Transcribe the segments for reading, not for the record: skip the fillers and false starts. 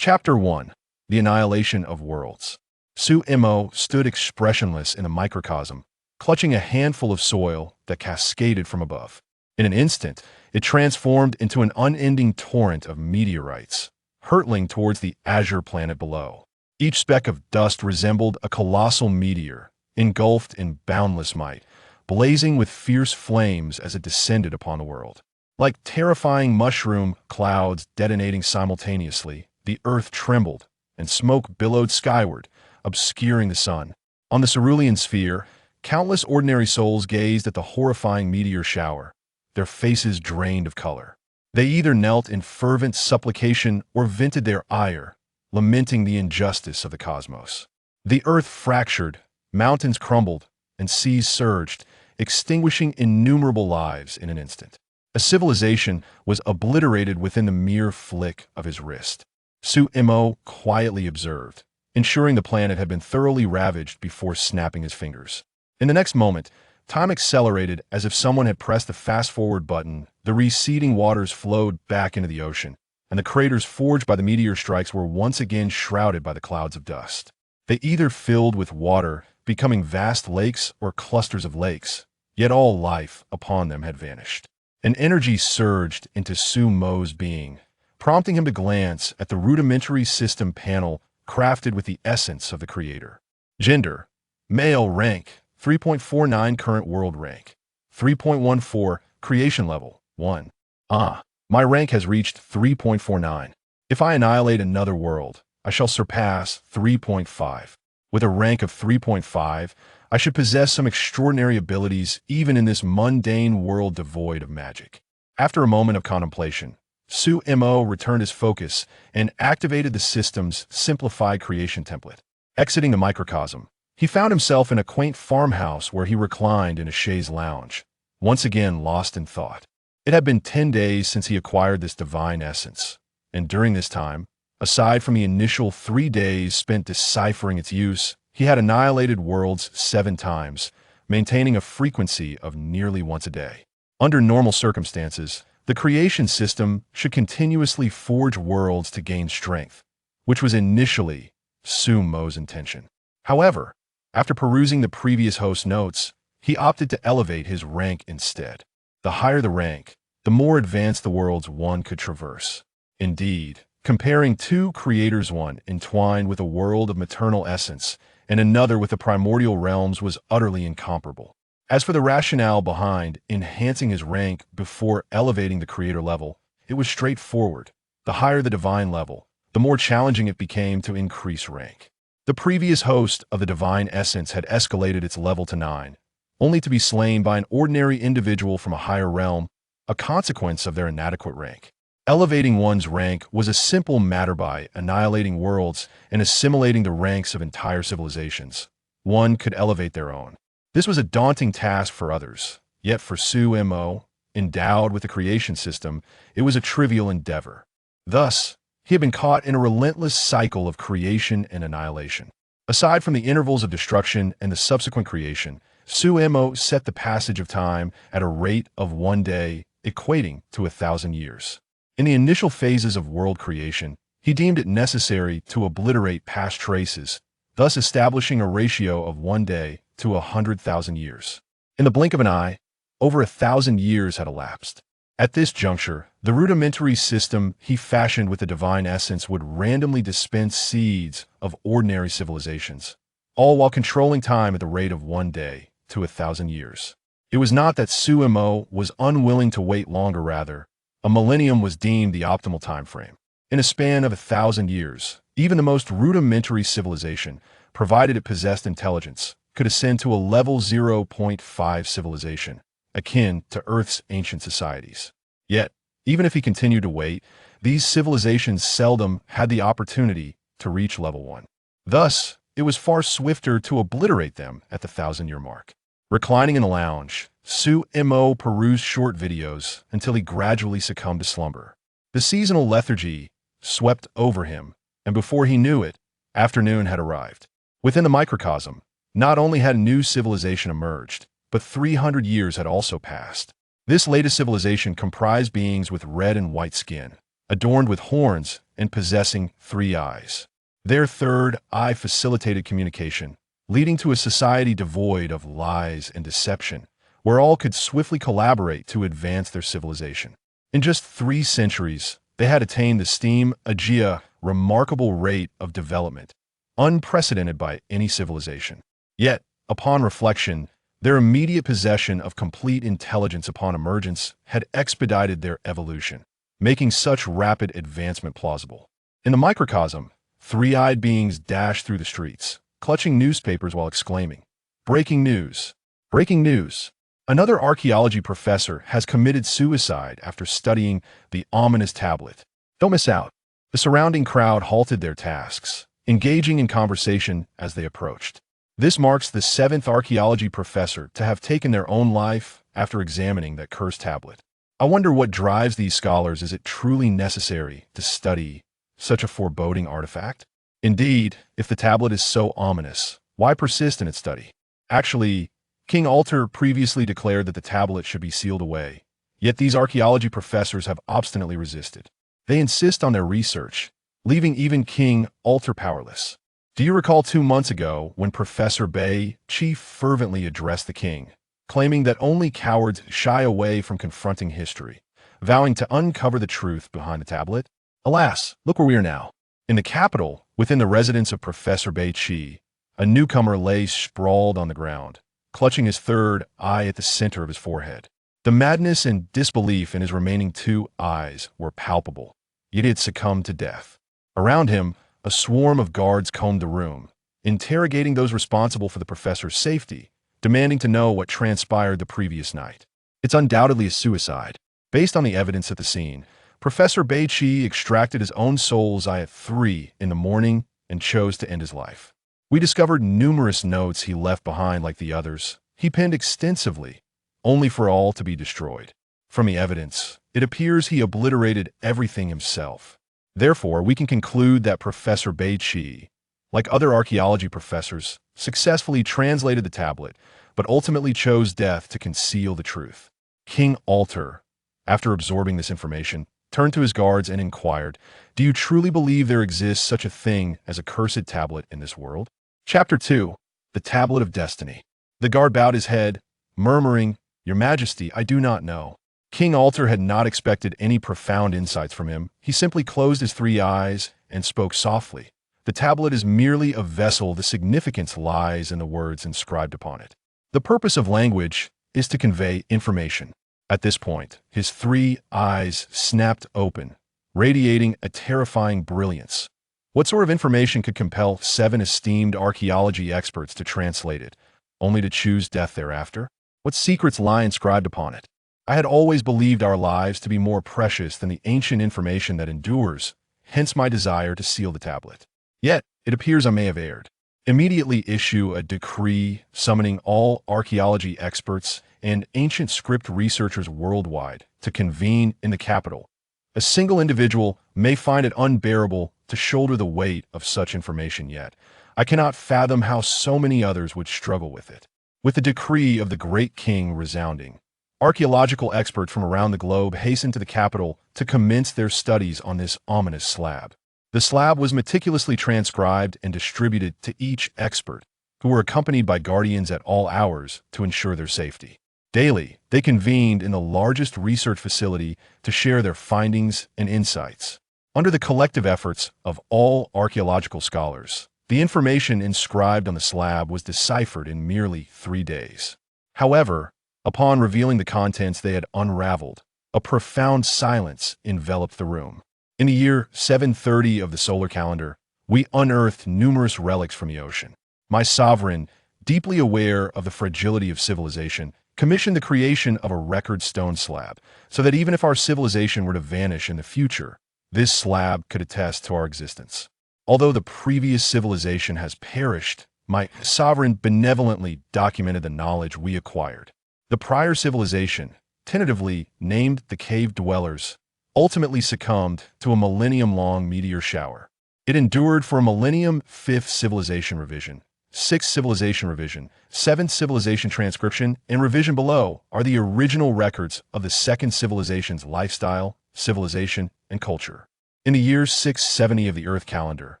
Chapter 1. The Annihilation of Worlds. Su-Mo stood expressionless in a microcosm, clutching a handful of soil that cascaded from above. In an instant, it transformed into an unending torrent of meteorites, hurtling towards the azure planet below. Each speck of dust resembled a colossal meteor, engulfed in boundless might, blazing with fierce flames as it descended upon the world. Like terrifying mushroom clouds detonating simultaneously, the earth trembled, and smoke billowed skyward, obscuring the sun. On the cerulean sphere, countless ordinary souls gazed at the horrifying meteor shower, their faces drained of color. They either knelt in fervent supplication or vented their ire, lamenting the injustice of the cosmos. The earth fractured, mountains crumbled, and seas surged, extinguishing innumerable lives in an instant. A civilization was obliterated within the mere flick of his wrist. Su-Mo quietly observed, ensuring the planet had been thoroughly ravaged before snapping his fingers. In the next moment, time accelerated as if someone had pressed the fast-forward button. The receding waters flowed back into the ocean, and the craters forged by the meteor strikes were once again shrouded by the clouds of dust. They either filled with water, becoming vast lakes or clusters of lakes, yet all life upon them had vanished. An energy surged into Su-Mo's being, prompting him to glance at the rudimentary system panel crafted with the essence of the creator. Gender: male. Rank: 3.49. Current world rank: 3.14. Creation level: 1. My rank has reached 3.49. If I annihilate another world, I shall surpass 3.5. With a rank of 3.5, I should possess some extraordinary abilities even in this mundane world devoid of magic. After a moment of contemplation, Su-Mo returned his focus and activated the system's simplified creation template. Exiting the microcosm, he found himself in a quaint farmhouse where he reclined in a chaise lounge, once again lost in thought. It had been 10 days since he acquired this divine essence, and during this time, aside from the initial 3 days spent deciphering its use, he had annihilated worlds 7 times, maintaining a frequency of nearly once a day. Under normal circumstances, the creation system should continuously forge worlds to gain strength, which was initially Su-Mo's intention. However, after perusing the previous host's notes, he opted to elevate his rank instead. The higher the rank, the more advanced the worlds one could traverse. Indeed, comparing two creators, one entwined with a world of maternal essence and another with the primordial realms, was utterly incomparable. As for the rationale behind enhancing his rank before elevating the creator level, it was straightforward. The higher the divine level, the more challenging it became to increase rank. The previous host of the divine essence had escalated its level to 9, only to be slain by an ordinary individual from a higher realm, a consequence of their inadequate rank. Elevating one's rank was a simple matter. By annihilating worlds and assimilating the ranks of entire civilizations, one could elevate their own. This was a daunting task for others, yet for Su-Mo, endowed with the creation system, it was a trivial endeavor. Thus, he had been caught in a relentless cycle of creation and annihilation. Aside from the intervals of destruction and the subsequent creation, Su-Mo set the passage of time at a rate of 1 day, equating to 1,000 years. In the initial phases of world creation, he deemed it necessary to obliterate past traces, thus establishing a ratio of 1 day to 100,000 years. In the blink of an eye, over 1,000 years had elapsed. At this juncture, the rudimentary system he fashioned with the divine essence would randomly dispense seeds of ordinary civilizations, all while controlling time at the rate of 1 day to 1,000 years. It was not that Su-Mo was unwilling to wait longer. Rather, a millennium was deemed the optimal time frame. In a span of 1,000 years, even the most rudimentary civilization, provided it possessed intelligence, could ascend to a level 0.5 civilization, akin to Earth's ancient societies. Yet, even if he continued to wait, these civilizations seldom had the opportunity to reach level 1. Thus, it was far swifter to obliterate them at the 1,000-year mark. Reclining in a lounge, Su-Mo perused short videos until he gradually succumbed to slumber. The seasonal lethargy swept over him, and before he knew it, afternoon had arrived. Within the microcosm, not only had a new civilization emerged, but 300 years had also passed. This latest civilization comprised beings with red and white skin, adorned with horns and possessing 3 eyes. Their third eye facilitated communication, leading to a society devoid of lies and deception, where all could swiftly collaborate to advance their civilization. In just 3 centuries, they had attained the steam Aegea remarkable rate of development, unprecedented by any civilization. Yet, upon reflection, their immediate possession of complete intelligence upon emergence had expedited their evolution, making such rapid advancement plausible. In the microcosm, 3-eyed beings dashed through the streets, clutching newspapers while exclaiming, "Breaking news! Breaking news!" Another archaeology professor has committed suicide after studying the ominous tablet. Don't miss out. The surrounding crowd halted their tasks, engaging in conversation as they approached. This marks the 7th archaeology professor to have taken their own life after examining that cursed tablet. I wonder what drives these scholars. Is it truly necessary to study such a foreboding artifact? Indeed, if the tablet is so ominous, why persist in its study? Actually, King Alter previously declared that the tablet should be sealed away, yet these archaeology professors have obstinately resisted. They insist on their research, leaving even King Alter powerless. Do you recall 2 months ago when Professor Bay Chief fervently addressed the king, claiming that only cowards shy away from confronting history, vowing to uncover the truth behind the tablet? Alas, look where we are now. In the capital, within the residence of Professor Bei Chi, a newcomer lay sprawled on the ground, clutching his third eye at the center of his forehead. The madness and disbelief in his remaining 2 eyes were palpable, yet he had succumbed to death. Around him, a swarm of guards combed the room, interrogating those responsible for the professor's safety, demanding to know what transpired the previous night. It's undoubtedly a suicide. Based on the evidence at the scene, Professor Bei Chi extracted his own soul's eye at 3 in the morning and chose to end his life. We discovered numerous notes he left behind like the others. He penned extensively, only for all to be destroyed. From the evidence, it appears he obliterated everything himself. Therefore, we can conclude that Professor Bei Chi, like other archaeology professors, successfully translated the tablet, but ultimately chose death to conceal the truth. King Alter, after absorbing this information, turned to his guards and inquired, "Do you truly believe there exists such a thing as a cursed tablet in this world?" Chapter 2. The Tablet of Destiny. The guard bowed his head, murmuring, "Your Majesty, I do not know." King Alter had not expected any profound insights from him. He simply closed his 3 eyes and spoke softly. "The tablet is merely a vessel. The significance lies in the words inscribed upon it. The purpose of language is to convey information." At this point, his 3 eyes snapped open, radiating a terrifying brilliance. What sort of information could compel 7 esteemed archaeology experts to translate it, only to choose death thereafter? What secrets lie inscribed upon it? I had always believed our lives to be more precious than the ancient information that endures, hence my desire to seal the tablet. Yet, it appears I may have erred. Immediately issue a decree summoning all archaeology experts and ancient script researchers worldwide to convene in the capital. A single individual may find it unbearable to shoulder the weight of such information, yet I cannot fathom how so many others would struggle with it. With the decree of the great king resounding, archaeological experts from around the globe hastened to the capital to commence their studies on this ominous slab. The slab was meticulously transcribed and distributed to each expert, who were accompanied by guardians at all hours to ensure their safety. Daily, they convened in the largest research facility to share their findings and insights. Under the collective efforts of all archaeological scholars, the information inscribed on the slab was deciphered in merely 3 days. However, upon revealing the contents they had unraveled, a profound silence enveloped the room. In the year 730 of the solar calendar, we unearthed numerous relics from the ocean. My sovereign, deeply aware of the fragility of civilization, commissioned the creation of a record stone slab, so that even if our civilization were to vanish in the future, this slab could attest to our existence. Although the previous civilization has perished, my sovereign benevolently documented the knowledge we acquired. The prior civilization, tentatively named the Cave Dwellers, ultimately succumbed to a millennium-long meteor shower. It endured for a millennium. 5th civilization revision, 6th civilization revision, 7th civilization transcription, and revision below are the original records of the 2nd civilization's lifestyle, civilization, and culture. In the year 670 of the Earth calendar,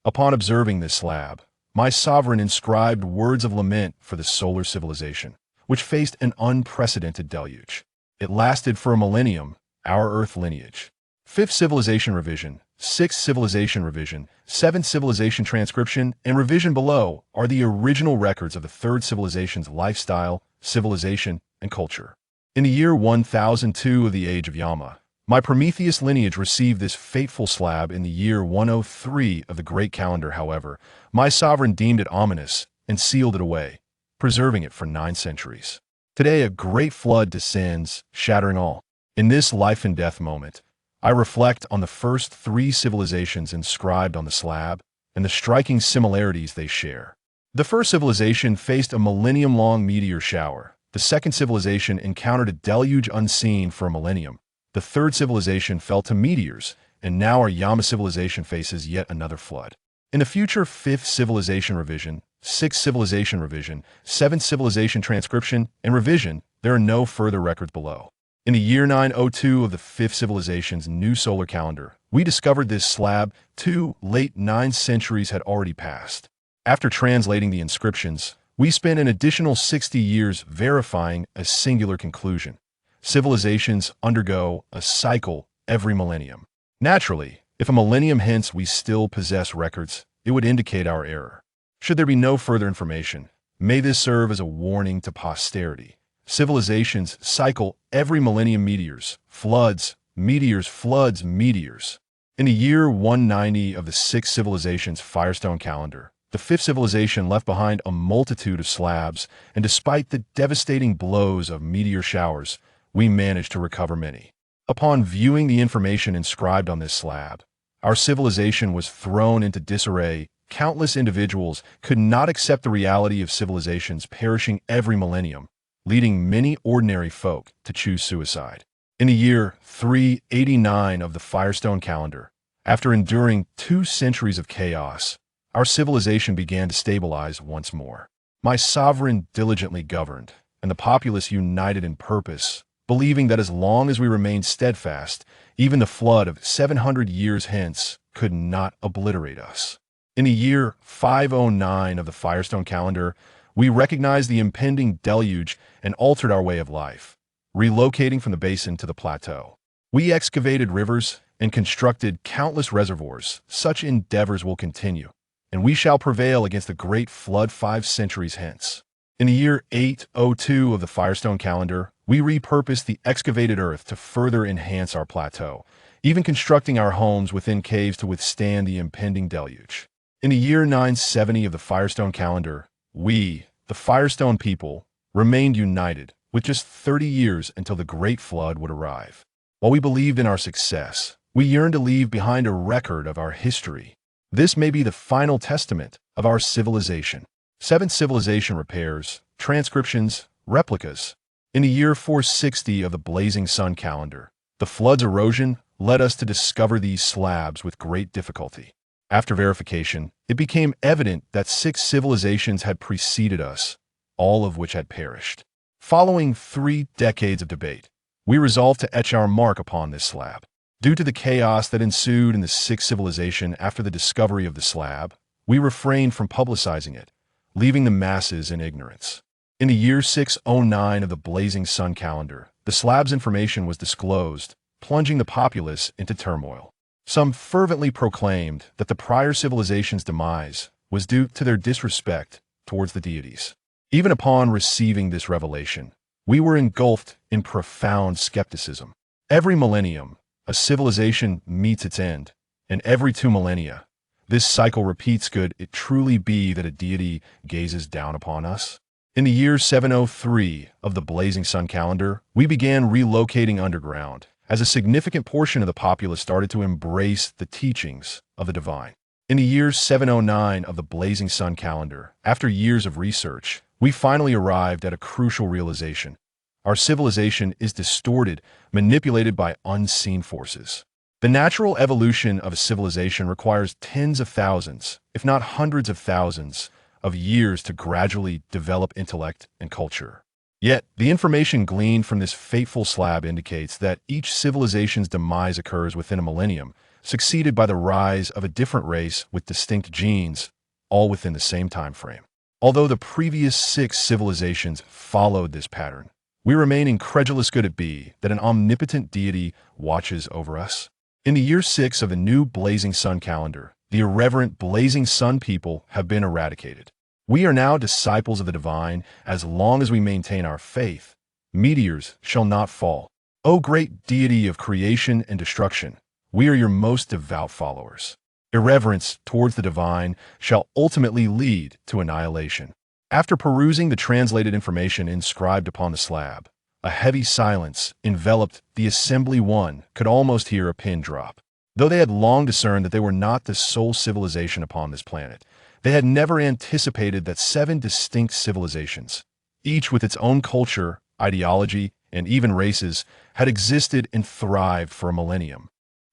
upon observing this slab, my sovereign inscribed words of lament for the solar civilization, which faced an unprecedented deluge. It lasted for a millennium, our Earth lineage. 5th civilization revision, 6th civilization revision, 7th civilization transcription, and revision below are the original records of the 3rd civilization's lifestyle, civilization, and culture. In the year 1002 of the Age of Yama, my Prometheus lineage received this fateful slab. In the year 103 of the Great Calendar, however, my sovereign deemed it ominous and sealed it away, preserving it for 9 centuries. Today, a great flood descends, shattering all. In this life and death moment, I reflect on the first 3 civilizations inscribed on the slab and the striking similarities they share. The first civilization faced a millennium-long meteor shower. The second civilization encountered a deluge unseen for a millennium. The third civilization fell to meteors, and now our Yama civilization faces yet another flood. In the future 5th civilization revision, 6th civilization revision, 7th civilization transcription, and revision, there are no further records below. In the year 902 of the 5th civilization's new solar calendar, we discovered this slab. 2 late 9 centuries had already passed. After translating the inscriptions, we spent an additional 60 years verifying a singular conclusion. Civilizations undergo a cycle every millennium. Naturally, if a millennium hence we still possess records, it would indicate our error. Should there be no further information, may this serve as a warning to posterity. Civilizations cycle every millennium. Meteors, floods, meteors, floods, meteors. In the year 190 of the 6th civilization's Firestone calendar, the 5th civilization left behind a multitude of slabs, and despite the devastating blows of meteor showers, we managed to recover many. Upon viewing the information inscribed on this slab, our civilization was thrown into disarray. Countless individuals could not accept the reality of civilizations perishing every millennium, leading many ordinary folk to choose suicide. In the year 389 of the Firestone calendar, after enduring 2 centuries of chaos, our civilization began to stabilize once more. My sovereign diligently governed, and the populace united in purpose, believing that as long as we remained steadfast, even the flood of 700 years hence could not obliterate us. In the year 509 of the Firestone calendar, we recognized the impending deluge and altered our way of life, relocating from the basin to the plateau. We excavated rivers and constructed countless reservoirs. Such endeavors will continue, and we shall prevail against the great flood 5 centuries hence. In the year 802 of the Firestone calendar, we repurposed the excavated earth to further enhance our plateau, even constructing our homes within caves to withstand the impending deluge. In the year 970 of the Firestone calendar, we, the Firestone people, remained united, with just 30 years until the Great Flood would arrive. While we believed in our success, we yearned to leave behind a record of our history. This may be the final testament of our civilization. 7th civilization repairs, transcriptions, replicas. In the year 460 of the Blazing Sun calendar, the flood's erosion led us to discover these slabs with great difficulty. After verification, it became evident that 6 civilizations had preceded us, all of which had perished. Following 3 decades of debate, we resolved to etch our mark upon this slab. Due to the chaos that ensued in the 6th civilization after the discovery of the slab, we refrained from publicizing it, leaving the masses in ignorance. In the year 609 of the Blazing Sun calendar, the slab's information was disclosed, plunging the populace into turmoil. Some fervently proclaimed that the prior civilization's demise was due to their disrespect towards the deities. Even upon receiving this revelation, we were engulfed in profound skepticism. Every millennium, a civilization meets its end, and every 2 millennia, this cycle repeats. Could it truly be that a deity gazes down upon us? In the year 703 of the Blazing Sun calendar, we began relocating underground, as a significant portion of the populace started to embrace the teachings of the divine. In the year 709 of the Blazing Sun calendar, after years of research, we finally arrived at a crucial realization. Our civilization is distorted, manipulated by unseen forces. The natural evolution of a civilization requires tens of thousands, if not hundreds of thousands, of years to gradually develop intellect and culture. Yet, the information gleaned from this fateful slab indicates that each civilization's demise occurs within a millennium, succeeded by the rise of a different race with distinct genes, all within the same time frame. Although the previous 6 civilizations followed this pattern, we remain incredulous could it be that an omnipotent deity watches over us? In the year 6 of the new blazing sun calendar, the irreverent blazing sun people have been eradicated. We are now disciples of the divine. As long as we maintain our faith, meteors shall not fall. O great deity of creation and destruction, we are your most devout followers. Irreverence towards the divine shall ultimately lead to annihilation. After perusing the translated information inscribed upon the slab, a heavy silence enveloped the assembly. One could almost hear a pin drop. Though they had long discerned that they were not the sole civilization upon this planet, they had never anticipated that 7 distinct civilizations, each with its own culture, ideology, and even races, had existed and thrived for a millennium.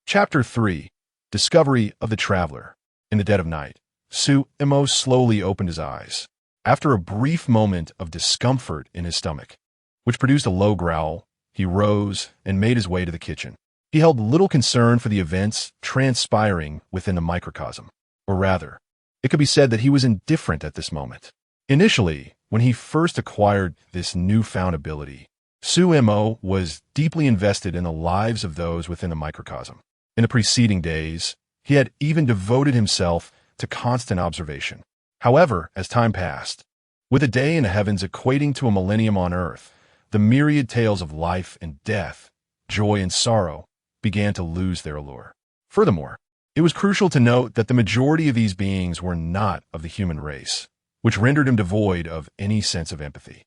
Chapter 3. Discovery of the Traveler. In the dead of night, Su-Imo slowly opened his eyes. After a brief moment of discomfort in his stomach, which produced a low growl, he rose and made his way to the kitchen. He held little concern for the events transpiring within the microcosm. Or rather, it could be said that he was indifferent at this moment. Initially, when he first acquired this newfound ability, Su-Imo was deeply invested in the lives of those within the microcosm. In the preceding days, he had even devoted himself to constant observation. However, as time passed, with a day in the heavens equating to a millennium on earth, the myriad tales of life and death, joy and sorrow, began to lose their allure. Furthermore, it was crucial to note that the majority of these beings were not of the human race, which rendered him devoid of any sense of empathy.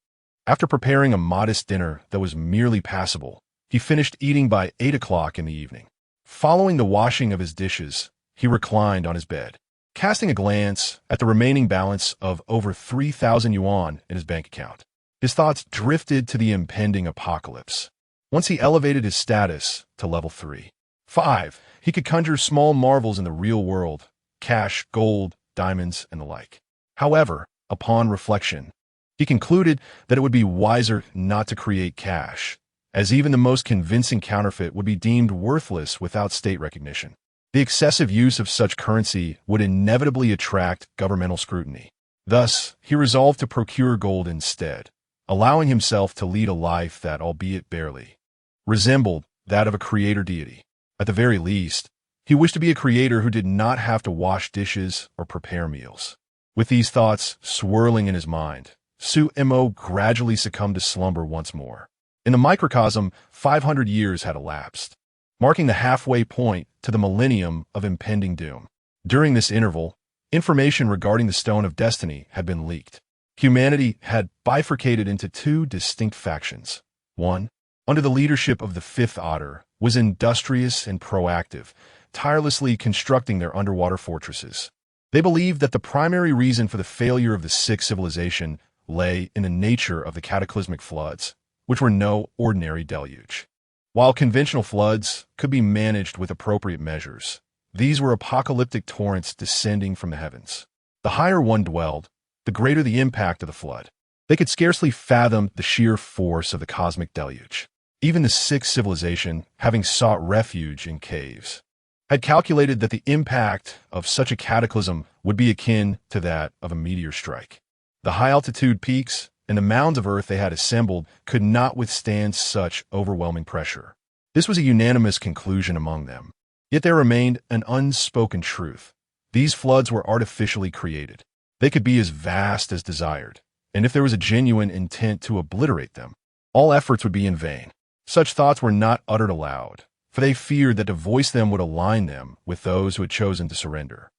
After preparing a modest dinner that was merely passable, he finished eating by 8 o'clock in the evening. Following the washing of his dishes, he reclined on his bed, casting a glance at the remaining balance of over 3,000 yuan in his bank account. His thoughts drifted to the impending apocalypse. Once he elevated his status to level 3. 5. He could conjure small marvels in the real world, cash, gold, diamonds, and the like. However, upon reflection, he concluded that it would be wiser not to create cash, as even the most convincing counterfeit would be deemed worthless without state recognition. The excessive use of such currency would inevitably attract governmental scrutiny. Thus, he resolved to procure gold instead, allowing himself to lead a life that, albeit barely, resembled that of a creator deity. At the very least, he wished to be a creator who did not have to wash dishes or prepare meals. With these thoughts swirling in his mind, Su-Imo gradually succumbed to slumber once more. In the microcosm, 500 years had elapsed, marking the halfway point to the millennium of impending doom. During this interval, information regarding the Stone of Destiny had been leaked. Humanity had bifurcated into 2 distinct factions. One, under the leadership of the Fifth Otter, was industrious and proactive, tirelessly constructing their underwater fortresses. They believed that the primary reason for the failure of the Sixth Civilization lay in the nature of the cataclysmic floods, which were no ordinary deluge. While conventional floods could be managed with appropriate measures, these were apocalyptic torrents descending from the heavens. The higher one dwelled, the greater the impact of the flood. They could scarcely fathom the sheer force of the cosmic deluge. Even the Sixth Civilization, having sought refuge in caves, had calculated that the impact of such a cataclysm would be akin to that of a meteor strike. The high-altitude peaks and the mounds of earth they had assembled could not withstand such overwhelming pressure. This was a unanimous conclusion among them. Yet there remained an unspoken truth. These floods were artificially created. They could be as vast as desired, and if there was a genuine intent to obliterate them, all efforts would be in vain. Such thoughts were not uttered aloud, for they feared that to voice them would align them with those who had chosen to surrender.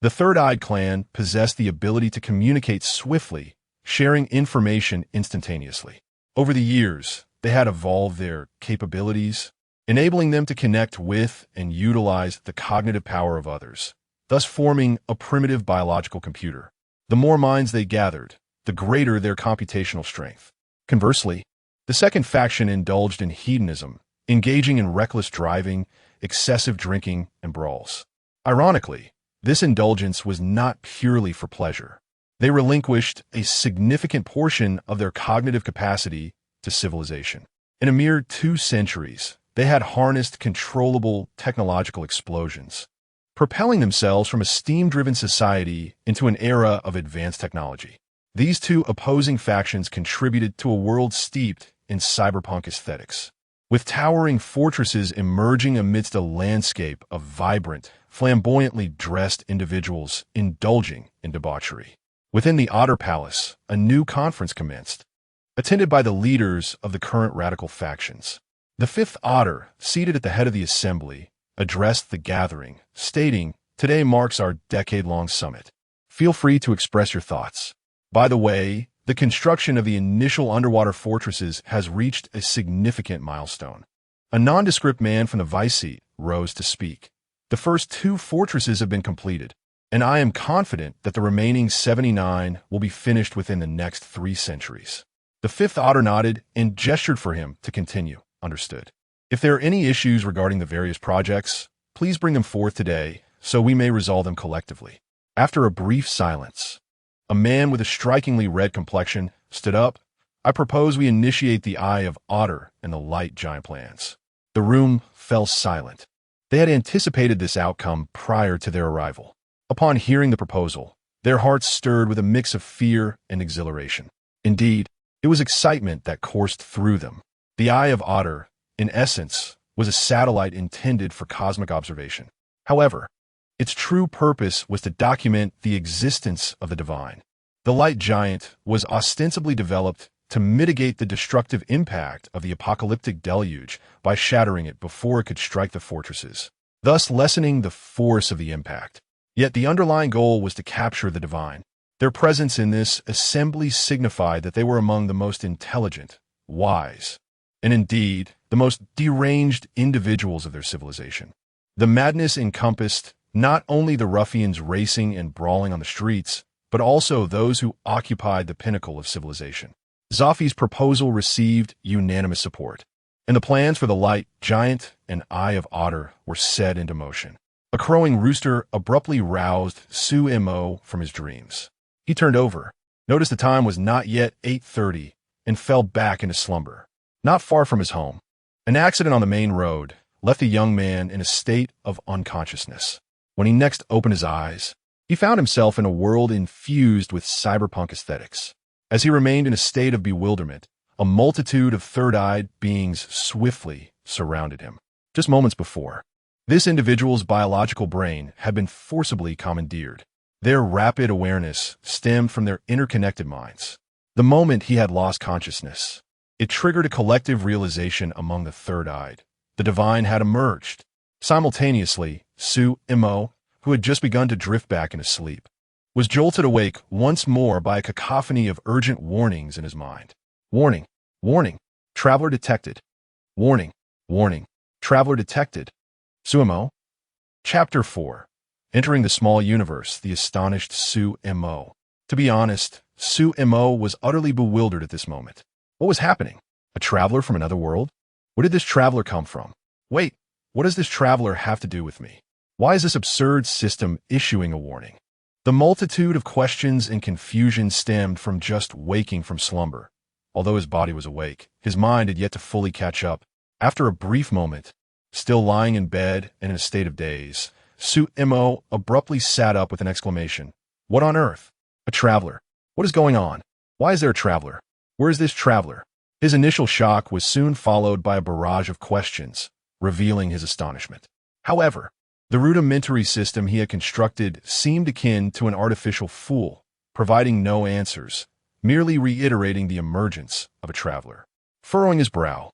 The Third-Eyed Clan possessed the ability to communicate swiftly, sharing information instantaneously. Over the years, they had evolved their capabilities, enabling them to connect with and utilize the cognitive power of others, thus forming a primitive biological computer. The more minds they gathered, the greater their computational strength. Conversely, the second faction indulged in hedonism, engaging in reckless driving, excessive drinking, and brawls. Ironically, this indulgence was not purely for pleasure. They relinquished a significant portion of their cognitive capacity to civilization. In a mere 2 centuries, they had harnessed controllable technological explosions, propelling themselves from a steam-driven society into an era of advanced technology. These two opposing factions contributed to a world steeped in cyberpunk aesthetics, with towering fortresses emerging amidst a landscape of vibrant, flamboyantly dressed individuals indulging in debauchery. Within the Otter Palace, a new conference commenced, attended by the leaders of the current radical factions. The fifth Otter, seated at the head of the assembly, addressed the gathering, stating, "Today marks our decade-long summit. Feel free to express your thoughts. By the way, the construction of the initial underwater fortresses has reached a significant milestone." A nondescript man from the vice seat rose to speak. "The first 2 fortresses have been completed, and I am confident that the remaining 79 will be finished within the next 3 centuries. The fifth Otter nodded and gestured for him to continue. "Understood. If there are any issues regarding the various projects, please bring them forth today so we may resolve them collectively." After a brief silence, a man with a strikingly red complexion stood up. "I propose we initiate the Eye of Otter and the Light Giant plans." The room fell silent. They had anticipated this outcome prior to their arrival. Upon hearing the proposal, their hearts stirred with a mix of fear and exhilaration. Indeed, it was excitement that coursed through them. The Eye of Otter, in essence, was a satellite intended for cosmic observation. However, its true purpose was to document the existence of the divine. The Light Giant was ostensibly developed to mitigate the destructive impact of the apocalyptic deluge by shattering it before it could strike the fortresses, thus lessening the force of the impact. Yet the underlying goal was to capture the divine. Their presence in this assembly signified that they were among the most intelligent, wise, and indeed, the most deranged individuals of their civilization. The madness encompassed not only the ruffians racing and brawling on the streets, but also those who occupied the pinnacle of civilization. Zophi's proposal received unanimous support, and the plans for the Light Giant and Eye of Otter were set into motion. A crowing rooster abruptly roused Su-Mo from his dreams. He turned over, noticed the time was not yet 8:30, and fell back into slumber. Not far from his home, an accident on the main road left the young man in a state of unconsciousness. When he next opened his eyes, he found himself in a world infused with cyberpunk aesthetics. As he remained in a state of bewilderment, a multitude of third-eyed beings swiftly surrounded him. Just moments before, this individual's biological brain had been forcibly commandeered. Their rapid awareness stemmed from their interconnected minds. The moment he had lost consciousness, it triggered a collective realization among the third-eyed. The divine had emerged. Simultaneously, Su-Mo, who had just begun to drift back into sleep, was jolted awake once more by a cacophony of urgent warnings in his mind. "Warning! Warning! Traveler detected! Warning! Warning! Traveler detected!" Su-Mo. Chapter 4. Entering the small universe, the astonished Su-Mo. To be honest, Su-Mo was utterly bewildered at this moment. What was happening? A traveler from another world? Where did this traveler come from? Wait, what does this traveler have to do with me? Why is this absurd system issuing a warning? The multitude of questions and confusion stemmed from just waking from slumber. Although his body was awake, his mind had yet to fully catch up. After a brief moment, still lying in bed and in a state of daze, Su-Mo abruptly sat up with an exclamation. "What on earth? A traveler. What is going on? Why is there a traveler? Where is this traveler?" His initial shock was soon followed by a barrage of questions, revealing his astonishment. However, the rudimentary system he had constructed seemed akin to an artificial fool, providing no answers, merely reiterating the emergence of a traveler. Furrowing his brow,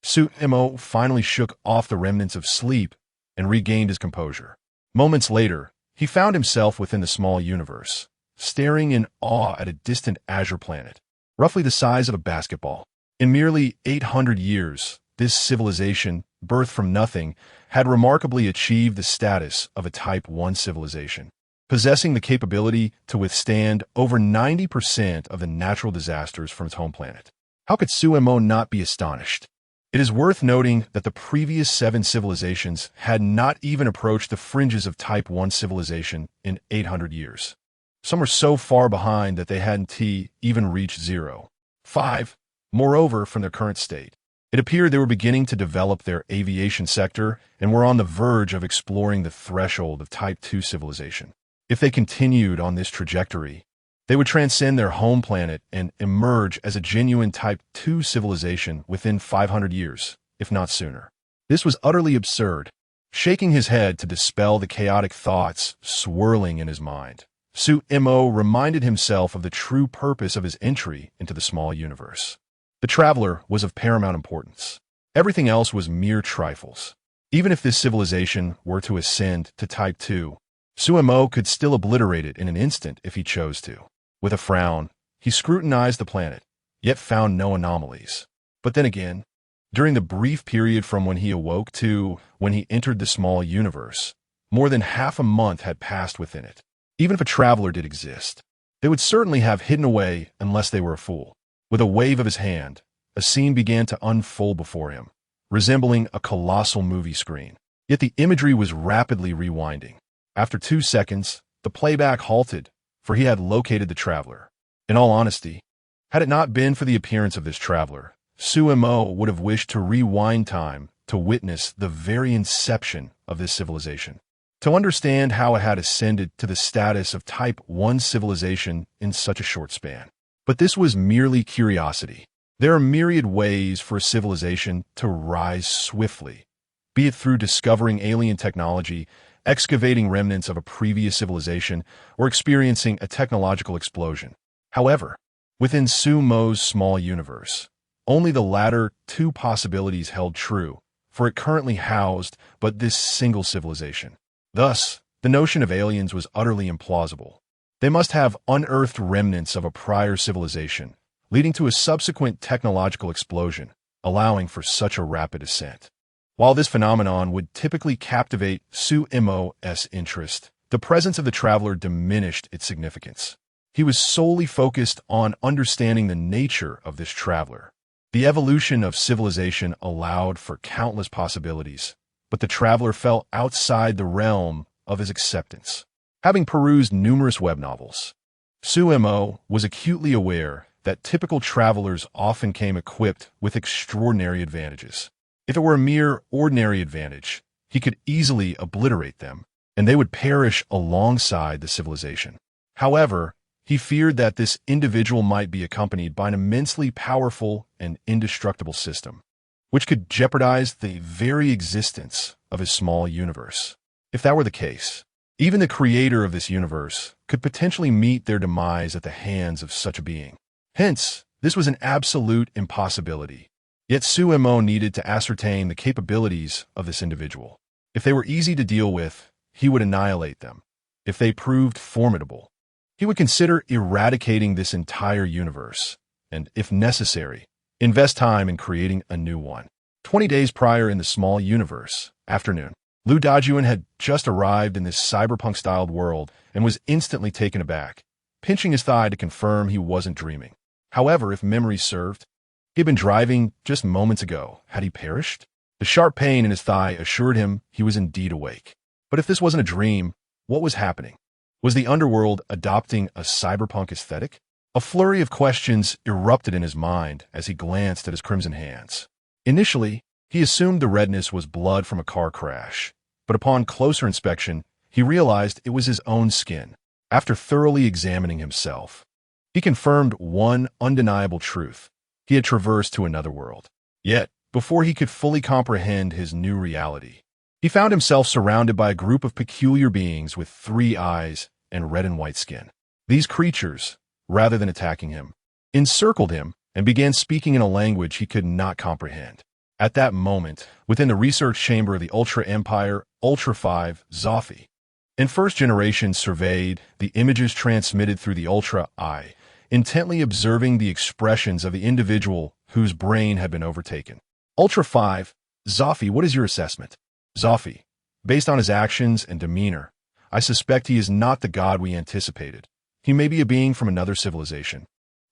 Su-Mo finally shook off the remnants of sleep and regained his composure. Moments later, he found himself within the small universe, staring in awe at a distant azure planet, roughly the size of a basketball. In merely 800 years, this civilization, birthed from nothing, had remarkably achieved the status of a Type 1 civilization, possessing the capability to withstand over 90% of the natural disasters from its home planet. How could Su-Mo not be astonished? It is worth noting that the previous 7 civilizations had not even approached the fringes of Type 1 civilization in 800 years. Some were so far behind that they hadn't even reached 0.5, moreover, from their current state. It appeared they were beginning to develop their aviation sector and were on the verge of exploring the threshold of Type 2 civilization. If they continued on this trajectory, they would transcend their home planet and emerge as a genuine Type 2 civilization within 500 years, if not sooner. This was utterly absurd. Shaking his head to dispel the chaotic thoughts swirling in his mind, Su-Mo reminded himself of the true purpose of his entry into the small universe. The traveler was of paramount importance. Everything else was mere trifles. Even if this civilization were to ascend to Type 2, Su-Mo could still obliterate it in an instant if he chose to. With a frown, he scrutinized the planet, yet found no anomalies. But then again, during the brief period from when he awoke to when he entered the small universe, more than half a month had passed within it. Even if a traveler did exist, they would certainly have hidden away unless they were a fool. With a wave of his hand, a scene began to unfold before him, resembling a colossal movie screen. Yet the imagery was rapidly rewinding. After 2 seconds, the playback halted, for he had located the traveler. In all honesty, had it not been for the appearance of this traveler, Su-Mo would have wished to rewind time to witness the very inception of this civilization, to understand how it had ascended to the status of Type 1 civilization in such a short span. But this was merely curiosity. There are myriad ways for a civilization to rise swiftly, be it through discovering alien technology, excavating remnants of a previous civilization, or experiencing a technological explosion. However, within Su-Mo's small universe, only the latter 2 possibilities held true, for it currently housed but this single civilization. Thus, the notion of aliens was utterly implausible. They must have unearthed remnants of a prior civilization, leading to a subsequent technological explosion, allowing for such a rapid ascent. While this phenomenon would typically captivate Su-Mo's interest, the presence of the traveler diminished its significance. He was solely focused on understanding the nature of this traveler. The evolution of civilization allowed for countless possibilities, but the traveler fell outside the realm of his acceptance. Having perused numerous web novels, Su-Mo was acutely aware that typical travelers often came equipped with extraordinary advantages. If it were a mere ordinary advantage, he could easily obliterate them, and they would perish alongside the civilization. However, he feared that this individual might be accompanied by an immensely powerful and indestructible system, which could jeopardize the very existence of his small universe. If that were the case, even the creator of this universe could potentially meet their demise at the hands of such a being. Hence, this was an absolute impossibility. Yet Su-Mo needed to ascertain the capabilities of this individual. If they were easy to deal with, he would annihilate them. If they proved formidable, he would consider eradicating this entire universe, and, if necessary, invest time in creating a new one. 20 days prior in the small universe, afternoon, Liu Dajuan had just arrived in this cyberpunk-styled world and was instantly taken aback, pinching his thigh to confirm he wasn't dreaming. However, if memory served, he had been driving just moments ago. Had he perished? The sharp pain in his thigh assured him he was indeed awake. But if this wasn't a dream, what was happening? Was the underworld adopting a cyberpunk aesthetic? A flurry of questions erupted in his mind as he glanced at his crimson hands. Initially, he assumed the redness was blood from a car crash, but upon closer inspection, he realized it was his own skin. After thoroughly examining himself, he confirmed one undeniable truth. He had traversed to another world. Yet, before he could fully comprehend his new reality, he found himself surrounded by a group of peculiar beings with 3 eyes and red and white skin. These creatures, rather than attacking him, encircled him and began speaking in a language he could not comprehend. At that moment, within the research chamber of the Ultra Empire, Ultra 5, Zophie, in first generation surveyed the images transmitted through the Ultra Eye, intently observing the expressions of the individual whose brain had been overtaken. Ultra 5, Zophie, what is your assessment? Zophie, based on his actions and demeanor, I suspect he is not the god we anticipated. He may be a being from another civilization.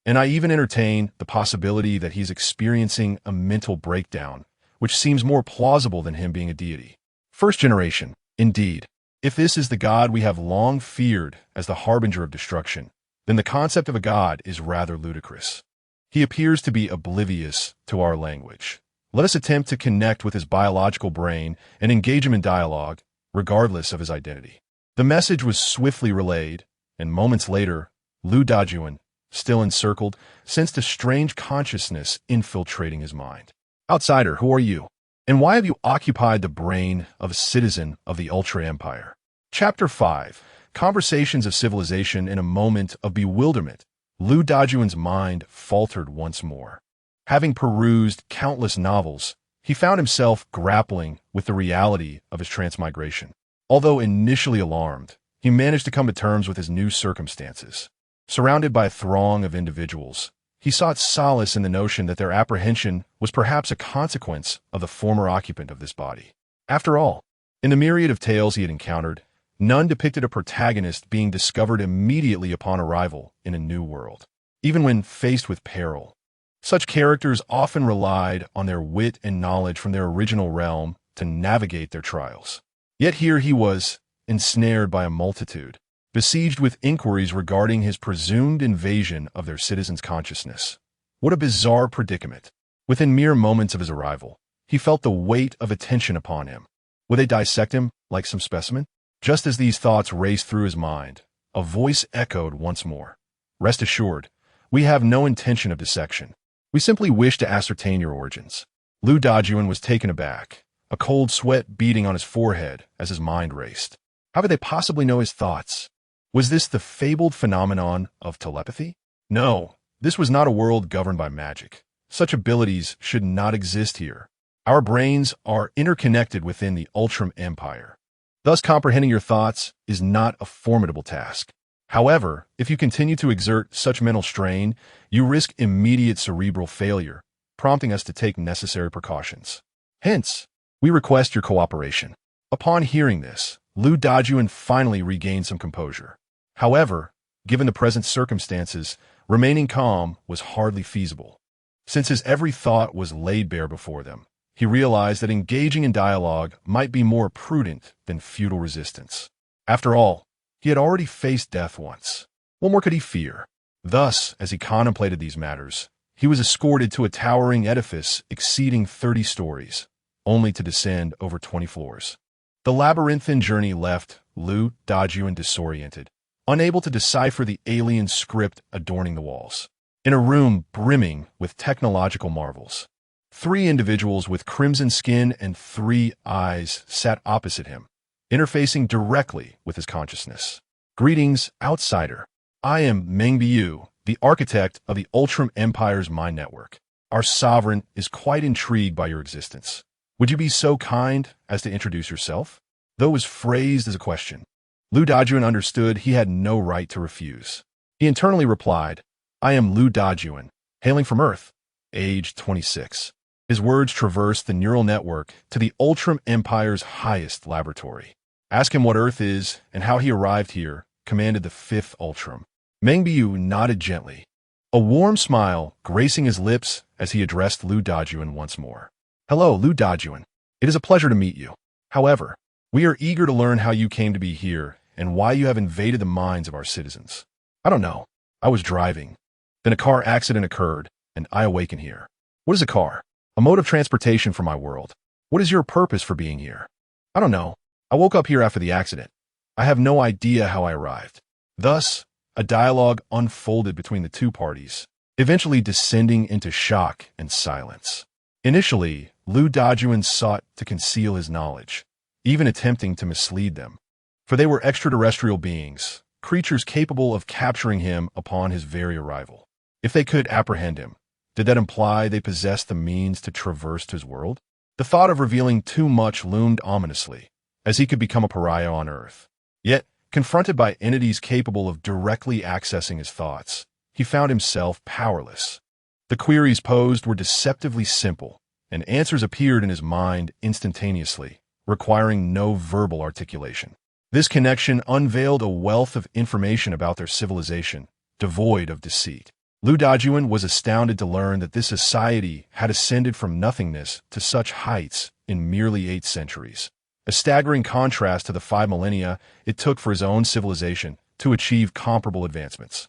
And I even entertain the possibility that he's experiencing a mental breakdown, which seems more plausible than him being a deity. First generation, indeed. If this is the God we have long feared as the harbinger of destruction, then the concept of a God is rather ludicrous. He appears to be oblivious to our language. Let us attempt to connect with his biological brain and engage him in dialogue, regardless of his identity. The message was swiftly relayed, and moments later, Lu Dajuan, still encircled, sensed a strange consciousness infiltrating his mind. Outsider, who are you? And why have you occupied the brain of a citizen of the Ultra Empire? Chapter 5. Conversations of Civilization. In a moment of bewilderment, Lu Dajuan's mind faltered once more. Having perused countless novels, he found himself grappling with the reality of his transmigration. Although initially alarmed, he managed to come to terms with his new circumstances. Surrounded by a throng of individuals, he sought solace in the notion that their apprehension was perhaps a consequence of the former occupant of this body. After all, in the myriad of tales he had encountered, none depicted a protagonist being discovered immediately upon arrival in a new world. Even when faced with peril, such characters often relied on their wit and knowledge from their original realm to navigate their trials. Yet here he was, ensnared by a multitude, besieged with inquiries regarding his presumed invasion of their citizens' consciousness. What a bizarre predicament. Within mere moments of his arrival, he felt the weight of attention upon him. Would they dissect him like some specimen? Just as these thoughts raced through his mind, a voice echoed once more. Rest assured, we have no intention of dissection. We simply wish to ascertain your origins. Lu Dajuan was taken aback, a cold sweat beating on his forehead as his mind raced. How could they possibly know his thoughts? Was this the fabled phenomenon of telepathy? No, this was not a world governed by magic. Such abilities should not exist here. Our brains are interconnected within the Ultram Empire. Thus, comprehending your thoughts is not a formidable task. However, if you continue to exert such mental strain, you risk immediate cerebral failure, prompting us to take necessary precautions. Hence, we request your cooperation. Upon hearing this, Lu Dajuan finally regained some composure. However, given the present circumstances, remaining calm was hardly feasible. Since his every thought was laid bare before them, he realized that engaging in dialogue might be more prudent than futile resistance. After all, he had already faced death once. What more could he fear? Thus, as he contemplated these matters, he was escorted to a towering edifice exceeding 30 stories, only to descend over 20 floors. The labyrinthine journey left Lu Dajuan disoriented, unable to decipher the alien script adorning the walls. In a room brimming with technological marvels, 3 individuals with crimson skin and 3 eyes sat opposite him, interfacing directly with his consciousness. Greetings, outsider. I am Mengbiu, the architect of the Ultram Empire's mind network. Our sovereign is quite intrigued by your existence. Would you be so kind as to introduce yourself? Though it was phrased as a question, Lu Dajuan understood he had no right to refuse. He internally replied, I am Lu Dajuan, hailing from Earth, age 26. His words traversed the neural network to the Ultram Empire's highest laboratory. Ask him what Earth is and how he arrived here, commanded the 5th Ultram. Mengbiu nodded gently, a warm smile gracing his lips as he addressed Lu Dajuan once more. Hello, Lu Dajuan. It is a pleasure to meet you. However, we are eager to learn how you came to be here and why you have invaded the minds of our citizens. I don't know. I was driving. Then a car accident occurred, and I awaken here. What is a car? A mode of transportation for my world. What is your purpose for being here? I don't know. I woke up here after the accident. I have no idea how I arrived. Thus, a dialogue unfolded between the 2 parties, eventually descending into shock and silence. Initially, Lu Dajuan sought to conceal his knowledge, even attempting to mislead them. For they were extraterrestrial beings, creatures capable of capturing him upon his very arrival. If they could apprehend him, did that imply they possessed the means to traverse his world? The thought of revealing too much loomed ominously, as he could become a pariah on Earth. Yet, confronted by entities capable of directly accessing his thoughts, he found himself powerless. The queries posed were deceptively simple, and answers appeared in his mind instantaneously, requiring no verbal articulation. This connection unveiled a wealth of information about their civilization, devoid of deceit. Lu Dajuan was astounded to learn that this society had ascended from nothingness to such heights in merely 8 centuries. a staggering contrast to the 5 millennia it took for his own civilization to achieve comparable advancements.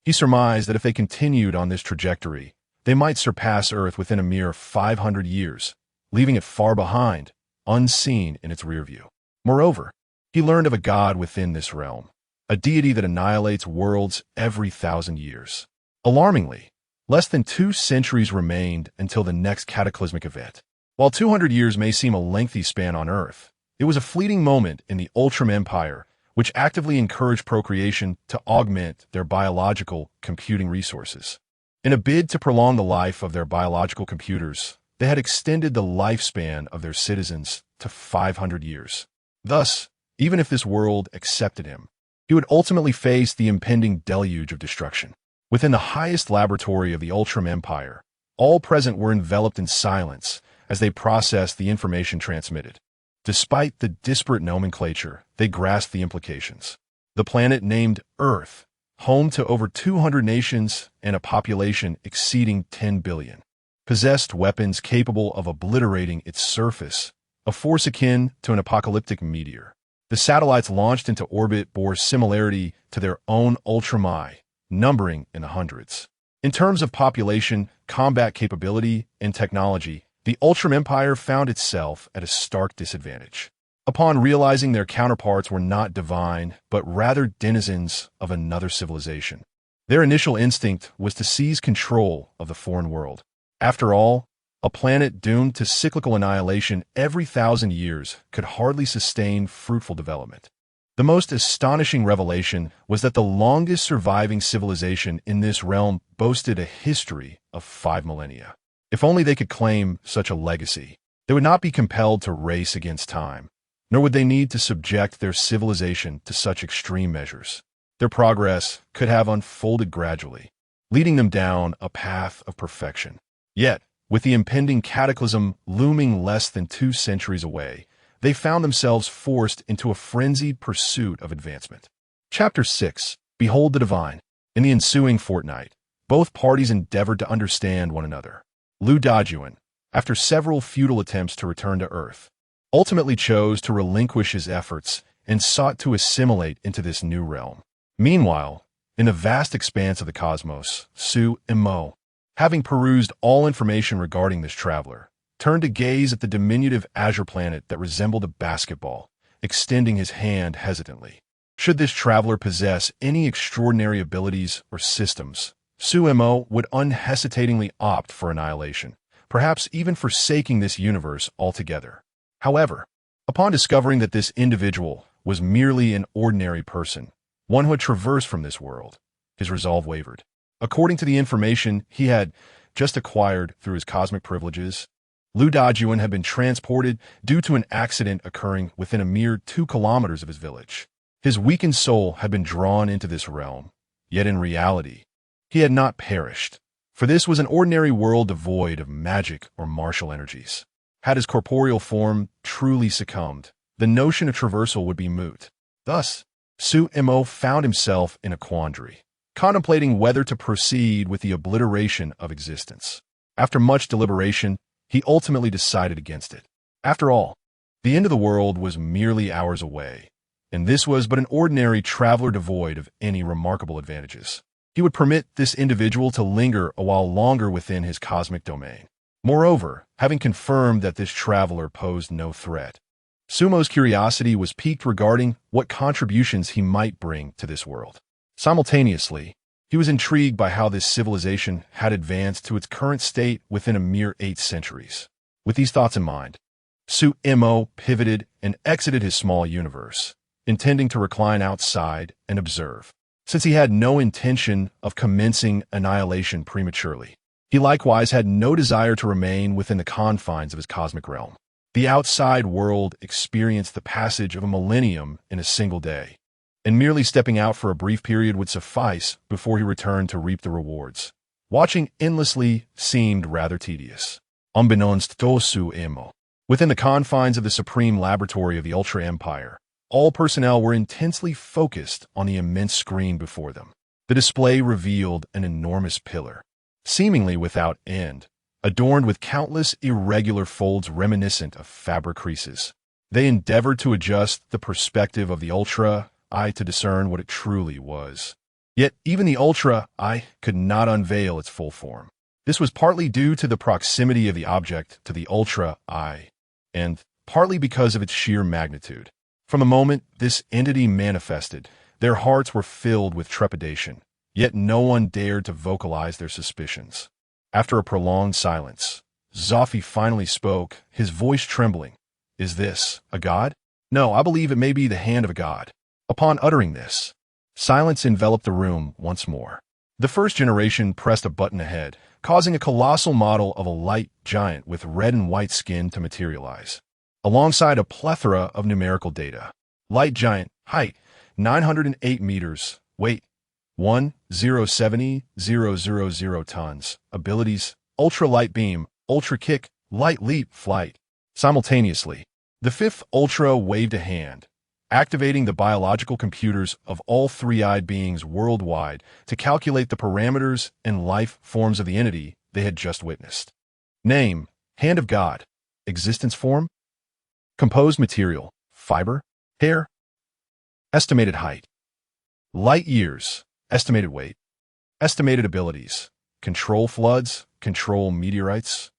He surmised that if they continued on this trajectory, they might surpass Earth within a mere 500 years, leaving it far behind, unseen in its rear view. Moreover, he learned of a god within this realm, a deity that annihilates worlds every 1,000 years. Alarmingly, less than 2 centuries remained until the next cataclysmic event. While 200 years may seem a lengthy span on Earth, it was a fleeting moment in the Ultram Empire, which actively encouraged procreation to augment their biological computing resources. In a bid to prolong the life of their biological computers, they had extended the lifespan of their citizens to 500 years. Thus, even if this world accepted him, he would ultimately face the impending deluge of destruction. Within the highest laboratory of the Ultram Empire, all present were enveloped in silence as they processed the information transmitted. Despite the disparate nomenclature, they grasped the implications. The planet named Earth, home to over 200 nations and a population exceeding 10 billion, possessed weapons capable of obliterating its surface, a force akin to an apocalyptic meteor. The satellites launched into orbit bore similarity to their own Ultramai, numbering in the hundreds. In terms of population, combat capability, and technology, the Ultram Empire found itself at a stark disadvantage. Upon realizing their counterparts were not divine, but rather denizens of another civilization, their initial instinct was to seize control of the foreign world. After all, a planet doomed to cyclical annihilation every 1,000 years could hardly sustain fruitful development. The most astonishing revelation was that the longest surviving civilization in this realm boasted a history of 5 millennia. If only they could claim such a legacy, they would not be compelled to race against time, nor would they need to subject their civilization to such extreme measures. Their progress could have unfolded gradually, leading them down a path of perfection. Yet, with the impending cataclysm looming less than 2 centuries away, they found themselves forced into a frenzied pursuit of advancement. Chapter 6. Behold the Divine. In the ensuing fortnight, both parties endeavored to understand one another. Lu Dajuan, after several futile attempts to return to Earth, ultimately chose to relinquish his efforts and sought to assimilate into this new realm. Meanwhile, in the vast expanse of the cosmos, Su Imo, having perused all information regarding this traveler, turned to gaze at the diminutive azure planet that resembled a basketball, extending his hand hesitantly. Should this traveler possess any extraordinary abilities or systems, Su Imo would unhesitatingly opt for annihilation, perhaps even forsaking this universe altogether. However, upon discovering that this individual was merely an ordinary person, one who had traversed from this world, his resolve wavered. According to the information he had just acquired through his cosmic privileges, Lu Dajuan had been transported due to an accident occurring within a mere 2 kilometers of his village. His weakened soul had been drawn into this realm, yet in reality, he had not perished, for this was an ordinary world devoid of magic or martial energies. Had his corporeal form truly succumbed, the notion of traversal would be moot. Thus, Su Imo found himself in a quandary, contemplating whether to proceed with the obliteration of existence. After much deliberation, he ultimately decided against it. After all, the end of the world was merely hours away, and this was but an ordinary traveler devoid of any remarkable advantages. He would permit this individual to linger a while longer within his cosmic domain. Moreover, having confirmed that this traveler posed no threat, Sumo's curiosity was piqued regarding what contributions he might bring to this world. Simultaneously, he was intrigued by how this civilization had advanced to its current state within a mere 8 centuries. With these thoughts in mind, Su Imo pivoted and exited his small universe, intending to recline outside and observe, since he had no intention of commencing annihilation prematurely. He likewise had no desire to remain within the confines of his cosmic realm. The outside world experienced the passage of a millennium in a single day, and merely stepping out for a brief period would suffice before he returned to reap the rewards. Watching endlessly seemed rather tedious. Unbeknownst to Su Imo, within the confines of the supreme laboratory of the Ultra Empire, all personnel were intensely focused on the immense screen before them. The display revealed an enormous pillar, seemingly without end, adorned with countless irregular folds reminiscent of fabric creases. They endeavored to adjust the perspective of the Ultra-I to discern what it truly was. Yet even the Ultra-I could not unveil its full form. This was partly due to the proximity of the object to the Ultra-I, and partly because of its sheer magnitude. From the moment this entity manifested, their hearts were filled with trepidation, yet no one dared to vocalize their suspicions. After a prolonged silence, Zophi finally spoke, his voice trembling. "Is this a god? No, I believe it may be the hand of a god." Upon uttering this, silence enveloped the room once more. The first generation pressed a button ahead, causing a colossal model of a light giant with red and white skin to materialize, alongside a plethora of numerical data. Light giant, height, 908 meters, weight, 1,070,000 tons, abilities, ultra-light beam, ultra-kick, light leap, flight. Simultaneously, the fifth Ultra waved a hand, activating the biological computers of all three-eyed beings worldwide to calculate the parameters and life forms of the entity they had just witnessed. Name, Hand of God. Existence form, composed material, fiber, hair. Estimated height, light years. Estimated weight, estimated abilities, control floods, control meteorites.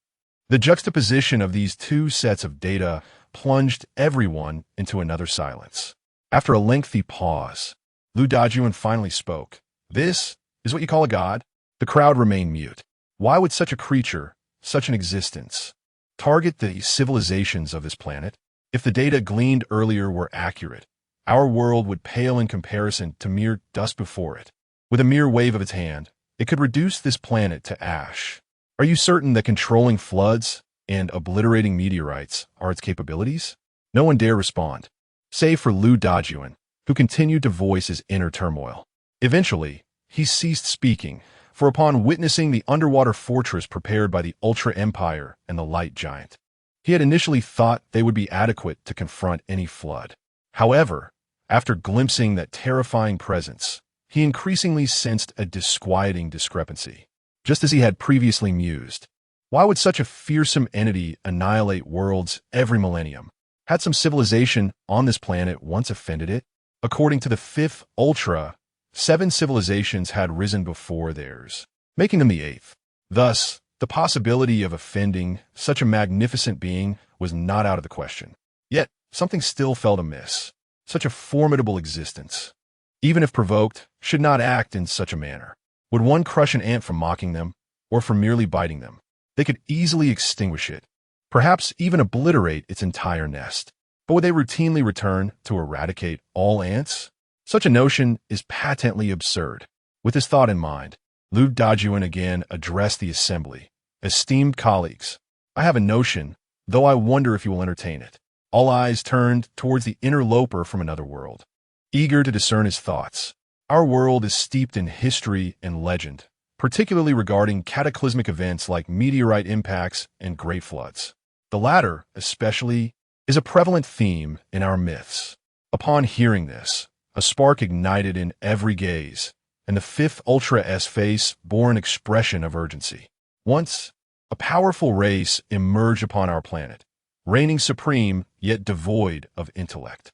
The juxtaposition of these two sets of data plunged everyone into another silence. After a lengthy pause, Lu Dajuan finally spoke. "This is what you call a god?" The crowd remained mute. Why would such a creature, such an existence, target the civilizations of this planet? If the data gleaned earlier were accurate, our world would pale in comparison to mere dust before it. With a mere wave of its hand, it could reduce this planet to ash. Are you certain that controlling floods and obliterating meteorites are its capabilities? No one dare respond, save for Lu Dajuan, who continued to voice his inner turmoil. Eventually, he ceased speaking, for upon witnessing the underwater fortress prepared by the Ultra Empire and the Light Giant, he had initially thought they would be adequate to confront any flood. However, after glimpsing that terrifying presence, he increasingly sensed a disquieting discrepancy. Just as he had previously mused, why would such a fearsome entity annihilate worlds every millennium? Had some civilization on this planet once offended it? According to the fifth Ultra, 7 civilizations had risen before theirs, making them the 8th. Thus, the possibility of offending such a magnificent being was not out of the question. Yet, something still felt amiss. Such a formidable existence, even if provoked, should not act in such a manner. Would one crush an ant for mocking them, or for merely biting them? They could easily extinguish it, perhaps even obliterate its entire nest. But would they routinely return to eradicate all ants? Such a notion is patently absurd. With this thought in mind, Lu Dajuan again addressed the assembly. "Esteemed colleagues, I have a notion, though I wonder if you will entertain it." All eyes turned towards the interloper from another world, eager to discern his thoughts. Our world is steeped in history and legend, particularly regarding cataclysmic events like meteorite impacts and great floods. The latter, especially, is a prevalent theme in our myths. Upon hearing this, a spark ignited in every gaze, and the fifth Ultra's face bore an expression of urgency. Once, a powerful race emerged upon our planet, reigning supreme yet devoid of intellect.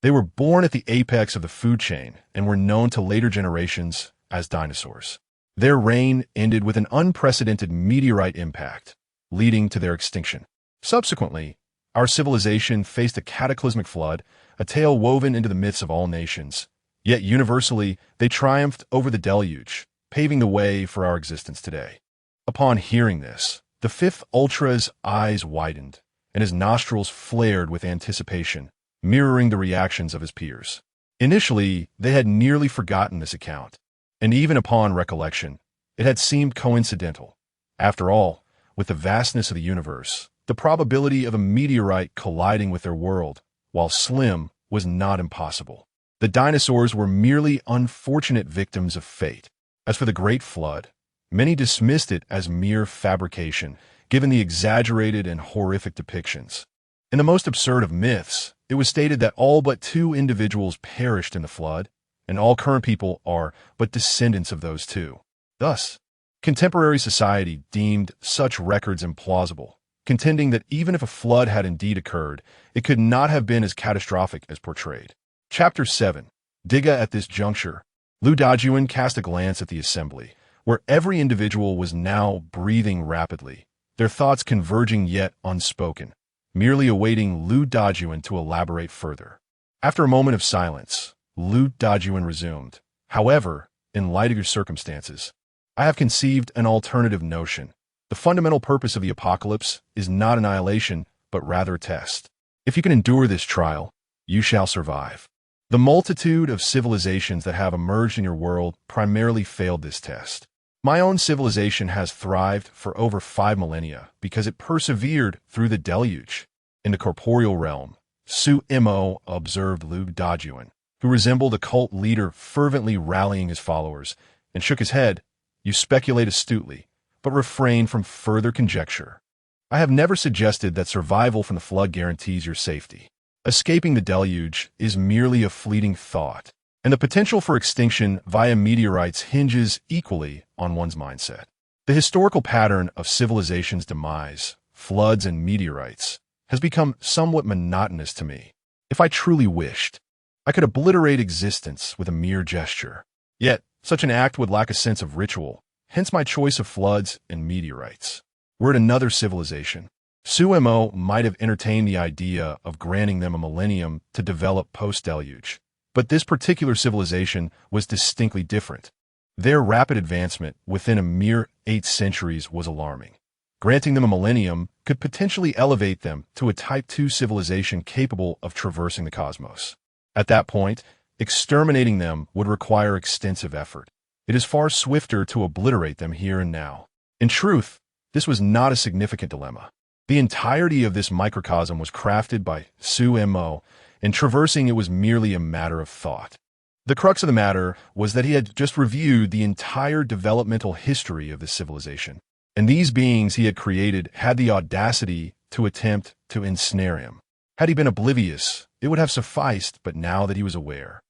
They were born at the apex of the food chain and were known to later generations as dinosaurs. Their reign ended with an unprecedented meteorite impact, leading to their extinction. Subsequently, our civilization faced a cataclysmic flood, a tale woven into the myths of all nations. Yet universally, they triumphed over the deluge, paving the way for our existence today. Upon hearing this, the fifth Ultra's eyes widened, and his nostrils flared with anticipation, mirroring the reactions of his peers. Initially, they had nearly forgotten this account, and even upon recollection, it had seemed coincidental. After all, with the vastness of the universe, the probability of a meteorite colliding with their world, while slim, was not impossible. The dinosaurs were merely unfortunate victims of fate. As for the Great Flood, many dismissed it as mere fabrication, given the exaggerated and horrific depictions. In the most absurd of myths, it was stated that all but 2 individuals perished in the flood, and all current people are but descendants of those 2. Thus, contemporary society deemed such records implausible, contending that even if a flood had indeed occurred, it could not have been as catastrophic as portrayed. Chapter 7. Diga. At this juncture, Lu Dajuan cast a glance at the assembly, where every individual was now breathing rapidly, their thoughts converging yet unspoken, merely awaiting Lu Dajuan to elaborate further. After a moment of silence, Lu Dajuan resumed. However, in light of your circumstances, I have conceived an alternative notion. The fundamental purpose of the apocalypse is not annihilation, but rather a test. If you can endure this trial, you shall survive. The multitude of civilizations that have emerged in your world primarily failed this test. My own civilization has thrived for over 5 millennia because it persevered through the deluge. In the corporeal realm, Su Mo observed Lu Dajuan, who resembled a cult leader fervently rallying his followers, and shook his head. You speculate astutely, but refrain from further conjecture. I have never suggested that survival from the flood guarantees your safety. Escaping the deluge is merely a fleeting thought, and the potential for extinction via meteorites hinges equally on one's mindset. The historical pattern of civilization's demise, floods and meteorites, has become somewhat monotonous to me. If I truly wished, I could obliterate existence with a mere gesture. Yet, such an act would lack a sense of ritual, hence my choice of floods and meteorites. Were it another civilization, Su Mo might have entertained the idea of granting them a millennium to develop post-deluge. But this particular civilization was distinctly different. Their rapid advancement within a mere 8 centuries was alarming. Granting them a millennium could potentially elevate them to a Type 2 civilization capable of traversing the cosmos. At that point, exterminating them would require extensive effort. It is far swifter to obliterate them here and now. In truth, this was not a significant dilemma. The entirety of this microcosm was crafted by Su Mo, and traversing it was merely a matter of thought. The crux of the matter was that he had just reviewed the entire developmental history of this civilization, and these beings he had created had the audacity to attempt to ensnare him. Had he been oblivious, it would have sufficed, but now that he was aware,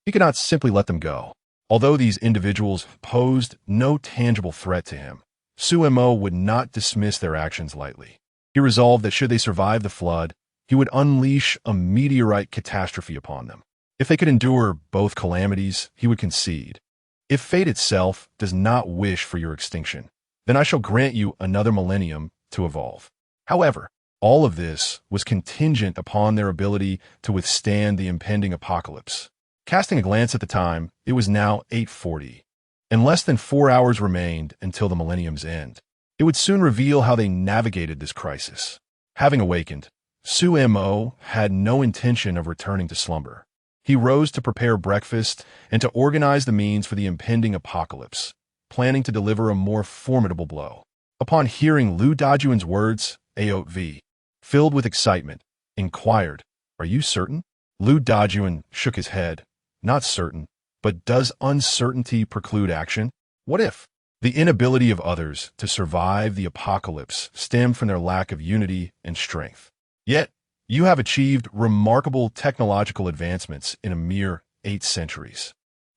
he could not simply let them go. Although these individuals posed no tangible threat to him, Su Mo would not dismiss their actions lightly. He resolved that should they survive the flood, he would unleash a meteorite catastrophe upon them. If they could endure both calamities, he would concede. If fate itself does not wish for your extinction, then I shall grant you another millennium to evolve. However, all of this was contingent upon their ability to withstand the impending apocalypse. Casting a glance at the time, it was now 8:40, and less than 4 hours remained until the millennium's end. It would soon reveal how they navigated this crisis. Having awakened, Su Mo had no intention of returning to slumber. He rose to prepare breakfast and to organize the means for the impending apocalypse, planning to deliver a more formidable blow. Upon hearing Lu Dajuan's words, AOV, filled with excitement, inquired, "Are you certain?" Lu Dajuan shook his head. "Not certain, but does uncertainty preclude action? What if the inability of others to survive the apocalypse stemmed from their lack of unity and strength? Yet, you have achieved remarkable technological advancements in a mere 8 centuries.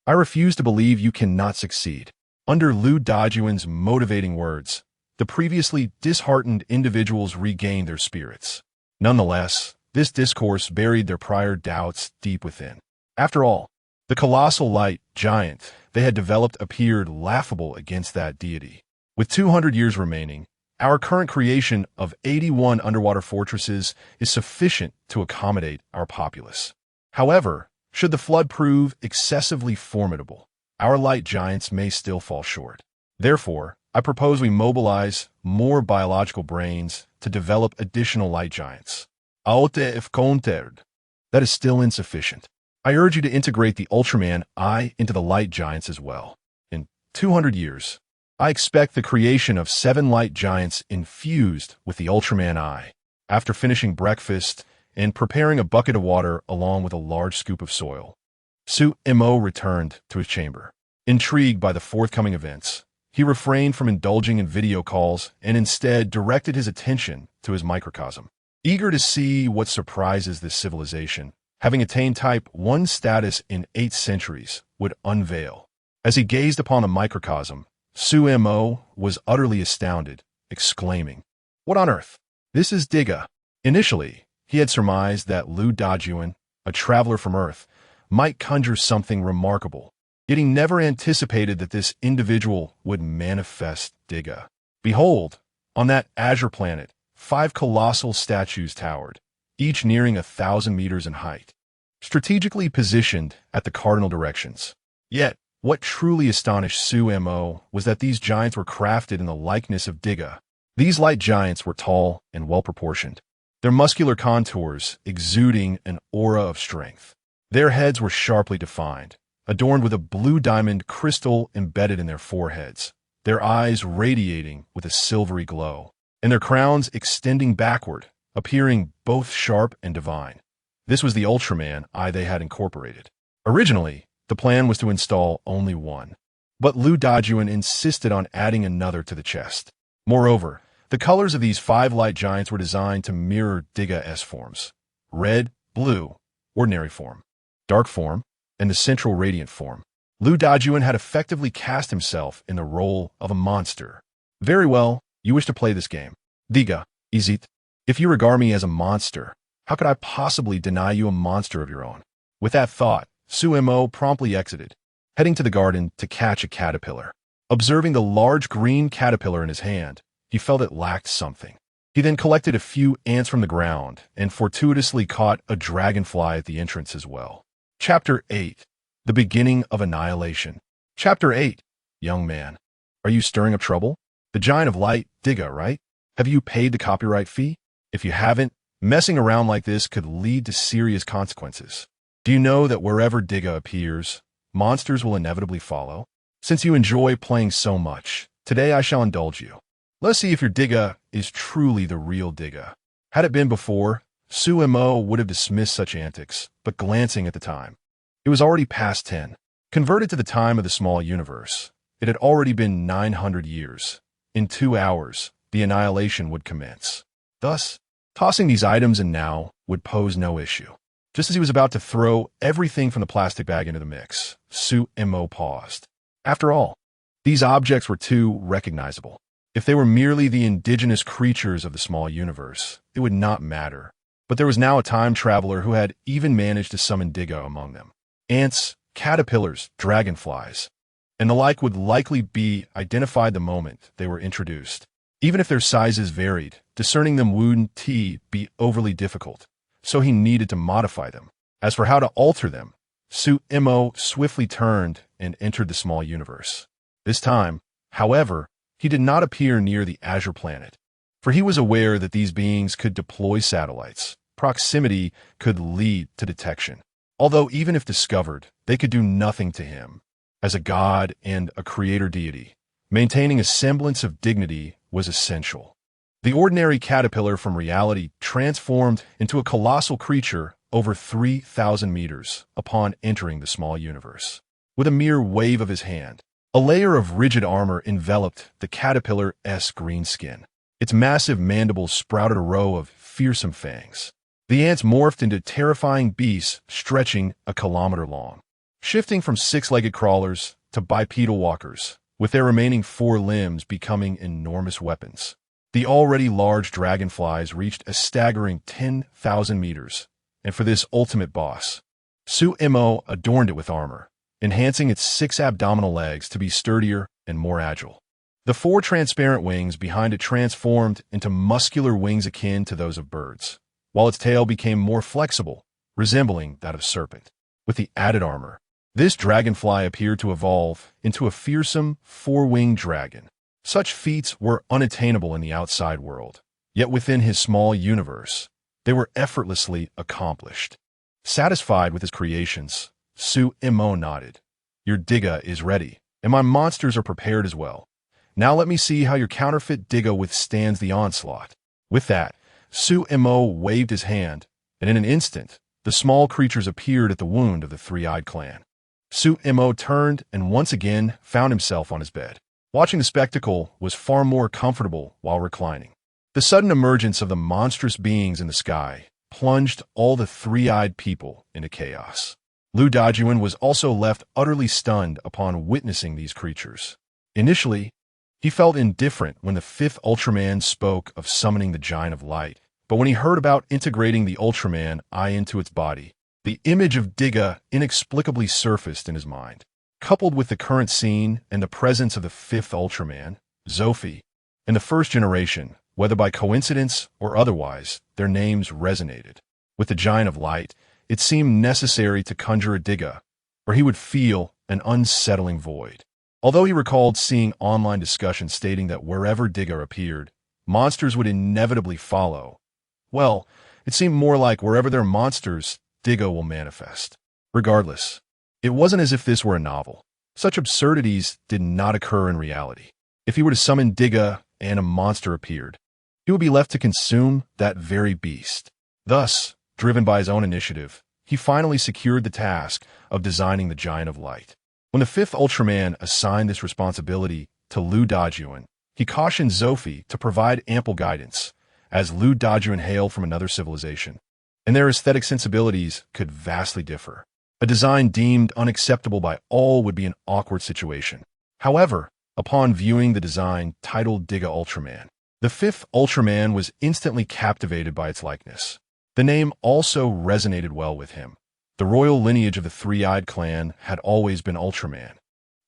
I refuse to believe you cannot succeed." Under Lu Dajuan's motivating words, the previously disheartened individuals regained their spirits. Nonetheless, this discourse buried their prior doubts deep within. After all, the colossal light giant they had developed appeared laughable against that deity. With 200 years remaining, our current creation of 81 underwater fortresses is sufficient to accommodate our populace. However, should the flood prove excessively formidable, our light giants may still fall short. Therefore, I propose we mobilize more biological brains to develop additional light giants. Aute if countered. That is still insufficient. I urge you to integrate the Ultraman Eye into the light giants as well. In 200 years, I expect the creation of 7 light giants infused with the Ultraman Eye. After finishing breakfast and preparing a bucket of water along with a large scoop of soil, Su Mo returned to his chamber. Intrigued by the forthcoming events, he refrained from indulging in video calls and instead directed his attention to his microcosm. Eager to see what surprises this civilization, having attained Type 1 status in 8 centuries, would unveil. As he gazed upon a microcosm, Su Mo was utterly astounded, exclaiming, "What on earth? This is Diga. Initially, he had surmised that Lu Dajuan, a traveler from Earth, might conjure something remarkable, yet he never anticipated that this individual would manifest Diga. Behold, on that azure planet, 5 colossal statues towered, each nearing 1,000 meters in height, strategically positioned at the cardinal directions. Yet, what truly astonished Su Mo was that these giants were crafted in the likeness of Diga. These light giants were tall and well-proportioned, their muscular contours exuding an aura of strength. Their heads were sharply defined, adorned with a blue diamond crystal embedded in their foreheads, their eyes radiating with a silvery glow, and their crowns extending backward, appearing both sharp and divine. This was the Ultraman eye they had incorporated. Originally, the plan was to install only one, but Lu Dajuan insisted on adding another to the chest. Moreover, the colors of these 5 light giants were designed to mirror Diga-S forms: red, blue, ordinary form, dark form, and the central radiant form. Lu Dajuan had effectively cast himself in the role of a monster. Very well, you wish to play this game. Diga, is it? If you regard me as a monster, how could I possibly deny you a monster of your own? With that thought, Su Mo promptly exited, heading to the garden to catch a caterpillar. Observing the large green caterpillar in his hand, he felt it lacked something. He then collected a few ants from the ground and fortuitously caught a dragonfly at the entrance as well. Chapter 8. The Beginning of Annihilation. Chapter 8. Young man, are you stirring up trouble? The giant of light, Diga, right? Have you paid the copyright fee? If you haven't, messing around like this could lead to serious consequences. Do you know that wherever Diga appears, monsters will inevitably follow? Since you enjoy playing so much, today I shall indulge you. Let's see if your Diga is truly the real Diga. Had it been before, Su Mo would have dismissed such antics, but glancing at the time, it was already past 10. Converted to the time of the small universe, it had already been 900 years. In 2 hours, the annihilation would commence. Thus, tossing these items in now would pose no issue. Just as he was about to throw everything from the plastic bag into the mix, Su Mo paused. After all, these objects were too recognizable. If they were merely the indigenous creatures of the small universe, it would not matter. But there was now a time traveler who had even managed to summon Diga among them. Ants, caterpillars, dragonflies, and the like would likely be identified the moment they were introduced. Even if their sizes varied, discerning them wouldn't be overly difficult, so he needed to modify them. As for how to alter them, Su Mo swiftly turned and entered the small universe. This time, however, he did not appear near the azure planet, for he was aware that these beings could deploy satellites. Proximity could lead to detection. Although even if discovered, they could do nothing to him. As a god and a creator deity, maintaining a semblance of dignity was essential. The ordinary caterpillar from reality transformed into a colossal creature over 3,000 meters upon entering the small universe. With a mere wave of his hand, a layer of rigid armor enveloped the caterpillar's green skin. Its massive mandibles sprouted a row of fearsome fangs. The ants morphed into terrifying beasts stretching a kilometer long, shifting from 6-legged crawlers to bipedal walkers, with their remaining 4 limbs becoming enormous weapons. The already large dragonflies reached a staggering 10,000 meters, and for this ultimate boss, Su Mo adorned it with armor, enhancing its 6 abdominal legs to be sturdier and more agile. The 4 transparent wings behind it transformed into muscular wings akin to those of birds, while its tail became more flexible, resembling that of a serpent. With the added armor, this dragonfly appeared to evolve into a fearsome 4-winged dragon. Such feats were unattainable in the outside world, yet within his small universe, they were effortlessly accomplished. Satisfied with his creations, Su Mo nodded. Your Diga is ready, and my monsters are prepared as well. Now let me see how your counterfeit Diga withstands the onslaught. With that, Su Mo waved his hand, and in an instant, the small creatures appeared at the wound of the 3-eyed clan. Su Mo turned and once again found himself on his bed. Watching the spectacle was far more comfortable while reclining. The sudden emergence of the monstrous beings in the sky plunged all the 3-eyed people into chaos. Lu Dajuan was also left utterly stunned upon witnessing these creatures. Initially, He felt indifferent when the fifth Ultraman spoke of summoning the Giant of Light, but when he heard about integrating the Ultraman eye into its body, the image of Digga inexplicably surfaced in his mind. Coupled with the current scene and the presence of the fifth Ultraman, Zophie, in the first generation, whether by coincidence or otherwise, their names resonated. With the Giant of Light, it seemed necessary to conjure a Digga, or he would feel an unsettling void. Although he recalled seeing online discussions stating that wherever Digga appeared, monsters would inevitably follow, well, it seemed more like wherever there are monsters, Digga will manifest. Regardless, it wasn't as if this were a novel. Such absurdities did not occur in reality. If he were to summon Digga and a monster appeared, he would be left to consume that very beast. Thus, driven by his own initiative, he finally secured the task of designing the Giant of Light. When the fifth Ultraman assigned this responsibility to Lu Dajuan, he cautioned Zophie to provide ample guidance, as Lu Dajuan hailed from another civilization, and their aesthetic sensibilities could vastly differ. A design deemed unacceptable by all would be an awkward situation. However, upon viewing the design titled Digga Ultraman, the fifth Ultraman was instantly captivated by its likeness. The name also resonated well with him. The royal lineage of the Three-Eyed clan had always been Ultraman,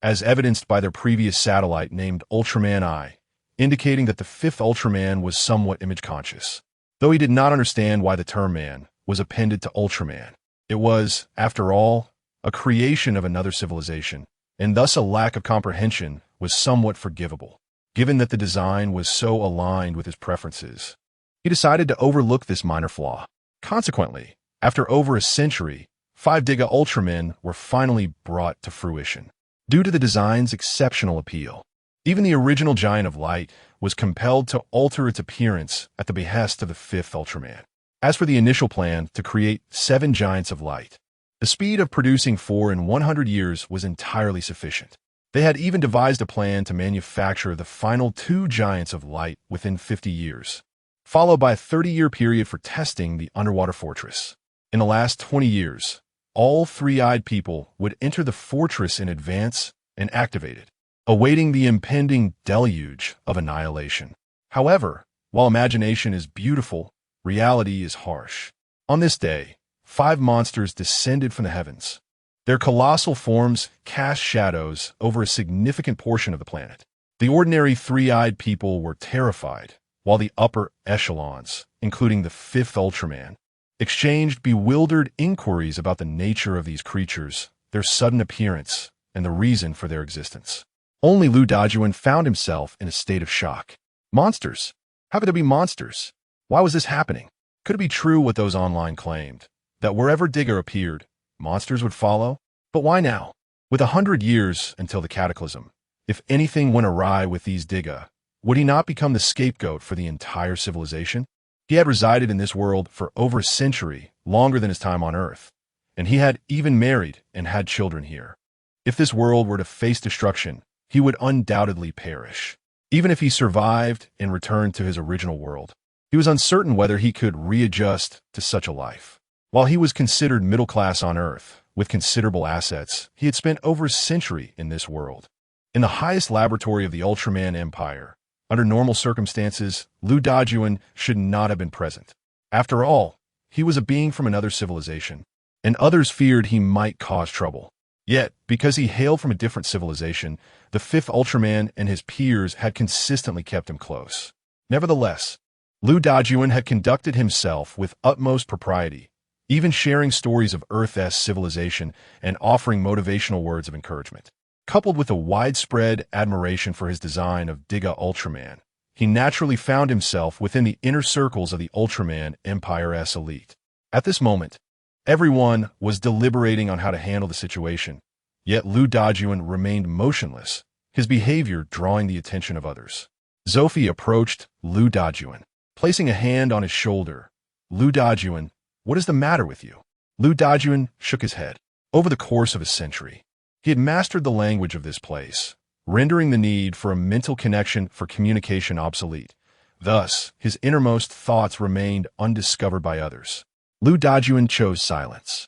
as evidenced by their previous satellite named Ultraman I, indicating that the fifth Ultraman was somewhat image-conscious. Though he did not understand why the term man was appended to Ultraman, it was, after all, a creation of another civilization, and thus a lack of comprehension was somewhat forgivable. Given that the design was so aligned with his preferences, he decided to overlook this minor flaw. Consequently, after over a century, 5 Digga Ultramen were finally brought to fruition. Due to the design's exceptional appeal, even the original Giant of Light was compelled to alter its appearance at the behest of the 5th Ultraman. As for the initial plan to create 7 Giants of Light, the speed of producing 4 in 100 years was entirely sufficient. They had even devised a plan to manufacture the final 2 Giants of Light within 50 years, followed by a 30-year period for testing the underwater fortress. In the last 20 years, all three-eyed people would enter the fortress in advance and activate it, awaiting the impending deluge of annihilation. However, while imagination is beautiful, reality is harsh. On this day, 5 monsters descended from the heavens. Their colossal forms cast shadows over a significant portion of the planet. The ordinary three-eyed people were terrified, while the upper echelons, including the 5th Ultraman, exchanged bewildered inquiries about the nature of these creatures, their sudden appearance, and the reason for their existence. Only Lu Dajuan found himself in a state of shock. Monsters? How could there be monsters? Why was this happening? Could it be true what those online claimed, that wherever Digga appeared, monsters would follow? But why now? With 100 years until the cataclysm, if anything went awry with these Digga, would he not become the scapegoat for the entire civilization? He had resided in this world for over a century, longer than his time on Earth, and he had even married and had children here. If this world were to face destruction, he would undoubtedly perish. Even if he survived and returned to his original world, he was uncertain whether he could readjust to such a life. While he was considered middle class on Earth, with considerable assets, he had spent over a century in this world. In the highest laboratory of the Ultraman Empire, under normal circumstances, Lu Dajuan should not have been present. After all, he was a being from another civilization, and others feared he might cause trouble. Yet, because he hailed from a different civilization, the 5th Ultraman and his peers had consistently kept him close. Nevertheless, Lu Dajuan had conducted himself with utmost propriety, even sharing stories of Earth's civilization and offering motivational words of encouragement. Coupled with a widespread admiration for his design of Digga Ultraman, he naturally found himself within the inner circles of the Ultraman Empire's elite. At this moment, everyone was deliberating on how to handle the situation, yet Lu Dajuan remained motionless, his behavior drawing the attention of others. Zophie approached Lu Dajuan, placing a hand on his shoulder. Lu Dajuan, what is the matter with you? Lu Dajuan shook his head. Over the course of a century, he had mastered the language of this place, rendering the need for a mental connection for communication obsolete. Thus, his innermost thoughts remained undiscovered by others. Lu Dajuan chose silence.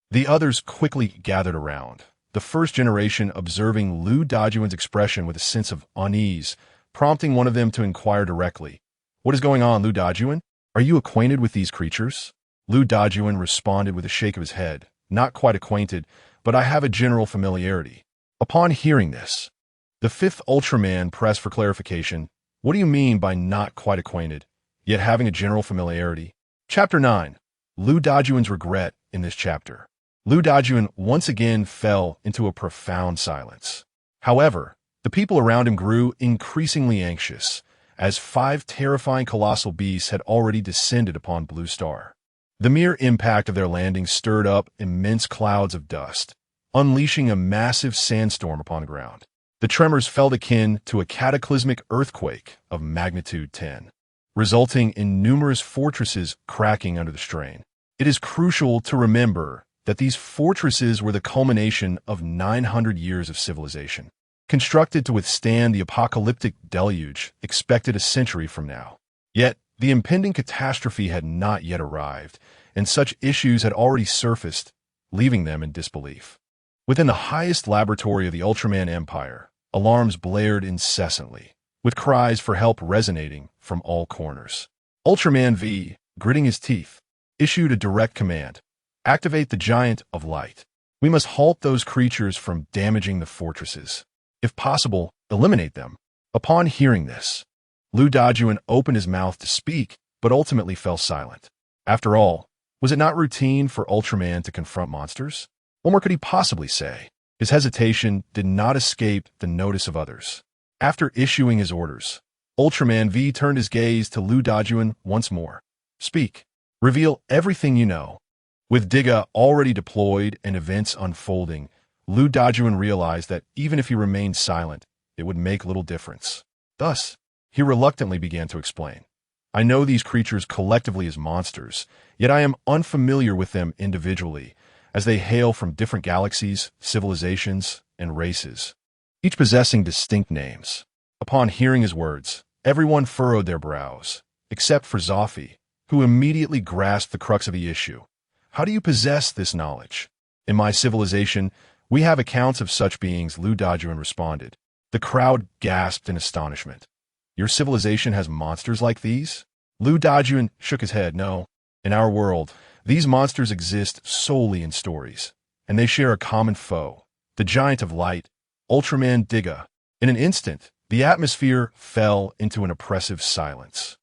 The others quickly gathered around, the first generation observing Lu Dajuan's expression with a sense of unease, prompting one of them to inquire directly. "What is going on, Lu Dajuan? Are you acquainted with these creatures?" Lu Dajuan responded with a shake of his head. "Not quite acquainted, but I have a general familiarity." Upon hearing this, the fifth Ultraman pressed for clarification. "What do you mean by not quite acquainted, yet having a general familiarity?" Chapter 9. Lu Dajuan's regret in this chapter. Lu Dajuan once again fell into a profound silence. However, the people around him grew increasingly anxious, as 5 terrifying colossal beasts had already descended upon Blue Star. The mere impact of their landing stirred up immense clouds of dust, unleashing a massive sandstorm upon the ground. The tremors felt akin to a cataclysmic earthquake of magnitude 10, resulting in numerous fortresses cracking under the strain. It is crucial to remember that these fortresses were the culmination of 900 years of civilization, constructed to withstand the apocalyptic deluge expected a century from now. Yet, the impending catastrophe had not yet arrived, and such issues had already surfaced, leaving them in disbelief. Within the highest laboratory of the Ultraman Empire, alarms blared incessantly, with cries for help resonating from all corners. Ultraman V, gritting his teeth, issued a direct command: "Activate the Giant of Light. We must halt those creatures from damaging the fortresses. If possible, eliminate them." Upon hearing this, Lu Dajuan opened his mouth to speak, but ultimately fell silent. After all, was it not routine for Ultraman to confront monsters? What more could he possibly say? His hesitation did not escape the notice of others. After issuing his orders, Ultraman V turned his gaze to Lu Dajuan once more. "Speak. Reveal everything you know." With Diga already deployed and events unfolding, Lu Dajuan realized that even if he remained silent, it would make little difference. Thus, he reluctantly began to explain. "I know these creatures collectively as monsters, yet I am unfamiliar with them individually, as they hail from different galaxies, civilizations, and races, each possessing distinct names." Upon hearing his words, everyone furrowed their brows, except for Zoffy, who immediately grasped the crux of the issue. "How do you possess this knowledge?" "In my civilization, we have accounts of such beings," Lu Dajuan responded. The crowd gasped in astonishment. "Your civilization has monsters like these?" Lu Dajuan shook his head. "No. In our world, these monsters exist solely in stories, and they share a common foe, the Giant of Light, Ultraman Diga." In an instant, the atmosphere fell into an oppressive silence,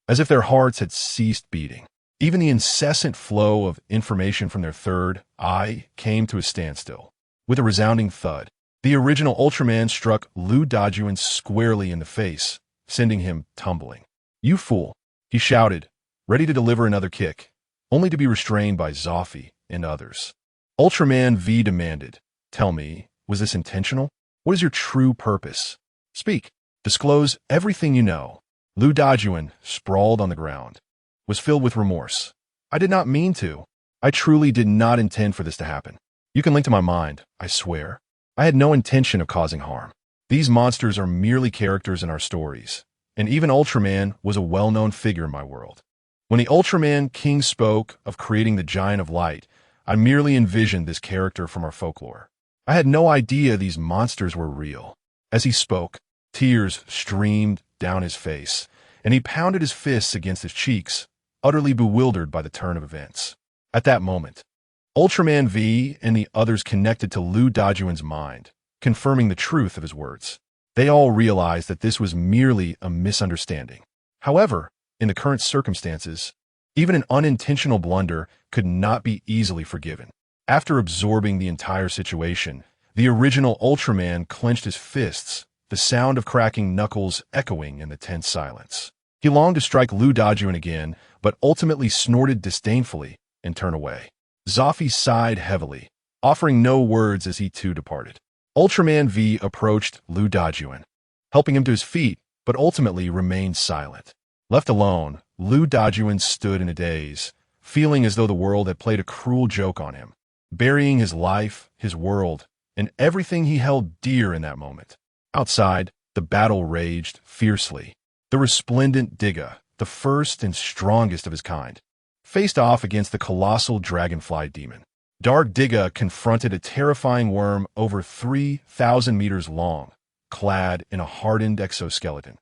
as if their hearts had ceased beating. Even the incessant flow of information from their third eye came to a standstill. With a resounding thud, the original Ultraman struck Lu Dajuan squarely in the face, sending him tumbling. "You fool!" he shouted, ready to deliver another kick, only to be restrained by Zoffy and others. Ultraman V demanded, "Tell me, was this intentional? What is your true purpose? Speak. Disclose everything you know." Lu Dajuan, sprawled on the ground, was filled with remorse. "I did not mean to. I truly did not intend for this to happen. You can link to my mind, I swear. I had no intention of causing harm. These monsters are merely characters in our stories, and even Ultraman was a well-known figure in my world. When the Ultraman King spoke of creating the Giant of Light, I merely envisioned this character from our folklore. I had no idea these monsters were real." As he spoke, tears streamed down his face, and he pounded his fists against his cheeks, utterly bewildered by the turn of events. At that moment, Ultraman V and the others connected to Lu Dajuan's mind, confirming the truth of his words. They all realized that this was merely a misunderstanding. However, in the current circumstances, even an unintentional blunder could not be easily forgiven. After absorbing the entire situation, the original Ultraman clenched his fists, the sound of cracking knuckles echoing in the tense silence. He longed to strike Lu Dajuan again, but ultimately snorted disdainfully and turned away. Zoffy sighed heavily, offering no words as he too departed. Ultraman V approached Lu Dajuan, helping him to his feet, but ultimately remained silent. Left alone, Lu Dajuan stood in a daze, feeling as though the world had played a cruel joke on him, burying his life, his world, and everything he held dear in that moment. Outside, the battle raged fiercely. The resplendent Diga, the first and strongest of his kind, faced off against the colossal dragonfly demon. Dark Diga confronted a terrifying worm over 3,000 meters long, clad in a hardened exoskeleton.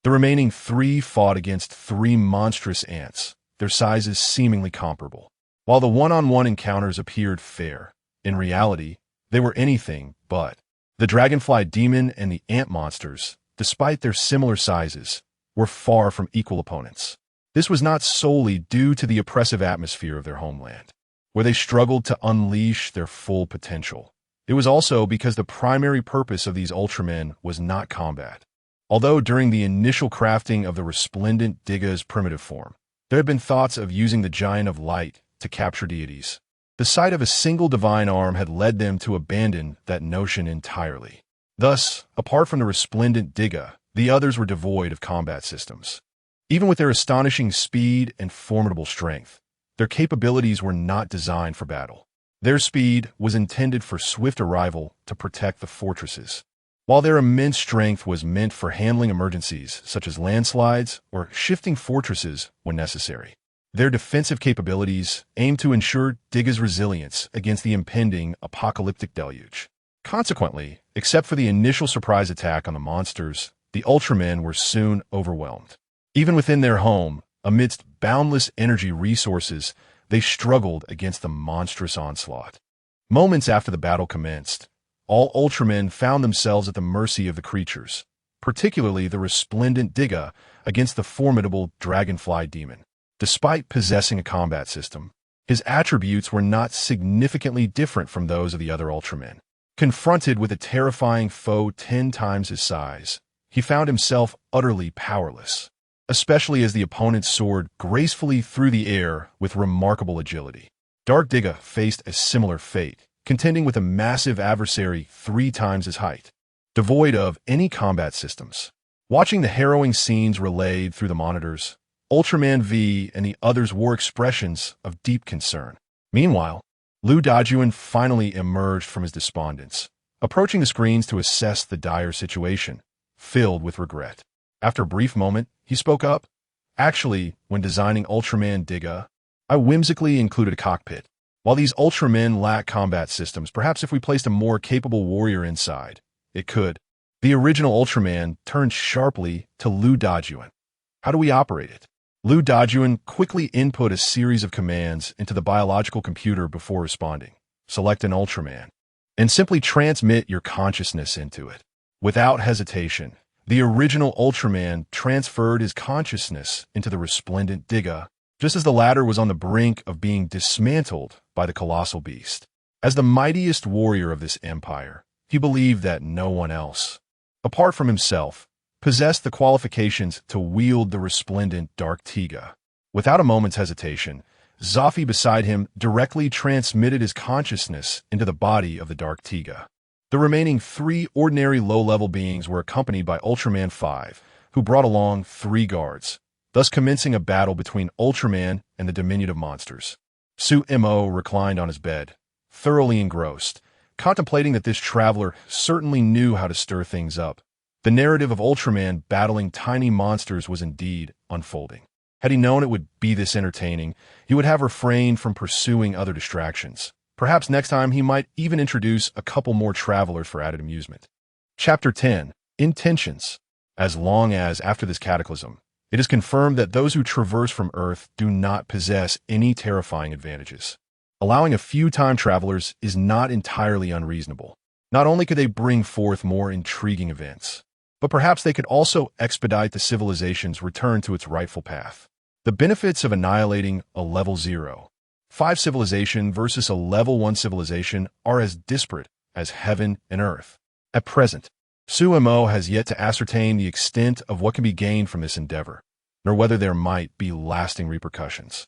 The remaining three fought against three monstrous ants, their sizes seemingly comparable. While the one-on-one encounters appeared fair, in reality, they were anything but. The dragonfly demon and the ant monsters, despite their similar sizes, were far from equal opponents. This was not solely due to the oppressive atmosphere of their homeland, where they struggled to unleash their full potential. It was also because the primary purpose of these Ultramen was not combat. Although during the initial crafting of the resplendent Digga's primitive form, there had been thoughts of using the Giant of Light to capture deities, the sight of a single divine arm had led them to abandon that notion entirely. Thus, apart from the resplendent Digga, the others were devoid of combat systems. Even with their astonishing speed and formidable strength, their capabilities were not designed for battle. Their speed was intended for swift arrival to protect the fortresses, while their immense strength was meant for handling emergencies such as landslides or shifting fortresses when necessary. Their defensive capabilities aimed to ensure Digga's resilience against the impending apocalyptic deluge. Consequently, except for the initial surprise attack on the monsters, the Ultramen were soon overwhelmed. Even within their home, amidst boundless energy resources, they struggled against the monstrous onslaught. Moments after the battle commenced, all Ultramen found themselves at the mercy of the creatures, particularly the resplendent Digga against the formidable dragonfly demon. Despite possessing a combat system, his attributes were not significantly different from those of the other Ultramen. Confronted with a terrifying foe 10 times his size, he found himself utterly powerless, especially as the opponent soared gracefully through the air with remarkable agility. Dark Digga faced a similar fate, contending with a massive adversary 3 times his height, devoid of any combat systems. Watching the harrowing scenes relayed through the monitors, Ultraman V and the others wore expressions of deep concern. Meanwhile, Lu Dajuan finally emerged from his despondence, approaching the screens to assess the dire situation, filled with regret. After a brief moment, he spoke up. Actually, when designing Ultraman Digga, I whimsically included a cockpit. While these Ultramen lack combat systems, perhaps if we placed a more capable warrior inside, it could. The original Ultraman turned sharply to Lu Dajuan. How do we operate it? Lu Dajuan quickly input a series of commands into the biological computer before responding. Select an Ultraman, and simply transmit your consciousness into it. Without hesitation, the original Ultraman transferred his consciousness into the resplendent Digga, just as the latter was on the brink of being dismantled by the colossal beast. As the mightiest warrior of this empire, he believed that no one else, apart from himself, possessed the qualifications to wield the resplendent Dark Tiga. Without a moment's hesitation, Zafi beside him directly transmitted his consciousness into the body of the Dark Tiga. The remaining 3 ordinary low-level beings were accompanied by Ultraman 5, who brought along 3 guards, thus commencing a battle between Ultraman and the diminutive monsters. Su-Mo reclined on his bed, thoroughly engrossed, contemplating that this traveler certainly knew how to stir things up. The narrative of Ultraman battling tiny monsters was indeed unfolding. Had he known it would be this entertaining, he would have refrained from pursuing other distractions. Perhaps next time he might even introduce a couple more travelers for added amusement. Chapter 10. Intentions. As long as, after this cataclysm, it is confirmed that those who traverse from Earth do not possess any terrifying advantages. Allowing a few time travelers is not entirely unreasonable. Not only could they bring forth more intriguing events, but perhaps they could also expedite the civilization's return to its rightful path. The benefits of annihilating a level 0.5 civilization versus a level 1 civilization are as disparate as heaven and earth. At present, Su-Mo has yet to ascertain the extent of what can be gained from this endeavor, nor whether there might be lasting repercussions.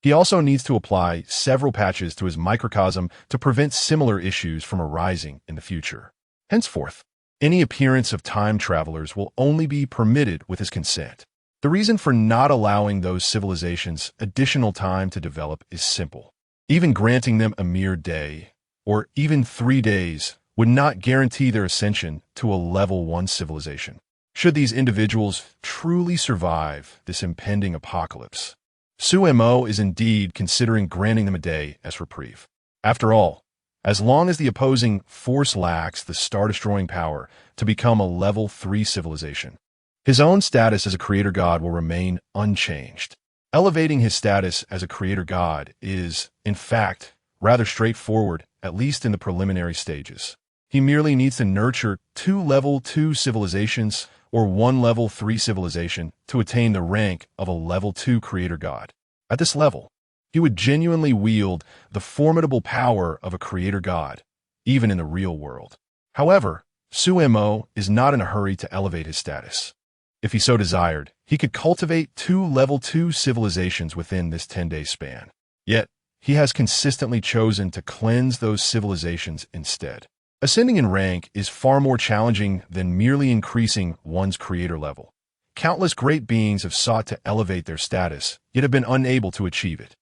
He also needs to apply several patches to his microcosm to prevent similar issues from arising in the future. Henceforth, any appearance of time travelers will only be permitted with his consent. The reason for not allowing those civilizations additional time to develop is simple. Even granting them a mere day, or even 3 days, would not guarantee their ascension to a level 1 civilization. Should these individuals truly survive this impending apocalypse, Su-Mo is indeed considering granting them a day as reprieve. After all, as long as the opposing force lacks the star-destroying power to become a level 3 civilization, His own status as a creator god will remain unchanged. Elevating his status as a creator god is, in fact, rather straightforward, at least in the preliminary stages. He merely needs to nurture 2 level 2 civilizations or 1 level 3 civilization to attain the rank of a level 2 creator god. At this level, he would genuinely wield the formidable power of a creator god, even in the real world. However, Sumo is not in a hurry to elevate his status. If he so desired, he could cultivate 2 level 2 civilizations within this 10-day span. Yet, he has consistently chosen to cleanse those civilizations instead. Ascending in rank is far more challenging than merely increasing one's creator level. Countless great beings have sought to elevate their status, yet have been unable to achieve it.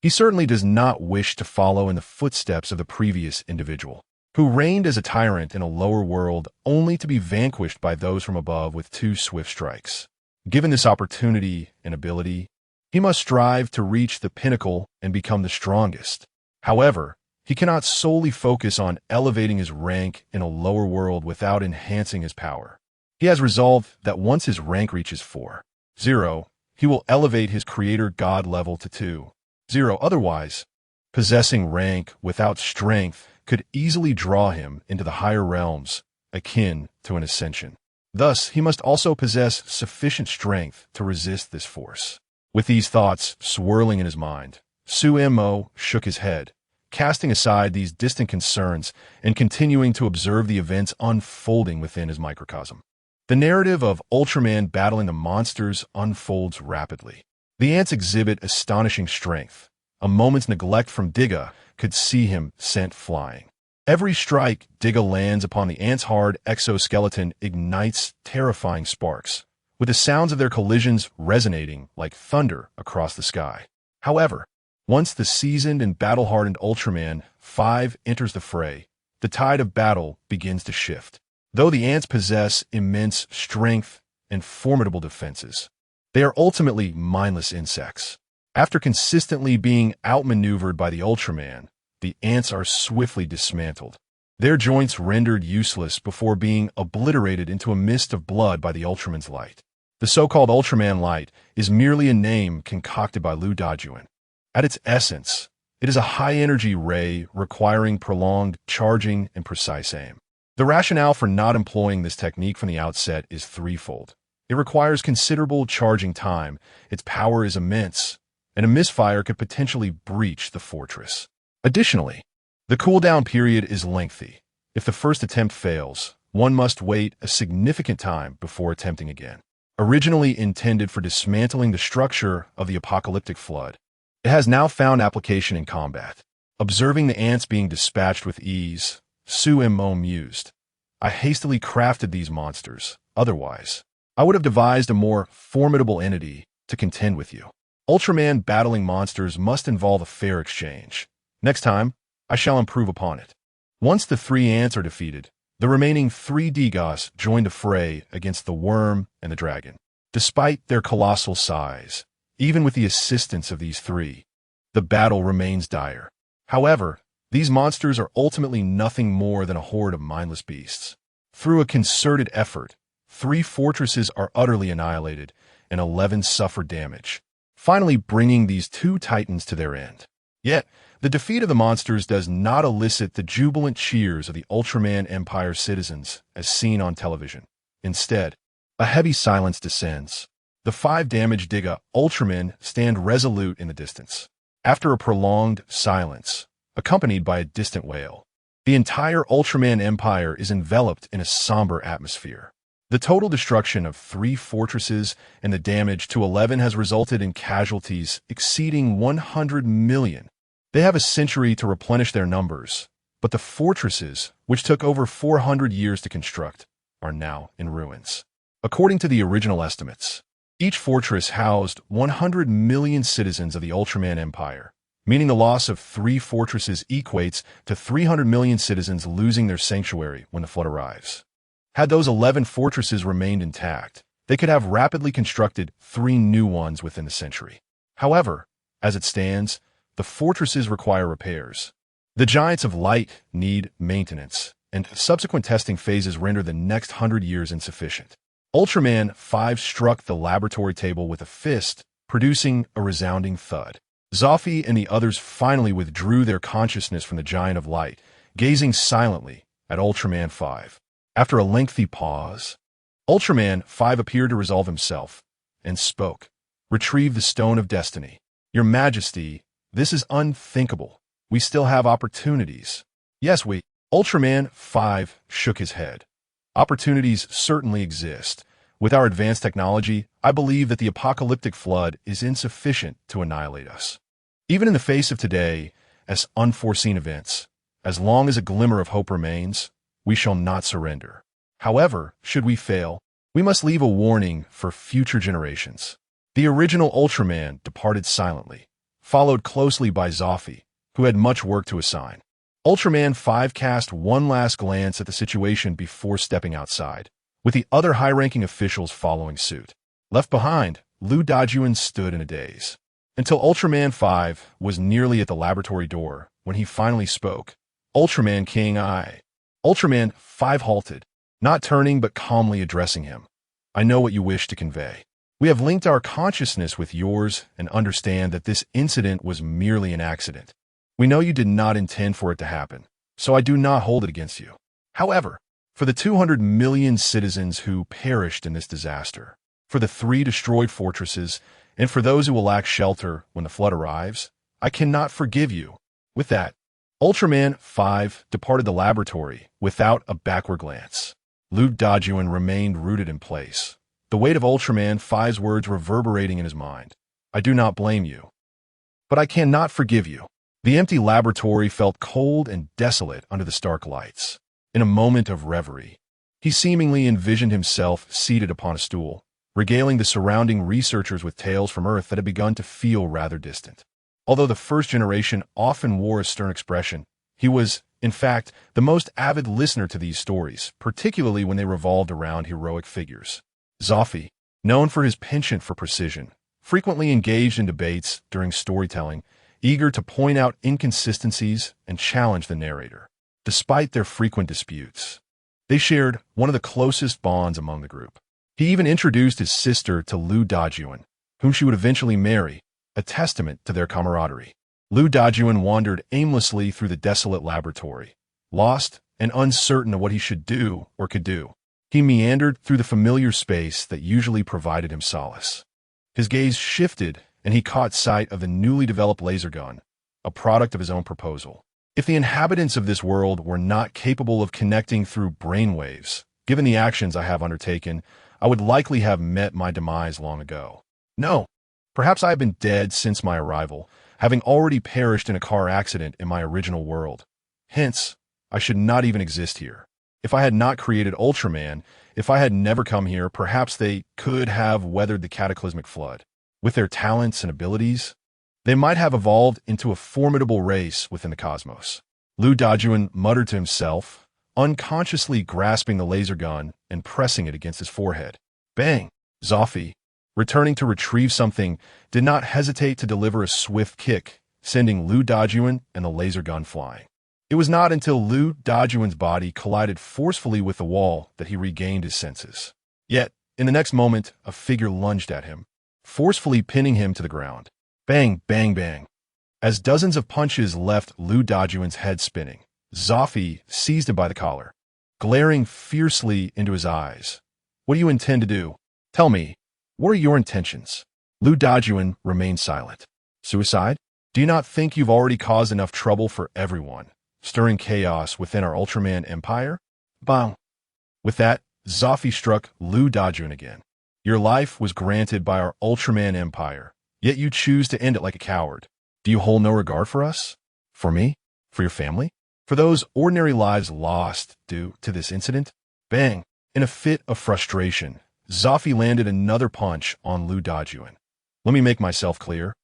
He certainly does not wish to follow in the footsteps of the previous individual, who reigned as a tyrant in a lower world only to be vanquished by those from above with 2 swift strikes. Given this opportunity and ability, he must strive to reach the pinnacle and become the strongest. However, he cannot solely focus on elevating his rank in a lower world without enhancing his power. He has resolved that once his rank reaches 4.0, he will elevate his creator god level to 2.0. Otherwise, possessing rank without strength could easily draw him into the higher realms, akin to an ascension. Thus, he must also possess sufficient strength to resist this force. With these thoughts swirling in his mind, Sumo shook his head, casting aside these distant concerns and continuing to observe the events unfolding within his microcosm. The narrative of Ultraman battling the monsters unfolds rapidly. The ants exhibit astonishing strength. A moment's neglect from Digga could see him sent flying. Every strike Digga lands upon the ant's hard exoskeleton ignites terrifying sparks, with the sounds of their collisions resonating like thunder across the sky. However, once the seasoned and battle-hardened Ultraman 5 enters the fray, the tide of battle begins to shift. Though the ants possess immense strength and formidable defenses, they are ultimately mindless insects. After consistently being outmaneuvered by the Ultraman, the ants are swiftly dismantled, their joints rendered useless before being obliterated into a mist of blood by the Ultraman's light. The so-called Ultraman light is merely a name concocted by Liu Dajuan. At its essence, it is a high-energy ray requiring prolonged charging and precise aim. The rationale for not employing this technique from the outset is threefold. It requires considerable charging time, its power is immense, and a misfire could potentially breach the fortress. Additionally, the cooldown period is lengthy. If the first attempt fails, one must wait a significant time before attempting again. Originally intended for dismantling the structure of the apocalyptic flood, it has now found application in combat. Observing the ants being dispatched with ease, Sumo mused, "I hastily crafted these monsters. Otherwise, I would have devised a more formidable entity to contend with you. Ultraman battling monsters must involve a fair exchange. Next time, I shall improve upon it." Once the 3 ants are defeated, the remaining 3 Diggas join the fray against the worm and the dragon. Despite their colossal size, even with the assistance of these 3, the battle remains dire. However, these monsters are ultimately nothing more than a horde of mindless beasts. Through a concerted effort, 3 fortresses are utterly annihilated, and 11 suffer damage, finally bringing these 2 titans to their end. Yet, the defeat of the monsters does not elicit the jubilant cheers of the Ultraman Empire citizens as seen on television. Instead, a heavy silence descends. The 5 damaged Digga Ultramen stand resolute in the distance. After a prolonged silence, accompanied by a distant wail, the entire Ultraman Empire is enveloped in a somber atmosphere. The total destruction of 3 fortresses and the damage to 11 has resulted in casualties exceeding 100 million. They have a century to replenish their numbers, but the fortresses, which took over 400 years to construct, are now in ruins. According to the original estimates, each fortress housed 100 million citizens of the Ultraman Empire, meaning the loss of 3 fortresses equates to 300 million citizens losing their sanctuary when the flood arrives. Had those 11 fortresses remained intact, they could have rapidly constructed 3 new ones within the century. However, as it stands, the fortresses require repairs. The Giants of Light need maintenance, and subsequent testing phases render the next 100 years insufficient. Ultraman 5 struck the laboratory table with a fist, producing a resounding thud. Zoffy and the others finally withdrew their consciousness from the giant of light, gazing silently at Ultraman 5. After a lengthy pause, Ultraman 5 appeared to resolve himself and spoke. "Retrieve the Stone of Destiny. Your Majesty, this is unthinkable. We still have opportunities." "Yes, we..." Ultraman 5 shook his head. "Opportunities certainly exist. With our advanced technology, I believe that the apocalyptic flood is insufficient to annihilate us. Even in the face of today, as unforeseen events, as long as a glimmer of hope remains, we shall not surrender. However, should we fail, we must leave a warning for future generations." The original Ultraman departed silently, followed closely by Zoffy, who had much work to assign. Ultraman 5 cast one last glance at the situation before stepping outside, with the other high-ranking officials following suit. Left behind, Lu Dajuan stood in a daze, until Ultraman 5 was nearly at the laboratory door when he finally spoke. "Ultraman King I." Ultraman 5 halted, not turning but calmly addressing him. "I know what you wish to convey. We have linked our consciousness with yours and understand that this incident was merely an accident. We know you did not intend for it to happen, so I do not hold it against you. However, for the 200 million citizens who perished in this disaster, for the 3 destroyed fortresses, and for those who will lack shelter when the flood arrives, I cannot forgive you." With that, Ultraman 5 departed the laboratory without a backward glance. Lu Dajuan remained rooted in place, the weight of Ultraman 5's words reverberating in his mind. "I do not blame you, but I cannot forgive you." The empty laboratory felt cold and desolate under the stark lights. In a moment of reverie, he seemingly envisioned himself seated upon a stool, regaling the surrounding researchers with tales from Earth that had begun to feel rather distant. Although the first generation often wore a stern expression, he was, in fact, the most avid listener to these stories, particularly when they revolved around heroic figures. Zoffy, known for his penchant for precision, frequently engaged in debates during storytelling, eager to point out inconsistencies and challenge the narrator. Despite their frequent disputes, they shared one of the closest bonds among the group. He even introduced his sister to Lu Dajuan, whom she would eventually marry, a testament to their camaraderie. Lu Dajuan wandered aimlessly through the desolate laboratory, lost and uncertain of what he should do or could do. He meandered through the familiar space that usually provided him solace. His gaze shifted, and he caught sight of the newly developed laser gun, a product of his own proposal. If the inhabitants of this world were not capable of connecting through brainwaves, given the actions I have undertaken, I would likely have met my demise long ago. No, perhaps I have been dead since my arrival, having already perished in a car accident in my original world. Hence, I should not even exist here. If I had not created Ultraman, if I had never come here, perhaps they could have weathered the cataclysmic flood. With their talents and abilities, they might have evolved into a formidable race within the cosmos. Lu Dajuan muttered to himself, unconsciously grasping the laser gun and pressing it against his forehead. Bang! Zoffy, returning to retrieve something, did not hesitate to deliver a swift kick, sending Lu Dajuan and the laser gun flying. It was not until Lu Dajuan's body collided forcefully with the wall that he regained his senses. Yet, in the next moment, a figure lunged at him, forcefully pinning him to the ground. Bang, bang, bang. As dozens of punches left Lu Dajuan's head spinning, Zoffy seized him by the collar, glaring fiercely into his eyes. "What do you intend to do? Tell me, what are your intentions?" Lu Dajuan remained silent. "Suicide? Do you not think you've already caused enough trouble for everyone, stirring chaos within our Ultraman empire?" Bang! With that, Zoffy struck Lu Dajuan again. "Your life was granted by our Ultraman empire, yet you choose to end it like a coward. Do you hold no regard for us? For me? For your family? For those ordinary lives lost due to this incident?" Bang! In a fit of frustration, Zoffy landed another punch on Lu Dajuan. "Let me make myself clear.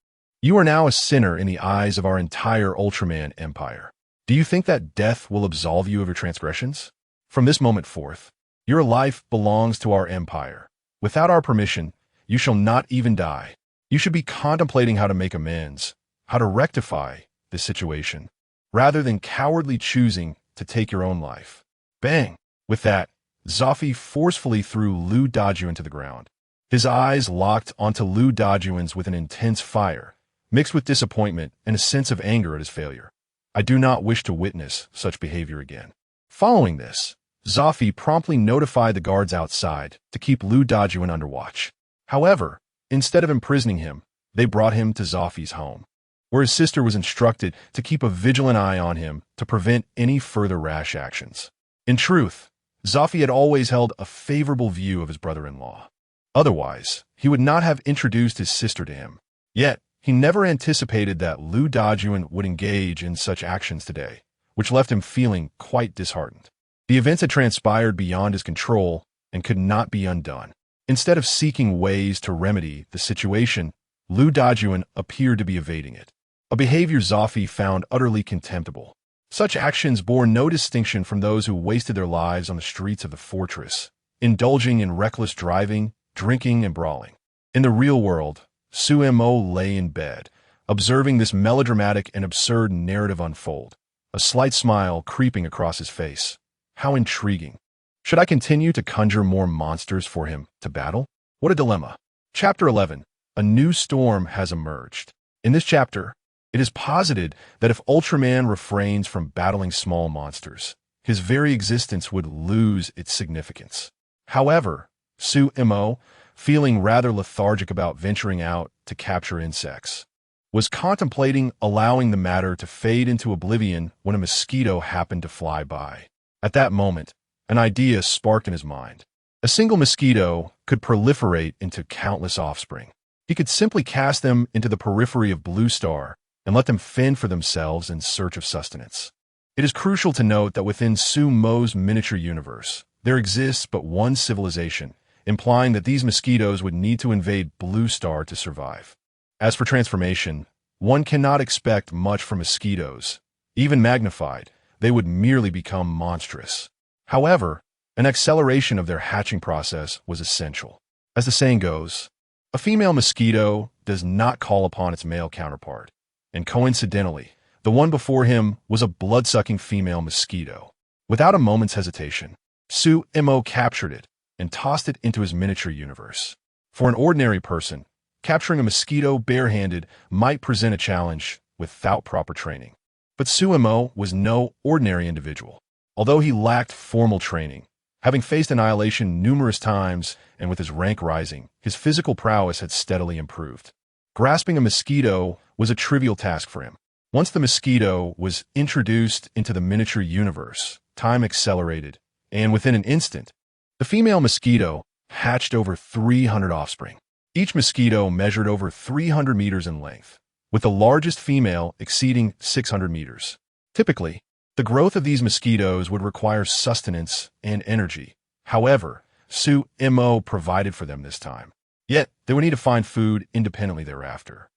You are now a sinner in the eyes of our entire Ultraman empire. Do you think that death will absolve you of your transgressions? From this moment forth, your life belongs to our empire. Without our permission, you shall not even die. You should be contemplating how to make amends, how to rectify this situation, rather than cowardly choosing to take your own life." Bang! With that, Zoffy forcefully threw Lu Dajuan to the ground. His eyes locked onto Lu Dajuan's with an intense fire, mixed with disappointment and a sense of anger at his failure. I do not wish to witness such behavior again. Following this, Zoffy promptly notified the guards outside to keep Lu Dajuan under watch. However, instead of imprisoning him, they brought him to Zoffy's home, where his sister was instructed to keep a vigilant eye on him to prevent any further rash actions. In truth, Zoffy had always held a favorable view of his brother-in-law. Otherwise, he would not have introduced his sister to him. Yet, he never anticipated that Lu Dajuan would engage in such actions today, which left him feeling quite disheartened. The events had transpired beyond his control and could not be undone. Instead of seeking ways to remedy the situation, Lu Dajuan appeared to be evading it, a behavior Zoffy found utterly contemptible. Such actions bore no distinction from those who wasted their lives on the streets of the fortress, indulging in reckless driving, drinking, and brawling. In the real world, Sumo lay in bed, observing this melodramatic and absurd narrative unfold, a slight smile creeping across his face. How intriguing. Should I continue to conjure more monsters for him to battle? What a dilemma. Chapter 11. A new storm has emerged. In this chapter, it is posited that if Ultraman refrains from battling small monsters, his very existence would lose its significance. However, Sumo, feeling rather lethargic about venturing out to capture insects, was contemplating allowing the matter to fade into oblivion when a mosquito happened to fly by. At that moment, an idea sparked in his mind. A single mosquito could proliferate into countless offspring. He could simply cast them into the periphery of Blue Star and let them fend for themselves in search of sustenance. It is crucial to note that within Sumo's miniature universe, there exists but one civilization, implying that these mosquitoes would need to invade Blue Star to survive. As for transformation, one cannot expect much from mosquitoes. Even magnified, they would merely become monstrous. However, an acceleration of their hatching process was essential. As the saying goes, a female mosquito does not call upon its male counterpart, and coincidentally, the one before him was a blood-sucking female mosquito. Without a moment's hesitation, Sumo captured it and tossed it into his miniature universe. For an ordinary person, capturing a mosquito barehanded might present a challenge without proper training. But Sumo was no ordinary individual. Although he lacked formal training, having faced annihilation numerous times and with his rank rising, his physical prowess had steadily improved. Grasping a mosquito was a trivial task for him. Once the mosquito was introduced into the miniature universe, time accelerated, and within an instant, the female mosquito hatched over 300 offspring. Each mosquito measured over 300 meters in length, with the largest female exceeding 600 meters. Typically, the growth of these mosquitoes would require sustenance and energy. However, Sumo provided for them this time. Yet, they would need to find food independently thereafter.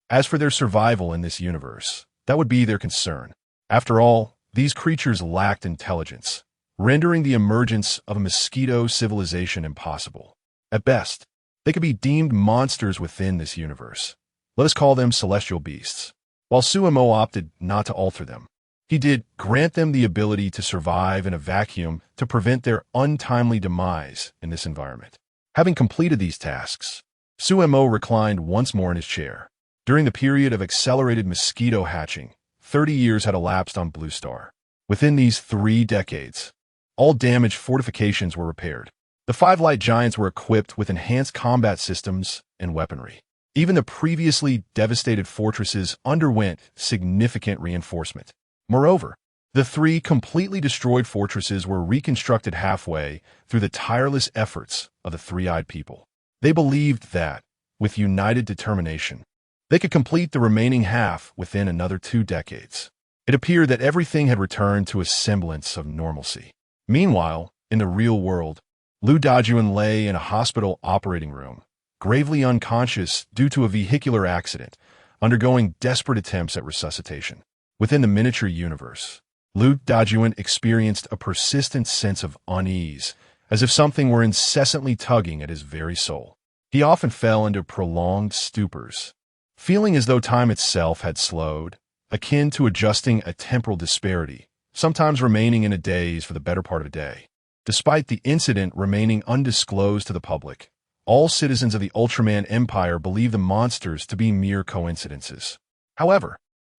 As for their survival in this universe, that would be their concern. After all, these creatures lacked intelligence, rendering the emergence of a mosquito civilization impossible. At best, they could be deemed monsters within this universe. Let us call them celestial beasts. While Sumo opted not to alter them, he did grant them the ability to survive in a vacuum to prevent their untimely demise in this environment. Having completed these tasks, Sumo reclined once more in his chair. During the period of accelerated mosquito hatching, 30 years had elapsed on Blue Star. Within these 3 decades, all damaged fortifications were repaired. The 5 light giants were equipped with enhanced combat systems and weaponry. Even the previously devastated fortresses underwent significant reinforcement. Moreover, the 3 completely destroyed fortresses were reconstructed halfway through the tireless efforts of the Three-Eyed People. They believed that, with united determination, they could complete the remaining half within another 2 decades. It appeared that everything had returned to a semblance of normalcy. Meanwhile, in the real world, Lu Dajuan lay in a hospital operating room, gravely unconscious due to a vehicular accident, undergoing desperate attempts at resuscitation. Within the miniature universe, Lu Dajuan experienced a persistent sense of unease, as if something were incessantly tugging at his very soul. He often fell into prolonged stupors, feeling as though time itself had slowed, akin to adjusting a temporal disparity, sometimes remaining in a daze for the better part of a day. Despite the incident remaining undisclosed to the public, all citizens of the Ultraman Empire believe the monsters to be mere coincidences. However,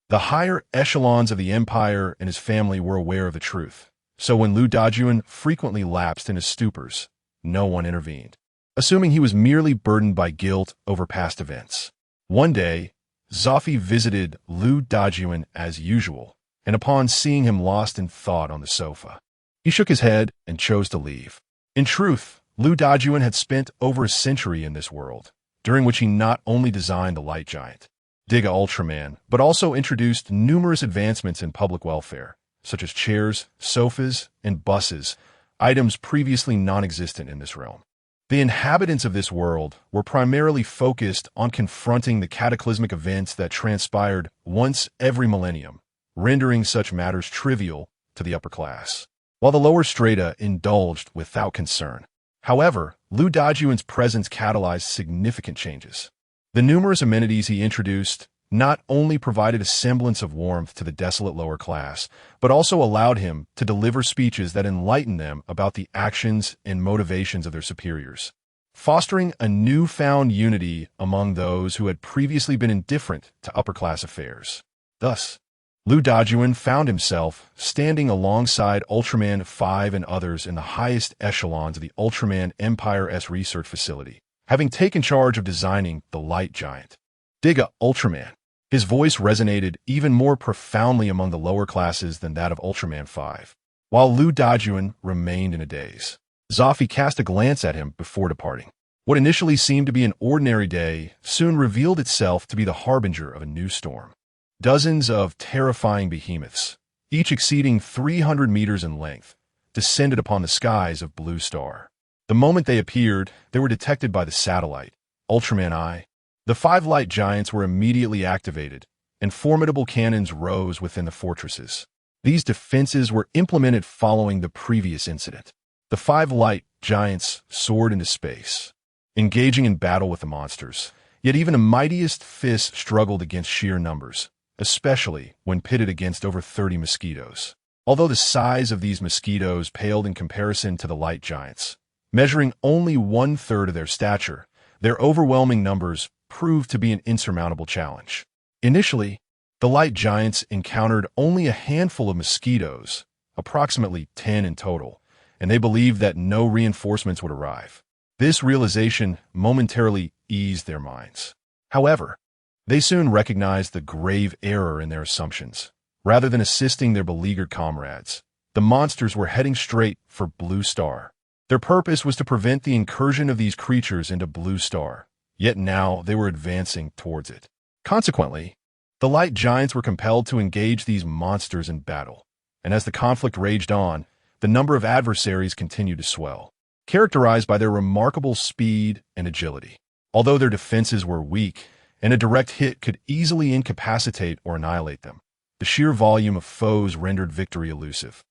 the higher echelons of the Empire and his family were aware of the truth, so when Lu Dajuan frequently lapsed into stupors, no one intervened, assuming he was merely burdened by guilt over past events. One day, Zoffy visited Lu Dajuan as usual, and upon seeing him lost in thought on the sofa, he shook his head and chose to leave. In truth, Lu Dajuan had spent over a century in this world, during which he not only designed the light giant, Giga Ultraman, but also introduced numerous advancements in public welfare, such as chairs, sofas, and buses, items previously non-existent in this realm. The inhabitants of this world were primarily focused on confronting the cataclysmic events that transpired once every millennium, rendering such matters trivial to the upper class, while the lower strata indulged without concern. However, Lu Dajuan's presence catalyzed significant changes. The numerous amenities he introduced not only provided a semblance of warmth to the desolate lower class, but also allowed him to deliver speeches that enlightened them about the actions and motivations of their superiors, fostering a newfound unity among those who had previously been indifferent to upper-class affairs. Thus, Lu Dajuan found himself standing alongside Ultraman 5 and others in the highest echelons of the Ultraman Empire's research facility, having taken charge of designing the light giant, Giga Ultraman. His voice resonated even more profoundly among the lower classes than that of Ultraman 5. While Lu Dajuan remained in a daze, Zoffy cast a glance at him before departing. What initially seemed to be an ordinary day soon revealed itself to be the harbinger of a new storm. Dozens of terrifying behemoths, each exceeding 300 meters in length, descended upon the skies of Blue Star. The moment they appeared, they were detected by the satellite, Ultraman I. The 5 light giants were immediately activated, and formidable cannons rose within the fortresses. These defenses were implemented following the previous incident. The 5 light giants soared into space, engaging in battle with the monsters. Yet even the mightiest fists struggled against sheer numbers, especially when pitted against over 30 mosquitoes. Although the size of these mosquitoes paled in comparison to the light giants, measuring only 1/3 of their stature, their overwhelming numbers proved to be an insurmountable challenge. Initially, the light giants encountered only a handful of mosquitoes, approximately 10 in total, and they believed that no reinforcements would arrive. This realization momentarily eased their minds. However, they soon recognized the grave error in their assumptions. Rather than assisting their beleaguered comrades, the monsters were heading straight for Blue Star. Their purpose was to prevent the incursion of these creatures into Blue Star, yet now they were advancing towards it. Consequently, the light giants were compelled to engage these monsters in battle, and as the conflict raged on, the number of adversaries continued to swell, characterized by their remarkable speed and agility. Although their defenses were weak, and a direct hit could easily incapacitate or annihilate them, the sheer volume of foes rendered victory elusive.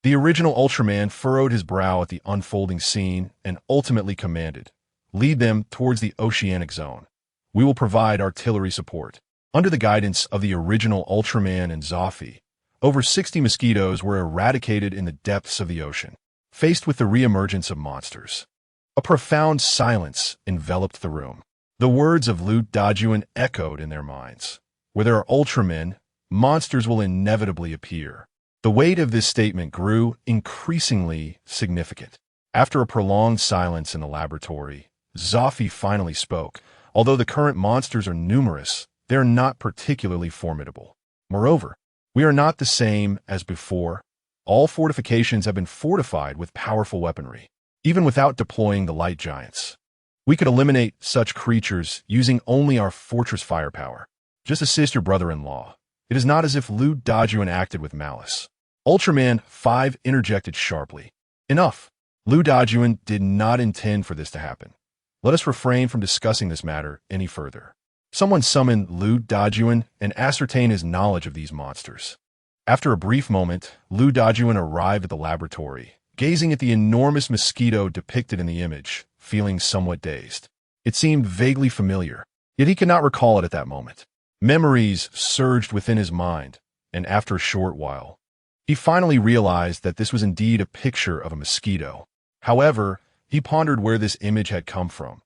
The original Ultraman furrowed his brow at the unfolding scene and ultimately commanded, "Lead them towards the oceanic zone. We will provide artillery support." Under the guidance of the original Ultraman and Zoffy, over 60 mosquitoes were eradicated in the depths of the ocean. Faced with the reemergence of monsters, a profound silence enveloped the room. The words of Lu Dajuan echoed in their minds. Where there are Ultramen, monsters will inevitably appear. The weight of this statement grew increasingly significant. After a prolonged silence in the laboratory, Zoffy finally spoke. Although the current monsters are numerous, they are not particularly formidable. Moreover, we are not the same as before. All fortifications have been fortified with powerful weaponry, even without deploying the light giants. We could eliminate such creatures using only our fortress firepower. Just assist your brother-in-law. It is not as if Lu Dajuan acted with malice. Ultraman 5 interjected sharply. Enough. Lu Dajuan did not intend for this to happen. Let us refrain from discussing this matter any further. Someone summon Lu Dajuan and ascertain his knowledge of these monsters. After a brief moment, Lu Dajuan arrived at the laboratory, gazing at the enormous mosquito depicted in the image, feeling somewhat dazed. It seemed vaguely familiar, yet he could not recall it at that moment. Memories surged within his mind, and after a short while, He finally realized that this was indeed a picture of a mosquito. However, he pondered where this image had come from.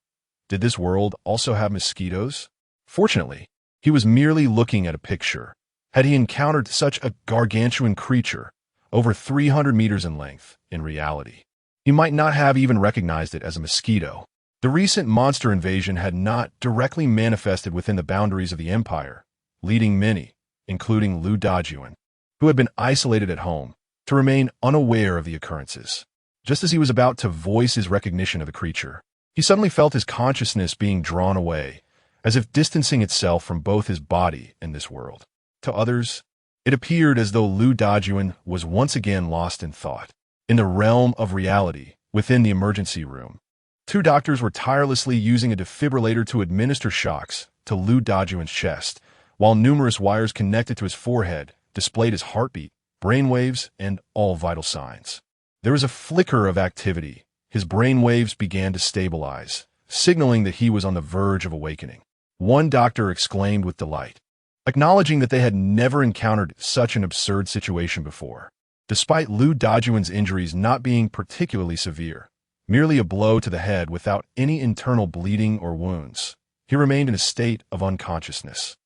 Did this world also have mosquitoes? Fortunately, he was merely looking at a picture. Had he encountered such a gargantuan creature, over 300 meters in length, in reality, he might not have even recognized it as a mosquito. The recent monster invasion had not directly manifested within the boundaries of the Empire, leading many, including Lu Dajuan, who had been isolated at home, to remain unaware of the occurrences. Just as he was about to voice his recognition of the creature, he suddenly felt his consciousness being drawn away, as if distancing itself from both his body and this world. To others, it appeared as though Lu Dajuan was once again lost in thought. In the realm of reality, within the emergency room, two doctors were tirelessly using a defibrillator to administer shocks to Lu Dajuan's chest, while numerous wires connected to his forehead displayed his heartbeat, brainwaves, and all vital signs. There was a flicker of activity. His brainwaves began to stabilize, signaling that he was on the verge of awakening. One doctor exclaimed with delight, acknowledging that they had never encountered such an absurd situation before. Despite Lu Dajuan's injuries not being particularly severe, merely a blow to the head without any internal bleeding or wounds, he remained in a state of unconsciousness.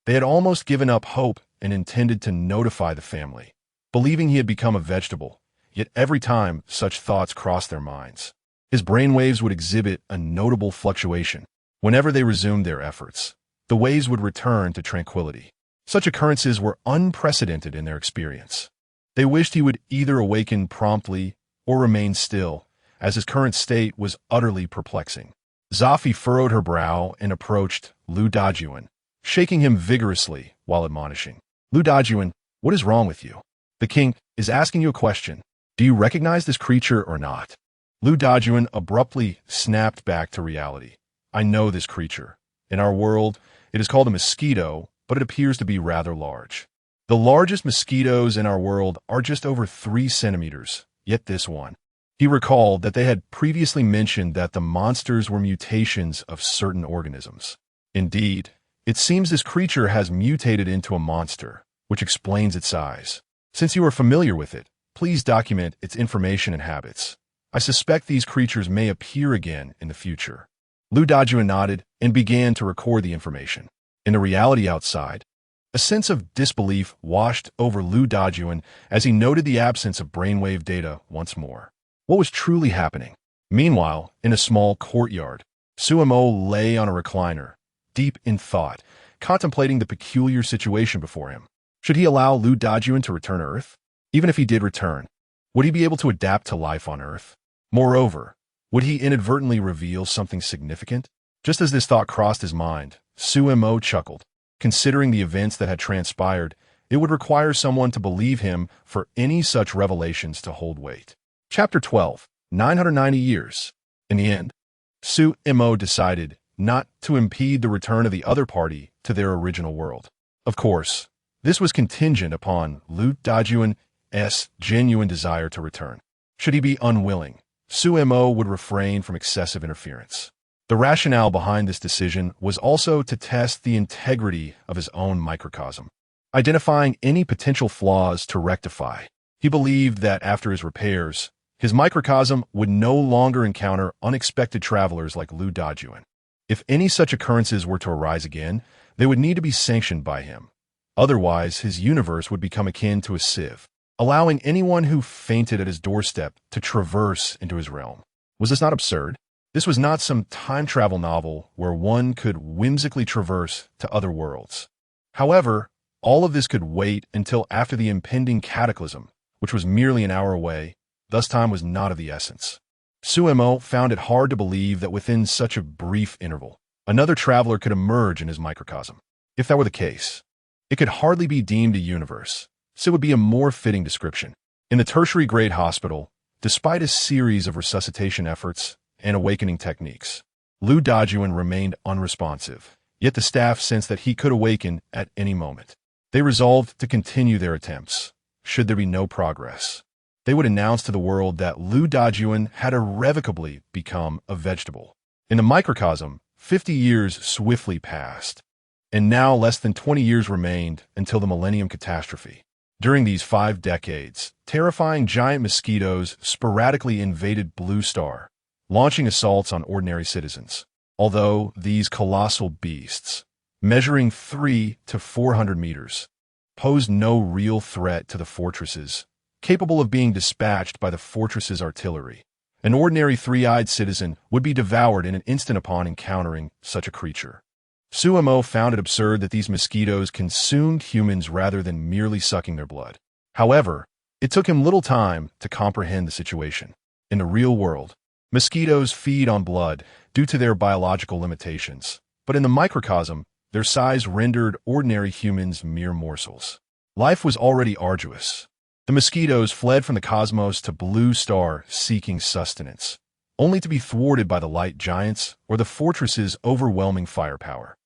They had almost given up hope and intended to notify the family, believing he had become a vegetable, yet every time such thoughts crossed their minds, his brainwaves would exhibit a notable fluctuation. Whenever they resumed their efforts, the waves would return to tranquility. Such occurrences were unprecedented in their experience. They wished he would either awaken promptly or remain still, as his current state was utterly perplexing. Zafi furrowed her brow and approached Lu Dajuan, shaking him vigorously while admonishing. Lu Dajuan, what is wrong with you? The king is asking you a question. Do you recognize this creature or not? Lu Dajuan abruptly snapped back to reality. I know this creature. In our world, it is called a mosquito, but it appears to be rather large. The largest mosquitoes in our world are just over 3 centimeters, yet this one. He recalled that they had previously mentioned that the monsters were mutations of certain organisms. Indeed, it seems this creature has mutated into a monster, which explains its size. Since you are familiar with it, please document its information and habits. I suspect these creatures may appear again in the future. Lu Dajuan nodded and began to record the information. In the reality outside, a sense of disbelief washed over Lu Dajuan as he noted the absence of brainwave data once more. What was truly happening? Meanwhile, in a small courtyard, Suemo lay on a recliner, deep in thought, contemplating the peculiar situation before him. Should he allow Lu Dajuan to return to Earth? Even if he did return, would he be able to adapt to life on Earth? Moreover, would he inadvertently reveal something significant? Just as this thought crossed his mind, Suemo chuckled. Considering the events that had transpired, it would require someone to believe him for any such revelations to hold weight. Chapter 12, 990 Years. In the end, Suemo decided not to impede the return of the other party to their original world. Of course, this was contingent upon Lu Dajuan's genuine desire to return. Should he be unwilling, Suemo would refrain from excessive interference. The rationale behind this decision was also to test the integrity of his own microcosm, identifying any potential flaws to rectify. He believed that after his repairs, his microcosm would no longer encounter unexpected travelers like Lu Dajuan. If any such occurrences were to arise again, they would need to be sanctioned by him. Otherwise, his universe would become akin to a sieve, allowing anyone who fainted at his doorstep to traverse into his realm. Was this not absurd? This was not some time travel novel where one could whimsically traverse to other worlds. However, all of this could wait until after the impending cataclysm, which was merely an hour away. Thus time was not of the essence. Suemo found it hard to believe that within such a brief interval, another traveler could emerge in his microcosm. If that were the case, it could hardly be deemed a universe, so it would be a more fitting description. In the tertiary-grade hospital, despite a series of resuscitation efforts and awakening techniques, Lu Dajuan remained unresponsive, yet the staff sensed that he could awaken at any moment. They resolved to continue their attempts. Should there be no progress, they would announce to the world that Lu Dajuan had irrevocably become a vegetable. In the microcosm, 50 years swiftly passed, and now less than 20 years remained until the Millennium Catastrophe. During these 5 decades, terrifying giant mosquitoes sporadically invaded Blue Star, launching assaults on ordinary citizens. Although these colossal beasts, measuring 300 to 400 meters, posed no real threat to the fortresses, capable of being dispatched by the fortress's artillery, an ordinary three-eyed citizen would be devoured in an instant upon encountering such a creature. Suemo found it absurd that these mosquitoes consumed humans rather than merely sucking their blood. However, it took him little time to comprehend the situation. In the real world, mosquitoes feed on blood due to their biological limitations, but in the microcosm, their size rendered ordinary humans mere morsels. Life was already arduous. The mosquitoes fled from the cosmos to Blue Star seeking sustenance, only to be thwarted by the light giants or the fortress's overwhelming firepower.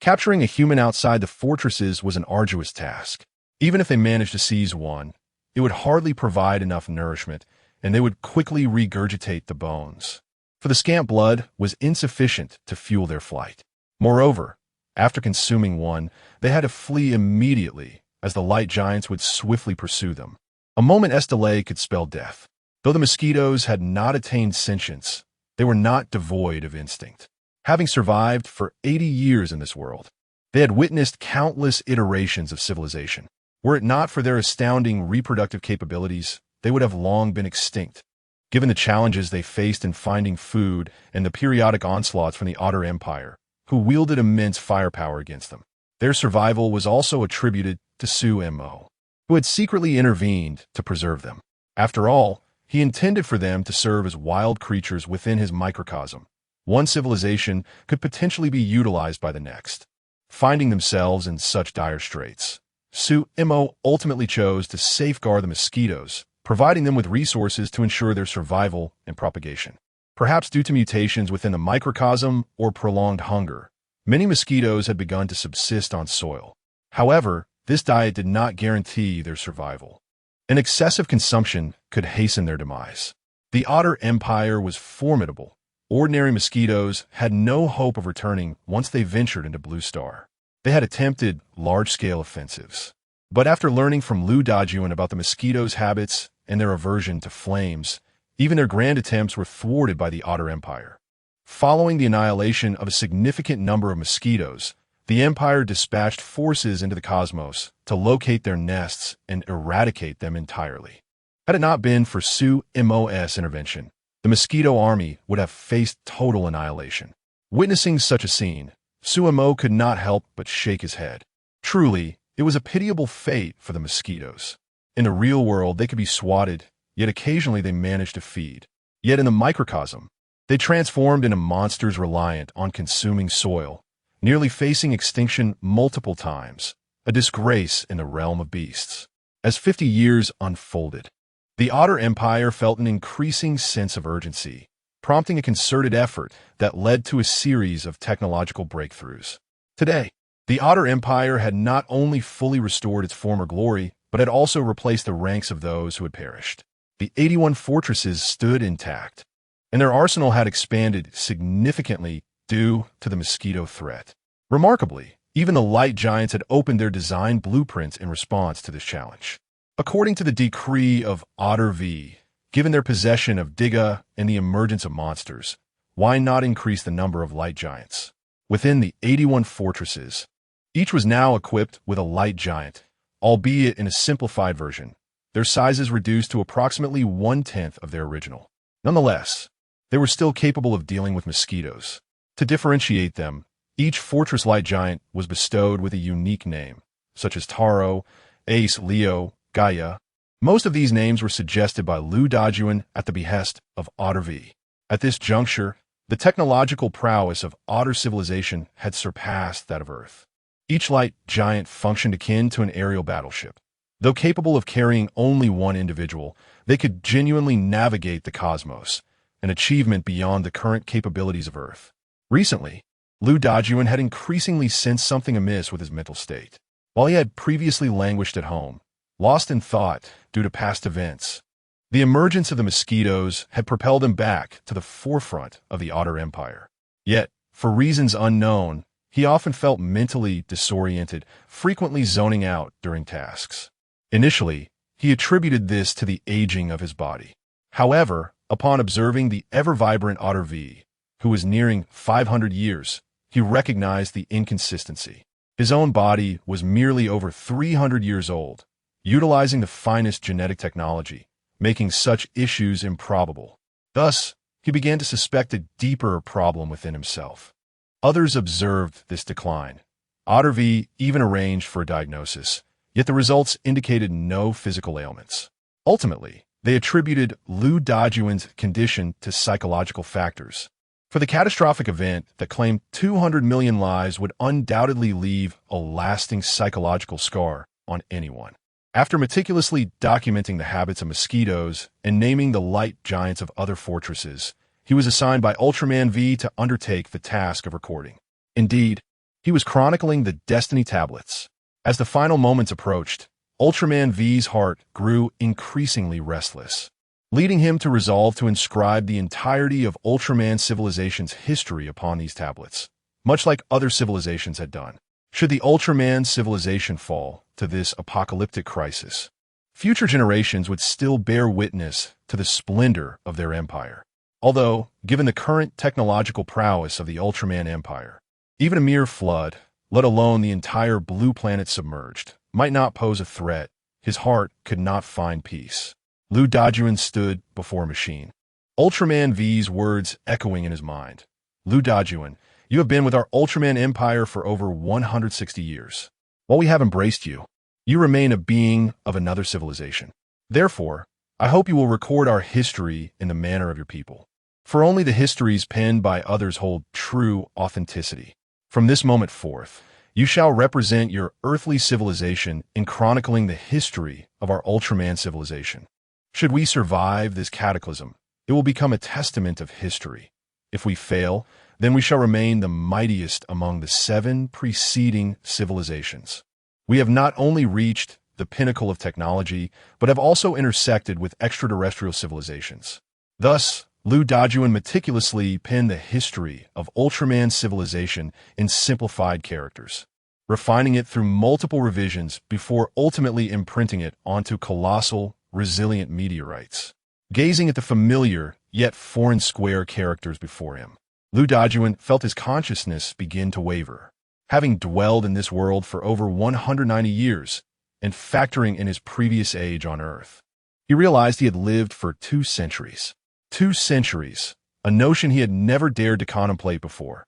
Capturing a human outside the fortresses was an arduous task. Even if they managed to seize one, it would hardly provide enough nourishment, and they would quickly regurgitate the bones. For the scant blood was insufficient to fuel their flight. Moreover, after consuming one, they had to flee immediately, as the light giants would swiftly pursue them. A moment's delay could spell death. Though the mosquitoes had not attained sentience, they were not devoid of instinct. Having survived for 80 years in this world, they had witnessed countless iterations of civilization. Were it not for their astounding reproductive capabilities, they would have long been extinct. Given the challenges they faced in finding food and the periodic onslaughts from the Otter Empire, who wielded immense firepower against them, their survival was also attributed to Suemo, who had secretly intervened to preserve them. After all, he intended for them to serve as wild creatures within his microcosm. One civilization could potentially be utilized by the next. Finding themselves in such dire straits, Suemo ultimately chose to safeguard the mosquitoes, providing them with resources to ensure their survival and propagation. Perhaps due to mutations within the microcosm or prolonged hunger, many mosquitoes had begun to subsist on soil. However, this diet did not guarantee their survival. An excessive consumption could hasten their demise. The Otter Empire was formidable. Ordinary mosquitoes had no hope of returning once they ventured into Blue Star. They had attempted large-scale offensives. But after learning from Lu Dajuan about the mosquitoes' habits and their aversion to flames, even their grand attempts were thwarted by the Otter Empire. Following the annihilation of a significant number of mosquitoes, the Empire dispatched forces into the cosmos to locate their nests and eradicate them entirely. Had it not been for Suemo's intervention, the mosquito army would have faced total annihilation. Witnessing such a scene, Suemo could not help but shake his head. Truly, it was a pitiable fate for the mosquitoes. In the real world, they could be swatted, yet occasionally they managed to feed. Yet in the microcosm, they transformed into monsters reliant on consuming soil, nearly facing extinction multiple times, a disgrace in the realm of beasts. As 50 years unfolded, the Otter Empire felt an increasing sense of urgency, prompting a concerted effort that led to a series of technological breakthroughs. Today, the Otter Empire had not only fully restored its former glory, but had also replaced the ranks of those who had perished. The 81 fortresses stood intact, and their arsenal had expanded significantly due to the mosquito threat. Remarkably, even the light giants had opened their design blueprints in response to this challenge. According to the decree of Otter V, given their possession of Diga and the emergence of monsters, why not increase the number of light giants? Within the 81 fortresses, each was now equipped with a light giant, albeit in a simplified version, their sizes reduced to approximately 1/10 of their original. Nonetheless, they were still capable of dealing with mosquitoes. To differentiate them, each fortress light giant was bestowed with a unique name, such as Taro, Ace, Leo, Gaia. Most of these names were suggested by Lu Dajuan at the behest of Otter V. At this juncture, the technological prowess of Otter civilization had surpassed that of Earth. Each light giant functioned akin to an aerial battleship. Though capable of carrying only one individual, they could genuinely navigate the cosmos, an achievement beyond the current capabilities of Earth. Recently, Lu Dajuan had increasingly sensed something amiss with his mental state. While he had previously languished at home, lost in thought due to past events, the emergence of the mosquitoes had propelled him back to the forefront of the Otter Empire. Yet, for reasons unknown, he often felt mentally disoriented, frequently zoning out during tasks. Initially, he attributed this to the aging of his body. However, upon observing the ever-vibrant Otter V, who was nearing 500 years, he recognized the inconsistency. His own body was merely over 300 years old, utilizing the finest genetic technology, making such issues improbable. Thus, he began to suspect a deeper problem within himself. Others observed this decline. Otter V even arranged for a diagnosis, yet the results indicated no physical ailments. Ultimately, they attributed Lu Dajuan's condition to psychological factors. For the catastrophic event that claimed 200 million lives would undoubtedly leave a lasting psychological scar on anyone. After meticulously documenting the habits of mosquitoes and naming the light giants of other fortresses, he was assigned by Ultraman V to undertake the task of recording. Indeed, he was chronicling the Destiny tablets. As the final moments approached, Ultraman V's heart grew increasingly restless, leading him to resolve to inscribe the entirety of Ultraman civilization's history upon these tablets, much like other civilizations had done. Should the Ultraman civilization fall to this apocalyptic crisis, future generations would still bear witness to the splendor of their empire. Although, given the current technological prowess of the Ultraman Empire, even a mere flood, let alone the entire blue planet submerged, might not pose a threat. His heart could not find peace. Lu Dajuan stood before a machine, Ultraman V's words echoing in his mind. Lu Dajuan, you have been with our Ultraman Empire for over 160 years. While we have embraced you, you remain a being of another civilization. Therefore, I hope you will record our history in the manner of your people. For only the histories penned by others hold true authenticity. From this moment forth, you shall represent your earthly civilization in chronicling the history of our Ultraman civilization. Should we survive this cataclysm, it will become a testament of history. If we fail, then we shall remain the mightiest among the 7 preceding civilizations. We have not only reached the pinnacle of technology, but have also intersected with extraterrestrial civilizations. Thus, Lu Dajuan meticulously penned the history of Ultraman civilization in simplified characters, refining it through multiple revisions before ultimately imprinting it onto colossal, resilient meteorites. Gazing at the familiar, yet foreign square characters before him, Lu Dajuan felt his consciousness begin to waver. Having dwelled in this world for over 190 years, and factoring in his previous age on Earth, he realized he had lived for 2 centuries. 2 centuries, a notion he had never dared to contemplate before.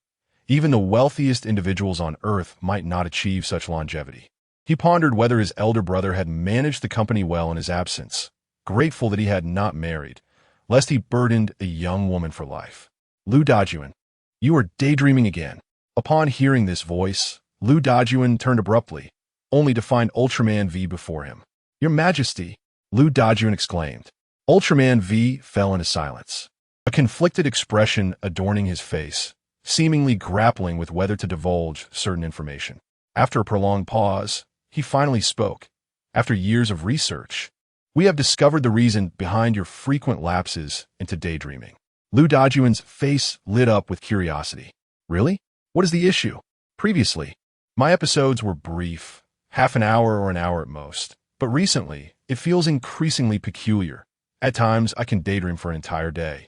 Even the wealthiest individuals on Earth might not achieve such longevity. He pondered whether his elder brother had managed the company well in his absence, grateful that he had not married, lest he burdened a young woman for life. Lu Dajuan, you are daydreaming again. Upon hearing this voice, Lu Dajuan turned abruptly, only to find Ultraman V before him. Your Majesty, Lu Dajuan exclaimed. Ultraman V fell into silence, a conflicted expression adorning his face, seemingly grappling with whether to divulge certain information. After a prolonged pause, he finally spoke. After years of research, we have discovered the reason behind your frequent lapses into daydreaming. Lu Dajuan's face lit up with curiosity. Really? What is the issue? Previously, my episodes were brief, half an hour or an hour at most, but recently, it feels increasingly peculiar. At times, I can daydream for an entire day.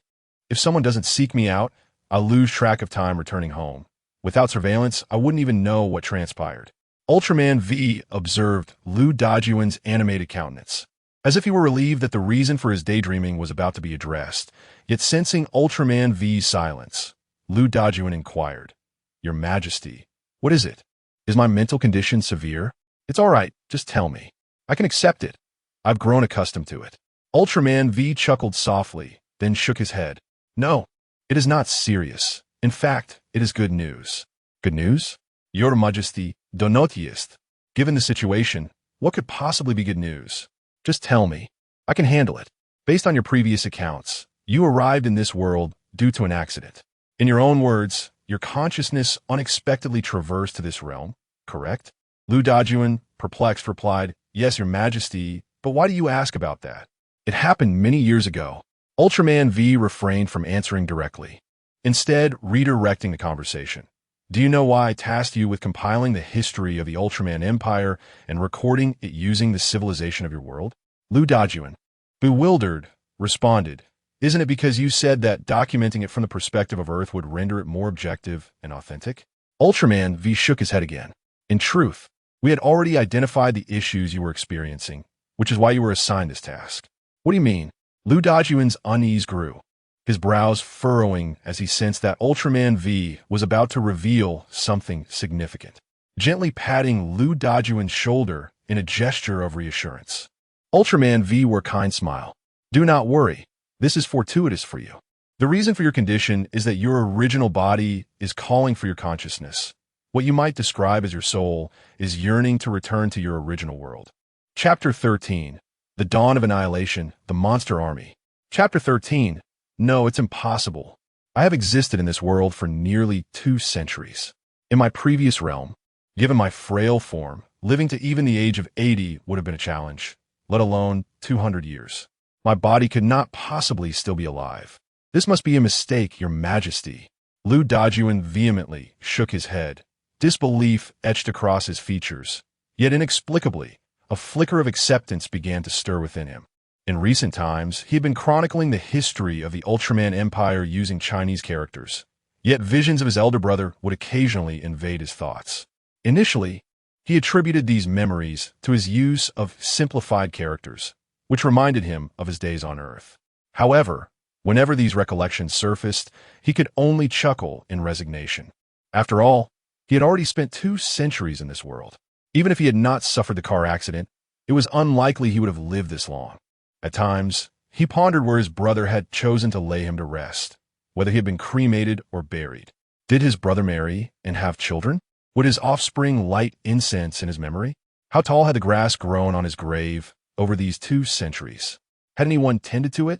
If someone doesn't seek me out, I'll lose track of time returning home. Without surveillance, I wouldn't even know what transpired. Ultraman V observed Lu Dajuan's animated countenance, as if he were relieved that the reason for his daydreaming was about to be addressed. Yet sensing Ultraman V's silence, Lu Dajuan inquired, Your Majesty, what is it? Is my mental condition severe? It's all right, just tell me. I can accept it. I've grown accustomed to it. Ultraman V chuckled softly, then shook his head. No, it is not serious. In fact, it is good news. Good news? Your Majesty, do notiest. Given the situation, what could possibly be good news? Just tell me. I can handle it. Based on your previous accounts, you arrived in this world due to an accident. In your own words, your consciousness unexpectedly traversed to this realm, correct? Lu Dajuan, perplexed, replied, Yes, Your Majesty, but why do you ask about that? It happened many years ago. Ultraman V refrained from answering directly, instead redirecting the conversation. Do you know why I tasked you with compiling the history of the Ultraman Empire and recording it using the civilization of your world? Lu Dajuan, bewildered, responded, "Isn't it because you said that documenting it from the perspective of Earth would render it more objective and authentic?" Ultraman V shook his head again. "In truth, we had already identified the issues you were experiencing, which is why you were assigned this task." "What do you mean?" Lu Dajuan's unease grew, his brows furrowing as he sensed that Ultraman V was about to reveal something significant. Gently patting Lu Dajuan's shoulder in a gesture of reassurance, Ultraman V wore a kind smile. "Do not worry. This is fortuitous for you. The reason for your condition is that your original body is calling for your consciousness. What you might describe as your soul is yearning to return to your original world." Chapter 13. The Dawn of Annihilation, the Monster Army. Chapter 13. No, it's impossible. I have existed in this world for nearly 2 centuries. In my previous realm, given my frail form, living to even the age of 80 would have been a challenge, let alone 200 years. My body could not possibly still be alive. "This must be a mistake, Your Majesty." Lu Dajuan vehemently shook his head. Disbelief etched across his features, yet inexplicably, a flicker of acceptance began to stir within him. In recent times, he had been chronicling the history of the Ultraman Empire using Chinese characters, yet visions of his elder brother would occasionally invade his thoughts. Initially, he attributed these memories to his use of simplified characters, which reminded him of his days on Earth. However, whenever these recollections surfaced, he could only chuckle in resignation. After all, he had already spent 2 centuries in this world. Even if he had not suffered the car accident, it was unlikely he would have lived this long. At times, he pondered where his brother had chosen to lay him to rest, whether he had been cremated or buried. Did his brother marry and have children? Would his offspring light incense in his memory? How tall had the grass grown on his grave over these 2 centuries? Had anyone tended to it?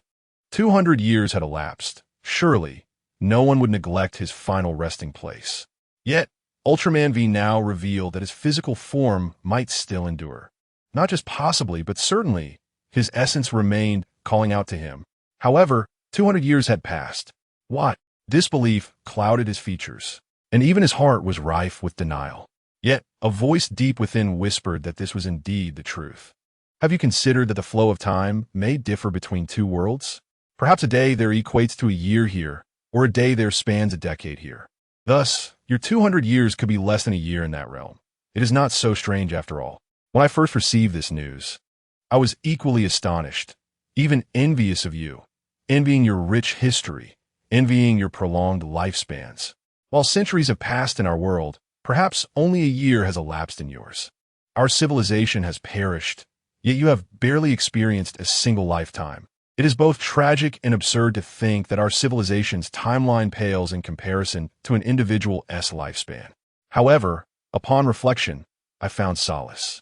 200 years had elapsed. Surely, no one would neglect his final resting place. Yet, Ultraman V now revealed that his physical form might still endure. Not just possibly, but certainly, his essence remained calling out to him. However, 200 years had passed. What? Disbelief clouded his features, and even his heart was rife with denial. Yet, a voice deep within whispered that this was indeed the truth. Have you considered that the flow of time may differ between 2 worlds? Perhaps a day there equates to a year here, or a day there spans a decade here. Thus, your 200 years could be less than a year in that realm. It is not so strange after all. When I first received this news, I was equally astonished, even envious of you, envying your rich history, envying your prolonged lifespans. While centuries have passed in our world, perhaps only a year has elapsed in yours. Our civilization has perished, yet you have barely experienced a single lifetime. It is both tragic and absurd to think that our civilization's timeline pales in comparison to an individual's lifespan. However, upon reflection, I found solace.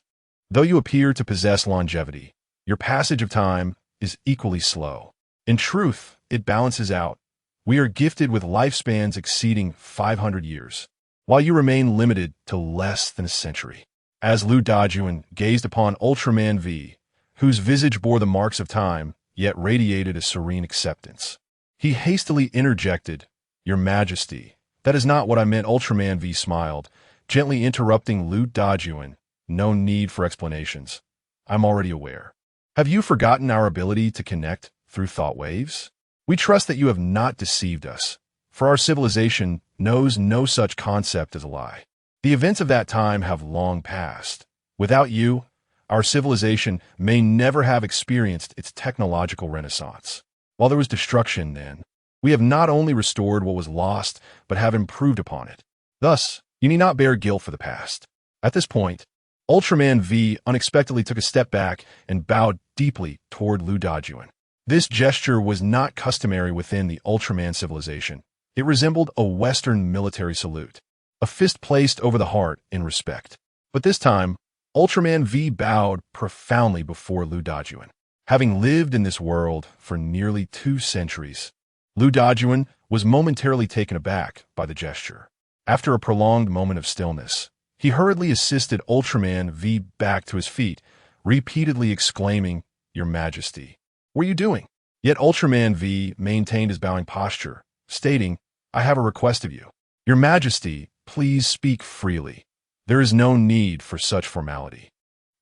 Though you appear to possess longevity, your passage of time is equally slow. In truth, it balances out. We are gifted with lifespans exceeding 500 years, while you remain limited to less than a century. As Lu Dajuan gazed upon Ultraman V, whose visage bore the marks of time, yet radiated a serene acceptance, he hastily interjected, "Your Majesty, that is not what I meant." Ultraman V smiled, gently interrupting Lu Dajuan. "No need for explanations. I'm already aware. Have you forgotten our ability to connect through thought waves? We trust that you have not deceived us, for our civilization knows no such concept as a lie. The events of that time have long passed. Without you, our civilization may never have experienced its technological renaissance. While there was destruction then, we have not only restored what was lost, but have improved upon it. Thus, you need not bear guilt for the past." At this point, Ultraman V unexpectedly took a step back and bowed deeply toward Lu Dajuan. This gesture was not customary within the Ultraman civilization. It resembled a Western military salute, a fist placed over the heart in respect. But this time, Ultraman V bowed profoundly before Lu Dajuan. Having lived in this world for nearly 2 centuries, Lu Dajuan was momentarily taken aback by the gesture. After a prolonged moment of stillness, he hurriedly assisted Ultraman V back to his feet, repeatedly exclaiming, "Your Majesty, what are you doing?" Yet Ultraman V maintained his bowing posture, stating, "I have a request of you." "Your Majesty, Please speak freely. There is no need for such formality.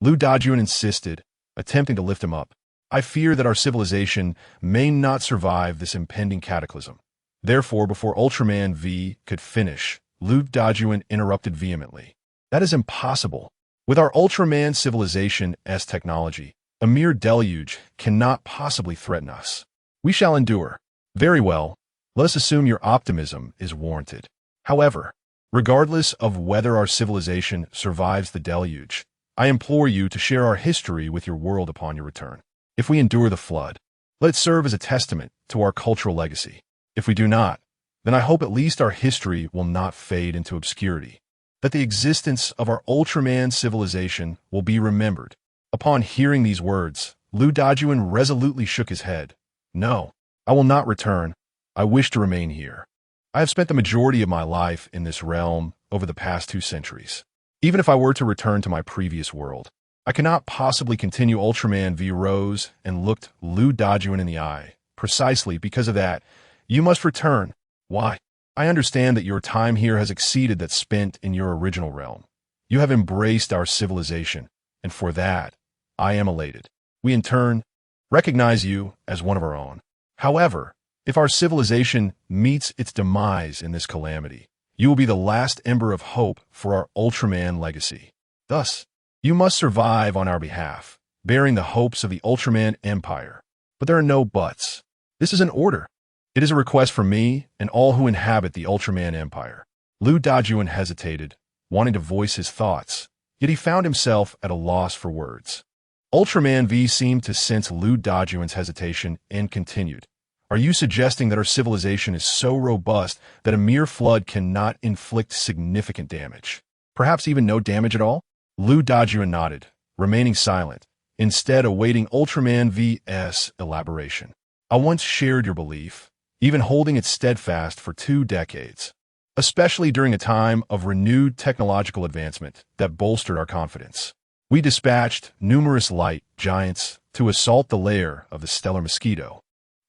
Lu Dajun insisted, attempting to lift him up. I fear that our civilization may not survive this impending cataclysm. Therefore, before Ultraman V could finish, Lu Dajun interrupted vehemently. That is impossible. With our Ultraman civilization's technology, a mere deluge cannot possibly threaten us. We shall endure. Very well. Let us assume your optimism is warranted. However, regardless of whether our civilization survives the deluge, I implore you to share our history with your world upon your return. If we endure the flood, let it serve as a testament to our cultural legacy. If we do not, then I hope at least our history will not fade into obscurity, that the existence of our Ultraman civilization will be remembered. Upon hearing these words, Lu Dajun resolutely shook his head. No, I will not return. I wish to remain here. I have spent the majority of my life in this realm over the past 2 centuries. Even if I were to return to my previous world, I cannot possibly continue. Ultraman V rose and looked Lu Dajun in the eye. Precisely because of that, you must return. Why? I understand that your time here has exceeded that spent in your original realm. You have embraced our civilization, and for that, I am elated. We in turn recognize you as one of our own. However, if our civilization meets its demise in this calamity, you will be the last ember of hope for our Ultraman legacy. Thus, you must survive on our behalf, bearing the hopes of the Ultraman Empire. But there are no buts. This is an order. It is a request from me and all who inhabit the Ultraman Empire. Lu Dajun hesitated, wanting to voice his thoughts, yet he found himself at a loss for words. Ultraman V seemed to sense Lu Dajun's hesitation and continued. Are you suggesting that our civilization is so robust that a mere flood cannot inflict significant damage? Perhaps even no damage at all? Lu Dajun nodded, remaining silent, instead awaiting Ultraman V's elaboration. I once shared your belief, even holding it steadfast for 2 decades, especially during a time of renewed technological advancement that bolstered our confidence. We dispatched numerous light giants to assault the lair of the stellar mosquito.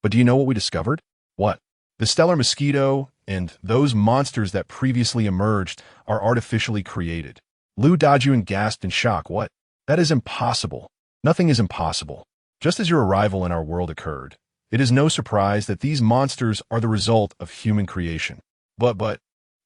But do you know what we discovered? What? The stellar mosquito and those monsters that previously emerged are artificially created. Lu Dajun gasped in shock. What? That is impossible. Nothing is impossible. Just as your arrival in our world occurred, it is no surprise that these monsters are the result of human creation. But,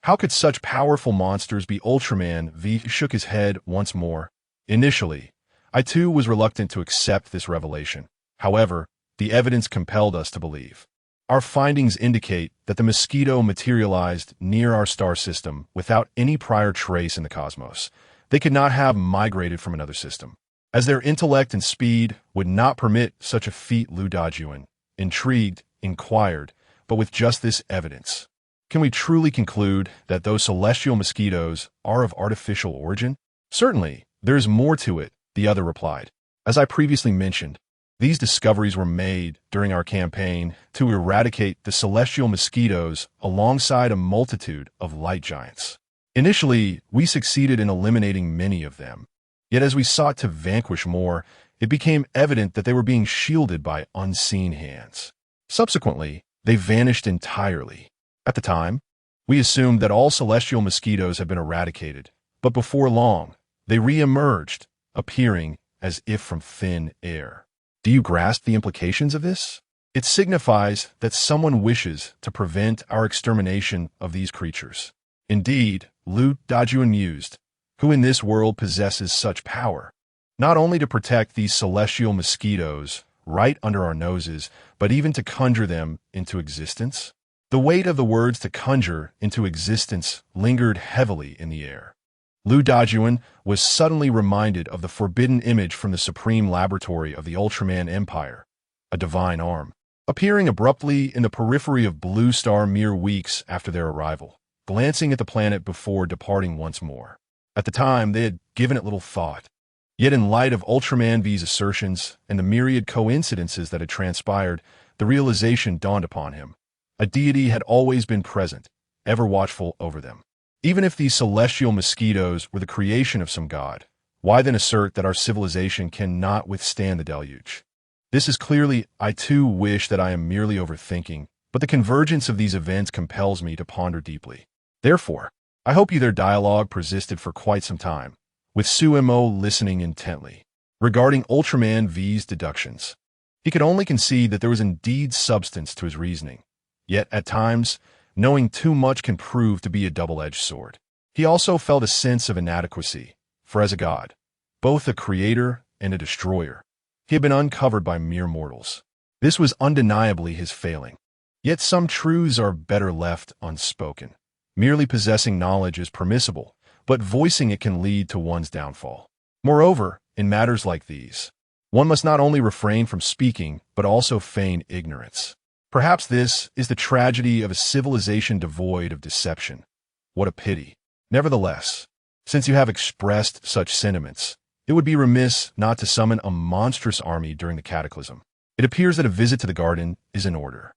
how could such powerful monsters be? Ultraman V shook his head once more. Initially, I too was reluctant to accept this revelation. However, the evidence compelled us to believe. Our findings indicate that the mosquito materialized near our star system without any prior trace in the cosmos. They could not have migrated from another system, as their intellect and speed would not permit such a feat. Lu Dajun, intrigued, inquired, but with just this evidence, can we truly conclude that those celestial mosquitoes are of artificial origin? Certainly, there is more to it, the other replied. As I previously mentioned, these discoveries were made during our campaign to eradicate the celestial mosquitoes alongside a multitude of light giants. Initially, we succeeded in eliminating many of them. Yet as we sought to vanquish more, it became evident that they were being shielded by unseen hands. Subsequently, they vanished entirely. At the time, we assumed that all celestial mosquitoes had been eradicated, but before long, they re-emerged, appearing as if from thin air. Do you grasp the implications of this? It signifies that someone wishes to prevent our extermination of these creatures. Indeed, Lu Dajun mused, who in this world possesses such power, not only to protect these celestial mosquitoes right under our noses, but even to conjure them into existence? The weight of the words to conjure into existence lingered heavily in the air. Lu Dajun was suddenly reminded of the forbidden image from the supreme laboratory of the Ultraman Empire, a divine arm, appearing abruptly in the periphery of Blue Star mere weeks after their arrival, glancing at the planet before departing once more. At the time, they had given it little thought. Yet in light of Ultraman V's assertions and the myriad coincidences that had transpired, the realization dawned upon him. A deity had always been present, ever watchful over them. Even if these celestial mosquitoes were the creation of some god, why then assert that our civilization cannot withstand the deluge? This is clearly, I too wish that I am merely overthinking, but the convergence of these events compels me to ponder deeply. Therefore, I hope you their dialogue persisted for quite some time, with Sumo listening intently. Regarding Ultraman V's deductions, he could only concede that there was indeed substance to his reasoning. Yet, at times, knowing too much can prove to be a double-edged sword. He also felt a sense of inadequacy, for as a god, both a creator and a destroyer, he had been uncovered by mere mortals. This was undeniably his failing. Yet some truths are better left unspoken. Merely possessing knowledge is permissible, but voicing it can lead to one's downfall. Moreover, in matters like these, one must not only refrain from speaking, but also feign ignorance. Perhaps this is the tragedy of a civilization devoid of deception. What a pity. Nevertheless, since you have expressed such sentiments, it would be remiss not to summon a monstrous army during the cataclysm. It appears that a visit to the garden is in order.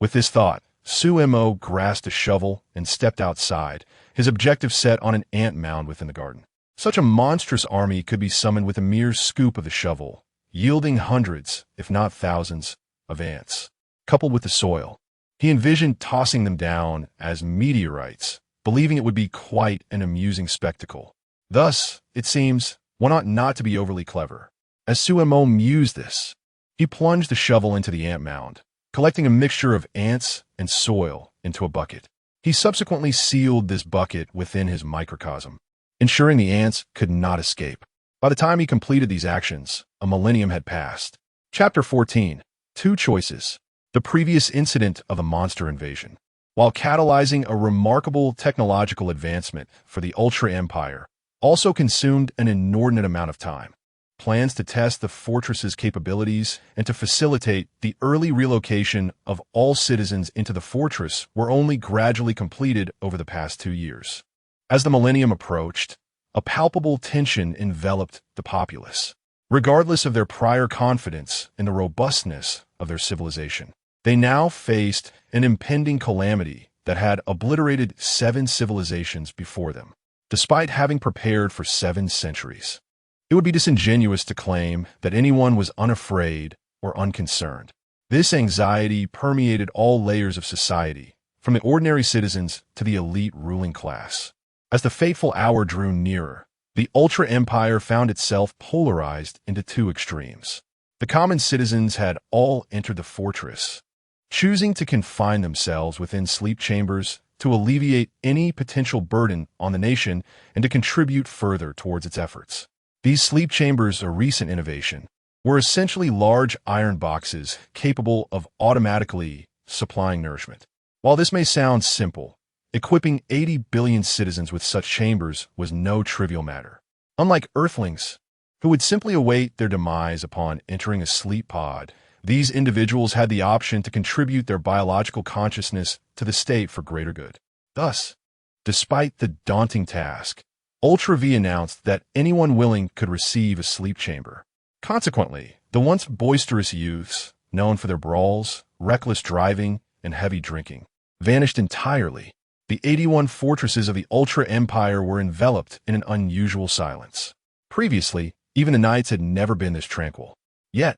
With this thought, Sumo grasped a shovel and stepped outside, his objective set on an ant mound within the garden. Such a monstrous army could be summoned with a mere scoop of the shovel, yielding hundreds, if not thousands, of ants. Coupled with the soil, he envisioned tossing them down as meteorites, believing it would be quite an amusing spectacle. Thus, it seems, one ought not to be overly clever. As Sumo mused this, he plunged the shovel into the ant mound, collecting a mixture of ants and soil into a bucket. He subsequently sealed this bucket within his microcosm, ensuring the ants could not escape. By the time he completed these actions, a millennium had passed. Chapter 14. Two Choices. The previous incident of a monster invasion, while catalyzing a remarkable technological advancement for the Ultra Empire, also consumed an inordinate amount of time. Plans to test the fortress's capabilities and to facilitate the early relocation of all citizens into the fortress were only gradually completed over the past 2 years. As the millennium approached, a palpable tension enveloped the populace. Regardless of their prior confidence in the robustness of their civilization, they now faced an impending calamity that had obliterated 7 civilizations before them, despite having prepared for 7 centuries. It would be disingenuous to claim that anyone was unafraid or unconcerned. This anxiety permeated all layers of society, from the ordinary citizens to the elite ruling class. As the fateful hour drew nearer, the Ultra Empire found itself polarized into 2 extremes. The common citizens had all entered the fortress, choosing to confine themselves within sleep chambers to alleviate any potential burden on the nation and to contribute further towards its efforts. These sleep chambers, a recent innovation, were essentially large iron boxes capable of automatically supplying nourishment. While this may sound simple, equipping 80 billion citizens with such chambers was no trivial matter. Unlike Earthlings, who would simply await their demise upon entering a sleep pod, these individuals had the option to contribute their biological consciousness to the state for greater good. Thus, despite the daunting task, Ultra V announced that anyone willing could receive a sleep chamber. Consequently, the once boisterous youths, known for their brawls, reckless driving, and heavy drinking, vanished entirely. The 81 fortresses of the Ultra Empire were enveloped in an unusual silence. Previously, even the nights had never been this tranquil. Yet,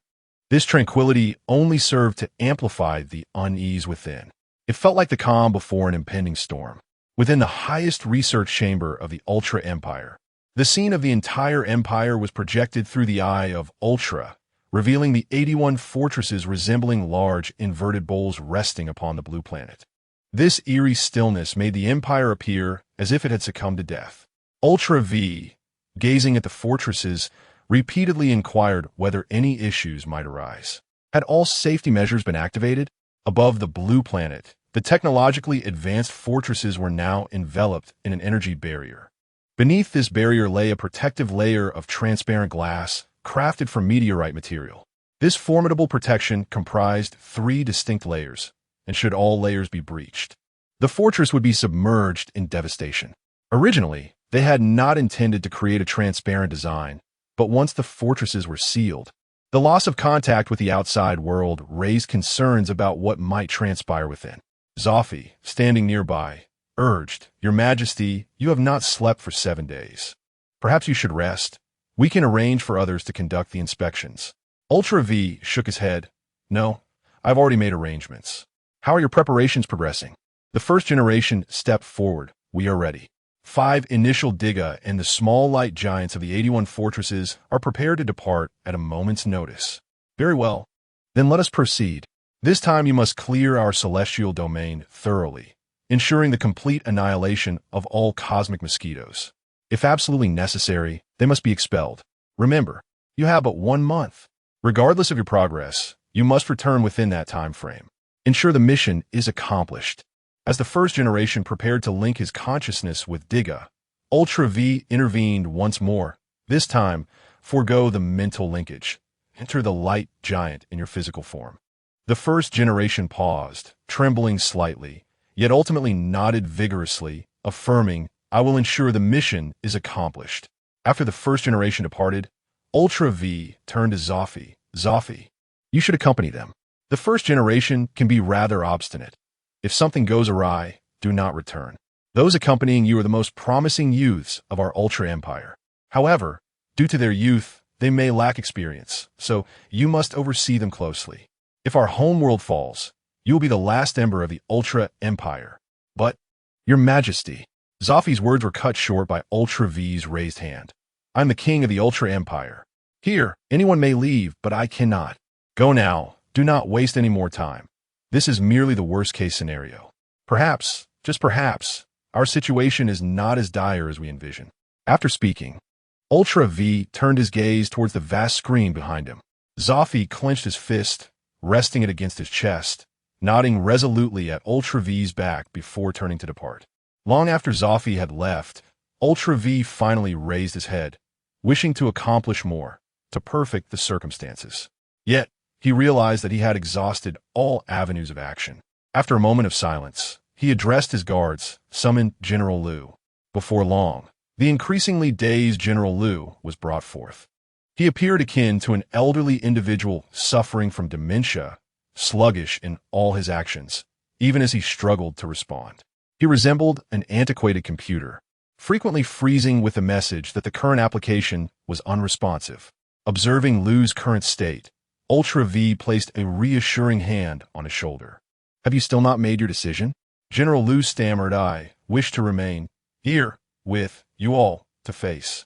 this tranquility only served to amplify the unease within. It felt like the calm before an impending storm. Within the highest research chamber of the Ultra Empire, the scene of the entire empire was projected through the eye of Ultra, revealing the 81 fortresses resembling large inverted bowls resting upon the blue planet. This eerie stillness made the empire appear as if it had succumbed to death. Ultra V, gazing at the fortresses, repeatedly inquired whether any issues might arise. Had all safety measures been activated? Above the blue planet, the technologically advanced fortresses were now enveloped in an energy barrier. Beneath this barrier lay a protective layer of transparent glass crafted from meteorite material. This formidable protection comprised 3 distinct layers, and should all layers be breached, the fortress would be submerged in devastation. Originally, they had not intended to create a transparent design, but once the fortresses were sealed, the loss of contact with the outside world raised concerns about what might transpire within. Zoffy, standing nearby, urged, "Your Majesty, you have not slept for 7 days. Perhaps you should rest. We can arrange for others to conduct the inspections." Ultra V shook his head. "No, I've already made arrangements." "How are your preparations progressing?" The first generation stepped forward. "We are ready." 5 initial Diga and the small light giants of the 81 fortresses are prepared to depart at a moment's notice. Very well. Then let us proceed. This time you must clear our celestial domain thoroughly, ensuring the complete annihilation of all cosmic mosquitoes. If absolutely necessary, they must be expelled. Remember, you have but 1 month. Regardless of your progress, you must return within that time frame. Ensure the mission is accomplished. As the first generation prepared to link his consciousness with Diga, Ultra V intervened once more. This time, forego the mental linkage. Enter the light giant in your physical form. The first generation paused, trembling slightly, yet ultimately nodded vigorously, affirming, "I will ensure the mission is accomplished." After the first generation departed, Ultra V turned to Zophie. "Zophie, you should accompany them. The first generation can be rather obstinate. If something goes awry, do not return. Those accompanying you are the most promising youths of our Ultra Empire. However, due to their youth, they may lack experience, so you must oversee them closely. If our homeworld falls, you will be the last ember of the Ultra Empire. But, Your Majesty," Zophie's words were cut short by Ultra V's raised hand. "I'm the king of the Ultra Empire. Here, anyone may leave, but I cannot. Go now. Do not waste any more time. This is merely the worst-case scenario. Perhaps, just perhaps, our situation is not as dire as we envision." After speaking, Ultra V turned his gaze towards the vast screen behind him. Zophie clenched his fist, resting it against his chest, nodding resolutely at Ultra V's back before turning to depart. Long after Zophie had left, Ultra V finally raised his head, wishing to accomplish more, to perfect the circumstances. Yet, he realized that he had exhausted all avenues of action. After a moment of silence, he addressed his guards, summoned General Liu. Before long, the increasingly dazed General Liu was brought forth. He appeared akin to an elderly individual suffering from dementia, sluggish in all his actions, even as he struggled to respond. He resembled an antiquated computer, frequently freezing with the message that the current application was unresponsive. Observing Liu's current state, Ultra V placed a reassuring hand on his shoulder. "Have you still not made your decision?" General Liu stammered. "I wish to remain here with you all to face.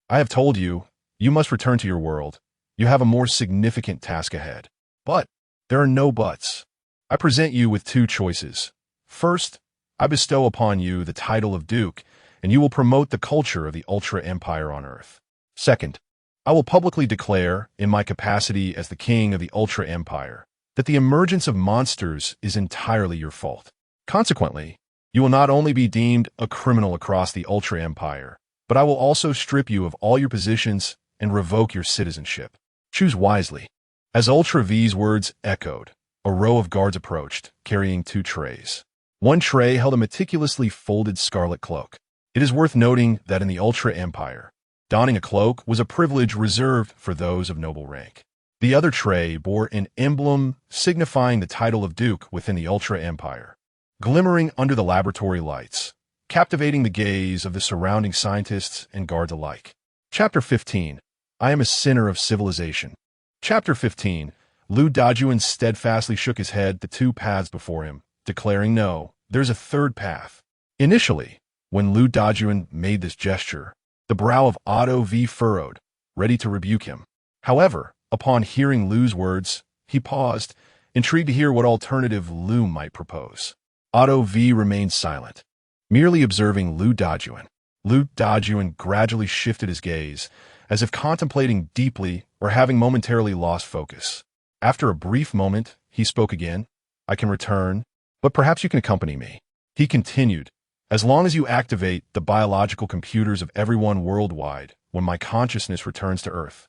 I have told you, you must return to your world. You have a more significant task ahead. But there are no buts. I present you with 2 choices. First, I bestow upon you the title of Duke, and you will promote the culture of the Ultra Empire on Earth. Second, I will publicly declare, in my capacity as the king of the Ultra Empire, that the emergence of monsters is entirely your fault. Consequently, you will not only be deemed a criminal across the Ultra Empire, but I will also strip you of all your positions and revoke your citizenship. Choose wisely." As Ultra V's words echoed, a row of guards approached, carrying 2 trays. One tray held a meticulously folded scarlet cloak. It is worth noting that in the Ultra Empire, donning a cloak was a privilege reserved for those of noble rank. The other tray bore an emblem signifying the title of Duke within the Ultra Empire, glimmering under the laboratory lights, captivating the gaze of the surrounding scientists and guards alike. Chapter 15. I am a sinner of civilization. Chapter 15. Liu Dajuan steadfastly shook his head at the 2 paths before him, declaring, "No, there's a third path." Initially, when Liu Dajuan made this gesture, the brow of Otto V furrowed, ready to rebuke him. However, upon hearing Liu's words, he paused, intrigued to hear what alternative Liu might propose. Otto V remained silent, merely observing Liu Dajuan. Liu Dajuan gradually shifted his gaze, as if contemplating deeply or having momentarily lost focus. After a brief moment, he spoke again. "I can return, but perhaps you can accompany me." He continued, "As long as you activate the biological computers of everyone worldwide when my consciousness returns to Earth,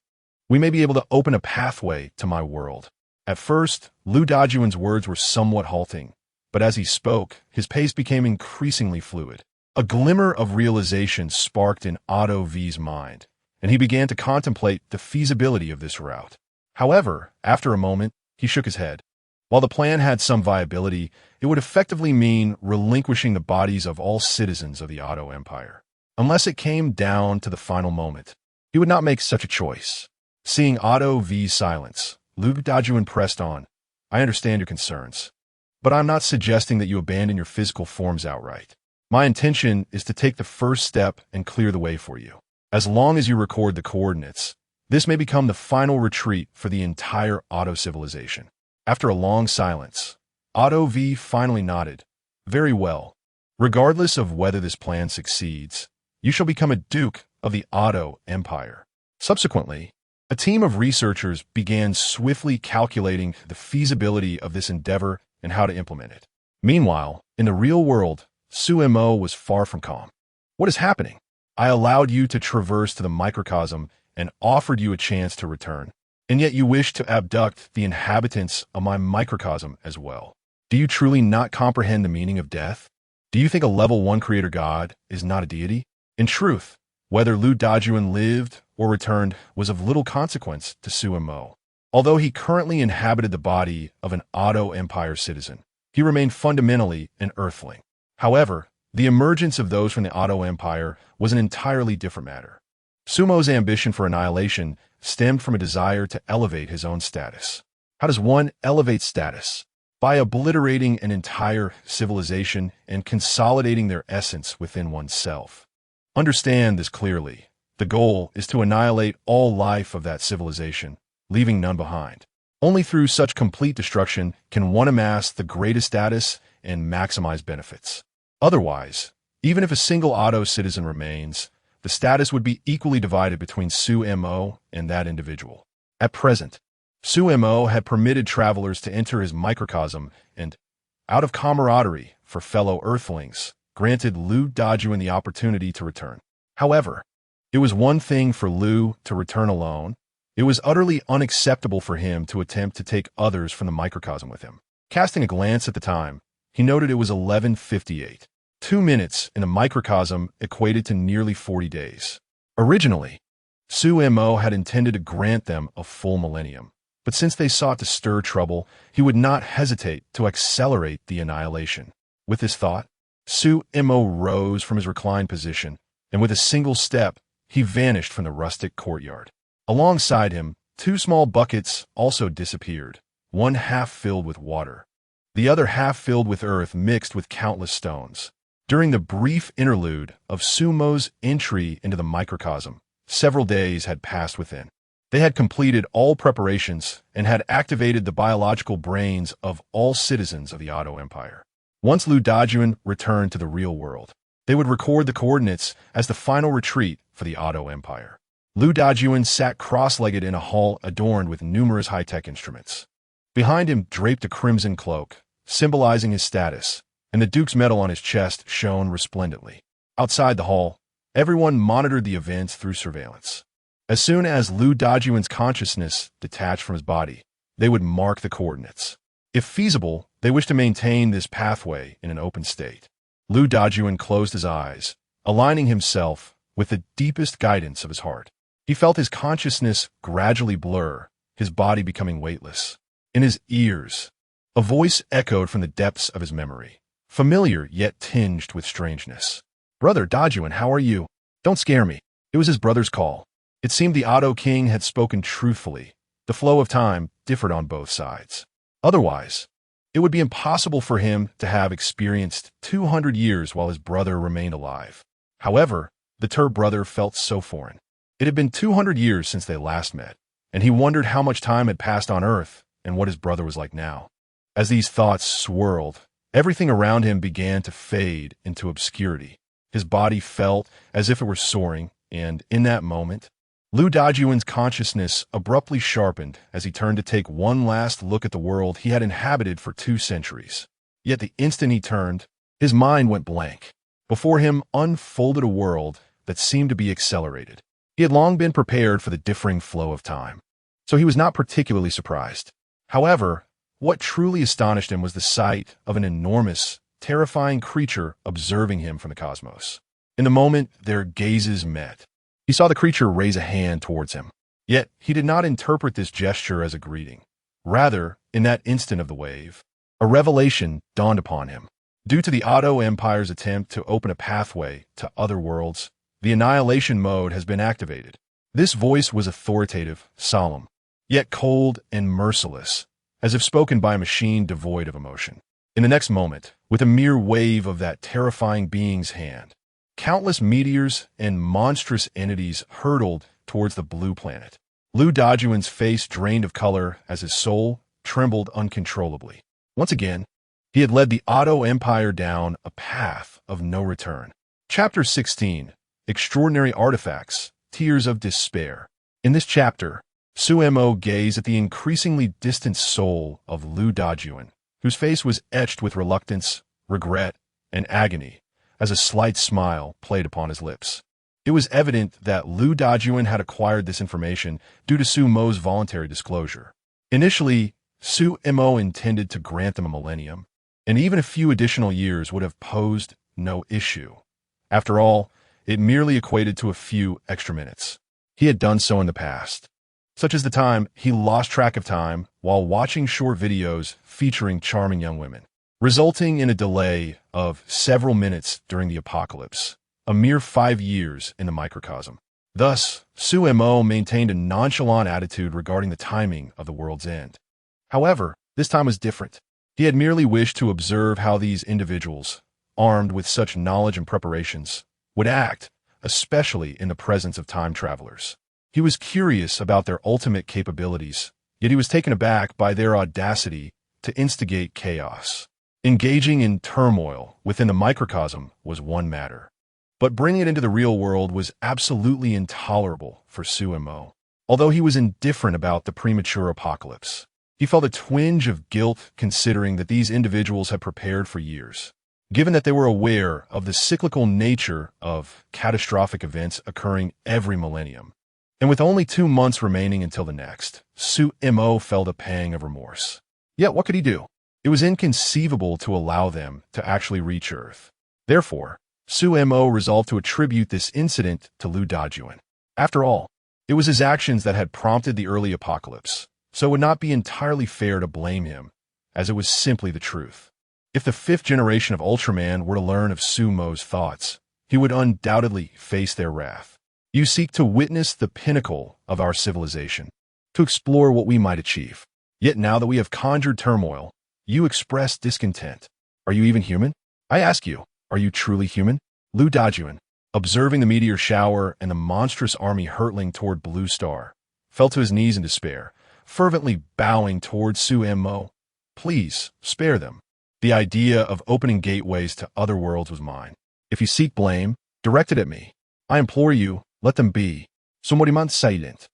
we may be able to open a pathway to my world." At first, Liu Dajuan's words were somewhat halting, but as he spoke, his pace became increasingly fluid. A glimmer of realization sparked in Otto V's mind, and he began to contemplate the feasibility of this route. However, after a moment, he shook his head. While the plan had some viability, it would effectively mean relinquishing the bodies of all citizens of the Otto Empire. Unless it came down to the final moment, he would not make such a choice. Seeing Otto V's silence, Liu Dajuan pressed on. "I understand your concerns, but I'm not suggesting that you abandon your physical forms outright. My intention is to take the first step and clear the way for you. As long as you record the coordinates, this may become the final retreat for the entire Otto civilization. After a long silence, Otto V finally nodded. Very well. Regardless of whether this plan succeeds, you shall become a duke of the Otto Empire. Subsequently, a team of researchers began swiftly calculating the feasibility of this endeavor and how to implement it. Meanwhile, in the real world, Sumo was far from calm. What is happening? I allowed you to traverse to the microcosm and offered you a chance to return, and yet you wish to abduct the inhabitants of my microcosm as well. Do you truly not comprehend the meaning of death? Do you think a level 1 creator god is not a deity? In truth, whether Lu Dajuan lived or returned was of little consequence to Sumo. Although he currently inhabited the body of an Otto Empire citizen, he remained fundamentally an earthling. However, the emergence of those from the Otto Empire was an entirely different matter. Sumo's ambition for annihilation stemmed from a desire to elevate his own status. How does one elevate status? By obliterating an entire civilization and consolidating their essence within oneself. Understand this clearly. The goal is to annihilate all life of that civilization, leaving none behind. Only through such complete destruction can one amass the greatest status and maximize benefits. Otherwise, even if a single Otto citizen remains, the status would be equally divided between Sumo and that individual. At present, Sumo had permitted travelers to enter his microcosm and, out of camaraderie for fellow Earthlings, granted Lu Dajuan the opportunity to return. However, it was one thing for Lu to return alone. It was utterly unacceptable for him to attempt to take others from the microcosm with him. Casting a glance at the time, he noted it was 11:58. 2 minutes in a microcosm equated to nearly 40 days. Originally, Sumo had intended to grant them a full millennium, but since they sought to stir trouble, he would not hesitate to accelerate the annihilation. With this thought, Sumo rose from his reclined position, and with a single step, he vanished from the rustic courtyard. Alongside him, 2 small buckets also disappeared, one half filled with water, the other half filled with earth mixed with countless stones. During the brief interlude of Sumo's entry into the microcosm, several days had passed within. They had completed all preparations and had activated the biological brains of all citizens of the Otto Empire. Once Lu Dajuan returned to the real world, they would record the coordinates as the final retreat for the Otto Empire. Lu Dajuan sat cross-legged in a hall adorned with numerous high-tech instruments. Behind him draped a crimson cloak, symbolizing his status, and the Duke's medal on his chest shone resplendently. Outside the hall, everyone monitored the events through surveillance. As soon as Lu Dajuan's consciousness detached from his body, they would mark the coordinates. If feasible, they wished to maintain this pathway in an open state. Lu Dajuan closed his eyes, aligning himself with the deepest guidance of his heart. He felt his consciousness gradually blur, his body becoming weightless. In his ears, a voice echoed from the depths of his memory, familiar yet tinged with strangeness. "Brother Dajuan, how are you? Don't scare me." It was his brother's call. It seemed the Otto king had spoken truthfully. The flow of time differed on both sides. Otherwise, it would be impossible for him to have experienced 200 years while his brother remained alive. However, the Tur brother felt so foreign. It had been 200 years since they last met, and he wondered how much time had passed on Earth and what his brother was like now. As these thoughts swirled, everything around him began to fade into obscurity. His body felt as if it were soaring, and in that moment, Lu Dajuan's consciousness abruptly sharpened as he turned to take one last look at the world he had inhabited for 2 centuries. Yet the instant he turned, his mind went blank. Before him unfolded a world that seemed to be accelerated. He had long been prepared for the differing flow of time, so he was not particularly surprised. However, what truly astonished him was the sight of an enormous, terrifying creature observing him from the cosmos. In the moment their gazes met, he saw the creature raise a hand towards him. Yet he did not interpret this gesture as a greeting. Rather, in that instant of the wave, a revelation dawned upon him. Due to the Otto Empire's attempt to open a pathway to other worlds, the annihilation mode has been activated. This voice was authoritative, solemn, yet cold and merciless, as if spoken by a machine devoid of emotion. In the next moment, with a mere wave of that terrifying being's hand, countless meteors and monstrous entities hurtled towards the blue planet. Lu Dajuan's face drained of color as his soul trembled uncontrollably. Once again, he had led the Otto Empire down a path of no return. Chapter 16. Extraordinary Artifacts, Tears of Despair. In this chapter, Su Mo gazed at the increasingly distant soul of Lu Dajuan, whose face was etched with reluctance, regret, and agony, as a slight smile played upon his lips. It was evident that Lu Dajuan had acquired this information due to Su Mo's voluntary disclosure. Initially, Su Mo intended to grant them a millennium, and even a few additional years would have posed no issue. After all, it merely equated to a few extra minutes. He had done so in the past, such as the time he lost track of time while watching short videos featuring charming young women, resulting in a delay of several minutes during the apocalypse, a mere 5 years in the microcosm. Thus, Su Mo maintained a nonchalant attitude regarding the timing of the world's end. However, this time was different. He had merely wished to observe how these individuals, armed with such knowledge and preparations, would act, especially in the presence of time travelers. He was curious about their ultimate capabilities, yet he was taken aback by their audacity to instigate chaos. Engaging in turmoil within the microcosm was one matter, but bringing it into the real world was absolutely intolerable for Su Mo. Although he was indifferent about the premature apocalypse, he felt a twinge of guilt considering that these individuals had prepared for years. Given that they were aware of the cyclical nature of catastrophic events occurring every millennium, and with only 2 months remaining until the next, Su Mo felt a pang of remorse. Yet what could he do? It was inconceivable to allow them to actually reach Earth. Therefore, Su Mo resolved to attribute this incident to Lu Dajuan. After all, it was his actions that had prompted the early apocalypse, so it would not be entirely fair to blame him, as it was simply the truth. If the 5th generation of Ultraman were to learn of Su Mo's thoughts, he would undoubtedly face their wrath. You seek to witness the pinnacle of our civilization, to explore what we might achieve. Yet now that we have conjured turmoil, you express discontent. Are you even human? I ask you, are you truly human? Lu Dajuan, observing the meteor shower and the monstrous army hurtling toward Blue Star, fell to his knees in despair, fervently bowing towards Su Mo. Please, spare them. The idea of opening gateways to other worlds was mine. If you seek blame, direct it at me. I implore you, let them be. Somoriman silent,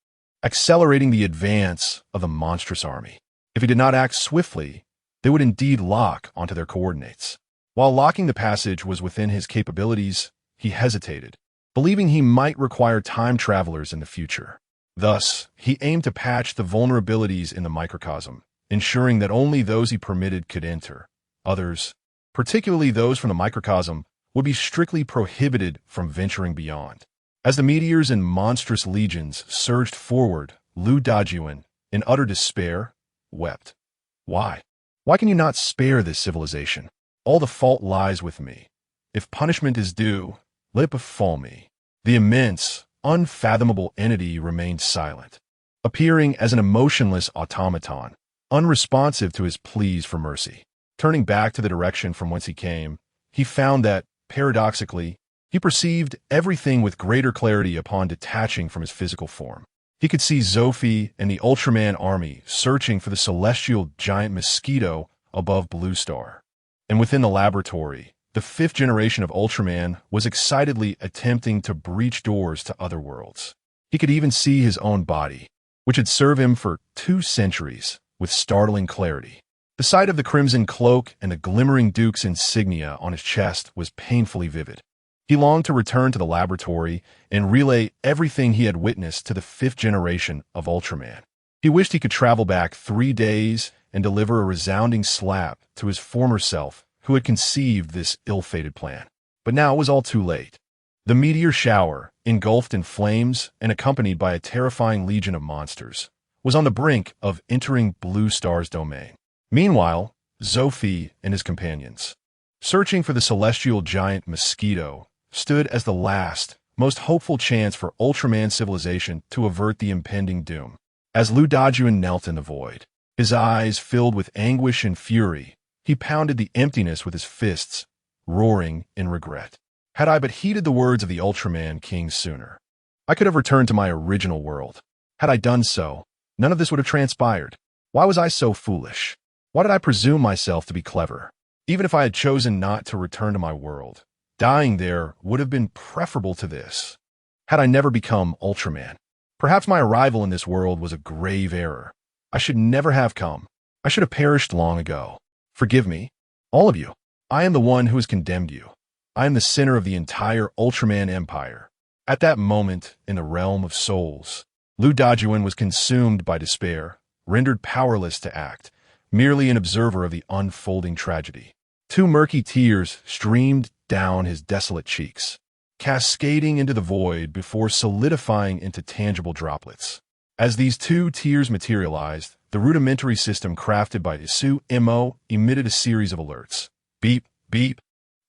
accelerating the advance of the monstrous army. If he did not act swiftly, they would indeed lock onto their coordinates. While locking the passage was within his capabilities, he hesitated, believing he might require time travelers in the future. Thus, he aimed to patch the vulnerabilities in the microcosm, ensuring that only those he permitted could enter. Others, particularly those from the microcosm, would be strictly prohibited from venturing beyond. As the meteors and monstrous legions surged forward, Lu Dajuan, in utter despair, wept. Why? Why can you not spare this civilization? All the fault lies with me. If punishment is due, let it befall me. The immense, unfathomable entity remained silent, appearing as an emotionless automaton, unresponsive to his pleas for mercy. Turning back to the direction from whence he came, he found that, paradoxically, he perceived everything with greater clarity upon detaching from his physical form. He could see Zophie and the Ultraman army searching for the celestial giant mosquito above Blue Star. And within the laboratory, the 5th generation of Ultraman was excitedly attempting to breach doors to other worlds. He could even see his own body, which had served him for 2 centuries, with startling clarity. The sight of the crimson cloak and the glimmering Duke's insignia on his chest was painfully vivid. He longed to return to the laboratory and relay everything he had witnessed to the 5th generation of Ultraman. He wished he could travel back 3 days and deliver a resounding slap to his former self who had conceived this ill-fated plan. But now it was all too late. The meteor shower, engulfed in flames and accompanied by a terrifying legion of monsters, was on the brink of entering Blue Star's domain. Meanwhile, Zophie and his companions, searching for the celestial giant mosquito, stood as the last, most hopeful chance for Ultraman civilization to avert the impending doom. As Lu Dajuan knelt in the void, his eyes filled with anguish and fury, He pounded the emptiness with his fists, roaring in regret. Had I but heeded the words of the Ultraman King sooner, I could have returned to my original world. Had I done so, none of this would have transpired. Why was I so foolish? Why did I presume myself to be clever? Even if I had chosen not to return to my world, dying there would have been preferable to this. Had I never become Ultraman, perhaps my arrival in this world was a grave error. I should never have come. I should have perished long ago. Forgive me, all of you. I am the one who has condemned you. I am the sinner of the entire Ultraman Empire. At that moment, in the realm of souls, Lu Dajuan was consumed by despair, rendered powerless to act, merely an observer of the unfolding tragedy. Two murky tears streamed down his desolate cheeks, cascading into the void before solidifying into tangible droplets. As these two tears materialized, the rudimentary system crafted by Isu Mo emitted a series of alerts. Beep, beep.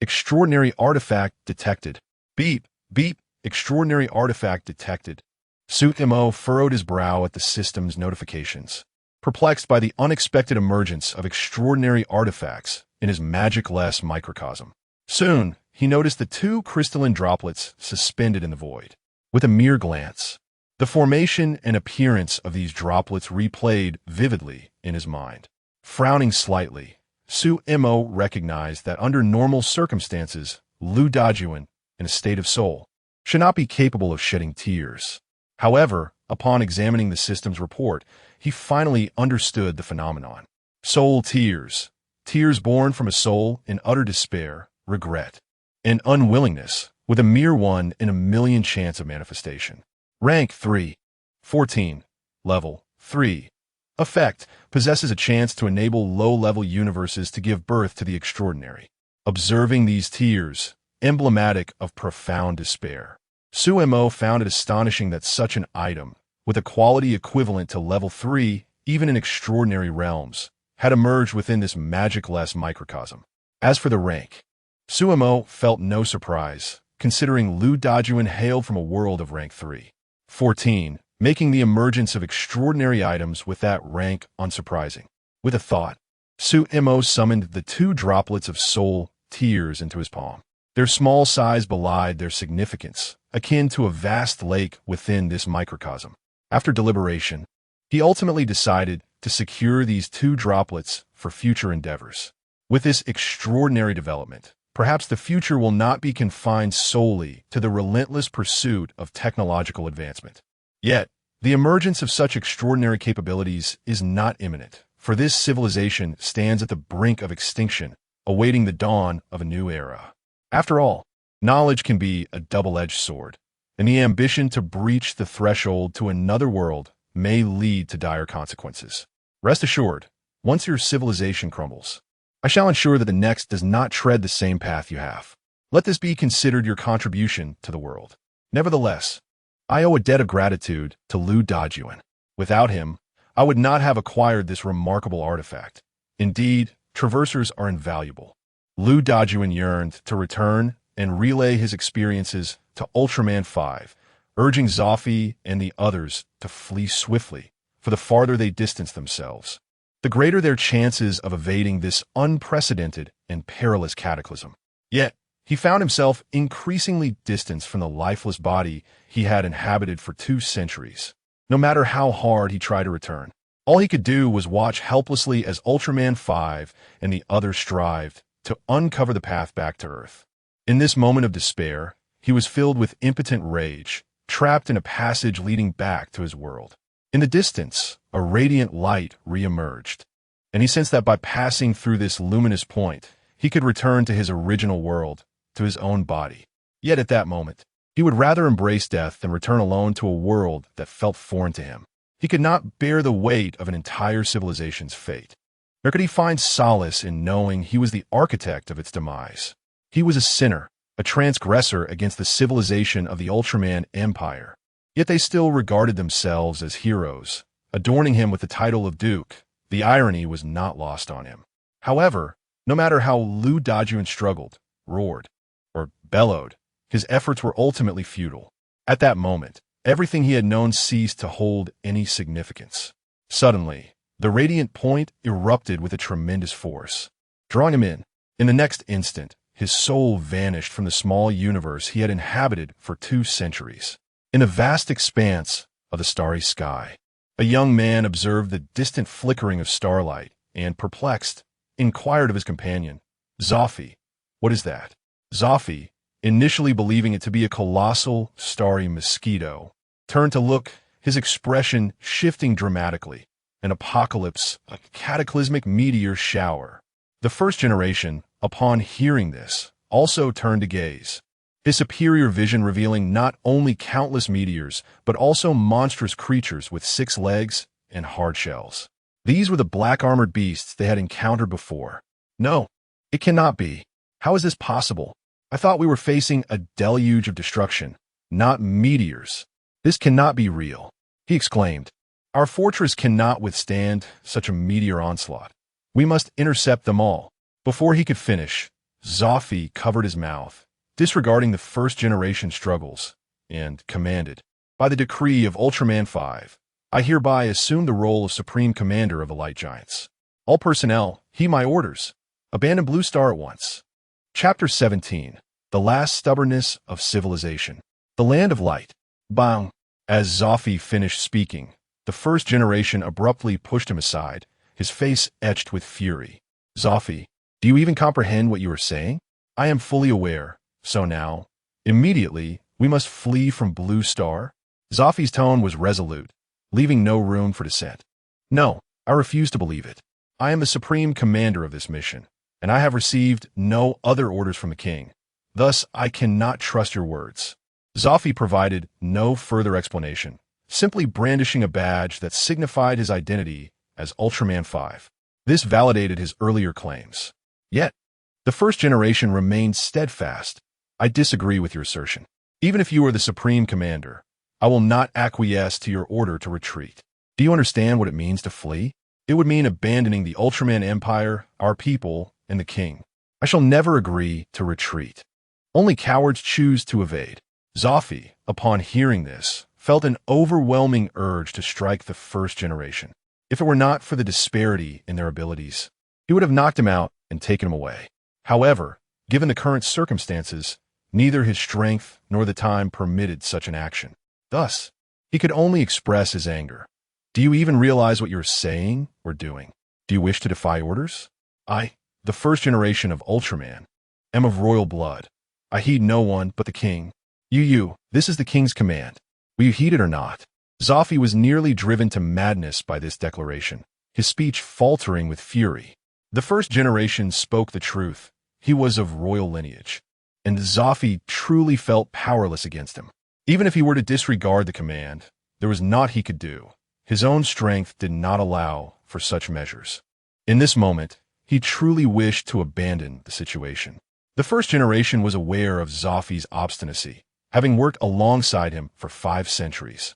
Extraordinary artifact detected. Beep, beep. Extraordinary artifact detected. Su Mo furrowed his brow at the system's notifications, perplexed by the unexpected emergence of extraordinary artifacts in his magic-less microcosm. Soon, he noticed the two crystalline droplets suspended in the void. With a mere glance, the formation and appearance of these droplets replayed vividly in his mind. Frowning slightly, Su Mo recognized that under normal circumstances, Lu Dajuan, in a state of soul, should not be capable of shedding tears. However, upon examining the system's report, he finally understood the phenomenon. Soul tears. Tears born from a soul in utter despair, regret, and unwillingness, with a mere 1 in a million chance of manifestation. Rank 3. 14. Level 3. Effect possesses a chance to enable low-level universes to give birth to the extraordinary. Observing these tears, emblematic of profound despair, Su Mo found it astonishing that such an item, with a quality equivalent to level 3, even in extraordinary realms, had emerged within this magic-less microcosm. As for the rank, Su Mo felt no surprise, considering Lu Dajuan hailed from a world of rank 3. 14, making the emergence of extraordinary items with that rank unsurprising. With a thought, Su Mo summoned the two droplets of soul tears into his palm. Their small size belied their significance, akin to a vast lake within this microcosm. After deliberation, he ultimately decided to secure these two droplets for future endeavors. With this extraordinary development, perhaps the future will not be confined solely to the relentless pursuit of technological advancement. Yet, the emergence of such extraordinary capabilities is not imminent, for this civilization stands at the brink of extinction, awaiting the dawn of a new era. After all, knowledge can be a double-edged sword, and the ambition to breach the threshold to another world may lead to dire consequences. Rest assured, once your civilization crumbles, I shall ensure that the next does not tread the same path you have. Let this be considered your contribution to the world. Nevertheless, I owe a debt of gratitude to Lu Dajuan. Without him, I would not have acquired this remarkable artifact. Indeed, traversers are invaluable. Lu Dajuan yearned to return and relay his experiences to Ultraman 5, urging Zoffy and the others to flee swiftly, for the farther they distanced themselves, the greater their chances of evading this unprecedented and perilous cataclysm. Yet, he found himself increasingly distanced from the lifeless body he had inhabited for 2 centuries. No matter how hard he tried to return, all he could do was watch helplessly as Ultraman 5 and the others strived to uncover the path back to Earth. In this moment of despair, he was filled with impotent rage, trapped in a passage leading back to his world. In the distance, a radiant light re-emerged, and he sensed that by passing through this luminous point, he could return to his original world, to his own body. Yet at that moment, he would rather embrace death than return alone to a world that felt foreign to him. He could not bear the weight of an entire civilization's fate, nor could he find solace in knowing he was the architect of its demise. He was a sinner, a transgressor against the civilization of the Ultraman Empire. Yet they still regarded themselves as heroes, adorning him with the title of Duke. The irony was not lost on him. However, no matter how Lu Dajuan struggled, roared, or bellowed, his efforts were ultimately futile. At that moment, everything he had known ceased to hold any significance. Suddenly, the radiant point erupted with a tremendous force. drawing him in. In the next instant, his soul vanished from the small universe he had inhabited for 2 centuries. In the vast expanse of the starry sky, a young man observed the distant flickering of starlight and, perplexed, inquired of his companion, "Zoffy, what is that?" Zoffy, initially believing it to be a colossal, starry mosquito, turned to look, his expression shifting dramatically. An apocalypse, a cataclysmic meteor shower. The first generation, upon hearing this, also turned to gaze, his superior vision revealing not only countless meteors, but also monstrous creatures with 6 legs and hard shells. These were the black-armored beasts they had encountered before. No, it cannot be. How is this possible? I thought we were facing a deluge of destruction, not meteors. This cannot be real, he exclaimed. Our fortress cannot withstand such a meteor onslaught. We must intercept them all. Before he could finish, Zoffy covered his mouth, disregarding the first-generation struggles, and commanded, "By the decree of Ultraman 5, I hereby assume the role of Supreme Commander of the Light Giants. All personnel, heed my orders. Abandon Blue Star at once." Chapter 17. The Last Stubbornness of Civilization. The Land of Light. Bang! As Zoffy finished speaking, the first generation abruptly pushed him aside, his face etched with fury. "Zoffy, do you even comprehend what you are saying? I am fully aware. So now, immediately, we must flee from Blue Star?" Zoffy's tone was resolute, leaving no room for dissent. "No, I refuse to believe it. I am the supreme commander of this mission, and I have received no other orders from the king. Thus, I cannot trust your words." Zoffy provided no further explanation, simply brandishing a badge that signified his identity as Ultraman 5. This validated his earlier claims. Yet, the first generation remained steadfast. "I disagree with your assertion. Even if you are the supreme commander, I will not acquiesce to your order to retreat. Do you understand what it means to flee? It would mean abandoning the Ultraman Empire, our people, and the king. I shall never agree to retreat. Only cowards choose to evade." Zoffy, upon hearing this, felt an overwhelming urge to strike the first generation. If it were not for the disparity in their abilities, he would have knocked him out and taken him away. However, given the current circumstances, neither his strength nor the time permitted such an action. Thus, he could only express his anger. "Do you even realize what you're saying or doing? Do you wish to defy orders? I, the first generation of Ultraman, am of royal blood. I heed no one but the king. This is the king's command. Will you heed it or not?" Zoffy was nearly driven to madness by this declaration, his speech faltering with fury. The first generation spoke the truth. He was of royal lineage, and Zoffy truly felt powerless against him. Even if he were to disregard the command, there was naught he could do. His own strength did not allow for such measures. In this moment, he truly wished to abandon the situation. The first generation was aware of Zoffy's obstinacy, having worked alongside him for 5 centuries.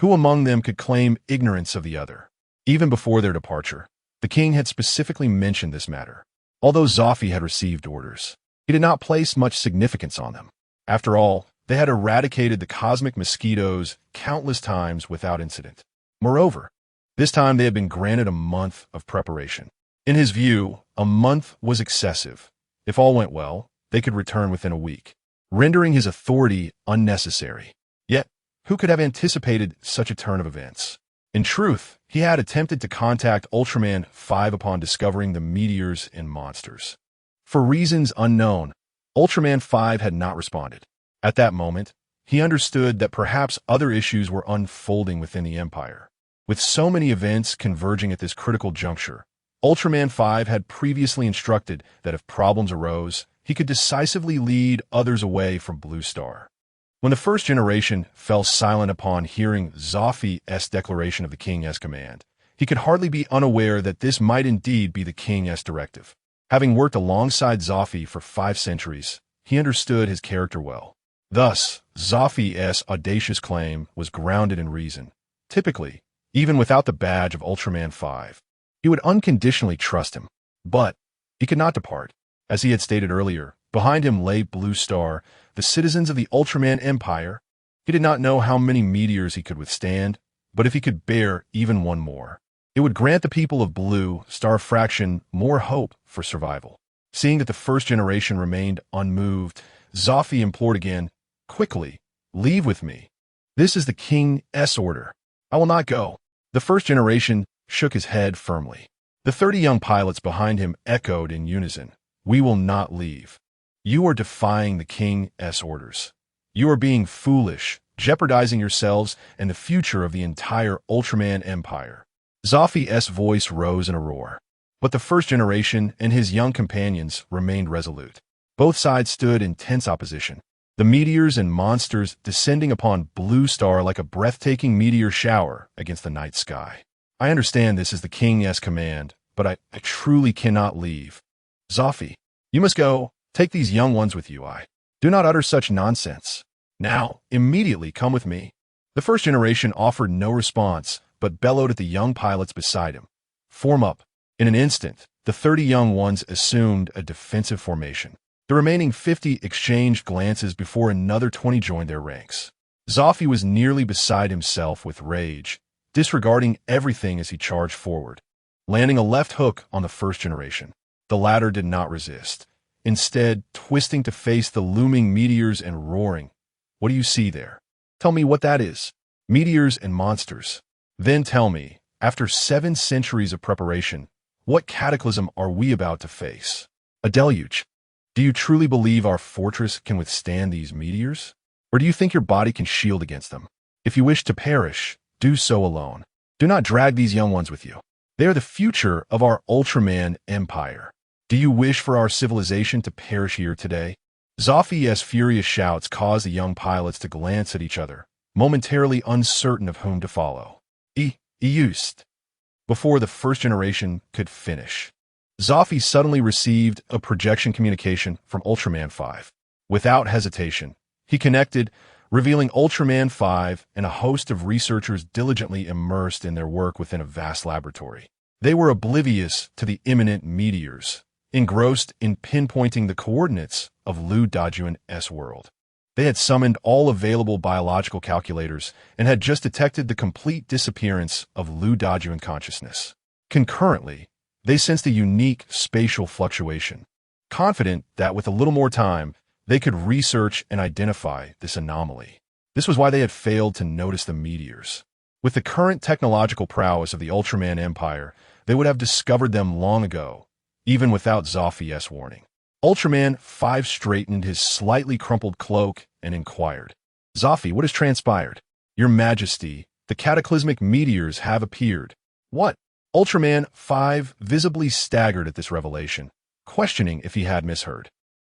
Who among them could claim ignorance of the other? Even before their departure, the king had specifically mentioned this matter. Although Zoffy had received orders, he did not place much significance on them. After all, they had eradicated the cosmic mosquitoes countless times without incident. Moreover, this time they had been granted a month of preparation. In his view, a month was excessive. If all went well, they could return within a week, rendering his authority unnecessary. Yet, who could have anticipated such a turn of events? In truth, he had attempted to contact Ultraman 5 upon discovering the meteors and monsters. For reasons unknown, Ultraman 5 had not responded. At that moment, he understood that perhaps other issues were unfolding within the Empire. With so many events converging at this critical juncture, Ultraman 5 had previously instructed that if problems arose, he could decisively lead others away from Blue Star. When the first generation fell silent upon hearing Zoffy's declaration of the King's command, he could hardly be unaware that this might indeed be the King's directive. Having worked alongside Zoffy for 5 centuries, he understood his character well. Thus, Zoffy's audacious claim was grounded in reason. Typically, even without the badge of Ultraman 5, he would unconditionally trust him. But he could not depart. As he had stated earlier, behind him lay Blue Star, the citizens of the Ultraman Empire. He did not know how many meteors he could withstand, but if he could bear even one more, It would grant the people of Blue Star Fraction more hope for survival. Seeing that the first generation remained unmoved, Zoffy implored again, "Quickly, leave with me. This is the King's order. I will not go." The first generation shook his head firmly. The 30 young pilots behind him echoed in unison, "We will not leave. You are defying the King's orders. You are being foolish, jeopardizing yourselves and the future of the entire Ultraman Empire." Zoffy's voice rose in a roar. But the first generation and his young companions remained resolute. Both sides stood in tense opposition, the meteors and monsters descending upon Blue Star like a breathtaking meteor shower against the night sky. "I understand this is the King's command, but I truly cannot leave. Zoffy, you must go. Take these young ones with you. Do not utter such nonsense. Now, immediately come with me." The first generation offered no response, but bellowed at the young pilots beside him. "Form up." In an instant, the 30 young ones assumed a defensive formation. The remaining 50 exchanged glances before another 20 joined their ranks. Zoffy was nearly beside himself with rage, disregarding everything as he charged forward, landing a left hook on the first generation. The latter did not resist, instead twisting to face the looming meteors and roaring, "What do you see there? Tell me what that is." "Meteors and monsters. Then tell me, after 7 centuries of preparation, what cataclysm are we about to face? A deluge? Do you truly believe our fortress can withstand these meteors? Or do you think your body can shield against them? If you wish to perish, do so alone. Do not drag these young ones with you. They are the future of our Ultraman Empire. Do you wish for our civilization to perish here today?" Zoffy's furious shouts caused the young pilots to glance at each other, momentarily uncertain of whom to follow. Used. Before the first generation could finish, Zoffy suddenly received a projection communication from Ultraman 5. Without hesitation, he connected, revealing Ultraman 5 and a host of researchers diligently immersed in their work within a vast laboratory. They were oblivious to the imminent meteors, engrossed in pinpointing the coordinates of Lu Dajuan's world. They had summoned all available biological calculators and had just detected the complete disappearance of Lu Dajuan consciousness. Concurrently, they sensed a unique spatial fluctuation, confident that with a little more time, they could research and identify this anomaly. This was why they had failed to notice the meteors. With the current technological prowess of the Ultraman Empire, they would have discovered them long ago, even without Zoffy's warning. Ultraman 5 straightened his slightly crumpled cloak and inquired, "Zoffy, what has transpired?" "Your Majesty, the cataclysmic meteors have appeared." "What?" Ultraman 5 visibly staggered at this revelation, questioning if he had misheard.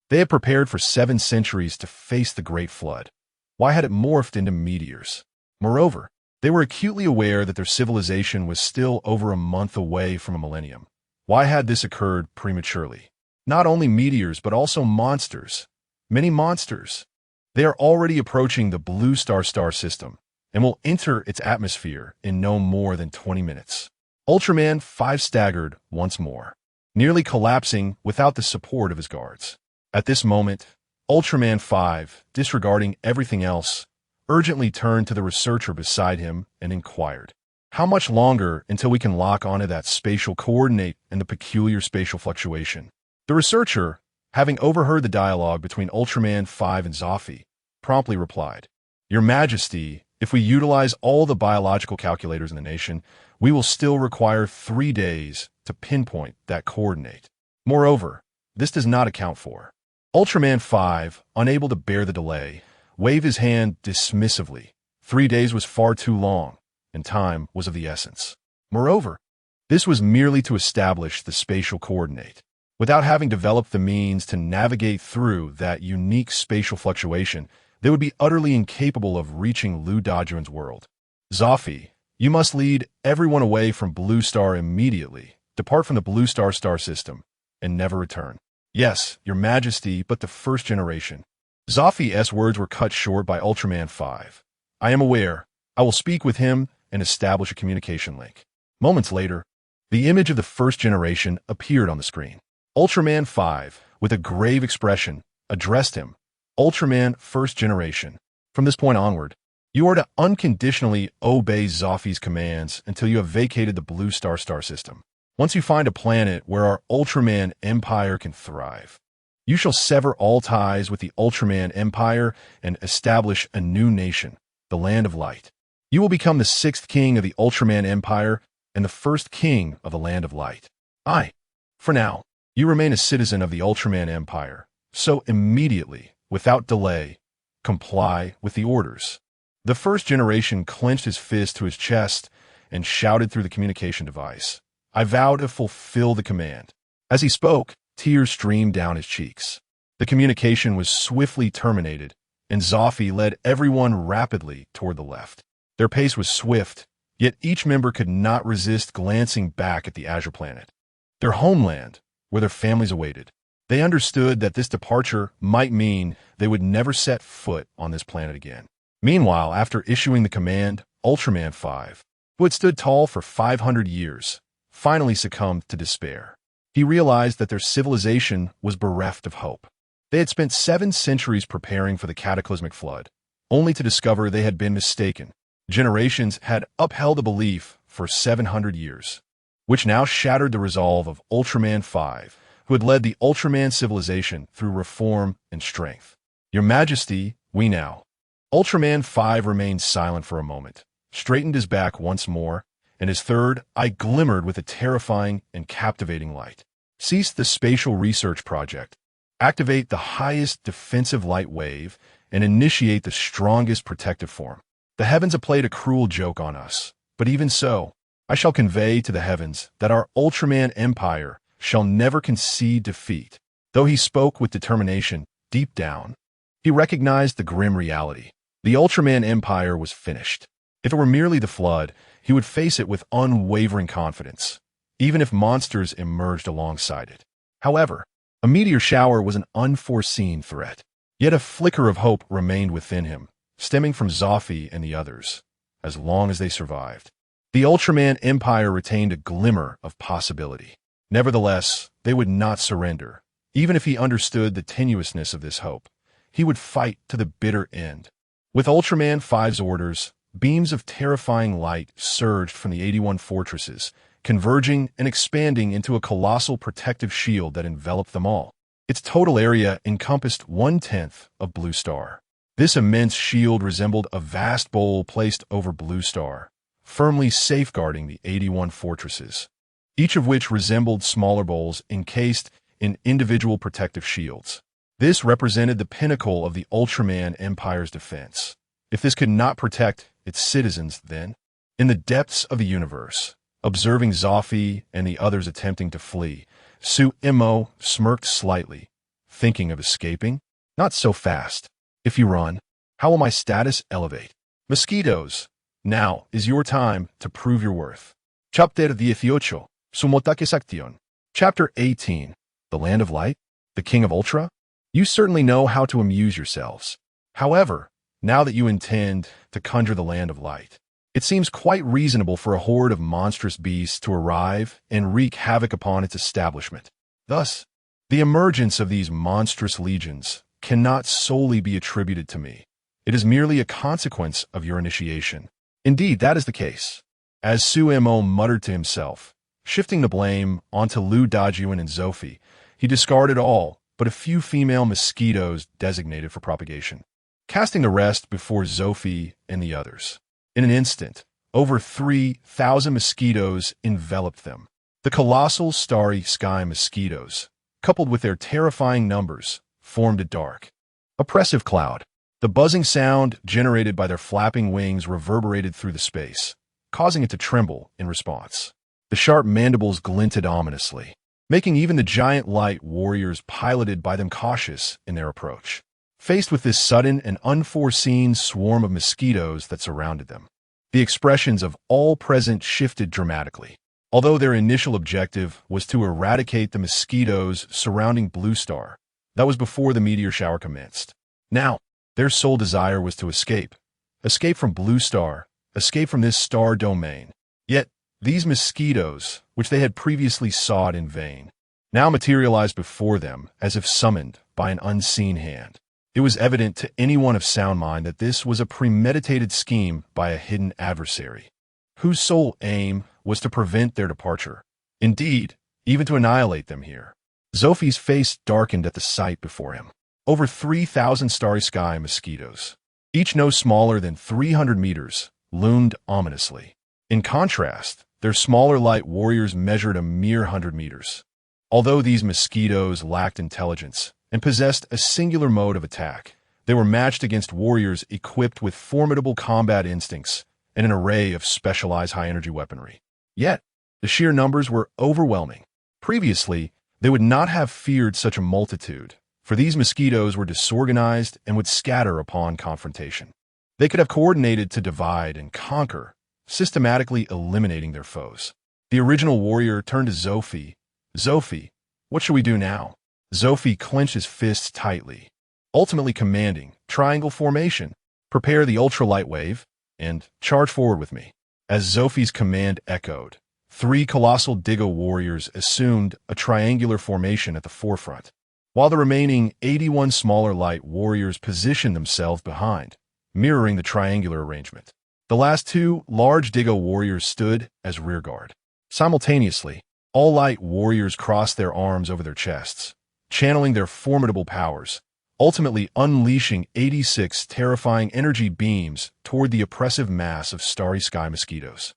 They had prepared for 7 centuries to face the Great Flood. Why had it morphed into meteors? Moreover, they were acutely aware that their civilization was still over a month away from a millennium. Why had this occurred prematurely? Not only meteors, but also monsters. Many monsters. They are already approaching the Blue Star star system and will enter its atmosphere in no more than 20 minutes. Ultraman 5 staggered once more, nearly collapsing without the support of his guards. At this moment, Ultraman 5, disregarding everything else, urgently turned to the researcher beside him and inquired, "How much longer until we can lock onto that spatial coordinate and the peculiar spatial fluctuation?" The researcher, having overheard the dialogue between Ultraman 5 and Zoffy, promptly replied, "Your Majesty, if we utilize all the biological calculators in the nation, we will still require 3 days to pinpoint that coordinate. Moreover, this does not account for." Ultraman 5, unable to bear the delay, waved his hand dismissively. 3 days was far too long, and time was of the essence. Moreover, this was merely to establish the spatial coordinate. Without having developed the means to navigate through that unique spatial fluctuation, they would be utterly incapable of reaching Lu Dajuan's world. "Zoffy, you must lead everyone away from Blue Star immediately. Depart from the Blue Star star system and never return." "Yes, Your Majesty, but the first generation." Zoffy's words were cut short by Ultraman 5. "I am aware. I will speak with him and establish a communication link." Moments later, the image of the first generation appeared on the screen. Ultraman 5, with a grave expression, addressed him, "Ultraman First Generation. From this point onward, You are to unconditionally obey Zoffy's commands until you have vacated the Blue Star star system. Once you find a planet where our Ultraman Empire can thrive, you shall sever all ties with the Ultraman Empire and establish a new nation, the Land of Light. You will become the 6th king of the Ultraman Empire and the 1st king of the Land of Light. For now, you remain a citizen of the Ultraman Empire, so immediately, without delay, comply with the orders. The first generation clenched his fist to his chest and shouted through the communication device, "I vow to fulfill the command." As he spoke, tears streamed down his cheeks. The communication was swiftly terminated, and Zoffy led everyone rapidly toward the left. Their pace was swift, yet each member could not resist glancing back at the Azure planet, their homeland, where their families awaited. They understood that this departure might mean they would never set foot on this planet again. Meanwhile, after issuing the command, Ultraman 5, who had stood tall for 500 years, finally succumbed to despair. He realized that their civilization was bereft of hope. They had spent 7 centuries preparing for the cataclysmic flood, only to discover they had been mistaken. Generations had upheld a belief for 700 years, which now shattered the resolve of Ultraman 5, who had led the Ultraman civilization through reform and strength. "Your Majesty, we now." Ultraman 5 remained silent for a moment, straightened his back once more, and his third eye glimmered with a terrifying and captivating light. "Cease the spatial research project. Activate the highest defensive light wave and initiate the strongest protective form. The heavens have played a cruel joke on us, but even so, I shall convey to the heavens that our Ultraman Empire shall never concede defeat." Though he spoke with determination, deep down, he recognized the grim reality. The Ultraman Empire was finished. If it were merely the flood, he would face it with unwavering confidence, even if monsters emerged alongside it. However, a meteor shower was an unforeseen threat. Yet a flicker of hope remained within him, stemming from Zoffy and the others, as long as they survived. The Ultraman Empire retained a glimmer of possibility. Nevertheless, they would not surrender. Even if he understood the tenuousness of this hope, he would fight to the bitter end. With Ultraman 5's orders, beams of terrifying light surged from the 81 fortresses, converging and expanding into a colossal protective shield that enveloped them all. Its total area encompassed 1/10 of Blue Star. This immense shield resembled a vast bowl placed over Blue Star, firmly safeguarding the 81 fortresses, each of which resembled smaller bowls encased in individual protective shields. This represented the pinnacle of the Ultraman Empire's defense. If this could not protect its citizens, then, in the depths of the universe, observing Zoffy and the others attempting to flee, Su-Imo smirked slightly, thinking of escaping. "Not so fast. If you run, how will my status elevate? Mosquitoes, now is your time to prove your worth." Chapter 18, Sumotake Section. Chapter 18, The Land of Light, the King of Ultra. You certainly know how to amuse yourselves. However, now that you intend to conjure the Land of Light, it seems quite reasonable for a horde of monstrous beasts to arrive and wreak havoc upon its establishment. Thus, the emergence of these monstrous legions cannot solely be attributed to me. It is merely a consequence of your initiation. Indeed, that is the case. As Su-Imo muttered to himself, shifting the blame onto Lu Dajuan and Zoffy, he discarded all but a few female mosquitoes designated for propagation, casting the rest before Zoffy and the others. In an instant, over 3,000 mosquitoes enveloped them. The colossal starry sky mosquitoes, coupled with their terrifying numbers, formed a dark, oppressive cloud. The buzzing sound generated by their flapping wings reverberated through the space, causing it to tremble in response. The sharp mandibles glinted ominously, making even the giant light warriors piloted by them cautious in their approach. Faced with this sudden and unforeseen swarm of mosquitoes that surrounded them, the expressions of all present shifted dramatically. Although their initial objective was to eradicate the mosquitoes surrounding Blue Star, that was before the meteor shower commenced. Now, their sole desire was to escape. Escape from Blue Star, escape from this star domain. Yet, these mosquitoes, which they had previously sought in vain, now materialized before them as if summoned by an unseen hand. It was evident to anyone of sound mind that this was a premeditated scheme by a hidden adversary, whose sole aim was to prevent their departure. Indeed, even to annihilate them here. Zophi's face darkened at the sight before him. Over 3,000 starry sky mosquitoes, each no smaller than 300 meters, loomed ominously. In contrast, their smaller light warriors measured a mere 100 meters. Although these mosquitoes lacked intelligence and possessed a singular mode of attack, they were matched against warriors equipped with formidable combat instincts and an array of specialized high-energy weaponry. Yet, the sheer numbers were overwhelming. Previously, they would not have feared such a multitude, for these mosquitoes were disorganized and would scatter upon confrontation. They could have coordinated to divide and conquer, systematically eliminating their foes. The original warrior turned to Zophi. "Zophi, what shall we do now?" Zophi clenched his fists tightly, ultimately commanding, "Triangle formation, prepare the ultralight wave, and charge forward with me." As Zophi's command echoed, 3 colossal Digo warriors assumed a triangular formation at the forefront, while the remaining 81 smaller light warriors positioned themselves behind, mirroring the triangular arrangement. The last 2 large Digo warriors stood as rearguard. Simultaneously, all light warriors crossed their arms over their chests, channeling their formidable powers, ultimately unleashing 86 terrifying energy beams toward the oppressive mass of starry sky mosquitoes.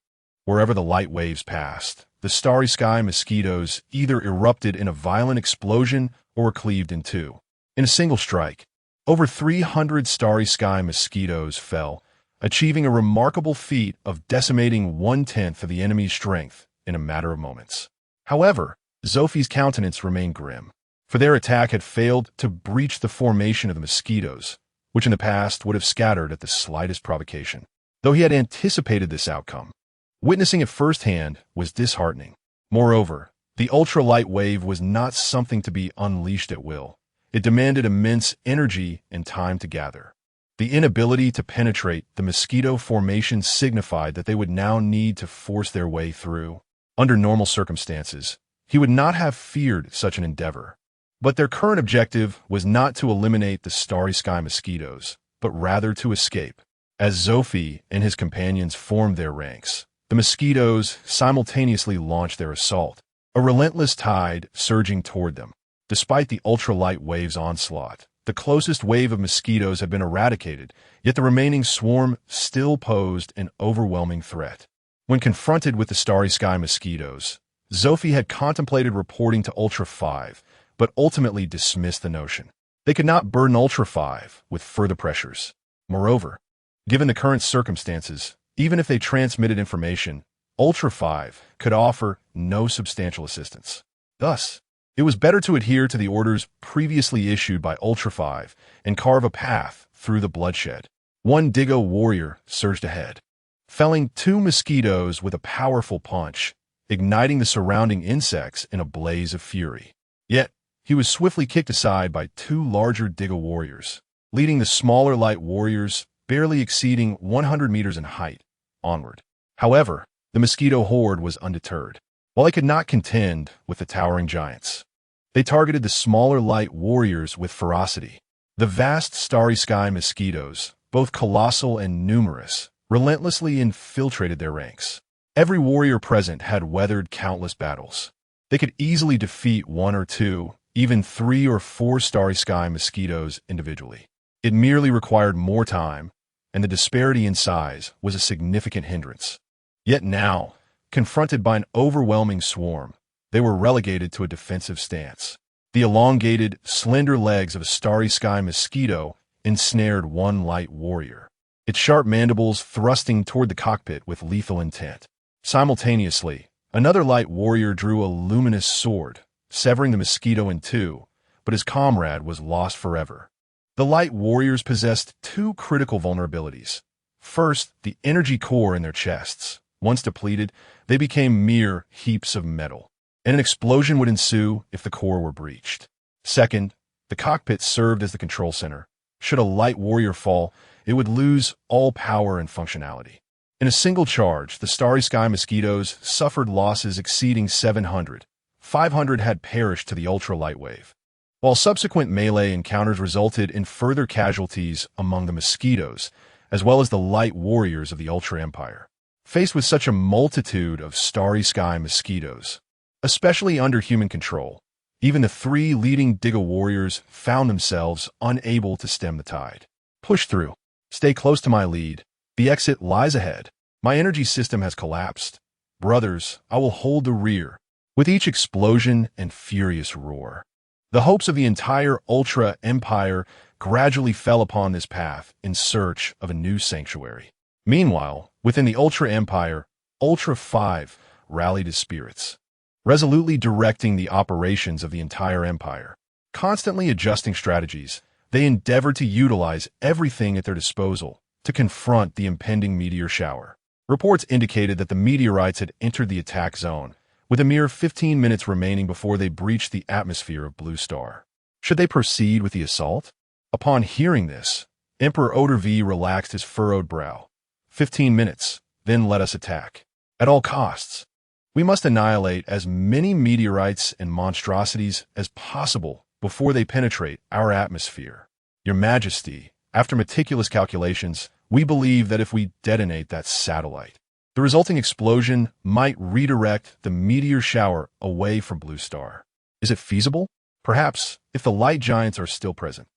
Wherever the light waves passed, the starry sky mosquitoes either erupted in a violent explosion or were cleaved in two. In a single strike, over 300 starry sky mosquitoes fell, achieving a remarkable feat of decimating 1/10 of the enemy's strength in a matter of moments. However, Zophi's countenance remained grim, for their attack had failed to breach the formation of the mosquitoes, which in the past would have scattered at the slightest provocation. Though he had anticipated this outcome, witnessing it firsthand was disheartening. Moreover, the ultralight wave was not something to be unleashed at will. It demanded immense energy and time to gather. The inability to penetrate the mosquito formation signified that they would now need to force their way through. Under normal circumstances, he would not have feared such an endeavor. But their current objective was not to eliminate the starry sky mosquitoes, but rather to escape. As Zophi and his companions formed their ranks, the mosquitoes simultaneously launched their assault, a relentless tide surging toward them. Despite the ultralight wave's onslaught, the closest wave of mosquitoes had been eradicated, yet the remaining swarm still posed an overwhelming threat. When confronted with the starry sky mosquitoes, Zophi had contemplated reporting to Ultra 5, but ultimately dismissed the notion. They could not burden Ultra 5 with further pressures. Moreover, given the current circumstances, even if they transmitted information, Ultra 5 could offer no substantial assistance. Thus, it was better to adhere to the orders previously issued by Ultra 5 and carve a path through the bloodshed. One Digo warrior surged ahead, felling 2 mosquitoes with a powerful punch, igniting the surrounding insects in a blaze of fury. Yet, he was swiftly kicked aside by 2 larger Digo warriors, leading the smaller light warriors, barely exceeding 100 meters in height, onward. However, the mosquito horde was undeterred. While they could not contend with the towering giants, they targeted the smaller light warriors with ferocity. The vast starry sky mosquitoes, both colossal and numerous, relentlessly infiltrated their ranks. Every warrior present had weathered countless battles. They could easily defeat 1 or 2, even 3 or 4 starry sky mosquitoes individually. It merely required more time, and the disparity in size was a significant hindrance. Yet now, confronted by an overwhelming swarm, they were relegated to a defensive stance. The elongated, slender legs of a starry sky mosquito ensnared one light warrior, its sharp mandibles thrusting toward the cockpit with lethal intent. Simultaneously, another light warrior drew a luminous sword, severing the mosquito in 2, but his comrade was lost forever. The light warriors possessed 2 critical vulnerabilities. First, the energy core in their chests. Once depleted, they became mere heaps of metal, and an explosion would ensue if the core were breached. Second, the cockpit served as the control center. Should a light warrior fall, it would lose all power and functionality. In a single charge, the starry sky mosquitoes suffered losses exceeding 700. 500 had perished to the ultralight wave. while subsequent melee encounters resulted in further casualties among the mosquitoes, as well as the light warriors of the Ultra Empire. Faced with such a multitude of starry sky mosquitoes, especially under human control, even the three leading Digga warriors found themselves unable to stem the tide. Push through. Stay close to my lead. The exit lies ahead. My energy system has collapsed. Brothers, I will hold the rear. With each explosion and furious roar, the hopes of the entire Ultra Empire gradually fell upon this path in search of a new sanctuary. Meanwhile, within the Ultra Empire, Ultra 5 rallied his spirits, resolutely directing the operations of the entire empire. Constantly adjusting strategies, they endeavored to utilize everything at their disposal to confront the impending meteor shower. Reports indicated that the meteorites had entered the attack zone, with a mere 15 minutes remaining before they breached the atmosphere of Blue Star. Should they proceed with the assault? Upon hearing this, Emperor Oder-V relaxed his furrowed brow. 15 minutes, then let us attack. At all costs. We must annihilate as many meteorites and monstrosities as possible before they penetrate our atmosphere. Your Majesty, after meticulous calculations, we believe that if we detonate that satellite, the resulting explosion might redirect the meteor shower away from Blue Star. Is it feasible? Perhaps, if the light giants are still present.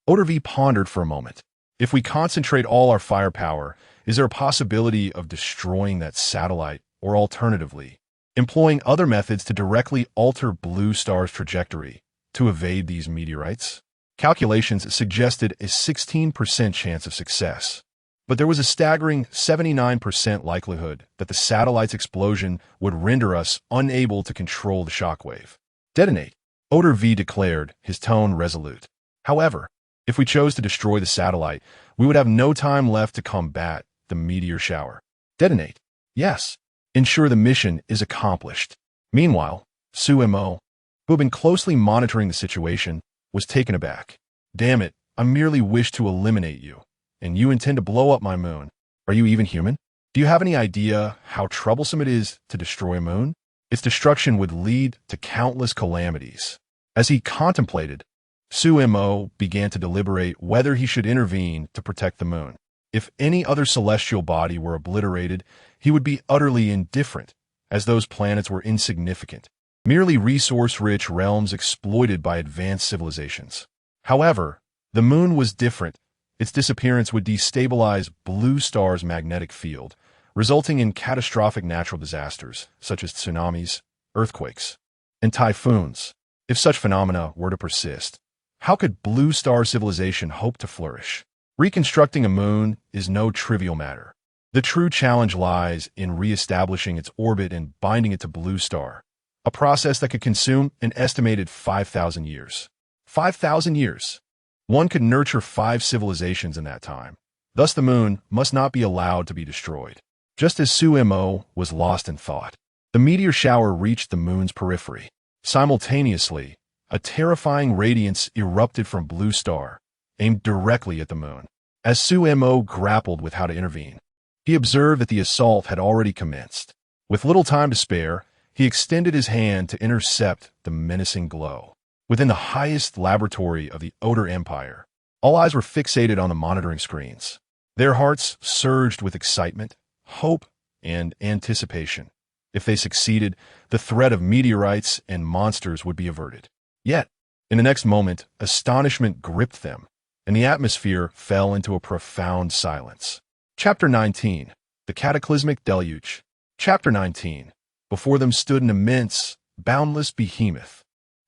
Oder-V pondered for a moment. If we concentrate all our firepower, is there a possibility of destroying that satellite, or alternatively, employing other methods to directly alter Blue Star's trajectory to evade these meteorites? Calculations suggested a 16% chance of success, but there was a staggering 79% likelihood that the satellite's explosion would render us unable to control the shockwave. Detonate, Oder-V declared, his tone resolute. However, if we chose to destroy the satellite, we would have no time left to combat the meteor shower. Detonate. Yes. Ensure the mission is accomplished. Meanwhile, Su-Mo, who had been closely monitoring the situation, was taken aback. Damn it, I merely wish to eliminate you, and you intend to blow up my moon. Are you even human? Do you have any idea how troublesome it is to destroy a moon? Its destruction would lead to countless calamities. As he contemplated, Su-Mo began to deliberate whether he should intervene to protect the moon. If any other celestial body were obliterated, he would be utterly indifferent, as those planets were insignificant, merely resource-rich realms exploited by advanced civilizations. However, the moon was different. Its disappearance would destabilize Blue Star's magnetic field, resulting in catastrophic natural disasters, such as tsunamis, earthquakes, and typhoons. If such phenomena were to persist, how could Blue Star civilization hope to flourish? Reconstructing a moon is no trivial matter. The true challenge lies in re-establishing its orbit and binding it to Blue Star, a process that could consume an estimated 5,000 years. 5,000 years! One could nurture 5 civilizations in that time. Thus the moon must not be allowed to be destroyed. Just as Su-Mo was lost in thought, the meteor shower reached the moon's periphery. Simultaneously, a terrifying radiance erupted from Blue Star, aimed directly at the moon. As Su-Mo grappled with how to intervene, he observed that the assault had already commenced. With little time to spare, he extended his hand to intercept the menacing glow. Within the highest laboratory of the Oder Empire, all eyes were fixated on the monitoring screens. Their hearts surged with excitement, hope, and anticipation. If they succeeded, the threat of meteorites and monsters would be averted. Yet, in the next moment, astonishment gripped them, and the atmosphere fell into a profound silence. Chapter 19. The Cataclysmic Deluge. Chapter 19. Before them stood an immense, boundless behemoth.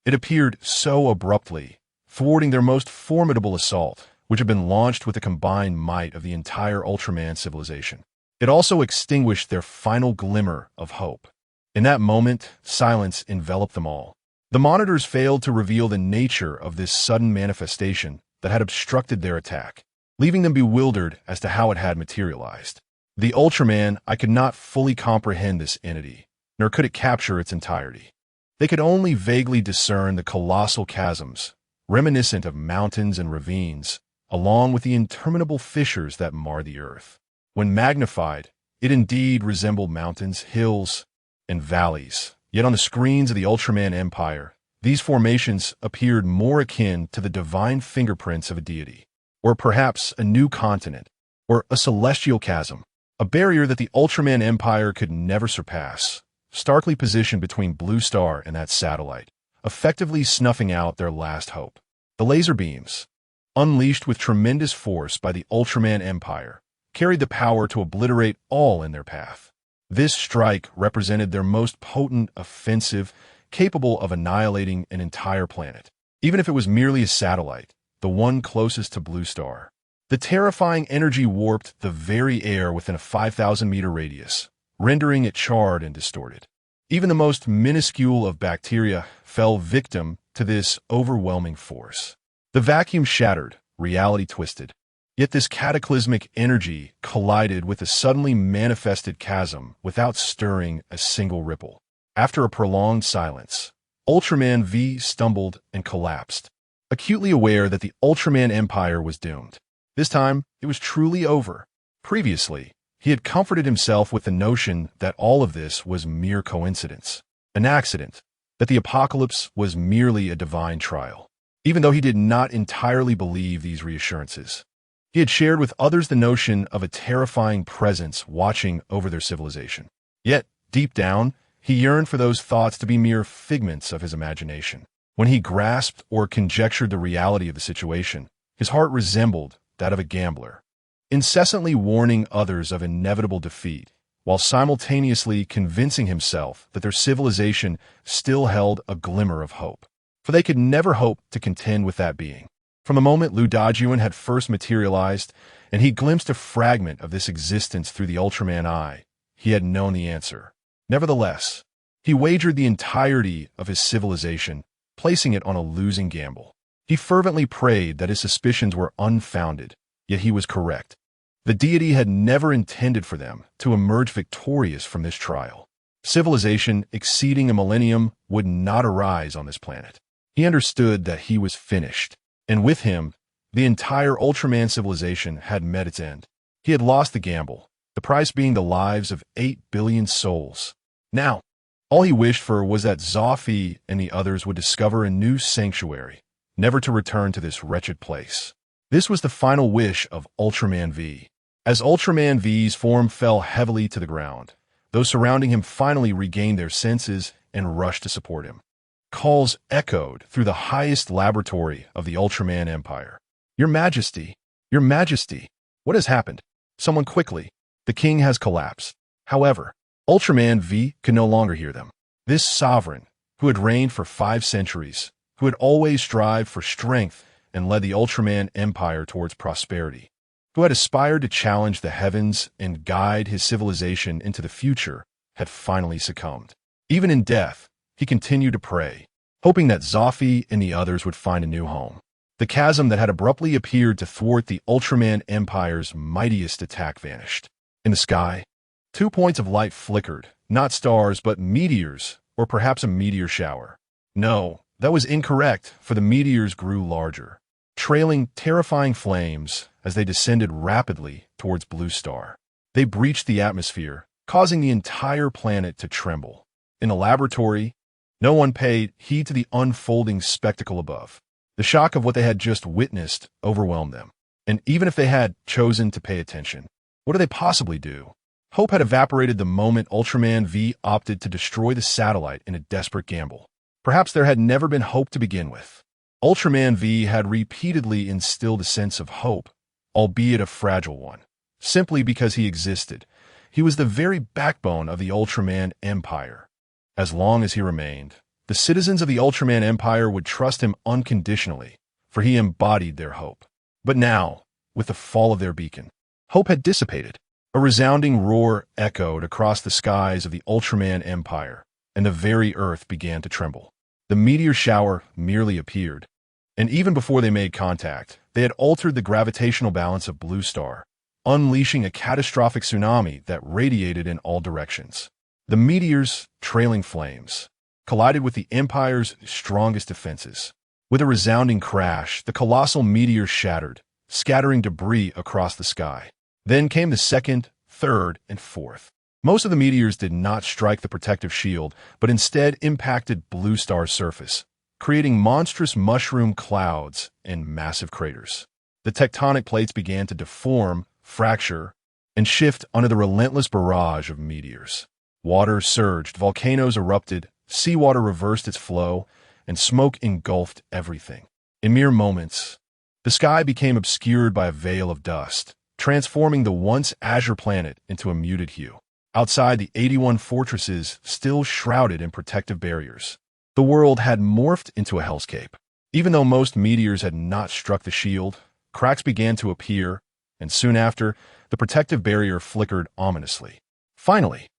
It appeared so abruptly, thwarting their most formidable assault, which had been launched with the combined might of the entire Ultraman civilization. It also extinguished their final glimmer of hope. In that moment, silence enveloped them all. The monitors failed to reveal the nature of this sudden manifestation that had obstructed their attack, leaving them bewildered as to how it had materialized. The Ultraman, I could not fully comprehend this entity, nor could it capture its entirety. They could only vaguely discern the colossal chasms, reminiscent of mountains and ravines, along with the interminable fissures that mar the earth. When magnified, it indeed resembled mountains, hills, and valleys. Yet on the screens of the Ultraman Empire, These formations appeared more akin to the divine fingerprints of a deity, or perhaps a new continent, or a celestial chasm, a barrier that the Ultraman Empire could never surpass, starkly positioned between Blue Star and that satellite, effectively snuffing out their last hope. The laser beams, unleashed with tremendous force by the Ultraman Empire, carried the power to obliterate all in their path. This strike represented their most potent offensive, capable of annihilating an entire planet, even if it was merely a satellite, the one closest to Blue Star. The terrifying energy warped the very air within a 5,000-meter radius, rendering it charred and distorted. Even the most minuscule of bacteria fell victim to this overwhelming force. The vacuum shattered, reality twisted. Yet this cataclysmic energy collided with a suddenly manifested chasm without stirring a single ripple. After a prolonged silence, Ultraman V stumbled and collapsed, acutely aware that the Ultraman Empire was doomed. This time, it was truly over. Previously, he had comforted himself with the notion that all of this was mere coincidence, an accident, that the apocalypse was merely a divine trial. Even though he did not entirely believe these reassurances, he had shared with others the notion of a terrifying presence watching over their civilization. Yet, deep down, he yearned for those thoughts to be mere figments of his imagination. When he grasped or conjectured the reality of the situation, his heart resembled that of a gambler, incessantly warning others of inevitable defeat, while simultaneously convincing himself that their civilization still held a glimmer of hope. For they could never hope to contend with that being. From the moment Lu Dajuan had first materialized, and he glimpsed a fragment of this existence through the Ultraman eye, he had known the answer. Nevertheless, he wagered the entirety of his civilization, placing it on a losing gamble. He fervently prayed that his suspicions were unfounded, yet he was correct. The deity had never intended for them to emerge victorious from this trial. Civilization exceeding a millennium would not arise on this planet. He understood that he was finished, and with him, the entire Ultraman civilization had met its end. He had lost the gamble, the price being the lives of 8 billion souls. Now, all he wished for was that Zophie and the others would discover a new sanctuary, never to return to this wretched place. This was the final wish of Ultraman V. As Ultraman V's form fell heavily to the ground, those surrounding him finally regained their senses and rushed to support him. Calls echoed through the highest laboratory of the Ultraman Empire. Your Majesty, Your Majesty, what has happened? Someone quickly. The king has collapsed. However, Ultraman V could no longer hear them. This sovereign, who had reigned for 5 centuries, who had always strived for strength and led the Ultraman Empire towards prosperity, who had aspired to challenge the heavens and guide his civilization into the future, had finally succumbed. Even in death, he continued to pray, hoping that Zophie and the others would find a new home. The chasm that had abruptly appeared to thwart the Ultraman Empire's mightiest attack vanished. In the sky, 2 points of light flickered, not stars but meteors, or perhaps a meteor shower. No, that was incorrect, for the meteors grew larger, trailing terrifying flames as they descended rapidly towards Blue Star. They breached the atmosphere, causing the entire planet to tremble. In the laboratory, no one paid heed to the unfolding spectacle above. The shock of what they had just witnessed overwhelmed them. And even if they had chosen to pay attention, what do they possibly do? Hope had evaporated the moment Ultraman V opted to destroy the satellite in a desperate gamble. Perhaps there had never been hope to begin with. Ultraman V had repeatedly instilled a sense of hope, albeit a fragile one. Simply because he existed, he was the very backbone of the Ultraman Empire. As long as he remained, the citizens of the Ultraman Empire would trust him unconditionally, for he embodied their hope. But now, with the fall of their beacon, hope had dissipated. A resounding roar echoed across the skies of the Ultraman Empire, and the very earth began to tremble. The meteor shower merely appeared, and even before they made contact, they had altered the gravitational balance of Blue Star, unleashing a catastrophic tsunami that radiated in all directions. The meteors, trailing flames, collided with the Empire's strongest defenses. With a resounding crash, the colossal meteor shattered, scattering debris across the sky. Then came the second, third, and fourth. Most of the meteors did not strike the protective shield, but instead impacted Blue Star's surface, creating monstrous mushroom clouds and massive craters. The tectonic plates began to deform, fracture, and shift under the relentless barrage of meteors. Water surged, volcanoes erupted, seawater reversed its flow, and smoke engulfed everything. In mere moments, the sky became obscured by a veil of dust, transforming the once azure planet into a muted hue. Outside, the 81 fortresses still shrouded in protective barriers. The world had morphed into a hellscape. Even though most meteors had not struck the shield, cracks began to appear, and soon after, the protective barrier flickered ominously. Finally,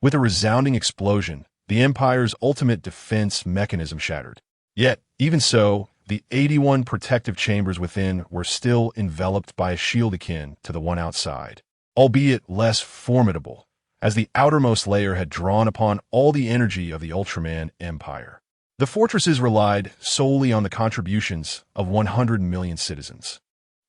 with a resounding explosion, the Empire's ultimate defense mechanism shattered. Yet, even so, the 81 protective chambers within were still enveloped by a shield akin to the one outside, albeit less formidable, as the outermost layer had drawn upon all the energy of the Ultraman Empire. The fortresses relied solely on the contributions of 100 million citizens.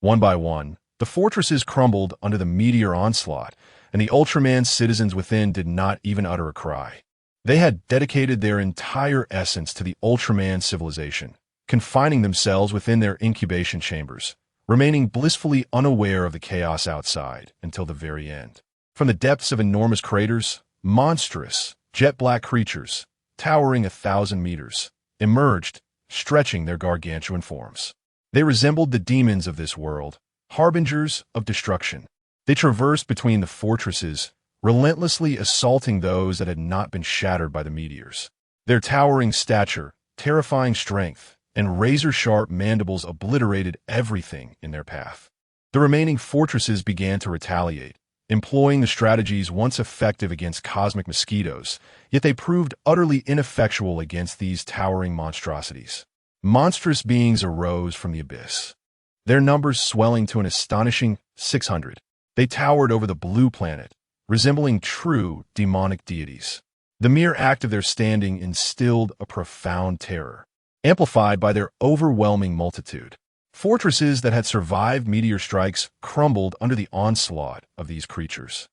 One by one, the fortresses crumbled under the meteor onslaught, and the Ultraman citizens within did not even utter a cry. They had dedicated their entire essence to the Ultraman civilization, confining themselves within their incubation chambers, remaining blissfully unaware of the chaos outside until the very end. From the depths of enormous craters, monstrous, jet-black creatures, towering 1,000 meters, emerged, stretching their gargantuan forms. They resembled the demons of this world, harbingers of destruction. They traversed between the fortresses, relentlessly assaulting those that had not been shattered by the meteors. Their towering stature, terrifying strength, and razor-sharp mandibles obliterated everything in their path. The remaining fortresses began to retaliate, employing the strategies once effective against cosmic mosquitoes, yet they proved utterly ineffectual against these towering monstrosities. Monstrous beings arose from the abyss, their numbers swelling to an astonishing 600. They towered over the blue planet, resembling true demonic deities. The mere act of their standing instilled a profound terror, amplified by their overwhelming multitude. Fortresses that had survived meteor strikes crumbled under the onslaught of these creatures.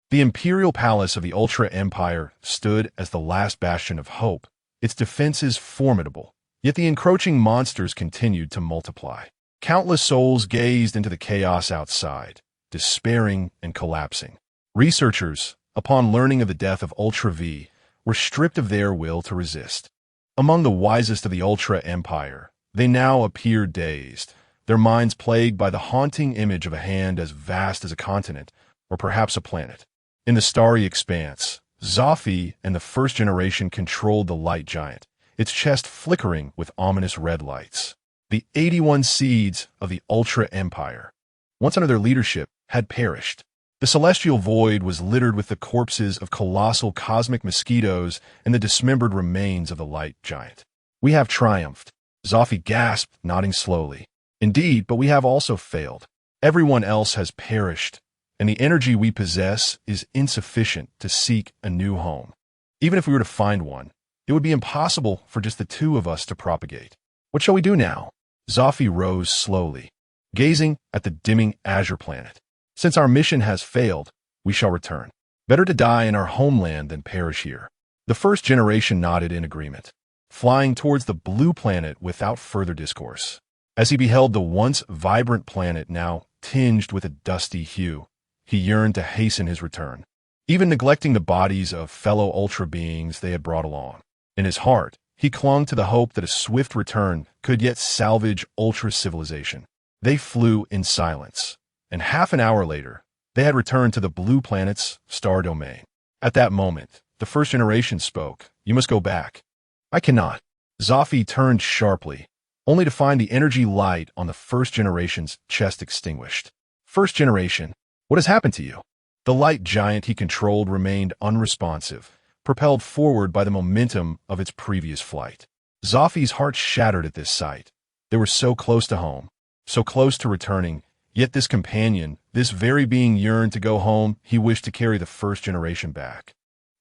The imperial palace of the Ultra Empire stood as the last bastion of hope, its defenses formidable, yet the encroaching monsters continued to multiply. Countless souls gazed into the chaos outside, despairing and collapsing. Researchers, upon learning of the death of Ultra V, were stripped of their will to resist. Among the wisest of the Ultra Empire, they now appeared dazed, their minds plagued by the haunting image of a hand as vast as a continent, or perhaps a planet. In the starry expanse, Zophie and the first generation controlled the light giant, its chest flickering with ominous red lights. The 81 seeds of the Ultra Empire, once under their leadership, had perished. The celestial void was littered with the corpses of colossal cosmic mosquitoes and the dismembered remains of the light giant. "We have triumphed," Zophie gasped, nodding slowly. "Indeed, but we have also failed. Everyone else has perished, and the energy we possess is insufficient to seek a new home. Even if we were to find one, it would be impossible for just the two of us to propagate. What shall we do now?" Zophie rose slowly, gazing at the dimming azure planet. "Since our mission has failed, we shall return. Better to die in our homeland than perish here." The first generation nodded in agreement, flying towards the blue planet without further discourse. As he beheld the once vibrant planet now tinged with a dusty hue, he yearned to hasten his return, even neglecting the bodies of fellow Ultra beings they had brought along. In his heart, he clung to the hope that a swift return could yet salvage Ultra civilization. They flew in silence, and half an hour later, they had returned to the blue planet's star domain. At that moment, the first generation spoke. "You must go back." "I cannot." Zophie turned sharply, only to find the energy light on the first generation's chest extinguished. "First generation, what has happened to you?" The light giant he controlled remained unresponsive, propelled forward by the momentum of its previous flight. Zophie's heart shattered at this sight. They were so close to home, so close to returning, yet this companion, this very being yearned to go home. He wished to carry the first generation back,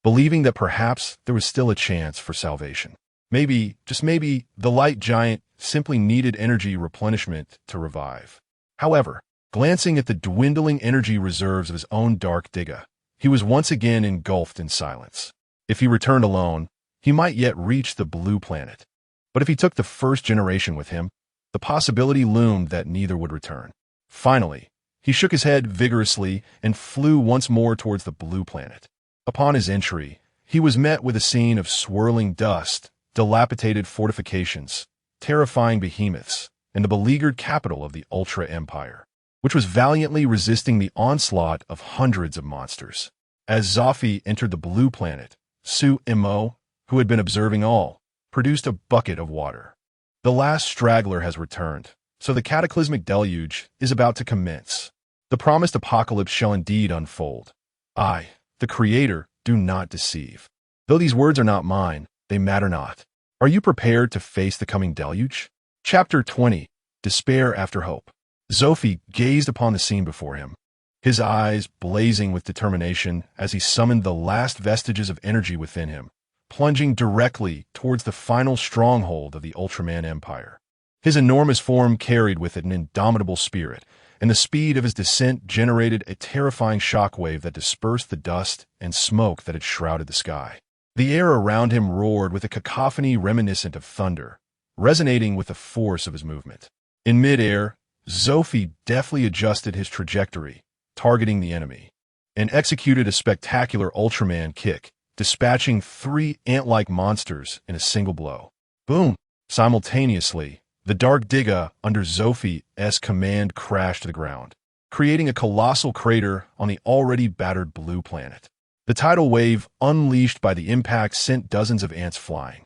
believing that perhaps there was still a chance for salvation. Maybe, just maybe, the light giant simply needed energy replenishment to revive. However, glancing at the dwindling energy reserves of his own dark Digga, he was once again engulfed in silence. If he returned alone, he might yet reach the blue planet. But if he took the first generation with him, the possibility loomed that neither would return. Finally, he shook his head vigorously and flew once more towards the blue planet. Upon his entry, he was met with a scene of swirling dust, dilapidated fortifications, terrifying behemoths, and the beleaguered capital of the Ultra Empire, which was valiantly resisting the onslaught of hundreds of monsters. As Zoffy entered the blue planet, Su-Imo, who had been observing all, produced a bucket of water. The last straggler has returned, so the cataclysmic deluge is about to commence. The promised apocalypse shall indeed unfold. I, the Creator, do not deceive. Though these words are not mine, they matter not. Are you prepared to face the coming deluge? Chapter 20. Despair After Hope. Zoffy gazed upon the scene before him, his eyes blazing with determination as he summoned the last vestiges of energy within him, plunging directly towards the final stronghold of the Ultraman Empire. His enormous form carried with it an indomitable spirit, and the speed of his descent generated a terrifying shockwave that dispersed the dust and smoke that had shrouded the sky. The air around him roared with a cacophony reminiscent of thunder, resonating with the force of his movement. In midair, Zoffy deftly adjusted his trajectory, targeting the enemy, and executed a spectacular Ultraman kick, dispatching 3 ant-like monsters in a single blow. Boom! Simultaneously, the Dark Digga under Zoffy's command crashed to the ground, creating a colossal crater on the already battered blue planet. The tidal wave unleashed by the impact sent dozens of ants flying,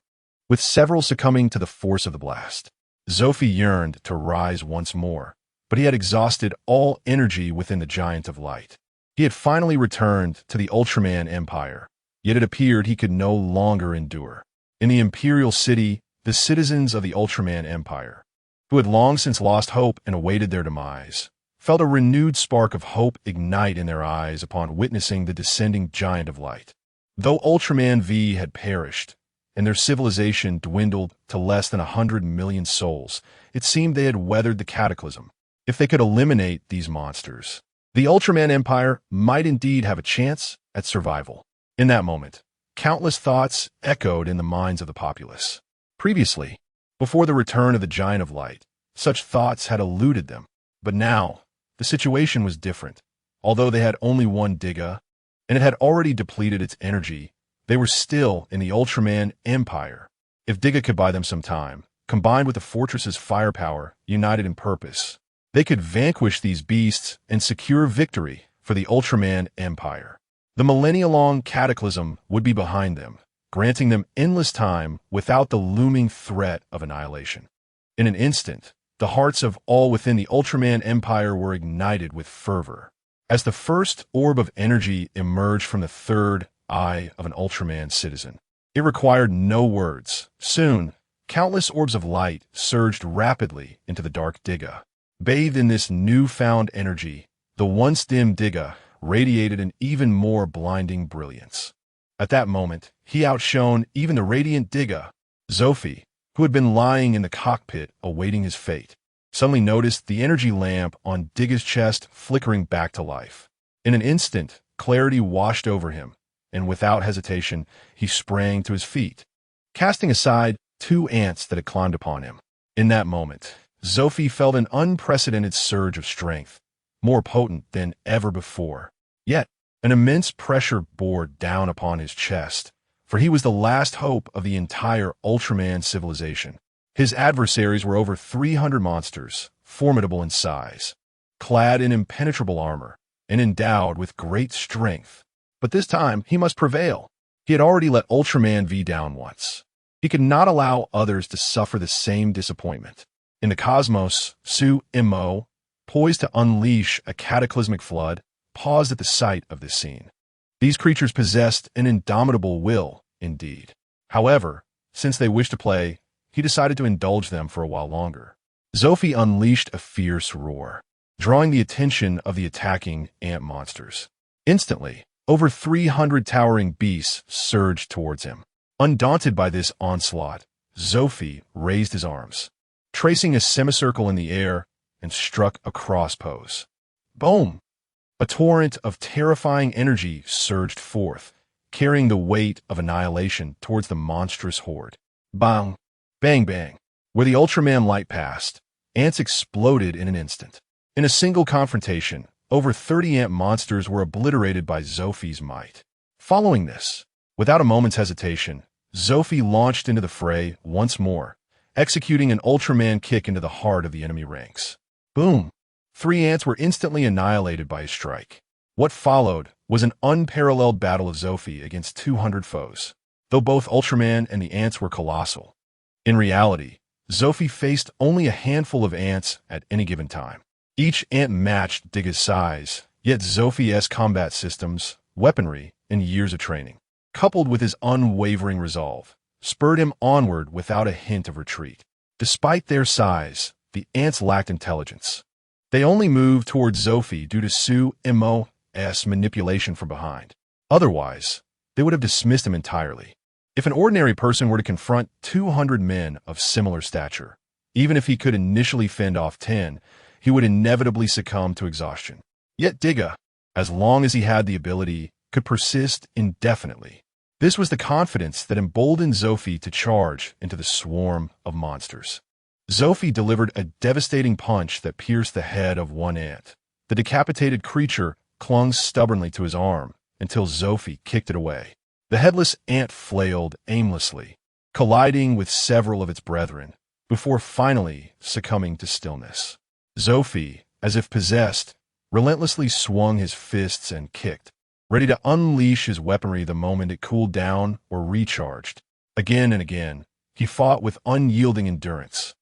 with several succumbing to the force of the blast. Zoffy yearned to rise once more, but he had exhausted all energy within the Giant of Light. He had finally returned to the Ultraman Empire, yet it appeared he could no longer endure. In the Imperial City, the citizens of the Ultraman Empire, who had long since lost hope and awaited their demise, felt a renewed spark of hope ignite in their eyes upon witnessing the descending Giant of Light. Though Ultraman V had perished, and their civilization dwindled to less than 100 million souls, it seemed they had weathered the cataclysm. If they could eliminate these monsters, the Ultraman Empire might indeed have a chance at survival. In that moment, countless thoughts echoed in the minds of the populace. Previously, before the return of the Giant of Light, such thoughts had eluded them. But now, the situation was different. Although they had only one Digga, and it had already depleted its energy, they were still in the Ultraman Empire. If Digga could buy them some time, combined with the fortress's firepower, united in purpose, they could vanquish these beasts and secure victory for the Ultraman Empire. The millennia-long cataclysm would be behind them, granting them endless time without the looming threat of annihilation. In an instant, the hearts of all within the Ultraman Empire were ignited with fervor. As the first orb of energy emerged from the third eye of an Ultraman citizen, it required no words. Soon, countless orbs of light surged rapidly into the Dark Digga. Bathed in this newfound energy, the once dim Digga radiated an even more blinding brilliance. At that moment, he outshone even the radiant Digga. Zoffy, who had been lying in the cockpit awaiting his fate, suddenly noticed the energy lamp on Digga's chest flickering back to life. In an instant, clarity washed over him, and without hesitation, he sprang to his feet, casting aside 2 ants that had climbed upon him. In that moment, Zoffy felt an unprecedented surge of strength, more potent than ever before. Yet, an immense pressure bore down upon his chest, for he was the last hope of the entire Ultraman civilization. His adversaries were over 300 monsters, formidable in size, clad in impenetrable armor, and endowed with great strength. But this time, he must prevail. He had already let Ultraman V down once. He could not allow others to suffer the same disappointment. In the cosmos, Su-Imo, poised to unleash a cataclysmic flood, paused at the sight of this scene. These creatures possessed an indomitable will, indeed. However, since they wished to play, he decided to indulge them for a while longer. Zoffy unleashed a fierce roar, drawing the attention of the attacking ant monsters. Instantly, over 300 towering beasts surged towards him. Undaunted by this onslaught, Zoffy raised his arms, tracing a semicircle in the air, and struck a cross pose. Boom! A torrent of terrifying energy surged forth, carrying the weight of annihilation towards the monstrous horde. Bang! Bang bang. Where the Ultraman light passed, ants exploded in an instant. In a single confrontation, over 30 ant monsters were obliterated by Zophi's might. Following this, without a moment's hesitation, Zophi launched into the fray once more, executing an Ultraman kick into the heart of the enemy ranks. Boom! 3 ants were instantly annihilated by his strike. What followed was an unparalleled battle of Zophi against 200 foes, though both Ultraman and the ants were colossal. In reality, Zophi faced only a handful of ants at any given time. Each ant matched Digga's size, yet Zophi's combat systems, weaponry, and years of training, coupled with his unwavering resolve, spurred him onward without a hint of retreat. Despite their size, the ants lacked intelligence. They only moved towards Zophi due to Su'Mo's manipulation from behind. Otherwise, they would have dismissed him entirely. If an ordinary person were to confront 200 men of similar stature, even if he could initially fend off 10, he would inevitably succumb to exhaustion. Yet Digga, as long as he had the ability, could persist indefinitely. This was the confidence that emboldened Zophi to charge into the swarm of monsters. Zophi delivered a devastating punch that pierced the head of one ant. The decapitated creature clung stubbornly to his arm until Zophi kicked it away. The headless ant flailed aimlessly, colliding with several of its brethren, before finally succumbing to stillness. Zophi, as if possessed, relentlessly swung his fists and kicked, ready to unleash his weaponry the moment it cooled down or recharged. Again and again, he fought with unyielding endurance,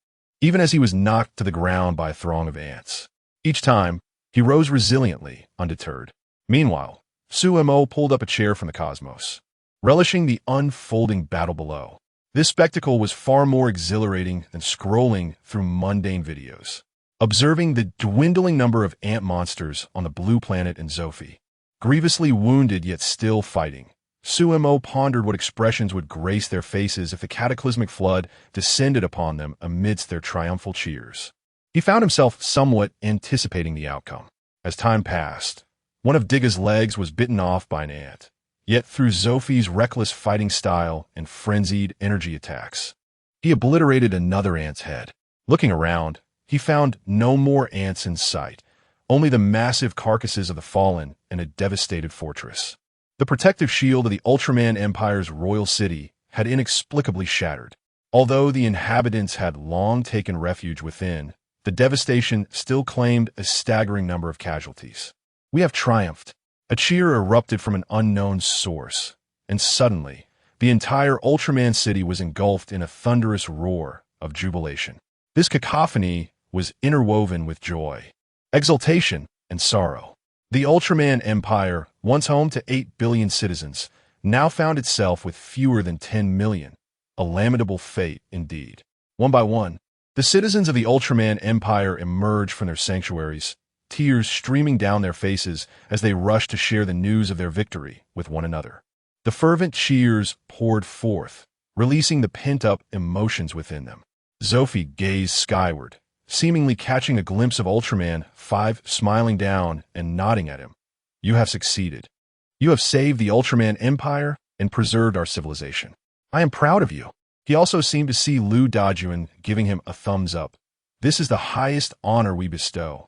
even as he was knocked to the ground by a throng of ants. Each time, he rose resiliently, undeterred. Meanwhile, Su'Mo pulled up a chair from the cosmos, relishing the unfolding battle below. This spectacle was far more exhilarating than scrolling through mundane videos. Observing the dwindling number of ant monsters on the blue planet and Zophi, grievously wounded yet still fighting, Su'Mo pondered what expressions would grace their faces if the cataclysmic flood descended upon them amidst their triumphal cheers. He found himself somewhat anticipating the outcome. As time passed, one of Digga's legs was bitten off by an ant, yet through Zophi's reckless fighting style and frenzied energy attacks, he obliterated another ant's head. Looking around, he found no more ants in sight, only the massive carcasses of the fallen and a devastated fortress. The protective shield of the Ultraman Empire's royal city had inexplicably shattered. Although the inhabitants had long taken refuge within, the devastation still claimed a staggering number of casualties. "We have triumphed." A cheer erupted from an unknown source, and suddenly, the entire Ultraman city was engulfed in a thunderous roar of jubilation. This cacophony was interwoven with joy, exultation, and sorrow. The Ultraman Empire, once home to 8 billion citizens, now found itself with fewer than 10 million. A lamentable fate indeed. One by one, the citizens of the Ultraman Empire emerged from their sanctuaries, tears streaming down their faces as they rushed to share the news of their victory with one another. The fervent cheers poured forth, releasing the pent-up emotions within them. Zophi gazed skyward, seemingly catching a glimpse of Ultraman 5 smiling down and nodding at him. "You have succeeded. You have saved the Ultraman Empire and preserved our civilization. I am proud of you." He also seemed to see Lu Dajuan giving him a thumbs up. "This is the highest honor we bestow."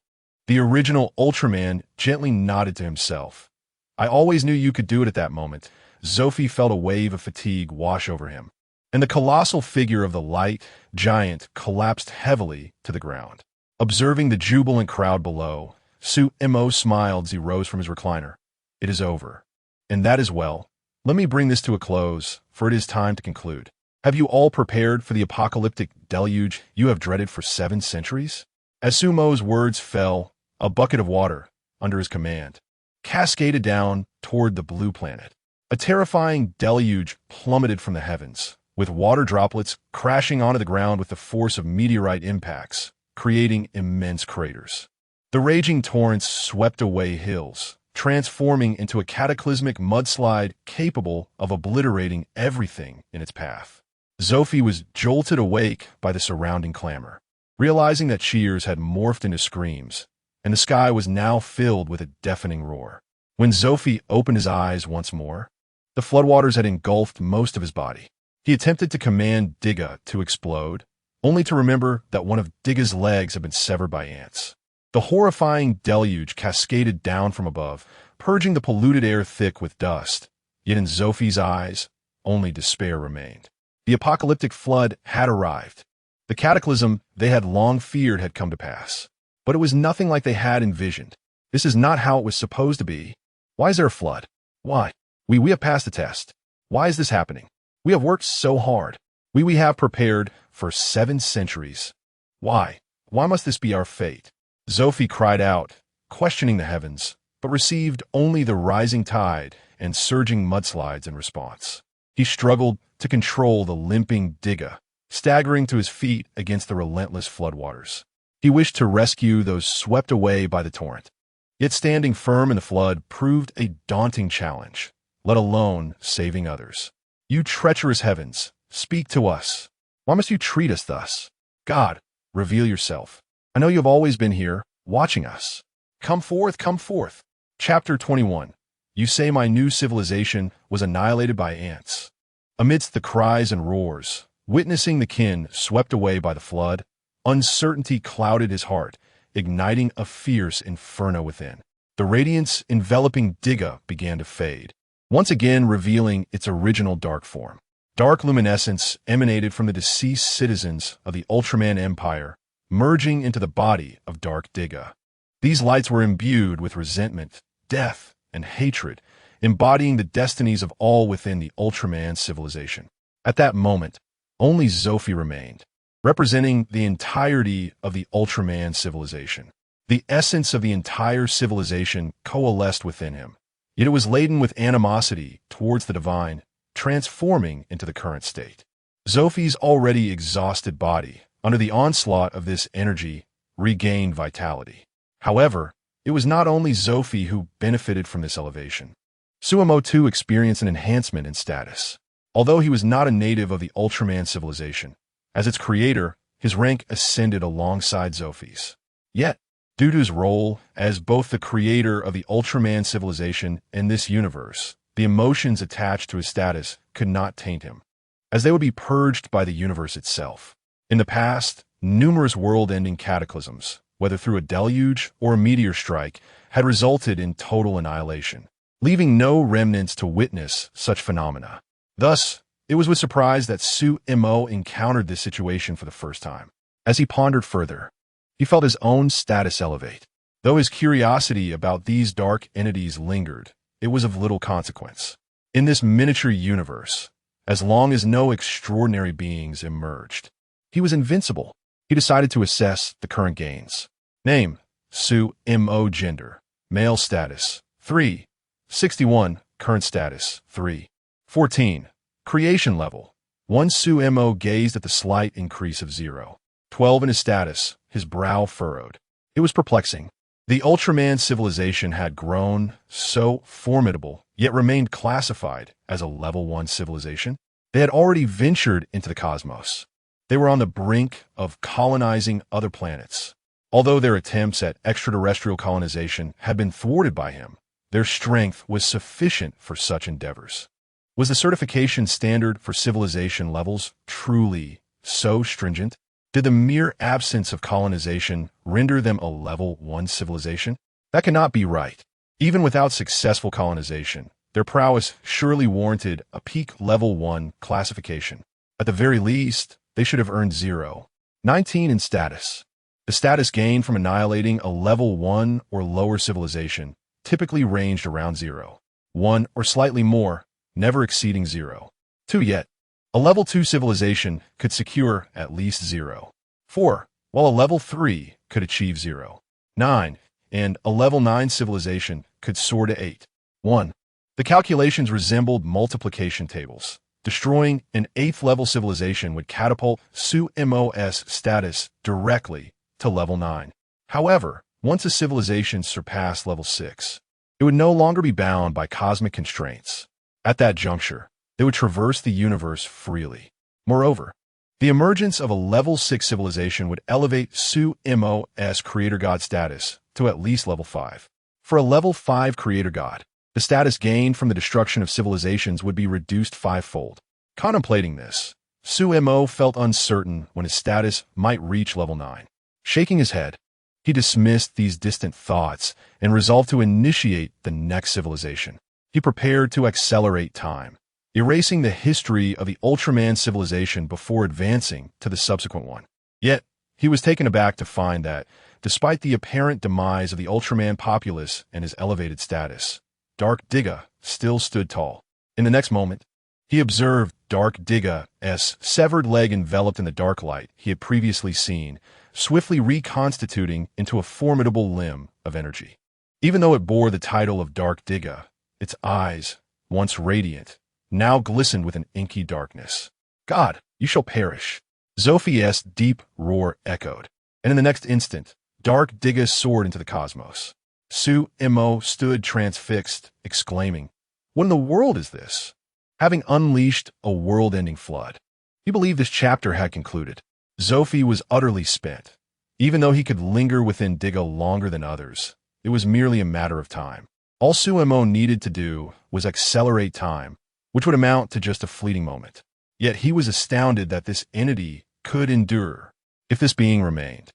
The original Ultraman gently nodded to himself. "I always knew you could do it." At that moment, Zophi felt a wave of fatigue wash over him, and the colossal figure of the light giant collapsed heavily to the ground. Observing the jubilant crowd below, Su'Mo smiled as he rose from his recliner. "It is over. And that is well. Let me bring this to a close, for it is time to conclude. Have you all prepared for the apocalyptic deluge you have dreaded for 7 centuries?" As Su'Mo's words fell, a bucket of water, under his command, cascaded down toward the blue planet. A terrifying deluge plummeted from the heavens, with water droplets crashing onto the ground with the force of meteorite impacts, creating immense craters. The raging torrents swept away hills, transforming into a cataclysmic mudslide capable of obliterating everything in its path. Zophi was jolted awake by the surrounding clamor, realizing that cheers had morphed into screams, and the sky was now filled with a deafening roar. When Zophi opened his eyes once more, the floodwaters had engulfed most of his body. He attempted to command Digga to explode, only to remember that one of Digga's legs had been severed by ants. The horrifying deluge cascaded down from above, purging the polluted air thick with dust. Yet in Zophie's eyes, only despair remained. The apocalyptic flood had arrived. The cataclysm they had long feared had come to pass. But it was nothing like they had envisioned. This is not how it was supposed to be. Why is there a flood? Why? We have passed the test. Why is this happening? We have worked so hard. We have prepared for 7 centuries. Why? Why must this be our fate? Zophie cried out, questioning the heavens, but received only the rising tide and surging mudslides in response. He struggled to control the limping Digga, staggering to his feet against the relentless floodwaters. He wished to rescue those swept away by the torrent. Yet standing firm in the flood proved a daunting challenge, let alone saving others. You treacherous heavens, speak to us. Why must you treat us thus? God, reveal yourself. I know you have always been here, watching us. Come forth, come forth. Chapter 21. You say my new civilization was annihilated by ants. Amidst the cries and roars, witnessing the kin swept away by the flood, uncertainty clouded his heart, igniting a fierce inferno within. The radiance enveloping Digga began to fade, once again revealing its original dark form. Dark luminescence emanated from the deceased citizens of the Ultraman Empire, merging into the body of Dark Digga. These lights were imbued with resentment, death, and hatred, embodying the destinies of all within the Ultraman civilization. At that moment, only Zophie remained, representing the entirety of the Ultraman civilization. The essence of the entire civilization coalesced within him, yet it was laden with animosity towards the divine, transforming into the current state. Zophie's already exhausted body, under the onslaught of this energy, regained vitality. However, it was not only Zophie who benefited from this elevation. Suemo too experienced an enhancement in status. Although he was not a native of the Ultraman civilization, as its creator, his rank ascended alongside Zophie's. Yet, due to his role as both the creator of the Ultraman civilization and this universe, the emotions attached to his status could not taint him, as they would be purged by the universe itself. In the past, numerous world-ending cataclysms, whether through a deluge or a meteor strike, had resulted in total annihilation, leaving no remnants to witness such phenomena. Thus, it was with surprise that Suemo encountered this situation for the first time. As he pondered further, he felt his own status elevate. Though his curiosity about these dark entities lingered, it was of little consequence. In this miniature universe, as long as no extraordinary beings emerged, he was invincible. He decided to assess the current gains. Name, Suemo. Gender, male. Status, 3. 61. Current status, 3. 14. Creation level, 1. Suemo gazed at the slight increase of 0. 12 in his status, his brow furrowed. It was perplexing. The Ultraman civilization had grown so formidable, yet remained classified as a level 1 civilization. They had already ventured into the cosmos. They were on the brink of colonizing other planets. Although their attempts at extraterrestrial colonization had been thwarted by him, their strength was sufficient for such endeavors. Was the certification standard for civilization levels truly so stringent? Did the mere absence of colonization render them a level 1 civilization? That cannot be right. Even without successful colonization, their prowess surely warranted a peak level 1 classification. At the very least, they should have earned 0. 19 in status. The status gained from annihilating a level 1 or lower civilization typically ranged around 0. 1 or slightly more, never exceeding 0. 2 yet. A level 2 civilization could secure at least 0. 4, while a level 3 could achieve 0. 9, and a level 9 civilization could soar to 8. 1. The calculations resembled multiplication tables. Destroying an 8th level civilization would catapult Suemo's status directly to level 9. However, once a civilization surpassed level 6, it would no longer be bound by cosmic constraints. At that juncture, they would traverse the universe freely. Moreover, the emergence of a level 6 civilization would elevate Suemo's creator god status to at least level 5. For a level 5 creator god, the status gained from the destruction of civilizations would be reduced 5-fold. Contemplating this, Suemo felt uncertain when his status might reach level 9. Shaking his head, he dismissed these distant thoughts and resolved to initiate the next civilization. He prepared to accelerate time, erasing the history of the Ultraman civilization before advancing to the subsequent one. Yet, he was taken aback to find that, despite the apparent demise of the Ultraman populace and his elevated status, Dark Digga still stood tall. In the next moment, he observed Dark Digga's severed leg enveloped in the dark light he had previously seen, swiftly reconstituting into a formidable limb of energy. Even though it bore the title of Dark Digga, its eyes, once radiant, now glistened with an inky darkness. God, you shall perish. Zophi's deep roar echoed, and in the next instant, Dark Digga soared into the cosmos. Suemo stood transfixed, exclaiming, "What in the world is this?" Having unleashed a world-ending flood, he believed this chapter had concluded. Zophi was utterly spent. Even though he could linger within Digga longer than others, it was merely a matter of time. All Suemo needed to do was accelerate time, which would amount to just a fleeting moment. Yet he was astounded that this entity could endure. If this being remained,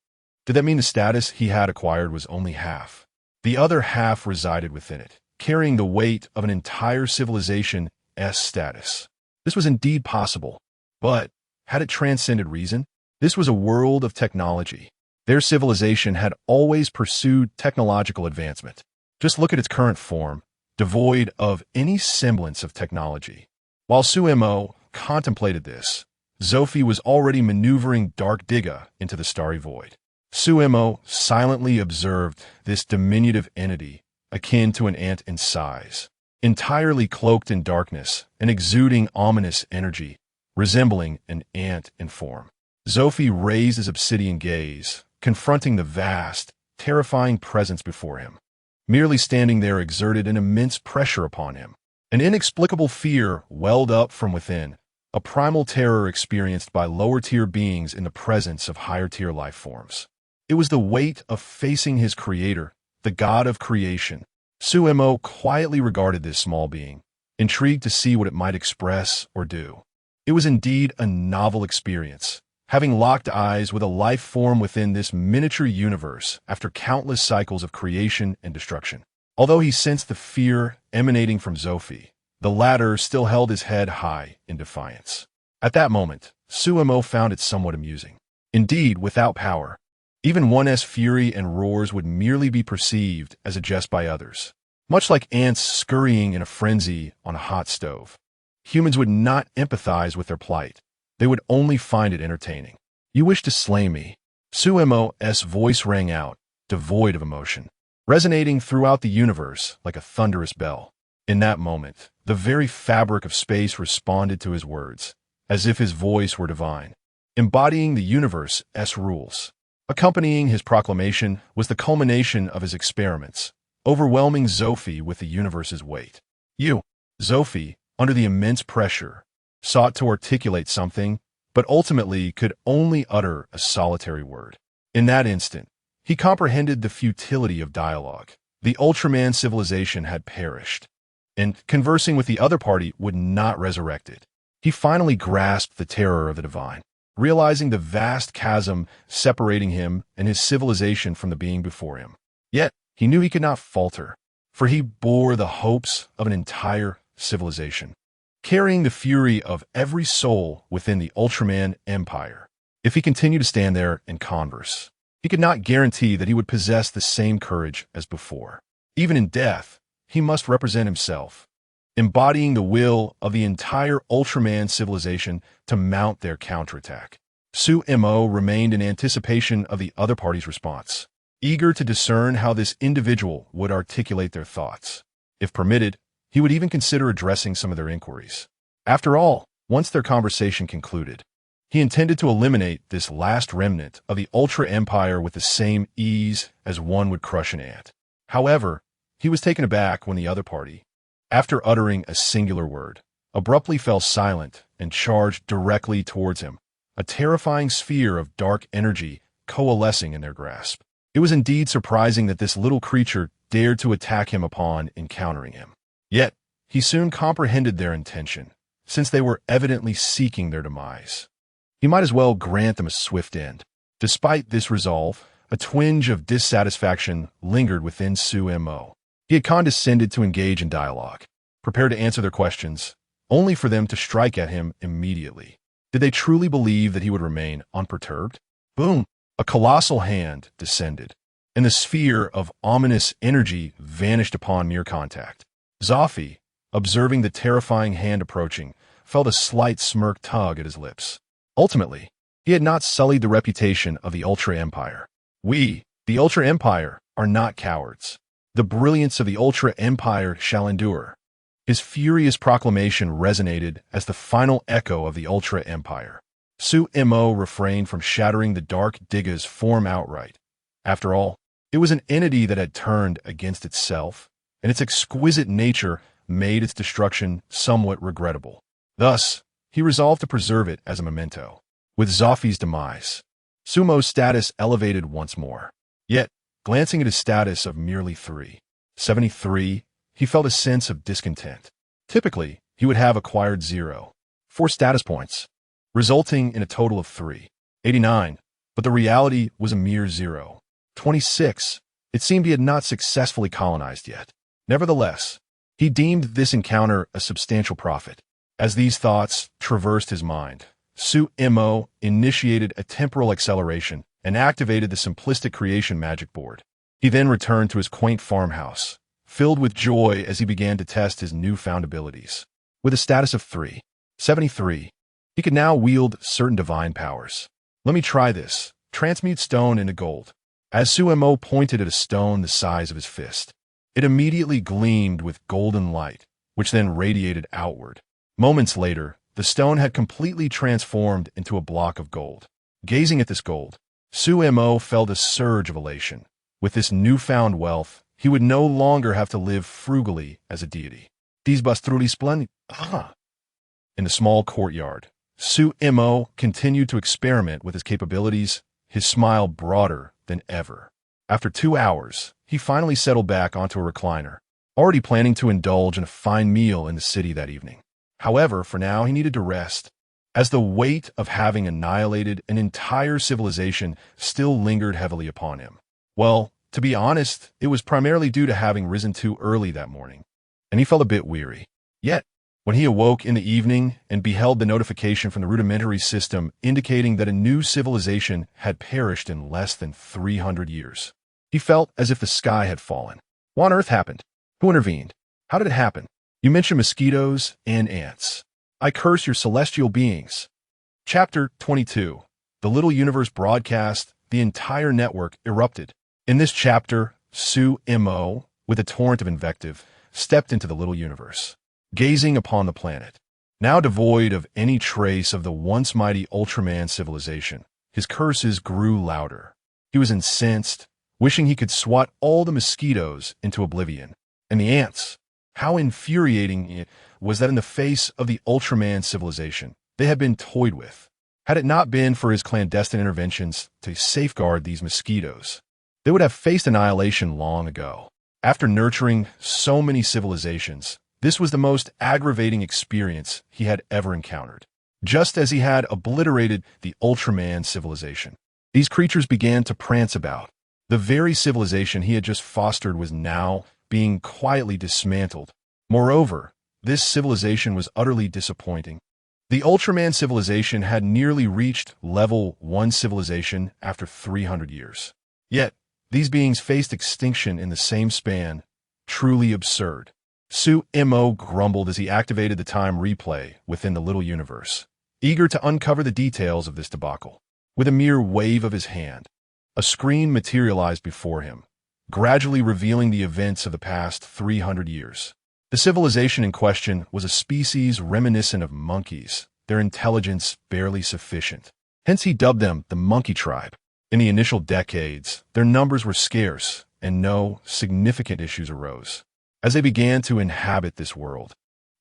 did that mean the status he had acquired was only half? The other half resided within it, carrying the weight of an entire civilization's status. This was indeed possible, but had it transcended reason? This was a world of technology. Their civilization had always pursued technological advancement. Just look at its current form, devoid of any semblance of technology. While Suemo contemplated this, Zophi was already maneuvering Dark Digga into the starry void. Suemo silently observed this diminutive entity, akin to an ant in size, entirely cloaked in darkness and exuding ominous energy, resembling an ant in form. Zophi raised his obsidian gaze, confronting the vast, terrifying presence before him. Merely standing there exerted an immense pressure upon him. An inexplicable fear welled up from within, a primal terror experienced by lower-tier beings in the presence of higher-tier life forms. It was the weight of facing his creator, the god of creation. Suemo quietly regarded this small being, intrigued to see what it might express or do. It was indeed a novel experience, having locked eyes with a life form within this miniature universe after countless cycles of creation and destruction. Although he sensed the fear emanating from Zophi, the latter still held his head high in defiance. At that moment, Suemo found it somewhat amusing. Indeed, without power, even one's fury and roars would merely be perceived as a jest by others. Much like ants scurrying in a frenzy on a hot stove, humans would not empathize with their plight. They would only find it entertaining. "You wish to slay me?" Suemo's voice rang out, devoid of emotion, resonating throughout the universe like a thunderous bell. In that moment, the very fabric of space responded to his words, as if his voice were divine, embodying the universe's rules. Accompanying his proclamation was the culmination of his experiments, overwhelming Zophi with the universe's weight. Zophi, under the immense pressure, sought to articulate something, but ultimately could only utter a solitary word. In that instant, he comprehended the futility of dialogue. The Ultraman civilization had perished, and conversing with the other party would not resurrect it. He finally grasped the terror of the divine, realizing the vast chasm separating him and his civilization from the being before him. Yet, he knew he could not falter, for he bore the hopes of an entire civilization, carrying the fury of every soul within the Ultraman Empire. If he continued to stand there and converse, he could not guarantee that he would possess the same courage as before. Even in death, he must represent himself, embodying the will of the entire Ultraman civilization to mount their counterattack. Suemo remained in anticipation of the other party's response, eager to discern how this individual would articulate their thoughts. If permitted, he would even consider addressing some of their inquiries. After all, once their conversation concluded, he intended to eliminate this last remnant of the Ultra Empire with the same ease as one would crush an ant. However, he was taken aback when the other party, after uttering a singular word, abruptly fell silent and charged directly towards him, a terrifying sphere of dark energy coalescing in their grasp. It was indeed surprising that this little creature dared to attack him upon encountering him. Yet, he soon comprehended their intention. since they were evidently seeking their demise. He might as well grant them a swift end. Despite this resolve, a twinge of dissatisfaction lingered within Sumo. He had condescended to engage in dialogue, prepared to answer their questions, only for them to strike at him immediately. Did they truly believe that he would remain unperturbed? Boom! A colossal hand descended, and the sphere of ominous energy vanished upon mere contact. Zoffy, observing the terrifying hand approaching, felt a slight smirk tug at his lips. Ultimately, he had not sullied the reputation of the Ultra Empire. We, the Ultra Empire, are not cowards. The brilliance of the Ultra Empire shall endure. His furious proclamation resonated as the final echo of the Ultra Empire. Sumo refrained from shattering the Dark Digga's form outright. After all, it was an entity that had turned against itself, and its exquisite nature made its destruction somewhat regrettable. Thus, he resolved to preserve it as a memento. With Zoffy's demise, Sumo's status elevated once more. Yet, glancing at his status of merely 373, he felt a sense of discontent. Typically, he would have acquired 4 status points, resulting in a total of 389, but the reality was a mere 26. It seemed he had not successfully colonized yet. Nevertheless, he deemed this encounter a substantial profit. As these thoughts traversed his mind, Sumo initiated a temporal acceleration and activated the simplistic creation magic board. He then returned to his quaint farmhouse, filled with joy as he began to test his newfound abilities. With a status of 373, he could now wield certain divine powers. Let me try this. Transmute stone into gold. As Sumo pointed at a stone the size of his fist, it immediately gleamed with golden light, which then radiated outward. Moments later, the stone had completely transformed into a block of gold. Gazing at this gold, Sumo felt a surge of elation. With this newfound wealth, he would no longer have to live frugally as a deity. These bastruli splendid. In the small courtyard, Sumo continued to experiment with his capabilities, his smile broader than ever. After 2 hours, he finally settled back onto a recliner, already planning to indulge in a fine meal in the city that evening. However, for now, he needed to rest, as the weight of having annihilated an entire civilization still lingered heavily upon him. Well, to be honest, it was primarily due to having risen too early that morning, and he felt a bit weary. Yet, when he awoke in the evening and beheld the notification from the rudimentary system indicating that a new civilization had perished in less than 300 years, he felt as if the sky had fallen. What on earth happened? Who intervened? How did it happen? You mentioned mosquitoes and ants. I curse your celestial beings. Chapter 22. The Little Universe broadcast, the entire network erupted. In this chapter, Sumo, with a torrent of invective, stepped into the little universe, gazing upon the planet. Now devoid of any trace of the once mighty Ultraman civilization, his curses grew louder. He was incensed, wishing he could swat all the mosquitoes into oblivion. And the ants, how infuriating it was that in the face of the Ultraman civilization, they had been toyed with. Had it not been for his clandestine interventions to safeguard these mosquitoes, they would have faced annihilation long ago. After nurturing so many civilizations, this was the most aggravating experience he had ever encountered. Just as he had obliterated the Ultraman civilization, these creatures began to prance about. The very civilization he had just fostered was now being quietly dismantled. Moreover, this civilization was utterly disappointing. The Ultraman civilization had nearly reached level 1 civilization after 300 years. Yet, these beings faced extinction in the same span. Truly absurd. Sumo grumbled as he activated the time replay within the little universe, eager to uncover the details of this debacle. With a mere wave of his hand, a screen materialized before him, gradually revealing the events of the past 300 years. The civilization in question was a species reminiscent of monkeys, their intelligence barely sufficient. Hence he dubbed them the monkey tribe. In the initial decades, their numbers were scarce, and no significant issues arose. As they began to inhabit this world,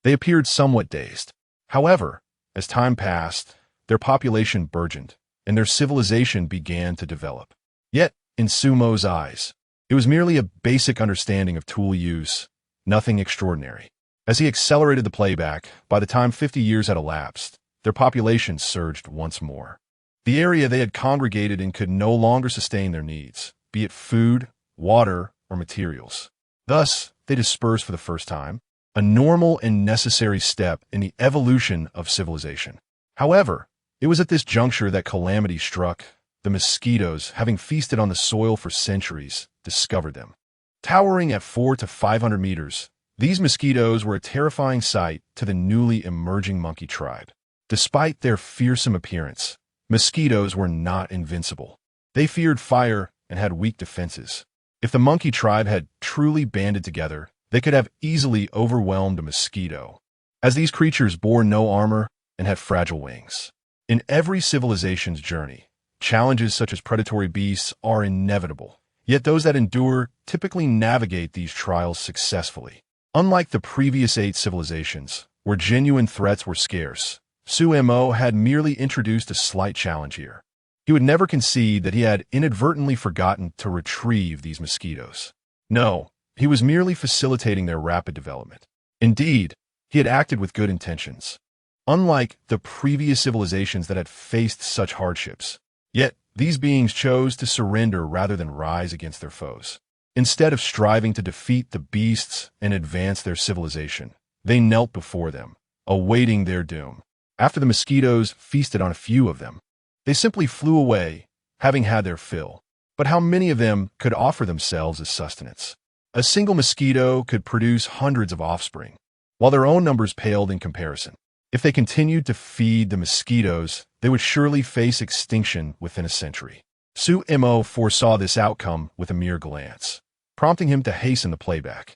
they appeared somewhat dazed. However, as time passed, their population burgeoned, and their civilization began to develop. Yet, in Sumo's eyes, it was merely a basic understanding of tool use, nothing extraordinary. As he accelerated the playback, by the time 50 years had elapsed, their population surged once more. The area they had congregated in could no longer sustain their needs, be it food, water, or materials. Thus, they dispersed for the first time, a normal and necessary step in the evolution of civilization. However, it was at this juncture that calamity struck. The mosquitoes, having feasted on the soil for centuries, discovered them. Towering at 400 to 500 meters, these mosquitoes were a terrifying sight to the newly emerging monkey tribe. Despite their fearsome appearance, mosquitoes were not invincible. They feared fire and had weak defenses. If the monkey tribe had truly banded together, they could have easily overwhelmed a mosquito, as these creatures bore no armor and had fragile wings. In every civilization's journey, challenges such as predatory beasts are inevitable, yet those that endure typically navigate these trials successfully. Unlike the previous 8 civilizations, where genuine threats were scarce, Sumo had merely introduced a slight challenge here. He would never concede that he had inadvertently forgotten to retrieve these mosquitoes. No, he was merely facilitating their rapid development. Indeed, he had acted with good intentions. Unlike the previous civilizations that had faced such hardships, yet these beings chose to surrender rather than rise against their foes. Instead of striving to defeat the beasts and advance their civilization, they knelt before them, awaiting their doom. After the mosquitoes feasted on a few of them, they simply flew away, having had their fill. But how many of them could offer themselves as sustenance? A single mosquito could produce hundreds of offspring, while their own numbers paled in comparison. If they continued to feed the mosquitoes, they would surely face extinction within a century. Sumo foresaw this outcome with a mere glance, prompting him to hasten the playback.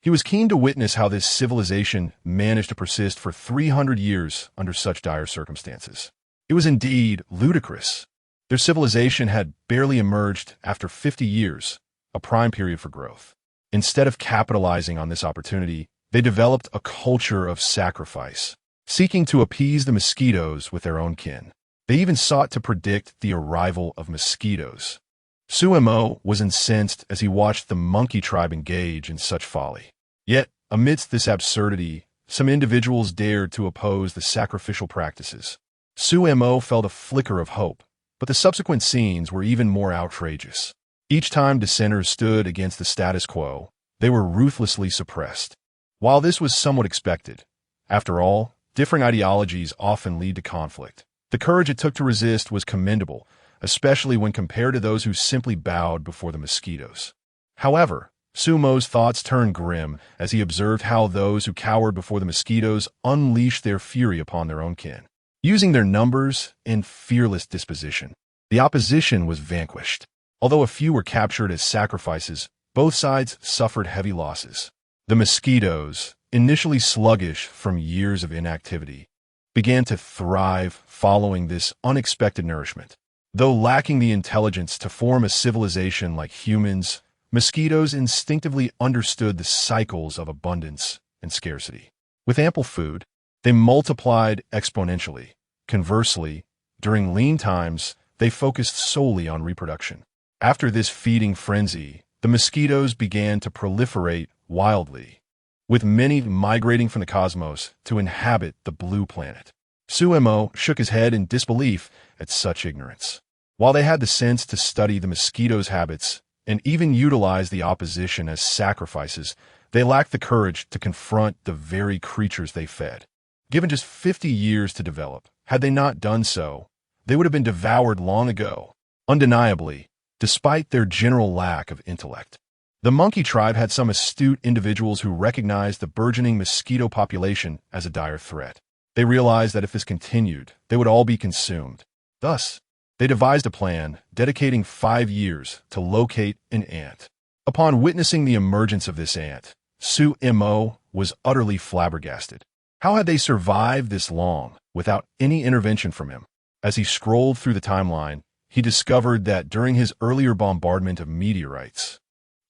He was keen to witness how this civilization managed to persist for 300 years under such dire circumstances. It was indeed ludicrous. Their civilization had barely emerged after 50 years, a prime period for growth. Instead of capitalizing on this opportunity, they developed a culture of sacrifice, seeking to appease the mosquitoes with their own kin. They even sought to predict the arrival of mosquitoes. Sumo was incensed as he watched the monkey tribe engage in such folly. Yet, amidst this absurdity, some individuals dared to oppose the sacrificial practices. Sumo felt a flicker of hope, but the subsequent scenes were even more outrageous. Each time dissenters stood against the status quo, they were ruthlessly suppressed. While this was somewhat expected, after all, differing ideologies often lead to conflict. The courage it took to resist was commendable, especially when compared to those who simply bowed before the mosquitoes. However, Sumo's thoughts turned grim as he observed how those who cowered before the mosquitoes unleashed their fury upon their own kin. Using their numbers and fearless disposition, the opposition was vanquished. Although a few were captured as sacrifices, both sides suffered heavy losses. The mosquitoes, initially sluggish from years of inactivity, began to thrive following this unexpected nourishment. Though lacking the intelligence to form a civilization like humans, mosquitoes instinctively understood the cycles of abundance and scarcity. With ample food, they multiplied exponentially. Conversely, during lean times, they focused solely on reproduction. After this feeding frenzy, the mosquitoes began to proliferate wildly, with many migrating from the cosmos to inhabit the blue planet. Sumo shook his head in disbelief at such ignorance. While they had the sense to study the mosquitoes' habits and even utilize the opposition as sacrifices, they lacked the courage to confront the very creatures they fed. Given just 50 years to develop, had they not done so, they would have been devoured long ago. Undeniably, despite their general lack of intellect, the monkey tribe had some astute individuals who recognized the burgeoning mosquito population as a dire threat. They realized that if this continued, they would all be consumed. Thus, they devised a plan, dedicating 5 years to locate an ant. Upon witnessing the emergence of this ant, Sumo was utterly flabbergasted. How had they survived this long without any intervention from him? As he scrolled through the timeline, he discovered that during his earlier bombardment of meteorites,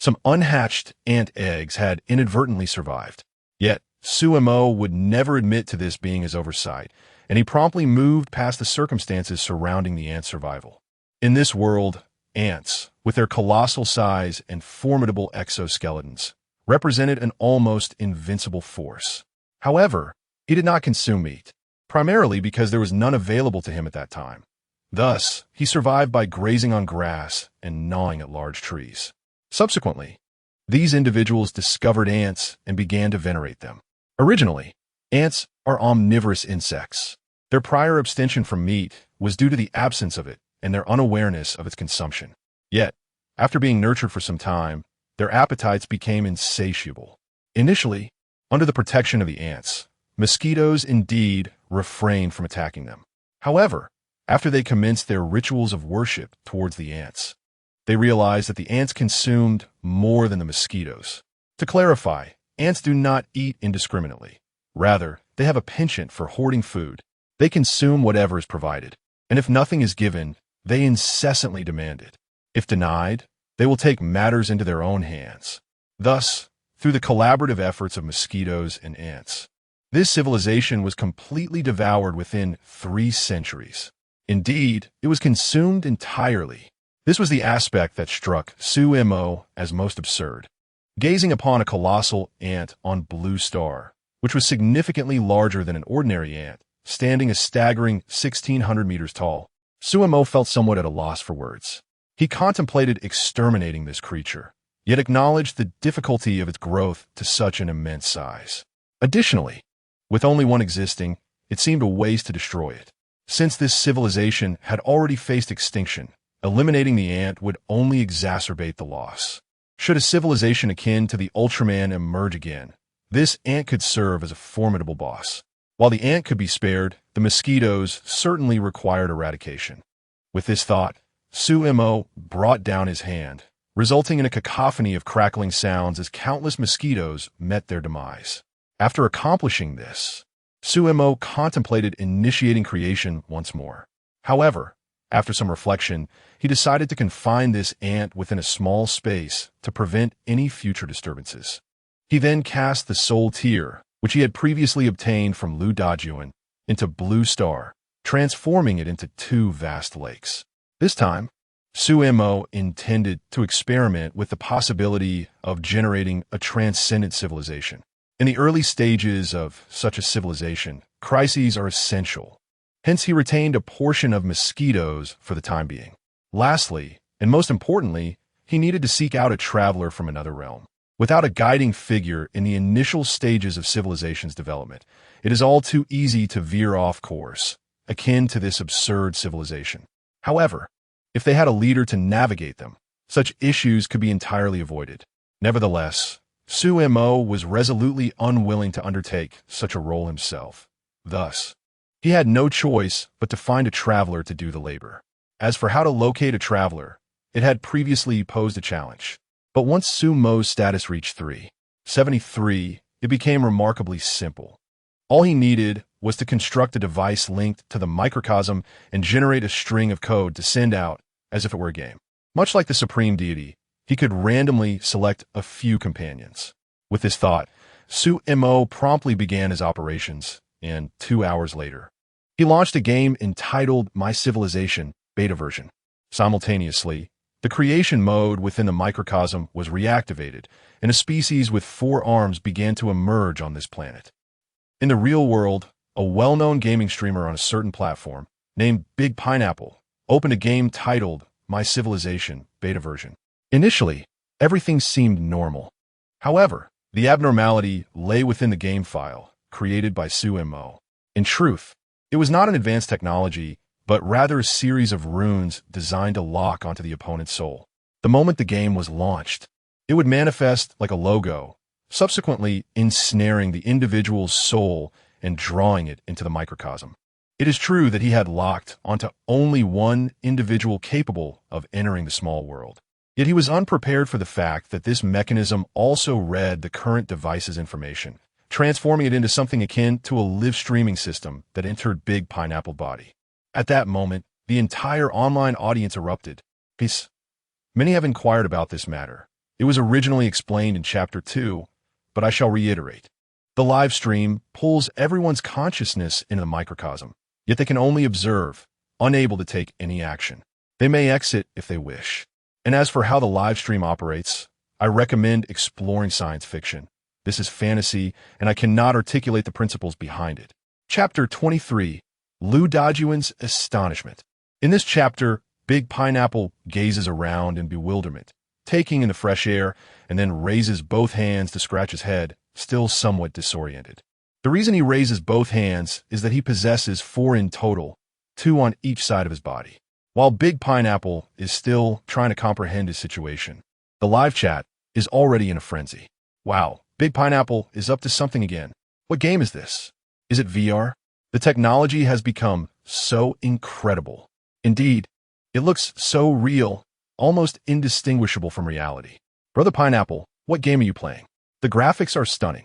some unhatched ant eggs had inadvertently survived. Yet, Sumo would never admit to this being his oversight, and he promptly moved past the circumstances surrounding the ant's survival. In this world, ants, with their colossal size and formidable exoskeletons, represented an almost invincible force. However, he did not consume meat, primarily because there was none available to him at that time. Thus, he survived by grazing on grass and gnawing at large trees. Subsequently, these individuals discovered ants and began to venerate them. Originally, ants are omnivorous insects. Their prior abstention from meat was due to the absence of it and their unawareness of its consumption. Yet, after being nurtured for some time, their appetites became insatiable. Initially, under the protection of the ants, mosquitoes indeed refrained from attacking them. However, after they commenced their rituals of worship towards the ants, they realized that the ants consumed more than the mosquitoes. To clarify, ants do not eat indiscriminately. Rather, they have a penchant for hoarding food. They consume whatever is provided, and if nothing is given, they incessantly demand it. If denied, they will take matters into their own hands. Thus, through the collaborative efforts of mosquitoes and ants, this civilization was completely devoured within 3 centuries. Indeed, it was consumed entirely. This was the aspect that struck Su Mo as most absurd. Gazing upon a colossal ant on Blue Star, which was significantly larger than an ordinary ant, standing a staggering 1,600 meters tall, Su Mo felt somewhat at a loss for words. He contemplated exterminating this creature, yet acknowledged the difficulty of its growth to such an immense size. Additionally, with only one existing, it seemed a waste to destroy it. Since this civilization had already faced extinction, eliminating the ant would only exacerbate the loss. Should a civilization akin to the Ultraman emerge again, this ant could serve as a formidable boss. While the ant could be spared, the mosquitoes certainly required eradication. With this thought, Su Mo brought down his hand, resulting in a cacophony of crackling sounds as countless mosquitoes met their demise. After accomplishing this, Su Mo contemplated initiating creation once more. However, after some reflection, he decided to confine this ant within a small space to prevent any future disturbances. He then cast the soul tear, which he had previously obtained from Lu Dajuan, into Blue Star, transforming it into 2 vast lakes. This time, Su Mo intended to experiment with the possibility of generating a transcendent civilization. In the early stages of such a civilization, crises are essential. Hence, he retained a portion of mosquitoes for the time being. Lastly, and most importantly, he needed to seek out a traveler from another realm. Without a guiding figure in the initial stages of civilization's development, it is all too easy to veer off course, akin to this absurd civilization. However, if they had a leader to navigate them, such issues could be entirely avoided. Nevertheless, Su Mo was resolutely unwilling to undertake such a role himself. Thus, he had no choice but to find a traveler to do the labor. As for how to locate a traveler, it had previously posed a challenge. But once Su Mo's status reached 373, it became remarkably simple. All he needed was to construct a device linked to the microcosm and generate a string of code to send out as if it were a game. Much like the supreme deity, he could randomly select a few companions. With this thought, Su Mo promptly began his operations, and 2 hours later, he launched a game entitled My Civilization beta version. Simultaneously, the creation mode within the microcosm was reactivated, and a species with 4 arms began to emerge on this planet. In the real world, a well-known gaming streamer on a certain platform, named Big Pineapple, opened a game titled My Civilization beta version. Initially, everything seemed normal. However, the abnormality lay within the game file, created by Su Mo. In truth, it was not an advanced technology, but rather a series of runes designed to lock onto the opponent's soul. The moment the game was launched, it would manifest like a logo, subsequently ensnaring the individual's soul and drawing it into the microcosm. It is true that he had locked onto only one individual capable of entering the small world. Yet he was unprepared for the fact that this mechanism also read the current device's information, transforming it into something akin to a live streaming system that entered Big Pineapple body. At that moment, the entire online audience erupted. Peace. Many have inquired about this matter. It was originally explained in Chapter 2, but I shall reiterate. The live stream pulls everyone's consciousness into the microcosm, yet they can only observe, unable to take any action. They may exit if they wish. And as for how the live stream operates, I recommend exploring science fiction. This is fantasy, and I cannot articulate the principles behind it. Chapter 23. Lu Dajuan's Astonishment. In this chapter, Big Pineapple gazes around in bewilderment, taking in the fresh air, and then raises both hands to scratch his head, still somewhat disoriented. The reason he raises both hands is that he possesses 4 in total, 2 on each side of his body. While Big Pineapple is still trying to comprehend his situation, the live chat is already in a frenzy. Wow, Big Pineapple is up to something again. What game is this? Is it VR? The technology has become so incredible. Indeed, it looks so real, almost indistinguishable from reality. Brother Pineapple, what game are you playing? The graphics are stunning.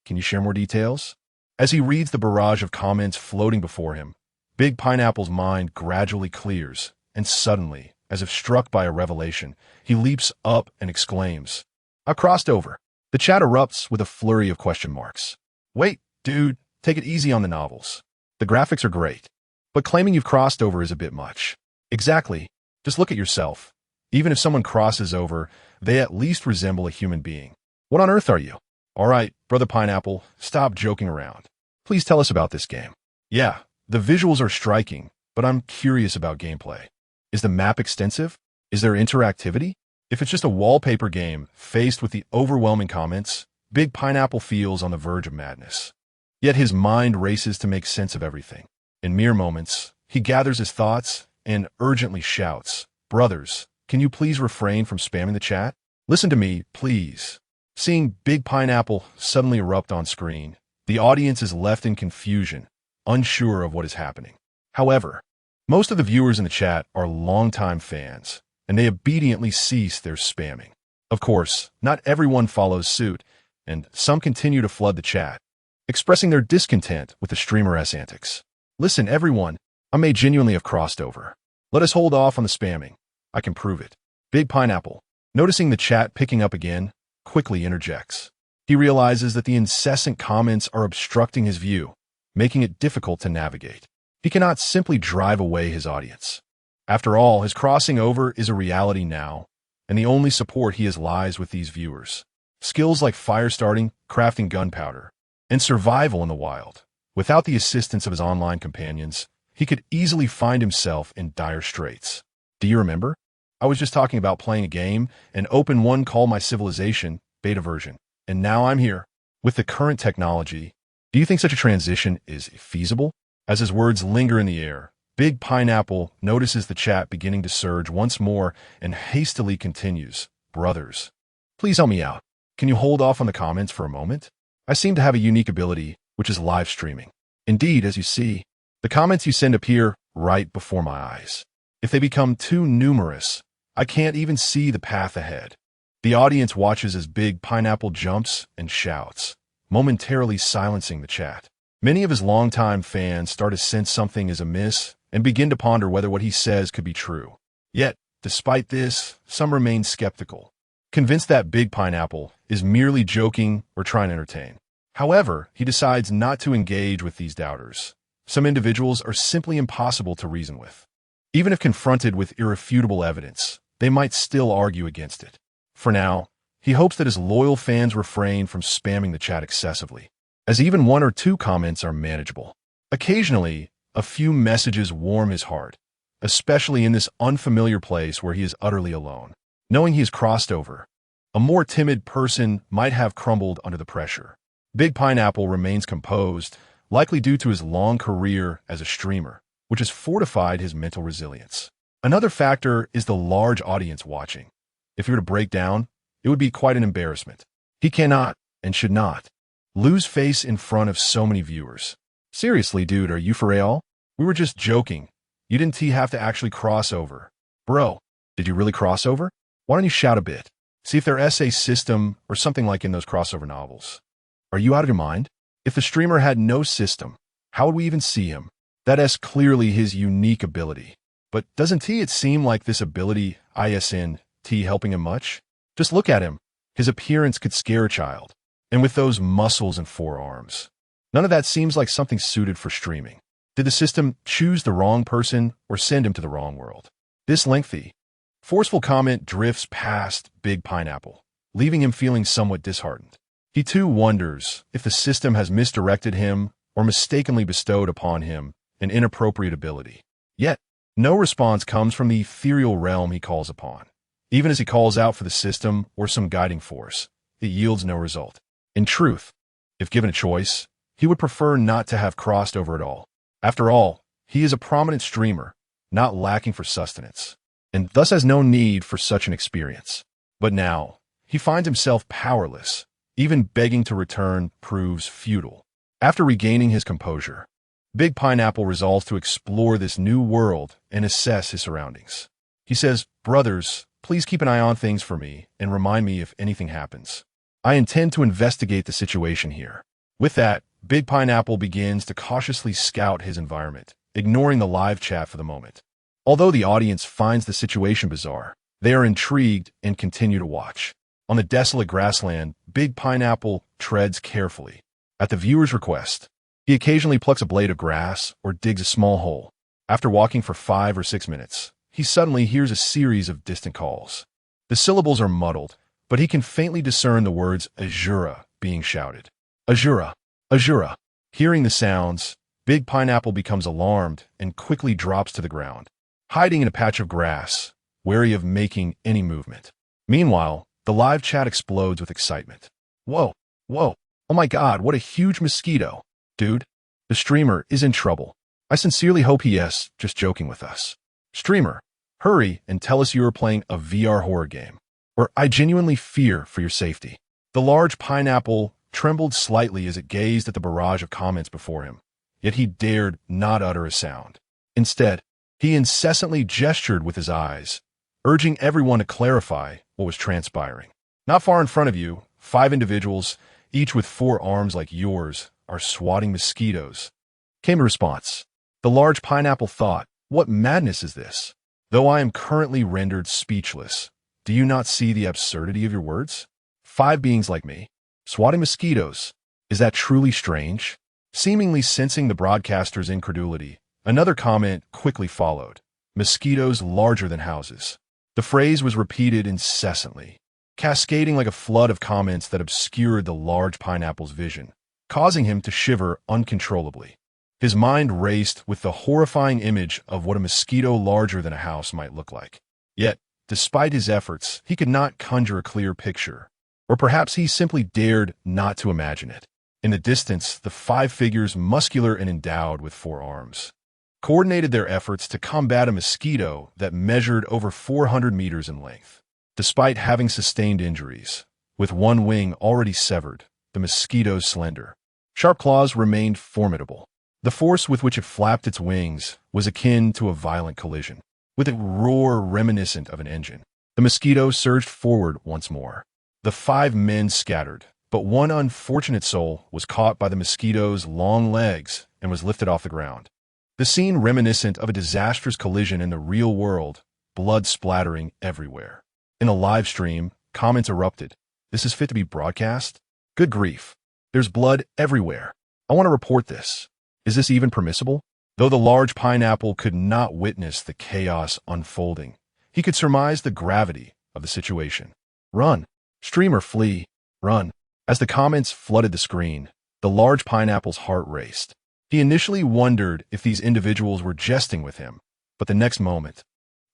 Can you share more details? As he reads the barrage of comments floating before him, Big Pineapple's mind gradually clears, and suddenly, as if struck by a revelation, he leaps up and exclaims, "I crossed over." The chat erupts with a flurry of question marks. Wait, dude, take it easy on the novels. The graphics are great, but claiming you've crossed over is a bit much. Exactly. Just look at yourself. Even if someone crosses over, they at least resemble a human being. What on earth are you? All right, Brother Pineapple, stop joking around. Please tell us about this game. Yeah, the visuals are striking, but I'm curious about gameplay. Is the map extensive? Is there interactivity? If it's just a wallpaper game faced with the overwhelming comments, Big Pineapple feels on the verge of madness. Yet his mind races to make sense of everything. In mere moments, he gathers his thoughts and urgently shouts, "Brothers, can you please refrain from spamming the chat? Listen to me, please." Seeing Big Pineapple suddenly erupt on screen, the audience is left in confusion, unsure of what is happening. However, most of the viewers in the chat are longtime fans, and they obediently cease their spamming. Of course, not everyone follows suit, and some continue to flood the chat, expressing their discontent with the streamer's antics. Listen, everyone, I may genuinely have crossed over. Let us hold off on the spamming. I can prove it. Big Pineapple, noticing the chat picking up again, quickly interjects. He realizes that the incessant comments are obstructing his view, making it difficult to navigate. He cannot simply drive away his audience. After all, his crossing over is a reality now, and the only support he has lies with these viewers. Skills like fire starting, crafting gunpowder, and survival in the wild. Without the assistance of his online companions, he could easily find himself in dire straits. Do you remember? I was just talking about playing a game, an open one called My Civilization, beta version, and now I'm here. With the current technology, do you think such a transition is feasible? As his words linger in the air, Big Pineapple notices the chat beginning to surge once more and hastily continues, "Brothers, please help me out. Can you hold off on the comments for a moment? I seem to have a unique ability, which is live streaming. Indeed, as you see, the comments you send appear right before my eyes. If they become too numerous, I can't even see the path ahead." The audience watches as Big Pineapple jumps and shouts, momentarily silencing the chat. Many of his longtime fans start to sense something is amiss and begin to ponder whether what he says could be true. Yet, despite this, some remain skeptical, convinced that Big Pineapple is merely joking or trying to entertain. However, he decides not to engage with these doubters. Some individuals are simply impossible to reason with. Even if confronted with irrefutable evidence, they might still argue against it. For now, he hopes that his loyal fans refrain from spamming the chat excessively, as even 1 or 2 comments are manageable. Occasionally, a few messages warm his heart, especially in this unfamiliar place where he is utterly alone. Knowing he has crossed over, a more timid person might have crumbled under the pressure. Big Pineapple remains composed, likely due to his long career as a streamer, which has fortified his mental resilience. Another factor is the large audience watching. If he were to break down, it would be quite an embarrassment. He cannot, and should not, lose face in front of so many viewers. Seriously, dude, are you for real? We were just joking. You didn't have to actually cross over. Bro, did you really cross over? Why don't you shout a bit? See if their essay system or something like in those crossover novels. Are you out of your mind? If the streamer had no system, how would we even see him? That is clearly his unique ability. But doesn't it seem like this ability isn't helping him much? Just look at him. His appearance could scare a child. And with those muscles and forearms. None of that seems like something suited for streaming. Did the system choose the wrong person or send him to the wrong world? This lengthy, forceful comment drifts past Big Pineapple, leaving him feeling somewhat disheartened. He too wonders if the system has misdirected him or mistakenly bestowed upon him an inappropriate ability. Yet, no response comes from the ethereal realm he calls upon. Even as he calls out for the system or some guiding force, it yields no result. In truth, if given a choice, he would prefer not to have crossed over at all. After all, he is a prominent streamer, not lacking for sustenance, and thus has no need for such an experience. But now, he finds himself powerless. Even begging to return proves futile. After regaining his composure, Big Pineapple resolves to explore this new world and assess his surroundings. He says, "Brothers, please keep an eye on things for me and remind me if anything happens. I intend to investigate the situation here." With that, Big Pineapple begins to cautiously scout his environment, ignoring the live chat for the moment. Although the audience finds the situation bizarre, they are intrigued and continue to watch. On the desolate grassland, Big Pineapple treads carefully. At the viewer's request, he occasionally plucks a blade of grass or digs a small hole. After walking for 5 or 6 minutes, he suddenly hears a series of distant calls. The syllables are muddled, but he can faintly discern the words Azura being shouted. Azura! Azura! Hearing the sounds, Big Pineapple becomes alarmed and quickly drops to the ground, hiding in a patch of grass, wary of making any movement. Meanwhile, the live chat explodes with excitement. Whoa, whoa, oh my god, what a huge mosquito. Dude, the streamer is in trouble. I sincerely hope he is just joking with us. Streamer, hurry and tell us you are playing a VR horror game, or I genuinely fear for your safety. The large pineapple trembled slightly as it gazed at the barrage of comments before him, yet he dared not utter a sound. Instead, he incessantly gestured with his eyes, urging everyone to clarify what was transpiring. Not far in front of you, 5 individuals, each with 4 arms like yours, are swatting mosquitoes. Came a response. The large pineapple thought, "What madness is this? Though I am currently rendered speechless, do you not see the absurdity of your words? 5 beings like me, swatting mosquitoes. Is that truly strange?" Seemingly sensing the broadcaster's incredulity, another comment quickly followed. Mosquitoes larger than houses. The phrase was repeated incessantly, cascading like a flood of comments that obscured the large pineapple's vision, causing him to shiver uncontrollably. His mind raced with the horrifying image of what a mosquito larger than a house might look like. Yet, despite his efforts, he could not conjure a clear picture. Or perhaps he simply dared not to imagine it. In the distance, the 5 figures, muscular and endowed with 4 arms, coordinated their efforts to combat a mosquito that measured over 400 meters in length. Despite having sustained injuries, with one wing already severed, the mosquito's slender, sharp claws remained formidable. The force with which it flapped its wings was akin to a violent collision. With a roar reminiscent of an engine, the mosquito surged forward once more. The 5 men scattered, but one unfortunate soul was caught by the mosquito's long legs and was lifted off the ground. The scene reminiscent of a disastrous collision in the real world, blood splattering everywhere. In a live stream, comments erupted. "This is fit to be broadcast? Good grief. There's blood everywhere. I want to report this. Is this even permissible?" Though the large pineapple could not witness the chaos unfolding, he could surmise the gravity of the situation. "Run! Streamer, flee! Run!" As the comments flooded the screen, the large pineapple's heart raced. He initially wondered if these individuals were jesting with him, but the next moment,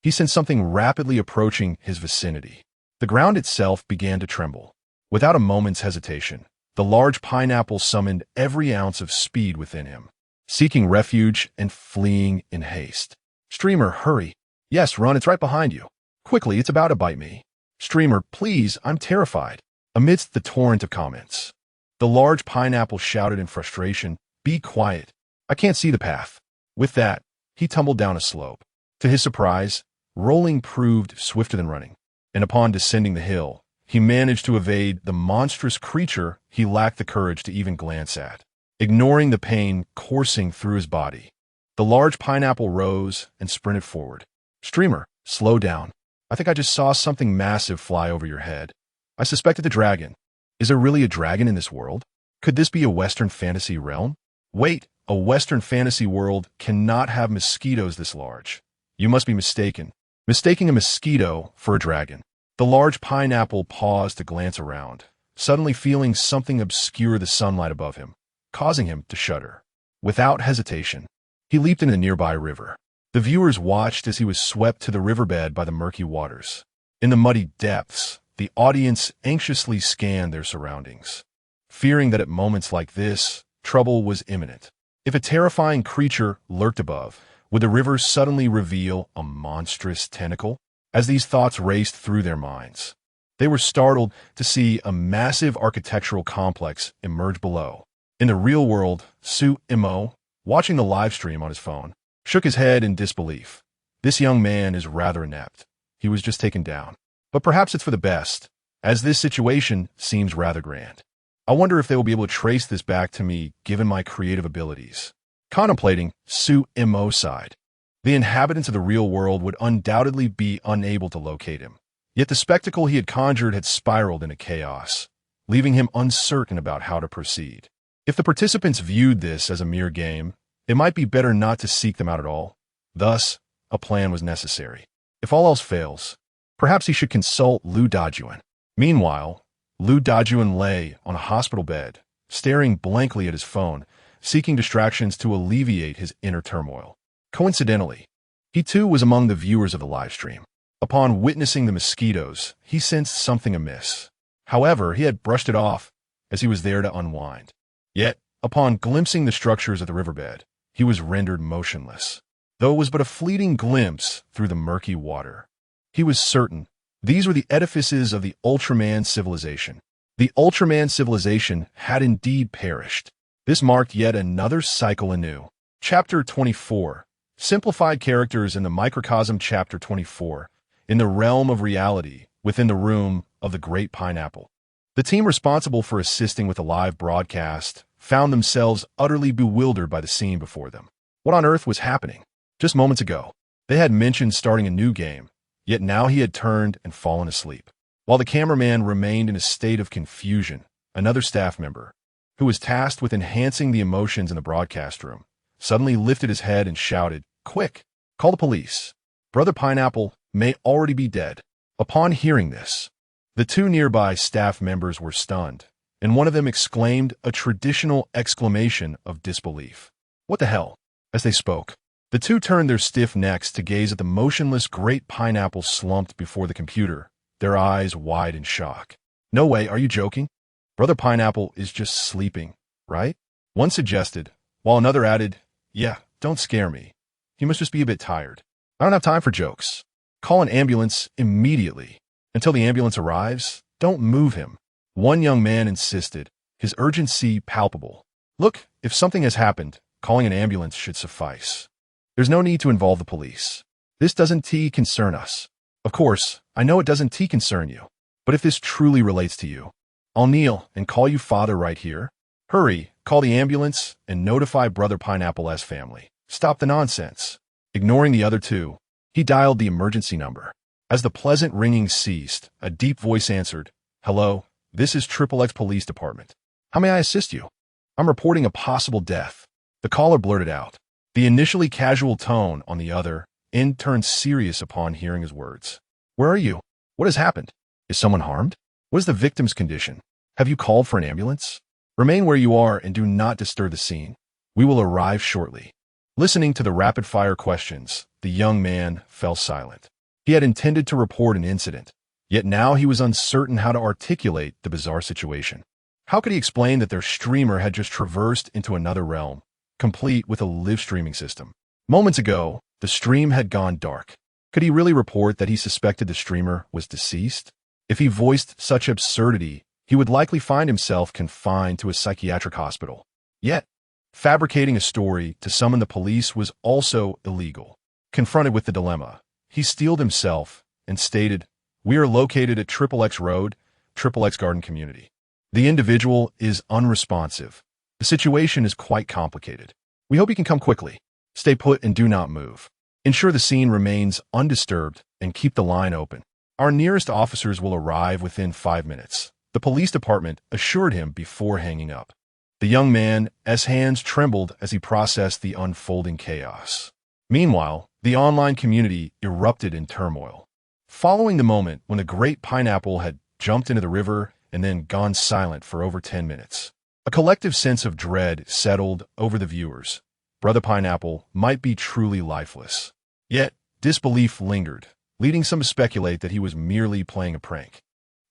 he sensed something rapidly approaching his vicinity. The ground itself began to tremble. Without a moment's hesitation, the large pineapple summoned every ounce of speed within him, seeking refuge and fleeing in haste. "Streamer, hurry! Yes, run, it's right behind you. Quickly, it's about to bite me. Streamer, please, I'm terrified." Amidst the torrent of comments, the large pineapple shouted in frustration, "Be quiet. I can't see the path." With that, he tumbled down a slope. To his surprise, rolling proved swifter than running, and upon descending the hill, he managed to evade the monstrous creature he lacked the courage to even glance at. Ignoring the pain coursing through his body, the large pineapple rose and sprinted forward. "Streamer, slow down. I think I just saw something massive fly over your head. I suspected the dragon. Is there really a dragon in this world? Could this be a Western fantasy realm? Wait, a Western fantasy world cannot have mosquitoes this large. You must be mistaken. Mistaking a mosquito for a dragon." The large pineapple paused to glance around, suddenly feeling something obscure the sunlight above him, causing him to shudder. Without hesitation, he leaped into a nearby river. The viewers watched as he was swept to the riverbed by the murky waters. In the muddy depths, the audience anxiously scanned their surroundings, fearing that at moments like this, trouble was imminent. If a terrifying creature lurked above, would the river suddenly reveal a monstrous tentacle? As these thoughts raced through their minds, they were startled to see a massive architectural complex emerge below. In the real world, Su Imo, watching the live stream on his phone, shook his head in disbelief. This young man is rather inept. He was just taken down. But perhaps it's for the best, as this situation seems rather grand. I wonder if they will be able to trace this back to me given my creative abilities. Contemplating, Su Imo sighed. The inhabitants of the real world would undoubtedly be unable to locate him. Yet the spectacle he had conjured had spiraled into chaos, leaving him uncertain about how to proceed. If the participants viewed this as a mere game, it might be better not to seek them out at all. Thus, a plan was necessary. If all else fails, perhaps he should consult Liu Dajuan. Meanwhile, Liu Dajuan lay on a hospital bed, staring blankly at his phone, seeking distractions to alleviate his inner turmoil. Coincidentally, he too was among the viewers of the live stream. Upon witnessing the mosquitoes, he sensed something amiss. However, he had brushed it off as he was there to unwind. Yet, upon glimpsing the structures of the riverbed, he was rendered motionless. Though it was but a fleeting glimpse through the murky water, he was certain these were the edifices of the Ultraman civilization. The Ultraman civilization had indeed perished. This marked yet another cycle anew. Chapter 24. Simplified characters in the microcosm. Chapter 24. In the realm of reality, within the room of the Great Pineapple. The team responsible for assisting with the live broadcast found themselves utterly bewildered by the scene before them. What on earth was happening? Just moments ago, they had mentioned starting a new game, yet now he had turned and fallen asleep. While the cameraman remained in a state of confusion, another staff member, who was tasked with enhancing the emotions in the broadcast room, suddenly lifted his head and shouted, "Quick, call the police. Brother Pineapple may already be dead." Upon hearing this, the two nearby staff members were stunned, and one of them exclaimed a traditional exclamation of disbelief. "What the hell?" As they spoke, the two turned their stiff necks to gaze at the motionless Great Pineapple slumped before the computer, their eyes wide in shock. "No way, are you joking? Brother Pineapple is just sleeping, right?" One suggested, while another added, "Yeah, don't scare me. He must just be a bit tired. I don't have time for jokes. Call an ambulance immediately. Until the ambulance arrives, don't move him." One young man insisted, his urgency palpable. "Look, if something has happened, calling an ambulance should suffice. There's no need to involve the police. This doesn't concern us. Of course, I know it doesn't concern you, but if this truly relates to you, I'll kneel and call you father right here. Hurry, call the ambulance and notify Brother Pineapple's family. Stop the nonsense." Ignoring the other two, he dialed the emergency number. As the pleasant ringing ceased, a deep voice answered, "Hello, this is XXX Police Department. How may I assist you?" "I'm reporting a possible death," the caller blurted out. The initially casual tone on the other end turned serious upon hearing his words. "Where are you? What has happened? Is someone harmed? What is the victim's condition? Have you called for an ambulance? Remain where you are and do not disturb the scene. We will arrive shortly." Listening to the rapid-fire questions, the young man fell silent. He had intended to report an incident, yet now he was uncertain how to articulate the bizarre situation. How could he explain that their streamer had just traversed into another realm, complete with a live streaming system? Moments ago, the stream had gone dark. Could he really report that he suspected the streamer was deceased? If he voiced such absurdity, he would likely find himself confined to a psychiatric hospital. Yet, fabricating a story to summon the police was also illegal. Confronted with the dilemma, he steeled himself and stated, "We are located at XXX Road, XXX Garden Community. The individual is unresponsive. The situation is quite complicated. We hope you can come quickly. Stay put and do not move. Ensure the scene remains undisturbed and keep the line open. Our nearest officers will arrive within 5 minutes." The police department assured him before hanging up. The young man's hands trembled as he processed the unfolding chaos. Meanwhile, the online community erupted in turmoil. Following the moment when the Great Pineapple had jumped into the river and then gone silent for over 10 minutes. A collective sense of dread settled over the viewers. Brother Pineapple might be truly lifeless. Yet, disbelief lingered, leading some to speculate that he was merely playing a prank.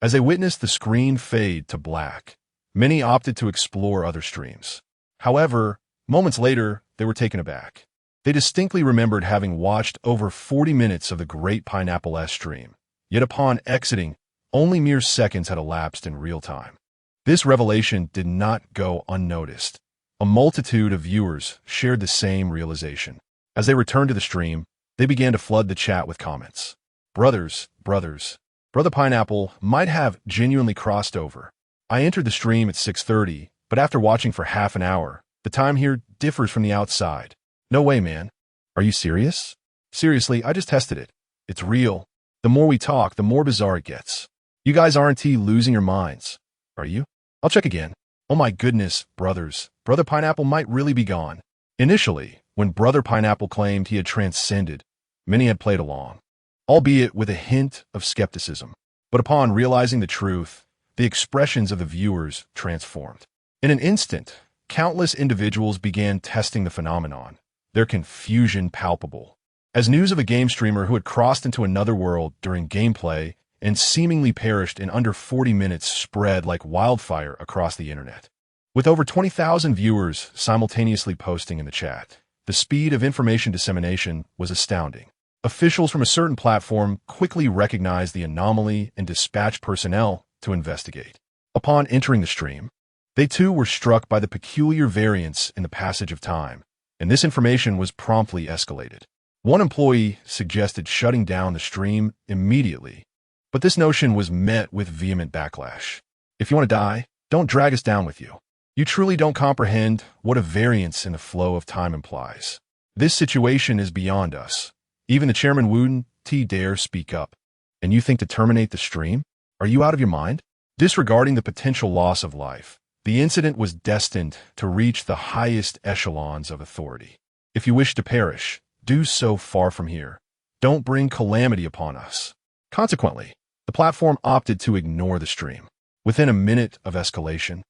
As they witnessed the screen fade to black, many opted to explore other streams. However, moments later, they were taken aback. They distinctly remembered having watched over 40 minutes of the Great Pineapple S stream, yet upon exiting, only mere seconds had elapsed in real time. This revelation did not go unnoticed. A multitude of viewers shared the same realization. As they returned to the stream, they began to flood the chat with comments. Brother Pineapple might have genuinely crossed over. I entered the stream at 6:30, but after watching for half an hour, the time here differs from the outside. No way, man. Are you serious? Seriously, I just tested it. It's real. The more we talk, the more bizarre it gets. You guys aren't losing your minds, are you? I'll check again. Oh my goodness, Brother Pineapple might really be gone. Initially, when Brother Pineapple claimed he had transcended, many had played along, albeit with a hint of skepticism. But upon realizing the truth, the expressions of the viewers transformed. In an instant, countless individuals began testing the phenomenon, their confusion palpable. As news of a game streamer who had crossed into another world during gameplay and seemingly perished in under 40 minutes spread like wildfire across the internet. With over 20,000 viewers simultaneously posting in the chat, the speed of information dissemination was astounding. Officials from a certain platform quickly recognized the anomaly and dispatched personnel to investigate. Upon entering the stream, they too were struck by the peculiar variance in the passage of time, and this information was promptly escalated. One employee suggested shutting down the stream immediately, but this notion was met with vehement backlash. If you want to die, don't drag us down with you. You truly don't comprehend what a variance in the flow of time implies. This situation is beyond us. Even the chairman wouldn't dare speak up. And you think to terminate the stream? Are you out of your mind? Disregarding the potential loss of life, the incident was destined to reach the highest echelons of authority. If you wish to perish, do so far from here. Don't bring calamity upon us. Consequently, the platform opted to ignore the stream. Within a minute of escalation,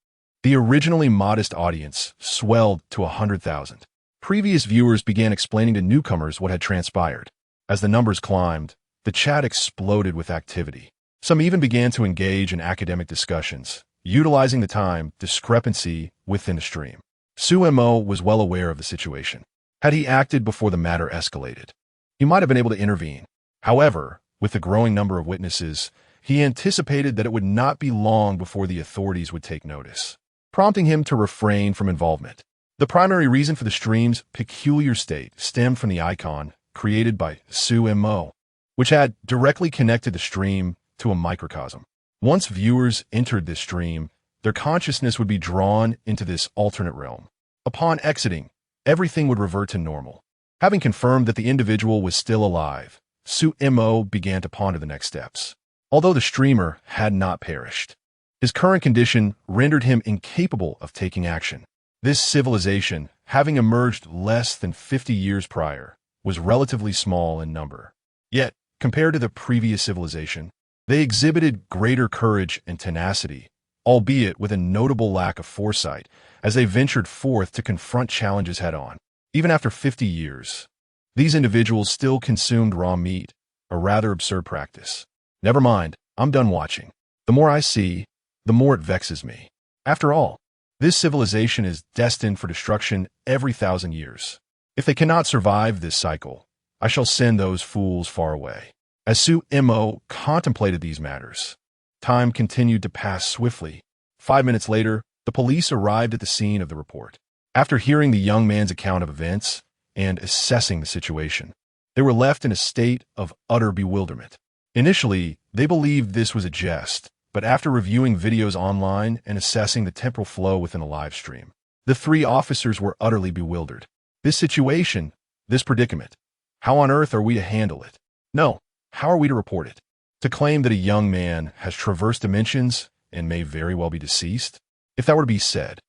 the originally modest audience swelled to 100,000. Previous viewers began explaining to newcomers what had transpired. As the numbers climbed, the chat exploded with activity. Some even began to engage in academic discussions, utilizing the time discrepancy within the stream. Sumo was well aware of the situation. Had he acted before the matter escalated, he might have been able to intervene. However, with the growing number of witnesses, he anticipated that it would not be long before the authorities would take notice, prompting him to refrain from involvement. The primary reason for the stream's peculiar state stemmed from the icon created by Sumo, which had directly connected the stream to a microcosm. Once viewers entered this stream, their consciousness would be drawn into this alternate realm. Upon exiting, everything would revert to normal. Having confirmed that the individual was still alive, Sumo began to ponder the next steps. Although the streamer had not perished, his current condition rendered him incapable of taking action. This civilization, having emerged less than 50 years prior, was relatively small in number. Yet, compared to the previous civilization, they exhibited greater courage and tenacity, albeit with a notable lack of foresight, as they ventured forth to confront challenges head-on. Even after 50 years, these individuals still consumed raw meat, a rather absurd practice. Never mind, I'm done watching. The more I see, the more it vexes me. After all, this civilization is destined for destruction every 1,000 years. If they cannot survive this cycle, I shall send those fools far away. As Sumo contemplated these matters, time continued to pass swiftly. 5 minutes later, the police arrived at the scene of the report. After hearing the young man's account of events and assessing the situation, they were left in a state of utter bewilderment. Initially, they believed this was a jest, but after reviewing videos online and assessing the temporal flow within a live stream, the three officers were utterly bewildered. This situation, this predicament, how on earth are we to handle it? No, how are we to report it? To claim that a young man has traversed dimensions and may very well be deceased? If that were to be said,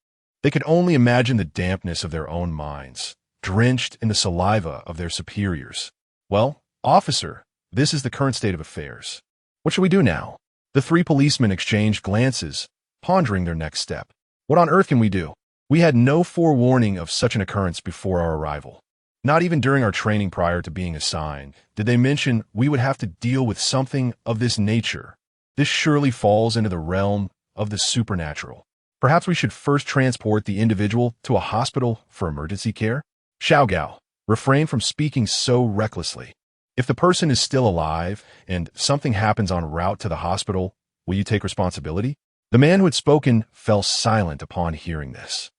they could only imagine the dampness of their own minds, drenched in the saliva of their superiors. Well, officer, this is the current state of affairs. What shall we do now? The three policemen exchanged glances, pondering their next step. What on earth can we do? We had no forewarning of such an occurrence before our arrival. Not even during our training prior to being assigned did they mention we would have to deal with something of this nature. This surely falls into the realm of the supernatural. Perhaps we should first transport the individual to a hospital for emergency care? Xiao Gao, refrain from speaking so recklessly. If the person is still alive and something happens en route to the hospital, will you take responsibility? The man who had spoken fell silent upon hearing this.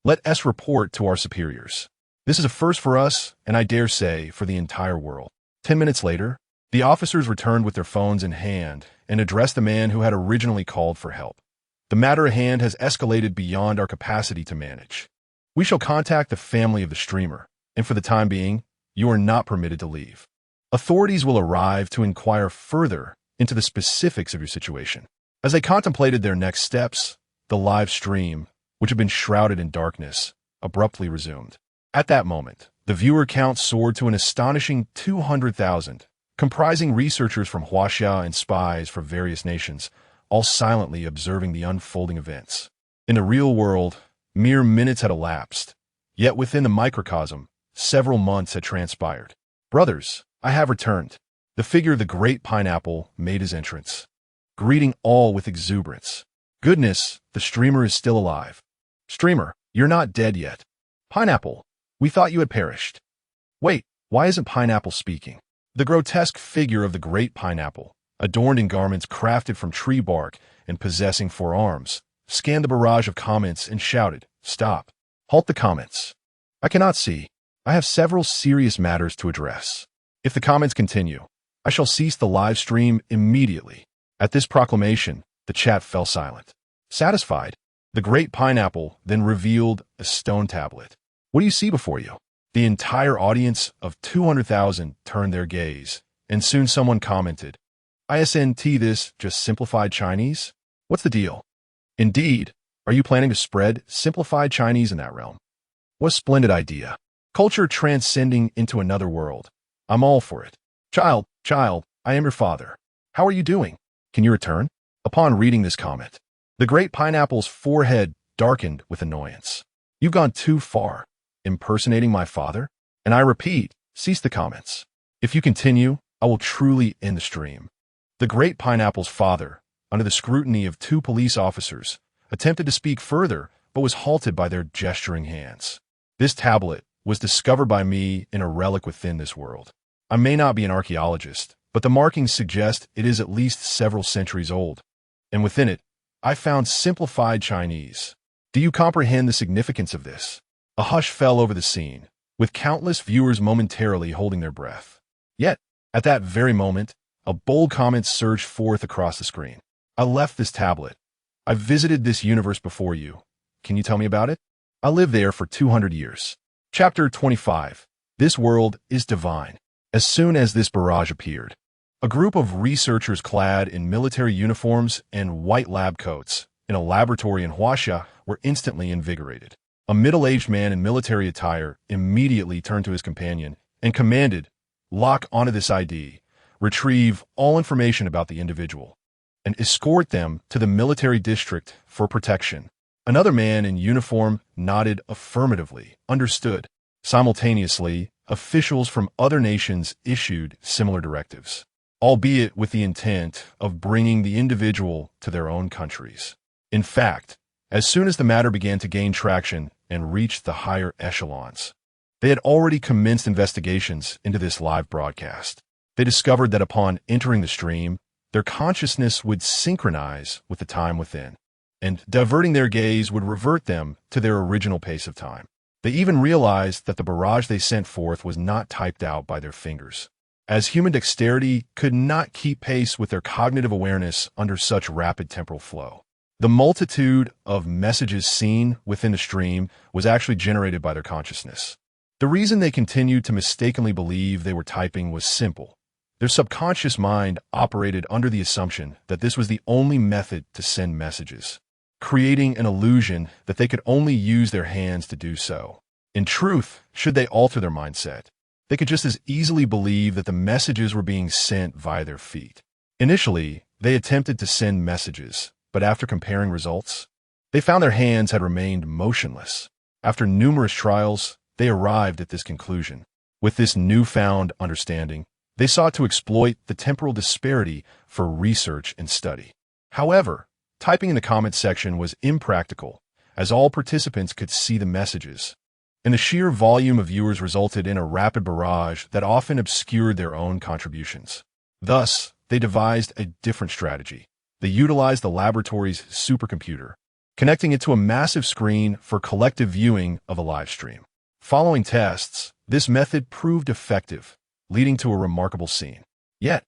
Let us report to our superiors. This is a first for us, and I dare say, for the entire world. 10 minutes later, the officers returned with their phones in hand and addressed the man who had originally called for help. The matter at hand has escalated beyond our capacity to manage. We shall contact the family of the streamer, and for the time being, you are not permitted to leave. Authorities will arrive to inquire further into the specifics of your situation. As they contemplated their next steps, the live stream, which had been shrouded in darkness, abruptly resumed. At that moment, the viewer count soared to an astonishing 200,000, comprising researchers from Huaxia and spies from various nations, all silently observing the unfolding events. In the real world, mere minutes had elapsed, yet within the microcosm, several months had transpired. Brothers, I have returned. The figure of the great pineapple made his entrance, greeting all with exuberance. Goodness, the streamer is still alive. Streamer, you're not dead yet. Pineapple, we thought you had perished. Wait, why isn't Pineapple speaking? The grotesque figure of the great pineapple, adorned in garments crafted from tree bark and possessing 4 arms, scanned the barrage of comments and shouted, "Stop! Halt the comments! I cannot see. I have several serious matters to address. If the comments continue, I shall cease the live stream immediately." At this proclamation, the chat fell silent. Satisfied, the great pineapple then revealed a stone tablet. What do you see before you? The entire audience of 200,000 turned their gaze, and soon someone commented, "ISNT this just simplified Chinese? What's the deal?" Indeed, are you planning to spread simplified Chinese in that realm? What a splendid idea. Culture transcending into another world. I'm all for it. Child, I am your father. How are you doing? Can you return? Upon reading this comment, the great pineapple's forehead darkened with annoyance. You've gone too far, impersonating my father? And I repeat, cease the comments. If you continue, I will truly end the stream. The great pineapple's father, under the scrutiny of 2 police officers, attempted to speak further, but was halted by their gesturing hands. This tablet was discovered by me in a relic within this world. I may not be an archaeologist, but the markings suggest it is at least several centuries old. And within it, I found simplified Chinese. Do you comprehend the significance of this? A hush fell over the scene, with countless viewers momentarily holding their breath. Yet, at that very moment, a bold comment surged forth across the screen. I left this tablet. I visited this universe before you. Can you tell me about it? I lived there for 200 years. Chapter 25. This world is divine. As soon as this barrage appeared, a group of researchers clad in military uniforms and white lab coats in a laboratory in Huaxia were instantly invigorated. A middle-aged man in military attire immediately turned to his companion and commanded, "Lock onto this ID, retrieve all information about the individual, and escort them to the military district for protection." Another man in uniform nodded affirmatively, understood. Simultaneously, officials from other nations issued similar directives, albeit with the intent of bringing the individual to their own countries. In fact, as soon as the matter began to gain traction and reach the higher echelons, they had already commenced investigations into this live broadcast. They discovered that upon entering the stream, their consciousness would synchronize with the time within, and diverting their gaze would revert them to their original pace of time. They even realized that the barrage they sent forth was not typed out by their fingers, as human dexterity could not keep pace with their cognitive awareness under such rapid temporal flow. The multitude of messages seen within the stream was actually generated by their consciousness. The reason they continued to mistakenly believe they were typing was simple. Their subconscious mind operated under the assumption that this was the only method to send messages, creating an illusion that they could only use their hands to do so. In truth, should they alter their mindset, they could just as easily believe that the messages were being sent via their feet. Initially, They attempted to send messages, but after comparing results, they found their hands had remained motionless. After numerous trials, they arrived at this conclusion. With this newfound understanding, they sought to exploit the temporal disparity for research and study. However, typing in the comment section was impractical, as all participants could see the messages, and the sheer volume of viewers resulted in a rapid barrage that often obscured their own contributions. Thus, they devised a different strategy. They utilized the laboratory's supercomputer, connecting it to a massive screen for collective viewing of a live stream. Following tests, this method proved effective, leading to a remarkable scene. Yet,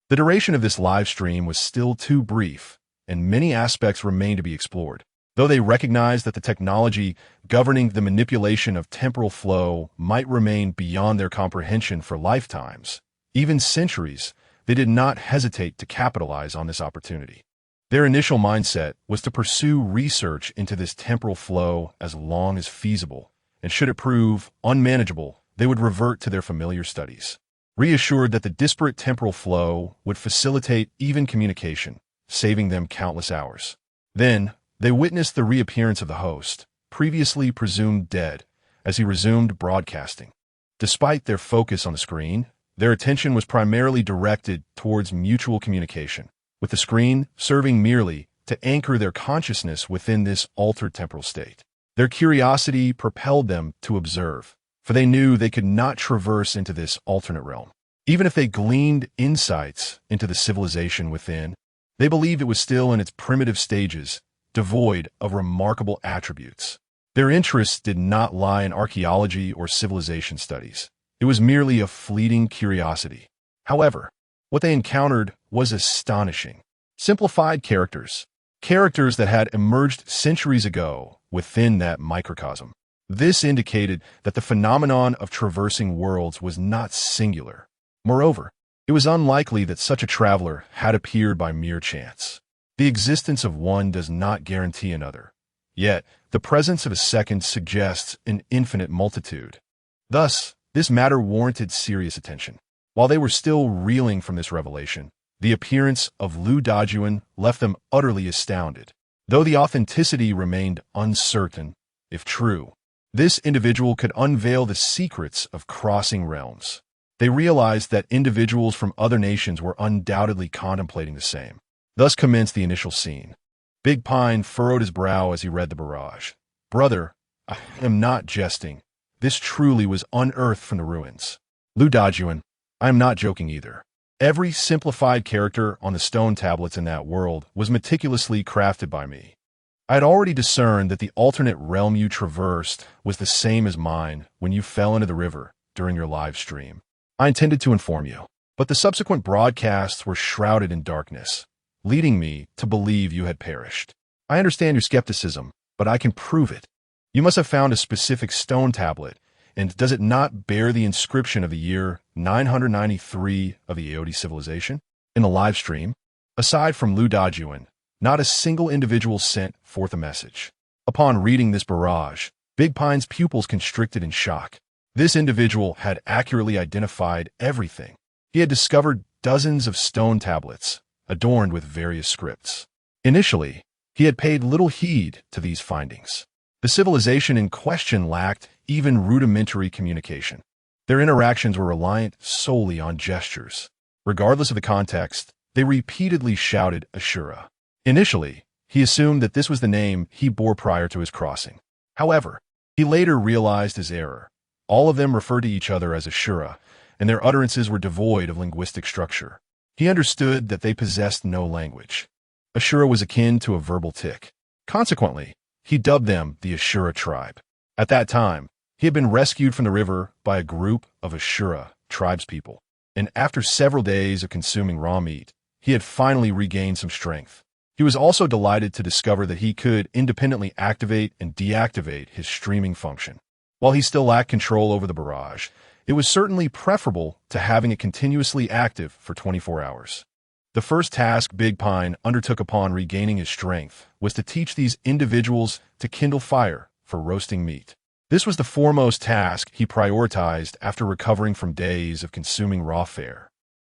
the duration of this live stream was still too brief, and many aspects remained to be explored. Though they recognized that the technology governing the manipulation of temporal flow might remain beyond their comprehension for lifetimes, even centuries, they did not hesitate to capitalize on this opportunity. Their initial mindset was to pursue research into this temporal flow as long as feasible, and should it prove unmanageable, they would revert to their familiar studies. Reassured that the disparate temporal flow would facilitate even communication, saving them countless hours. Then, they witnessed the reappearance of the host, previously presumed dead, as he resumed broadcasting. Despite their focus on the screen, their attention was primarily directed towards mutual communication, with the screen serving merely to anchor their consciousness within this altered temporal state. Their curiosity propelled them to observe, for they knew they could not traverse into this alternate realm. Even if they gleaned insights into the civilization within, they believed it was still in its primitive stages, devoid of remarkable attributes. Their interests did not lie in archaeology or civilization studies. It was merely a fleeting curiosity. However, what they encountered was astonishing. Simplified characters that had emerged centuries ago within that microcosm. This indicated that the phenomenon of traversing worlds was not singular. Moreover, it was unlikely that such a traveler had appeared by mere chance. The existence of one does not guarantee another. Yet, the presence of a second suggests an infinite multitude. Thus, this matter warranted serious attention. While they were still reeling from this revelation, the appearance of Lu Dajuan left them utterly astounded. Though the authenticity remained uncertain, if true, this individual could unveil the secrets of crossing realms. They realized that individuals from other nations were undoubtedly contemplating the same. Thus commenced the initial scene. Big Pine furrowed his brow as he read the barrage. "Brother, I am not jesting. This truly was unearthed from the ruins. Lu Dajuan, I am not joking either. Every simplified character on the stone tablets in that world was meticulously crafted by me. I had already discerned that the alternate realm you traversed was the same as mine when you fell into the river during your live stream. I intended to inform you, but the subsequent broadcasts were shrouded in darkness, leading me to believe you had perished. I understand your skepticism, but I can prove it. You must have found a specific stone tablet, and does it not bear the inscription of the year 993 of the Aodi civilization? In the live stream, aside from Lu Dajuan, not a single individual sent forth a message. Upon reading this barrage, Big Pine's pupils constricted in shock. This individual had accurately identified everything. He had discovered dozens of stone tablets, adorned with various scripts. Initially, he had paid little heed to these findings. The civilization in question lacked even rudimentary communication. Their interactions were reliant solely on gestures. Regardless of the context, they repeatedly shouted Ashura. Initially, he assumed that this was the name he bore prior to his crossing. However, he later realized his error. All of them referred to each other as Ashura, and their utterances were devoid of linguistic structure. He understood that they possessed no language. Ashura was akin to a verbal tick. Consequently, he dubbed them the Ashura tribe. At that time, he had been rescued from the river by a group of Ashura tribespeople, and after several days of consuming raw meat, he had finally regained some strength. He was also delighted to discover that he could independently activate and deactivate his streaming function. While he still lacked control over the barrage, it was certainly preferable to having it continuously active for 24 hours. The first task Big Pine undertook upon regaining his strength was to teach these individuals to kindle fire for roasting meat. This was the foremost task he prioritized after recovering from days of consuming raw fare.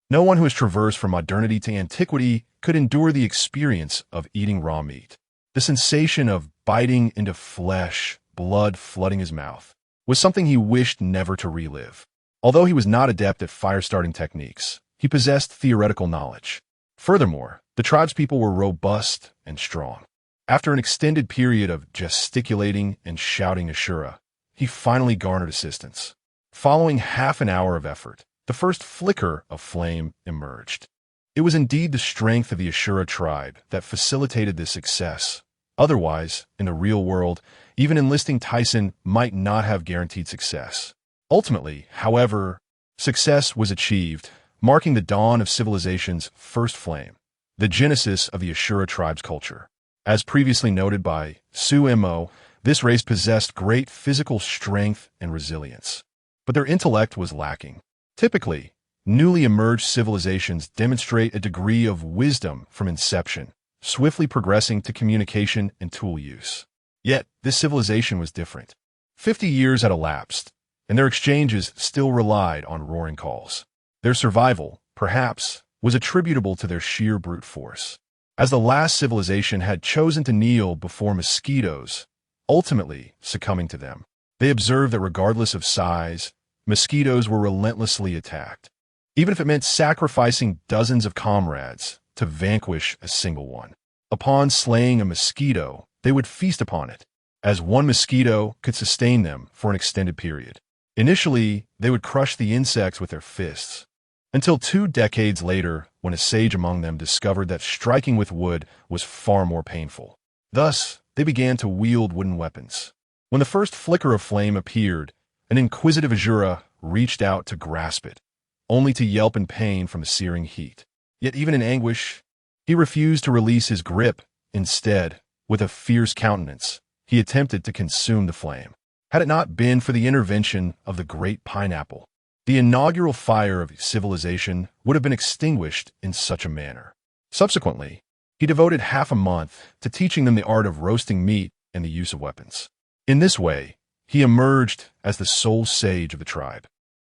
No one who has traversed from modernity to antiquity could endure the experience of eating raw meat. The sensation of biting into flesh, blood flooding his mouth, was something he wished never to relive. Although he was not adept at fire-starting techniques, he possessed theoretical knowledge. Furthermore, the tribespeople were robust and strong. After an extended period of gesticulating and shouting Ashura, he finally garnered assistance. Following half an hour of effort, the first flicker of flame emerged. It was indeed the strength of the Ashura tribe that facilitated this success. Otherwise, in the real world, even enlisting Tyson might not have guaranteed success. Ultimately, however, success was achieved, marking the dawn of civilization's first flame, the genesis of the Ashura tribe's culture. As previously noted by Su-Mo, this race possessed great physical strength and resilience, but their intellect was lacking. Typically, newly emerged civilizations demonstrate a degree of wisdom from inception, swiftly progressing to communication and tool use. Yet, this civilization was different. 50 years had elapsed, and their exchanges still relied on roaring calls. Their survival, perhaps, was attributable to their sheer brute force. As the last civilization had chosen to kneel before mosquitoes, ultimately succumbing to them, they observed that regardless of size, mosquitoes were relentlessly attacked, even if it meant sacrificing dozens of comrades to vanquish a single one. Upon slaying a mosquito, they would feast upon it, as one mosquito could sustain them for an extended period. Initially, they would crush the insects with their fists, until 2 decades later, when a sage among them discovered that striking with wood was far more painful. Thus, they began to wield wooden weapons. When the first flicker of flame appeared, an inquisitive Ashura reached out to grasp it, only to yelp in pain from the searing heat. Yet even in anguish, he refused to release his grip. Instead, with a fierce countenance, he attempted to consume the flame. Had it not been for the intervention of the great pineapple, the inaugural fire of civilization would have been extinguished in such a manner. Subsequently, he devoted half a month to teaching them the art of roasting meat and the use of weapons. In this way, he emerged as the sole sage of the tribe,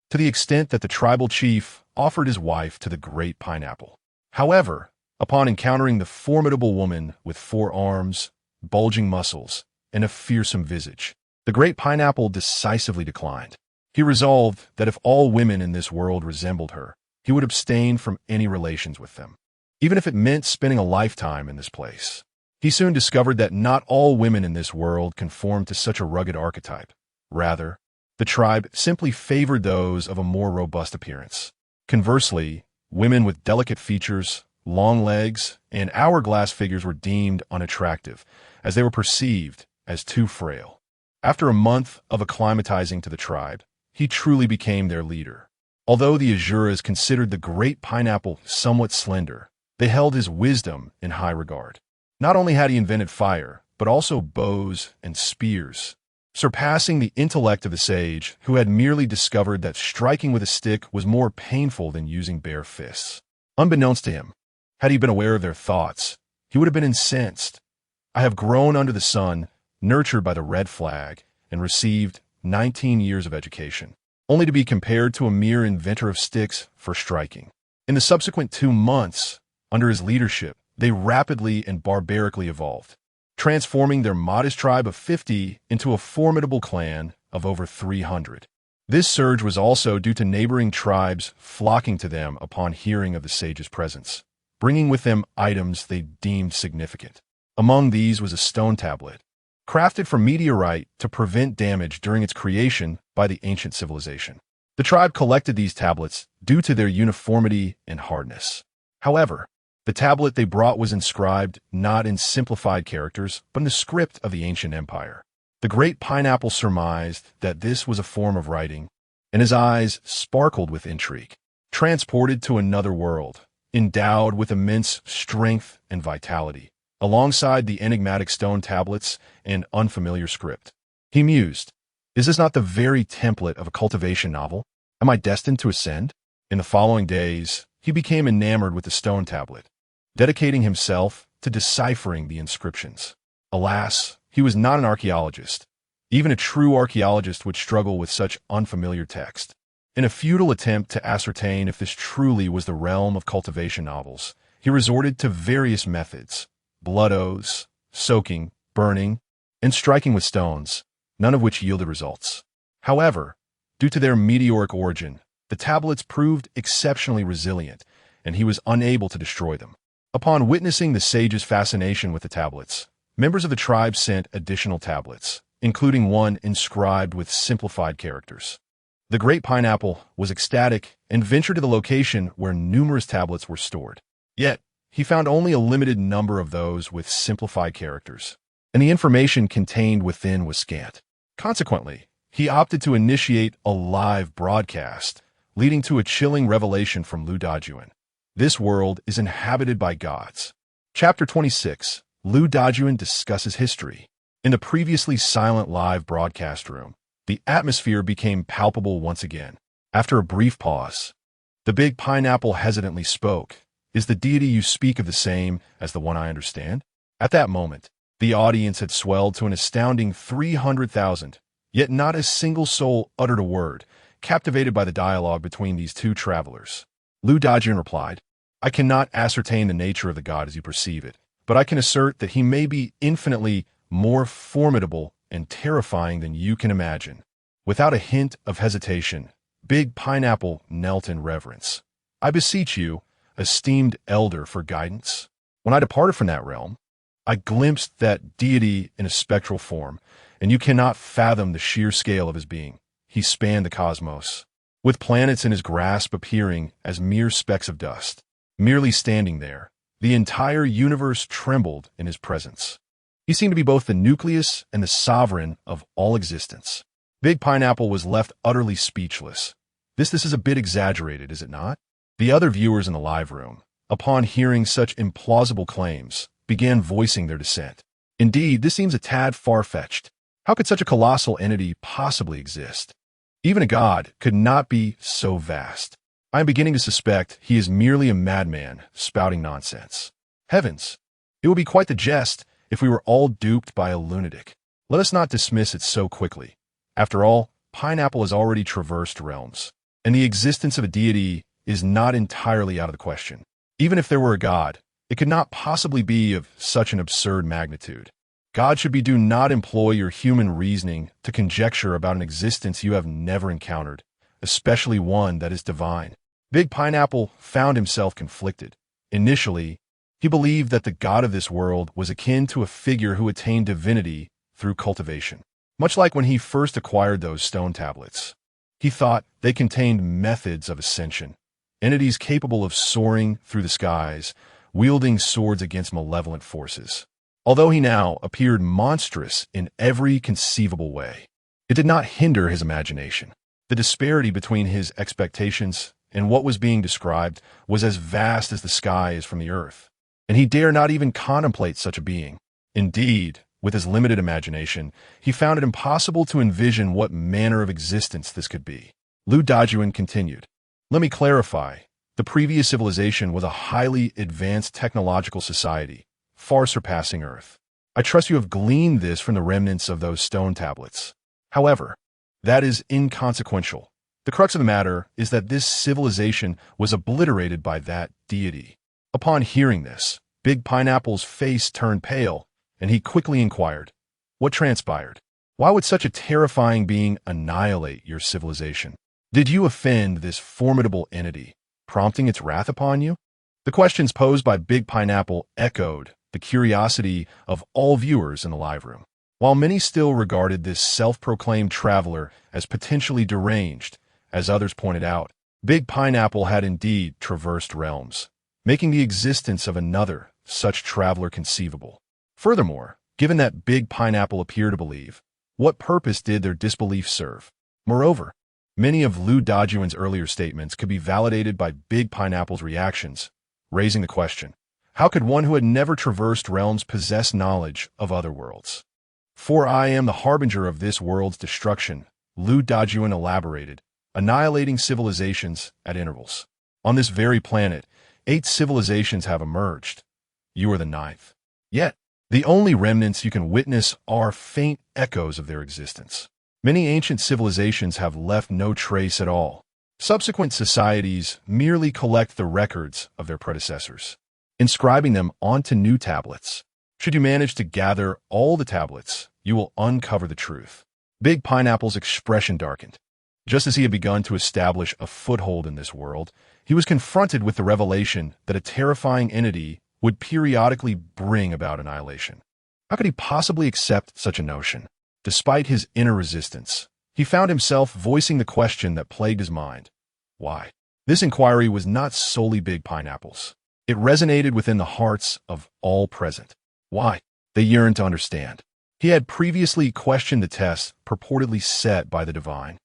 to the extent that the tribal chief offered his wife to the great pineapple. However, upon encountering the formidable woman with 4 arms, bulging muscles, and a fearsome visage, the great pineapple decisively declined. He resolved that if all women in this world resembled her, he would abstain from any relations with them, even if it meant spending a lifetime in this place. He soon discovered that not all women in this world conformed to such a rugged archetype. Rather, the tribe simply favored those of a more robust appearance. Conversely, women with delicate features, long legs, and hourglass figures were deemed unattractive, as they were perceived as too frail. After a month of acclimatizing to the tribe, he truly became their leader. Although the Ashuras considered the great pineapple somewhat slender, they held his wisdom in high regard. Not only had he invented fire, but also bows and spears, surpassing the intellect of the sage who had merely discovered that striking with a stick was more painful than using bare fists. Unbeknownst to him, had he been aware of their thoughts, he would have been incensed. I have grown under the sun, nurtured by the red flag, and received 19 years of education, only to be compared to a mere inventor of sticks for striking. In the subsequent 2 months, under his leadership, they rapidly and barbarically evolved, transforming their modest tribe of 50 into a formidable clan of over 300. This surge was also due to neighboring tribes flocking to them upon hearing of the sage's presence, bringing with them items they deemed significant. Among these was a stone tablet, crafted from meteorite to prevent damage during its creation by the ancient civilization. The tribe collected these tablets due to their uniformity and hardness. However, the tablet they brought was inscribed not in simplified characters, but in the script of the ancient empire. The great pineapple surmised that this was a form of writing, and his eyes sparkled with intrigue. Transported to another world, endowed with immense strength and vitality, alongside the enigmatic stone tablets and unfamiliar script, he mused, "Is this not the very template of a cultivation novel? Am I destined to ascend?" In the following days, he became enamored with the stone tablet, dedicating himself to deciphering the inscriptions. Alas, he was not an archaeologist. Even a true archaeologist would struggle with such unfamiliar text. In a futile attempt to ascertain if this truly was the realm of cultivation novels, he resorted to various methods: blood oaths, soaking, burning, and striking with stones, none of which yielded results. However, due to their meteoric origin, the tablets proved exceptionally resilient, and he was unable to destroy them. Upon witnessing the sage's fascination with the tablets, members of the tribe sent additional tablets, including one inscribed with simplified characters. The great pineapple was ecstatic and ventured to the location where numerous tablets were stored. Yet, he found only a limited number of those with simplified characters, and the information contained within was scant. Consequently, he opted to initiate a live broadcast, leading to a chilling revelation from Lu Dajuan. This world is inhabited by gods. Chapter 26. Lu Dajuan discusses history. In the previously silent live broadcast room, the atmosphere became palpable once again. After a brief pause, the big pineapple hesitantly spoke. "Is the deity you speak of the same as the one I understand?" At that moment, the audience had swelled to an astounding 300,000, yet not a single soul uttered a word, captivated by the dialogue between these two travelers. Lu Dajuan replied, "I cannot ascertain the nature of the god as you perceive it, but I can assert that he may be infinitely more formidable and terrifying than you can imagine." Without a hint of hesitation, Big Pineapple knelt in reverence. "I beseech you, esteemed elder, for guidance. When I departed from that realm, I glimpsed that deity in a spectral form, and you cannot fathom the sheer scale of his being. He spanned the cosmos, with planets in his grasp appearing as mere specks of dust. Merely standing there, the entire universe trembled in his presence. He seemed to be both the nucleus and the sovereign of all existence." Big Pineapple was left utterly speechless. This is a bit exaggerated, is it not? The other viewers in the live room, upon hearing such implausible claims, began voicing their dissent. Indeed, this seems a tad far-fetched. How could such a colossal entity possibly exist? Even a god could not be so vast. I am beginning to suspect he is merely a madman spouting nonsense. Heavens, it would be quite the jest if we were all duped by a lunatic. Let us not dismiss it so quickly. After all, Pineapple has already traversed realms, and the existence of a deity is not entirely out of the question. Even if there were a god, it could not possibly be of such an absurd magnitude. God should be do not employ your human reasoning to conjecture about an existence you have never encountered, especially one that is divine. Big Pineapple found himself conflicted. Initially, he believed that the god of this world was akin to a figure who attained divinity through cultivation. Much like when he first acquired those stone tablets, he thought they contained methods of ascension, entities capable of soaring through the skies, wielding swords against malevolent forces. Although he now appeared monstrous in every conceivable way, it did not hinder his imagination. The disparity between his expectations and what was being described was as vast as the sky is from the earth, and he dare not even contemplate such a being. Indeed, with his limited imagination, he found it impossible to envision what manner of existence this could be. Lu Dajuan continued, "Let me clarify. The previous civilization was a highly advanced technological society, far surpassing Earth. I trust you have gleaned this from the remnants of those stone tablets. However, that is inconsequential. The crux of the matter is that this civilization was obliterated by that deity." Upon hearing this, Big Pineapple's face turned pale, and he quickly inquired, "What transpired? Why would such a terrifying being annihilate your civilization? Did you offend this formidable entity, prompting its wrath upon you?" The questions posed by Big Pineapple echoed the curiosity of all viewers in the live room. While many still regarded this self-proclaimed traveler as potentially deranged, as others pointed out, Big Pineapple had indeed traversed realms, making the existence of another such traveler conceivable. Furthermore, given that Big Pineapple appeared to believe, what purpose did their disbelief serve? Moreover, many of Lu Dajuan's earlier statements could be validated by Big Pineapple's reactions, raising the question, how could one who had never traversed realms possess knowledge of other worlds? "For I am the harbinger of this world's destruction," Lu Dajuan elaborated, annihilating civilizations at intervals. On this very planet, 8 civilizations have emerged. You are the 9th. Yet, the only remnants you can witness are faint echoes of their existence. Many ancient civilizations have left no trace at all. Subsequent societies merely collect the records of their predecessors, inscribing them onto new tablets. Should you manage to gather all the tablets, you will uncover the truth. Big Pineapple's expression darkened. Just as he had begun to establish a foothold in this world, he was confronted with the revelation that a terrifying entity would periodically bring about annihilation. How could he possibly accept such a notion? Despite his inner resistance, he found himself voicing the question that plagued his mind. Why? This inquiry was not solely Big Pineapple's. It resonated within the hearts of all present. Why? They yearned to understand. He had previously questioned the tests purportedly set by the divine.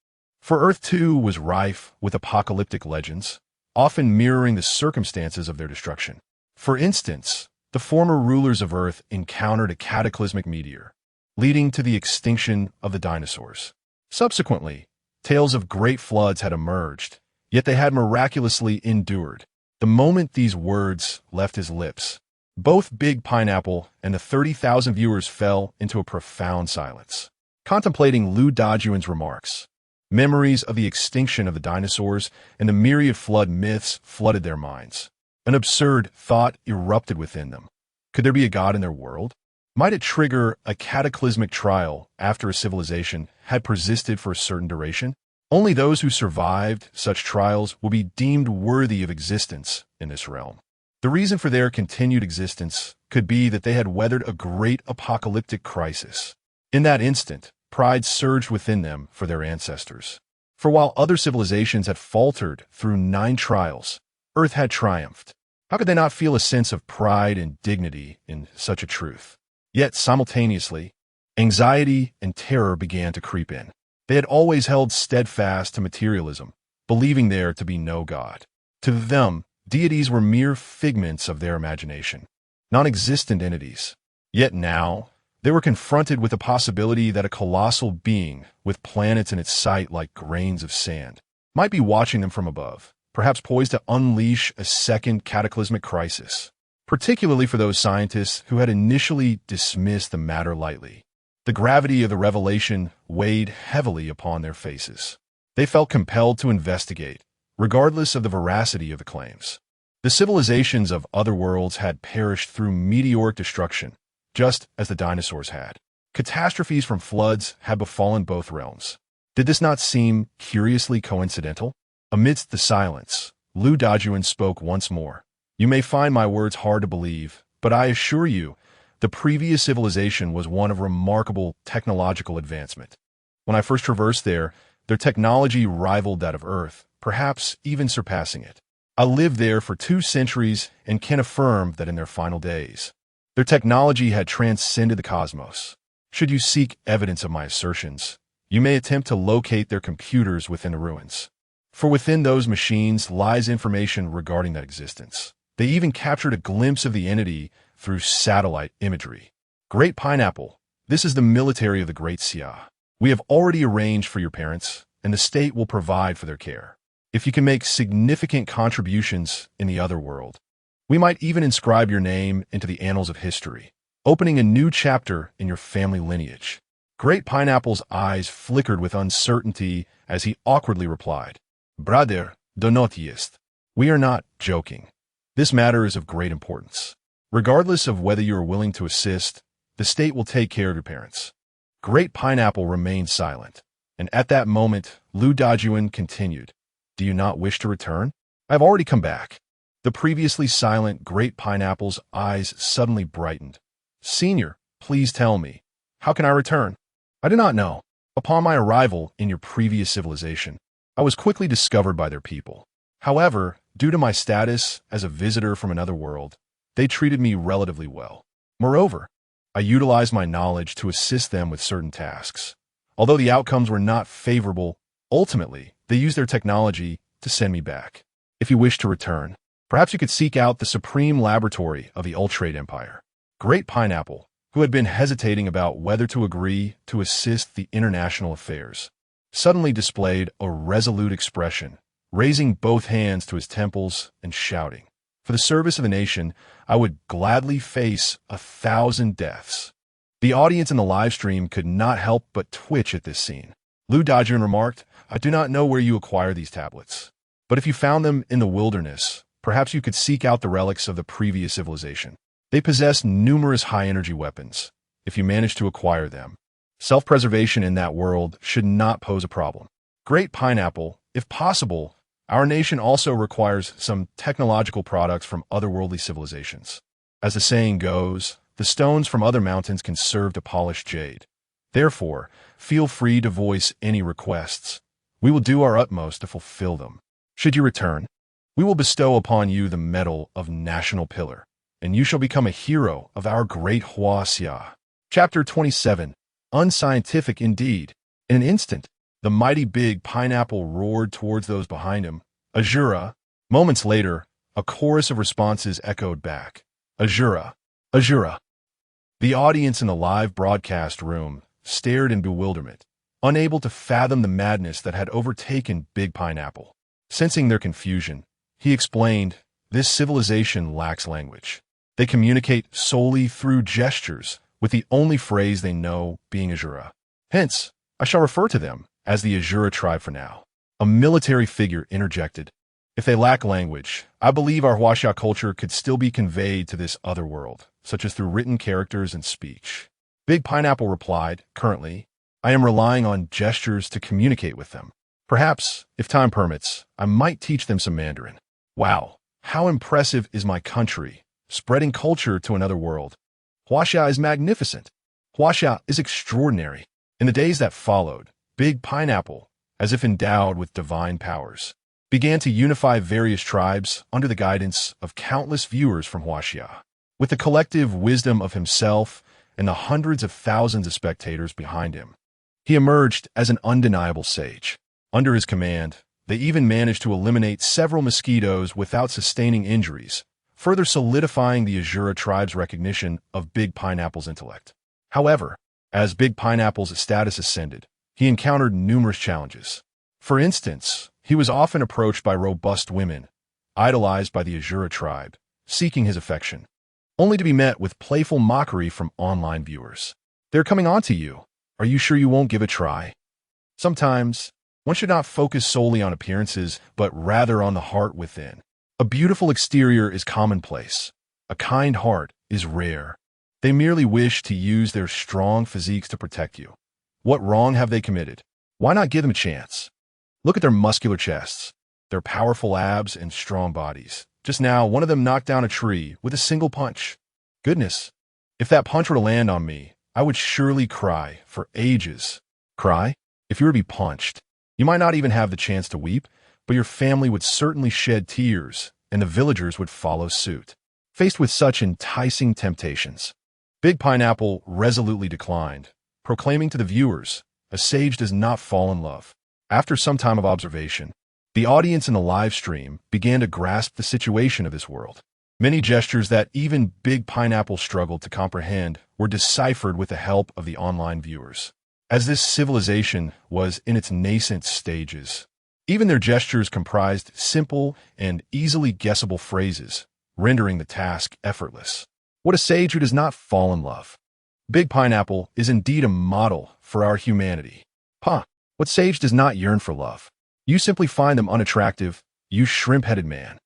For Earth, too, was rife with apocalyptic legends, often mirroring the circumstances of their destruction. For instance, the former rulers of Earth encountered a cataclysmic meteor, leading to the extinction of the dinosaurs. Subsequently, tales of great floods had emerged, yet they had miraculously endured. The moment these words left his lips, both Big Pineapple and the 30,000 viewers fell into a profound silence. Contemplating Lou Dajuan's remarks, memories of the extinction of the dinosaurs and the myriad flood myths flooded their minds. An absurd thought erupted within them. Could there be a god in their world? Might it trigger a cataclysmic trial after a civilization had persisted for a certain duration? Only those who survived such trials will be deemed worthy of existence in this realm. The reason for their continued existence could be that they had weathered a great apocalyptic crisis. In that instant, pride surged within them for their ancestors. For while other civilizations had faltered through 9 trials, Earth had triumphed. How could they not feel a sense of pride and dignity in such a truth? Yet, simultaneously, anxiety and terror began to creep in. They had always held steadfast to materialism, believing there to be no God. To them, deities were mere figments of their imagination, non-existent entities. Yet now, they were confronted with the possibility that a colossal being with planets in its sight like grains of sand might be watching them from above, perhaps poised to unleash a second cataclysmic crisis, particularly for those scientists who had initially dismissed the matter lightly. The gravity of the revelation weighed heavily upon their faces. They felt compelled to investigate, regardless of the veracity of the claims. The civilizations of other worlds had perished through meteoric destruction, just as the dinosaurs had. Catastrophes from floods had befallen both realms. Did this not seem curiously coincidental? Amidst the silence, Lou Dajuan spoke once more. You may find my words hard to believe, but I assure you, the previous civilization was one of remarkable technological advancement. When I first traversed there, their technology rivaled that of Earth, perhaps even surpassing it. I lived there for 2 centuries and can affirm that in their final days, their technology had transcended the cosmos. Should you seek evidence of my assertions, you may attempt to locate their computers within the ruins. For within those machines lies information regarding that existence. They even captured a glimpse of the entity through satellite imagery. Great Pineapple, this is the military of the Great Sia. We have already arranged for your parents, and the state will provide for their care. If you can make significant contributions in the other world, we might even inscribe your name into the annals of history, opening a new chapter in your family lineage. Great Pineapple's eyes flickered with uncertainty as he awkwardly replied, Brother, do not jest. We are not joking. This matter is of great importance. Regardless of whether you are willing to assist, the state will take care of your parents. Great Pineapple remained silent, and at that moment, Lou Dajuan continued, Do you not wish to return? I have already come back. The previously silent Great Pineapple's eyes suddenly brightened. Senior, please tell me, how can I return? I do not know. Upon my arrival in your previous civilization, I was quickly discovered by their people. However, due to my status as a visitor from another world, they treated me relatively well. Moreover, I utilized my knowledge to assist them with certain tasks. Although the outcomes were not favorable, ultimately, they used their technology to send me back. If you wish to return, perhaps you could seek out the supreme laboratory of the Ultrate Empire. Great Pineapple, who had been hesitating about whether to agree to assist the international affairs, suddenly displayed a resolute expression, raising both hands to his temples and shouting, For the service of the nation, I would gladly face 1,000 deaths. The audience in the live stream could not help but twitch at this scene. Lu Dajun remarked, I do not know where you acquire these tablets, but if you found them in the wilderness, perhaps you could seek out the relics of the previous civilization. They possess numerous high-energy weapons. If you manage to acquire them, self-preservation in that world should not pose a problem. Great pineapple, if possible, our nation also requires some technological products from otherworldly civilizations. As the saying goes, the stones from other mountains can serve to polish jade. Therefore, feel free to voice any requests. We will do our utmost to fulfill them. Should you return, we will bestow upon you the medal of National Pillar, and you shall become a hero of our great Huaxia. Chapter 27. Unscientific indeed. In an instant, the mighty big pineapple roared towards those behind him. Azura. Moments later, a chorus of responses echoed back. Azura. Azura. The audience in the live broadcast room stared in bewilderment, unable to fathom the madness that had overtaken Big Pineapple. Sensing their confusion, he explained, this civilization lacks language. They communicate solely through gestures, with the only phrase they know being Azura. Hence, I shall refer to them as the Azura tribe for now. A military figure interjected. If they lack language, I believe our Huaxia culture could still be conveyed to this other world, such as through written characters and speech. Big Pineapple replied, currently, I am relying on gestures to communicate with them. Perhaps, if time permits, I might teach them some Mandarin. Wow, how impressive is my country, spreading culture to another world. Huaxia is magnificent. Huaxia is extraordinary. In the days that followed, Big Pineapple, as if endowed with divine powers, began to unify various tribes under the guidance of countless viewers from Huaxia. With the collective wisdom of himself and the hundreds of thousands of spectators behind him, he emerged as an undeniable sage. Under his command, they even managed to eliminate several mosquitoes without sustaining injuries, further solidifying the Azura tribe's recognition of Big Pineapple's intellect. However, as Big Pineapple's status ascended, he encountered numerous challenges. For instance, he was often approached by robust women, idolized by the Azura tribe, seeking his affection, only to be met with playful mockery from online viewers. They're coming on to you. Are you sure you won't give it a try? Sometimes, one should not focus solely on appearances, but rather on the heart within. A beautiful exterior is commonplace. A kind heart is rare. They merely wish to use their strong physiques to protect you. What wrong have they committed? Why not give them a chance? Look at their muscular chests, their powerful abs and strong bodies. Just now, one of them knocked down a tree with a single punch. Goodness, if that punch were to land on me, I would surely cry for ages. Cry? If you were to be punched, you might not even have the chance to weep, but your family would certainly shed tears, and the villagers would follow suit. Faced with such enticing temptations, Big Pineapple resolutely declined, proclaiming to the viewers, a sage does not fall in love. After some time of observation, the audience in the live stream began to grasp the situation of this world. Many gestures that even Big Pineapple struggled to comprehend were deciphered with the help of the online viewers. As this civilization was in its nascent stages, even their gestures comprised simple and easily guessable phrases, rendering the task effortless. What a sage who does not fall in love. Big Pineapple is indeed a model for our humanity. What sage does not yearn for love? You simply find them unattractive, you shrimp-headed man.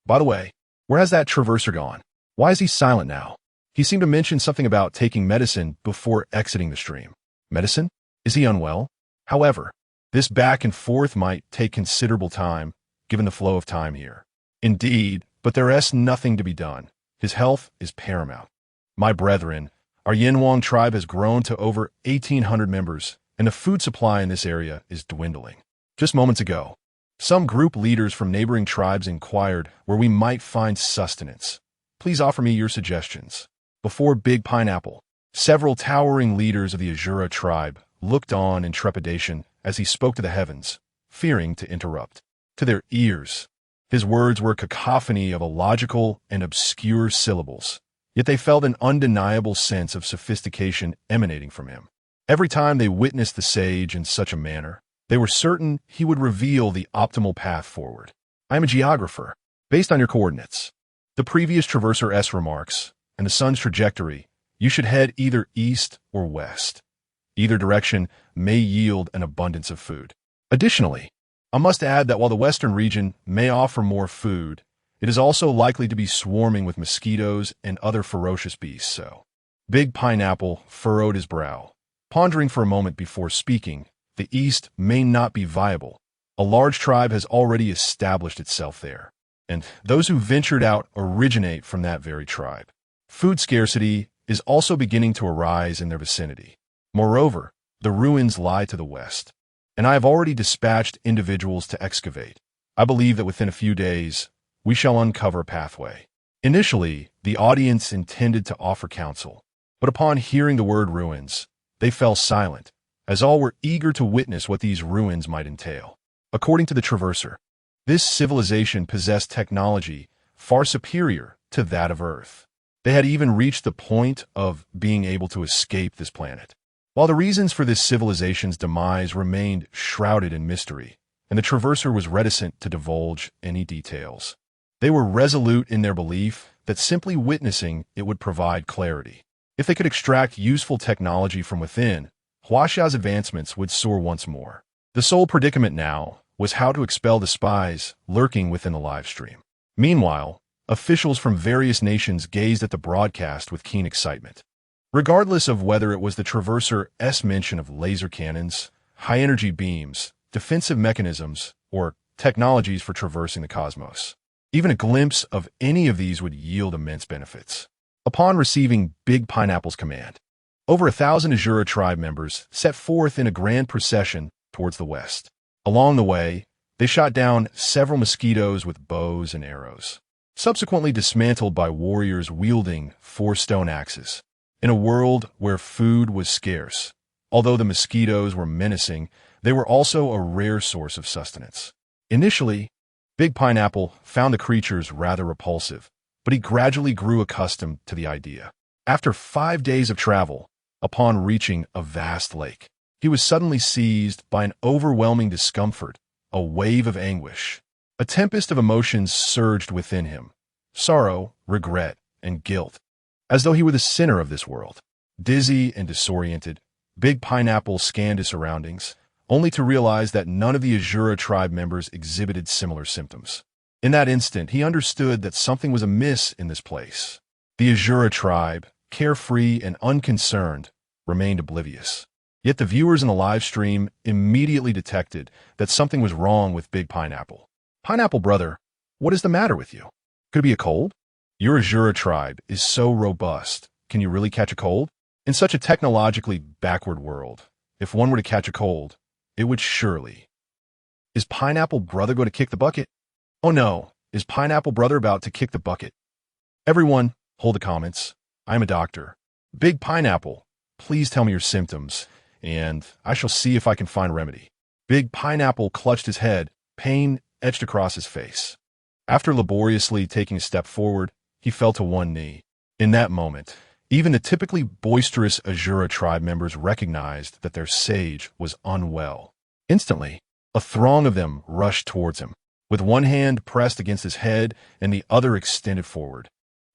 By the way, where has that traverser gone? Why is he silent now? He seemed to mention something about taking medicine before exiting the stream. Medicine? Is he unwell? However, this back and forth might take considerable time, given the flow of time here. Indeed, but there is nothing to be done. His health is paramount. My brethren, our Yinhuang tribe has grown to over 1,800 members, and the food supply in this area is dwindling. Just moments ago, some group leaders from neighboring tribes inquired where we might find sustenance. Please offer me your suggestions. Before Big Pineapple, several towering leaders of the Azura tribe looked on in trepidation as he spoke to the heavens, fearing to interrupt. To their ears, his words were a cacophony of illogical and obscure syllables, yet they felt an undeniable sense of sophistication emanating from him. Every time they witnessed the sage in such a manner, they were certain he would reveal the optimal path forward. I am a geographer. Based on your coordinates, the previous Traverser S remarks, and the sun's trajectory, you should head either east or west. Either direction may yield an abundance of food. Additionally, I must add that while the western region may offer more food, it is also likely to be swarming with mosquitoes and other ferocious beasts, so. Big Pineapple furrowed his brow, pondering for a moment before speaking. The east may not be viable. A large tribe has already established itself there, and those who ventured out originate from that very tribe. Food scarcity is also beginning to arise in their vicinity. Moreover, the ruins lie to the west, and I have already dispatched individuals to excavate. I believe that within a few days, we shall uncover a pathway. Initially, the audience intended to offer counsel, but upon hearing the word ruins, they fell silent, as all were eager to witness what these ruins might entail. According to the Traverser, this civilization possessed technology far superior to that of Earth. They had even reached the point of being able to escape this planet. While the reasons for this civilization's demise remained shrouded in mystery, and the Traverser was reticent to divulge any details, they were resolute in their belief that simply witnessing it would provide clarity. If they could extract useful technology from within, Huaxia's advancements would soar once more. The sole predicament now was how to expel the spies lurking within the live stream. Meanwhile, officials from various nations gazed at the broadcast with keen excitement. Regardless of whether it was the Traverser's mention of laser cannons, high-energy beams, defensive mechanisms, or technologies for traversing the cosmos, even a glimpse of any of these would yield immense benefits. Upon receiving Big Pineapple's command, over 1,000 Azura tribe members set forth in a grand procession towards the west. Along the way, they shot down several mosquitoes with bows and arrows, subsequently dismantled by warriors wielding 4 stone axes. In a world where food was scarce, although the mosquitoes were menacing, they were also a rare source of sustenance. Initially, Big Pineapple found the creatures rather repulsive, but he gradually grew accustomed to the idea. After 5 days of travel, upon reaching a vast lake, he was suddenly seized by an overwhelming discomfort, a wave of anguish. A tempest of emotions surged within him: sorrow, regret, and guilt, as though he were the center of this world. Dizzy and disoriented, Big Pineapple scanned his surroundings, only to realize that none of the Azura tribe members exhibited similar symptoms. In that instant, he understood that something was amiss in this place. The Azura tribe, carefree and unconcerned, remained oblivious. Yet the viewers in the live stream immediately detected that something was wrong with Big Pineapple. "Pineapple brother, what is the matter with you? Could it be a cold? Your Azura tribe is so robust. Can you really catch a cold? In such a technologically backward world, if one were to catch a cold, it would surely. Is Pineapple brother going to kick the bucket? Oh no, is Pineapple brother about to kick the bucket? Everyone, hold the comments. I'm a doctor. Big Pineapple, please tell me your symptoms, and I shall see if I can find a remedy." Big Pineapple clutched his head, pain etched across his face. After laboriously taking a step forward, he fell to one knee. In that moment, even the typically boisterous Azura tribe members recognized that their sage was unwell. Instantly, a throng of them rushed towards him, with one hand pressed against his head and the other extended forward.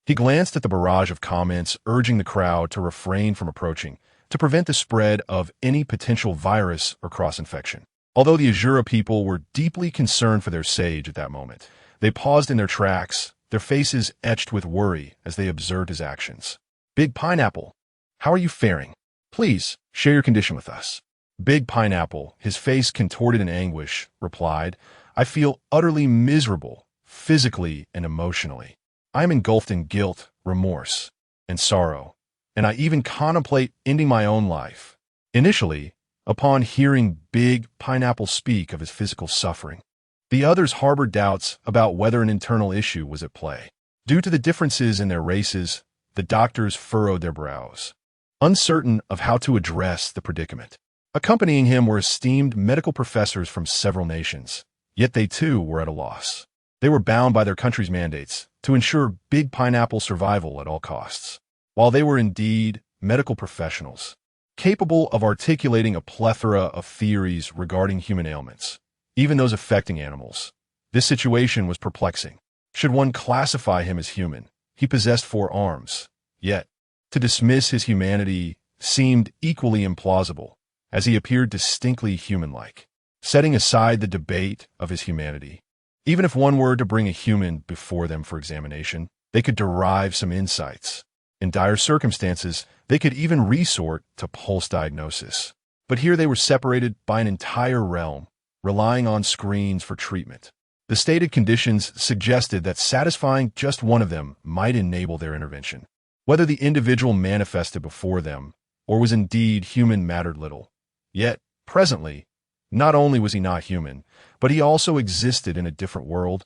He glanced at the barrage of comments urging the crowd to refrain from approaching, to prevent the spread of any potential virus or cross-infection. Although the Azura people were deeply concerned for their sage at that moment, they paused in their tracks, their faces etched with worry as they observed his actions. "Big Pineapple, how are you faring? Please, share your condition with us." Big Pineapple, his face contorted in anguish, replied, "I feel utterly miserable, physically and emotionally. I am engulfed in guilt, remorse, and sorrow, and I even contemplate ending my own life." Initially, upon hearing Big Pineapple speak of his physical suffering, the others harbored doubts about whether an internal issue was at play. Due to the differences in their races, the doctors furrowed their brows, uncertain of how to address the predicament. Accompanying him were esteemed medical professors from several nations, yet they too were at a loss. They were bound by their country's mandates to ensure Big Pineapple's survival at all costs. While they were indeed medical professionals, capable of articulating a plethora of theories regarding human ailments, even those affecting animals, this situation was perplexing. Should one classify him as human? He possessed 4 arms, yet, to dismiss his humanity seemed equally implausible, as he appeared distinctly human-like. Setting aside the debate of his humanity, even if one were to bring a human before them for examination, they could derive some insights. In dire circumstances, they could even resort to pulse diagnosis. But here they were separated by an entire realm, relying on screens for treatment. The stated conditions suggested that satisfying just one of them might enable their intervention. Whether the individual manifested before them or was indeed human mattered little. Yet, presently, not only was he not human, but he also existed in a different world,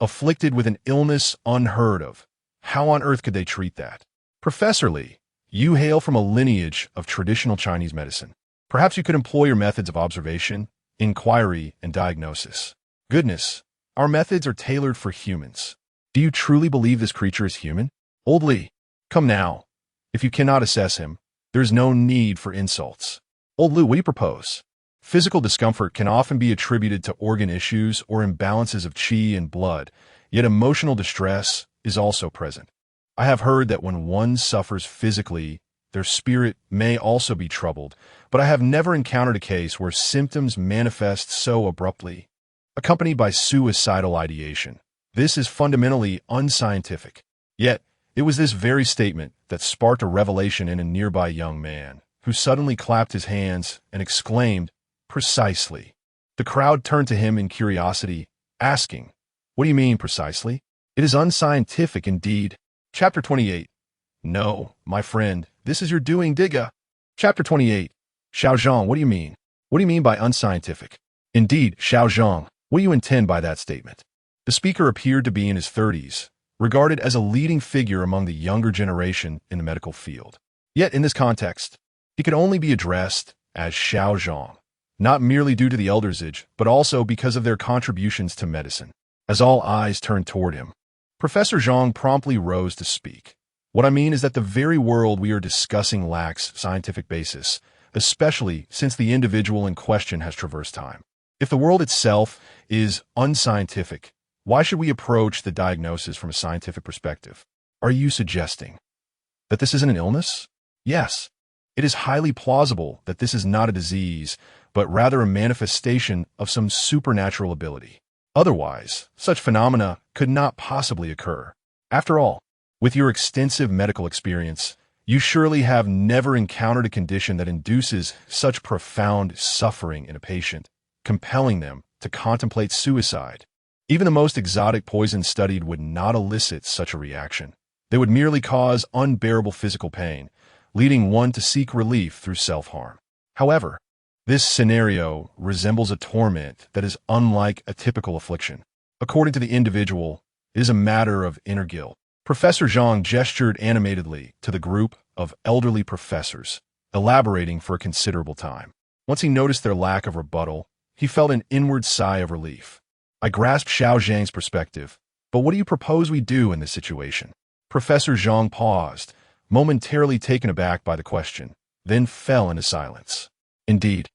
afflicted with an illness unheard of. How on earth could they treat that? Professor Lee, you hail from a lineage of traditional Chinese medicine. Perhaps you could employ your methods of observation, inquiry, and diagnosis. Goodness, our methods are tailored for humans. Do you truly believe this creature is human? Old Lee, come now. If you cannot assess him, there is no need for insults. Old Lou, what do you propose? Physical discomfort can often be attributed to organ issues or imbalances of qi and blood, yet emotional distress is also present. I have heard that when one suffers physically, their spirit may also be troubled, but I have never encountered a case where symptoms manifest so abruptly, accompanied by suicidal ideation. This is fundamentally unscientific. Yet, it was this very statement that sparked a revelation in a nearby young man, who suddenly clapped his hands and exclaimed, "Precisely." The crowd turned to him in curiosity, asking, "What do you mean, precisely? It is unscientific indeed." Chapter 28. No, my friend, this is your doing, Digga. Chapter 28. Xiao Zhang, what do you mean? What do you mean by unscientific? Indeed, Xiao Zhang, what do you intend by that statement? The speaker appeared to be in his 30s, regarded as a leading figure among the younger generation in the medical field. Yet in this context, he could only be addressed as Xiao Zhang, not merely due to the elder's age, but also because of their contributions to medicine. As all eyes turned toward him, Professor Zhang promptly rose to speak. What I mean is that the very world we are discussing lacks scientific basis, especially since the individual in question has traversed time. If the world itself is unscientific, why should we approach the diagnosis from a scientific perspective? Are you suggesting that this isn't an illness? Yes. It is highly plausible that this is not a disease, but rather a manifestation of some supernatural ability. Otherwise, such phenomena could not possibly occur. After all, with your extensive medical experience, you surely have never encountered a condition that induces such profound suffering in a patient, compelling them to contemplate suicide. Even the most exotic poison studied would not elicit such a reaction. They would merely cause unbearable physical pain, leading one to seek relief through self-harm. However, this scenario resembles a torment that is unlike a typical affliction. According to the individual, it is a matter of inner guilt. Professor Zhang gestured animatedly to the group of elderly professors, elaborating for a considerable time. Once he noticed their lack of rebuttal, he felt an inward sigh of relief. I grasped Xiao Zhang's perspective, but what do you propose we do in this situation? Professor Zhang paused, momentarily taken aback by the question, then fell into silence. Indeed,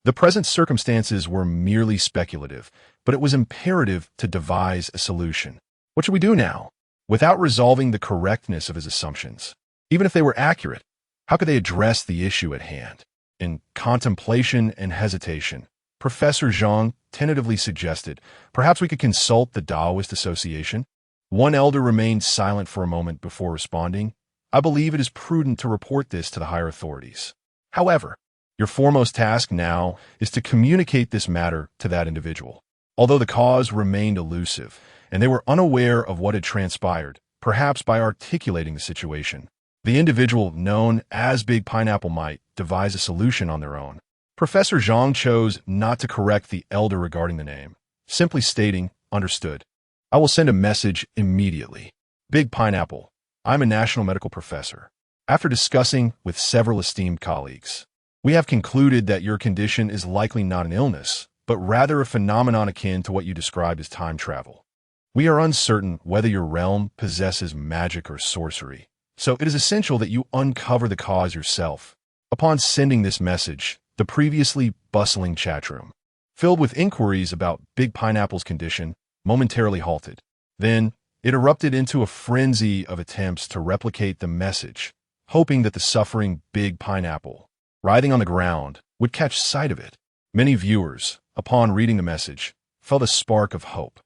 the present circumstances were merely speculative, but it was imperative to devise a solution. What should we do now? Without resolving the correctness of his assumptions, even if they were accurate, how could they address the issue at hand? In contemplation and hesitation, Professor Zhang tentatively suggested, perhaps we could consult the Taoist Association. One elder remained silent for a moment before responding. I believe it is prudent to report this to the higher authorities. However, your foremost task now is to communicate this matter to that individual. Although the cause remained elusive, and they were unaware of what had transpired, perhaps by articulating the situation, the individual known as Big Pineapple might devise a solution on their own. Professor Zhang chose not to correct the elder regarding the name, simply stating, "Understood. I will send a message immediately. Big Pineapple, I'm a national medical professor. After discussing with several esteemed colleagues, we have concluded that your condition is likely not an illness, but rather a phenomenon akin to what you described as time travel. We are uncertain whether your realm possesses magic or sorcery, so it is essential that you uncover the cause yourself." Upon sending this message, the previously bustling chatroom, filled with inquiries about Big Pineapple's condition, momentarily halted. Then, it erupted into a frenzy of attempts to replicate the message, hoping that the suffering big pineapple, writhing on the ground, would catch sight of it. Many viewers, upon reading the message, felt a spark of hope.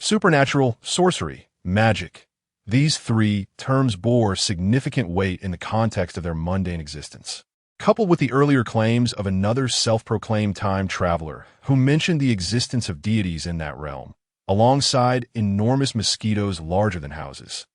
Supernatural, sorcery, magic. These three terms bore significant weight in the context of their mundane existence. Coupled with the earlier claims of another self-proclaimed time traveler who mentioned the existence of deities in that realm, alongside enormous mosquitoes larger than houses.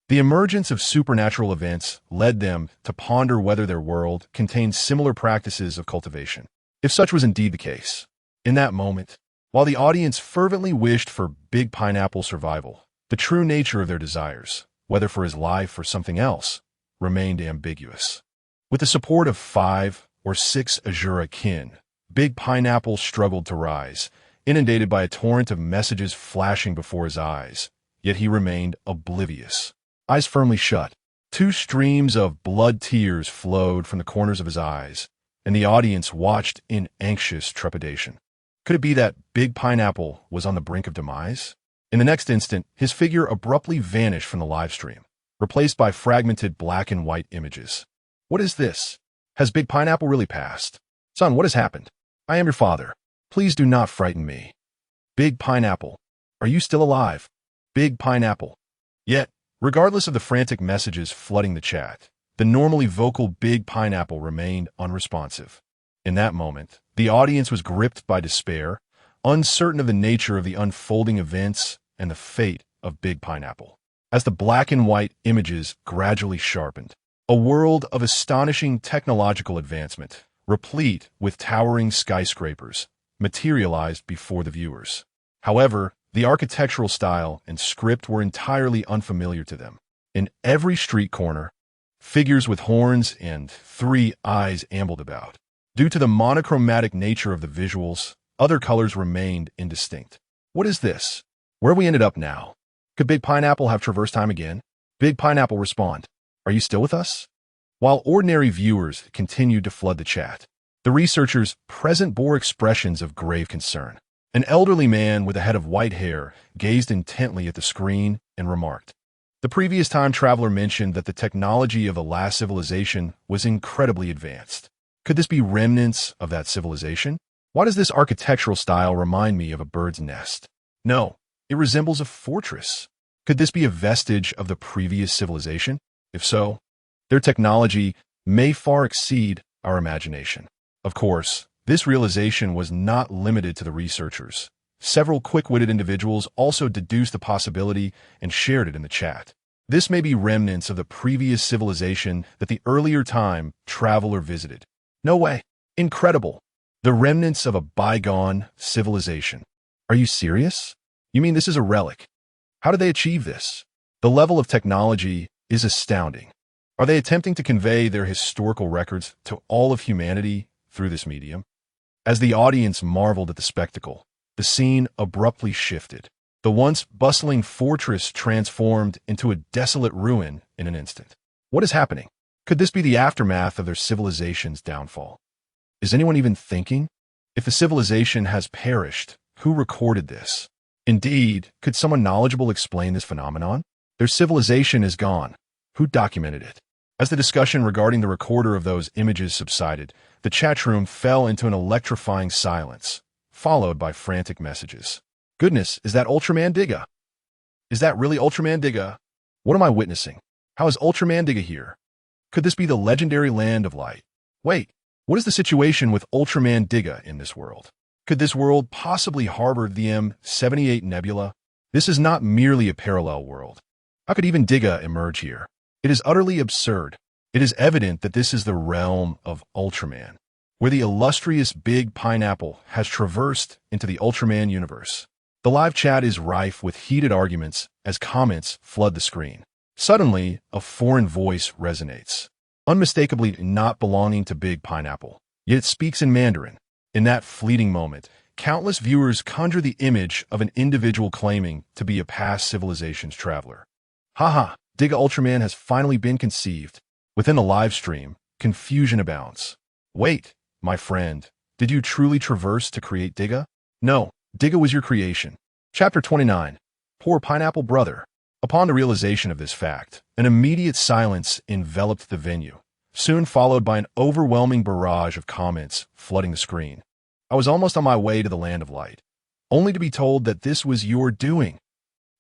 The emergence of supernatural events led them to ponder whether their world contained similar practices of cultivation. If such was indeed the case, in that moment, while the audience fervently wished for Big Pineapple's survival, the true nature of their desires, whether for his life or something else, remained ambiguous. With the support of 5 or 6 Azura kin, Big Pineapple struggled to rise, inundated by a torrent of messages flashing before his eyes, yet he remained oblivious. Eyes firmly shut, 2 streams of blood tears flowed from the corners of his eyes, and the audience watched in anxious trepidation. Could it be that Big Pineapple was on the brink of demise? In the next instant, his figure abruptly vanished from the live stream, replaced by fragmented black and white images. What is this? Has Big Pineapple really passed? Son, what has happened? I am your father. Please do not frighten me. Big Pineapple, are you still alive? Big Pineapple. Yet, regardless of the frantic messages flooding the chat, the normally vocal Big Pineapple remained unresponsive. In that moment, the audience was gripped by despair, uncertain of the nature of the unfolding events and the fate of Big Pineapple. As the black and white images gradually sharpened, a world of astonishing technological advancement, replete with towering skyscrapers, materialized before the viewers. However, the architectural style and script were entirely unfamiliar to them. In every street corner, figures with horns and 3 eyes ambled about. Due to the monochromatic nature of the visuals, other colors remained indistinct. What is this? Where we ended up now? Could Big Pineapple have traversed time again? Big Pineapple, respond. Are you still with us? While ordinary viewers continued to flood the chat, the researchers present bore expressions of grave concern. An elderly man with a head of white hair gazed intently at the screen and remarked, "The previous time traveler mentioned that the technology of the last civilization was incredibly advanced. Could this be remnants of that civilization? Why does this architectural style remind me of a bird's nest? No, it resembles a fortress. Could this be a vestige of the previous civilization? If so, their technology may far exceed our imagination." Of course, this realization was not limited to the researchers. Several quick-witted individuals also deduced the possibility and shared it in the chat. This may be remnants of the previous civilization that the earlier time traveler visited. No way. Incredible. The remnants of a bygone civilization. Are you serious? You mean this is a relic? How did they achieve this? The level of technology is astounding. Are they attempting to convey their historical records to all of humanity through this medium? As the audience marveled at the spectacle, the scene abruptly shifted. The once bustling fortress transformed into a desolate ruin in an instant. What is happening? Could this be the aftermath of their civilization's downfall? Is anyone even thinking? If the civilization has perished, who recorded this? Indeed, could someone knowledgeable explain this phenomenon? Their civilization is gone. Who documented it? As the discussion regarding the recorder of those images subsided, the chat room fell into an electrifying silence, followed by frantic messages. Goodness, is that Ultraman Digga? Is that really Ultraman Digga? What am I witnessing? How is Ultraman Digga here? Could this be the legendary land of light? Wait, what is the situation with Ultraman Digga in this world? Could this world possibly harbor the M78 nebula? This is not merely a parallel world. How could even Digga emerge here? It is utterly absurd. It is evident that this is the realm of Ultraman, where the illustrious Big Pineapple has traversed into the Ultraman universe. The live chat is rife with heated arguments as comments flood the screen. Suddenly, a foreign voice resonates, unmistakably not belonging to Big Pineapple, yet it speaks in Mandarin. In that fleeting moment, countless viewers conjure the image of an individual claiming to be a past civilization's traveler. Haha, Digga Ultraman has finally been conceived. Within the live stream, confusion abounds. Wait, my friend, did you truly traverse to create Digga? No, Digga was your creation. Chapter 29. Poor Pineapple Brother. Upon the realization of this fact, an immediate silence enveloped the venue, soon followed by an overwhelming barrage of comments flooding the screen. I was almost on my way to the land of light, only to be told that this was your doing.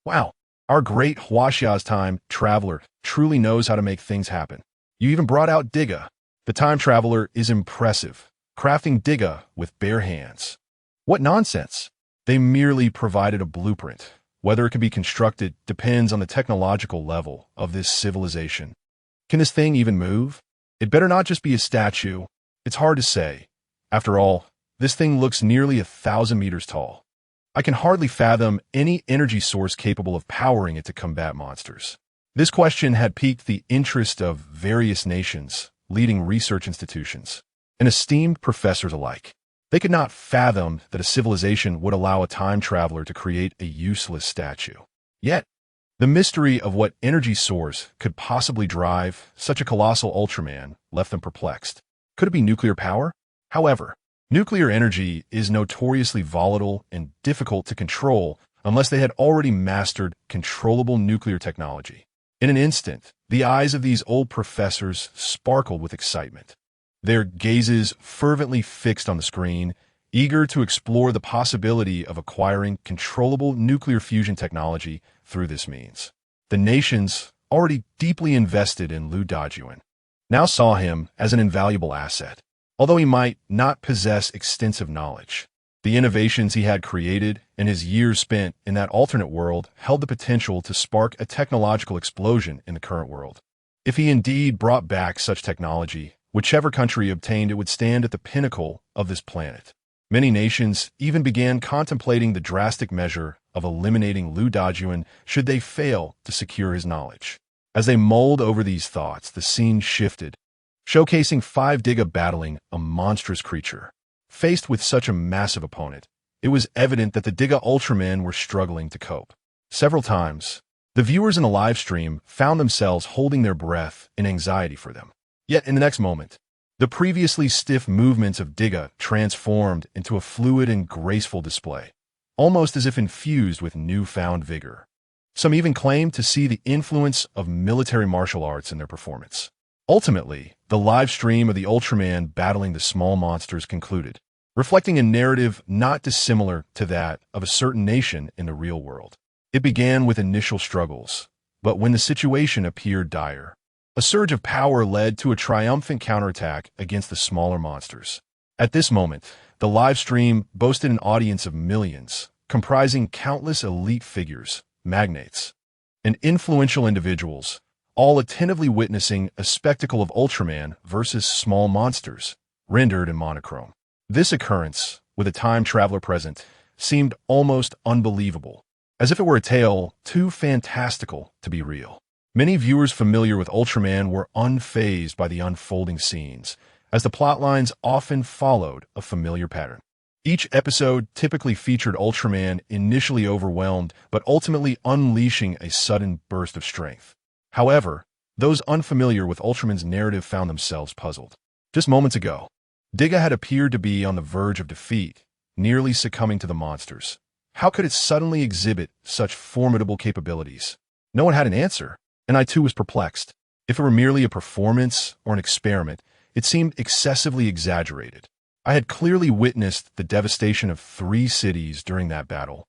Wow, our great Huaxia's time traveler truly knows how to make things happen. You even brought out Diga. The time traveler is impressive, crafting Diga with bare hands. What nonsense! They merely provided a blueprint. Whether it can be constructed depends on the technological level of this civilization. Can this thing even move? It better not just be a statue. It's hard to say. After all, this thing looks nearly 1,000 meters tall. I can hardly fathom any energy source capable of powering it to combat monsters. This question had piqued the interest of various nations, leading research institutions, and esteemed professors alike. They could not fathom that a civilization would allow a time traveler to create a useless statue. Yet, the mystery of what energy source could possibly drive such a colossal Ultraman left them perplexed. Could it be nuclear power? However, nuclear energy is notoriously volatile and difficult to control unless they had already mastered controllable nuclear technology. In an instant, the eyes of these old professors sparkled with excitement, their gazes fervently fixed on the screen, eager to explore the possibility of acquiring controllable nuclear fusion technology through this means. The nations, already deeply invested in Lu Dajuan, now saw him as an invaluable asset. Although he might not possess extensive knowledge, the innovations he had created and his years spent in that alternate world held the potential to spark a technological explosion in the current world. If he indeed brought back such technology, whichever country obtained it would stand at the pinnacle of this planet. Many nations even began contemplating the drastic measure of eliminating Lu Dajuan should they fail to secure his knowledge. As they mulled over these thoughts, the scene shifted, showcasing 5 Diga battling a monstrous creature. Faced with such a massive opponent, it was evident that the Diga Ultramen were struggling to cope. Several times, the viewers in the live stream found themselves holding their breath in anxiety for them. Yet in the next moment, the previously stiff movements of Diga transformed into a fluid and graceful display, almost as if infused with newfound vigor. Some even claimed to see the influence of military martial arts in their performance. Ultimately, the live stream of the Ultraman battling the small monsters concluded, reflecting a narrative not dissimilar to that of a certain nation in the real world. It began with initial struggles, but when the situation appeared dire, a surge of power led to a triumphant counterattack against the smaller monsters. At this moment, the live stream boasted an audience of millions, comprising countless elite figures, magnates, and influential individuals, all attentively witnessing a spectacle of Ultraman versus small monsters, rendered in monochrome. This occurrence, with a time traveler present, seemed almost unbelievable, as if it were a tale too fantastical to be real. Many viewers familiar with Ultraman were unfazed by the unfolding scenes, as the plotlines often followed a familiar pattern. Each episode typically featured Ultraman initially overwhelmed but ultimately unleashing a sudden burst of strength. However, those unfamiliar with Ultraman's narrative found themselves puzzled. Just moments ago, Diga had appeared to be on the verge of defeat, nearly succumbing to the monsters. How could it suddenly exhibit such formidable capabilities? No one had an answer, and I too was perplexed. If it were merely a performance or an experiment, it seemed excessively exaggerated. I had clearly witnessed the devastation of 3 cities during that battle,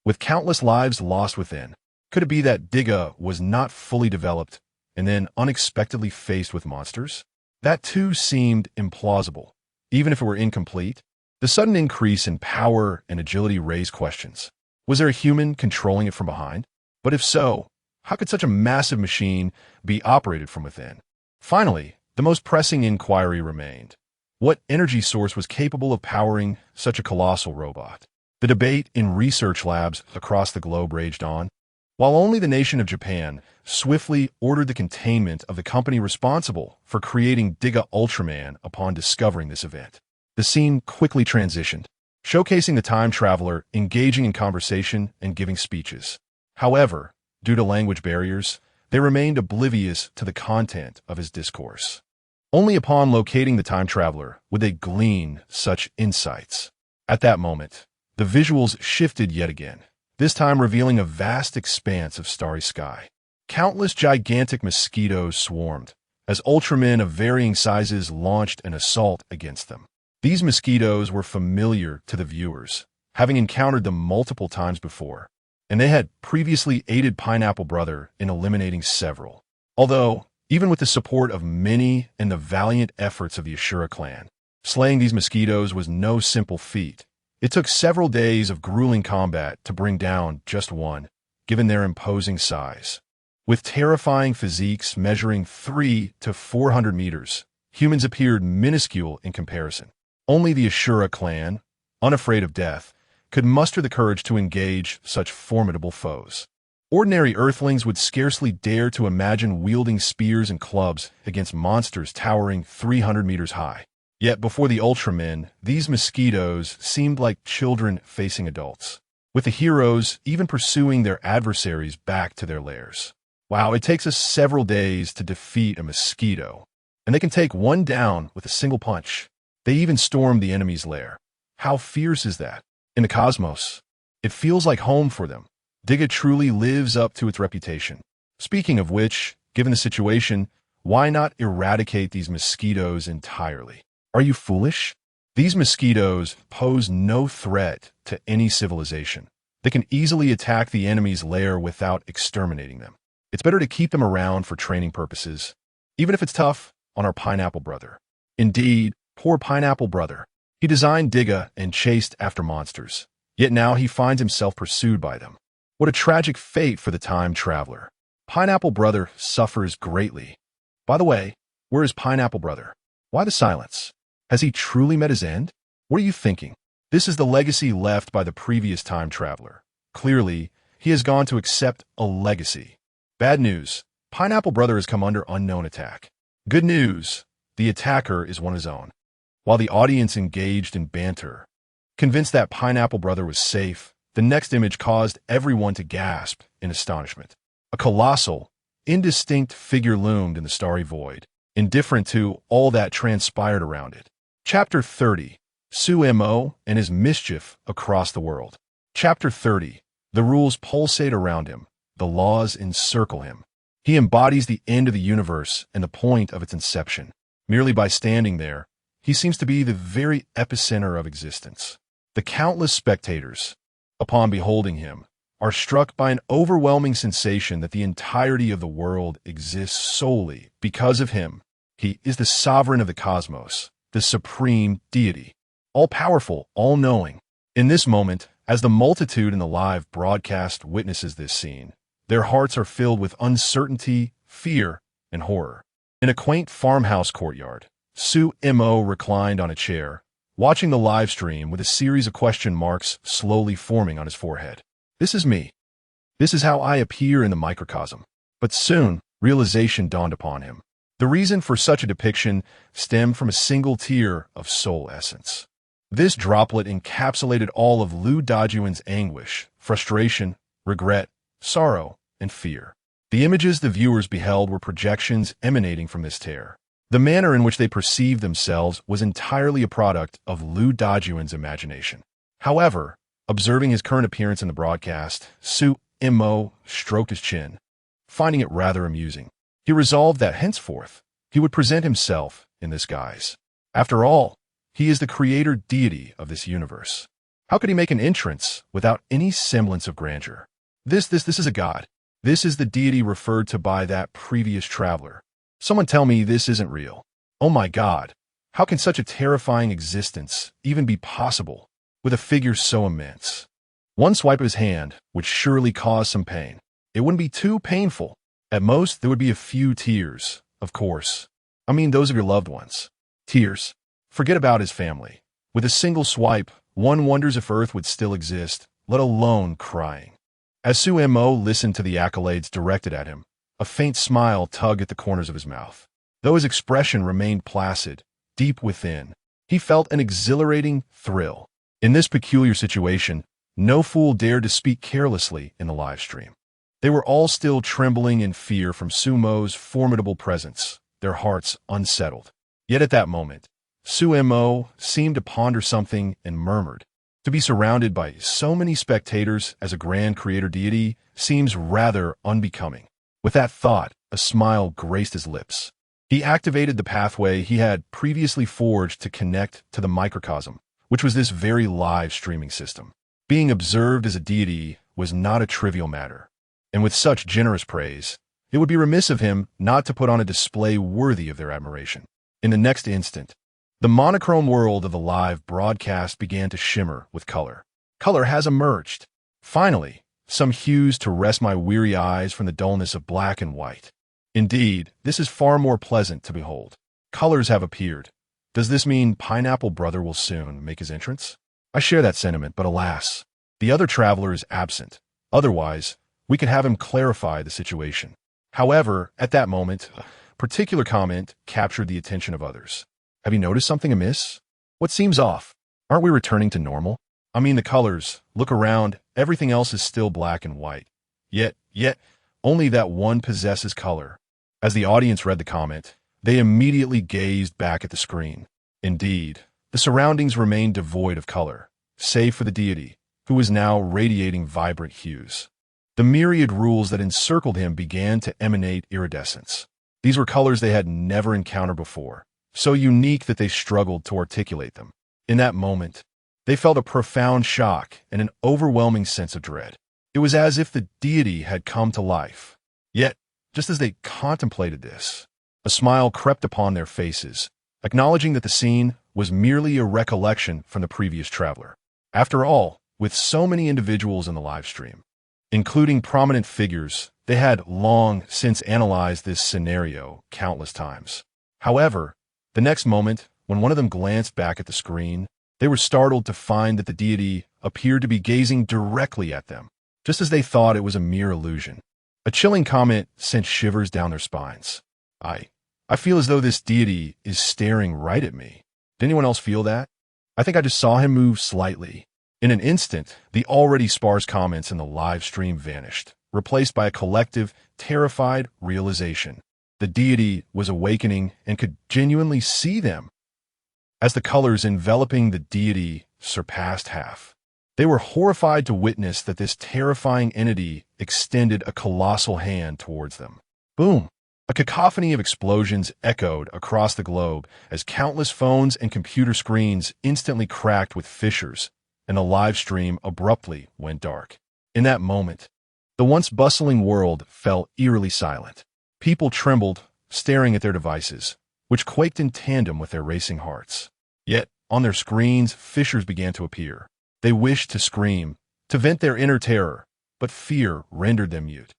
with countless lives lost within. Could it be that Diga was not fully developed and then unexpectedly faced with monsters? That too seemed implausible, even if it were incomplete. The sudden increase in power and agility raised questions. Was there a human controlling it from behind? But if so, how could such a massive machine be operated from within? Finally, the most pressing inquiry remained. What energy source was capable of powering such a colossal robot? The debate in research labs across the globe raged on, while only the nation of Japan swiftly ordered the containment of the company responsible for creating Diga Ultraman upon discovering this event. The scene quickly transitioned, showcasing the time traveler engaging in conversation and giving speeches. However, due to language barriers, they remained oblivious to the content of his discourse. Only upon locating the time traveler would they glean such insights. At that moment, the visuals shifted yet again. this time revealing a vast expanse of starry sky. Countless gigantic mosquitoes swarmed, as Ultramen of varying sizes launched an assault against them. These mosquitoes were familiar to the viewers, having encountered them multiple times before, and they had previously aided Pineapple Brother in eliminating several. Although, even with the support of many and the valiant efforts of the Ashura clan, slaying these mosquitoes was no simple feat. It took several days of grueling combat to bring down just one, given their imposing size. With terrifying physiques measuring 300 to 400 meters, humans appeared minuscule in comparison. Only the Ashura clan, unafraid of death, could muster the courage to engage such formidable foes. Ordinary Earthlings would scarcely dare to imagine wielding spears and clubs against monsters towering 300 meters high. Yet before the Ultramen, these mosquitoes seemed like children facing adults, with the heroes even pursuing their adversaries back to their lairs. Wow, it takes us several days to defeat a mosquito, and they can take one down with a single punch. They even stormed the enemy's lair. How fierce is that? In the cosmos, it feels like home for them. Diga truly lives up to its reputation. Speaking of which, given the situation, why not eradicate these mosquitoes entirely? Are you foolish? These mosquitoes pose no threat to any civilization. They can easily attack the enemy's lair without exterminating them. It's better to keep them around for training purposes, even if it's tough on our Pineapple Brother. Indeed, poor Pineapple Brother. He designed Diga and chased after monsters, yet now he finds himself pursued by them. What a tragic fate for the time traveler. Pineapple Brother suffers greatly. By the way, where is Pineapple Brother? Why the silence? Has he truly met his end? What are you thinking? This is the legacy left by the previous time traveler. Clearly, he has gone to accept a legacy. Bad news. Pineapple Brother has come under unknown attack. Good news. The attacker is one of his own. While the audience engaged in banter, convinced that Pineapple Brother was safe, the next image caused everyone to gasp in astonishment. A colossal, indistinct figure loomed in the starry void, indifferent to all that transpired around it. Chapter 30. Su-Mo and his mischief across the world. Chapter 30. The rules pulsate around him. The laws encircle him. He embodies the end of the universe and the point of its inception. Merely by standing there, he seems to be the very epicenter of existence. The countless spectators, upon beholding him, are struck by an overwhelming sensation that the entirety of the world exists solely because of him. He is the sovereign of the cosmos, the supreme deity, all-powerful, all-knowing. In this moment, as the multitude in the live broadcast witnesses this scene, their hearts are filled with uncertainty, fear, and horror. In a quaint farmhouse courtyard, Su-Mo reclined on a chair, watching the live stream with a series of question marks slowly forming on his forehead. This is me. This is how I appear in the microcosm. But soon, realization dawned upon him. The reason for such a depiction stemmed from a single tear of soul essence. This droplet encapsulated all of Lu Dajuan's anguish, frustration, regret, sorrow, and fear. The images the viewers beheld were projections emanating from this tear. The manner in which they perceived themselves was entirely a product of Lu Dajuan's imagination. However, observing his current appearance in the broadcast, Su-Mo stroked his chin, finding it rather amusing. He resolved that henceforth he would present himself in this guise. After all, he is the creator deity of this universe. How could he make an entrance without any semblance of grandeur? This is a god. This is the deity referred to by that previous traveler. Someone tell me this isn't real. Oh my God, how can such a terrifying existence even be possible with a figure so immense? One swipe of his hand would surely cause some pain. It wouldn't be too painful. At most, there would be a few tears, of course. I mean those of your loved ones. Tears. Forget about his family. With a single swipe, one wonders if Earth would still exist, let alone crying. As Su-Mo listened to the accolades directed at him, a faint smile tugged at the corners of his mouth. Though his expression remained placid, deep within, he felt an exhilarating thrill. In this peculiar situation, no fool dared to speak carelessly in the live stream. They were all still trembling in fear from Su-Mo's formidable presence, their hearts unsettled. Yet at that moment, Su-Mo seemed to ponder something and murmured, To be surrounded by so many spectators as a grand creator deity seems rather unbecoming. With that thought, a smile graced his lips. He activated the pathway he had previously forged to connect to the microcosm, which was this very live streaming system. Being observed as a deity was not a trivial matter, and with such generous praise, it would be remiss of him not to put on a display worthy of their admiration. In the next instant, the monochrome world of the live broadcast began to shimmer with color. Color has emerged. Finally, some hues to rest my weary eyes from the dullness of black and white. Indeed, this is far more pleasant to behold. Colors have appeared. Does this mean Pineapple Brother will soon make his entrance? I share that sentiment, but alas, the other traveler is absent. Otherwise, we could have him clarify the situation. However, at that moment, a particular comment captured the attention of others. Have you noticed something amiss? What seems off? Aren't we returning to normal? I mean the colors. Look around. Everything else is still black and white. Yet, only that one possesses color. As the audience read the comment, they immediately gazed back at the screen. Indeed, the surroundings remained devoid of color, save for the deity, who was now radiating vibrant hues. The myriad rules that encircled him began to emanate iridescence. These were colors they had never encountered before, so unique that they struggled to articulate them. In that moment, they felt a profound shock and an overwhelming sense of dread. It was as if the deity had come to life. Yet, just as they contemplated this, a smile crept upon their faces, acknowledging that the scene was merely a recollection from the previous traveler. After all, with so many individuals in the live stream, including prominent figures, they had long since analyzed this scenario countless times. However, the next moment, when one of them glanced back at the screen, they were startled to find that the deity appeared to be gazing directly at them, just as they thought it was a mere illusion. A chilling comment sent shivers down their spines. I feel as though this deity is staring right at me. Did anyone else feel that? I think I just saw him move slightly. In an instant, the already sparse comments in the live stream vanished, replaced by a collective, terrified realization. The deity was awakening and could genuinely see them. As the colors enveloping the deity surpassed half, they were horrified to witness that this terrifying entity extended a colossal hand towards them. Boom! A cacophony of explosions echoed across the globe as countless phones and computer screens instantly cracked with fissures, and the live stream abruptly went dark. In that moment, the once bustling world fell eerily silent. People trembled, staring at their devices, which quaked in tandem with their racing hearts. Yet, on their screens, fissures began to appear. They wished to scream, to vent their inner terror, but fear rendered them mute.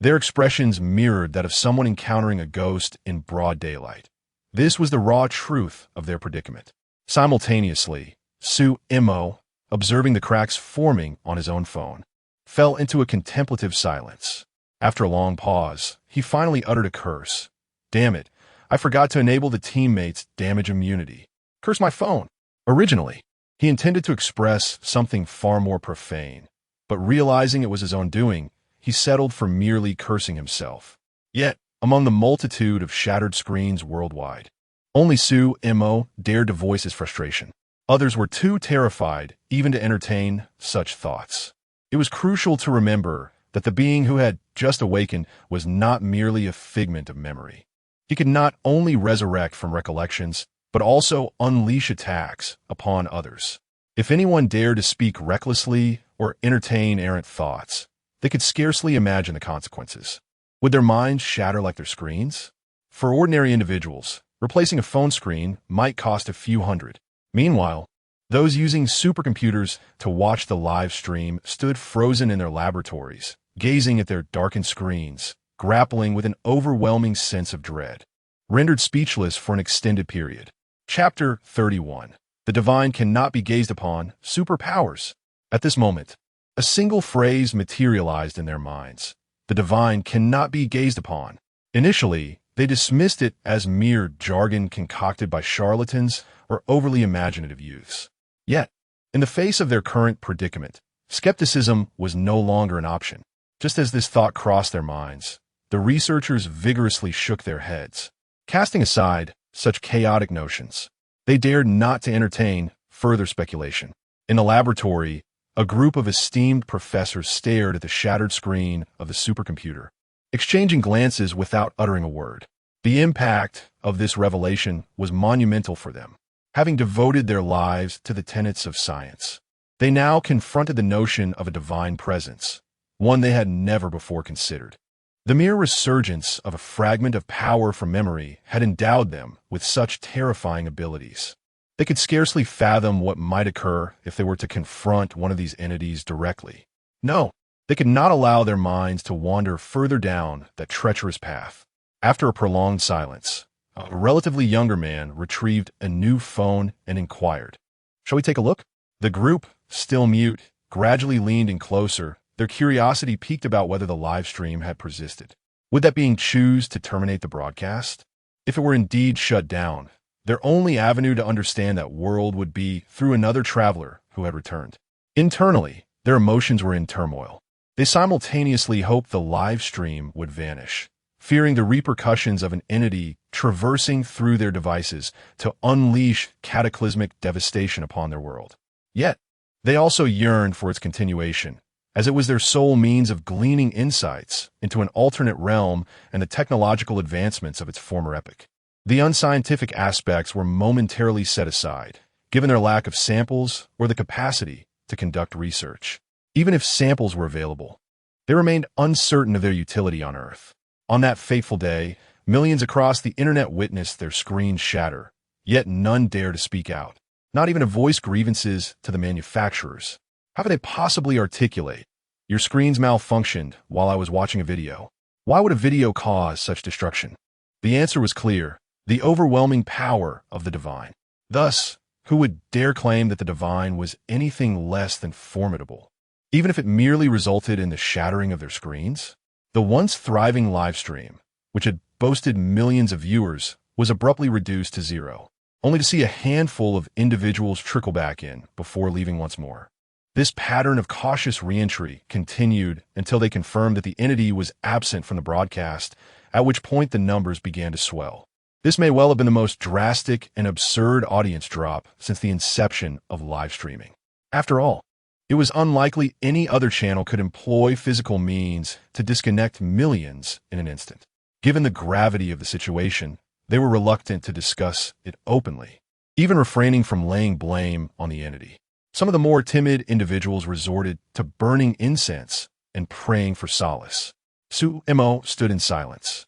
Their expressions mirrored that of someone encountering a ghost in broad daylight. This was the raw truth of their predicament. Simultaneously, Su-Imo, observing the cracks forming on his own phone, fell into a contemplative silence. After a long pause, he finally uttered a curse. Damn it, I forgot to enable the teammates' damage immunity. Curse my phone. Originally, he intended to express something far more profane, but realizing it was his own doing, he settled for merely cursing himself. Yet, among the multitude of shattered screens worldwide, only Su-Imo dared to voice his frustration. Others were too terrified even to entertain such thoughts. It was crucial to remember that the being who had just awakened was not merely a figment of memory. He could not only resurrect from recollections, but also unleash attacks upon others. If anyone dared to speak recklessly or entertain errant thoughts, they could scarcely imagine the consequences. Would their minds shatter like their screens? For ordinary individuals, replacing a phone screen might cost a few hundred. Meanwhile, those using supercomputers to watch the live stream stood frozen in their laboratories, gazing at their darkened screens, grappling with an overwhelming sense of dread, rendered speechless for an extended period. Chapter 31. The divine cannot be gazed upon, superpowers. At this moment, a single phrase materialized in their minds. The divine cannot be gazed upon. Initially, they dismissed it as mere jargon concocted by charlatans or overly imaginative youths. Yet, in the face of their current predicament, skepticism was no longer an option. Just as this thought crossed their minds, the researchers vigorously shook their heads. Casting aside such chaotic notions, they dared not to entertain further speculation. In the laboratory, a group of esteemed professors stared at the shattered screen of the supercomputer, exchanging glances without uttering a word. The impact of this revelation was monumental for them. Having devoted their lives to the tenets of science, they now confronted the notion of a divine presence, one they had never before considered. The mere resurgence of a fragment of power from memory had endowed them with such terrifying abilities. They could scarcely fathom what might occur if they were to confront one of these entities directly. No, they could not allow their minds to wander further down that treacherous path. After a prolonged silence, a relatively younger man retrieved a new phone and inquired, "Shall we take a look?" The group, still mute, gradually leaned in closer, their curiosity piqued about whether the live stream had persisted. Would that being choose to terminate the broadcast? If it were indeed shut down, their only avenue to understand that world would be through another traveler who had returned. Internally, their emotions were in turmoil. They simultaneously hoped the live stream would vanish, fearing the repercussions of an entity traversing through their devices to unleash cataclysmic devastation upon their world. Yet, they also yearned for its continuation, as it was their sole means of gleaning insights into an alternate realm and the technological advancements of its former epoch. The unscientific aspects were momentarily set aside, given their lack of samples or the capacity to conduct research. Even if samples were available, they remained uncertain of their utility on Earth. On that fateful day, millions across the internet witnessed their screens shatter, yet none dared to speak out, not even to voice grievances to the manufacturers. How could they possibly articulate, "Your screens malfunctioned while I was watching a video"? Why would a video cause such destruction? The answer was clear: the overwhelming power of the divine. Thus, who would dare claim that the divine was anything less than formidable, even if it merely resulted in the shattering of their screens? The once thriving livestream, which had boasted millions of viewers, was abruptly reduced to zero, only to see a handful of individuals trickle back in before leaving once more. This pattern of cautious re-entry continued until they confirmed that the entity was absent from the broadcast, at which point the numbers began to swell. This may well have been the most drastic and absurd audience drop since the inception of live streaming. After all, it was unlikely any other channel could employ physical means to disconnect millions in an instant. Given the gravity of the situation, they were reluctant to discuss it openly, even refraining from laying blame on the entity. Some of the more timid individuals resorted to burning incense and praying for solace. Su-Mo stood in silence,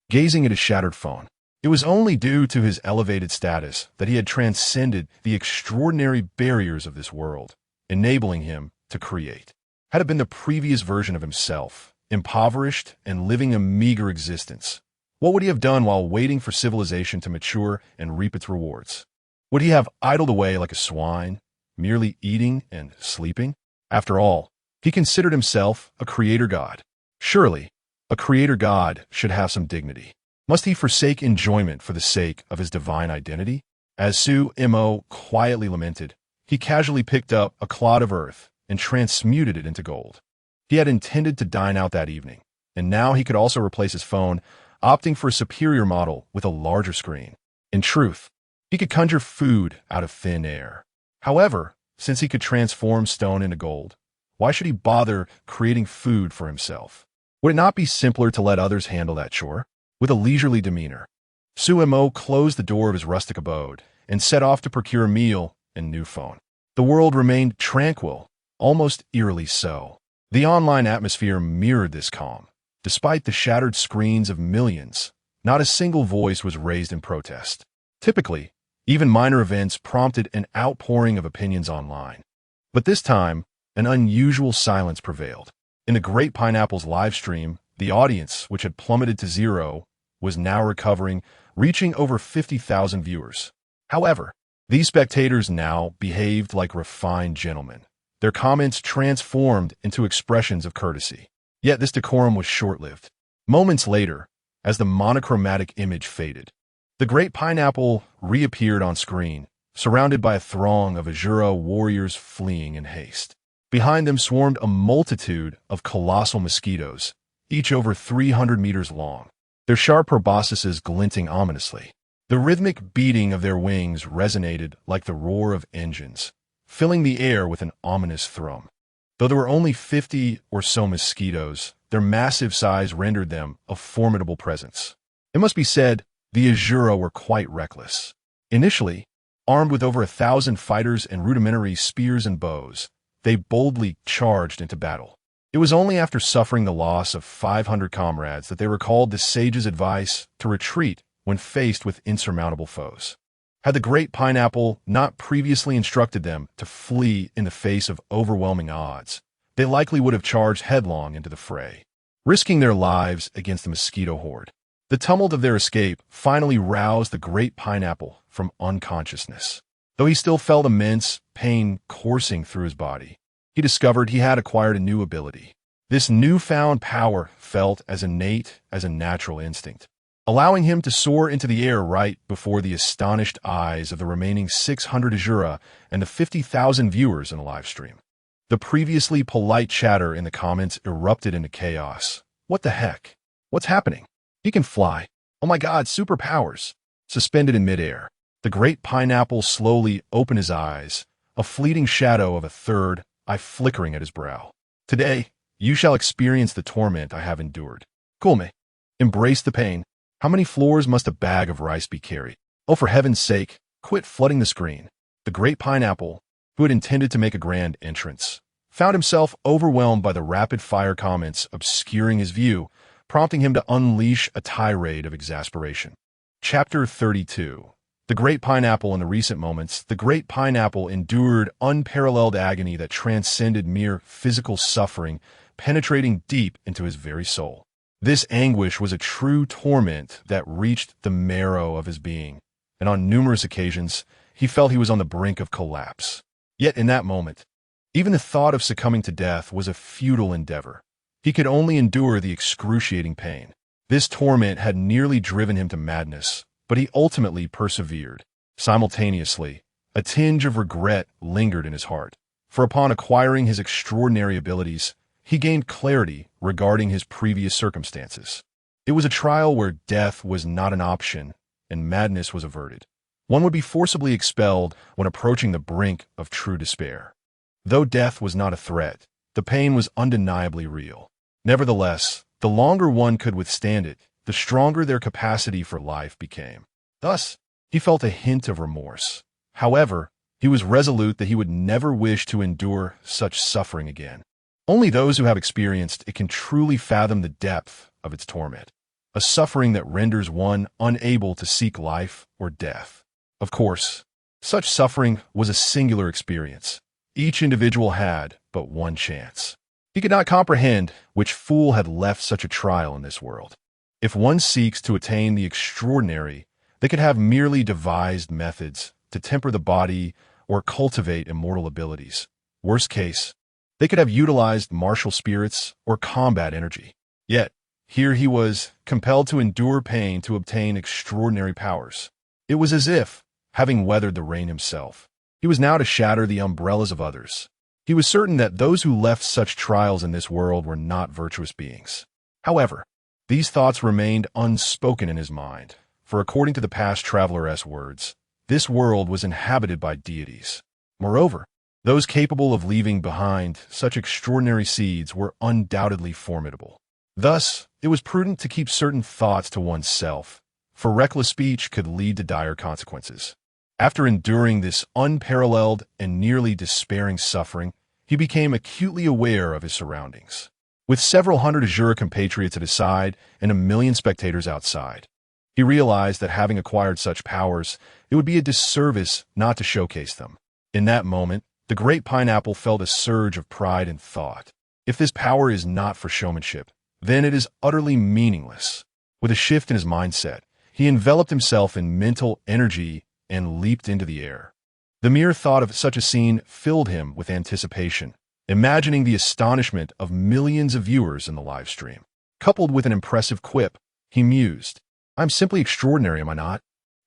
gazing at his shattered phone. It was only due to his elevated status that he had transcended the extraordinary barriers of this world, enabling him to create. Had it been the previous version of himself, impoverished and living a meager existence, what would he have done while waiting for civilization to mature and reap its rewards? Would he have idled away like a swine, merely eating and sleeping? After all, he considered himself a creator god. Surely, a creator god should have some dignity. Must he forsake enjoyment for the sake of his divine identity? As Su-Mo quietly lamented, he casually picked up a clod of earth and transmuted it into gold. He had intended to dine out that evening, and now he could also replace his phone, opting for a superior model with a larger screen. In truth, he could conjure food out of thin air. However, since he could transform stone into gold, why should he bother creating food for himself? Would it not be simpler to let others handle that chore? With a leisurely demeanor, Su-Mo closed the door of his rustic abode and set off to procure a meal and new phone. The world remained tranquil, almost eerily so. The online atmosphere mirrored this calm. Despite the shattered screens of millions, not a single voice was raised in protest. Typically, even minor events prompted an outpouring of opinions online. But this time, an unusual silence prevailed. In the Great Pineapple's live stream, the audience, which had plummeted to zero, was now recovering, reaching over 50,000 viewers. However, these spectators now behaved like refined gentlemen. Their comments transformed into expressions of courtesy. Yet this decorum was short-lived. Moments later, as the monochromatic image faded, the Great Pineapple reappeared on screen, surrounded by a throng of Azura warriors fleeing in haste. Behind them swarmed a multitude of colossal mosquitoes, each over 300 meters long, their sharp proboscises glinting ominously. The rhythmic beating of their wings resonated like the roar of engines, filling the air with an ominous thrum. Though there were only 50 or so mosquitoes, their massive size rendered them a formidable presence. It must be said, the Azura were quite reckless. Initially, armed with over 1,000 fighters and rudimentary spears and bows, they boldly charged into battle. It was only after suffering the loss of 500 comrades that they recalled the sage's advice to retreat when faced with insurmountable foes. Had the great pineapple not previously instructed them to flee in the face of overwhelming odds, they likely would have charged headlong into the fray, risking their lives against the mosquito horde. The tumult of their escape finally roused the great pineapple from unconsciousness. Though he still felt immense pain coursing through his body, he discovered he had acquired a new ability. This newfound power felt as innate as a natural instinct, allowing him to soar into the air right before the astonished eyes of the remaining 600 Azura and the 50,000 viewers in the live stream. The previously polite chatter in the comments erupted into chaos. What the heck? What's happening? He can fly. Oh my god, superpowers. Suspended in midair, the great pineapple slowly opened his eyes, a fleeting shadow of a third eye flickering at his brow. Today, you shall experience the torment I have endured. Kulme. Embrace the pain. How many floors must a bag of rice be carried? Oh, for heaven's sake, quit flooding the screen. The great pineapple, who had intended to make a grand entrance, found himself overwhelmed by the rapid-fire comments obscuring his view, prompting him to unleash a tirade of exasperation. Chapter 32. The great pineapple. In the recent moments, the great pineapple endured unparalleled agony that transcended mere physical suffering, penetrating deep into his very soul. This anguish was a true torment that reached the marrow of his being, and on numerous occasions, he felt he was on the brink of collapse. Yet in that moment, even the thought of succumbing to death was a futile endeavor. He could only endure the excruciating pain. This torment had nearly driven him to madness, but he ultimately persevered. Simultaneously, a tinge of regret lingered in his heart, for upon acquiring his extraordinary abilities, he gained clarity regarding his previous circumstances. It was a trial where death was not an option and madness was averted. One would be forcibly expelled when approaching the brink of true despair. Though death was not a threat, the pain was undeniably real. Nevertheless, the longer one could withstand it, the stronger their capacity for life became. Thus, he felt a hint of remorse. However, he was resolute that he would never wish to endure such suffering again. Only those who have experienced it can truly fathom the depth of its torment, a suffering that renders one unable to seek life or death. Of course, such suffering was a singular experience. Each individual had but one chance. He could not comprehend which fool had left such a trial in this world. If one seeks to attain the extraordinary, they could have merely devised methods to temper the body or cultivate immortal abilities. Worst case, they could have utilized martial spirits or combat energy. Yet, here he was, compelled to endure pain to obtain extraordinary powers. It was as if, having weathered the rain himself, he was now to shatter the umbrellas of others. He was certain that those who left such trials in this world were not virtuous beings. However, these thoughts remained unspoken in his mind, for according to the past traveler's words, this world was inhabited by deities. Moreover, those capable of leaving behind such extraordinary seeds were undoubtedly formidable. Thus, it was prudent to keep certain thoughts to oneself, for reckless speech could lead to dire consequences. After enduring this unparalleled and nearly despairing suffering, he became acutely aware of his surroundings. With several hundred Azura compatriots at his side and 1 million spectators outside, he realized that having acquired such powers, it would be a disservice not to showcase them. In that moment, the great pineapple felt a surge of pride and thought. If this power is not for showmanship, then it is utterly meaningless. With a shift in his mindset, he enveloped himself in mental energy and leaped into the air. The mere thought of such a scene filled him with anticipation, imagining the astonishment of millions of viewers in the live stream. Coupled with an impressive quip, he mused, "I'm simply extraordinary, am I not?"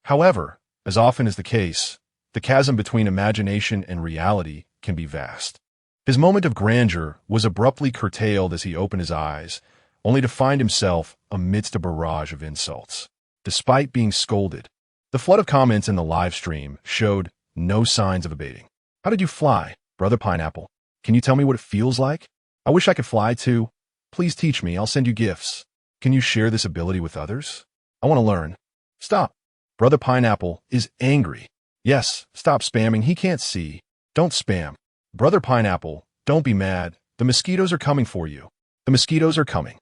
However, as often is the case, the chasm between imagination and reality can be vast. His moment of grandeur was abruptly curtailed as he opened his eyes, only to find himself amidst a barrage of insults. Despite being scolded, the flood of comments in the live stream showed no signs of abating. How did you fly, Brother Pineapple? Can you tell me what it feels like? I wish I could fly too. Please teach me, I'll send you gifts. Can you share this ability with others? I want to learn. Stop. Brother Pineapple is angry. Yes, stop spamming, he can't see. Don't spam. Brother Pineapple, don't be mad. The mosquitoes are coming for you. The mosquitoes are coming.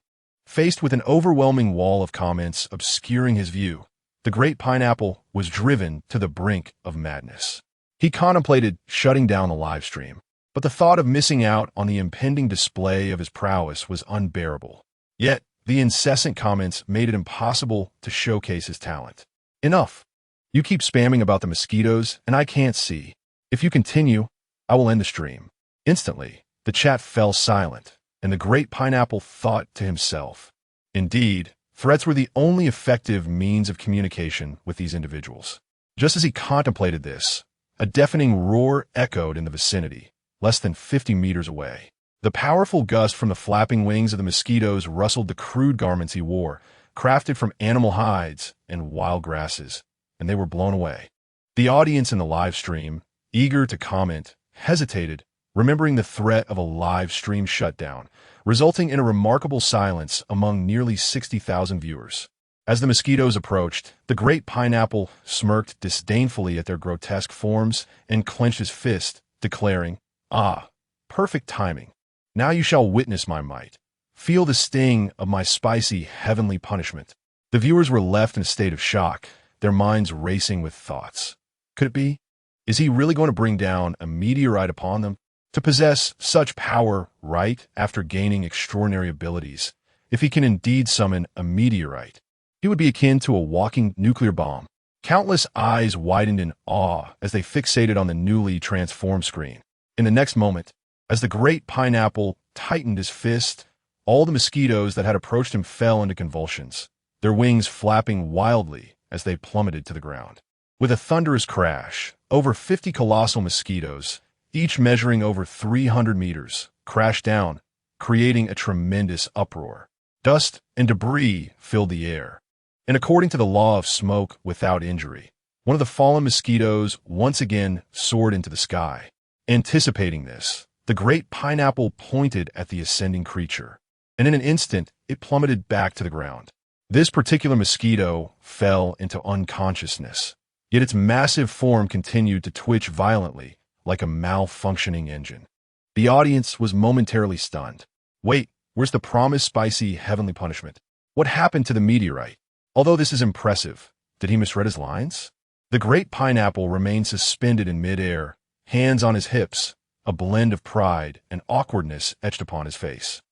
Faced with an overwhelming wall of comments obscuring his view, the great Pineapple was driven to the brink of madness. He contemplated shutting down the live stream, but the thought of missing out on the impending display of his prowess was unbearable. Yet, the incessant comments made it impossible to showcase his talent. Enough. You keep spamming about the mosquitoes, and I can't see. If you continue, I will end the stream. Instantly, the chat fell silent, and the great Pineapple thought to himself. Indeed, threats were the only effective means of communication with these individuals. Just as he contemplated this, a deafening roar echoed in the vicinity, less than 50 meters away. The powerful gust from the flapping wings of the mosquitoes rustled the crude garments he wore, crafted from animal hides and wild grasses, and they were blown away. The audience in the live stream, eager to comment, hesitated, remembering the threat of a live stream shutdown, resulting in a remarkable silence among nearly 60,000 viewers. As the mosquitoes approached, the great Pineapple smirked disdainfully at their grotesque forms and clenched his fist, declaring, "Ah, perfect timing. Now you shall witness my might. Feel the sting of my spicy heavenly punishment." The viewers were left in a state of shock, their minds racing with thoughts. Could it be? Is he really going to bring down a meteorite upon them? To possess such power right after gaining extraordinary abilities, if he can indeed summon a meteorite, he would be akin to a walking nuclear bomb. Countless eyes widened in awe as they fixated on the newly transformed screen. In the next moment, as the great Pineapple tightened his fist, all the mosquitoes that had approached him fell into convulsions, their wings flapping wildly as they plummeted to the ground. With a thunderous crash, over 50 colossal mosquitoes, each measuring over 300 meters, crashed down, creating a tremendous uproar. Dust and debris filled the air. And according to the law of smoke without injury, one of the fallen mosquitoes once again soared into the sky. Anticipating this, the great Pineapple pointed at the ascending creature, and in an instant, it plummeted back to the ground. This particular mosquito fell into unconsciousness, yet its massive form continued to twitch violently like a malfunctioning engine. The audience was momentarily stunned. Wait, where's the promised spicy heavenly punishment? What happened to the meteorite? Although this is impressive, did he misread his lines? The great Pineapple remained suspended in midair, hands on his hips, a blend of pride and awkwardness etched upon his face,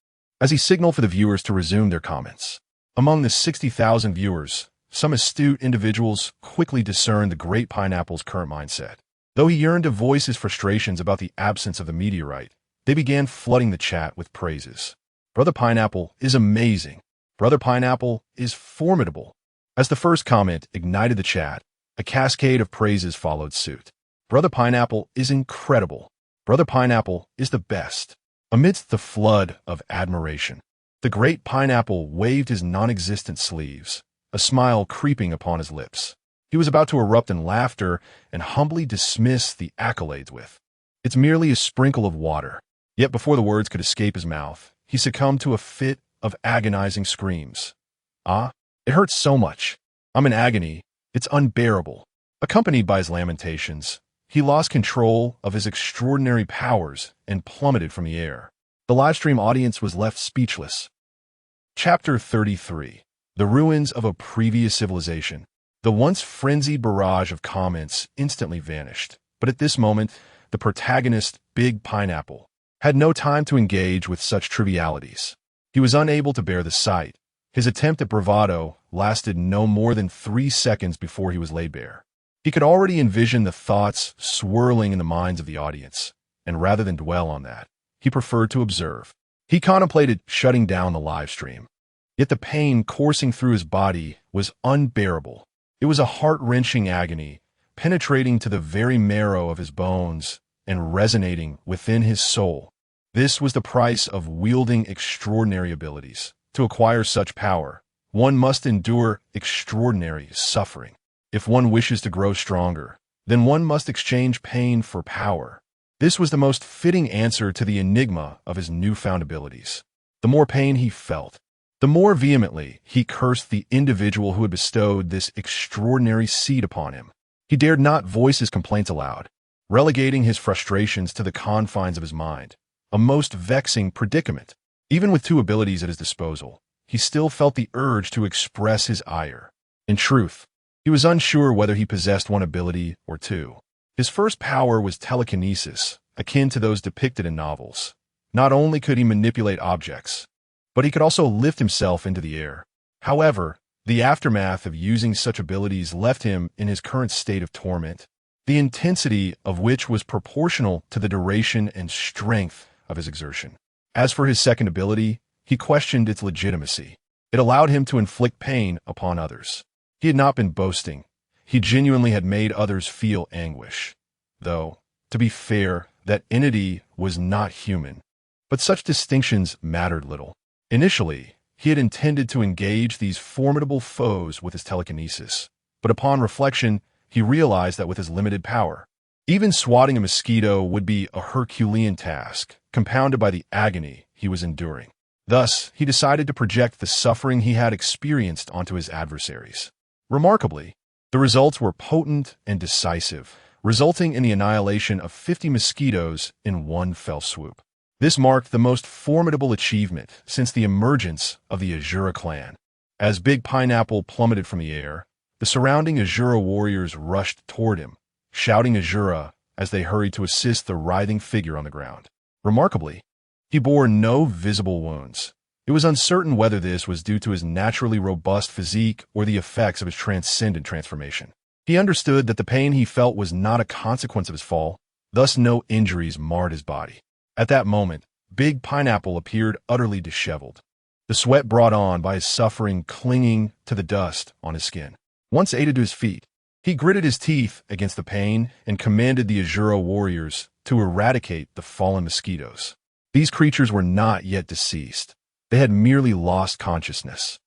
as he signaled for the viewers to resume their comments. Among the 60,000 viewers, some astute individuals quickly discerned the great Pineapple's current mindset. Though he yearned to voice his frustrations about the absence of the meteorite, they began flooding the chat with praises. Brother Pineapple is amazing. Brother Pineapple is formidable. As the first comment ignited the chat, a cascade of praises followed suit. Brother Pineapple is incredible. Brother Pineapple is the best. Amidst the flood of admiration, the great Pineapple waved his non-existent sleeves, a smile creeping upon his lips. He was about to erupt in laughter and humbly dismiss the accolades with, "It's merely a sprinkle of water." Yet before the words could escape his mouth, he succumbed to a fit of agonizing screams. "Ah, it hurts so much. I'm in agony. It's unbearable." Accompanied by his lamentations, he lost control of his extraordinary powers and plummeted from the air. The livestream audience was left speechless. Chapter 33. The Ruins of a Previous Civilization. The once frenzied barrage of comments instantly vanished, but at this moment, the protagonist, Big Pineapple, had no time to engage with such trivialities. He was unable to bear the sight. His attempt at bravado lasted no more than 3 seconds before he was laid bare. He could already envision the thoughts swirling in the minds of the audience, and rather than dwell on that, he preferred to observe. He contemplated shutting down the live stream. Yet the pain coursing through his body was unbearable. It was a heart-wrenching agony, penetrating to the very marrow of his bones and resonating within his soul. This was the price of wielding extraordinary abilities. To acquire such power, one must endure extraordinary suffering. If one wishes to grow stronger, then one must exchange pain for power. This was the most fitting answer to the enigma of his newfound abilities. The more pain he felt, the more vehemently he cursed the individual who had bestowed this extraordinary seed upon him. He dared not voice his complaints aloud, relegating his frustrations to the confines of his mind, a most vexing predicament. Even with two abilities at his disposal, he still felt the urge to express his ire. In truth, he was unsure whether he possessed one ability or two. His first power was telekinesis, akin to those depicted in novels. Not only could he manipulate objects, but he could also lift himself into the air. However, the aftermath of using such abilities left him in his current state of torment, the intensity of which was proportional to the duration and strength of his exertion. As for his second ability, he questioned its legitimacy. It allowed him to inflict pain upon others. He had not been boasting. He genuinely had made others feel anguish. Though, to be fair, that entity was not human. But such distinctions mattered little. Initially, he had intended to engage these formidable foes with his telekinesis. But upon reflection, he realized that with his limited power, even swatting a mosquito would be a Herculean task, compounded by the agony he was enduring. Thus, he decided to project the suffering he had experienced onto his adversaries. Remarkably, the results were potent and decisive, resulting in the annihilation of 50 mosquitoes in one fell swoop. This marked the most formidable achievement since the emergence of the Azura clan. As Big Pineapple plummeted from the air, the surrounding Azura warriors rushed toward him, shouting Azura as they hurried to assist the writhing figure on the ground. Remarkably, he bore no visible wounds. It was uncertain whether this was due to his naturally robust physique or the effects of his transcendent transformation. He understood that the pain he felt was not a consequence of his fall, thus no injuries marred his body. At that moment, Big Pineapple appeared utterly disheveled, the sweat brought on by his suffering clinging to the dust on his skin. Once aided to his feet, he gritted his teeth against the pain and commanded the Azura warriors to eradicate the fallen mosquitoes. These creatures were not yet deceased. They had merely lost consciousness.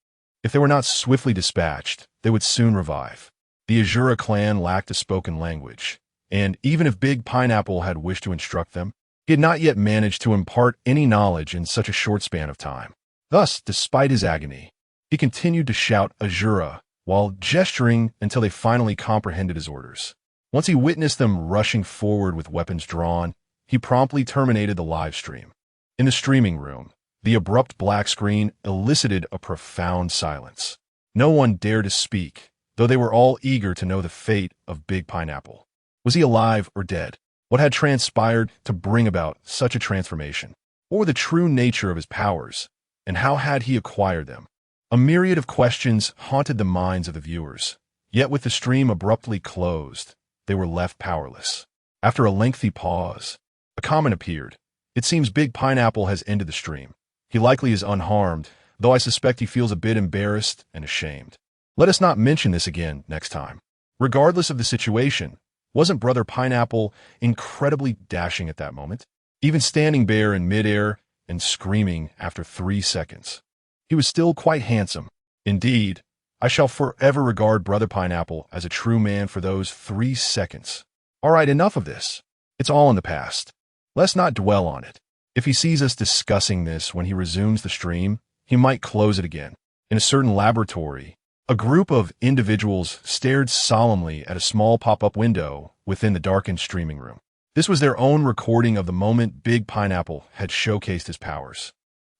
If they were not swiftly dispatched, they would soon revive. The Azura clan lacked a spoken language, and even if Big Pineapple had wished to instruct them, he had not yet managed to impart any knowledge in such a short span of time. Thus, despite his agony, he continued to shout Azura while gesturing until they finally comprehended his orders. Once he witnessed them rushing forward with weapons drawn, he promptly terminated the live stream. In the streaming room, the abrupt black screen elicited a profound silence. No one dared to speak, though they were all eager to know the fate of Big Pineapple. Was he alive or dead? What had transpired to bring about such a transformation? What were the true nature of his powers, and how had he acquired them? A myriad of questions haunted the minds of the viewers, yet with the stream abruptly closed, they were left powerless. After a lengthy pause, a comment appeared. It seems Big Pineapple has ended the stream. He likely is unharmed, though I suspect he feels a bit embarrassed and ashamed. Let us not mention this again next time. Regardless of the situation, wasn't Brother Pineapple incredibly dashing at that moment? Even standing there in midair and screaming after 3 seconds. He was still quite handsome. Indeed, I shall forever regard Brother Pineapple as a true man for those 3 seconds. All right, enough of this. It's all in the past. Let's not dwell on it. If he sees us discussing this when he resumes the stream, he might close it again. In a certain laboratory, a group of individuals stared solemnly at a small pop-up window within the darkened streaming room. This was their own recording of the moment Big Pineapple had showcased his powers.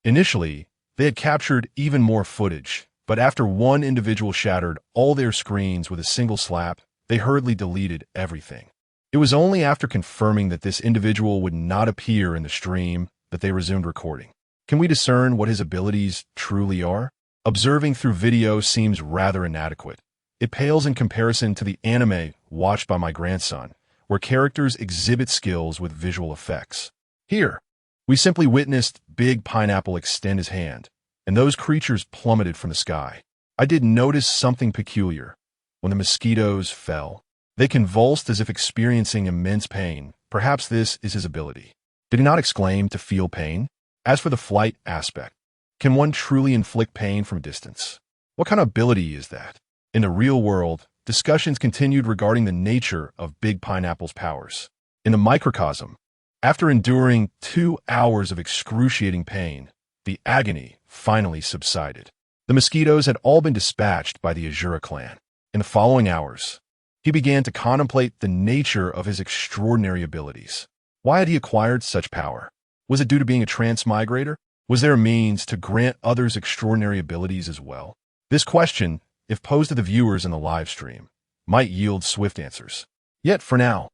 Initially, they had captured even more footage, but after one individual shattered all their screens with a single slap, they hurriedly deleted everything. It was only after confirming that this individual would not appear in the stream that they resumed recording. Can we discern what his abilities truly are? Observing through video seems rather inadequate. It pales in comparison to the anime watched by my grandson, where characters exhibit skills with visual effects. Here, we simply witnessed Big Pineapple extend his hand, and those creatures plummeted from the sky. I did notice something peculiar. When the mosquitoes fell, they convulsed as if experiencing immense pain. Perhaps this is his ability. Did he not exclaim to feel pain? As for the flight aspect, can one truly inflict pain from a distance? What kind of ability is that? In the real world, discussions continued regarding the nature of Big Pineapple's powers. In the microcosm, After enduring 2 hours of excruciating pain, the agony finally subsided. The mosquitoes had all been dispatched by the Azura clan. In the following hours, he began to contemplate the nature of his extraordinary abilities. Why had he acquired such power? Was it due to being a transmigrator? Was there a means to grant others extraordinary abilities as well? This question, if posed to the viewers in the live stream, might yield swift answers. Yet for now,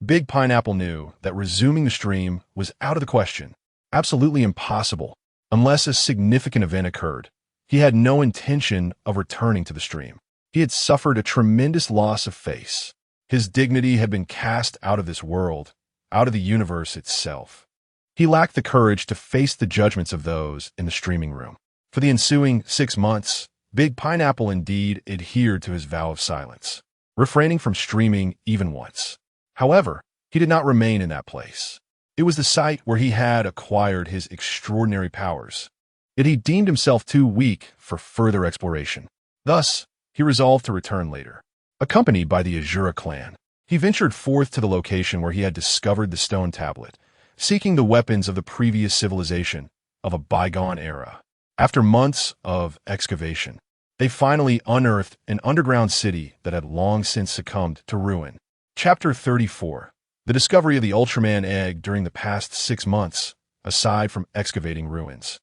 Big Pineapple knew that resuming the stream was out of the question, absolutely impossible. Unless a significant event occurred, he had no intention of returning to the stream. He had suffered a tremendous loss of face. His dignity had been cast out of this world, out of the universe itself. He lacked the courage to face the judgments of those in the streaming room. For the ensuing 6 months, Big Pineapple indeed adhered to his vow of silence, refraining from streaming even once. However, he did not remain in that place. It was the site where he had acquired his extraordinary powers. Yet he deemed himself too weak for further exploration. Thus, he resolved to return later. Accompanied by the Azura clan, he ventured forth to the location where he had discovered the stone tablet, seeking the weapons of the previous civilization of a bygone era. After months of excavation, they finally unearthed an underground city that had long since succumbed to ruin. Chapter 34. The discovery of the Ultraman egg during the past 6 months, aside from excavating ruins.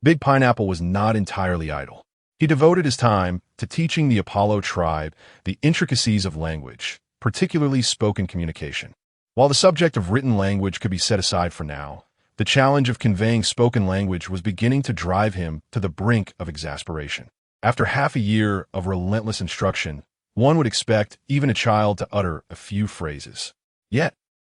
Big Pineapple was not entirely idle. He devoted his time to teaching the Apollo tribe the intricacies of language, particularly spoken communication. While the subject of written language could be set aside for now, the challenge of conveying spoken language was beginning to drive him to the brink of exasperation. After half a year of relentless instruction, one would expect even a child to utter a few phrases. Yet,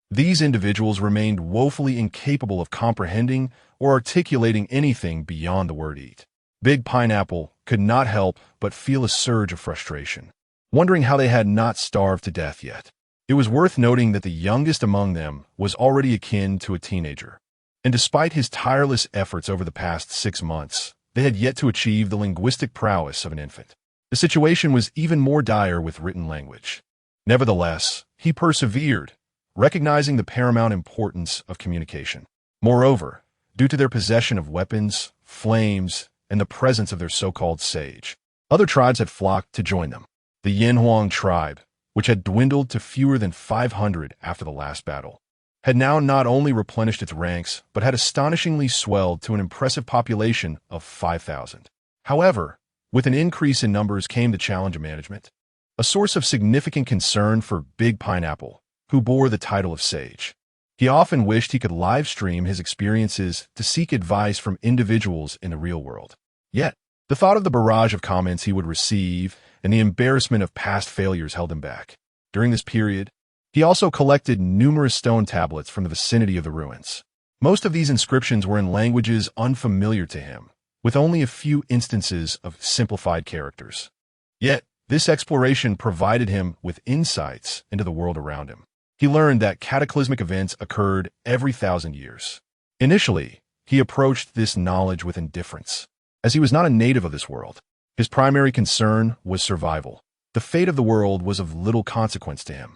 these individuals remained woefully incapable of comprehending or articulating anything beyond the word eat. Big Pineapple could not help but feel a surge of frustration, wondering how they had not starved to death yet. It was worth noting that the youngest among them was already akin to a teenager, and despite his tireless efforts over the past 6 months, they had yet to achieve the linguistic prowess of an infant. The situation was even more dire with written language. Nevertheless, he persevered, recognizing the paramount importance of communication. Moreover, due to their possession of weapons, flames, and the presence of their so-called sage, other tribes had flocked to join them. The Yanhuang tribe, which had dwindled to fewer than 500 after the last battle, had now not only replenished its ranks, but had astonishingly swelled to an impressive population of 5,000. However, with an increase in numbers came the challenge of management, a source of significant concern for Big Pineapple, who bore the title of sage. He often wished he could live stream his experiences to seek advice from individuals in the real world. Yet, the thought of the barrage of comments he would receive and the embarrassment of past failures held him back. During this period, he also collected numerous stone tablets from the vicinity of the ruins. Most of these inscriptions were in languages unfamiliar to him, with only a few instances of simplified characters. Yet, this exploration provided him with insights into the world around him. He learned that cataclysmic events occurred every 1,000 years. Initially, he approached this knowledge with indifference, as he was not a native of this world. His primary concern was survival. The fate of the world was of little consequence to him.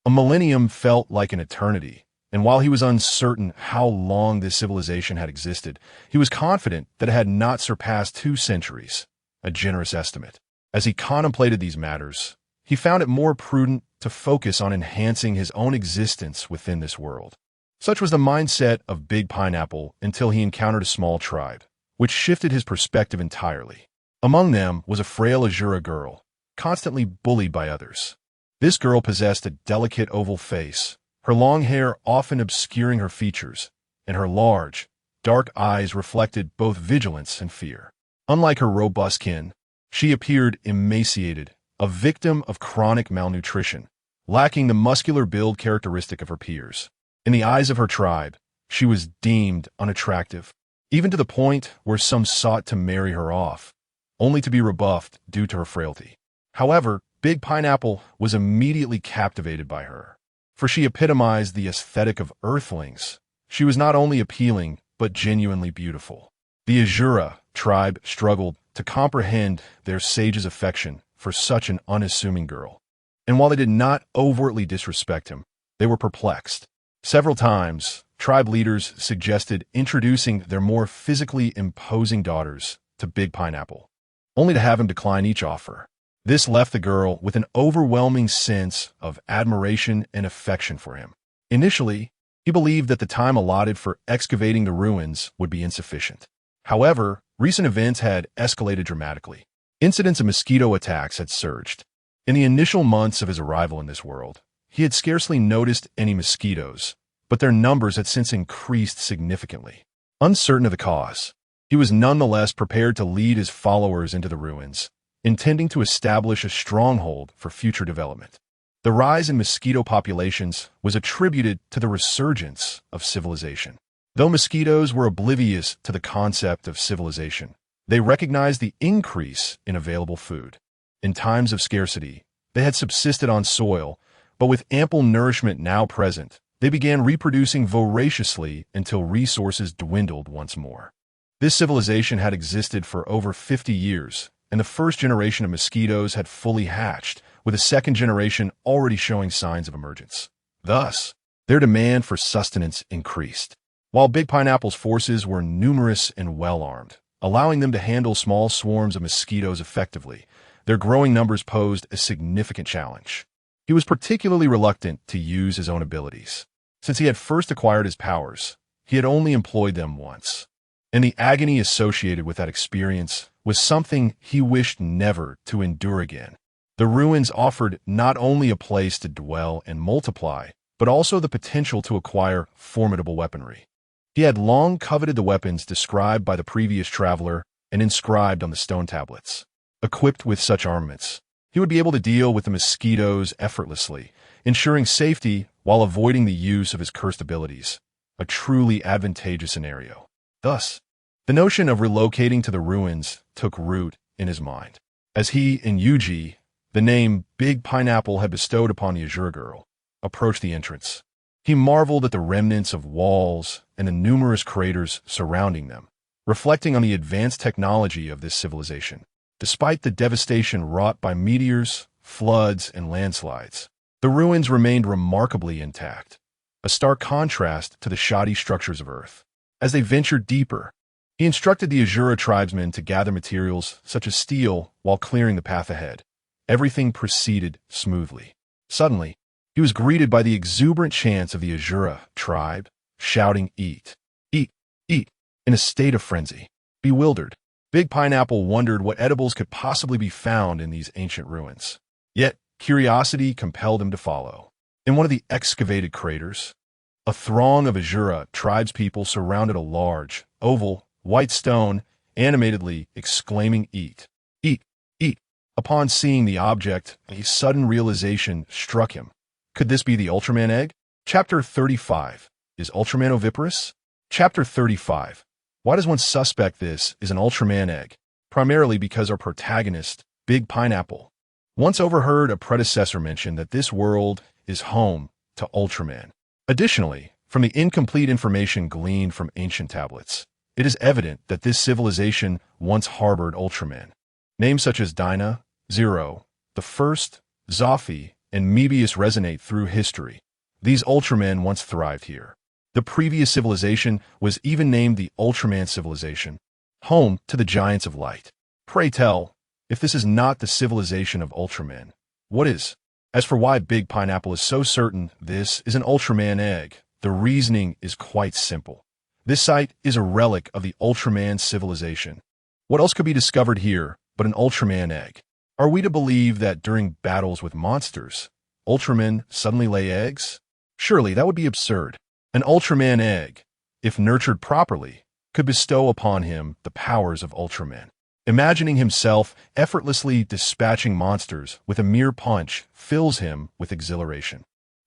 A millennium felt like an eternity, and while he was uncertain how long this civilization had existed, he was confident that it had not surpassed 2 centuries, a generous estimate. As he contemplated these matters, he found it more prudent to focus on enhancing his own existence within this world. Such was the mindset of Big Pineapple until he encountered a small tribe, which shifted his perspective entirely. Among them was a frail Azura girl, constantly bullied by others. This girl possessed a delicate oval face, her long hair often obscuring her features, and her large, dark eyes reflected both vigilance and fear. Unlike her robust kin, she appeared emaciated, a victim of chronic malnutrition, lacking the muscular build characteristic of her peers. In the eyes of her tribe, she was deemed unattractive, even to the point where some sought to marry her off, only to be rebuffed due to her frailty. However, Big Pineapple was immediately captivated by her, for she epitomized the aesthetic of earthlings. She was not only appealing, but genuinely beautiful. The Azura tribe struggled to comprehend their sage's affection for such an unassuming girl, and while they did not overtly disrespect him, they were perplexed. Several times, tribe leaders suggested introducing their more physically imposing daughters to Big Pineapple, only to have him decline each offer. This left the girl with an overwhelming sense of admiration and affection for him. Initially, he believed that the time allotted for excavating the ruins would be insufficient. However, recent events had escalated dramatically. Incidents of mosquito attacks had surged. In the initial months of his arrival in this world, he had scarcely noticed any mosquitoes, but their numbers had since increased significantly. Uncertain of the cause, he was nonetheless prepared to lead his followers into the ruins, intending to establish a stronghold for future development. The rise in mosquito populations was attributed to the resurgence of civilization. Though mosquitoes were oblivious to the concept of civilization, they recognized the increase in available food. In times of scarcity, they had subsisted on soil, but with ample nourishment now present, they began reproducing voraciously until resources dwindled once more. This civilization had existed for over 50 years, and the first generation of mosquitoes had fully hatched, with a second generation already showing signs of emergence. Thus, their demand for sustenance increased. While Big Pineapple's forces were numerous and well-armed, allowing them to handle small swarms of mosquitoes effectively, their growing numbers posed a significant challenge. He was particularly reluctant to use his own abilities. Since he had first acquired his powers, he had only employed them once, and the agony associated with that experience was something he wished never to endure again. The ruins offered not only a place to dwell and multiply, but also the potential to acquire formidable weaponry. He had long coveted the weapons described by the previous traveler and inscribed on the stone tablets. Equipped with such armaments, he would be able to deal with the mosquitoes effortlessly, ensuring safety while avoiding the use of his cursed abilities, a truly advantageous scenario. Thus, the notion of relocating to the ruins took root in his mind. As he and Yuji, the name Big Pineapple had bestowed upon the Azure Girl, approached the entrance, he marveled at the remnants of walls and the numerous craters surrounding them, reflecting on the advanced technology of this civilization. Despite the devastation wrought by meteors, floods, and landslides, the ruins remained remarkably intact, a stark contrast to the shoddy structures of Earth. As they ventured deeper, he instructed the Azura tribesmen to gather materials such as steel while clearing the path ahead. Everything proceeded smoothly. Suddenly, he was greeted by the exuberant chants of the Azura tribe, shouting, "Eat! Eat! Eat!" in a state of frenzy. Bewildered, Big Pineapple wondered what edibles could possibly be found in these ancient ruins. Yet, curiosity compelled him to follow. In one of the excavated craters, a throng of Azura tribespeople surrounded a large, oval, white stone, animatedly exclaiming, "Eat! Eat! Eat!" Upon seeing the object, a sudden realization struck him. Could this be the Ultraman egg? Chapter 35. Is Ultraman oviparous? Chapter 35. Why does one suspect this is an Ultraman egg? Primarily because our protagonist, Big Pineapple, once overheard a predecessor mention that this world is home to Ultraman. Additionally, from the incomplete information gleaned from ancient tablets, it is evident that this civilization once harbored Ultraman. Names such as Dinah, Zero, the First, Zoffy, and Mebius resonate through history. These Ultramen once thrived here. The previous civilization was even named the Ultraman Civilization, home to the Giants of Light. Pray tell, if this is not the civilization of Ultraman, what is? As for why Big Pineapple is so certain this is an Ultraman egg, the reasoning is quite simple. This site is a relic of the Ultraman civilization. What else could be discovered here but an Ultraman egg? Are we to believe that during battles with monsters, Ultramen suddenly lay eggs? Surely that would be absurd. An Ultraman egg, if nurtured properly, could bestow upon him the powers of Ultraman. Imagining himself effortlessly dispatching monsters with a mere punch fills him with exhilaration.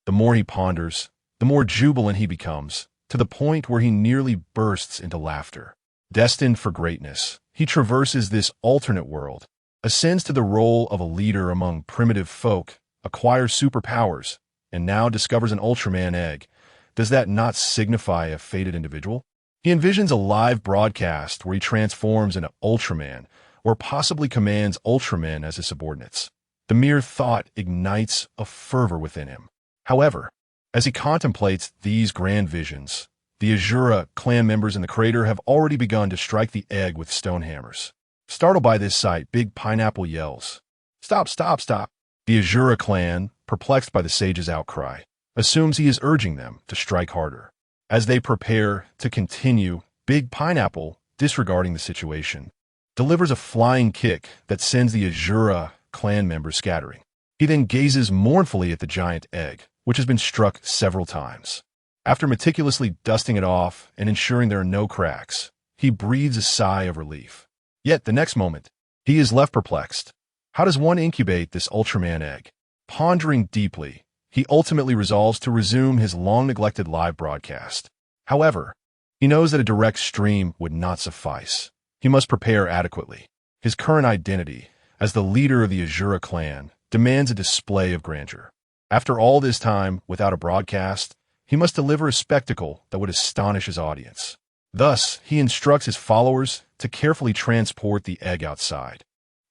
The more he ponders, the more jubilant he becomes, to the point where he nearly bursts into laughter. Destined for greatness, he traverses this alternate world, ascends to the role of a leader among primitive folk, acquires superpowers, and now discovers an Ultraman egg. Does that not signify a fated individual? He envisions a live broadcast where he transforms into Ultraman, or possibly commands Ultramen as his subordinates. The mere thought ignites a fervor within him. However, as he contemplates these grand visions, The Azura clan members in the crater have already begun to strike the egg with stone hammers. Startled by this sight, Big Pineapple yells, "Stop, stop, stop!" The Azura clan, perplexed by the sage's outcry, assumes he is urging them to strike harder. As they prepare to continue, Big Pineapple, disregarding the situation, delivers a flying kick that sends the Azura clan members scattering. He then gazes mournfully at the giant egg, which has been struck several times. After meticulously dusting it off and ensuring there are no cracks, he breathes a sigh of relief. Yet the next moment, he is left perplexed. How does one incubate this Ultraman egg? Pondering deeply, he ultimately resolves to resume his long-neglected live broadcast. However, he knows that a direct stream would not suffice. He must prepare adequately. His current identity, as the leader of the Azura clan, demands a display of grandeur. After all this time without a broadcast, he must deliver a spectacle that would astonish his audience. Thus, he instructs his followers to carefully transport the egg outside,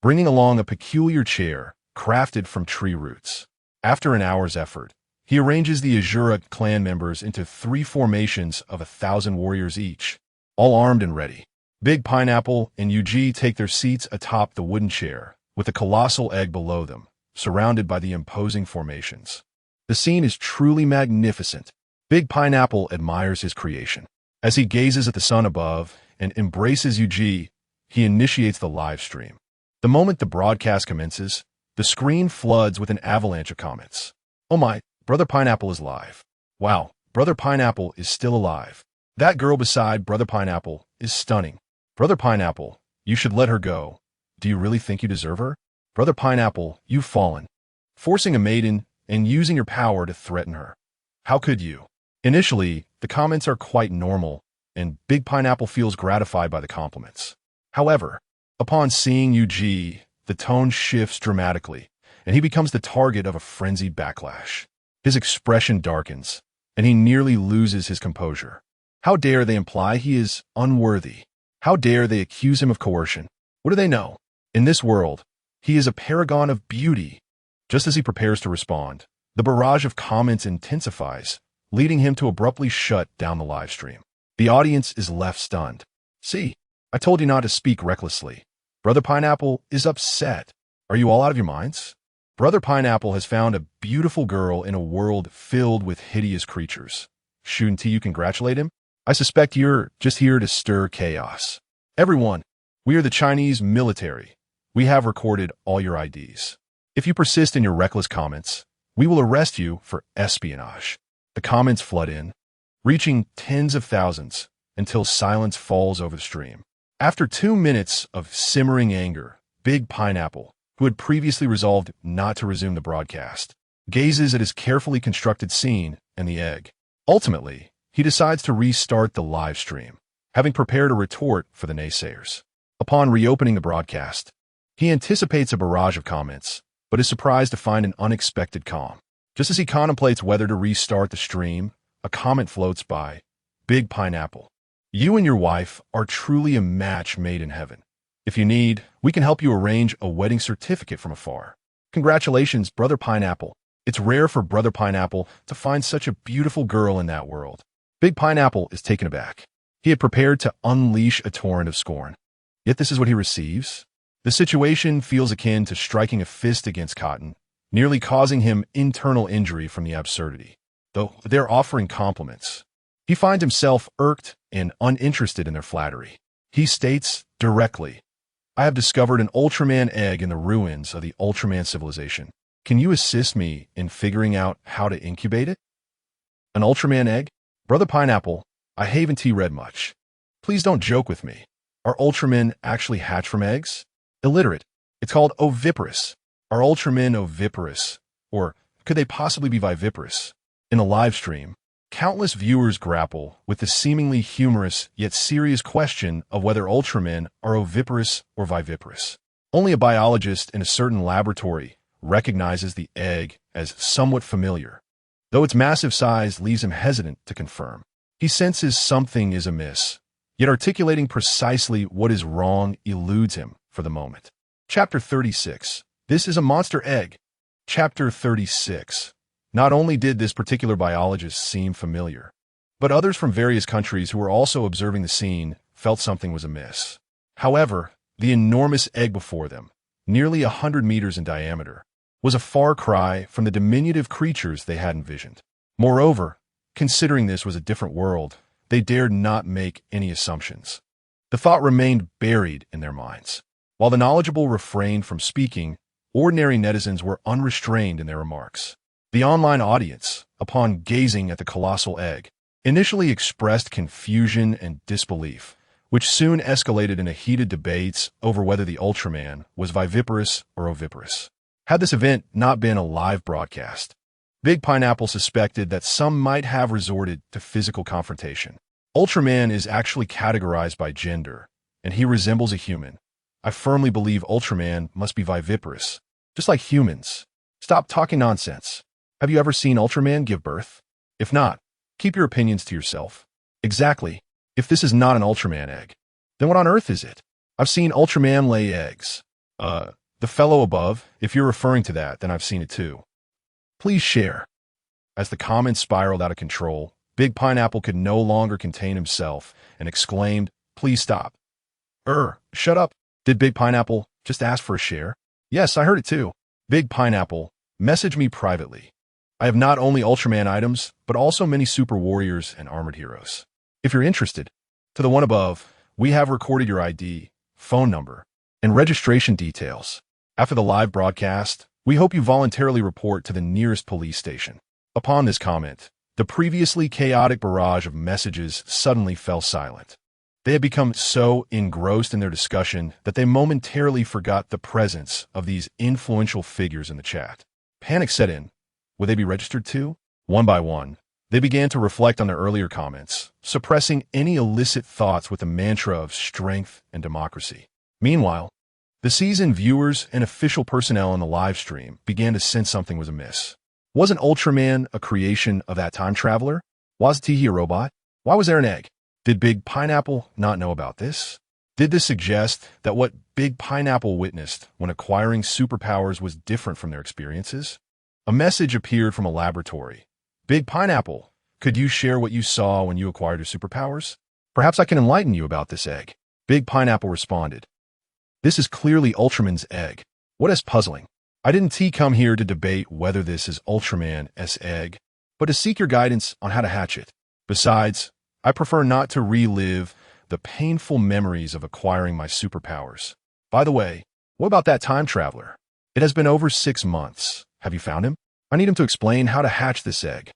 bringing along a peculiar chair crafted from tree roots. After an hour's effort, he arranges the Azura clan members into 3 formations of 1,000 warriors each, all armed and ready. Big Pineapple and Yuji take their seats atop the wooden chair, with the colossal egg below them, surrounded by the imposing formations. The scene is truly magnificent. Big Pineapple admires his creation. As he gazes at the sun above and embraces Yuji, he initiates the live stream. The moment the broadcast commences, the screen floods with an avalanche of comments. "Oh my, Brother Pineapple is live. Wow, Brother Pineapple is still alive. That girl beside Brother Pineapple is stunning. Brother Pineapple, you should let her go. Do you really think you deserve her? Brother Pineapple, you've fallen. Forcing a maiden and using your power to threaten her. How could you?" Initially, the comments are quite normal, and Big Pineapple feels gratified by the compliments. However, upon seeing Yuji, the tone shifts dramatically, and he becomes the target of a frenzied backlash. His expression darkens, and he nearly loses his composure. How dare they imply he is unworthy? How dare they accuse him of coercion? What do they know? In this world, he is a paragon of beauty. Just as he prepares to respond, the barrage of comments intensifies, leading him to abruptly shut down the live stream. The audience is left stunned. "See, I told you not to speak recklessly. Brother Pineapple is upset. Are you all out of your minds? Brother Pineapple has found a beautiful girl in a world filled with hideous creatures. Shouldn't you congratulate him? I suspect you're just here to stir chaos. Everyone, we are the Chinese military. We have recorded all your IDs. If you persist in your reckless comments, we will arrest you for espionage." The comments flood in, reaching tens of thousands, until silence falls over the stream. After 2 minutes of simmering anger, Big Pineapple, who had previously resolved not to resume the broadcast, gazes at his carefully constructed scene and the egg. Ultimately, he decides to restart the live stream, having prepared a retort for the naysayers. Upon reopening the broadcast, he anticipates a barrage of comments, but is surprised to find an unexpected calm. Just as he contemplates whether to restart the stream, a comment floats by. "Big Pineapple, you and your wife are truly a match made in heaven. If you need, we can help you arrange a wedding certificate from afar. Congratulations, Brother Pineapple. It's rare for Brother Pineapple to find such a beautiful girl in that world." Big Pineapple is taken aback. He had prepared to unleash a torrent of scorn. Yet this is what he receives? The situation feels akin to striking a fist against cotton, nearly causing him internal injury from the absurdity. Though they're offering compliments, he finds himself irked and uninterested in their flattery. He states directly, "I have discovered an Ultraman egg in the ruins of the Ultraman civilization. Can you assist me in figuring out how to incubate it?" "An Ultraman egg? Brother Pineapple, I haven't read much. Please don't joke with me. Are Ultramen actually hatch from eggs? Illiterate. It's called oviparous. Are Ultramen oviparous? Or could they possibly be viviparous?" In the live stream, countless viewers grapple with the seemingly humorous yet serious question of whether Ultramen are oviparous or viviparous. Only a biologist in a certain laboratory recognizes the egg as somewhat familiar, though its massive size leaves him hesitant to confirm. He senses something is amiss, yet articulating precisely what is wrong eludes him for the moment. Chapter 36. This is a monster egg. Chapter 36. Not only did this particular biologist seem familiar, But others from various countries who were also observing the scene felt something was amiss. However, the enormous egg before them, nearly 100 meters in diameter, was a far cry from the diminutive creatures they had envisioned. Moreover, considering this was a different world, they dared not make any assumptions. The thought remained buried in their minds. While the knowledgeable refrained from speaking, ordinary netizens were unrestrained in their remarks. The online audience, upon gazing at the colossal egg, initially expressed confusion and disbelief, which soon escalated into heated debates over whether the Ultraman was viviparous or oviparous. Had this event not been a live broadcast, Big Pineapple suspected that some might have resorted to physical confrontation. Ultraman is actually categorized by gender, and he resembles a human. I firmly believe Ultraman must be viviparous, just like humans. Stop talking nonsense. Have you ever seen Ultraman give birth? If not, keep your opinions to yourself. Exactly. If this is not an Ultraman egg, then what on earth is it? I've seen Ultraman lay eggs. The fellow above, if you're referring to that, then I've seen it too. Please share. As the comments spiraled out of control, Big Pineapple could no longer contain himself and exclaimed, "Please stop." Shut up. Did Big Pineapple just ask for a share? Yes, I heard it too. Big Pineapple, message me privately. I have not only Ultraman items, but also many super warriors and armored heroes. If you're interested, to the one above, we have recorded your ID, phone number, and registration details. After the live broadcast, we hope you voluntarily report to the nearest police station. Upon this comment, the previously chaotic barrage of messages suddenly fell silent. They had become so engrossed in their discussion that they momentarily forgot the presence of these influential figures in the chat. Panic set in. Would they be registered too? One by one, they began to reflect on their earlier comments, suppressing any illicit thoughts with the mantra of strength and democracy. Meanwhile, the seasoned viewers and official personnel on the live stream began to sense something was amiss. Wasn't Ultraman a creation of that time traveler? Wasn't he a robot? Why was there an egg? Did Big Pineapple not know about this? Did this suggest that what Big Pineapple witnessed when acquiring superpowers was different from their experiences? A message appeared from a laboratory. Big Pineapple, could you share what you saw when you acquired your superpowers? Perhaps I can enlighten you about this egg. Big Pineapple responded. This is clearly Ultraman's egg. What is puzzling? I didn't come here to debate whether this is Ultraman's egg, but to seek your guidance on how to hatch it. Besides, I prefer not to relive the painful memories of acquiring my superpowers. By the way, what about that time traveler? It has been over 6 months. Have you found him? I need him to explain how to hatch this egg.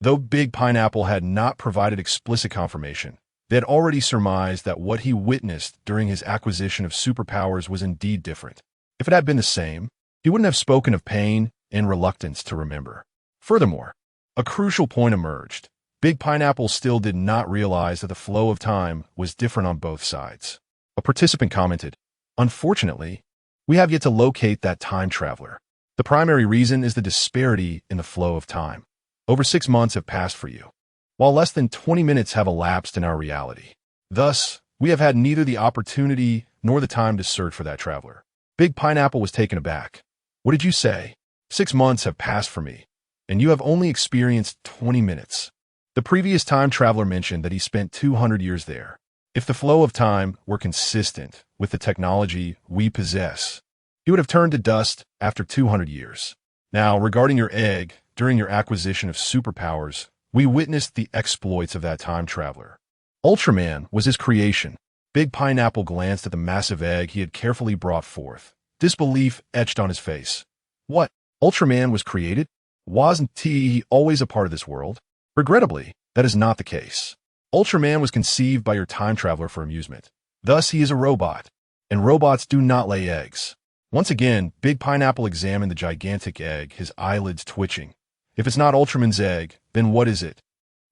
Though Big Pineapple had not provided explicit confirmation, they had already surmised that what he witnessed during his acquisition of superpowers was indeed different. If it had been the same, he wouldn't have spoken of pain and reluctance to remember. Furthermore, a crucial point emerged. Big Pineapple still did not realize that the flow of time was different on both sides. A participant commented, "Unfortunately, we have yet to locate that time traveler. The primary reason is the disparity in the flow of time. Over 6 months have passed for you, while less than 20 minutes have elapsed in our reality. Thus, we have had neither the opportunity nor the time to search for that traveler." Big Pineapple was taken aback. "What did you say? 6 months have passed for me, and you have only experienced 20 minutes. The previous time traveler mentioned that he spent 200 years there. If the flow of time were consistent with the technology we possess, he would have turned to dust after 200 years. Now, regarding your egg, during your acquisition of superpowers, we witnessed the exploits of that time traveler. Ultraman was his creation." Big Pineapple glanced at the massive egg he had carefully brought forth. Disbelief etched on his face. What? Ultraman was created? Wasn't he always a part of this world? Regrettably, that is not the case. Ultraman was conceived by your time traveler for amusement. Thus, he is a robot, and robots do not lay eggs. Once again, Big Pineapple examined the gigantic egg, his eyelids twitching. If it's not Ultraman's egg, then what is it?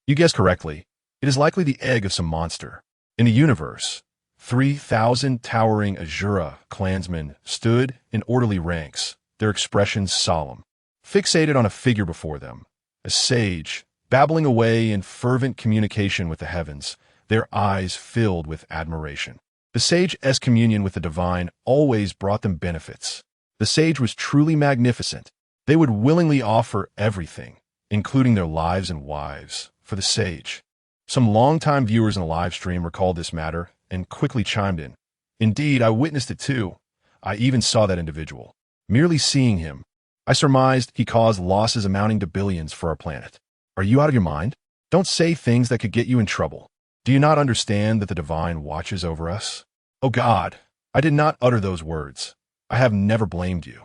You guessed correctly. It is likely the egg of some monster. In the universe, 3,000 towering Azura clansmen stood in orderly ranks, their expressions solemn, fixated on a figure before them, a sage, babbling away in fervent communication with the heavens, their eyes filled with admiration. The sage's communion with the divine always brought them benefits. The sage was truly magnificent. They would willingly offer everything, including their lives and wives, for the sage. Some longtime viewers in the live stream recalled this matter and quickly chimed in. Indeed, I witnessed it too. I even saw that individual. Merely seeing him, I surmised he caused losses amounting to billions for our planet. Are you out of your mind? Don't say things that could get you in trouble. Do you not understand that the divine watches over us? Oh God, I did not utter those words. I have never blamed you.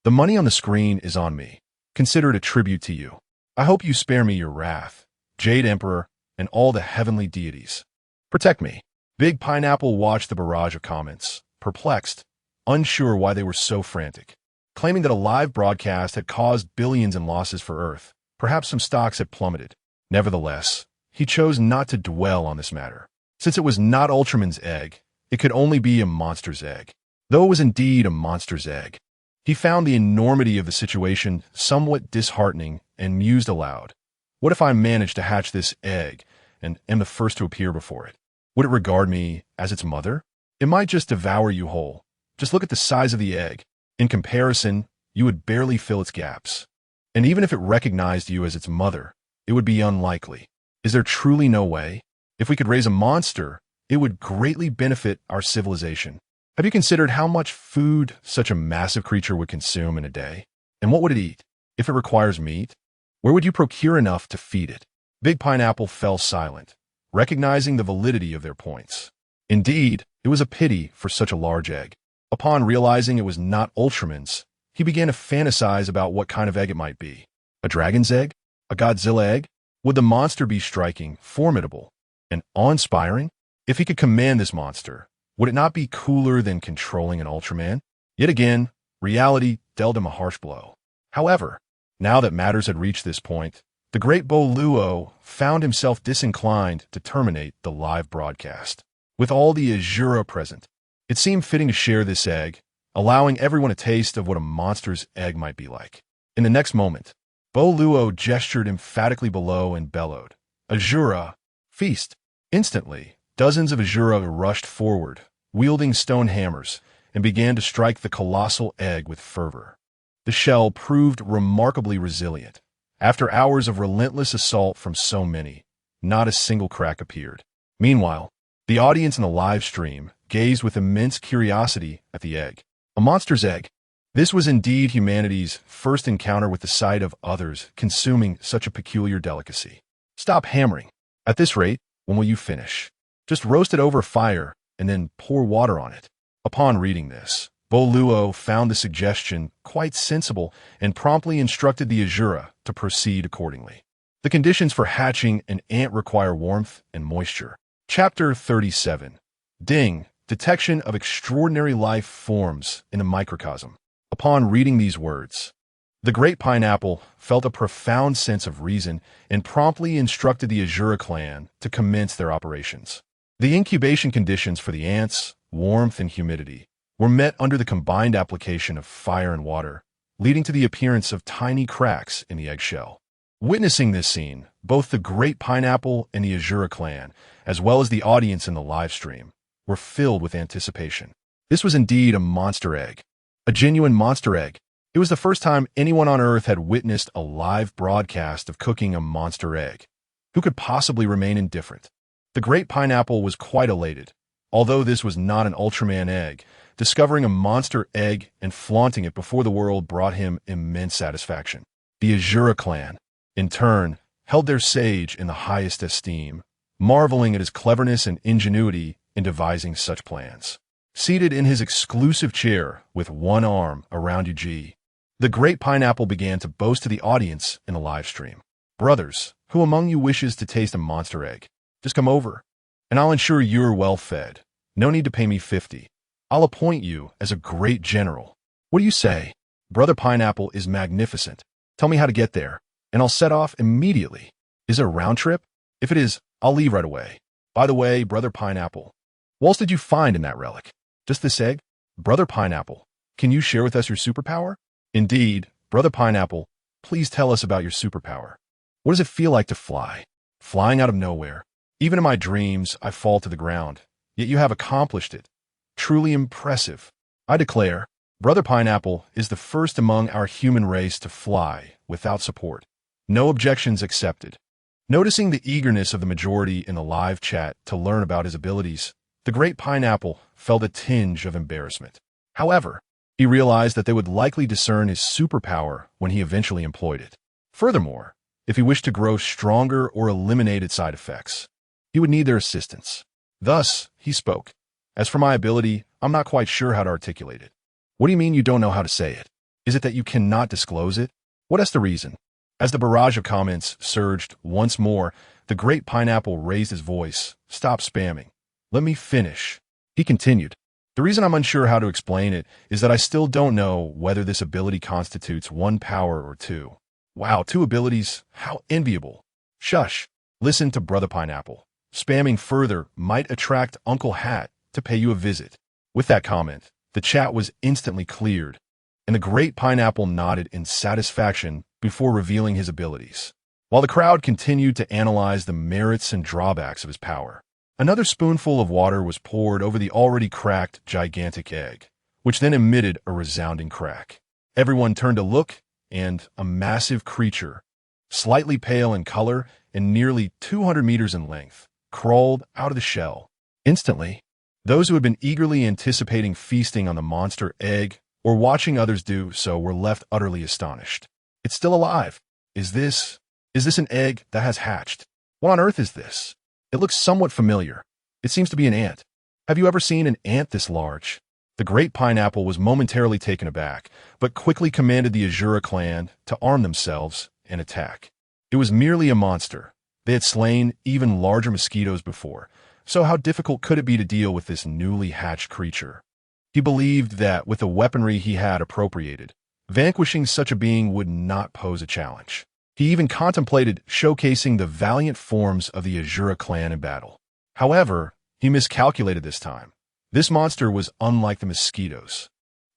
The money on the screen is on me. Consider it a tribute to you. I hope you spare me your wrath, Jade Emperor, and all the heavenly deities. Protect me. Big Pineapple watched the barrage of comments, perplexed, unsure why they were so frantic, claiming that a live broadcast had caused billions in losses for Earth. Perhaps some stocks had plummeted. Nevertheless, he chose not to dwell on this matter. Since it was not Ultraman's egg, it could only be a monster's egg. Though it was indeed a monster's egg, he found the enormity of the situation somewhat disheartening and mused aloud. What if I manage to hatch this egg and am the first to appear before it? Would it regard me as its mother? It might just devour you whole. Just look at the size of the egg. In comparison, you would barely fill its gaps. And even if it recognized you as its mother, it would be unlikely. Is there truly no way? If we could raise a monster, it would greatly benefit our civilization. Have you considered how much food such a massive creature would consume in a day? And what would it eat? If it requires meat, where would you procure enough to feed it? Big Pineapple fell silent, recognizing the validity of their points. Indeed, it was a pity for such a large egg. Upon realizing it was not Ultraman's, he began to fantasize about what kind of egg it might be. A dragon's egg? A Godzilla egg? Would the monster be striking, formidable, and awe-inspiring? If he could command this monster, would it not be cooler than controlling an Ultraman? Yet again, reality dealt him a harsh blow. However, now that matters had reached this point, the great Boluo found himself disinclined to terminate the live broadcast. With all the Azura present, it seemed fitting to share this egg, allowing everyone a taste of what a monster's egg might be like. In the next moment, Boluo gestured emphatically below and bellowed, "Azura, feast!" Instantly, dozens of Azura rushed forward, wielding stone hammers, and began to strike the colossal egg with fervor. The shell proved remarkably resilient. After hours of relentless assault from so many, not a single crack appeared. Meanwhile, the audience in the live stream gazed with immense curiosity at the egg. A monster's egg. This was indeed humanity's first encounter with the sight of others consuming such a peculiar delicacy. Stop hammering. At this rate, when will you finish? Just roast it over fire and then pour water on it. Upon reading this, Boluo found the suggestion quite sensible and promptly instructed the Azura to proceed accordingly. The conditions for hatching an ant require warmth and moisture. Chapter 37. Ding. Detection of extraordinary life forms in a microcosm. Upon reading these words, the great Pineapple felt a profound sense of reason and promptly instructed the Azura clan to commence their operations. The incubation conditions for the ants, warmth and humidity, were met under the combined application of fire and water, leading to the appearance of tiny cracks in the eggshell. Witnessing this scene, both the great Pineapple and the Azura clan, as well as the audience in the live stream, were filled with anticipation. This was indeed a monster egg. A genuine monster egg. It was the first time anyone on Earth had witnessed a live broadcast of cooking a monster egg. Who could possibly remain indifferent? The great Pineapple was quite elated. Although this was not an Ultraman egg, discovering a monster egg and flaunting it before the world brought him immense satisfaction. The Azura clan, in turn, held their sage in the highest esteem, marveling at his cleverness and ingenuity in devising such plans. Seated in his exclusive chair with one arm around Yuji, the great Pineapple began to boast to the audience in the live stream. Brothers, who among you wishes to taste a monster egg? Just come over, and I'll ensure you're well fed. No need to pay me 50. I'll appoint you as a great general. What do you say? Brother Pineapple is magnificent. Tell me how to get there, and I'll set off immediately. Is it a round trip? If it is, I'll leave right away. By the way, Brother Pineapple, what else did you find in that relic? Just this egg? Brother Pineapple, can you share with us your superpower? Indeed, Brother Pineapple, please tell us about your superpower. What does it feel like to fly? Flying out of nowhere. Even in my dreams, I fall to the ground. Yet you have accomplished it. Truly impressive. I declare, Brother Pineapple is the first among our human race to fly without support. No objections accepted. Noticing the eagerness of the majority in the live chat to learn about his abilities, the great pineapple felt a tinge of embarrassment. However, he realized that they would likely discern his superpower when he eventually employed it. Furthermore, if he wished to grow stronger or eliminate its side effects, he would need their assistance. Thus, he spoke. As for my ability, I'm not quite sure how to articulate it. What do you mean you don't know how to say it? Is it that you cannot disclose it? What is the reason? As the barrage of comments surged once more, the great pineapple raised his voice. Stop spamming. Let me finish. He continued. The reason I'm unsure how to explain it is that I still don't know whether this ability constitutes one power or two. Wow, two abilities? How enviable. Shush. Listen to Brother Pineapple. Spamming further might attract Uncle Hat to pay you a visit. With that comment, the chat was instantly cleared, and the great pineapple nodded in satisfaction before revealing his abilities. While the crowd continued to analyze the merits and drawbacks of his power, another spoonful of water was poured over the already cracked gigantic egg, which then emitted a resounding crack. Everyone turned to look, and a massive creature, slightly pale in color and nearly 200 meters in length, crawled out of the shell. Instantly, those who had been eagerly anticipating feasting on the monster egg or watching others do so were left utterly astonished. It's still alive. Is this an egg that has hatched? What on earth is this? It looks somewhat familiar. It seems to be an ant. Have you ever seen an ant this large? The great pineapple was momentarily taken aback, but quickly commanded the Azura clan to arm themselves and attack. It was merely a monster. They had slain even larger mosquitoes before, so how difficult could it be to deal with this newly hatched creature? He believed that with the weaponry he had appropriated, vanquishing such a being would not pose a challenge. He even contemplated showcasing the valiant forms of the Azura clan in battle. However, he miscalculated this time. This monster was unlike the mosquitoes.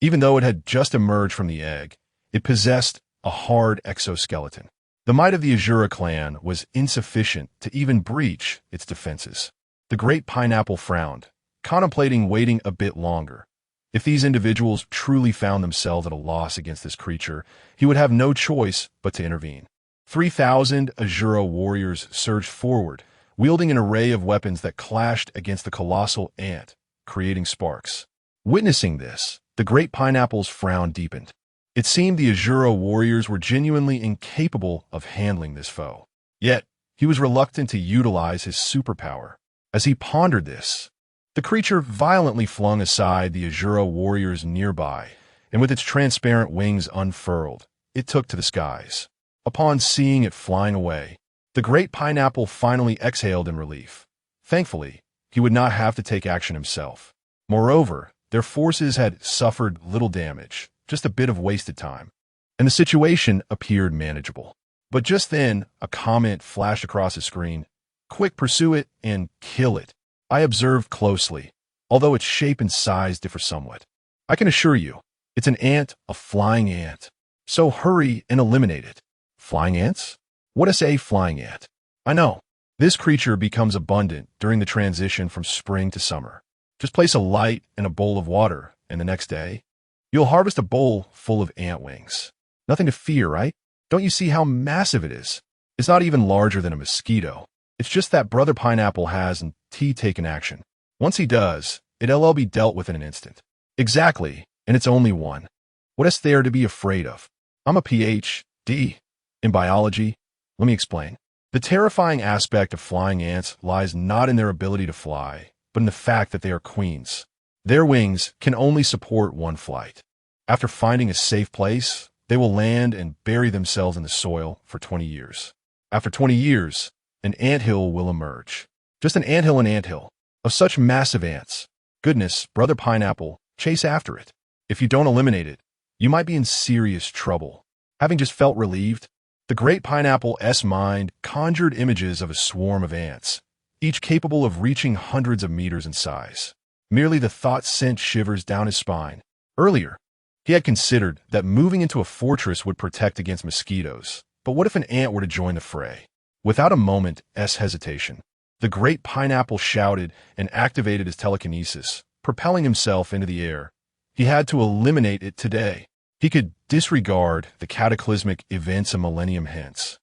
Even though it had just emerged from the egg, it possessed a hard exoskeleton. The might of the Azura clan was insufficient to even breach its defenses. The great pineapple frowned, contemplating waiting a bit longer. If these individuals truly found themselves at a loss against this creature, he would have no choice but to intervene. 3,000 Azura warriors surged forward, wielding an array of weapons that clashed against the colossal ant, creating sparks. Witnessing this, the great pineapple's frown deepened. It seemed the Azura warriors were genuinely incapable of handling this foe. Yet, he was reluctant to utilize his superpower. As he pondered this, the creature violently flung aside the Azura warriors nearby, and with its transparent wings unfurled, it took to the skies. Upon seeing it flying away, the great pineapple finally exhaled in relief. Thankfully, he would not have to take action himself. Moreover, their forces had suffered little damage, just a bit of wasted time, and the situation appeared manageable. But just then, a comment flashed across his screen. Quick, pursue it and kill it. I observed closely, although its shape and size differ somewhat. I can assure you, it's an ant, a flying ant. So hurry and eliminate it. Flying ants? What is a flying ant? I know. This creature becomes abundant during the transition from spring to summer. Just place a light in a bowl of water, and the next day, you'll harvest a bowl full of ant wings. Nothing to fear, right? Don't you see how massive it is? It's not even larger than a mosquito. It's just that Brother Pineapple has taken action. Once he does, it'll be dealt with in an instant. Exactly, and it's only one. What is there to be afraid of? I'm a PhD in biology. Let me explain. The terrifying aspect of flying ants lies not in their ability to fly, but in the fact that they are queens. Their wings can only support one flight. After finding a safe place, they will land and bury themselves in the soil for 20 years. After 20 years, an anthill will emerge. Just an anthill of such massive ants. Goodness, Brother Pineapple, chase after it. If you don't eliminate it, you might be in serious trouble. Having just felt relieved, the great pineapple's mind conjured images of a swarm of ants, each capable of reaching hundreds of meters in size. Merely the thought sent shivers down his spine. Earlier, he had considered that moving into a fortress would protect against mosquitoes, but what if an ant were to join the fray? Without a moment's hesitation, the great pineapple shouted and activated his telekinesis, propelling himself into the air. He had to eliminate it today. He could disregard the cataclysmic events a millennium hence.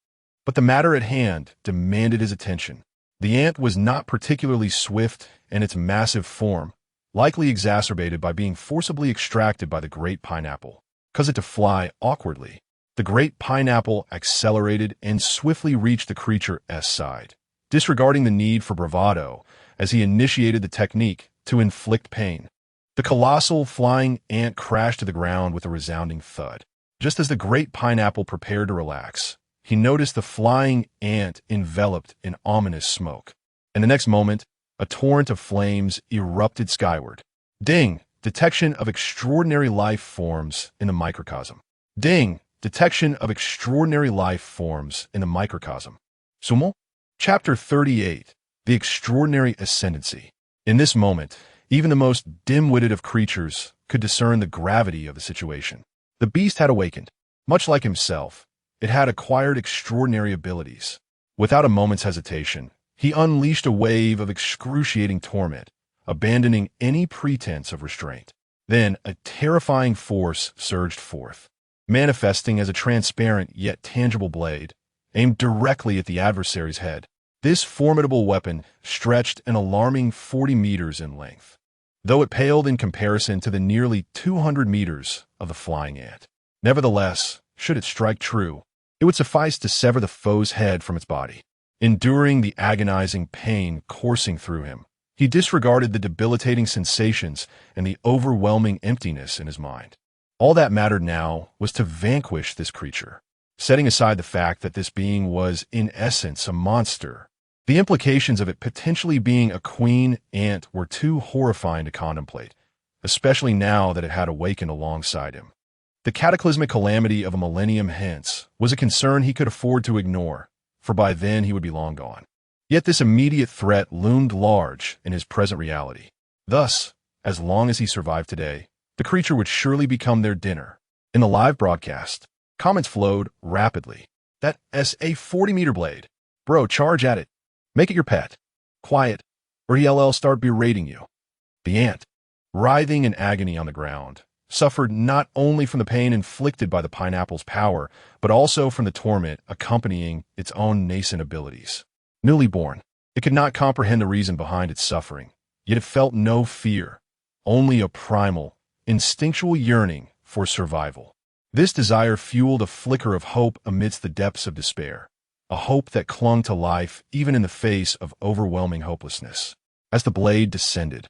But the matter at hand demanded his attention. The ant was not particularly swift in its massive form, likely exacerbated by being forcibly extracted by the great pineapple, caused it to fly awkwardly. The great pineapple accelerated and swiftly reached the creature's side, disregarding the need for bravado as he initiated the technique to inflict pain. The colossal flying ant crashed to the ground with a resounding thud. Just as the great pineapple prepared to relax, he noticed the flying ant enveloped in ominous smoke. And the next moment, a torrent of flames erupted skyward. Ding! Detection of extraordinary life forms in the microcosm. Ding! Detection of extraordinary life forms in the microcosm. Sumo? Chapter 38. The Extraordinary Ascendancy. In this moment, even the most dim-witted of creatures could discern the gravity of the situation. The beast had awakened. Much like himself, it had acquired extraordinary abilities. Without a moment's hesitation, he unleashed a wave of excruciating torment, abandoning any pretense of restraint. Then a terrifying force surged forth, manifesting as a transparent yet tangible blade, aimed directly at the adversary's head. This formidable weapon stretched an alarming 40 meters in length, though it paled in comparison to the nearly 200 meters of the flying ant. Nevertheless, should it strike true, it would suffice to sever the foe's head from its body. Enduring the agonizing pain coursing through him, he disregarded the debilitating sensations and the overwhelming emptiness in his mind. All that mattered now was to vanquish this creature. Setting aside the fact that this being was, in essence, a monster, the implications of it potentially being a queen ant were too horrifying to contemplate, especially now that it had awakened alongside him. The cataclysmic calamity of a millennium hence was a concern he could afford to ignore, for by then he would be long gone. Yet this immediate threat loomed large in his present reality. Thus, as long as he survived today, the creature would surely become their dinner. In the live broadcast, comments flowed rapidly. That's a 40-meter blade. Bro, charge at it. Make it your pet. Quiet, or he'll start berating you. The ant, writhing in agony on the ground, suffered not only from the pain inflicted by the pineapple's power, but also from the torment accompanying its own nascent abilities. Newly born, it could not comprehend the reason behind its suffering, yet it felt no fear, only a primal, instinctual yearning for survival. This desire fueled a flicker of hope amidst the depths of despair, a hope that clung to life even in the face of overwhelming hopelessness. As the blade descended,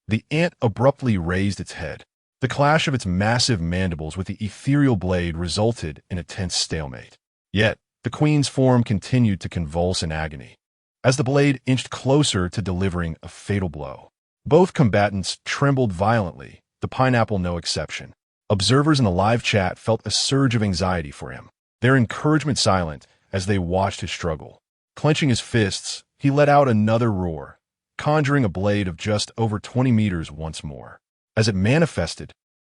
the ant abruptly raised its head. The clash of its massive mandibles with the ethereal blade resulted in a tense stalemate. Yet, the queen's form continued to convulse in agony, as the blade inched closer to delivering a fatal blow. Both combatants trembled violently, the pineapple no exception. Observers in the live chat felt a surge of anxiety for him, their encouragement silent as they watched his struggle. Clenching his fists, he let out another roar, conjuring a blade of just over 20 meters once more. As it manifested,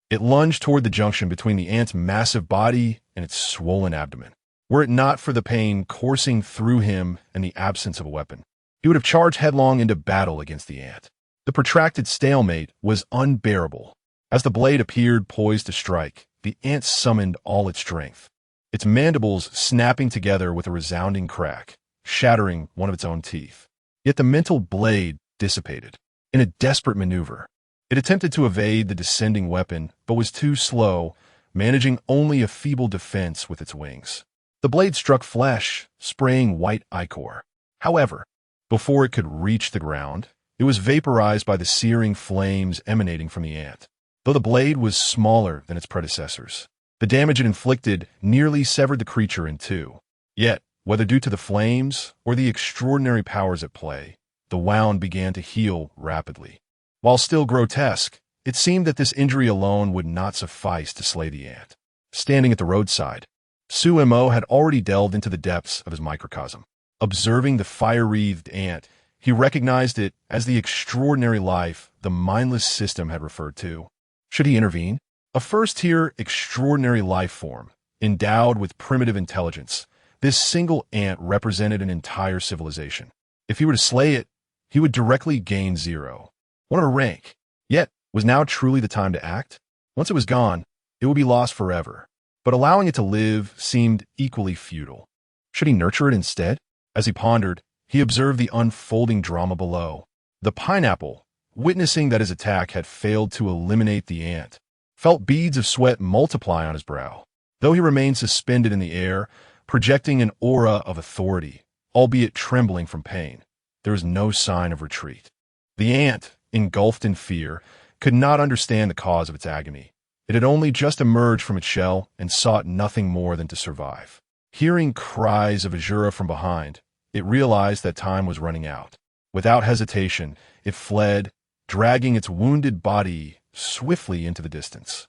it lunged toward the junction between the ant's massive body and its swollen abdomen. Were it not for the pain coursing through him and the absence of a weapon, he would have charged headlong into battle against the ant. The protracted stalemate was unbearable. As the blade appeared poised to strike, the ant summoned all its strength, its mandibles snapping together with a resounding crack, shattering one of its own teeth. Yet the mental blade dissipated. In a desperate maneuver, it attempted to evade the descending weapon, but was too slow, managing only a feeble defense with its wings. The blade struck flesh, spraying white ichor. However, before it could reach the ground, it was vaporized by the searing flames emanating from the ant. Though the blade was smaller than its predecessors, the damage it inflicted nearly severed the creature in two. Yet, whether due to the flames or the extraordinary powers at play, the wound began to heal rapidly. While still grotesque, it seemed that this injury alone would not suffice to slay the ant. Standing at the roadside, Sumo had already delved into the depths of his microcosm. Observing the fire-wreathed ant, he recognized it as the extraordinary life the mindless system had referred to. Should he intervene? A first-tier extraordinary life form, endowed with primitive intelligence, this single ant represented an entire civilization. If he were to slay it, he would directly gain 0. One of a rank. Yet, was now truly the time to act? Once it was gone, it would be lost forever. But allowing it to live seemed equally futile. Should he nurture it instead? As he pondered, he observed the unfolding drama below. The pineapple, witnessing that his attack had failed to eliminate the ant, felt beads of sweat multiply on his brow. Though he remained suspended in the air, projecting an aura of authority, albeit trembling from pain, there was no sign of retreat. The ant, engulfed in fear, could not understand the cause of its agony. It had only just emerged from its shell and sought nothing more than to survive. Hearing cries of Azura from behind, it realized that time was running out. Without hesitation, it fled, dragging its wounded body swiftly into the distance.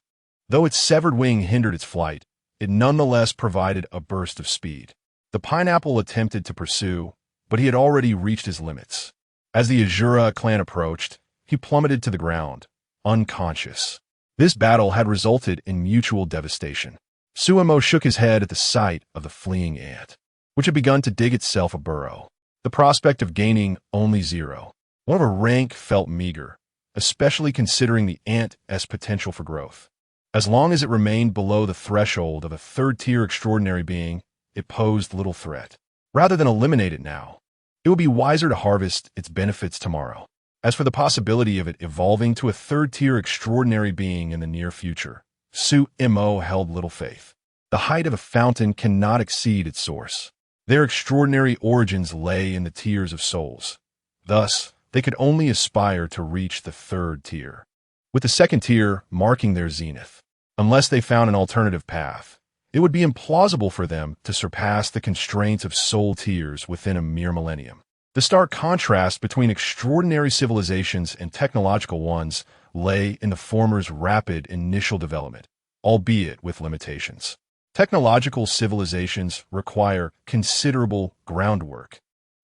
Though its severed wing hindered its flight, it nonetheless provided a burst of speed. The pineapple attempted to pursue, but he had already reached his limits. As the Azura clan approached, he plummeted to the ground, unconscious. This battle had resulted in mutual devastation. Suemo shook his head at the sight of the fleeing ant, which had begun to dig itself a burrow. The prospect of gaining only 0. One of a rank felt meager, especially considering the ant's potential for growth. As long as it remained below the threshold of a third-tier extraordinary being, it posed little threat. Rather than eliminate it now, it would be wiser to harvest its benefits tomorrow. As for the possibility of it evolving to a third-tier extraordinary being in the near future, Suemo held little faith. The height of a fountain cannot exceed its source. Their extraordinary origins lay in the tiers of souls. Thus, they could only aspire to reach the third tier, with the second tier marking their zenith. Unless they found an alternative path, it would be implausible for them to surpass the constraints of soul tiers within a mere millennium. The stark contrast between extraordinary civilizations and technological ones lay in the former's rapid initial development, albeit with limitations. Technological civilizations require considerable groundwork,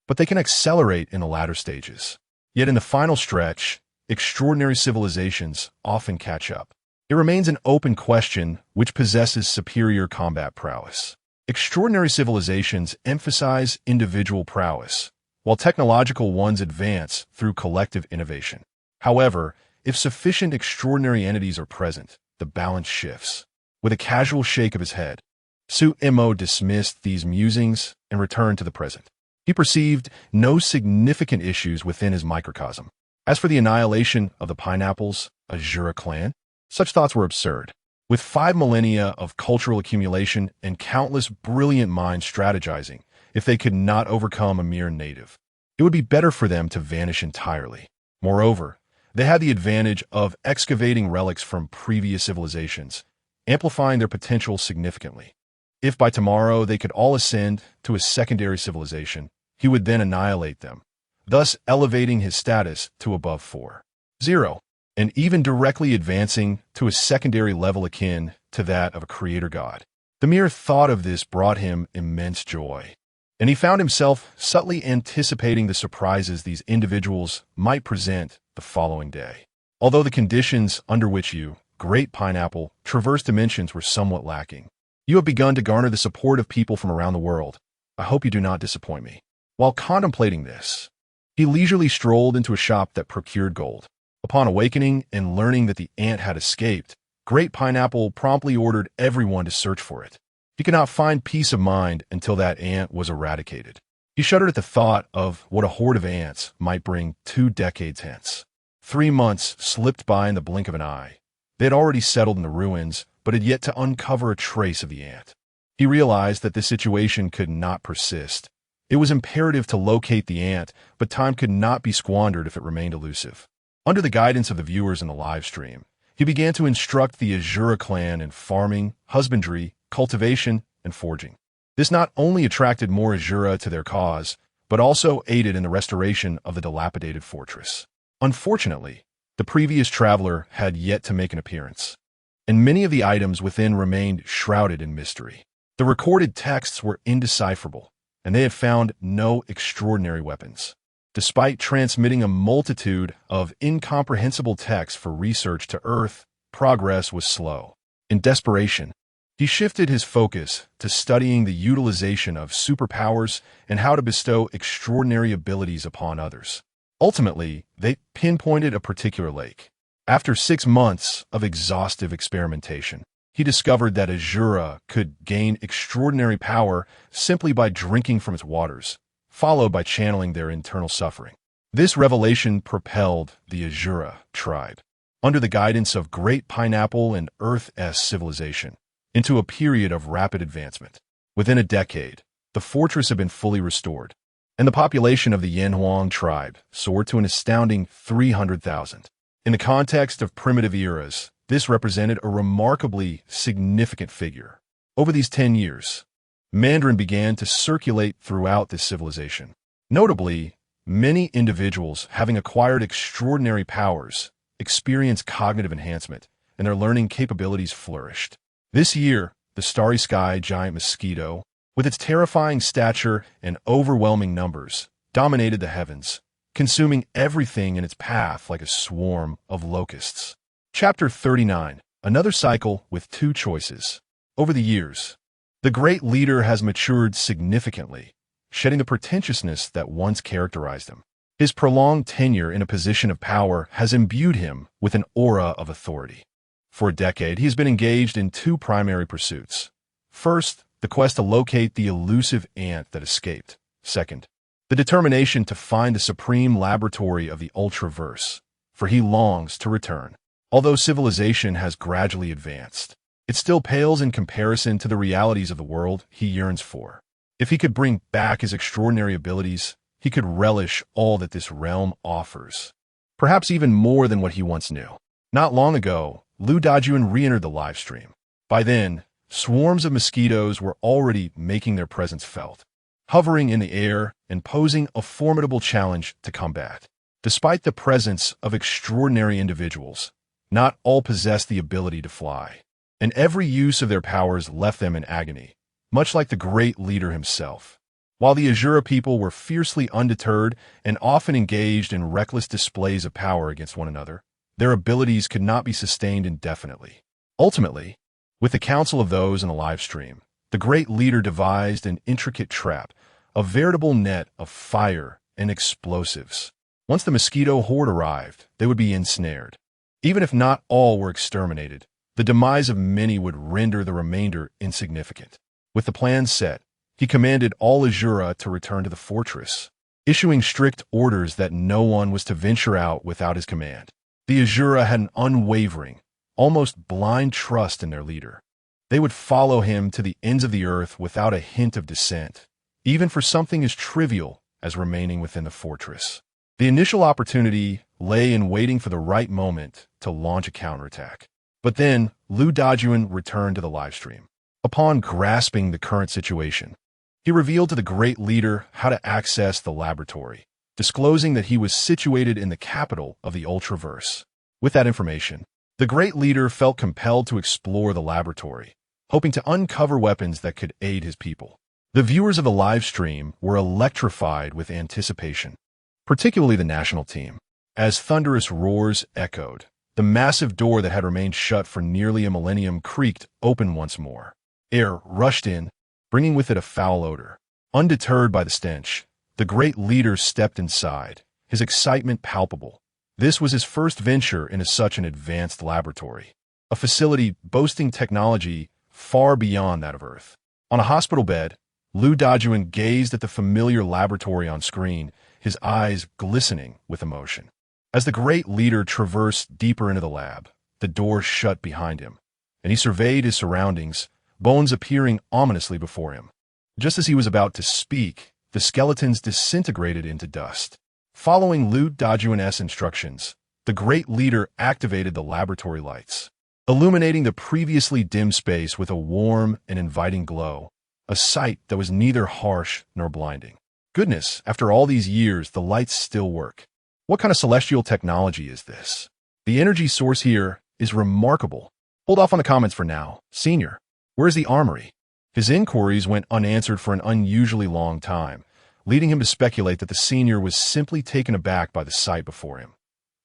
but they can accelerate in the latter stages. Yet in the final stretch, extraordinary civilizations often catch up. It remains an open question which possesses superior combat prowess. Extraordinary civilizations emphasize individual prowess, while technological ones advance through collective innovation. However, if sufficient extraordinary entities are present, the balance shifts. With a casual shake of his head, Suemo dismissed these musings and returned to the present. He perceived no significant issues within his microcosm. As for the annihilation of the pineapples, Azura clan, such thoughts were absurd. With 5 millennia of cultural accumulation and countless brilliant minds strategizing, if they could not overcome a mere native, it would be better for them to vanish entirely. Moreover, they had the advantage of excavating relics from previous civilizations, amplifying their potential significantly. If by tomorrow they could all ascend to a secondary civilization, he would then annihilate them, thus elevating his status to above 4.0, and even directly advancing to a secondary level akin to that of a creator god. The mere thought of this brought him immense joy, and he found himself subtly anticipating the surprises these individuals might present the following day. Although the conditions under which you, Great Pineapple, traverse dimensions were somewhat lacking, you have begun to garner the support of people from around the world. I hope you do not disappoint me. While contemplating this, he leisurely strolled into a shop that procured gold. Upon awakening and learning that the ant had escaped, Great Pineapple promptly ordered everyone to search for it. He could not find peace of mind until that ant was eradicated. He shuddered at the thought of what a horde of ants might bring 2 decades hence. 3 months slipped by in the blink of an eye. They had already settled in the ruins, but had yet to uncover a trace of the ant. He realized that this situation could not persist. It was imperative to locate the ant, but time could not be squandered if it remained elusive. Under the guidance of the viewers in the live stream, he began to instruct the Azura clan in farming, husbandry, cultivation, and forging. This not only attracted more Azura to their cause, but also aided in the restoration of the dilapidated fortress. Unfortunately, the previous traveler had yet to make an appearance, and many of the items within remained shrouded in mystery. The recorded texts were indecipherable, and they had found no extraordinary weapons. Despite transmitting a multitude of incomprehensible texts for research to Earth, progress was slow. In desperation, he shifted his focus to studying the utilization of superpowers and how to bestow extraordinary abilities upon others. Ultimately, they pinpointed a particular lake. After 6 months of exhaustive experimentation, He discovered that Azura could gain extraordinary power simply by drinking from its waters, followed by channeling their internal suffering. This revelation propelled the Azura tribe, under the guidance of Great Pineapple and Earth-S civilization, into a period of rapid advancement. Within a decade, the fortress had been fully restored, and the population of the Yanhuang tribe soared to an astounding 300,000. In the context of primitive eras, this represented a remarkably significant figure. Over these 10 years, Mandarin began to circulate throughout this civilization. Notably, many individuals having acquired extraordinary powers experienced cognitive enhancement, and their learning capabilities flourished. This year, the starry sky giant mosquito, with its terrifying stature and overwhelming numbers, dominated the heavens, consuming everything in its path like a swarm of locusts. Chapter 39. Another cycle with two choices. Over the years, the great leader has matured significantly, shedding the pretentiousness that once characterized him. His prolonged tenure in a position of power has imbued him with an aura of authority. For a decade, he has been engaged in two primary pursuits. First, the quest to locate the elusive ant that escaped. Second, the determination to find the supreme laboratory of the Ultraverse, for he longs to return. Although civilization has gradually advanced, it still pales in comparison to the realities of the world he yearns for. If he could bring back his extraordinary abilities, he could relish all that this realm offers, perhaps even more than what he once knew. Not long ago, Lu Dajuan re-entered the live stream. By then, swarms of mosquitoes were already making their presence felt, hovering in the air and posing a formidable challenge to combat. Despite the presence of extraordinary individuals, not all possessed the ability to fly, and every use of their powers left them in agony, much like the great leader himself. While the Azura people were fiercely undeterred and often engaged in reckless displays of power against one another, their abilities could not be sustained indefinitely. Ultimately, with the counsel of those in the live stream, the great leader devised an intricate trap, a veritable net of fire and explosives. Once the mosquito horde arrived, they would be ensnared. Even if not all were exterminated, the demise of many would render the remainder insignificant. With the plan set, he commanded all Azura to return to the fortress, issuing strict orders that no one was to venture out without his command. The Azura had an unwavering, almost blind trust in their leader. They would follow him to the ends of the earth without a hint of dissent, even for something as trivial as remaining within the fortress. The initial opportunity lay in waiting for the right moment to launch a counterattack. But then, Lu Dajuan returned to the livestream. Upon grasping the current situation, he revealed to the great leader how to access the laboratory, disclosing that he was situated in the capital of the Ultraverse. With that information, the great leader felt compelled to explore the laboratory, hoping to uncover weapons that could aid his people. The viewers of the live stream were electrified with anticipation, particularly the national team. As thunderous roars echoed, the massive door that had remained shut for nearly a millennium creaked open once more. Air rushed in, bringing with it a foul odor. Undeterred by the stench, the great leader stepped inside, his excitement palpable. This was his first venture into such an advanced laboratory, a facility boasting technology far beyond that of Earth. On a hospital bed, Lu Dajuan gazed at the familiar laboratory on screen, his eyes glistening with emotion. As the great leader traversed deeper into the lab, the door shut behind him, and he surveyed his surroundings, bones appearing ominously before him. Just as he was about to speak, the skeletons disintegrated into dust. Following Lu Dajuan's instructions, the great leader activated the laboratory lights, illuminating the previously dim space with a warm and inviting glow, a sight that was neither harsh nor blinding. Goodness, after all these years, the lights still work. What kind of celestial technology is this? The energy source here is remarkable. Hold off on the comments for now. Senior, where's the armory? His inquiries went unanswered for an unusually long time, leading him to speculate that the senior was simply taken aback by the sight before him.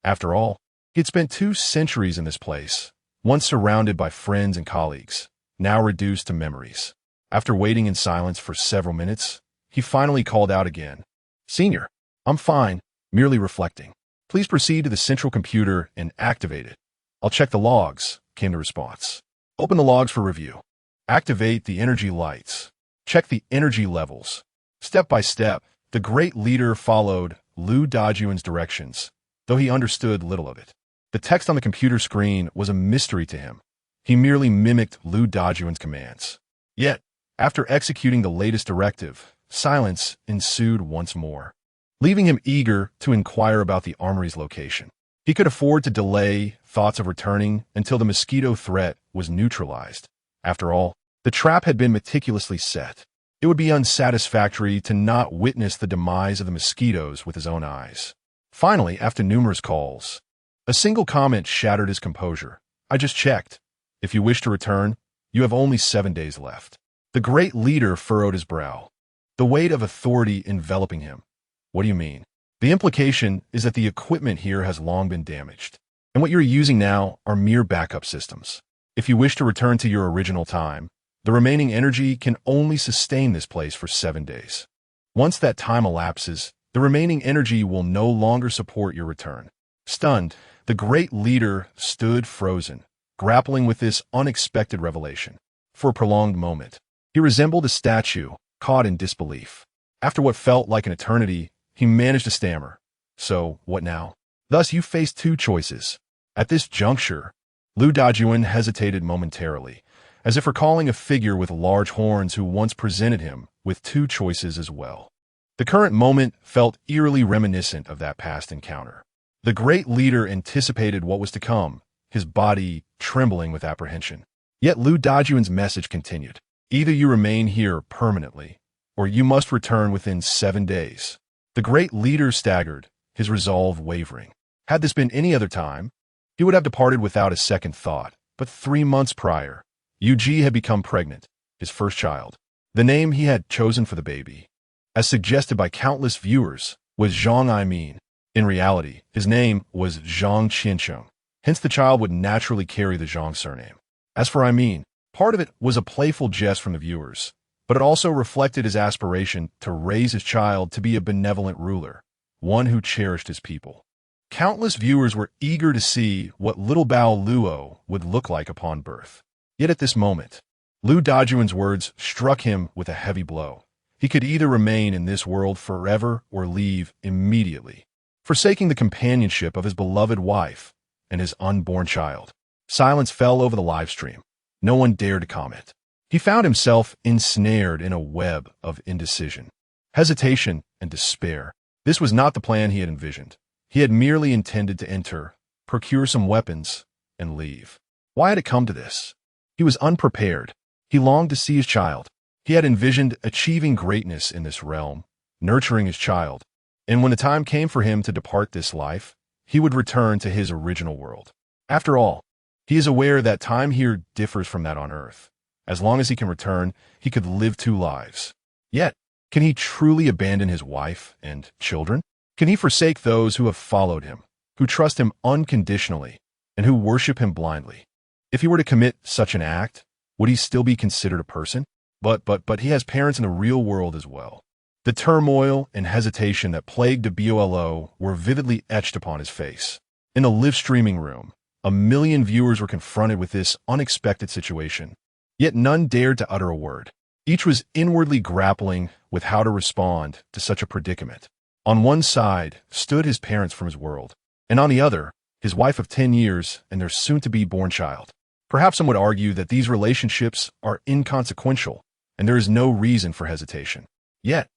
After all, he had spent 2 centuries in this place, once surrounded by friends and colleagues, now reduced to memories. After waiting in silence for several minutes, he finally called out again. Senior, I'm fine, merely reflecting. Please proceed to the central computer and activate it. I'll check the logs, came the response. Open the logs for review. Activate the energy lights. Check the energy levels. Step by step, the great leader followed Lu Dajuan's directions, though he understood little of it. The text on the computer screen was a mystery to him. He merely mimicked Lu Dajuan's commands. Yet, after executing the latest directive, silence ensued once more, leaving him eager to inquire about the armory's location. He could afford to delay thoughts of returning until the mosquito threat was neutralized. After all, the trap had been meticulously set. It would be unsatisfactory to not witness the demise of the mosquitoes with his own eyes. Finally, after numerous calls, a single comment shattered his composure. "I just checked. If you wish to return, you have only 7 days left." The great leader furrowed his brow, the weight of authority enveloping him. "What do you mean?" "The implication is that the equipment here has long been damaged, and what you're using now are mere backup systems. If you wish to return to your original time, the remaining energy can only sustain this place for 7 days. Once that time elapses, the remaining energy will no longer support your return." Stunned, the great leader stood frozen, grappling with this unexpected revelation. For a prolonged moment, he resembled a statue, caught in disbelief. After what felt like an eternity, he managed to stammer. "So, what now?" "Thus you face two choices." At this juncture, Lu Dajuan hesitated momentarily, as if recalling a figure with large horns who once presented him with two choices as well. The current moment felt eerily reminiscent of that past encounter. The great leader anticipated what was to come, his body trembling with apprehension. Yet Lu Dajuan's message continued. "Either you remain here permanently, or you must return within 7 days." The great leader staggered, his resolve wavering. Had this been any other time, he would have departed without a second thought. But 3 months prior, Yu-Ji had become pregnant, his first child. The name he had chosen for the baby, as suggested by countless viewers, was Zhang Aimin. In reality, his name was Zhang Qiancheng. Hence the child would naturally carry the Zhang surname. As for Aimin, part of it was a playful jest from the viewers, but it also reflected his aspiration to raise his child to be a benevolent ruler, one who cherished his people. Countless viewers were eager to see what little Bao Luo would look like upon birth. Yet at this moment, Lu Dajuan's words struck him with a heavy blow. He could either remain in this world forever or leave immediately, forsaking the companionship of his beloved wife and his unborn child. Silence fell over the live stream. No one dared to comment. He found himself ensnared in a web of indecision, hesitation, and despair. This was not the plan he had envisioned. He had merely intended to enter, procure some weapons, and leave. Why had it come to this? He was unprepared. He longed to see his child. He had envisioned achieving greatness in this realm, nurturing his child, and when the time came for him to depart this life, he would return to his original world. After all, he is aware that time here differs from that on Earth. As long as he can return, he could live 2 lives. Yet, can he truly abandon his wife and children? Can he forsake those who have followed him, who trust him unconditionally, and who worship him blindly? If he were to commit such an act, would he still be considered a person? But he has parents in the real world as well. The turmoil and hesitation that plagued the BOLO were vividly etched upon his face. In the live streaming room, 1 million viewers were confronted with this unexpected situation. Yet none dared to utter a word. Each was inwardly grappling with how to respond to such a predicament. On one side stood his parents from his world, and on the other, his wife of 10 years and their soon-to-be-born child. Perhaps some would argue that these relationships are inconsequential, and there is no reason for hesitation. Yet,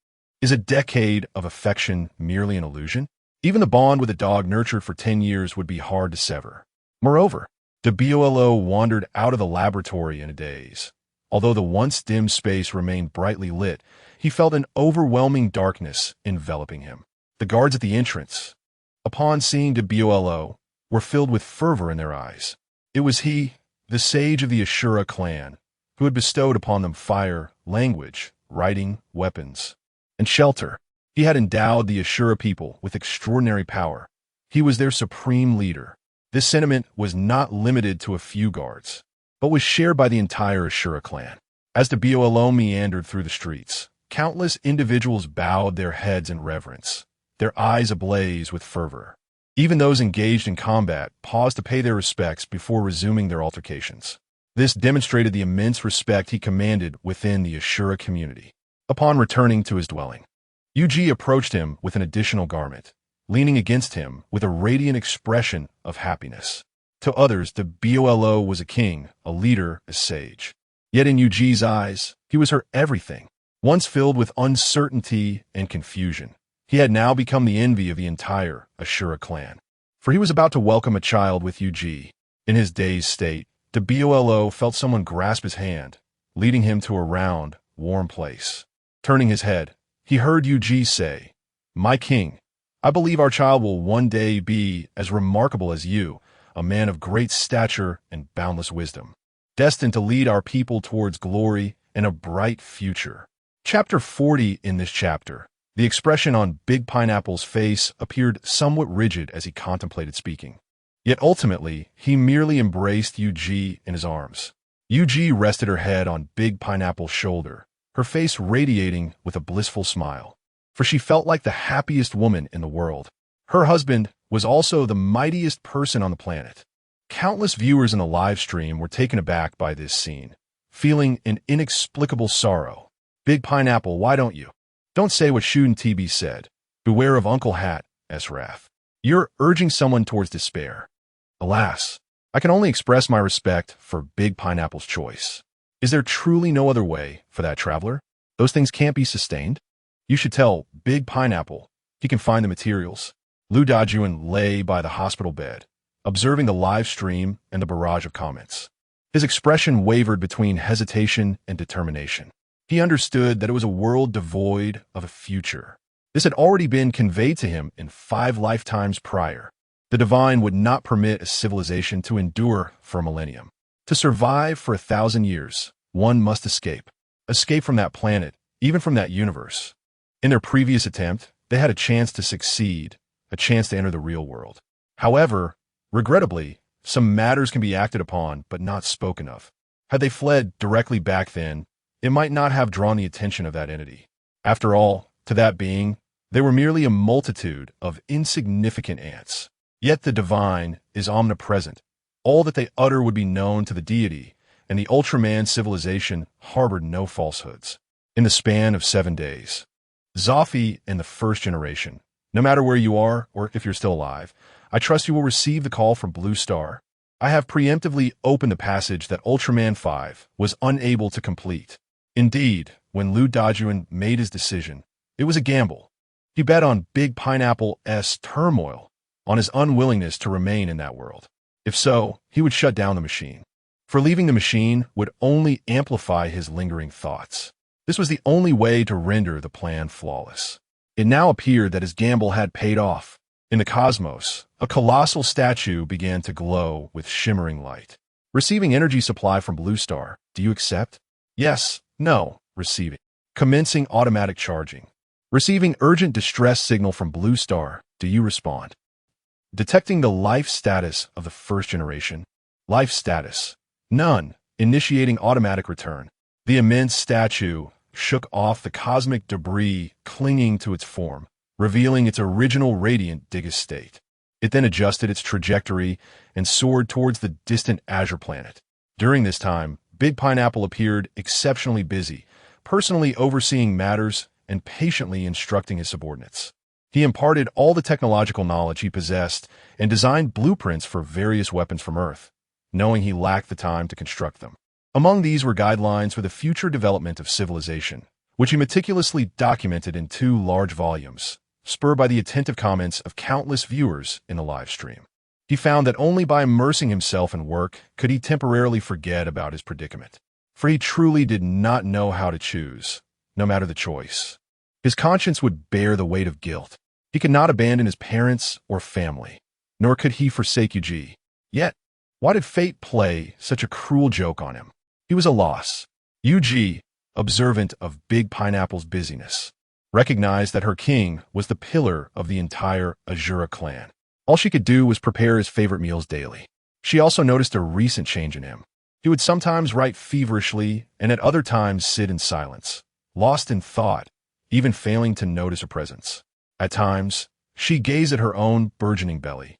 is a decade of affection merely an illusion? Even the bond with a dog nurtured for 10 years would be hard to sever. Moreover, the BOLO wandered out of the laboratory in a daze. Although the once dim space remained brightly lit, he felt an overwhelming darkness enveloping him. The guards at the entrance, upon seeing the BOLO, were filled with fervor in their eyes. It was he, the sage of the Ashura clan, who had bestowed upon them fire, language, writing, weapons, and shelter. He had endowed the Ashura people with extraordinary power. He was their supreme leader. This sentiment was not limited to a few guards, but was shared by the entire Ashura clan. As the BOLO meandered through the streets, countless individuals bowed their heads in reverence, their eyes ablaze with fervor. Even those engaged in combat paused to pay their respects before resuming their altercations. This demonstrated the immense respect he commanded within the Ashura community. Upon returning to his dwelling, Ug approached him with an additional garment, leaning against him with a radiant expression of happiness. To others, the bestower was a king, a leader, a sage. Yet in Ug's eyes, he was her everything. Once filled with uncertainty and confusion, he had now become the envy of the entire Ashura clan. For he was about to welcome a child with Ug. In his dazed state, the bestower felt someone grasp his hand, leading him to a round, warm place. Turning his head, he heard Ug say, "My king, I believe our child will one day be as remarkable as you, a man of great stature and boundless wisdom, destined to lead our people towards glory and a bright future." Chapter 40. In this chapter, the expression on Big Pineapple's face appeared somewhat rigid as he contemplated speaking. Yet ultimately, he merely embraced Ug in his arms. Ug rested her head on Big Pineapple's shoulder, her face radiating with a blissful smile, for she felt like the happiest woman in the world. Her husband was also the mightiest person on the planet. Countless viewers in the live stream were taken aback by this scene, feeling an inexplicable sorrow. "Big Pineapple, why don't you? Don't say what Shun TB said. Beware of Uncle Hat's wrath. You're urging someone towards despair." Alas, I can only express my respect for Big Pineapple's choice. Is there truly no other way for that traveler? Those things can't be sustained. You should tell Big Pineapple he can find the materials. Lu Dajuan lay by the hospital bed, observing the live stream and the barrage of comments. His expression wavered between hesitation and determination. He understood that it was a world devoid of a future. This had already been conveyed to him in 5 lifetimes prior. The divine would not permit a civilization to endure for a millennium. To survive for 1,000 years, one must escape. Escape from that planet, even from that universe. In their previous attempt, they had a chance to succeed, a chance to enter the real world. However, regrettably, some matters can be acted upon but not spoken of. Had they fled directly back then, it might not have drawn the attention of that entity. After all, to that being, they were merely a multitude of insignificant ants. Yet the divine is omnipresent. All that they utter would be known to the deity, and the Ultraman civilization harbored no falsehoods. In the span of 7 days, Zophie and the first generation, no matter where you are or if you're still alive, I trust you will receive the call from Blue Star. I have preemptively opened the passage that Ultraman 5 was unable to complete. Indeed, when Lu Dajuan made his decision, it was a gamble. He bet on Big Pineapple's turmoil, on his unwillingness to remain in that world. If so, he would shut down the machine. For leaving the machine would only amplify his lingering thoughts. This was the only way to render the plan flawless. It now appeared that his gamble had paid off. In the cosmos, a colossal statue began to glow with shimmering light. Receiving energy supply from Blue Star. Do you accept? Yes, no, receiving. Commencing automatic charging. Receiving urgent distress signal from Blue Star. Do you respond? Detecting the life status of the first generation. Life status. None. Initiating automatic return. The immense statue shook off the cosmic debris clinging to its form, revealing its original radiant Diggus state. It then adjusted its trajectory and soared towards the distant Azure planet. During this time, Big Pineapple appeared exceptionally busy, personally overseeing matters and patiently instructing his subordinates. He imparted all the technological knowledge he possessed and designed blueprints for various weapons from Earth, knowing he lacked the time to construct them. Among these were guidelines for the future development of civilization, which he meticulously documented in 2 large volumes, spurred by the attentive comments of countless viewers in the live stream. He found that only by immersing himself in work could he temporarily forget about his predicament, for he truly did not know how to choose, no matter the choice. His conscience would bear the weight of guilt. He could not abandon his parents or family, nor could he forsake Ug. Yet, why did fate play such a cruel joke on him? He was a loss. Ug, observant of Big Pineapple's busyness, recognized that her king was the pillar of the entire Ashura clan. All she could do was prepare his favorite meals daily. She also noticed a recent change in him. He would sometimes write feverishly and at other times sit in silence, lost in thought, even failing to notice her presence. At times, she gazed at her own burgeoning belly,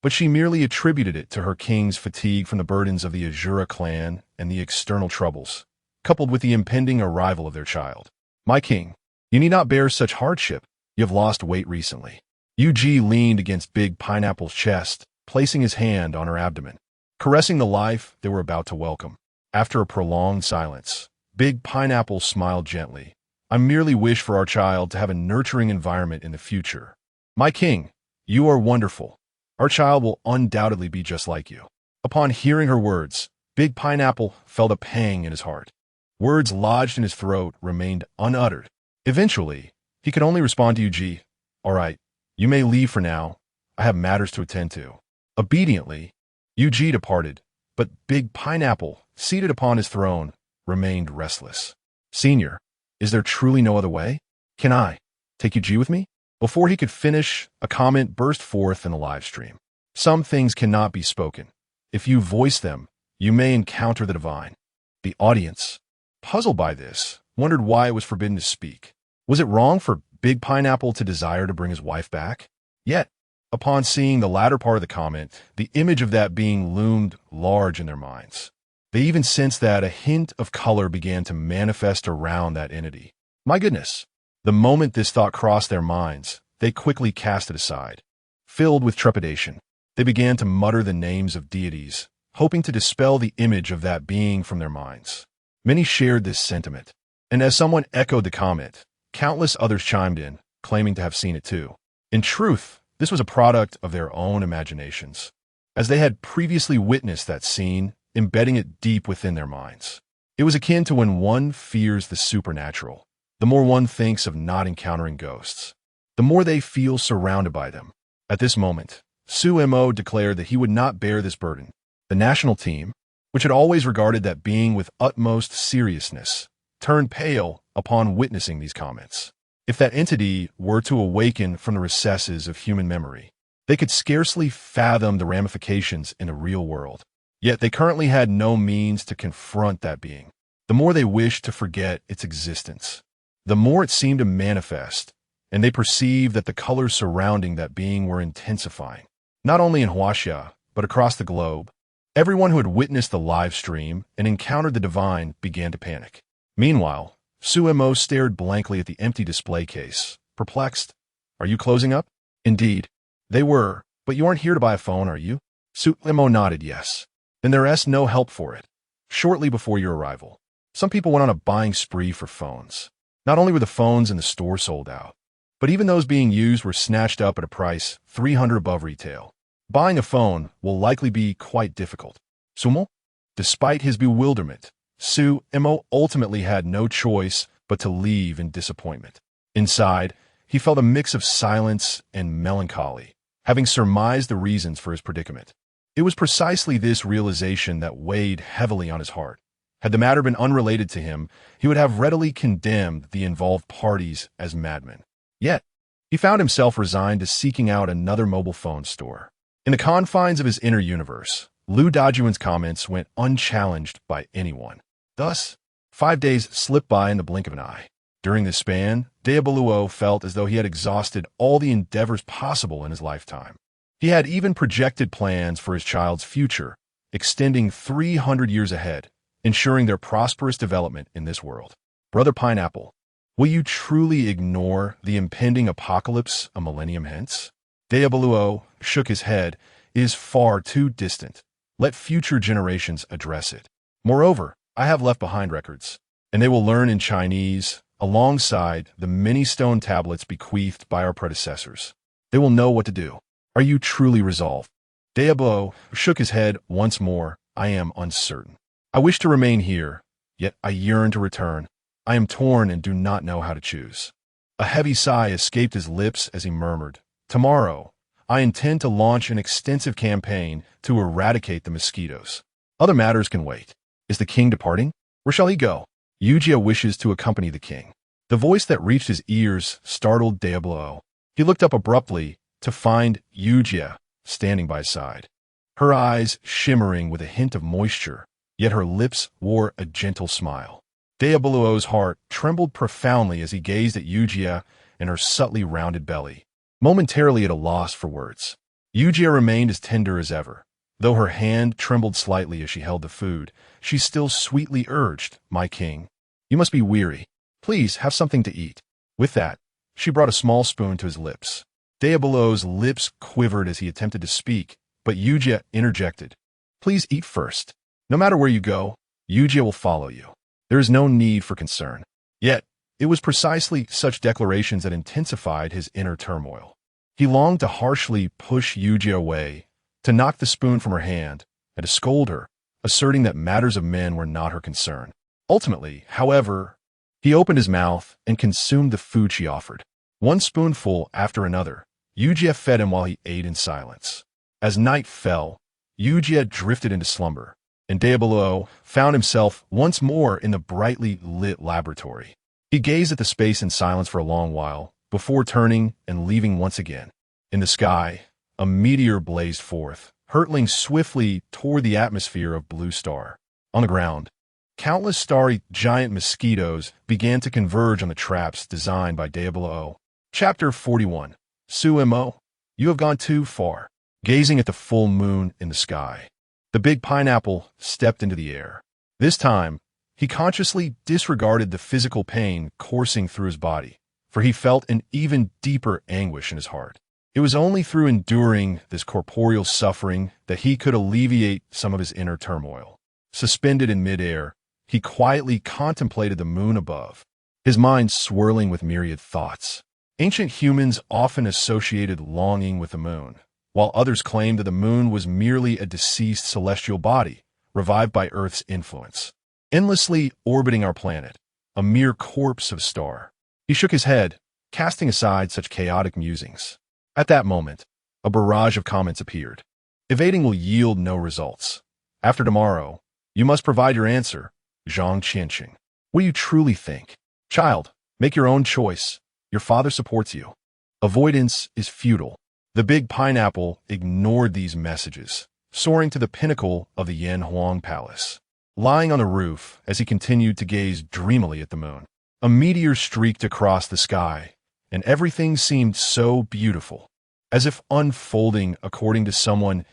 but she merely attributed it to her king's fatigue from the burdens of the Azura clan and the external troubles, coupled with the impending arrival of their child. My king, you need not bear such hardship. You have lost weight recently. Yu-Ji leaned against Big Pineapple's chest, placing his hand on her abdomen, caressing the life they were about to welcome. After a prolonged silence, Big Pineapple smiled gently. I merely wish for our child to have a nurturing environment in the future. My king, you are wonderful. Our child will undoubtedly be just like you. Upon hearing her words, Big Pineapple felt a pang in his heart. Words lodged in his throat remained unuttered. Eventually, he could only respond to Yu-Ji, "All right, you may leave for now. I have matters to attend to." Obediently, Yu-Ji departed, but Big Pineapple, seated upon his throne, remained restless. "Senior, is there truly no other way? Can I take Yu-Ji with me?" Before he could finish, a comment burst forth in the live stream. "Some things cannot be spoken. If you voice them, you may encounter the divine." The audience, puzzled by this, wondered why it was forbidden to speak. Was it wrong for Big Pineapple to desire to bring his wife back? Yet, upon seeing the latter part of the comment, the image of that being loomed large in their minds. They even sensed that a hint of color began to manifest around that entity. My goodness! The moment this thought crossed their minds, they quickly cast it aside. Filled with trepidation, they began to mutter the names of deities, hoping to dispel the image of that being from their minds. Many shared this sentiment, and as someone echoed the comment, countless others chimed in, claiming to have seen it too. In truth, this was a product of their own imaginations, as they had previously witnessed that scene, embedding it deep within their minds. It was akin to when one fears the supernatural. The more one thinks of not encountering ghosts, the more they feel surrounded by them. At this moment, Su-Mo declared that he would not bear this burden. The national team, which had always regarded that being with utmost seriousness, turned pale upon witnessing these comments. If that entity were to awaken from the recesses of human memory, they could scarcely fathom the ramifications in the real world. Yet they currently had no means to confront that being. The more they wished to forget its existence, the more it seemed to manifest, and they perceived that the colors surrounding that being were intensifying. Not only in Huaxia, but across the globe, everyone who had witnessed the live stream and encountered the divine began to panic. Meanwhile, Su-Mo stared blankly at the empty display case, perplexed. "Are you closing up?" Indeed, they were, but you aren't here to buy a phone, are you? Su-Mo nodded yes. Then there's no help for it. Shortly before your arrival, some people went on a buying spree for phones. Not only were the phones in the store sold out, but even those being used were snatched up at a price 300 above retail. Buying a phone will likely be quite difficult. Sumo? Despite his bewilderment, Su-Mo ultimately had no choice but to leave in disappointment. Inside, he felt a mix of silence and melancholy, having surmised the reasons for his predicament. It was precisely this realization that weighed heavily on his heart. Had the matter been unrelated to him, he would have readily condemned the involved parties as madmen. Yet, he found himself resigned to seeking out another mobile phone store. In the confines of his inner universe, Lu Dajuan's comments went unchallenged by anyone. Thus, 5 days slipped by in the blink of an eye. During this span, Diaboluo felt as though he had exhausted all the endeavors possible in his lifetime. He had even projected plans for his child's future, extending 300 years ahead, ensuring their prosperous development in this world. Brother Pineapple, will you truly ignore the impending apocalypse a millennium hence? Diaboluo shook his head. It is far too distant. Let future generations address it. Moreover, I have left behind records, and they will learn in Chinese, alongside the many stone tablets bequeathed by our predecessors. They will know what to do. Are you truly resolved? Diablo shook his head once more. I am uncertain. I wish to remain here, yet I yearn to return. I am torn and do not know how to choose. A heavy sigh escaped his lips as he murmured, Tomorrow, I intend to launch an extensive campaign to eradicate the mosquitoes. Other matters can wait. Is the king departing? Where shall he go? Yujia wishes to accompany the king. The voice that reached his ears startled Diablo. He looked up abruptly to find Yujia standing by his side. Her eyes shimmering with a hint of moisture, yet her lips wore a gentle smile. Diabolo's heart trembled profoundly as he gazed at Yujia and her subtly rounded belly, momentarily at a loss for words. Yujia remained as tender as ever. Though her hand trembled slightly as she held the food, she still sweetly urged, "My king, you must be weary. Please have something to eat." With that, she brought a small spoon to his lips. Diabol's lips quivered as he attempted to speak, but Yujia interjected, "Please eat first. No matter where you go, Yujia will follow you. There is no need for concern." Yet, it was precisely such declarations that intensified his inner turmoil. He longed to harshly push Yujia away, to knock the spoon from her hand, and to scold her, asserting that matters of men were not her concern. Ultimately, however, he opened his mouth and consumed the food she offered. One spoonful after another, Yujia fed him while he ate in silence. As night fell, Yujia drifted into slumber, and Diabolo found himself once more in the brightly lit laboratory. He gazed at the space in silence for a long while, before turning and leaving once again. In the sky, a meteor blazed forth, hurtling swiftly toward the atmosphere of Blue Star. On the ground, countless starry giant mosquitoes began to converge on the traps designed by Diabolo. Chapter 41. Sumo, you have gone too far. Gazing at the full moon in the sky, the big pineapple stepped into the air. This time, he consciously disregarded the physical pain coursing through his body, for he felt an even deeper anguish in his heart. It was only through enduring this corporeal suffering that he could alleviate some of his inner turmoil. Suspended in midair, he quietly contemplated the moon above, his mind swirling with myriad thoughts. Ancient humans often associated longing with the moon, while others claimed that the moon was merely a deceased celestial body, revived by Earth's influence, endlessly orbiting our planet, a mere corpse of star. He shook his head, casting aside such chaotic musings. At that moment, a barrage of comments appeared. Evading will yield no results. After tomorrow, you must provide your answer, Zhang Qianqing. What do you truly think? Child, make your own choice. Your father supports you. Avoidance is futile. The big pineapple ignored these messages, soaring to the pinnacle of the Yan Huang Palace. Lying on the roof as he continued to gaze dreamily at the moon, a meteor streaked across the sky, and everything seemed so beautiful, as if unfolding according to someone's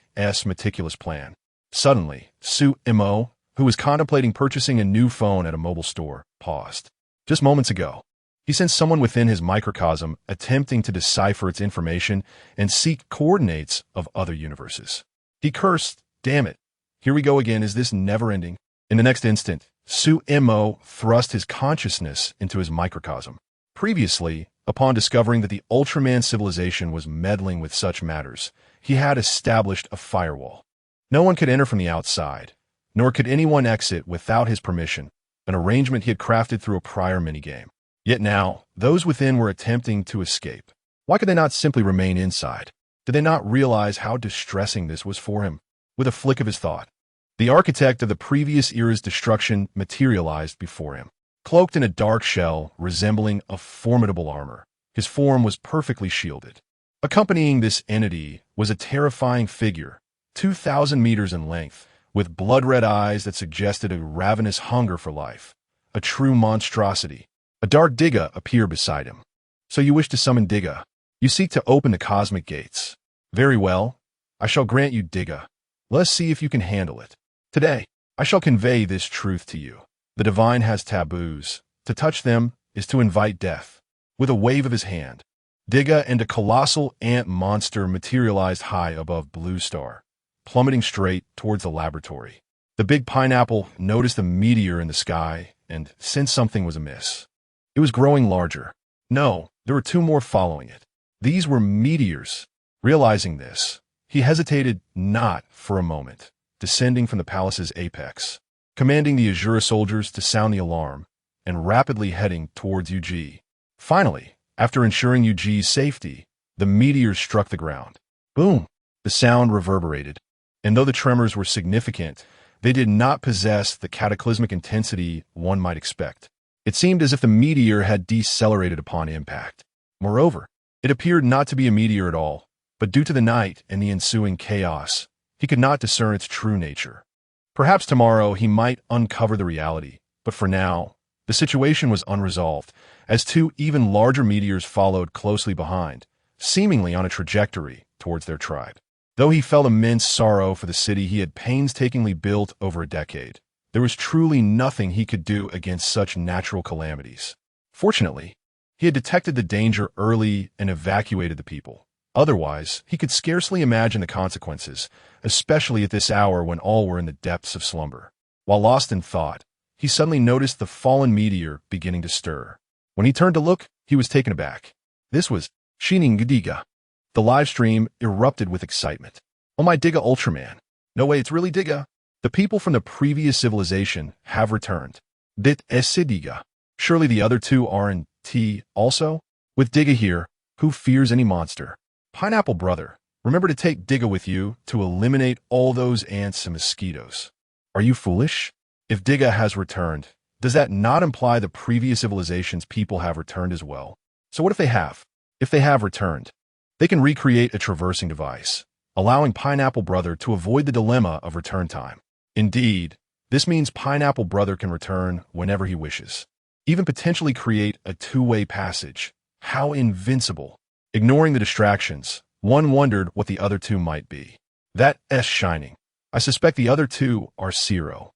meticulous plan. Suddenly, Sumo, who was contemplating purchasing a new phone at a mobile store, paused. Just moments ago, he sensed someone within his microcosm attempting to decipher its information and seek coordinates of other universes. He cursed, "Damn it, here we go again, is this never-ending?" In the next instant, Sumo thrust his consciousness into his microcosm. Previously, upon discovering that the Ultraman civilization was meddling with such matters, he had established a firewall. No one could enter from the outside, nor could anyone exit without his permission, an arrangement he had crafted through a prior minigame. Yet now, those within were attempting to escape. Why could they not simply remain inside? Did they not realize how distressing this was for him? With a flick of his thought, the architect of the previous era's destruction materialized before him. Cloaked in a dark shell resembling a formidable armor, his form was perfectly shielded. Accompanying this entity was a terrifying figure, 2,000 meters in length, with blood-red eyes that suggested a ravenous hunger for life. A true monstrosity. A dark Digga appeared beside him. "So you wish to summon Digga. You seek to open the cosmic gates. Very well. I shall grant you Digga. Let's see if you can handle it. Today, I shall convey this truth to you. The divine has taboos. To touch them is to invite death." With a wave of his hand, Digga and a colossal ant monster materialized high above Blue Star, plummeting straight towards the laboratory. The big pineapple noticed the meteor in the sky and sensed something was amiss. It was growing larger. No, there were two more following it. These were meteors. Realizing this, he hesitated not for a moment, descending from the palace's apex, commanding the Azura soldiers to sound the alarm, and rapidly heading towards UG. Finally, after ensuring UG's safety, the meteors struck the ground. Boom! The sound reverberated, and though the tremors were significant, they did not possess the cataclysmic intensity one might expect. It seemed as if the meteor had decelerated upon impact. Moreover, it appeared not to be a meteor at all, but due to the night and the ensuing chaos, he could not discern its true nature. Perhaps tomorrow he might uncover the reality, but for now, the situation was unresolved, as two even larger meteors followed closely behind, seemingly on a trajectory towards their tribe. Though he felt immense sorrow for the city he had painstakingly built over a decade, there was truly nothing he could do against such natural calamities. Fortunately, he had detected the danger early and evacuated the people. Otherwise, he could scarcely imagine the consequences, especially at this hour when all were in the depths of slumber. While lost in thought, he suddenly noticed the fallen meteor beginning to stir. When he turned to look, he was taken aback. This was Shining Diga. The live stream erupted with excitement. "Oh my Diga Ultraman. No way, it's really Diga. The people from the previous civilization have returned. Dit is Diga. Surely the other two aren't also? With Diga here, who fears any monster? Pineapple brother, remember to take Diga with you to eliminate all those ants and mosquitoes. Are you foolish? If Diga has returned, does that not imply the previous civilization's people have returned as well? So what if they have? If they have returned, they can recreate a traversing device, allowing Pineapple Brother to avoid the dilemma of return time. Indeed, this means Pineapple Brother can return whenever he wishes, even potentially create a two-way passage. How invincible! Ignoring the distractions, one wondered what the other two might be. That S shining. I suspect the other two are Zero,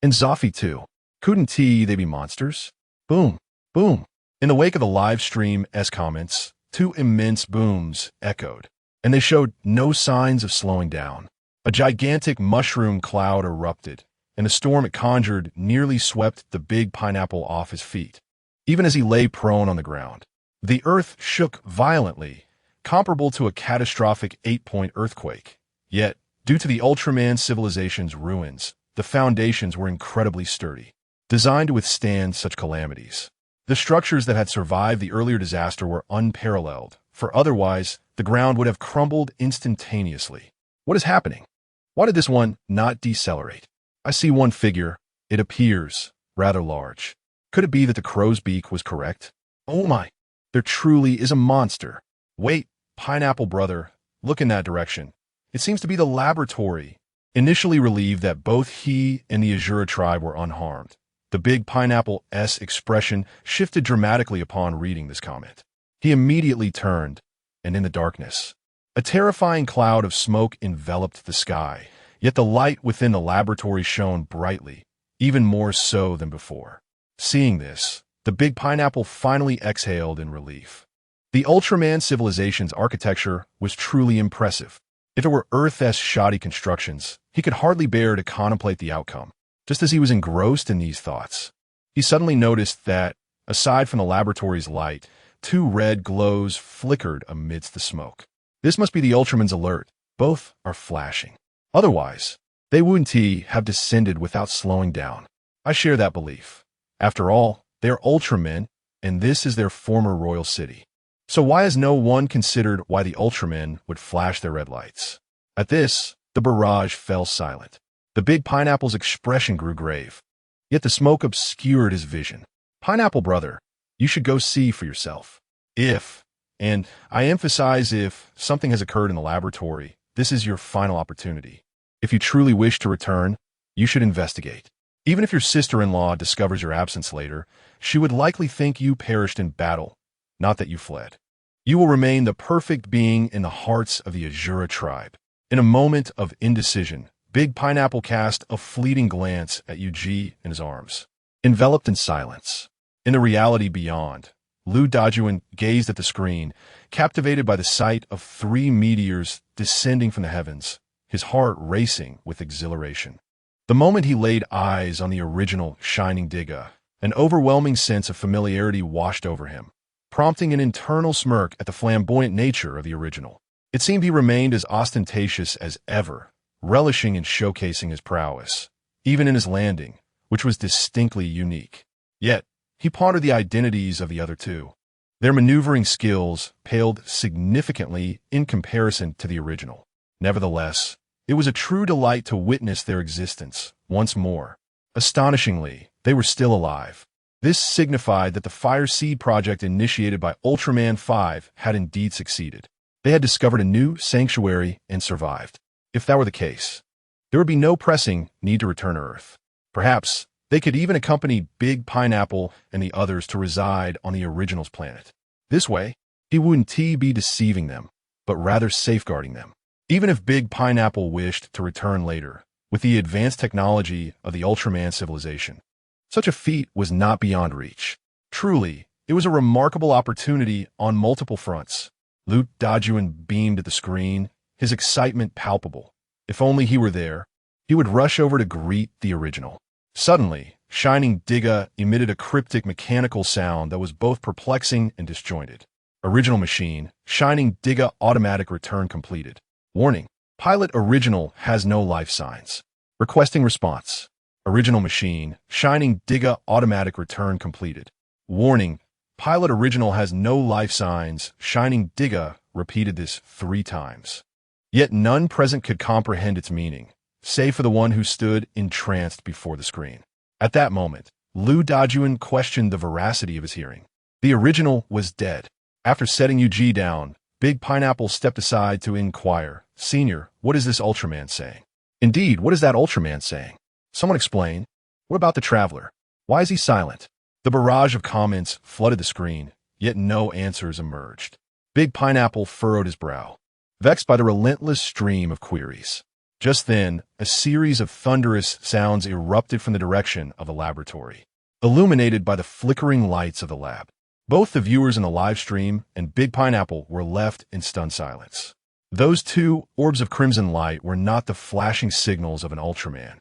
and Zoffy too. Couldn't they be monsters? Boom, boom. In the wake of the live stream S comments, two immense booms echoed, and they showed no signs of slowing down. A gigantic mushroom cloud erupted, and the storm it conjured nearly swept the big pineapple off his feet. Even as he lay prone on the ground, the earth shook violently, comparable to a catastrophic 8-point earthquake. Yet, due to the Ultraman civilization's ruins, the foundations were incredibly sturdy, designed to withstand such calamities. The structures that had survived the earlier disaster were unparalleled, for otherwise, the ground would have crumbled instantaneously. What is happening? Why did this one not decelerate? I see one figure. It appears rather large. Could it be that the crow's beak was correct? Oh my! There truly is a monster. Wait, Pineapple Brother, look in that direction. It seems to be the laboratory. Initially relieved that both he and the Azura tribe were unharmed, the big Pineapple-S expression shifted dramatically upon reading this comment. He immediately turned, and in the darkness, a terrifying cloud of smoke enveloped the sky, yet the light within the laboratory shone brightly, even more so than before. Seeing this, the big pineapple finally exhaled in relief. The Ultraman civilization's architecture was truly impressive. If it were Earth's shoddy constructions, he could hardly bear to contemplate the outcome. Just as he was engrossed in these thoughts, he suddenly noticed that, aside from the laboratory's light, two red glows flickered amidst the smoke. This must be the Ultraman's alert. Both are flashing. Otherwise, they wouldn't have descended without slowing down. I share that belief. After all, they are Ultramen, and this is their former royal city. So why has no one considered why the Ultramen would flash their red lights? At this, the barrage fell silent. The big pineapple's expression grew grave. Yet the smoke obscured his vision. Pineapple Brother, you should go see for yourself. If, and I emphasize if, something has occurred in the laboratory, this is your final opportunity. If you truly wish to return, you should investigate. Even if your sister-in-law discovers your absence later, she would likely think you perished in battle, not that you fled. You will remain the perfect being in the hearts of the Azura tribe. In a moment of indecision, Big Pineapple cast a fleeting glance at Yuji in his arms. Enveloped in silence, in the reality beyond, Lu Dajuan gazed at the screen, captivated by the sight of 3 meteors descending from the heavens, his heart racing with exhilaration. The moment he laid eyes on the original Shining Diga, an overwhelming sense of familiarity washed over him, prompting an internal smirk at the flamboyant nature of the original. It seemed he remained as ostentatious as ever, relishing in showcasing his prowess, even in his landing, which was distinctly unique. Yet, he pondered the identities of the other two. Their maneuvering skills paled significantly in comparison to the original. Nevertheless, it was a true delight to witness their existence once more. Astonishingly, they were still alive. This signified that the Fire Seed project initiated by Ultraman 5 had indeed succeeded. They had discovered a new sanctuary and survived. If that were the case, there would be no pressing need to return to Earth. Perhaps they could even accompany Big Pineapple and the others to reside on the original's planet. This way, he wouldn't be deceiving them, but rather safeguarding them. Even if Big Pineapple wished to return later, with the advanced technology of the Ultraman civilization, such a feat was not beyond reach. Truly, it was a remarkable opportunity on multiple fronts. Lu Dajuan beamed at the screen, his excitement palpable. If only he were there, he would rush over to greet the original. Suddenly, Shining Digga emitted a cryptic mechanical sound that was both perplexing and disjointed. Original machine, Shining Digga automatic return completed. Warning, pilot original has no life signs. Requesting response. Original machine, Shining Digga automatic return completed. Warning, pilot original has no life signs. Shining Digga repeated this 3 times. Yet none present could comprehend its meaning, save for the one who stood entranced before the screen. At that moment, Lu Dajuan questioned the veracity of his hearing. The original was dead. After setting UG down, Big Pineapple stepped aside to inquire, "Senior, what is this Ultraman saying?" "Indeed, what is that Ultraman saying? Someone explain. What about the Traveler? Why is he silent?" The barrage of comments flooded the screen, yet no answers emerged. Big Pineapple furrowed his brow, vexed by the relentless stream of queries. Just then, a series of thunderous sounds erupted from the direction of the laboratory, illuminated by the flickering lights of the lab. Both the viewers in the live stream and Big Pineapple were left in stunned silence. Those 2 orbs of crimson light were not the flashing signals of an Ultraman,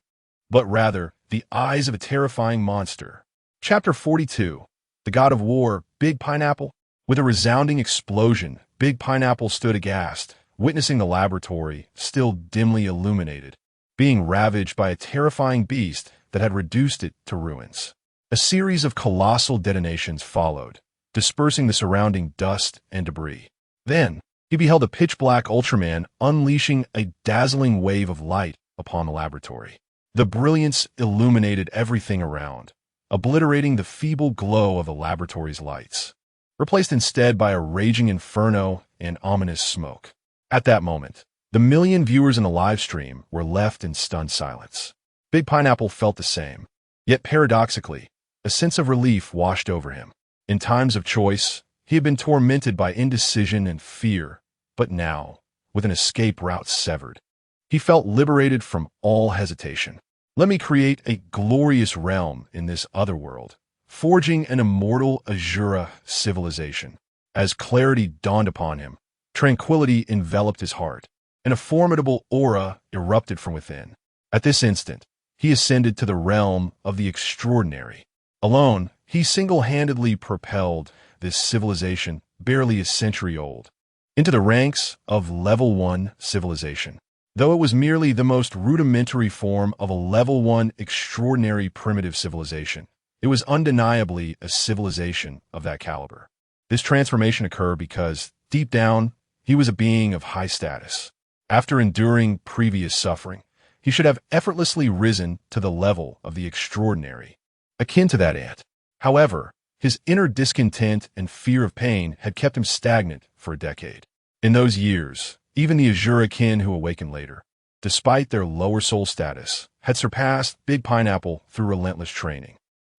but rather the eyes of a terrifying monster. Chapter 42, The God of War, Big Pineapple. With a resounding explosion, Big Pineapple stood aghast, witnessing the laboratory, still dimly illuminated, being ravaged by a terrifying beast that had reduced it to ruins. A series of colossal detonations followed, dispersing the surrounding dust and debris. Then, he beheld a pitch-black Ultraman unleashing a dazzling wave of light upon the laboratory. The brilliance illuminated everything around, obliterating the feeble glow of the laboratory's lights, replaced instead by a raging inferno and ominous smoke. At that moment, the million viewers in the live stream were left in stunned silence. Big Pineapple felt the same. Yet paradoxically, a sense of relief washed over him. In times of choice, he had been tormented by indecision and fear, but now, with an escape route severed, he felt liberated from all hesitation. Let me create a glorious realm in this other world, forging an immortal Azura civilization. As clarity dawned upon him, tranquility enveloped his heart, and a formidable aura erupted from within. At this instant, he ascended to the realm of the extraordinary. Alone, he single-handedly propelled this civilization, barely a century old, into the ranks of Level 1 civilization. Though it was merely the most rudimentary form of a Level 1 extraordinary primitive civilization, it was undeniably a civilization of that caliber. This transformation occurred because, deep down, he was a being of high status. After enduring previous suffering, he should have effortlessly risen to the level of the extraordinary, akin to that ant. However, his inner discontent and fear of pain had kept him stagnant for a decade. In those years, even the Azura kin who awakened later, despite their lower soul status, had surpassed Big Pineapple through relentless training.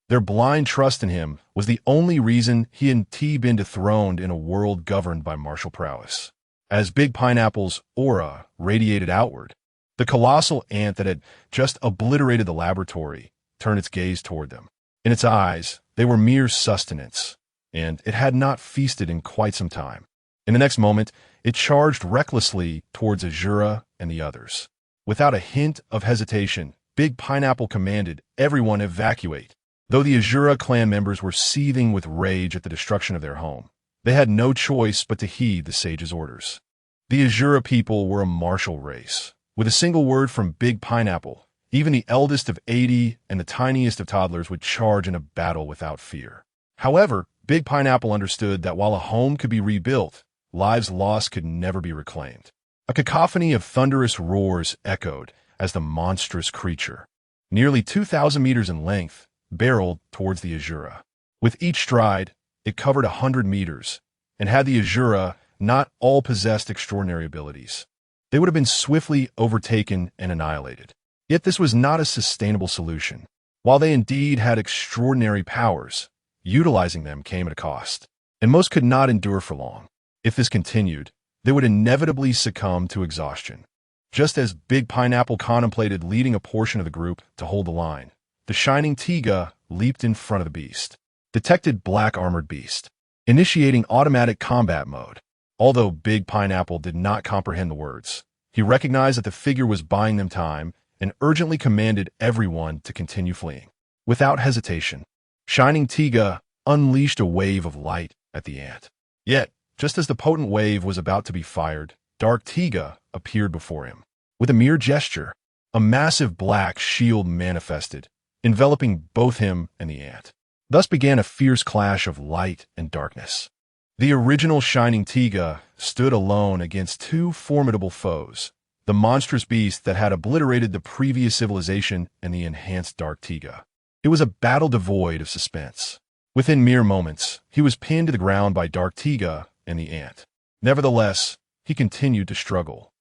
Their blind trust in him was the only reason he had been dethroned in a world governed by martial prowess. As Big Pineapple's aura radiated outward, the colossal ant that had just obliterated the laboratory turned its gaze toward them. In its eyes, they were mere sustenance, and it had not feasted in quite some time. In the next moment, it charged recklessly towards Azura and the others. Without a hint of hesitation, Big Pineapple commanded everyone evacuate. Though the Azura clan members were seething with rage at the destruction of their home, they had no choice but to heed the sage's orders. The Azura people were a martial race. With a single word from Big Pineapple, even the eldest of 80 and the tiniest of toddlers would charge in a battle without fear. However, Big Pineapple understood that while a home could be rebuilt, lives lost could never be reclaimed. A cacophony of thunderous roars echoed as the monstrous creature, nearly 2,000 meters in length, barreled towards the Azura. With each stride, it covered 100 meters, and had the Azura not all possessed extraordinary abilities, they would have been swiftly overtaken and annihilated. Yet this was not a sustainable solution. While they indeed had extraordinary powers, utilizing them came at a cost, and most could not endure for long. If this continued, they would inevitably succumb to exhaustion. Just as Big Pineapple contemplated leading a portion of the group to hold the line, the shining Tiga leaped in front of the beast. Detected black armored beast. Initiating automatic combat mode. Although Big Pineapple did not comprehend the words, he recognized that the figure was buying them time and urgently commanded everyone to continue fleeing. Without hesitation, Shining Tiga unleashed a wave of light at the ant. Yet, just as the potent wave was about to be fired, Dark Tiga appeared before him. With a mere gesture, a massive black shield manifested, enveloping both him and the ant. Thus began a fierce clash of light and darkness. The original Shining Tiga stood alone against two formidable foes, the monstrous beast that had obliterated the previous civilization and the enhanced Dark Tiga. It was a battle devoid of suspense. Within mere moments, he was pinned to the ground by Dark Tiga and the ant. Nevertheless, he continued to struggle,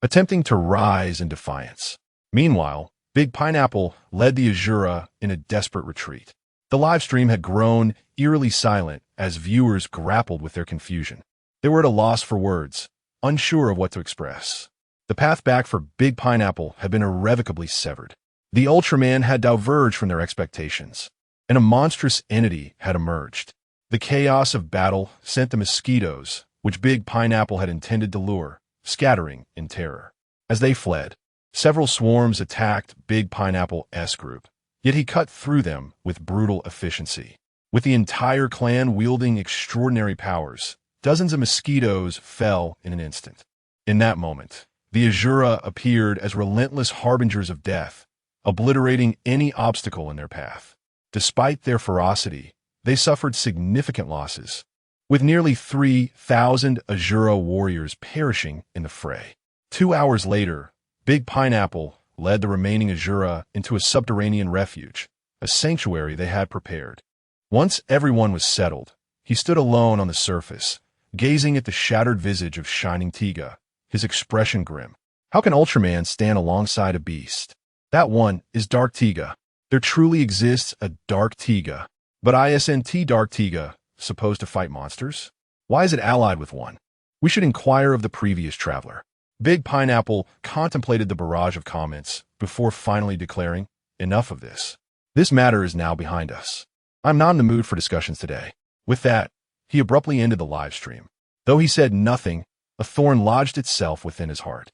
attempting to rise in defiance. Meanwhile, Big Pineapple led the Azura in a desperate retreat. The live stream had grown eerily silent as viewers grappled with their confusion. They were at a loss for words, unsure of what to express. The path back for Big Pineapple had been irrevocably severed. The Ultraman had diverged from their expectations, and a monstrous entity had emerged. The chaos of battle sent the mosquitoes, which Big Pineapple had intended to lure, scattering in terror. As they fled, several swarms attacked Big Pineapple's group, yet he cut through them with brutal efficiency. With the entire clan wielding extraordinary powers, dozens of mosquitoes fell in an instant. In that moment, the Azura appeared as relentless harbingers of death, obliterating any obstacle in their path. Despite their ferocity, they suffered significant losses, with nearly 3,000 Azura warriors perishing in the fray. 2 hours later, Big Pineapple led the remaining Azura into a subterranean refuge, a sanctuary they had prepared. Once everyone was settled, he stood alone on the surface, gazing at the shattered visage of Shining Tiga, his expression grim. How can Ultraman stand alongside a beast? That one is Dark Tiga. There truly exists a Dark Tiga. But isn't Dark Tiga supposed to fight monsters? Why is it allied with one? We should inquire of the previous traveler. Big Pineapple contemplated the barrage of comments before finally declaring, "Enough of this. This matter is now behind us. I'm not in the mood for discussions today." With that, he abruptly ended the live stream. Though he said nothing, a thorn lodged itself within his heart.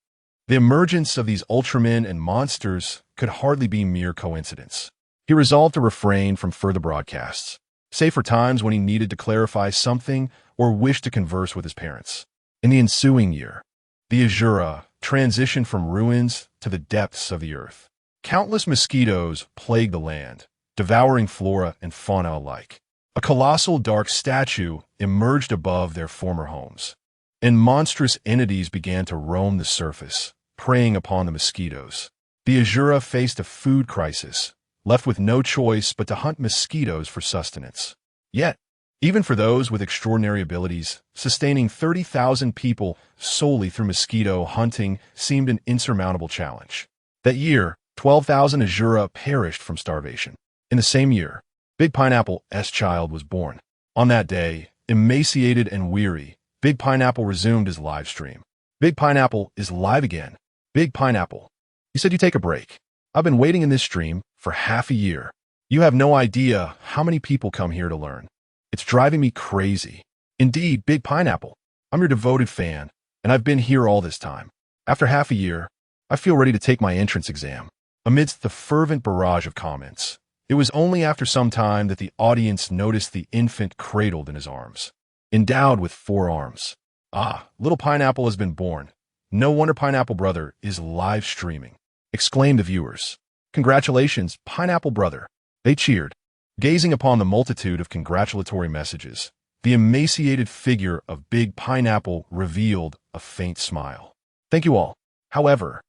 The emergence of these Ultramen and monsters could hardly be mere coincidence. He resolved to refrain from further broadcasts, save for times when he needed to clarify something or wished to converse with his parents. In the ensuing year, the Azura transitioned from ruins to the depths of the earth. Countless mosquitoes plagued the land, devouring flora and fauna alike. A colossal dark statue emerged above their former homes, and monstrous entities began to roam the surface, preying upon the mosquitoes. The Azura faced a food crisis, left with no choice but to hunt mosquitoes for sustenance. Yet, even for those with extraordinary abilities, sustaining 30,000 people solely through mosquito hunting seemed an insurmountable challenge. That year, 12,000 Azura perished from starvation. In the same year, Big Pineapple's child was born. On that day, emaciated and weary, Big Pineapple resumed his live stream. Big Pineapple is live again. Big Pineapple, you said you take a break. I've been waiting in this stream for half a year. You have no idea how many people come here to learn. It's driving me crazy. Indeed, Big Pineapple, I'm your devoted fan, and I've been here all this time. After half a year, I feel ready to take my entrance exam. Amidst the fervent barrage of comments, it was only after some time that the audience noticed the infant cradled in his arms, endowed with 4 arms. Ah, little Pineapple has been born. No wonder Pineapple Brother is live streaming, exclaimed the viewers. Congratulations, Pineapple Brother. They cheered. Gazing upon the multitude of congratulatory messages, the emaciated figure of Big Pineapple revealed a faint smile. Thank you all. However,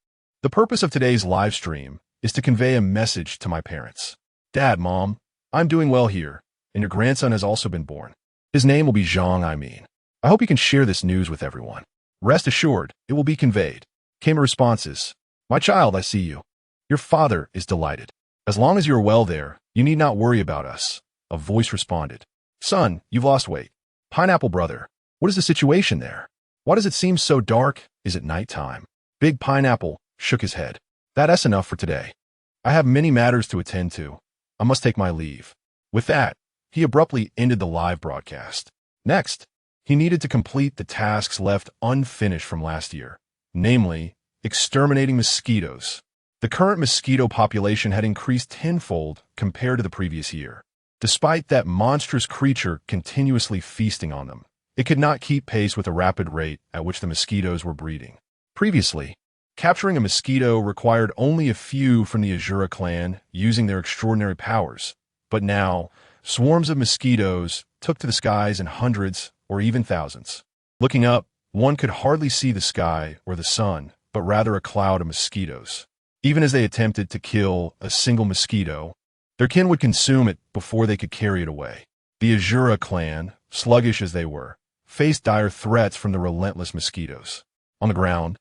the purpose of today's live stream is to convey a message to my parents. Dad, Mom, I'm doing well here, and your grandson has also been born. His name will be Zhang, I hope you can share this news with everyone. Rest assured, it will be conveyed. Came responses. My child, I see you. Your father is delighted. As long as you are well there, you need not worry about us. A voice responded. Son, you've lost weight. Pineapple Brother, what is the situation there? Why does it seem so dark? Is it nighttime? Big Pineapple shook his head. That's enough for today. I have many matters to attend to. I must take my leave. With that, he abruptly ended the live broadcast. Next, he needed to complete the tasks left unfinished from last year, namely, exterminating mosquitoes. The current mosquito population had increased tenfold compared to the previous year. Despite that monstrous creature continuously feasting on them, it could not keep pace with the rapid rate at which the mosquitoes were breeding. Previously, capturing a mosquito required only a few from the Azura clan using their extraordinary powers, but now, swarms of mosquitoes took to the skies in hundreds or even thousands. Looking up, one could hardly see the sky or the sun, but rather a cloud of mosquitoes. Even as they attempted to kill a single mosquito, their kin would consume it before they could carry it away. The Azura clan, sluggish as they were, faced dire threats from the relentless mosquitoes. On the ground,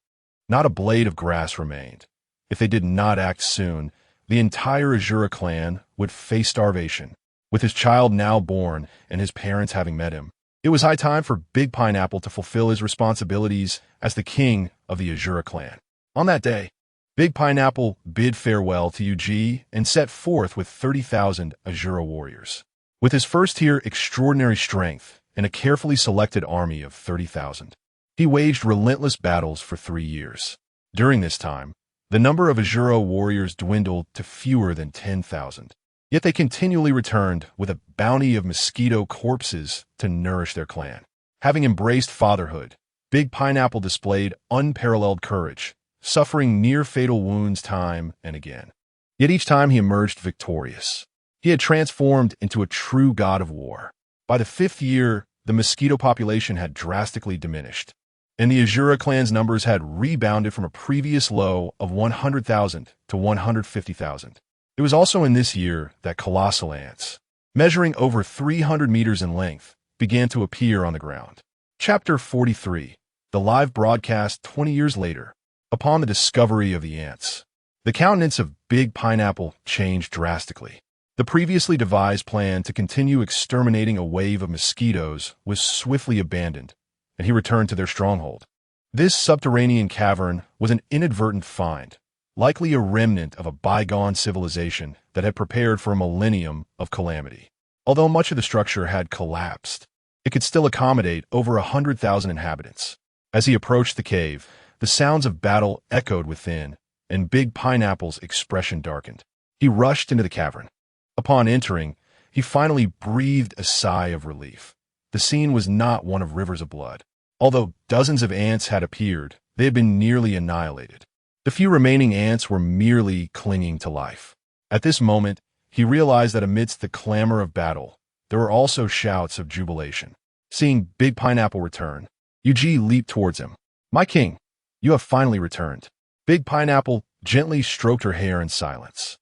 not a blade of grass remained. If they did not act soon, the entire Azura clan would face starvation. With his child now born and his parents having met him, it was high time for Big Pineapple to fulfill his responsibilities as the king of the Azura clan. On that day, Big Pineapple bid farewell to UG and set forth with 30,000 Azura warriors. With his first-tier extraordinary strength and a carefully selected army of 30,000, he waged relentless battles for 3 years. During this time, the number of Azura warriors dwindled to fewer than 10,000. Yet they continually returned with a bounty of mosquito corpses to nourish their clan. Having embraced fatherhood, Big Pineapple displayed unparalleled courage, suffering near-fatal wounds time and again. Yet each time he emerged victorious. He had transformed into a true god of war. By the 5th year, the mosquito population had drastically diminished, and the Azura clan's numbers had rebounded from a previous low of 100,000 to 150,000. It was also in this year that colossal ants, measuring over 300 meters in length, began to appear on the ground. Chapter 43, the live broadcast 20 years later. Upon the discovery of the ants, the countenance of Big Pineapple changed drastically. The previously devised plan to continue exterminating a wave of mosquitoes was swiftly abandoned, and he returned to their stronghold. This subterranean cavern was an inadvertent find, likely a remnant of a bygone civilization that had prepared for a millennium of calamity. Although much of the structure had collapsed, it could still accommodate over 100,000 inhabitants. As he approached the cave, the sounds of battle echoed within, and Big Pineapple's expression darkened. He rushed into the cavern. Upon entering, he finally breathed a sigh of relief. The scene was not one of rivers of blood. Although dozens of ants had appeared, they had been nearly annihilated. The few remaining ants were merely clinging to life. At this moment, he realized that amidst the clamor of battle, there were also shouts of jubilation. Seeing Big Pineapple return, UG leaped towards him. "My king, you have finally returned." Big Pineapple gently stroked her hair in silence.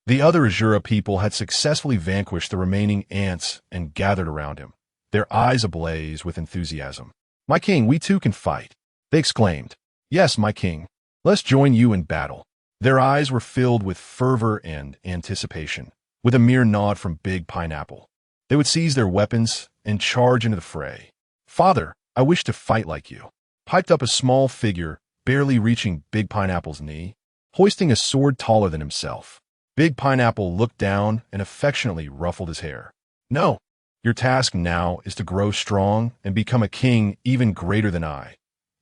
The other Azura people had successfully vanquished the remaining ants and gathered around him, their eyes ablaze with enthusiasm. "My king, we too can fight," they exclaimed. "Yes, my king, let's join you in battle." Their eyes were filled with fervor and anticipation. With a mere nod from Big Pineapple, they would seize their weapons and charge into the fray. "Father, I wish to fight like you," piped up a small figure, barely reaching Big Pineapple's knee, hoisting a sword taller than himself. Big Pineapple looked down and affectionately ruffled his hair. "No, your task now is to grow strong and become a king even greater than I."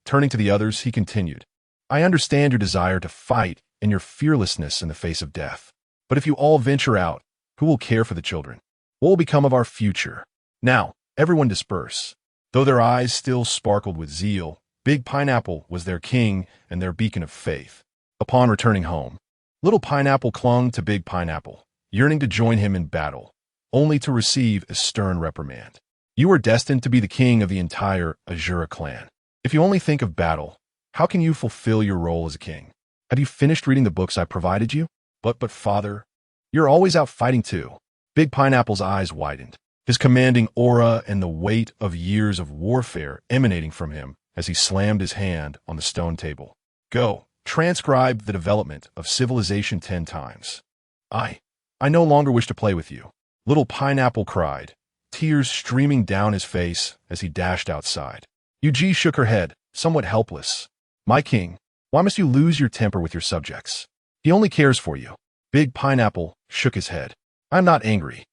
Turning to the others, he continued, "I understand your desire to fight and your fearlessness in the face of death. But if you all venture out, who will care for the children? What will become of our future? Now, everyone disperse." Though their eyes still sparkled with zeal, Big Pineapple was their king and their beacon of faith. Upon returning home, Little Pineapple clung to Big Pineapple, yearning to join him in battle, only to receive a stern reprimand. "You are destined to be the king of the entire Azura clan. If you only think of battle, how can you fulfill your role as a king? Have you finished reading the books I provided you?" But father, you're always out fighting too." Big Pineapple's eyes widened, his commanding aura and the weight of years of warfare emanating from him as he slammed his hand on the stone table. "Go, transcribe the development of civilization 10 times. I no longer wish to play with you." Little Pineapple cried, tears streaming down his face as he dashed outside. UG shook her head, somewhat helpless. "My king, why must you lose your temper with your subjects? He only cares for you." Big Pineapple shook his head. "I'm not angry.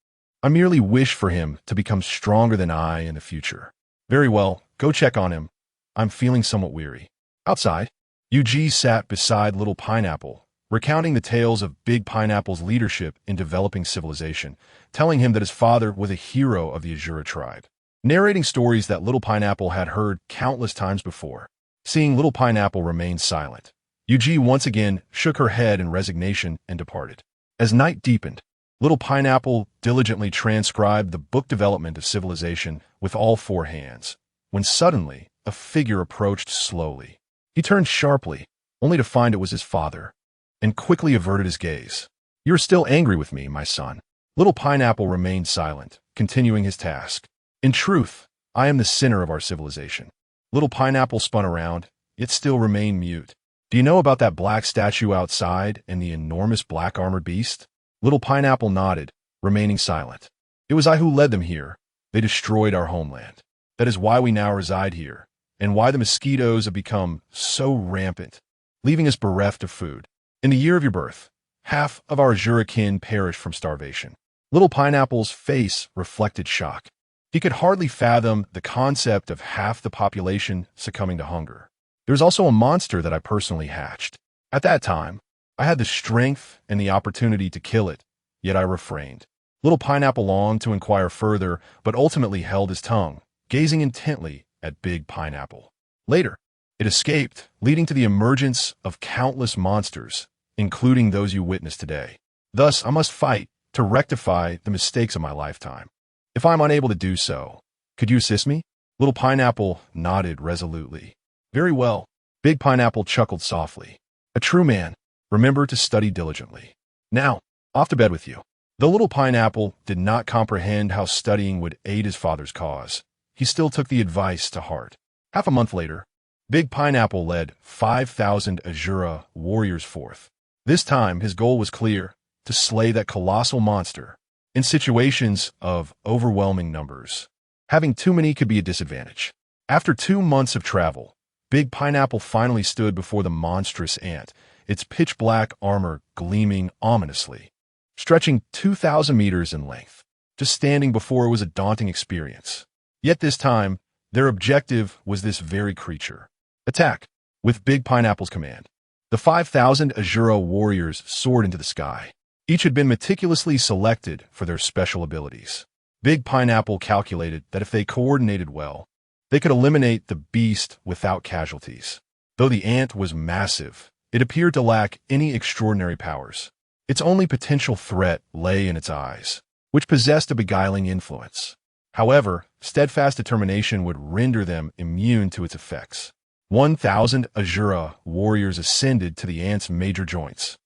I merely wish for him to become stronger than I in the future." "Very well, go check on him. I'm feeling somewhat weary." Outside, Yuji sat beside Little Pineapple, recounting the tales of Big Pineapple's leadership in developing civilization, telling him that his father was a hero of the Azura tribe, narrating stories that Little Pineapple had heard countless times before. Seeing Little Pineapple remain silent, Yuji once again shook her head in resignation and departed. As night deepened, Little Pineapple diligently transcribed the book development of civilization with all four hands, when suddenly a figure approached slowly. He turned sharply, only to find it was his father, and quickly averted his gaze. "You're still angry with me, my son." Little Pineapple remained silent, continuing his task. "In truth, I am the sinner of our civilization." Little Pineapple spun around, yet still remained mute. "Do you know about that black statue outside and the enormous black armored beast?" Little Pineapple nodded, remaining silent. "It was I who led them here. They destroyed our homeland. That is why we now reside here, and why the mosquitoes have become so rampant, leaving us bereft of food. In the year of your birth, half of our Azura kin perished from starvation." Little Pineapple's face reflected shock. He could hardly fathom the concept of half the population succumbing to hunger. "There was also a monster that I personally hatched. At that time, I had the strength and the opportunity to kill it, yet I refrained." Little Pineapple longed to inquire further, but ultimately held his tongue, gazing intently at Big Pineapple. Later, it escaped, leading to the emergence of countless monsters, including those you witnessed today. Thus, I must fight to rectify the mistakes of my lifetime. If I am unable to do so, could you assist me?" Little Pineapple nodded resolutely. "Very well." Big Pineapple chuckled softly. "A true man, remember to study diligently. Now, off to bed with you." Though Little Pineapple did not comprehend how studying would aid his father's cause, he still took the advice to heart. Half a month later, Big Pineapple led 5,000 Azura warriors forth. This time, his goal was clear: to slay that colossal monster. In situations of overwhelming numbers, having too many could be a disadvantage. After 2 months of travel, Big Pineapple finally stood before the monstrous ant, its pitch-black armor gleaming ominously, stretching 2,000 meters in length. Just standing before it was a daunting experience. Yet this time, their objective was this very creature. "Attack!" With Big Pineapple's command, the 5,000 Azura warriors soared into the sky. Each had been meticulously selected for their special abilities. Big Pineapple calculated that if they coordinated well, they could eliminate the beast without casualties. Though the ant was massive, it appeared to lack any extraordinary powers. Its only potential threat lay in its eyes, which possessed a beguiling influence. However, steadfast determination would render them immune to its effects. 1,000 Azura warriors ascended to the ant's major joints,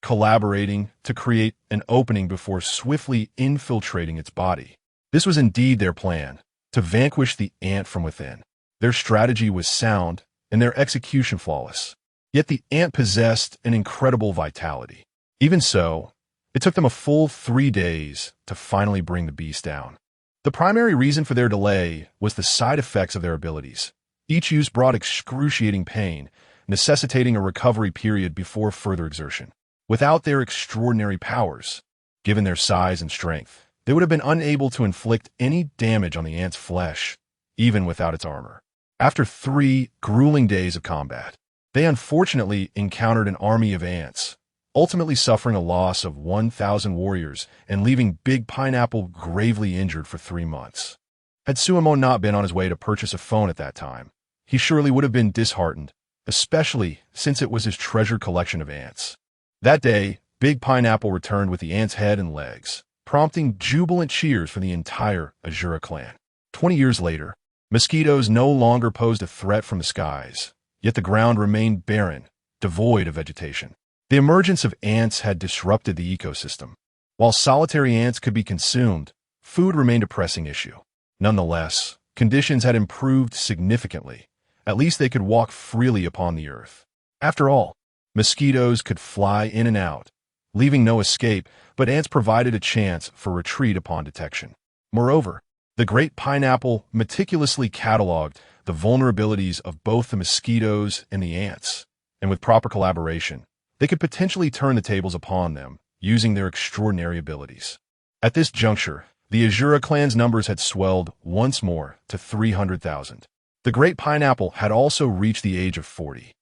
collaborating to create an opening before swiftly infiltrating its body. This was indeed their plan, to vanquish the ant from within. Their strategy was sound and their execution flawless. Yet the ant possessed an incredible vitality. Even so, it took them a full 3 days to finally bring the beast down. The primary reason for their delay was the side effects of their abilities. Each use brought excruciating pain, necessitating a recovery period before further exertion. Without their extraordinary powers, given their size and strength, they would have been unable to inflict any damage on the ant's flesh, even without its armor. After 3 grueling days of combat, they unfortunately encountered an army of ants, ultimately suffering a loss of 1,000 warriors and leaving Big Pineapple gravely injured for 3 months. Had Suemo not been on his way to purchase a phone at that time, he surely would have been disheartened, especially since it was his treasured collection of ants. That day, Big Pineapple returned with the ant's head and legs, prompting jubilant cheers from the entire Azura clan. 20 years later, mosquitoes no longer posed a threat from the skies, yet the ground remained barren, devoid of vegetation. The emergence of ants had disrupted the ecosystem. While solitary ants could be consumed, food remained a pressing issue. Nonetheless, conditions had improved significantly. At least they could walk freely upon the earth. After all, mosquitoes could fly in and out, leaving no escape, but ants provided a chance for retreat upon detection. Moreover, the Great Pineapple meticulously cataloged the vulnerabilities of both the mosquitoes and the ants, and with proper collaboration, they could potentially turn the tables upon them, using their extraordinary abilities. At this juncture, the Azura clan's numbers had swelled once more to 300,000. The Great Pineapple had also reached the age of 40,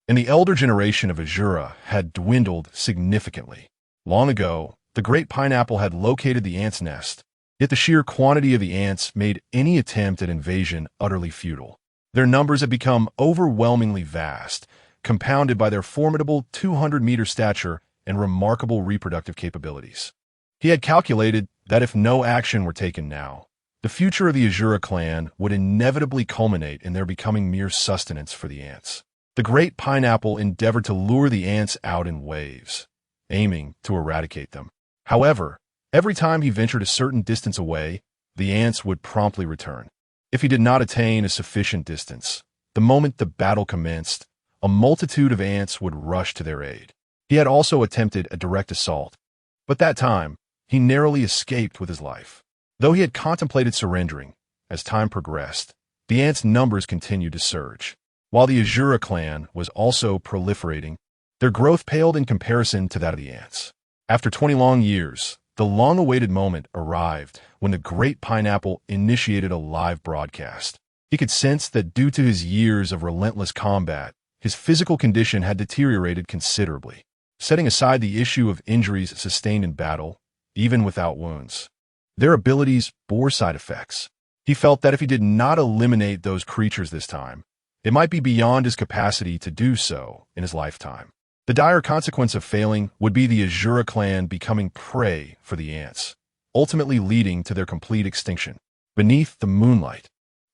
and the elder generation of Azura had dwindled significantly. Long ago, the Great Pineapple had located the ants' nest, yet the sheer quantity of the ants made any attempt at invasion utterly futile. Their numbers had become overwhelmingly vast, compounded by their formidable 200-meter stature and remarkable reproductive capabilities. He had calculated that if no action were taken now, the future of the Azura clan would inevitably culminate in their becoming mere sustenance for the ants. The Great Pineapple endeavored to lure the ants out in waves, aiming to eradicate them. However, every time he ventured a certain distance away, the ants would promptly return. If he did not attain a sufficient distance, the moment the battle commenced, a multitude of ants would rush to their aid. He had also attempted a direct assault, but that time, he narrowly escaped with his life. Though he had contemplated surrendering, as time progressed, the ants' numbers continued to surge. While the Azura clan was also proliferating, their growth paled in comparison to that of the ants. After 20 long years, the long-awaited moment arrived when the Great Pineapple initiated a live broadcast. He could sense that due to his years of relentless combat, his physical condition had deteriorated considerably. Setting aside the issue of injuries sustained in battle, even without wounds, their abilities bore side effects. He felt that if he did not eliminate those creatures this time, it might be beyond his capacity to do so in his lifetime. The dire consequence of failing would be the Azura clan becoming prey for the ants, ultimately leading to their complete extinction. Beneath the moonlight,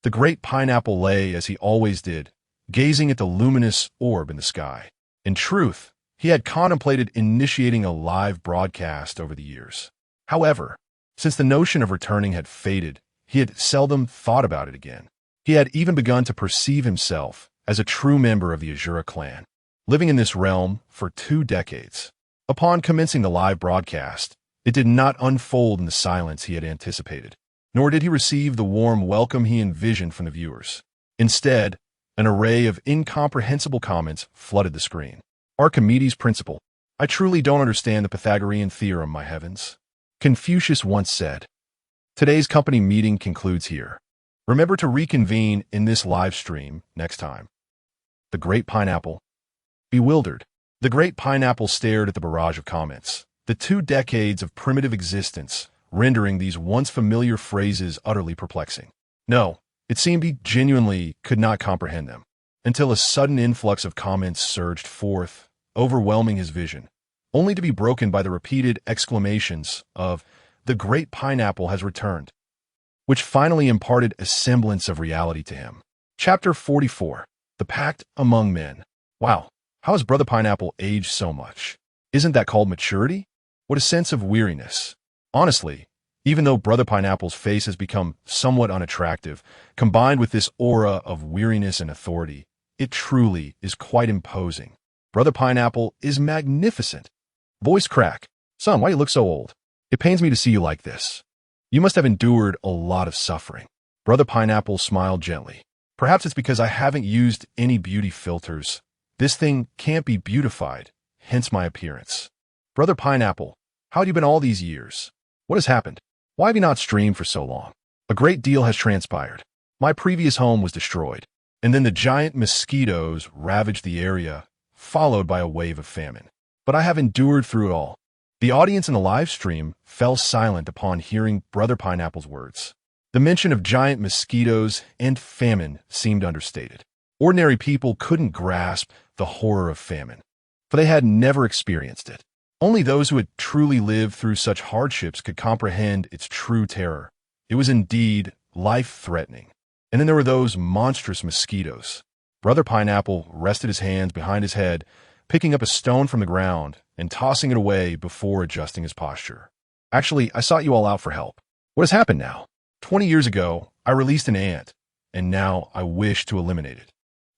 the Great Pineapple lay as he always did, gazing at the luminous orb in the sky. In truth, he had contemplated initiating a live broadcast over the years. However, since the notion of returning had faded, he had seldom thought about it again. He had even begun to perceive himself as a true member of the Azura clan, living in this realm for 2 decades. Upon commencing the live broadcast, it did not unfold in the silence he had anticipated, nor did he receive the warm welcome he envisioned from the viewers. Instead, an array of incomprehensible comments flooded the screen. Archimedes' principle. I truly don't understand the Pythagorean theorem, my heavens. Confucius once said. Today's company meeting concludes here. Remember to reconvene in this live stream next time. The Great Pineapple. Bewildered, the Great Pineapple stared at the barrage of comments, the 2 decades of primitive existence, rendering these once familiar phrases utterly perplexing. No, it seemed he genuinely could not comprehend them, until a sudden influx of comments surged forth, overwhelming his vision, only to be broken by the repeated exclamations of, "The Great Pineapple has returned," which finally imparted a semblance of reality to him. Chapter 44. The Pact Among Men. Wow, how has Brother Pineapple aged so much? Isn't that called maturity? What a sense of weariness. Honestly, even though Brother Pineapple's face has become somewhat unattractive, combined with this aura of weariness and authority, it truly is quite imposing. Brother Pineapple is magnificent. Voice crack. Son, why you look so old? It pains me to see you like this. You must have endured a lot of suffering. Brother Pineapple smiled gently. Perhaps it's because I haven't used any beauty filters. This thing can't be beautified, hence my appearance. Brother Pineapple, how have you been all these years? What has happened? Why have you not streamed for so long? A great deal has transpired. My previous home was destroyed, and then the giant mosquitoes ravaged the area, followed by a wave of famine. But I have endured through it all. The audience in the live stream fell silent upon hearing Brother Pineapple's words. The mention of giant mosquitoes and famine seemed understated. Ordinary people couldn't grasp the horror of famine, for they had never experienced it. Only those who had truly lived through such hardships could comprehend its true terror. It was indeed life-threatening. And then there were those monstrous mosquitoes. Brother Pineapple rested his hands behind his head, picking up a stone from the ground and tossing it away before adjusting his posture. Actually, I sought you all out for help. What has happened now? 20 years ago, I released an ant, and now I wish to eliminate it.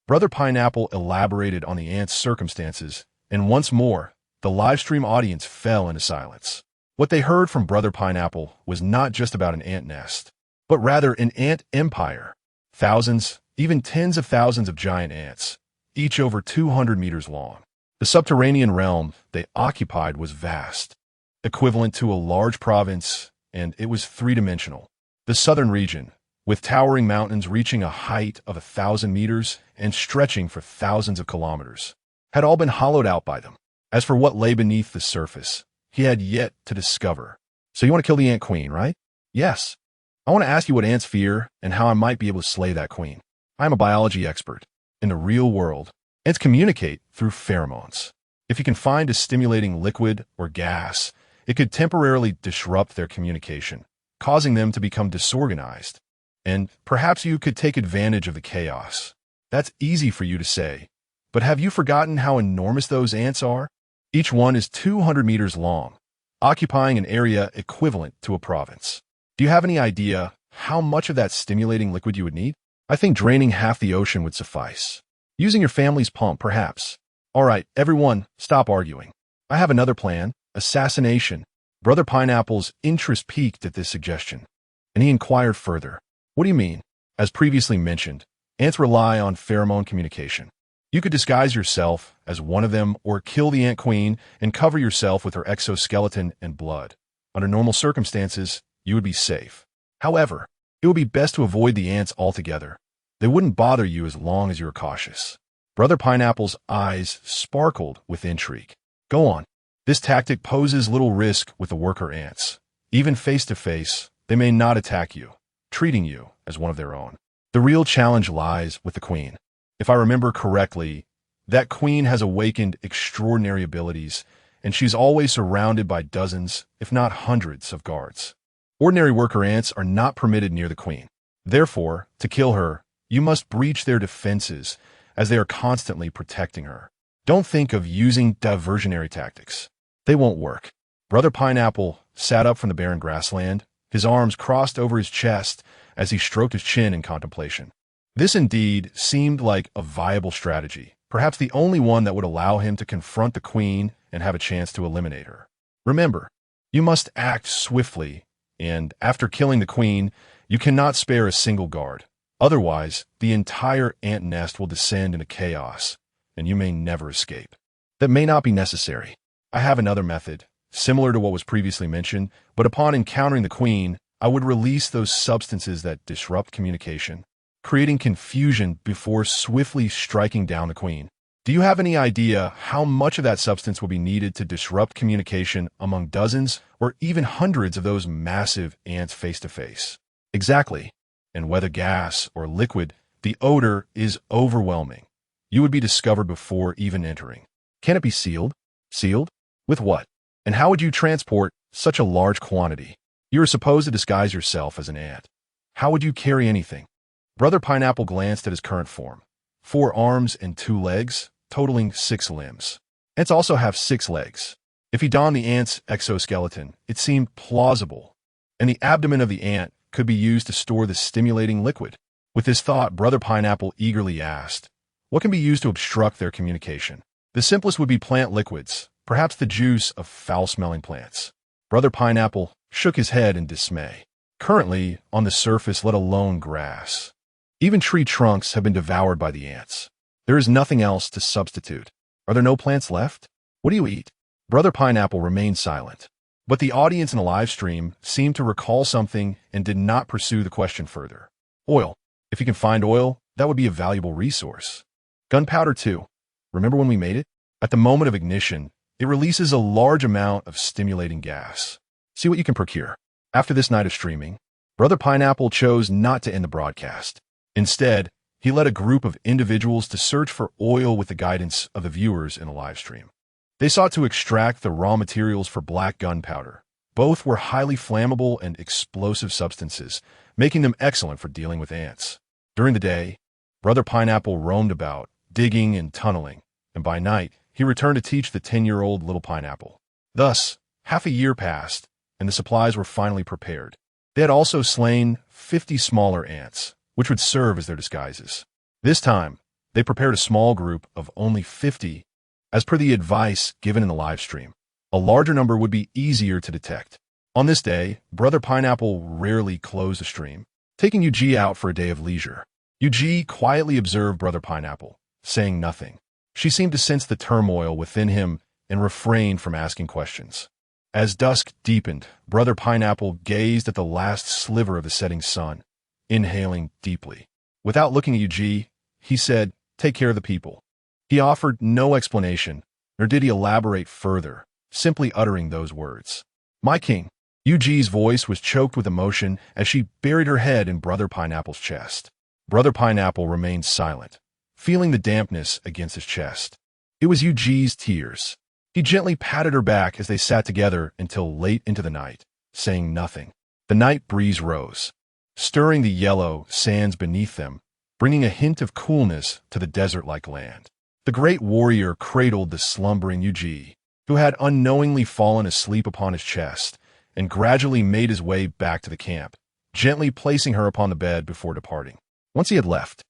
Brother Pineapple elaborated on the ant's circumstances, and once more, the livestream audience fell into silence. What they heard from Brother Pineapple was not just about an ant nest, but rather an ant empire. Thousands, even tens of thousands of giant ants, each over 200 meters long. The subterranean realm they occupied was vast, equivalent to a large province, and it was three-dimensional. The southern region, with towering mountains reaching a height of 1,000 meters and stretching for thousands of kilometers, had all been hollowed out by them. As for what lay beneath the surface, he had yet to discover. So you want to kill the ant queen, right? Yes. I want to ask you what ants fear and how I might be able to slay that queen. I'm a biology expert. In the real world, ants communicate through pheromones. If you can find a stimulating liquid or gas, it could temporarily disrupt their communication, causing them to become disorganized. And perhaps you could take advantage of the chaos. That's easy for you to say, but have you forgotten how enormous those ants are? Each one is 200 meters long, occupying an area equivalent to a province. Do you have any idea how much of that stimulating liquid you would need? I think draining half the ocean would suffice. Using your family's pump, perhaps. All right, everyone, stop arguing. I have another plan: assassination. Brother Pineapple's interest peaked at this suggestion, and he inquired further. What do you mean? As previously mentioned, ants rely on pheromone communication. You could disguise yourself as one of them or kill the ant queen and cover yourself with her exoskeleton and blood. Under normal circumstances, you would be safe. However, it would be best to avoid the ants altogether. They wouldn't bother you as long as you were cautious. Brother Pineapple's eyes sparkled with intrigue. Go on. This tactic poses little risk with the worker ants. Even face-to-face, they may not attack you, treating you as one of their own. The real challenge lies with the queen. If I remember correctly, that queen has awakened extraordinary abilities, and she's always surrounded by dozens, if not hundreds, of guards. Ordinary worker ants are not permitted near the queen. Therefore, to kill her, you must breach their defenses, as they are constantly protecting her. Don't think of using diversionary tactics. They won't work. Brother Pineapple sat up from the barren grassland, his arms crossed over his chest as he stroked his chin in contemplation. This indeed seemed like a viable strategy, perhaps the only one that would allow him to confront the queen and have a chance to eliminate her. Remember, you must act swiftly, and after killing the queen, you cannot spare a single guard. Otherwise, the entire ant nest will descend into chaos, and you may never escape. That may not be necessary. I have another method, similar to what was previously mentioned, but upon encountering the queen, I would release those substances that disrupt communication, creating confusion before swiftly striking down the queen. Do you have any idea how much of that substance will be needed to disrupt communication among dozens or even hundreds of those massive ants face-to-face? Exactly. And whether gas or liquid, the odor is overwhelming. You would be discovered before even entering. Can it be sealed? Sealed? With what? And how would you transport such a large quantity? You are supposed to disguise yourself as an ant. How would you carry anything? Brother Pineapple glanced at his current form. 4 arms and 2 legs, totaling 6 limbs. Ants also have 6 legs. If he donned the ant's exoskeleton, it seemed plausible, and the abdomen of the ant could be used to store the stimulating liquid. With this thought, Brother Pineapple eagerly asked, what can be used to obstruct their communication? The simplest would be plant liquids, perhaps the juice of foul-smelling plants. Brother Pineapple shook his head in dismay. Currently, on the surface, let alone grass. Even tree trunks have been devoured by the ants. There is nothing else to substitute. Are there no plants left? What do you eat? Brother Pineapple remained silent, but the audience in the live stream seemed to recall something and did not pursue the question further. Oil. If you can find oil, that would be a valuable resource. Gunpowder too. Remember when we made it? At the moment of ignition, it releases a large amount of stimulating gas. See what you can procure. After this night of streaming, Brother Pineapple chose not to end the broadcast. Instead, he led a group of individuals to search for oil with the guidance of the viewers in the live stream. They sought to extract the raw materials for black gunpowder. Both were highly flammable and explosive substances, making them excellent for dealing with ants. During the day, Brother Pineapple roamed about, digging and tunneling, and by night, he returned to teach the 10-year-old little pineapple. Thus, half a year passed, and the supplies were finally prepared. They had also slain 50 smaller ants, which would serve as their disguises. This time, they prepared a small group of only 50, as per the advice given in the live stream. A larger number would be easier to detect. On this day, Brother Pineapple rarely closed the stream, taking UG out for a day of leisure. Yuji quietly observed Brother Pineapple, saying nothing. She seemed to sense the turmoil within him and refrained from asking questions. As dusk deepened, Brother Pineapple gazed at the last sliver of the setting sun, inhaling deeply. Without looking at Yuji, he said, "Take care of the people." He offered no explanation, nor did he elaborate further, simply uttering those words. "My king." Yuji's voice was choked with emotion as she buried her head in Brother Pineapple's chest. Brother Pineapple remained silent, feeling the dampness against his chest. It was Yuji's tears. He gently patted her back as they sat together until late into the night, saying nothing. The night breeze rose, stirring the yellow sands beneath them, bringing a hint of coolness to the desert-like land. The great warrior cradled the slumbering Yuji, who had unknowingly fallen asleep upon his chest, and gradually made his way back to the camp, gently placing her upon the bed before departing. Once he had left,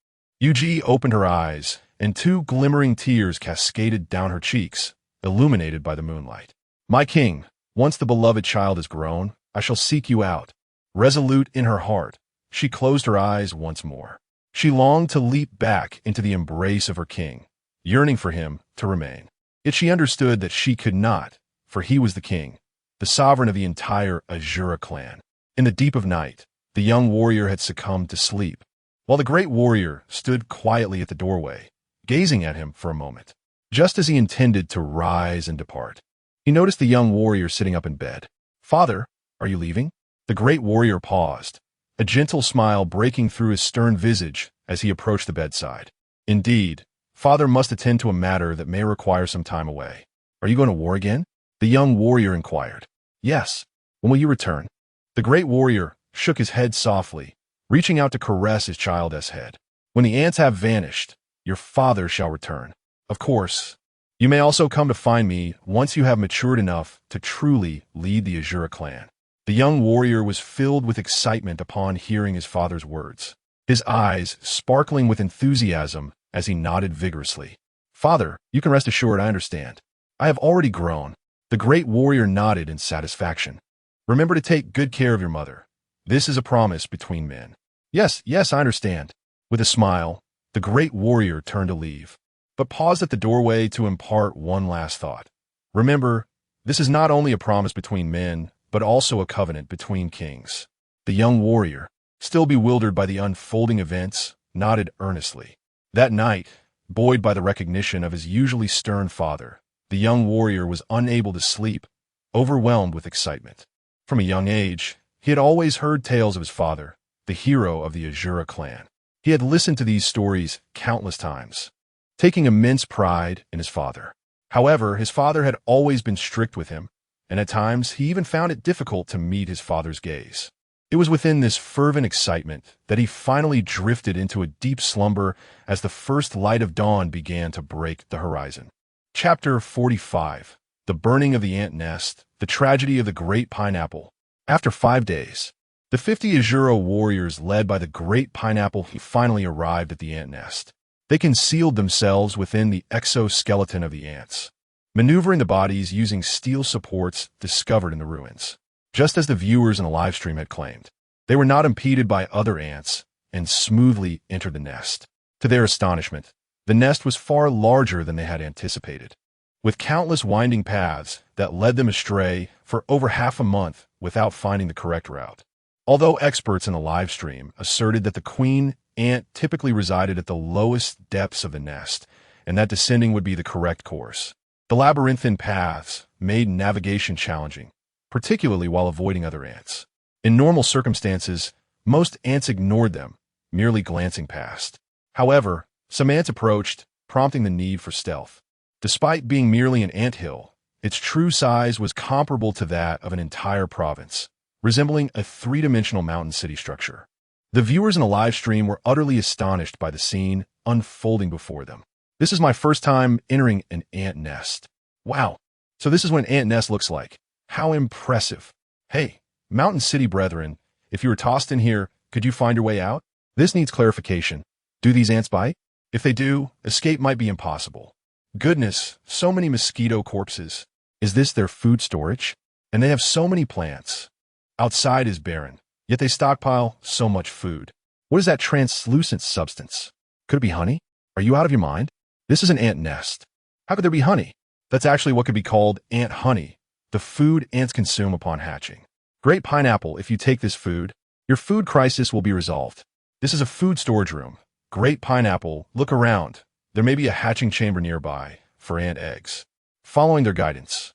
Yuji opened her eyes, and two glimmering tears cascaded down her cheeks, illuminated by the moonlight. "My king, once the beloved child is grown, I shall seek you out." Resolute in her heart, she closed her eyes once more. She longed to leap back into the embrace of her king, yearning for him to remain. Yet she understood that she could not, for he was the king, the sovereign of the entire Azura clan. In the deep of night, the young warrior had succumbed to sleep, while the great warrior stood quietly at the doorway, gazing at him for a moment. Just as he intended to rise and depart, he noticed the young warrior sitting up in bed. "Father, are you leaving?" The great warrior paused, a gentle smile breaking through his stern visage as he approached the bedside. "Indeed, father must attend to a matter that may require some time away." "Are you going to war again?" the young warrior inquired. "Yes. When will you return?" The great warrior shook his head softly, reaching out to caress his child's head. "When the ants have vanished, your father shall return. Of course, you may also come to find me once you have matured enough to truly lead the Azura clan." The young warrior was filled with excitement upon hearing his father's words, his eyes sparkling with enthusiasm as he nodded vigorously. "Father, you can rest assured I understand. I have already grown." The great warrior nodded in satisfaction. "Remember to take good care of your mother. This is a promise between men." Yes, I understand." With a smile, the great warrior turned to leave, but paused at the doorway to impart one last thought. "Remember, this is not only a promise between men, but also a covenant between kings." The young warrior, still bewildered by the unfolding events, nodded earnestly. That night, buoyed by the recognition of his usually stern father, the young warrior was unable to sleep, overwhelmed with excitement. From a young age, he had always heard tales of his father, the hero of the Azura clan. He had listened to these stories countless times, taking immense pride in his father. However, his father had always been strict with him, and at times he even found it difficult to meet his father's gaze. It was within this fervent excitement that he finally drifted into a deep slumber as the first light of dawn began to break the horizon. Chapter 45. The Burning of the Ant Nest, the Tragedy of the Great Pineapple. After 5 days, the 50 Azura warriors led by the Great Pineapple finally arrived at the ant nest. They concealed themselves within the exoskeleton of the ants, maneuvering the bodies using steel supports discovered in the ruins. Just as the viewers in the livestream had claimed, they were not impeded by other ants and smoothly entered the nest. To their astonishment, the nest was far larger than they had anticipated, with countless winding paths that led them astray for over half a month without finding the correct route. Although experts in the livestream asserted that the queen ant typically resided at the lowest depths of the nest, and that descending would be the correct course, the labyrinthine paths made navigation challenging, particularly while avoiding other ants. In normal circumstances, most ants ignored them, merely glancing past. However, some ants approached, prompting the need for stealth. Despite being merely an anthill, its true size was comparable to that of an entire province, resembling a three-dimensional mountain city structure. The viewers in the live stream were utterly astonished by the scene unfolding before them. "This is my first time entering an ant nest. Wow, so this is what an ant nest looks like. How impressive. Hey, Mountain City brethren, if you were tossed in here, could you find your way out? This needs clarification. Do these ants bite? If they do, escape might be impossible. Goodness, so many mosquito corpses. Is this their food storage? And they have so many plants. Outside is barren, yet they stockpile so much food. What is that translucent substance? Could it be honey? Are you out of your mind? This is an ant nest. How could there be honey? That's actually what could be called ant honey, the food ants consume upon hatching. Great pineapple, if you take this food, your food crisis will be resolved. This is a food storage room. Great pineapple, look around. There may be a hatching chamber nearby for ant eggs. Following their guidance,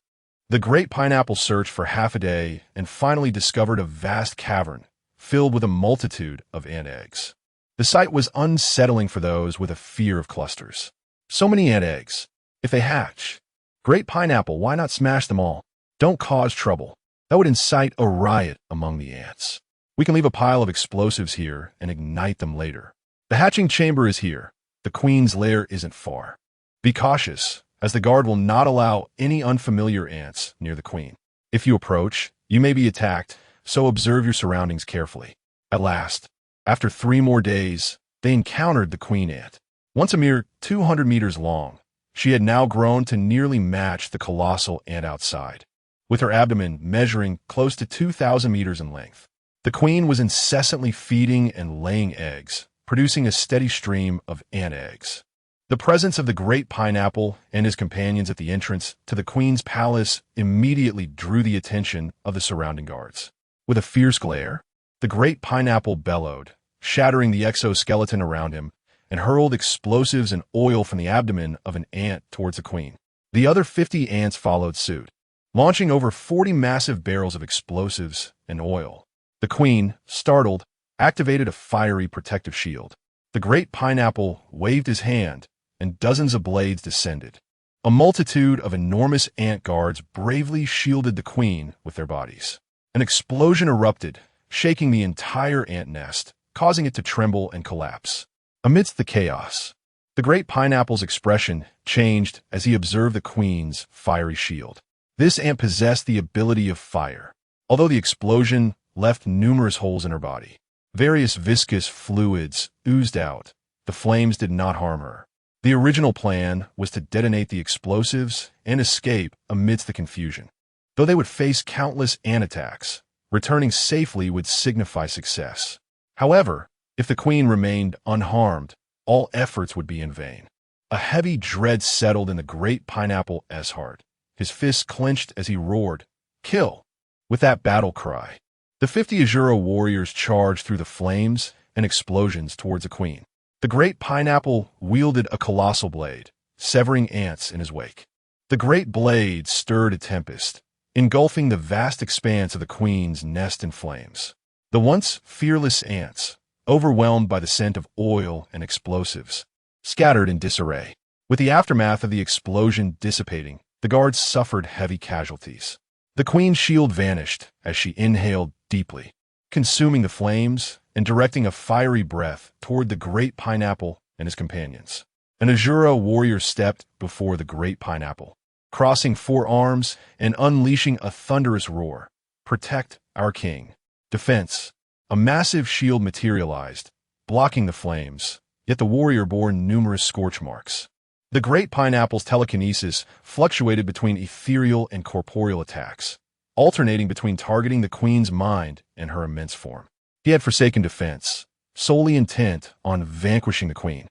the great pineapple searched for half a day and finally discovered a vast cavern filled with a multitude of ant eggs. The sight was unsettling for those with a fear of clusters. So many ant eggs. If they hatch, great pineapple, why not smash them all? Don't cause trouble. That would incite a riot among the ants. We can leave a pile of explosives here and ignite them later. The hatching chamber is here. The queen's lair isn't far. Be cautious, as the guard will not allow any unfamiliar ants near the queen. If you approach, you may be attacked, so observe your surroundings carefully. At last, after 3 more days, they encountered the queen ant. Once a mere 200 meters long, she had now grown to nearly match the colossal ant outside, with her abdomen measuring close to 2,000 meters in length. The queen was incessantly feeding and laying eggs, producing a steady stream of ant eggs. The presence of the great pineapple and his companions at the entrance to the queen's palace immediately drew the attention of the surrounding guards. With a fierce glare, the great pineapple bellowed, shattering the exoskeleton around him, and hurled explosives and oil from the abdomen of an ant towards the queen. The other 50 ants followed suit, launching over 40 massive barrels of explosives and oil. The queen, startled, activated a fiery protective shield. The great pineapple waved his hand, and dozens of blades descended. A multitude of enormous ant guards bravely shielded the queen with their bodies. An explosion erupted, shaking the entire ant nest, causing it to tremble and collapse. Amidst the chaos, the great pineapple's expression changed as he observed the queen's fiery shield. This ant possessed the ability of fire, although the explosion left numerous holes in her body. Various viscous fluids oozed out. The flames did not harm her. The original plan was to detonate the explosives and escape amidst the confusion. Though they would face countless ant attacks, returning safely would signify success. However, if the queen remained unharmed, all efforts would be in vain. A heavy dread settled in the great pineapple's heart. His fists clenched as he roared, "Kill!" with that battle cry. The 50 Azura warriors charged through the flames and explosions towards the queen. The great pineapple wielded a colossal blade, severing ants in his wake. The great blade stirred a tempest, engulfing the vast expanse of the queen's nest in flames. The once fearless ants, overwhelmed by the scent of oil and explosives, scattered in disarray. With the aftermath of the explosion dissipating, the guards suffered heavy casualties. The queen's shield vanished as she inhaled deeply, consuming the flames and directing a fiery breath toward the great pineapple and his companions. An Azura warrior stepped before the great pineapple, crossing 4 arms and unleashing a thunderous roar. "Protect our king." Defense. A massive shield materialized, blocking the flames, yet the warrior bore numerous scorch marks. The great pineapple's telekinesis fluctuated between ethereal and corporeal attacks, alternating between targeting the queen's mind and her immense form. He had forsaken defense, solely intent on vanquishing the queen.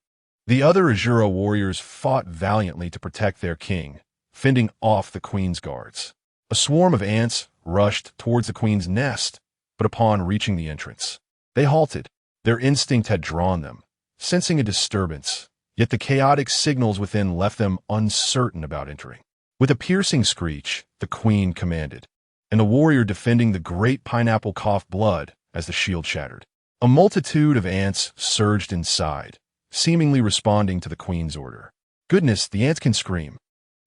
The other Azura warriors fought valiantly to protect their king, fending off the queen's guards. A swarm of ants rushed towards the queen's nest, but upon reaching the entrance, they halted. Their instinct had drawn them, sensing a disturbance, yet the chaotic signals within left them uncertain about entering. With a piercing screech, the queen commanded, and the warrior defending the great pineapple coughed blood as the shield shattered. A multitude of ants surged inside, seemingly responding to the queen's order. "Goodness, the ants can scream.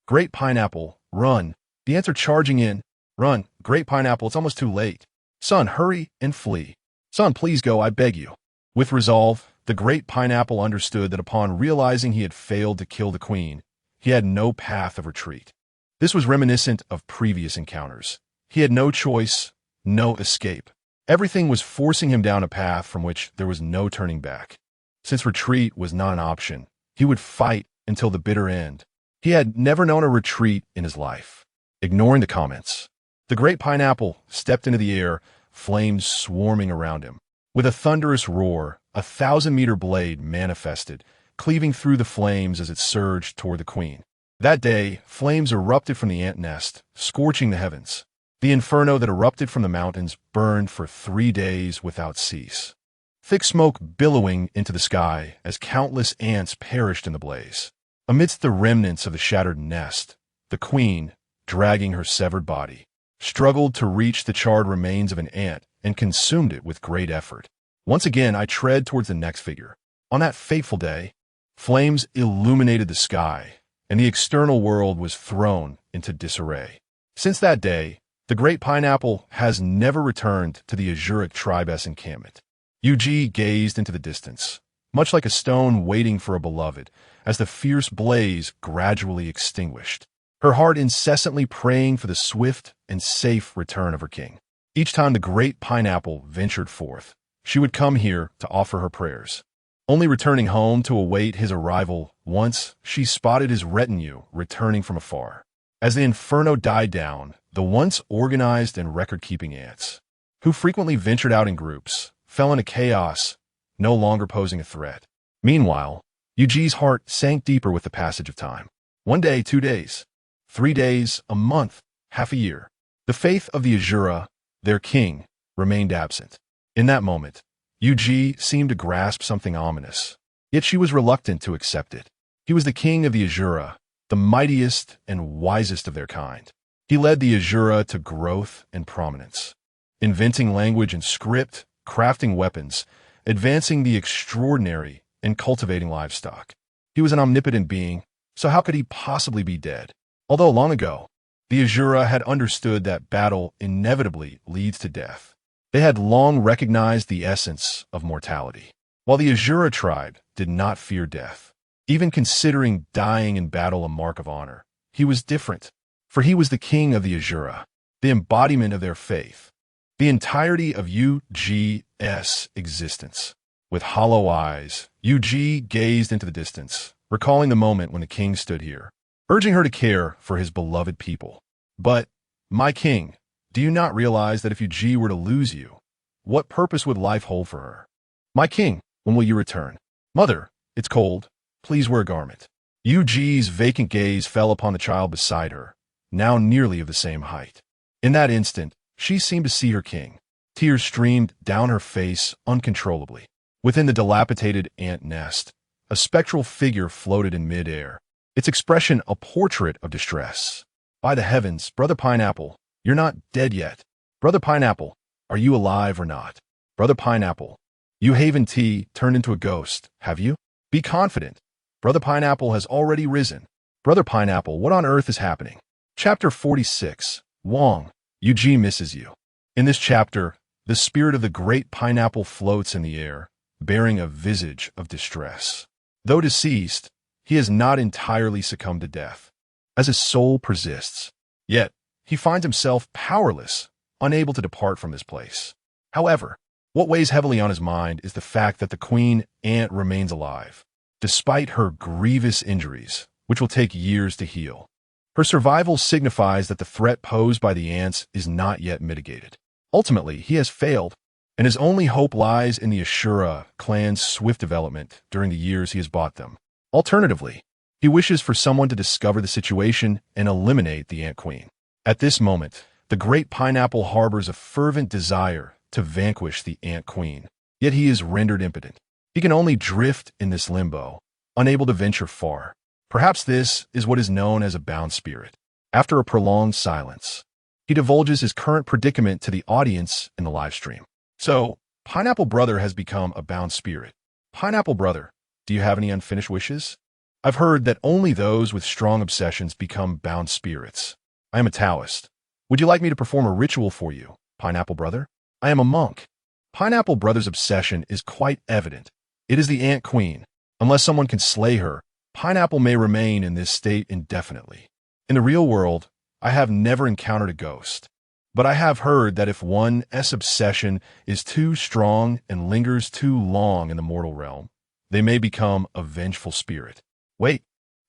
Great pineapple, run. The ants are charging in. Run, great pineapple, it's almost too late. Son, hurry and flee. Son, please go, I beg you." With resolve, the great pineapple understood that upon realizing he had failed to kill the queen, he had no path of retreat. This was reminiscent of previous encounters. He had no choice, no escape. Everything was forcing him down a path from which there was no turning back. Since retreat was not an option, he would fight until the bitter end. He had never known a retreat in his life. Ignoring the comments, the great pineapple stepped into the air, flames swarming around him. With a thunderous roar, a 1,000-meter blade manifested, cleaving through the flames as it surged toward the queen. That day, flames erupted from the ant nest, scorching the heavens. The inferno that erupted from the mountains burned for 3 days without cease. Thick smoke billowing into the sky as countless ants perished in the blaze. Amidst the remnants of the shattered nest, the queen, dragging her severed body, struggled to reach the charred remains of an ant and consumed it with great effort. Once again, I tread towards the next figure. On that fateful day, flames illuminated the sky, and the external world was thrown into disarray. Since that day, the great pineapple has never returned to the Azuric tribe's encampment. UG gazed into the distance, much like a stone waiting for a beloved, as the fierce blaze gradually extinguished, her heart incessantly praying for the swift and safe return of her king. Each time the great pineapple ventured forth, she would come here to offer her prayers, only returning home to await his arrival once she spotted his retinue returning from afar. As the inferno died down, the once organized and record-keeping ants, who frequently ventured out in groups, fell into chaos, no longer posing a threat. Meanwhile, UG's heart sank deeper with the passage of time. 1 day, 2 days, 3 days, a month, half a year. The faith of the Azura, their king, remained absent. In that moment, UG seemed to grasp something ominous, yet she was reluctant to accept it. He was the king of the Azura, the mightiest and wisest of their kind. He led the Azura to growth and prominence, inventing language and script, crafting weapons, advancing the extraordinary, and cultivating livestock. He was an omnipotent being, so how could he possibly be dead? Although long ago, the Azura had understood that battle inevitably leads to death. They had long recognized the essence of mortality. While the Azura tribe did not fear death, even considering dying in battle a mark of honor, he was different, for he was the king of the Azura, the embodiment of their faith, the entirety of UG's existence. With hollow eyes, UG gazed into the distance, recalling the moment when the king stood here, urging her to care for his beloved people. But, my king, do you not realize that if UG were to lose you, what purpose would life hold for her? My king, when will you return? Mother, it's cold. Please wear a garment. UG's vacant gaze fell upon the child beside her, now nearly of the same height. In that instant, she seemed to see her king. Tears streamed down her face uncontrollably. Within the dilapidated ant nest, a spectral figure floated in midair, its expression a portrait of distress. By the heavens, Brother Pineapple, you're not dead yet. Brother Pineapple, are you alive or not? Brother Pineapple, you Haven Tea turned into a ghost, have you? Be confident. Brother Pineapple has already risen. Brother Pineapple, what on earth is happening? Chapter 46. Wong, UG misses you. In this chapter, the spirit of the great pineapple floats in the air, bearing a visage of distress. Though deceased, he has not entirely succumbed to death, as his soul persists. Yet, he finds himself powerless, unable to depart from this place. However, what weighs heavily on his mind is the fact that the queen ant remains alive, despite her grievous injuries, which will take years to heal. Her survival signifies that the threat posed by the ants is not yet mitigated. Ultimately, he has failed, and his only hope lies in the Ashura clan's swift development during the years he has bought them. Alternatively, he wishes for someone to discover the situation and eliminate the ant queen. At this moment, the great pineapple harbors a fervent desire to vanquish the ant queen, yet he is rendered impotent. He can only drift in this limbo, unable to venture far. Perhaps this is what is known as a bound spirit. After a prolonged silence, he divulges his current predicament to the audience in the live stream. So, Pineapple Brother has become a bound spirit. Pineapple Brother, do you have any unfinished wishes? I've heard that only those with strong obsessions become bound spirits. I am a Taoist. Would you like me to perform a ritual for you, Pineapple Brother? I am a monk. Pineapple Brother's obsession is quite evident. It is the ant queen. Unless someone can slay her, Pineapple may remain in this state indefinitely. In the real world, I have never encountered a ghost, but I have heard that if one's obsession is too strong and lingers too long in the mortal realm, they may become a vengeful spirit. Wait,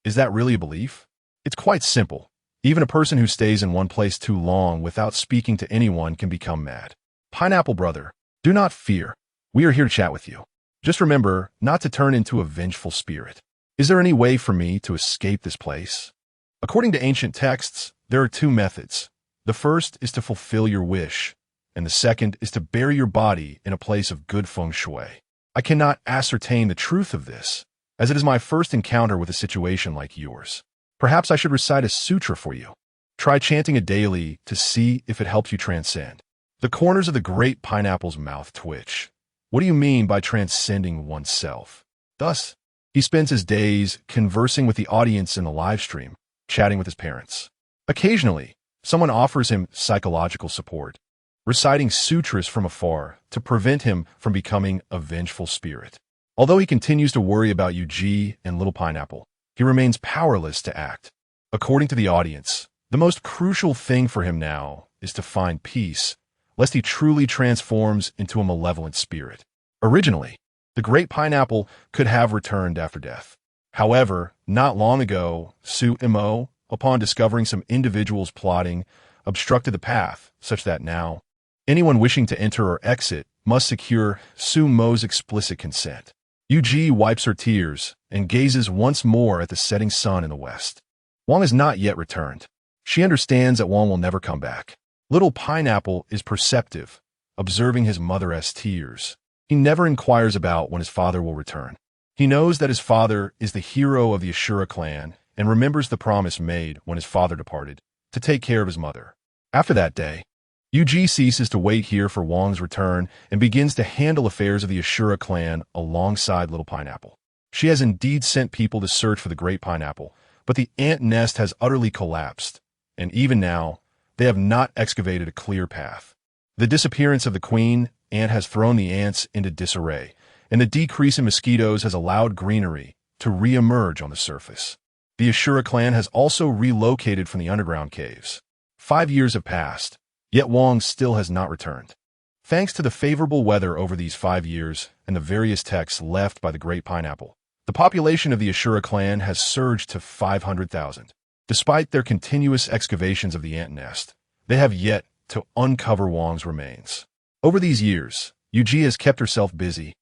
is that really a belief? It's quite simple. Even a person who stays in one place too long without speaking to anyone can become mad. Pineapple Brother, do not fear. We are here to chat with you. Just remember not to turn into a vengeful spirit. Is there any way for me to escape this place? According to ancient texts, there are two methods. The first is to fulfill your wish, and the second is to bury your body in a place of good feng shui. I cannot ascertain the truth of this, as it is my first encounter with a situation like yours. Perhaps I should recite a sutra for you. Try chanting it daily to see if it helps you transcend. The corners of the great pineapple's mouth twitch. What do you mean by transcending oneself? Thus, he spends his days conversing with the audience in the live stream, chatting with his parents. Occasionally, someone offers him psychological support, reciting sutras from afar to prevent him from becoming a vengeful spirit. Although he continues to worry about Yuji and Little Pineapple, he remains powerless to act. According to the audience, the most crucial thing for him now is to find peace, lest he truly transforms into a malevolent spirit. Originally, the great pineapple could have returned after death. However, not long ago, Su-Mo, upon discovering some individuals plotting, obstructed the path, such that now, anyone wishing to enter or exit must secure Su-Mo's explicit consent. Yuji wipes her tears and gazes once more at the setting sun in the west. Wang has not yet returned. She understands that Wang will never come back. Little Pineapple is perceptive, observing his mother's tears. He never inquires about when his father will return. He knows that his father is the hero of the Ashura clan and remembers the promise made when his father departed, to take care of his mother. After that day, Yuji ceases to wait here for Wang's return and begins to handle affairs of the Ashura clan alongside Little Pineapple. She has indeed sent people to search for the Great Pineapple, but the ant nest has utterly collapsed, and even now, they have not excavated a clear path. The disappearance of the queen ant has thrown the ants into disarray, and the decrease in mosquitoes has allowed greenery to re-emerge on the surface. The Ashura clan has also relocated from the underground caves. 5 years have passed, yet Wang still has not returned. Thanks to the favorable weather over these 5 years and the various texts left by the Great Pineapple, the population of the Ashura clan has surged to 500,000. Despite their continuous excavations of the ant nest, they have yet to uncover Wang's remains. Over these years, Yuji has kept herself busy,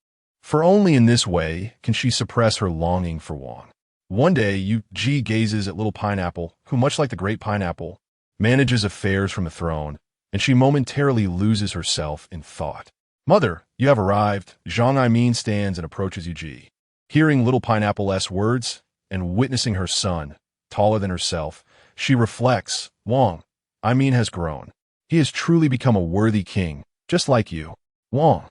for only in this way can she suppress her longing for Wang. One day, Yuji gazes at Little Pineapple, who, much like the Great Pineapple, manages affairs from the throne, and she momentarily loses herself in thought. "Mother, you have arrived." Zhang Aimin stands and approaches Yuji. Hearing Little Pineapple's words and witnessing her son, taller than herself, she reflects, "Wang, Aimin has grown. He has truly become a worthy king, just like you. Wang,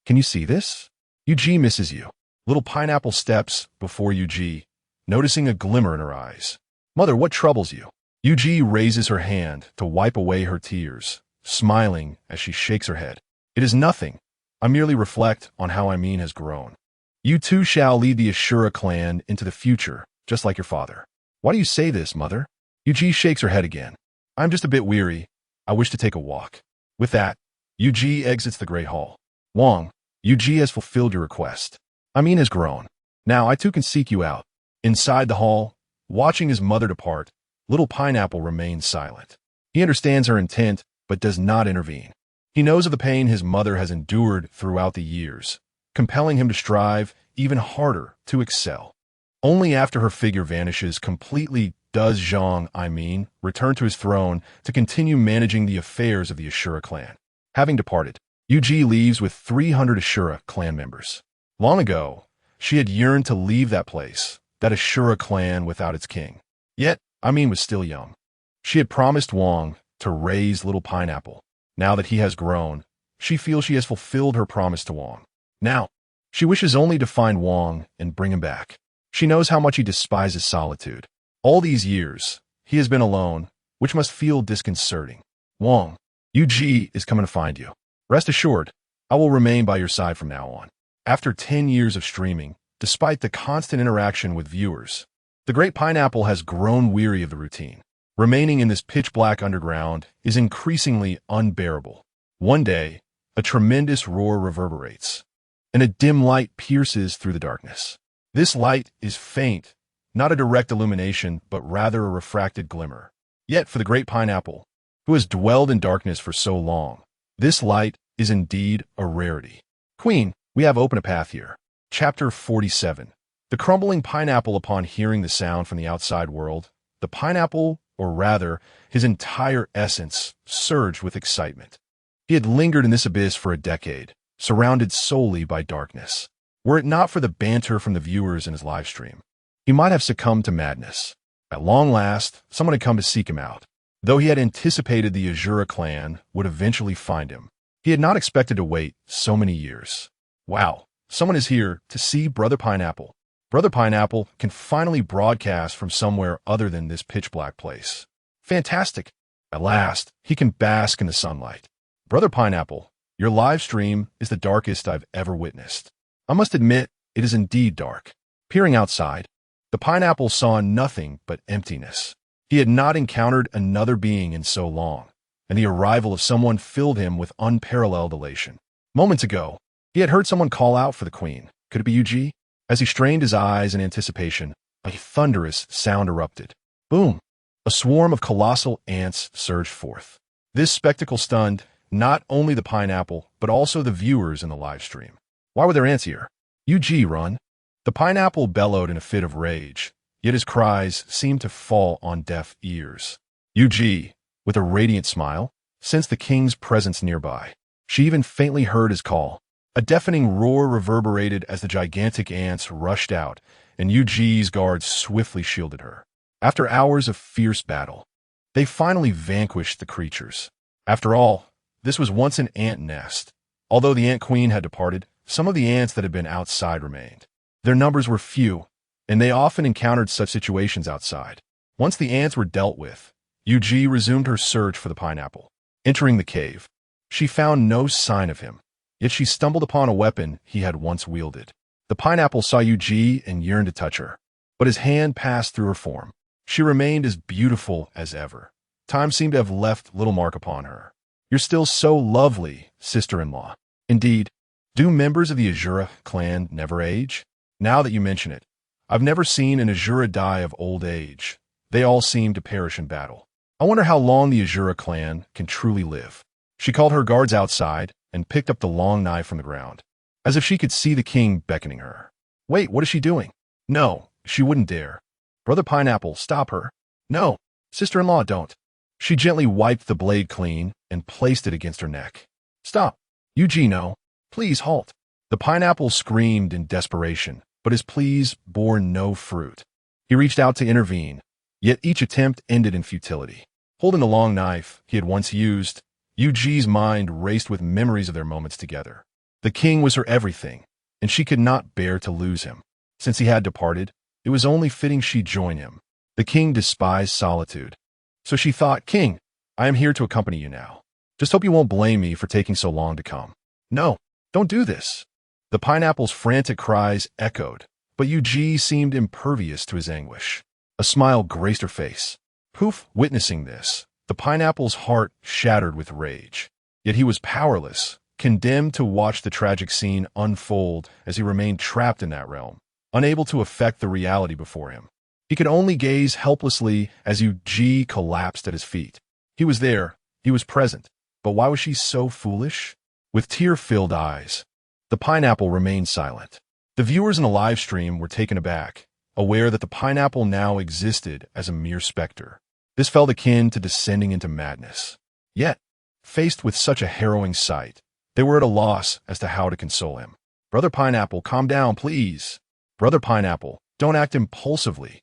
can you see this? Yuji misses you." Little Pineapple steps before Yuji, noticing a glimmer in her eyes. "Mother, what troubles you?" Yuji raises her hand to wipe away her tears, smiling as she shakes her head. "It is nothing. I merely reflect on how Aimin has grown. You too shall lead the Ashura clan into the future, just like your father." "Why do you say this, mother?" Yuji shakes her head again. "I'm just a bit weary. I wish to take a walk." With that, Yuji exits the Great Hall. "Wang, Yuji has fulfilled your request. Aimin has grown. Now I too can seek you out." Inside the hall, watching his mother depart, Little Pineapple remains silent. He understands her intent, but does not intervene. He knows of the pain his mother has endured throughout the years, compelling him to strive even harder to excel. Only after her figure vanishes completely does Zhang Aimin return to his throne to continue managing the affairs of the Ashura clan. Having departed, Yuji leaves with 300 Ashura clan members. Long ago, she had yearned to leave that place, that Ashura clan without its king. Yet, Aimin was still young. She had promised Wang to raise Little Pineapple. Now that he has grown, she feels she has fulfilled her promise to Wang. Now, she wishes only to find Wang and bring him back. She knows how much he despises solitude. All these years, he has been alone, which must feel disconcerting. "Wang, Yuji is coming to find you. Rest assured, I will remain by your side from now on." After 10 years of streaming, despite the constant interaction with viewers, the Great Pineapple has grown weary of the routine. Remaining in this pitch-black underground is increasingly unbearable. One day, a tremendous roar reverberates, and a dim light pierces through the darkness. This light is faint, not a direct illumination, but rather a refracted glimmer. Yet for the Great Pineapple, who has dwelled in darkness for so long, this light is indeed a rarity. "Queen, we have opened a path here." Chapter 47. The crumbling pineapple. Upon hearing the sound from the outside world, the pineapple, or rather, his entire essence, surged with excitement. He had lingered in this abyss for a decade, surrounded solely by darkness. Were it not for the banter from the viewers in his live stream, he might have succumbed to madness. At long last, someone had come to seek him out. Though he had anticipated the Azura clan would eventually find him, he had not expected to wait so many years. Wow, someone is here to see Brother Pineapple. Brother Pineapple can finally broadcast from somewhere other than this pitch-black place. Fantastic! At last, he can bask in the sunlight. Brother Pineapple, your live stream is the darkest I've ever witnessed. I must admit, it is indeed dark. Peering outside, the pineapple saw nothing but emptiness. He had not encountered another being in so long, and the arrival of someone filled him with unparalleled elation. Moments ago, he had heard someone call out for the queen. Could it be UG? As he strained his eyes in anticipation, a thunderous sound erupted. Boom! A swarm of colossal ants surged forth. This spectacle stunned not only the pineapple, but also the viewers in the live stream. Why were there ants here? UG, run! The pineapple bellowed in a fit of rage, yet his cries seemed to fall on deaf ears. UG, with a radiant smile, sensed the king's presence nearby. She even faintly heard his call. A deafening roar reverberated as the gigantic ants rushed out, and UG's guards swiftly shielded her. After hours of fierce battle, they finally vanquished the creatures. After all, this was once an ant nest. Although the ant queen had departed, some of the ants that had been outside remained. Their numbers were few, and they often encountered such situations outside. Once the ants were dealt with, UG resumed her search for the pineapple. Entering the cave, she found no sign of him. Yet she stumbled upon a weapon he had once wielded. The pineapple saw UG and yearned to touch her, but his hand passed through her form. She remained as beautiful as ever. Time seemed to have left little mark upon her. You're still so lovely, sister-in-law. Indeed, do members of the Azura clan never age? Now that you mention it, I've never seen an Azura die of old age. They all seem to perish in battle. I wonder how long the Azura clan can truly live. She called her guards outside and picked up the long knife from the ground, as if she could see the king beckoning her. Wait, what is she doing? No, she wouldn't dare. Brother Pineapple, stop her. No, sister-in-law, don't. She gently wiped the blade clean and placed it against her neck. Stop. UG, no. Please halt. The pineapple screamed in desperation, but his pleas bore no fruit. He reached out to intervene, yet each attempt ended in futility. Holding the long knife he had once used, UG's mind raced with memories of their moments together. The king was her everything, and she could not bear to lose him. Since he had departed, it was only fitting she join him. The king despised solitude. So she thought, King, I am here to accompany you now. Just hope you won't blame me for taking so long to come. No, don't do this. The pineapple's frantic cries echoed, but UG seemed impervious to his anguish. A smile graced her face. Poof, witnessing this, the pineapple's heart shattered with rage. Yet he was powerless, condemned to watch the tragic scene unfold as he remained trapped in that realm, unable to affect the reality before him. He could only gaze helplessly as UG collapsed at his feet. He was there, he was present, but why was she so foolish? With tear-filled eyes, the pineapple remained silent. The viewers in the live stream were taken aback, aware that the pineapple now existed as a mere specter. This felt akin to descending into madness. Yet, faced with such a harrowing sight, they were at a loss as to how to console him. Brother Pineapple, calm down, please. Brother Pineapple, don't act impulsively.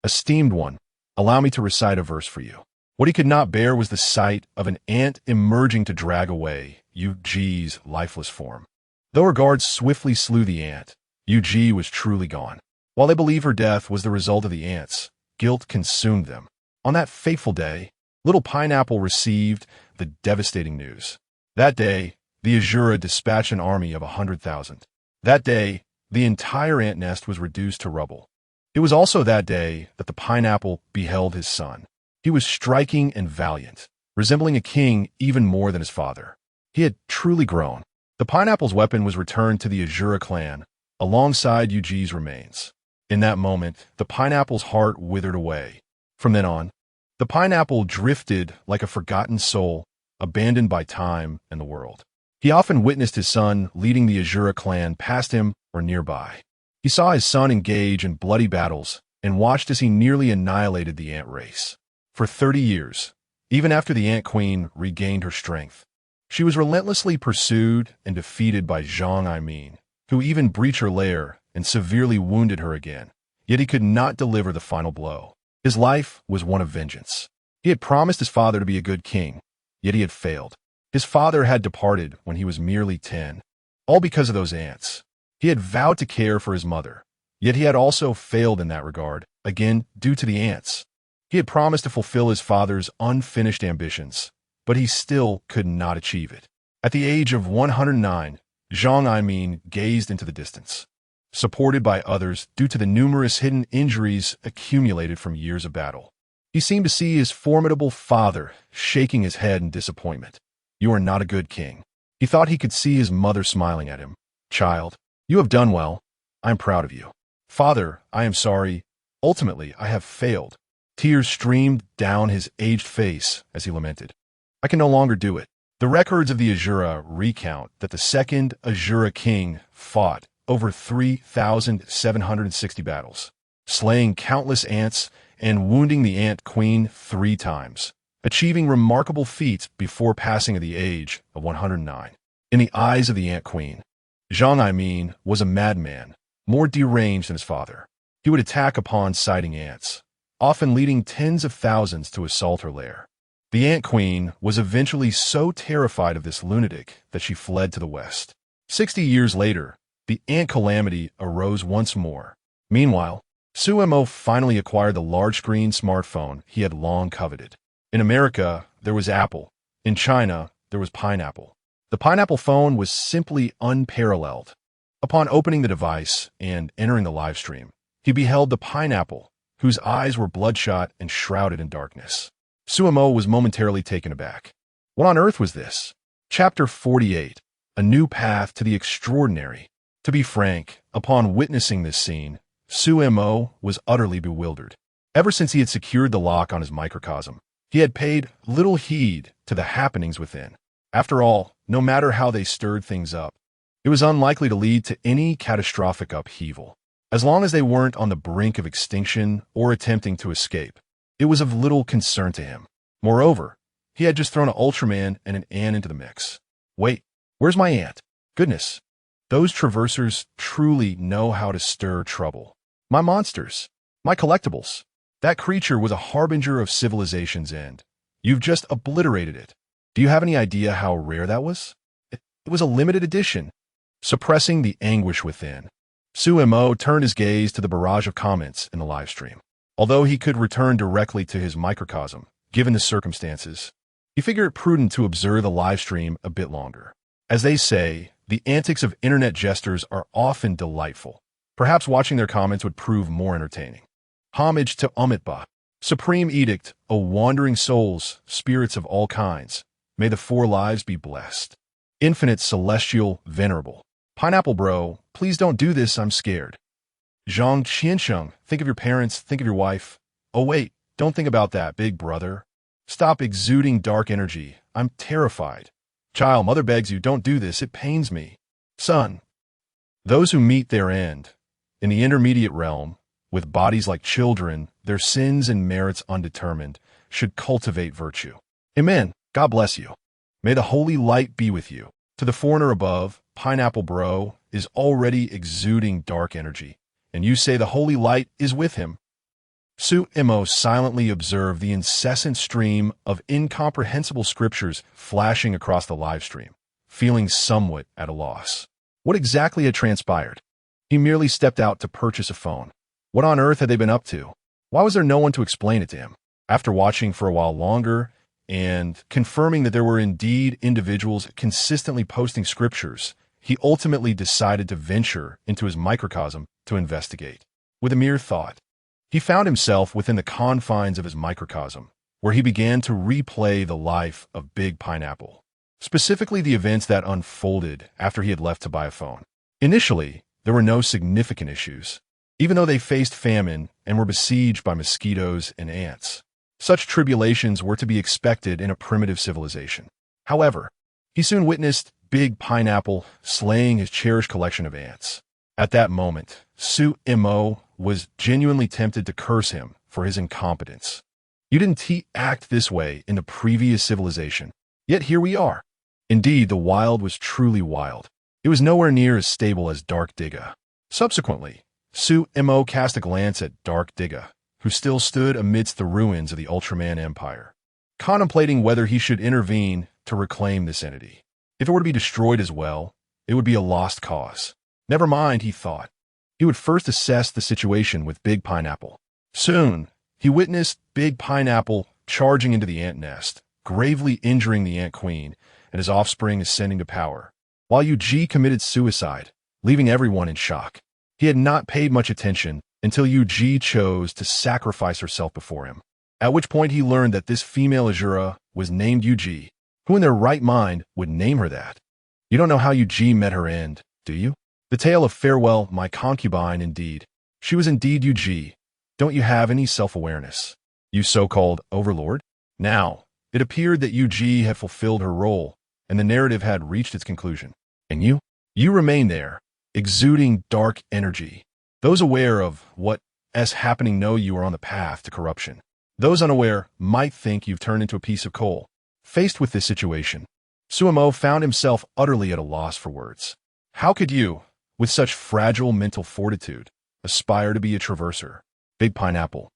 Esteemed one, allow me to recite a verse for you. What he could not bear was the sight of an ant emerging to drag away UG's lifeless form. Though her guards swiftly slew the ant, UG was truly gone. While they believe her death was the result of the ants, guilt consumed them. On that fateful day, little Pineapple received the devastating news. That day, the Azura dispatched an army of 100,000. That day, the entire ant nest was reduced to rubble. It was also that day that the pineapple beheld his son. He was striking and valiant, resembling a king even more than his father. He had truly grown. The pineapple's weapon was returned to the Azura clan, alongside UG's remains. In that moment, the pineapple's heart withered away. From then on, the pineapple drifted like a forgotten soul, abandoned by time and the world. He often witnessed his son leading the Azura clan past him or nearby. He saw his son engage in bloody battles and watched as he nearly annihilated the ant race. For 30 years, even after the Ant Queen regained her strength, she was relentlessly pursued and defeated by Zhang Aimin, who even breached her lair and severely wounded her again. Yet he could not deliver the final blow. His life was one of vengeance. He had promised his father to be a good king, yet he had failed. His father had departed when he was merely 10, all because of those ants. He had vowed to care for his mother, yet he had also failed in that regard, again due to the ants. He had promised to fulfill his father's unfinished ambitions, but he still could not achieve it. At the age of 109, Zhang Aimin gazed into the distance, supported by others due to the numerous hidden injuries accumulated from years of battle. He seemed to see his formidable father shaking his head in disappointment. "You are not a good king." He thought he could see his mother smiling at him. "Child, you have done well. I am proud of you." "Father, I am sorry. Ultimately, I have failed." Tears streamed down his aged face as he lamented. "I can no longer do it." The records of the Azura recount that the second Azura king fought over 3,760 battles, slaying countless ants and wounding the Ant Queen 3 times, achieving remarkable feats before passing of the age of 109. In the eyes of the Ant Queen, Zhang Aimin was a madman, more deranged than his father. He would attack upon sighting ants, often leading tens of thousands to assault her lair. The Ant Queen was eventually so terrified of this lunatic that she fled to the west. 60 years later, the ant calamity arose once more. Meanwhile, Suemo finally acquired the large-screen smartphone he had long coveted. In America, there was Apple. In China, there was Pineapple. The Pineapple phone was simply unparalleled. Upon opening the device and entering the live stream, he beheld the Pineapple, whose eyes were bloodshot and shrouded in darkness. Suemo was momentarily taken aback. What on earth was this? Chapter 48, A New Path to the Extraordinary. To be frank, upon witnessing this scene, Suemo was utterly bewildered. Ever since he had secured the lock on his microcosm, he had paid little heed to the happenings within. After all, no matter how they stirred things up, it was unlikely to lead to any catastrophic upheaval. As long as they weren't on the brink of extinction or attempting to escape, it was of little concern to him. Moreover, he had just thrown an Ultraman and an ant into the mix. Wait, where's my ant? Goodness, those traversers truly know how to stir trouble. My monsters, my collectibles. That creature was a harbinger of civilization's end. You've just obliterated it. Do you have any idea how rare that was? It was a limited edition. Suppressing the anguish within, Suemo turned his gaze to the barrage of comments in the livestream. Although he could return directly to his microcosm, given the circumstances, he figured it prudent to observe the livestream a bit longer. As they say, the antics of internet jesters are often delightful. Perhaps watching their comments would prove more entertaining. Homage to Amitabha. Supreme Edict, O wandering souls, spirits of all kinds, may the 4 lives be blessed. Infinite Celestial Venerable. Pineapple Bro, please don't do this, I'm scared. Zhang Qiansheng, think of your parents, think of your wife. Oh wait, don't think about that, big brother. Stop exuding dark energy, I'm terrified. Child, mother begs you, don't do this, it pains me. Son. Those who meet their end, in the intermediate realm, with bodies like children, their sins and merits undetermined, should cultivate virtue. Amen. God bless you. May the holy light be with you. To the foreigner above, Pineapple Bro is already exuding dark energy, and you say the holy light is with him. Suemo silently observed the incessant stream of incomprehensible scriptures flashing across the live stream, feeling somewhat at a loss. What exactly had transpired? He merely stepped out to purchase a phone. What on earth had they been up to? Why was there no one to explain it to him? After watching for a while longer and confirming that there were indeed individuals consistently posting scriptures, he ultimately decided to venture into his microcosm to investigate. With a mere thought, he found himself within the confines of his microcosm, where he began to replay the life of Big Pineapple, specifically the events that unfolded after he had left to buy a phone. Initially, there were no significant issues, even though they faced famine and were besieged by mosquitoes and ants. Such tribulations were to be expected in a primitive civilization. However, he soon witnessed Big Pineapple slaying his cherished collection of ants. At that moment, Su-Mo was genuinely tempted to curse him for his incompetence. You didn't act this way in the previous civilization, yet here we are. Indeed, the wild was truly wild. It was nowhere near as stable as Dark Digga. Subsequently, Su-Mo cast a glance at Dark Digga, who still stood amidst the ruins of the Ultraman Empire, contemplating whether he should intervene to reclaim this entity. If it were to be destroyed as well, it would be a lost cause. Never mind, he thought. He would first assess the situation with Big Pineapple. Soon, he witnessed Big Pineapple charging into the ant nest, gravely injuring the Ant Queen and his offspring ascending to power, while Yuji committed suicide, leaving everyone in shock. He had not paid much attention until Yuji chose to sacrifice herself before him, at which point he learned that this female Azura was named Yuji. Who in their right mind would name her that? You don't know how Yuji met her end, do you? The tale of farewell, my concubine, indeed. She was indeed Yuji. Don't you have any self-awareness, you so-called overlord? Now, it appeared that Yuji had fulfilled her role, and the narrative had reached its conclusion. And you? You remain there, exuding dark energy. Those aware of what's happening know you are on the path to corruption. Those unaware might think you've turned into a piece of coal. Faced with this situation, Su-Mo found himself utterly at a loss for words. How could you, with such fragile mental fortitude, aspire to be a traverser? Big Pineapple.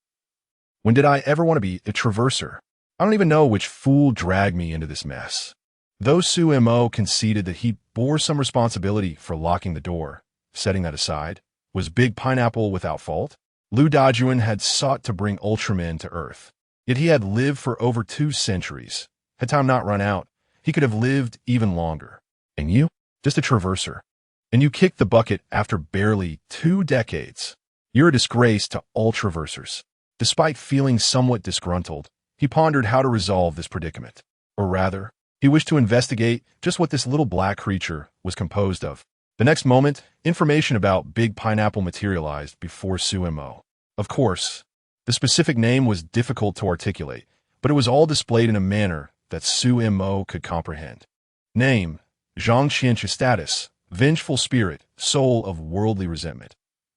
When did I ever want to be a traverser? I don't even know which fool dragged me into this mess. Though Su-Mo conceded that he bore some responsibility for locking the door, setting that aside, was Big Pineapple without fault? Lu Dajuan had sought to bring Ultraman to Earth, yet he had lived for over 2 centuries. Had time not run out, he could have lived even longer. And you? Just a traverser. And you kicked the bucket after barely 2 decades. You're a disgrace to all traversers. Despite feeling somewhat disgruntled, he pondered how to resolve this predicament. Or rather, he wished to investigate just what this little black creature was composed of. The next moment, information about Big Pineapple materialized before Su-Mo. Of course, the specific name was difficult to articulate, but it was all displayed in a manner that Su-Mo could comprehend. Name, Zhang Qianchi. Status, vengeful spirit, soul of worldly resentment.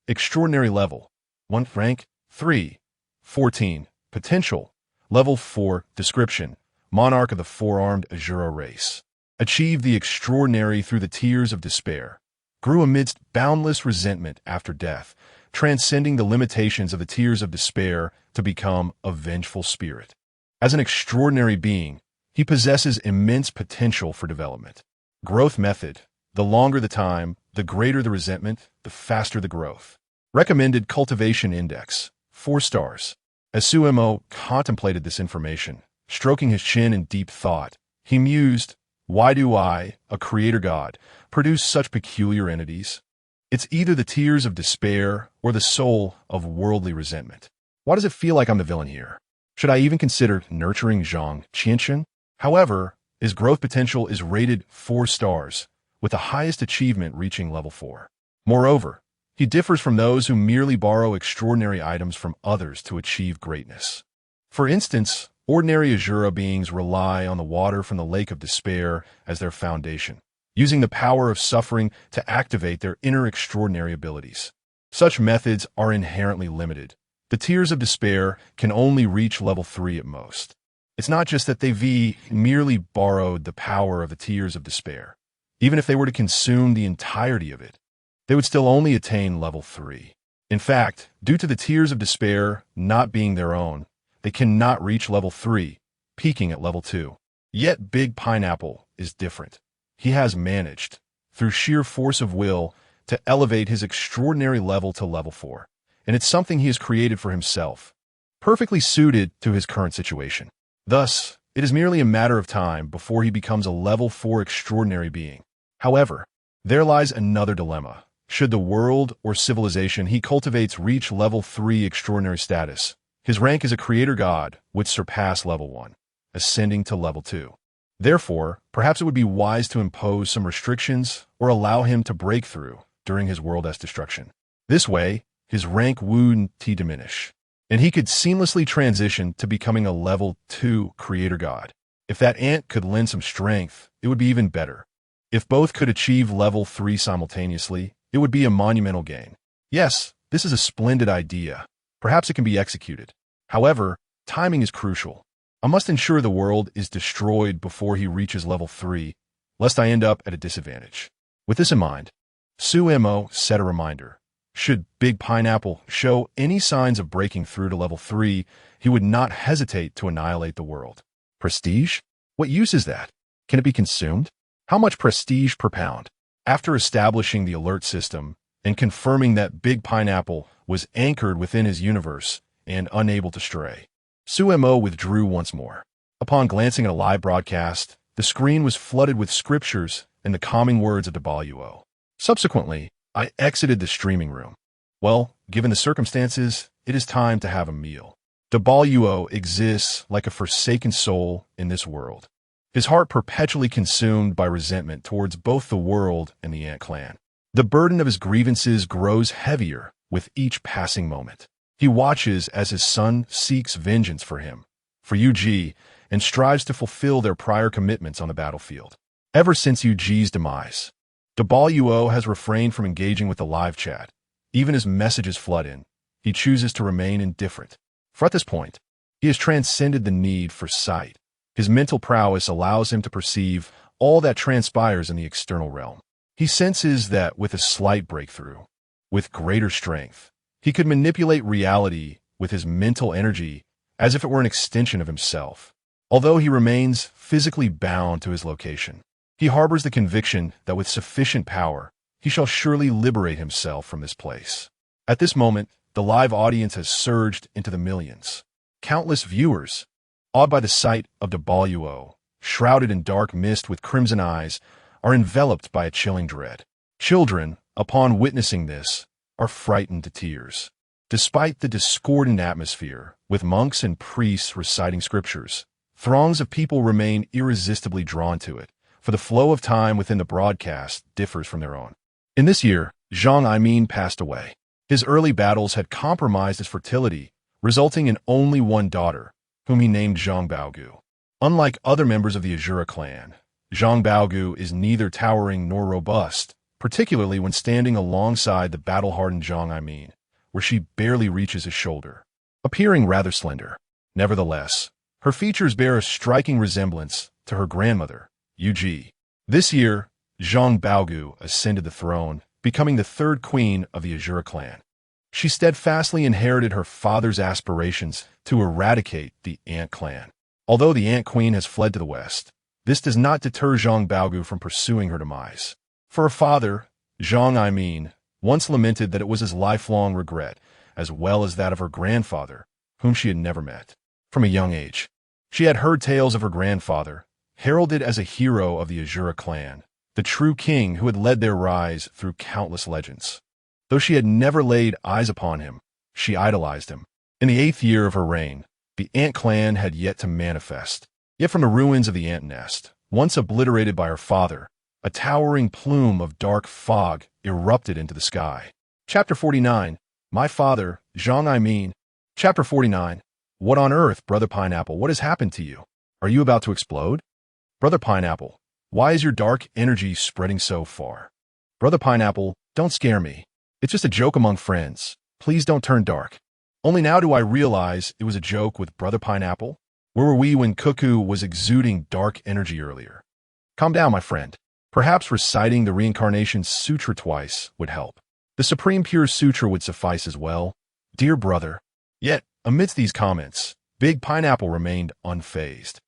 Extraordinary level, 1 rank, 3, 14, potential, level 4, description, monarch of the four-armed Azura race. Achieved the extraordinary through the tears of despair. Grew amidst boundless resentment after death, transcending the limitations of the tears of despair to become a vengeful spirit. As an extraordinary being, he possesses immense potential for development. Growth method. The longer the time, the greater the resentment, the faster the growth. Recommended cultivation index, 4 stars. As Su-Mo contemplated this information, stroking his chin in deep thought, he mused, why do I, a creator god, produce such peculiar entities? It's either the tears of despair or the soul of worldly resentment. Why does it feel like I'm the villain here? Should I even consider nurturing Zhang Qianchen? However, his growth potential is rated 4 stars, with the highest achievement reaching level 4. Moreover, he differs from those who merely borrow extraordinary items from others to achieve greatness. For instance, ordinary Azura beings rely on the water from the Lake of Despair as their foundation, using the power of suffering to activate their inner extraordinary abilities. Such methods are inherently limited. The tears of despair can only reach level 3 at most. It's not just that they merely borrowed the power of the tears of despair. Even if they were to consume the entirety of it, they would still only attain level 3. In fact, due to the tears of despair not being their own, they cannot reach level 3, peaking at level 2. Yet Big Pineapple is different. He has managed, through sheer force of will, to elevate his extraordinary level to level 4. And it's something he has created for himself, perfectly suited to his current situation. Thus, it is merely a matter of time before he becomes a level 4 extraordinary being. However, there lies another dilemma. Should the world or civilization he cultivates reach level 3 extraordinary status, his rank as a creator god would surpass level 1, ascending to level 2. Therefore, perhaps it would be wise to impose some restrictions or allow him to break through during his world's destruction. This way, his rank wouldn't diminish, and he could seamlessly transition to becoming a level 2 creator god. If that ant could lend some strength, it would be even better. If both could achieve level 3 simultaneously, it would be a monumental gain. Yes, this is a splendid idea. Perhaps it can be executed. However, timing is crucial. I must ensure the world is destroyed before he reaches level 3, lest I end up at a disadvantage. With this in mind, Sumo set a reminder. Should Big Pineapple show any signs of breaking through to level 3, he would not hesitate to annihilate the world. Prestige? What use is that? Can it be consumed? How much prestige per pound? After establishing the alert system and confirming that Big Pineapple was anchored within his universe and unable to stray, Sumo withdrew once more. Upon glancing at a live broadcast, the screen was flooded with scriptures and the calming words of Wo. Subsequently, I exited the streaming room. Well, given the circumstances, it is time to have a meal. Wo exists like a forsaken soul in this world, his heart perpetually consumed by resentment towards both the world and the Ant Clan. The burden of his grievances grows heavier with each passing moment. He watches as his son seeks vengeance for him, for UG, and strives to fulfill their prior commitments on the battlefield. Ever since UG's demise, Wo has refrained from engaging with the live chat. Even as messages flood in, he chooses to remain indifferent. For at this point, he has transcended the need for sight. His mental prowess allows him to perceive all that transpires in the external realm. He senses that with a slight breakthrough, with greater strength, he could manipulate reality with his mental energy as if it were an extension of himself. Although he remains physically bound to his location, he harbors the conviction that with sufficient power, he shall surely liberate himself from this place. At this moment, the live audience has surged into the millions. Countless viewers, awed by the sight of Wo, shrouded in dark mist with crimson eyes, are enveloped by a chilling dread. Children, upon witnessing this, are frightened to tears. Despite the discordant atmosphere, with monks and priests reciting scriptures, throngs of people remain irresistibly drawn to it, for the flow of time within the broadcast differs from their own. In this year, Zhang Aimin passed away. His early battles had compromised his fertility, resulting in only one daughter, whom he named Zhang Baogu. Unlike other members of the Azura clan, Zhang Baogu is neither towering nor robust, particularly when standing alongside the battle-hardened Zhang Aimin, where she barely reaches his shoulder, appearing rather slender. Nevertheless, her features bear a striking resemblance to her grandmother, Ug. This year, Zhang Baogu ascended the throne, becoming the third queen of the Azura clan. She steadfastly inherited her father's aspirations to eradicate the Ant Clan. Although the Ant Queen has fled to the west, this does not deter Zhang Baogu from pursuing her demise. For her father, Zhang Aimin, once lamented that it was his lifelong regret, as well as that of her grandfather, whom she had never met. From a young age, she had heard tales of her grandfather, heralded as a hero of the Azura clan, the true king who had led their rise through countless legends. Though she had never laid eyes upon him, she idolized him. In the 8th year of her reign, the Ant Clan had yet to manifest. Yet from the ruins of the ant nest, once obliterated by her father, a towering plume of dark fog erupted into the sky. Chapter 49. My father, Zhang Aimin. Chapter 49. What on earth, Brother Pineapple? What has happened to you? Are you about to explode? Brother Pineapple, why is your dark energy spreading so far? Brother Pineapple, don't scare me. It's just a joke among friends. Please don't turn dark. Only now do I realize it was a joke with Brother Pineapple. Where were we when Cuckoo was exuding dark energy earlier? Calm down, my friend. Perhaps reciting the Reincarnation Sutra twice would help. The Supreme Pure Sutra would suffice as well. Dear brother. Yet, amidst these comments, Big Pineapple remained unfazed.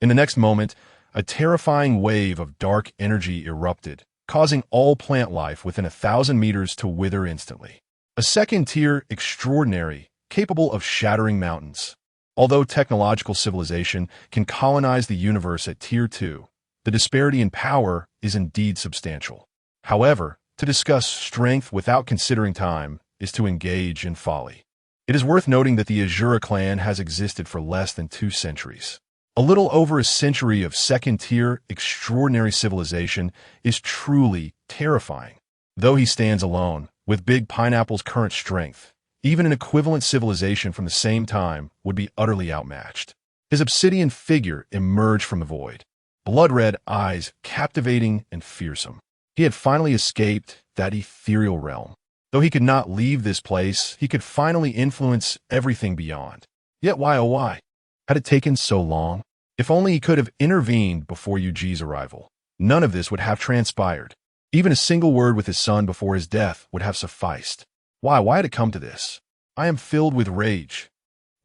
In the next moment, a terrifying wave of dark energy erupted, causing all plant life within 1,000 meters to wither instantly. A second-tier extraordinary, capable of shattering mountains. Although technological civilization can colonize the universe at Tier 2, the disparity in power is indeed substantial. However, to discuss strength without considering time is to engage in folly. It is worth noting that the Azura clan has existed for less than 2 centuries. A little over a century of second-tier extraordinary civilization is truly terrifying. Though he stands alone, with Big Pineapple's current strength, even an equivalent civilization from the same time would be utterly outmatched. His obsidian figure emerged from the void, blood-red eyes captivating and fearsome. He had finally escaped that ethereal realm. Though he could not leave this place, he could finally influence everything beyond. Yet why, oh why? Had it taken so long? If only he could have intervened before Yuji's arrival. None of this would have transpired. Even a single word with his son before his death would have sufficed. Why had it come to this? I am filled with rage.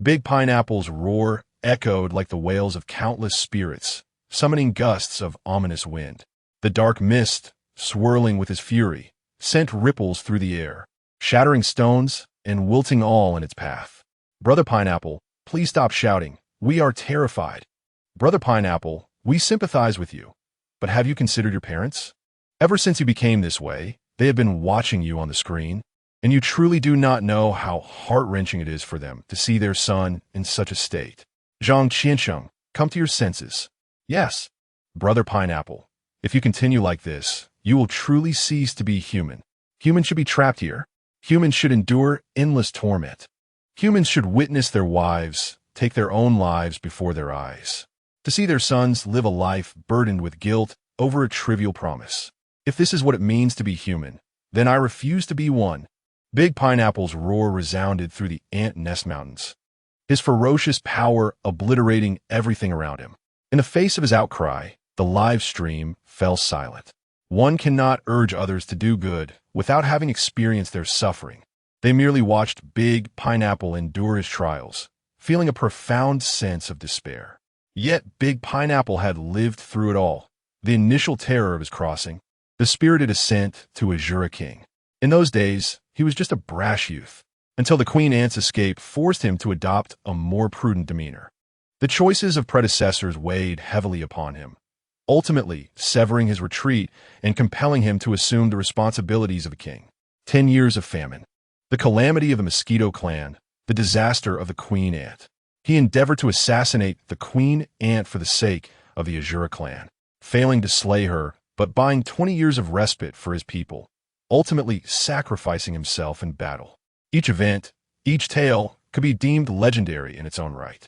Big Pineapple's roar echoed like the wails of countless spirits, summoning gusts of ominous wind. The dark mist, swirling with his fury, sent ripples through the air, shattering stones and wilting all in its path. Brother Pineapple, please stop shouting. We are terrified. Brother Pineapple, we sympathize with you. But have you considered your parents? Ever since you became this way, they have been watching you on the screen, and you truly do not know how heart-wrenching it is for them to see their son in such a state. Zhang Qiansheng, come to your senses. Yes, Brother Pineapple, if you continue like this, you will truly cease to be human. Humans should be trapped here. Humans should endure endless torment. Humans should witness their wives take their own lives before their eyes, to see their sons live a life burdened with guilt over a trivial promise. If this is what it means to be human, then I refuse to be one. Big Pineapple's roar resounded through the ant nest mountains, his ferocious power obliterating everything around him. In the face of his outcry, the live stream fell silent. One cannot urge others to do good without having experienced their suffering. They merely watched Big Pineapple endure his trials, feeling a profound sense of despair. Yet Big Pineapple had lived through it all, the initial terror of his crossing, the spirited ascent to Azura King. In those days, he was just a brash youth, until the Queen Ant's escape forced him to adopt a more prudent demeanor. The choices of predecessors weighed heavily upon him, ultimately severing his retreat and compelling him to assume the responsibilities of a king. 10 years of famine, the calamity of the Mosquito Clan, the disaster of the Queen Ant. He endeavored to assassinate the Queen Ant for the sake of the Azura clan, failing to slay her, but buying 20 years of respite for his people, ultimately sacrificing himself in battle. Each event, each tale, could be deemed legendary in its own right.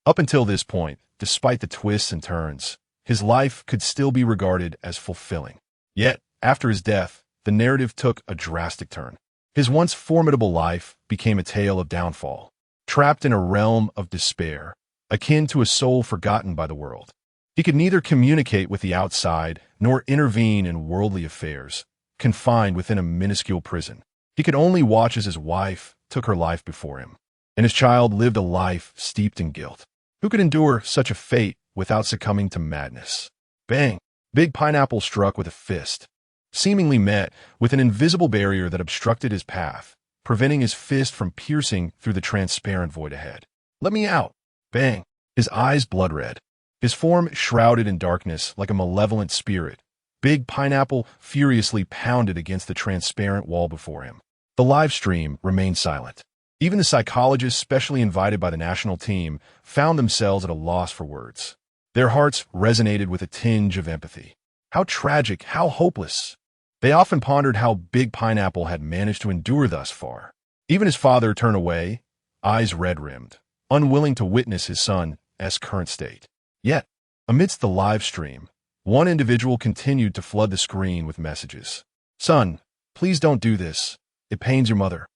Up until this point, despite the twists and turns, his life could still be regarded as fulfilling. Yet, after his death, the narrative took a drastic turn. His once formidable life became a tale of downfall, trapped in a realm of despair, akin to a soul forgotten by the world. He could neither communicate with the outside nor intervene in worldly affairs, confined within a minuscule prison. He could only watch as his wife took her life before him, and his child lived a life steeped in guilt. Who could endure such a fate without succumbing to madness? Bang! Big Pineapple struck with a fist, seemingly met with an invisible barrier that obstructed his path, preventing his fist from piercing through the transparent void ahead. Let me out! Bang! His eyes blood-red, his form shrouded in darkness like a malevolent spirit. Big Pineapple furiously pounded against the transparent wall before him. The live stream remained silent. Even the psychologists specially invited by the national team found themselves at a loss for words. Their hearts resonated with a tinge of empathy. How tragic, how hopeless. They often pondered how Big Pineapple had managed to endure thus far. Even his father turned away, eyes red-rimmed, unwilling to witness his son's current state. Yet, amidst the live stream, one individual continued to flood the screen with messages. Son, please don't do this. It pains your mother.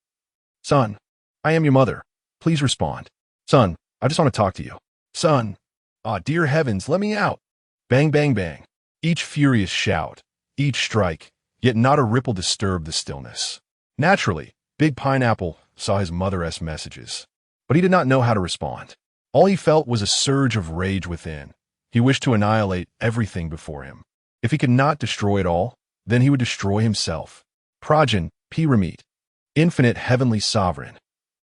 Son, I am your mother. Please respond. Son, I just want to talk to you. Son, dear heavens, let me out. Bang, bang, bang. Each furious shout, each strike, yet not a ripple disturbed the stillness. Naturally, Big Pineapple saw his mother's messages, but he did not know how to respond. All he felt was a surge of rage within. He wished to annihilate everything before him. If he could not destroy it all, then he would destroy himself. Progen, Pyramid, infinite heavenly sovereign.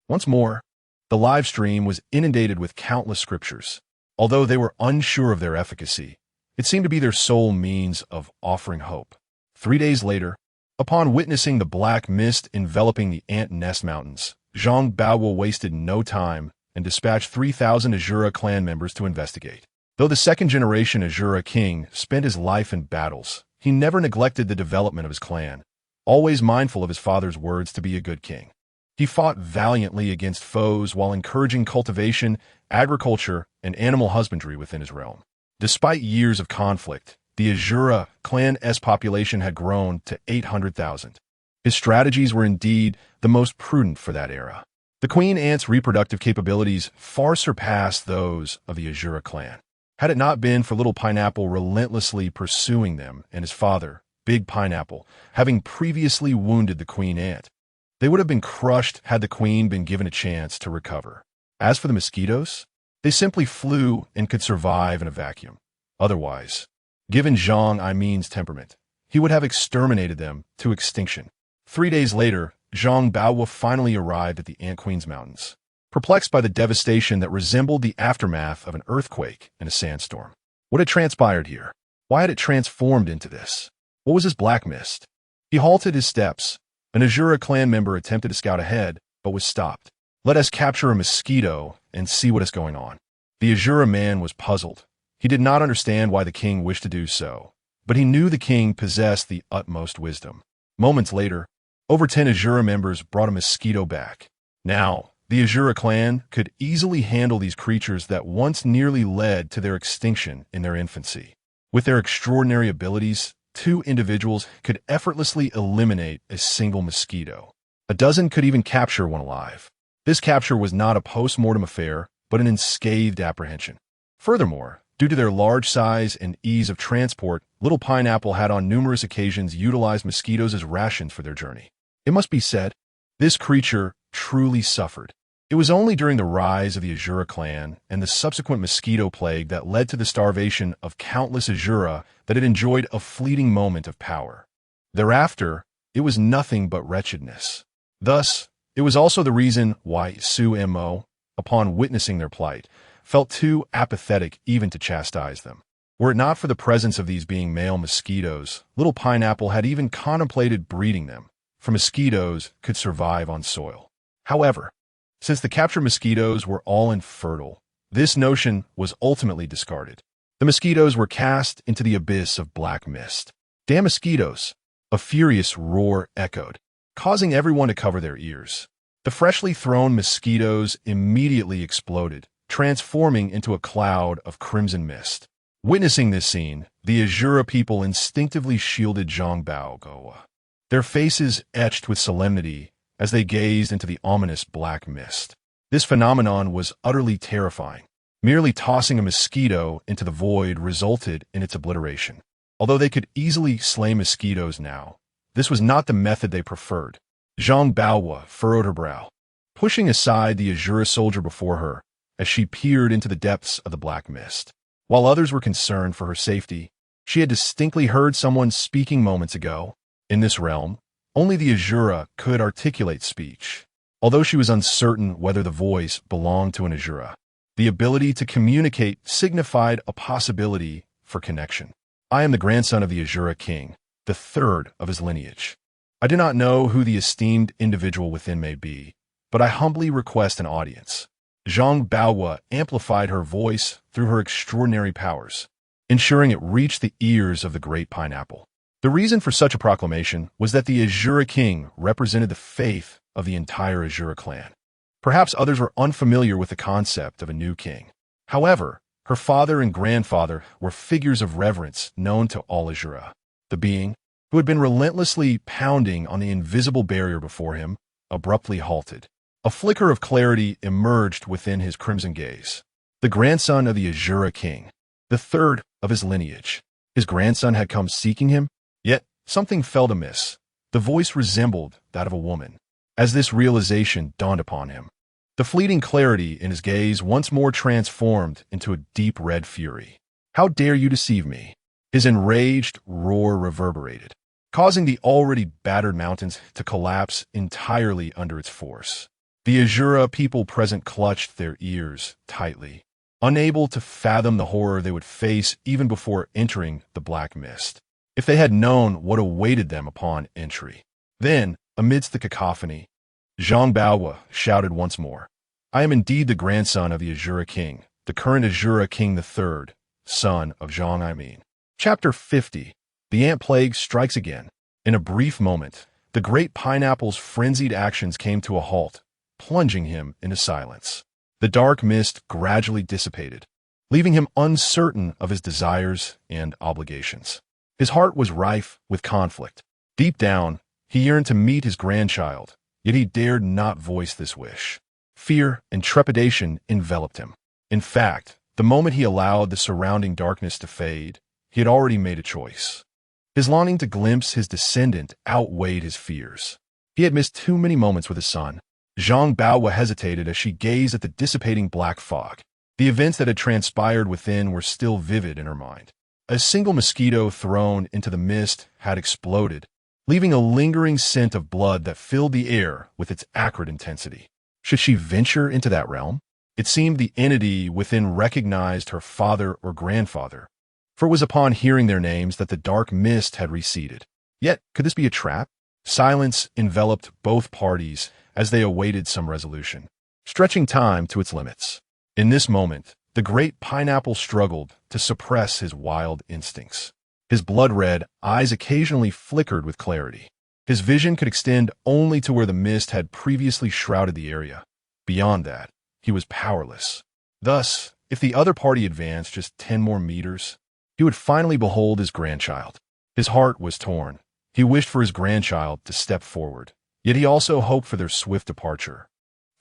Once more, the live stream was inundated with countless scriptures. Although they were unsure of their efficacy, it seemed to be their sole means of offering hope. 3 days later, upon witnessing the black mist enveloping the Ant Nest Mountains, Zhang Baoguo wasted no time and dispatched 3,000 Azura clan members to investigate. Though the second-generation Azura king spent his life in battles, he never neglected the development of his clan, always mindful of his father's words to be a good king. He fought valiantly against foes while encouraging cultivation, agriculture, and animal husbandry within his realm. Despite years of conflict, The Azura clan's population had grown to 800,000. His strategies were indeed the most prudent for that era. The queen ant's reproductive capabilities far surpassed those of the Azura clan. Had it not been for Little Pineapple relentlessly pursuing them and his father, Big Pineapple, having previously wounded the queen ant, they would have been crushed had the queen been given a chance to recover. As for the mosquitoes, they simply flew and could survive in a vacuum. Otherwise, given Zhang Aimin's temperament, he would have exterminated them to extinction. 3 days later, Zhang Baowu finally arrived at the Ant Queen's mountains, perplexed by the devastation that resembled the aftermath of an earthquake and a sandstorm. What had transpired here? Why had it transformed into this? What was this black mist? He halted his steps. An Azura clan member attempted to scout ahead, but was stopped. Let us capture a mosquito and see what is going on. The Azura man was puzzled. He did not understand why the king wished to do so, but he knew the king possessed the utmost wisdom. Moments later, over 10 Azura members brought a mosquito back. Now, the Azura clan could easily handle these creatures that once nearly led to their extinction in their infancy. With their extraordinary abilities, 2 individuals could effortlessly eliminate a single mosquito. A dozen could even capture one alive. This capture was not a post-mortem affair, but an unscathed apprehension. Furthermore, due to their large size and ease of transport, Little Pineapple had on numerous occasions utilized mosquitoes as rations for their journey. It must be said, this creature truly suffered. It was only during the rise of the Azura clan and the subsequent mosquito plague that led to the starvation of countless Azura that it enjoyed a fleeting moment of power. Thereafter, it was nothing but wretchedness. Thus, it was also the reason why Su Mo, upon witnessing their plight, felt too apathetic even to chastise them. Were it not for the presence of these being male mosquitoes, Little Pineapple had even contemplated breeding them, for mosquitoes could survive on soil. However, since the captured mosquitoes were all infertile, this notion was ultimately discarded. The mosquitoes were cast into the abyss of black mist. Damn mosquitoes! A furious roar echoed, causing everyone to cover their ears. The freshly thrown mosquitoes immediately exploded, transforming into a cloud of crimson mist. Witnessing this scene, the Azura people instinctively shielded Zhang Baowu, their faces etched with solemnity as they gazed into the ominous black mist. This phenomenon was utterly terrifying. Merely tossing a mosquito into the void resulted in its obliteration. Although they could easily slay mosquitoes now, this was not the method they preferred. Zhang Baowu furrowed her brow, pushing aside the Azura soldier before her as she peered into the depths of the black mist. While others were concerned for her safety, she had distinctly heard someone speaking moments ago. In this realm, only the Azura could articulate speech. Although she was uncertain whether the voice belonged to an Azura, the ability to communicate signified a possibility for connection. I am the grandson of the Azura king, the third of his lineage. I do not know who the esteemed individual within may be, but I humbly request an audience. Zhang Baowu amplified her voice through her extraordinary powers, ensuring it reached the ears of the great pineapple. The reason for such a proclamation was that the Azura king represented the faith of the entire Azura clan. Perhaps others were unfamiliar with the concept of a new king. However, her father and grandfather were figures of reverence known to all Azura. The being, who had been relentlessly pounding on the invisible barrier before him, abruptly halted. A flicker of clarity emerged within his crimson gaze. The grandson of the Azura king, the third of his lineage. His grandson had come seeking him, yet something felt amiss. The voice resembled that of a woman. As this realization dawned upon him, the fleeting clarity in his gaze once more transformed into a deep red fury. How dare you deceive me? His enraged roar reverberated, causing the already battered mountains to collapse entirely under its force. The Azura people present clutched their ears tightly, unable to fathom the horror they would face even before entering the black mist. If they had known what awaited them upon entry. Then, amidst the cacophony, Zhang Baowu shouted once more, I am indeed the grandson of the Azura king, the current Azura king III, son of Zhang Aimin. Chapter 50. The Ant Plague Strikes Again. In a brief moment, the great pineapple's frenzied actions came to a halt, plunging him into silence. The dark mist gradually dissipated. leaving him uncertain of his desires and obligations. His heart was rife with conflict. Deep down, he yearned to meet his grandchild, yet he dared not voice this wish. Fear and trepidation enveloped him. In fact, the moment he allowed the surrounding darkness to fade, he had already made a choice. His longing to glimpse his descendant outweighed his fears. He had missed too many moments with his son. Zhang Baowa hesitated as she gazed at the dissipating black fog. The events that had transpired within were still vivid in her mind. A single mosquito thrown into the mist had exploded, leaving a lingering scent of blood that filled the air with its acrid intensity. Should she venture into that realm? It seemed the entity within recognized her father or grandfather, for it was upon hearing their names that the dark mist had receded. Yet, could this be a trap? Silence enveloped both parties as they awaited some resolution, stretching time to its limits. In this moment, the great pineapple struggled to suppress his wild instincts. His blood-red eyes occasionally flickered with clarity. His vision could extend only to where the mist had previously shrouded the area. Beyond that, he was powerless. Thus, if the other party advanced just 10 more meters, he would finally behold his grandchild. His heart was torn. He wished for his grandchild to step forward, yet he also hoped for their swift departure,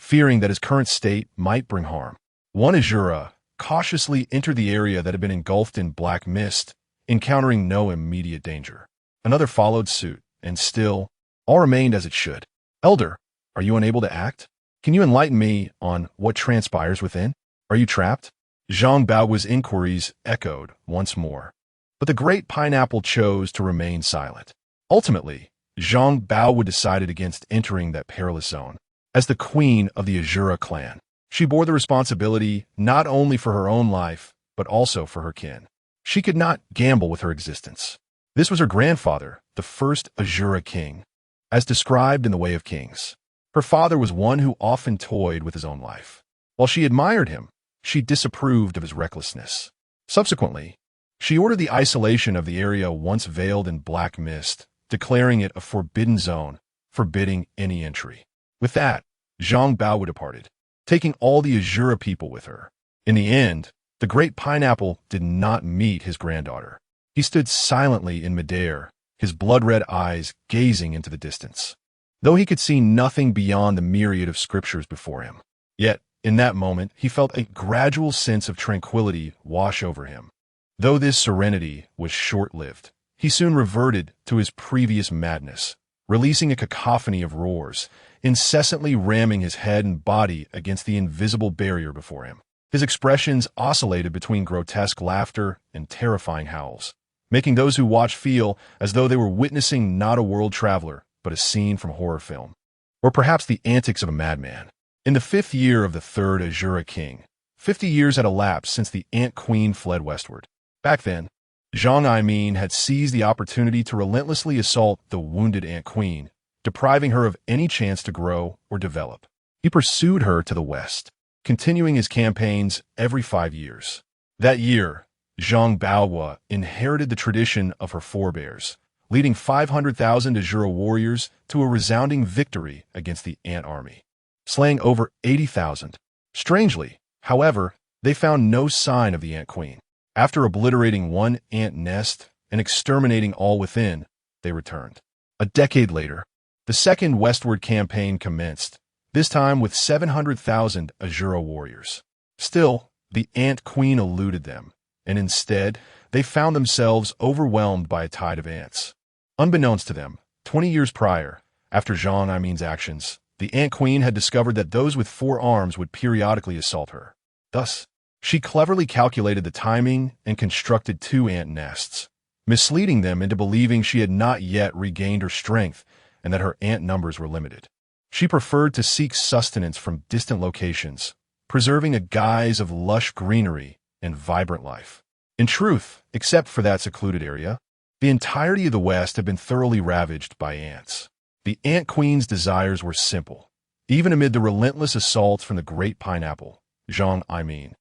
fearing that his current state might bring harm. One Azura cautiously entered the area that had been engulfed in black mist, encountering no immediate danger. Another followed suit, and still, all remained as it should. Elder, are you unable to act? Can you enlighten me on what transpires within? Are you trapped? Zhang Baowa's inquiries echoed once more, but the great pineapple chose to remain silent. Ultimately, Zhang Baowa decided against entering that perilous zone. As the queen of the Azura clan, she bore the responsibility not only for her own life, but also for her kin. She could not gamble with her existence. This was her grandfather, the first Azura king, as described in the Way of Kings. Her father was one who often toyed with his own life. While she admired him, she disapproved of his recklessness. Subsequently, she ordered the isolation of the area once veiled in black mist, declaring it a forbidden zone, forbidding any entry. With that, Zhang Baowa departed, taking all the Azura people with her. In the end, the great pineapple did not meet his granddaughter. He stood silently in midair, his blood-red eyes gazing into the distance, though he could see nothing beyond the myriad of scriptures before him. Yet, in that moment, he felt a gradual sense of tranquility wash over him. Though this serenity was short-lived, he soon reverted to his previous madness, releasing a cacophony of roars, incessantly ramming his head and body against the invisible barrier before him. His expressions oscillated between grotesque laughter and terrifying howls, making those who watched feel as though they were witnessing not a world traveler, but a scene from horror film, or perhaps the antics of a madman. In the 5th year of the 3rd Azura king, 50 years had elapsed since the Ant Queen fled westward. Back then, Zhang Aimin had seized the opportunity to relentlessly assault the wounded Ant Queen, depriving her of any chance to grow or develop. He pursued her to the west, continuing his campaigns every 5 years. That year, Zhang Baowa inherited the tradition of her forebears, leading 500,000 Azura warriors to a resounding victory against the Ant army, slaying over 80,000. Strangely, however, they found no sign of the Ant Queen. After obliterating one ant nest and exterminating all within, they returned. A decade later, the second westward campaign commenced, this time with 700,000 Azura warriors. Still, the Ant Queen eluded them, and instead, they found themselves overwhelmed by a tide of ants. Unbeknownst to them, 20 years prior, after Zhang Aimin's actions, the Ant Queen had discovered that those with 4 arms would periodically assault her. Thus, she cleverly calculated the timing and constructed 2 ant nests, misleading them into believing she had not yet regained her strength and that her ant numbers were limited. She preferred to seek sustenance from distant locations, preserving a guise of lush greenery and vibrant life. In truth, except for that secluded area, the entirety of the West had been thoroughly ravaged by ants. The Ant Queen's desires were simple, even amid the relentless assaults from the great pineapple, Zhang Aimin,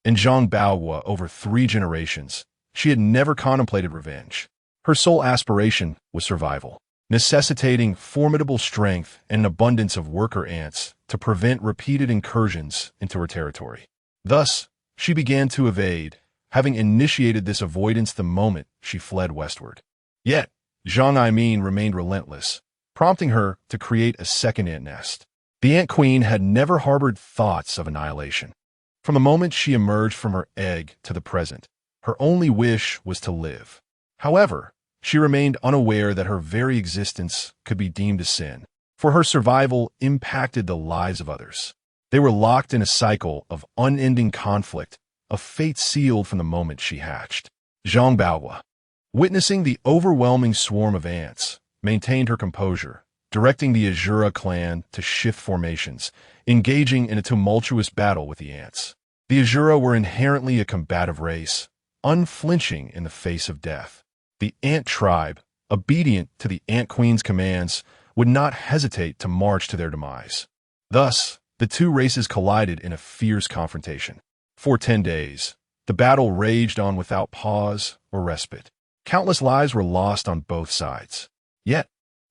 and Zhang Baowa over 3 generations. She had never contemplated revenge. Her sole aspiration was survival, necessitating formidable strength and an abundance of worker ants to prevent repeated incursions into her territory. Thus, She began to evade, having initiated this avoidance the moment she fled westward. Yet, Zhang Aimin remained relentless, prompting her to create a second ant nest. The ant queen had never harbored thoughts of annihilation. From the moment she emerged from her egg to the present, her only wish was to live. However, she remained unaware that her very existence could be deemed a sin, for her survival impacted the lives of others. They were locked in a cycle of unending conflict, a fate sealed from the moment she hatched. Zhang Baohua, witnessing the overwhelming swarm of ants, maintained her composure, directing the Azura clan to shift formations, engaging in a tumultuous battle with the ants. The Azura were inherently a combative race, unflinching in the face of death. The ant tribe, obedient to the ant queen's commands, would not hesitate to march to their demise. Thus, the two races collided in a fierce confrontation. For 10 days, the battle raged on without pause or respite. Countless lives were lost on both sides. Yet,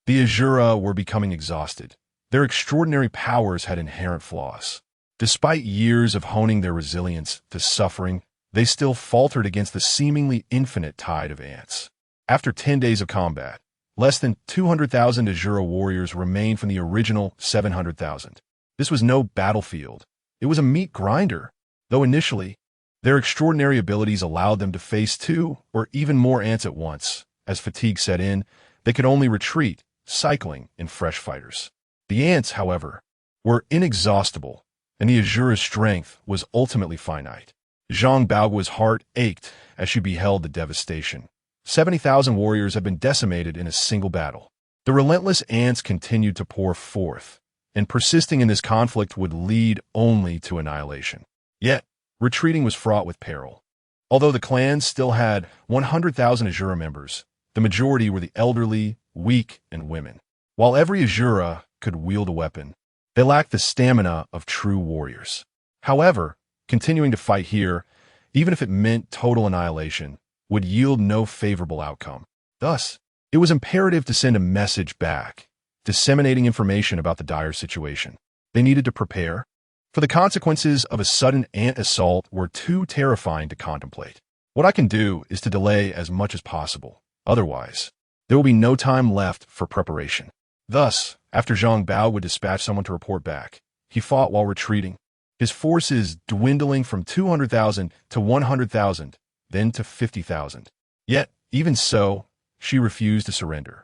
the Azura were becoming exhausted. Their extraordinary powers had inherent flaws. Despite years of honing their resilience to suffering, they still faltered against the seemingly infinite tide of ants. After 10 days of combat, less than 200,000 Azura warriors remained from the original 700,000. This was no battlefield. It was a meat grinder, though initially, their extraordinary abilities allowed them to face 2 or even more ants at once. As fatigue set in, they could only retreat, cycling in fresh fighters. The ants, however, were inexhaustible, and the Azura's strength was ultimately finite. Zhang Baohua's heart ached as she beheld the devastation. 70,000 warriors had been decimated in a single battle. The relentless ants continued to pour forth, and persisting in this conflict would lead only to annihilation. Yet, retreating was fraught with peril. Although the clans still had 100,000 Azura members, the majority were the elderly, weak, and women. While every Azura could wield a weapon, they lacked the stamina of true warriors. However, continuing to fight here, even if it meant total annihilation, would yield no favorable outcome. Thus, it was imperative to send a message back, disseminating information about the dire situation. They needed to prepare, for the consequences of a sudden ant assault were too terrifying to contemplate. What I can do is to delay as much as possible. Otherwise, there will be no time left for preparation. Thus, after Zhang Bao would dispatch someone to report back, he fought while retreating, his forces dwindling from 200,000 to 100,000, then to 50,000. Yet, even so, she refused to surrender.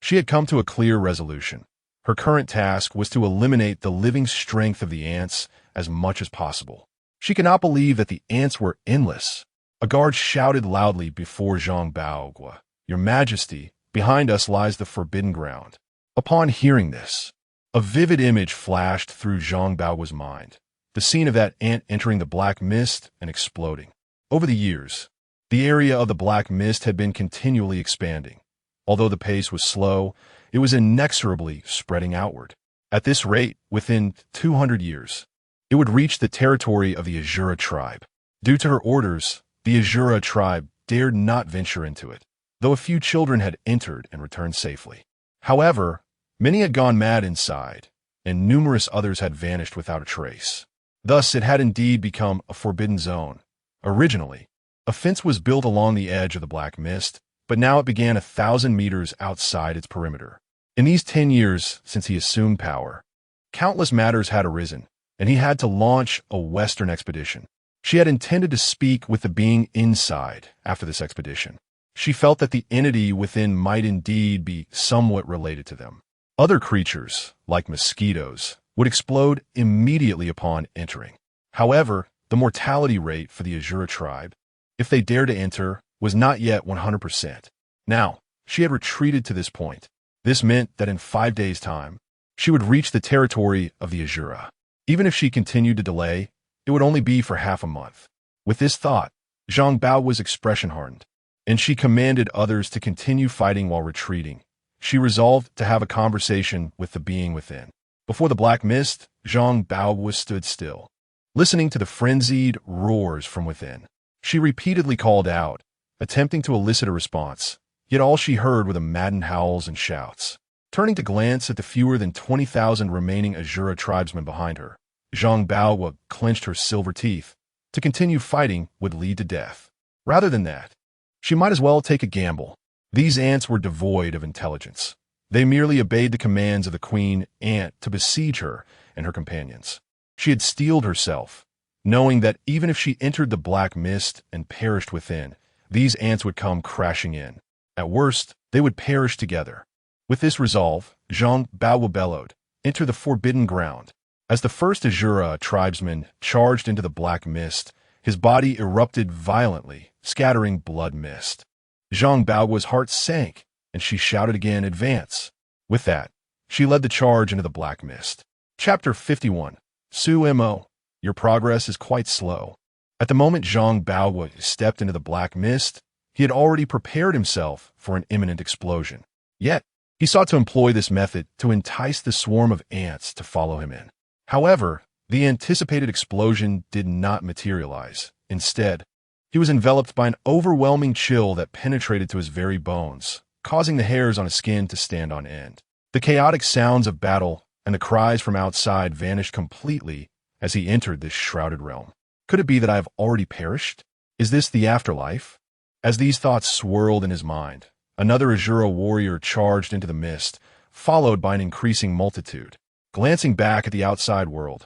She had come to a clear resolution. Her current task was to eliminate the living strength of the ants as much as possible. She could not believe that the ants were endless. A guard shouted loudly before Zhang Baohua, "Your Majesty, behind us lies the forbidden ground." Upon hearing this, a vivid image flashed through Zhang Baohua's mind, the scene of that ant entering the black mist and exploding. Over the years, the area of the black mist had been continually expanding. Although the pace was slow, it was inexorably spreading outward. At this rate, within 200 years, it would reach the territory of the Azura tribe. Due to her orders, the Azura tribe dared not venture into it, though a few children had entered and returned safely. However, many had gone mad inside, and numerous others had vanished without a trace. Thus, it had indeed become a forbidden zone. Originally, a fence was built along the edge of the black mist, but now it began 1,000 meters outside its perimeter. In these 10 years since he assumed power, countless matters had arisen, and he had to launch a western expedition. She had intended to speak with the being inside after this expedition. She felt that the entity within might indeed be somewhat related to them. Other creatures, like mosquitoes, would explode immediately upon entering. However, the mortality rate for the Azura tribe, if they dared to enter, was not yet 100%. Now, she had retreated to this point. This meant that in 5 days' time, she would reach the territory of the Azura. Even if she continued to delay, it would only be for half a month. With this thought, Zhang Baohua's expression hardened, and she commanded others to continue fighting while retreating. She resolved to have a conversation with the being within. Before the black mist, Zhang Baohua stood still, listening to the frenzied roars from within. She repeatedly called out, attempting to elicit a response, yet all she heard were the maddened howls and shouts. Turning to glance at the fewer than 20,000 remaining Azura tribesmen behind her, Zhang Baohua clenched her silver teeth, To continue fighting would lead to death. Rather than that, she might as well take a gamble. These ants were devoid of intelligence. They merely obeyed the commands of the queen ant to besiege her and her companions. She had steeled herself, knowing that even if she entered the black mist and perished within, these ants would come crashing in. At worst, they would perish together. With this resolve, Zhang Bao bellowed, "Enter the forbidden ground." As the first Azura tribesman charged into the black mist, his body erupted violently, scattering blood mist. Zhang Bao's heart sank, and she shouted again, "Advance!" With that, she led the charge into the black mist. Chapter 51. Su Mo. Your progress is quite slow. At the moment Zhang Bao stepped into the black mist, he had already prepared himself for an imminent explosion. Yet, he sought to employ this method to entice the swarm of ants to follow him in. However, the anticipated explosion did not materialize. Instead, he was enveloped by an overwhelming chill that penetrated to his very bones, causing the hairs on his skin to stand on end. The chaotic sounds of battle and the cries from outside vanished completely as he entered this shrouded realm. Could it be that I have already perished? Is this the afterlife? As these thoughts swirled in his mind, another Azura warrior charged into the mist, followed by an increasing multitude. Glancing back at the outside world,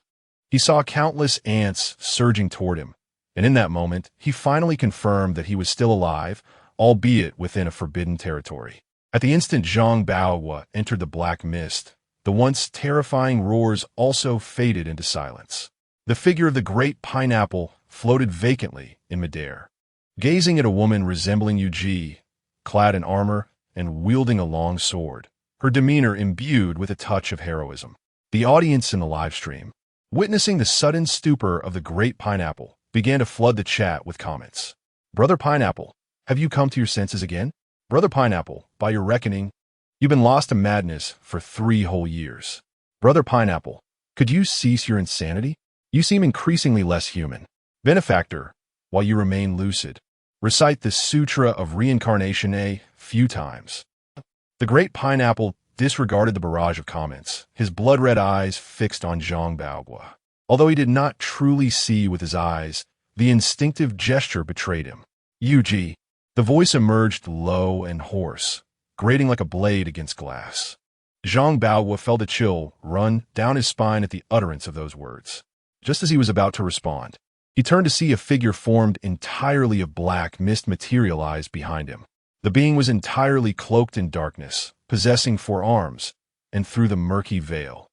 he saw countless ants surging toward him, and in that moment, he finally confirmed that he was still alive, albeit within a forbidden territory. At the instant Zhang Bao entered the black mist, the once terrifying roars also faded into silence. The figure of the great pineapple floated vacantly in midair, gazing at a woman resembling Yuji, clad in armor and wielding a long sword, her demeanor imbued with a touch of heroism. The audience in the live stream, witnessing the sudden stupor of the great pineapple, began to flood the chat with comments. "Brother Pineapple, have you come to your senses again? Brother Pineapple, by your reckoning, you've been lost to madness for 3 whole years. Brother Pineapple, could you cease your insanity? You seem increasingly less human. Benefactor, while you remain lucid, recite the Sutra of Reincarnation a few times." The great pineapple disregarded the barrage of comments, his blood-red eyes fixed on Zhang Bao. Although he did not truly see with his eyes, the instinctive gesture betrayed him. "Yuji." The voice emerged low and hoarse, grating like a blade against glass. Zhang Bao felt a chill run down his spine at the utterance of those words. Just as he was about to respond, he turned to see a figure formed entirely of black mist materialize behind him. The being was entirely cloaked in darkness, possessing 4 arms, and through the murky veil,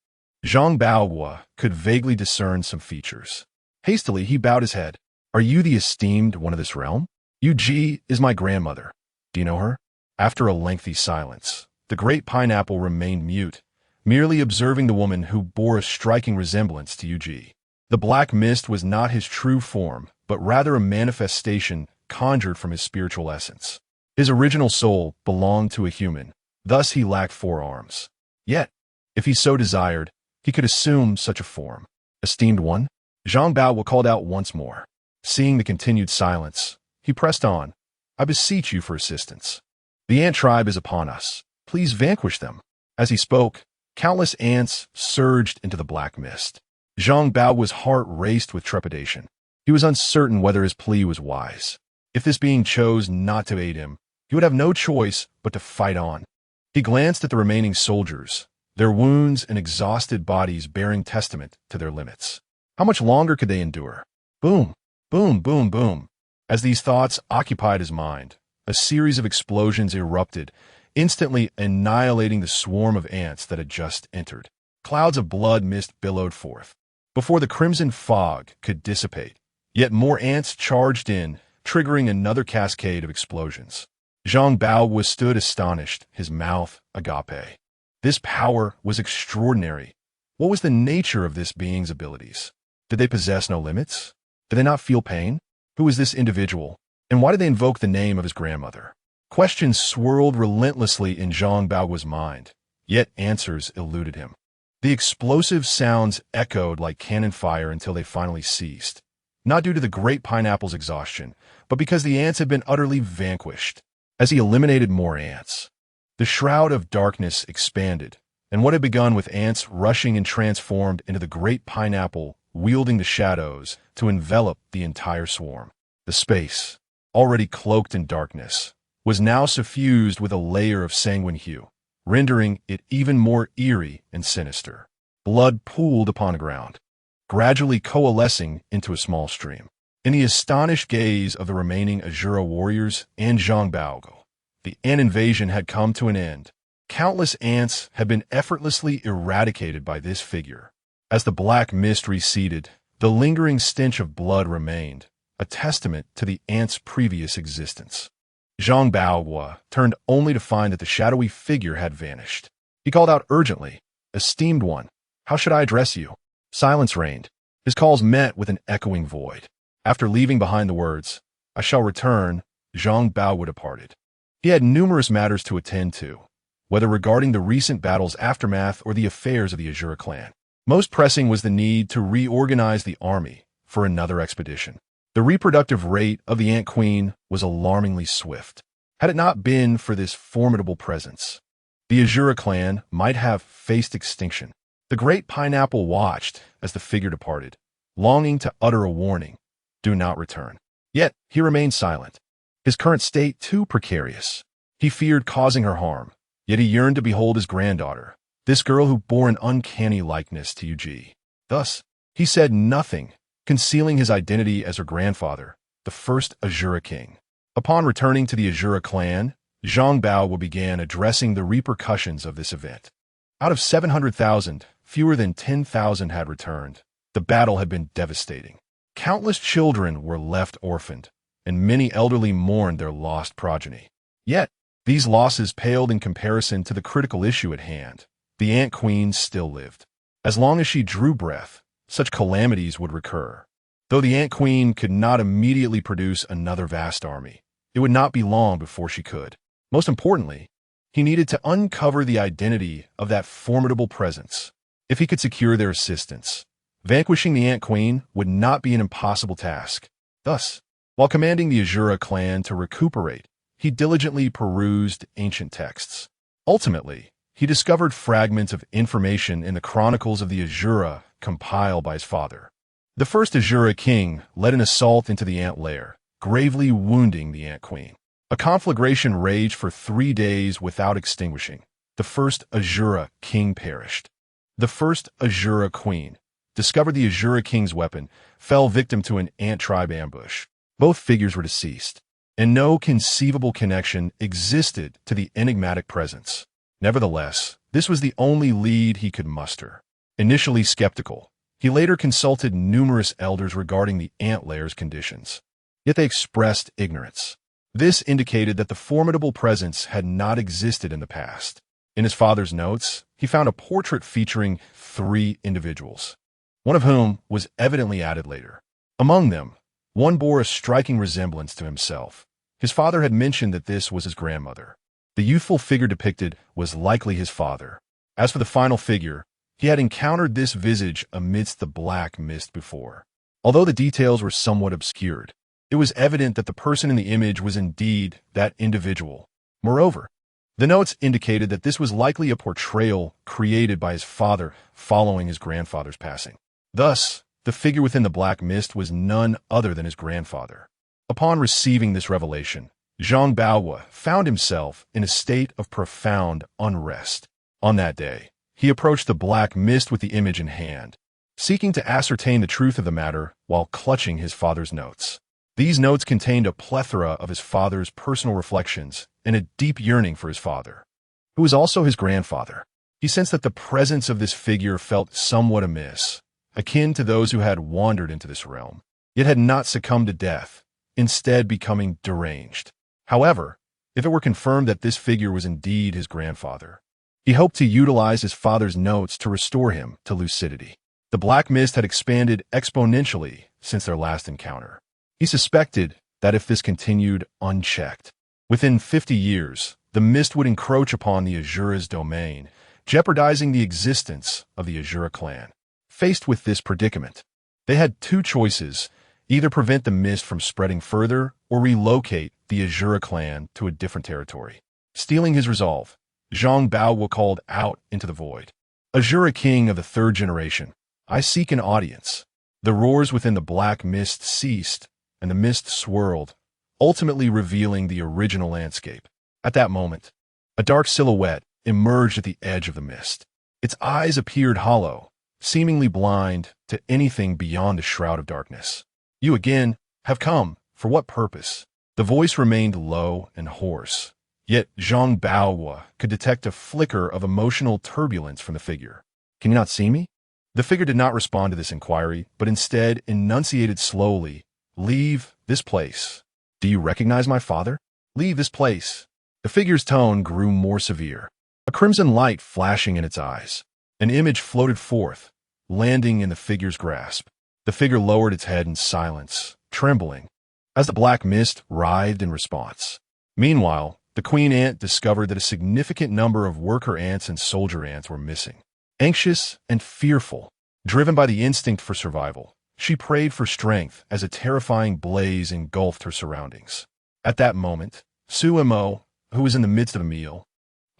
Zhang Bao could vaguely discern some features. Hastily, he bowed his head. "Are you the esteemed one of this realm? Yuji is my grandmother. Do you know her?" After a lengthy silence, the great pineapple remained mute, merely observing the woman who bore a striking resemblance to Yuji. The black mist was not his true form, but rather a manifestation conjured from his spiritual essence. His original soul belonged to a human, thus he lacked 4 arms. Yet, if he so desired, he could assume such a form. "Esteemed one?" Zhang Bao called out once more. Seeing the continued silence, he pressed on. "I beseech you for assistance. The ant tribe is upon us. Please vanquish them." As he spoke, countless ants surged into the black mist. Zhang Bao's heart raced with trepidation. He was uncertain whether his plea was wise. If this being chose not to aid him, he would have no choice but to fight on. He glanced at the remaining soldiers, their wounds and exhausted bodies bearing testament to their limits. How much longer could they endure? Boom, boom, boom, boom. As these thoughts occupied his mind, a series of explosions erupted, instantly annihilating the swarm of ants that had just entered. Clouds of blood mist billowed forth. Before the crimson fog could dissipate, yet more ants charged in, triggering another cascade of explosions. Zhang Bao stood astonished, his mouth agape. This power was extraordinary. What was the nature of this being's abilities? Did they possess no limits? Did they not feel pain? Who was this individual? And why did they invoke the name of his grandmother? Questions swirled relentlessly in Zhang Bao's mind, yet answers eluded him. The explosive sounds echoed like cannon fire until they finally ceased, not due to the great pineapple's exhaustion, but because the ants had been utterly vanquished. As he eliminated more ants, the shroud of darkness expanded, and what had begun with ants rushing and transformed into the great pineapple wielding the shadows to envelop the entire swarm. The space, already cloaked in darkness, was now suffused with a layer of sanguine hue, rendering it even more eerie and sinister. Blood pooled upon the ground, gradually coalescing into a small stream. In the astonished gaze of the remaining Azura warriors and Zhang Bao, the ant invasion had come to an end. Countless ants had been effortlessly eradicated by this figure. As the black mist receded, the lingering stench of blood remained, a testament to the ant's previous existence. Zhang Bao turned only to find that the shadowy figure had vanished. He called out urgently, "Esteemed one, how should I address you?" Silence reigned. His calls met with an echoing void. After leaving behind the words, "I shall return," Zhang Bao departed. He had numerous matters to attend to, whether regarding the recent battle's aftermath or the affairs of the Azura clan. Most pressing was the need to reorganize the army for another expedition. The reproductive rate of the Ant Queen was alarmingly swift. Had it not been for this formidable presence, the Azura clan might have faced extinction. The great pineapple watched as the figure departed, longing to utter a warning, "Do not return." Yet he remained silent, his current state too precarious. He feared causing her harm, yet he yearned to behold his granddaughter, this girl who bore an uncanny likeness to Yuji. Thus, he said nothing, concealing his identity as her grandfather, the first Azura king. Upon returning to the Azura clan, Zhang Bao began addressing the repercussions of this event. Out of 700,000, fewer than 10,000 had returned. The battle had been devastating. Countless children were left orphaned, and many elderly mourned their lost progeny. Yet, these losses paled in comparison to the critical issue at hand. The Ant Queen still lived. As long as she drew breath, such calamities would recur. Though the Ant Queen could not immediately produce another vast army, it would not be long before she could. Most importantly, he needed to uncover the identity of that formidable presence. If he could secure their assistance, vanquishing the Ant Queen would not be an impossible task. Thus, while commanding the Azura clan to recuperate, he diligently perused ancient texts. Ultimately, he discovered fragments of information in the chronicles of the Azura compiled by his father. The first Azura king led an assault into the ant lair, gravely wounding the Ant Queen. A conflagration raged for 3 days without extinguishing. The first Azura king perished. The first Azura queen discovered the Azura king's weapon, fell victim to an ant tribe ambush. Both figures were deceased, and no conceivable connection existed to the enigmatic presence. Nevertheless, this was the only lead he could muster. Initially skeptical, he later consulted numerous elders regarding the ant lair's conditions. Yet they expressed ignorance. This indicated that the formidable presence had not existed in the past. In his father's notes, he found a portrait featuring 3 individuals, one of whom was evidently added later. Among them, one bore a striking resemblance to himself. His father had mentioned that this was his grandmother. The youthful figure depicted was likely his father. As for the final figure, he had encountered this visage amidst the black mist before. Although the details were somewhat obscured, it was evident that the person in the image was indeed that individual. Moreover, the notes indicated that this was likely a portrayal created by his father following his grandfather's passing. Thus, the figure within the black mist was none other than his grandfather. Upon receiving this revelation, Zhang Bao found himself in a state of profound unrest. On that day, he approached the black mist with the image in hand, seeking to ascertain the truth of the matter while clutching his father's notes. These notes contained a plethora of his father's personal reflections and a deep yearning for his father, who was also his grandfather. He sensed that the presence of this figure felt somewhat amiss, akin to those who had wandered into this realm, yet had not succumbed to death, instead becoming deranged. However, if it were confirmed that this figure was indeed his grandfather, he hoped to utilize his father's notes to restore him to lucidity. The black mist had expanded exponentially since their last encounter. He suspected that if this continued unchecked, within 50 years, the mist would encroach upon the Azura's domain, jeopardizing the existence of the Azura clan. Faced with this predicament, they had 2 choices: either prevent the mist from spreading further or relocate the Azura clan to a different territory. Stealing his resolve, Zhang Bao called out into the void, "Azura king of the 3rd generation, I seek an audience." The roars within the black mist ceased, and the mist swirled, ultimately revealing the original landscape. At that moment, a dark silhouette emerged at the edge of the mist. Its eyes appeared hollow, seemingly blind to anything beyond a shroud of darkness. "You again have come. For what purpose?" The voice remained low and hoarse, yet Zhang Baohua could detect a flicker of emotional turbulence from the figure. "Can you not see me?" The figure did not respond to this inquiry, but instead enunciated slowly, "Leave this place." "Do you recognize my father?" "Leave this place." The figure's tone grew more severe, a crimson light flashing in its eyes. An image floated forth, landing in the figure's grasp. The figure lowered its head in silence, trembling, as the black mist writhed in response. Meanwhile, the queen ant discovered that a significant number of worker ants and soldier ants were missing. Anxious and fearful, driven by the instinct for survival, she prayed for strength as a terrifying blaze engulfed her surroundings. At that moment, Su Mo, who was in the midst of a meal,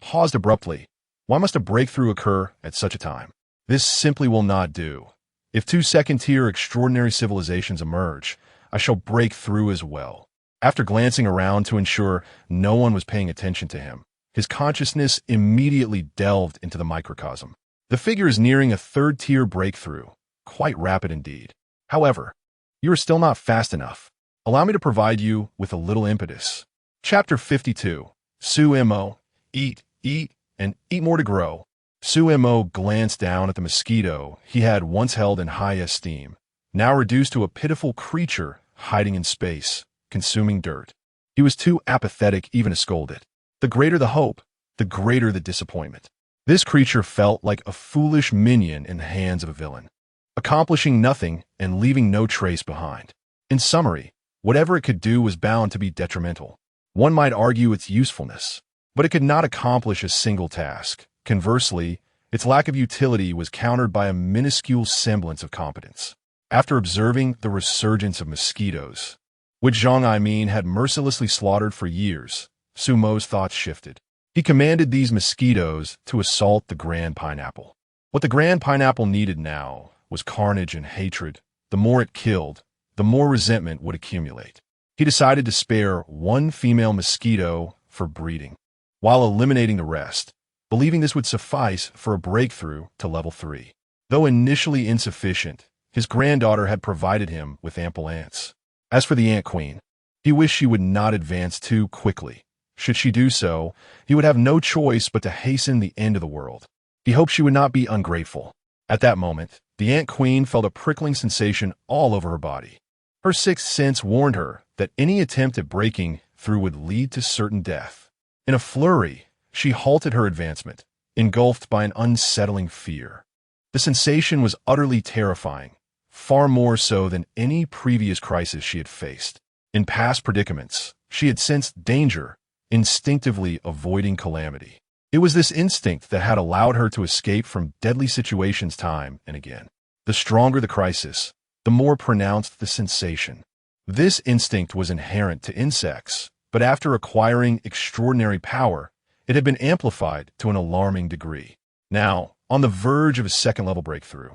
paused abruptly. Why must a breakthrough occur at such a time? This simply will not do. If 2 second-tier extraordinary civilizations emerge, I shall break through as well. After glancing around to ensure no one was paying attention to him, his consciousness immediately delved into the microcosm. The figure is nearing a 3rd-tier breakthrough, quite rapid indeed. However, you are still not fast enough. Allow me to provide you with a little impetus. Chapter 52. Su Mo, eat, and eat more to grow. Su Mo glanced down at the mosquito he had once held in high esteem, now reduced to a pitiful creature hiding in space, consuming dirt. He was too apathetic even to scold it. The greater the hope, the greater the disappointment. This creature felt like a foolish minion in the hands of a villain, accomplishing nothing and leaving no trace behind. In summary, whatever it could do was bound to be detrimental. One might argue its usefulness, but it could not accomplish a single task. Conversely, its lack of utility was countered by a minuscule semblance of competence. After observing the resurgence of mosquitoes, which Zhang had mercilessly slaughtered for years, Su Mo's thoughts shifted. He commanded these mosquitoes to assault the Grand Pineapple. What the Grand Pineapple needed now was carnage and hatred. The more it killed, the more resentment would accumulate. He decided to spare one female mosquito for breeding, while eliminating the rest, believing this would suffice for a breakthrough to level 3. Though initially insufficient, his granddaughter had provided him with ample ants. As for the Ant Queen, he wished she would not advance too quickly. Should she do so, he would have no choice but to hasten the end of the world. He hoped she would not be ungrateful. At that moment, the Ant Queen felt a prickling sensation all over her body. Her sixth sense warned her that any attempt at breaking through would lead to certain death. In a flurry, she halted her advancement, engulfed by an unsettling fear. The sensation was utterly terrifying, far more so than any previous crisis she had faced. In past predicaments, she had sensed danger, instinctively avoiding calamity. It was this instinct that had allowed her to escape from deadly situations time and again. The stronger the crisis, the more pronounced the sensation. This instinct was inherent to insects, but after acquiring extraordinary power, it had been amplified to an alarming degree. Now, on the verge of a second-level breakthrough,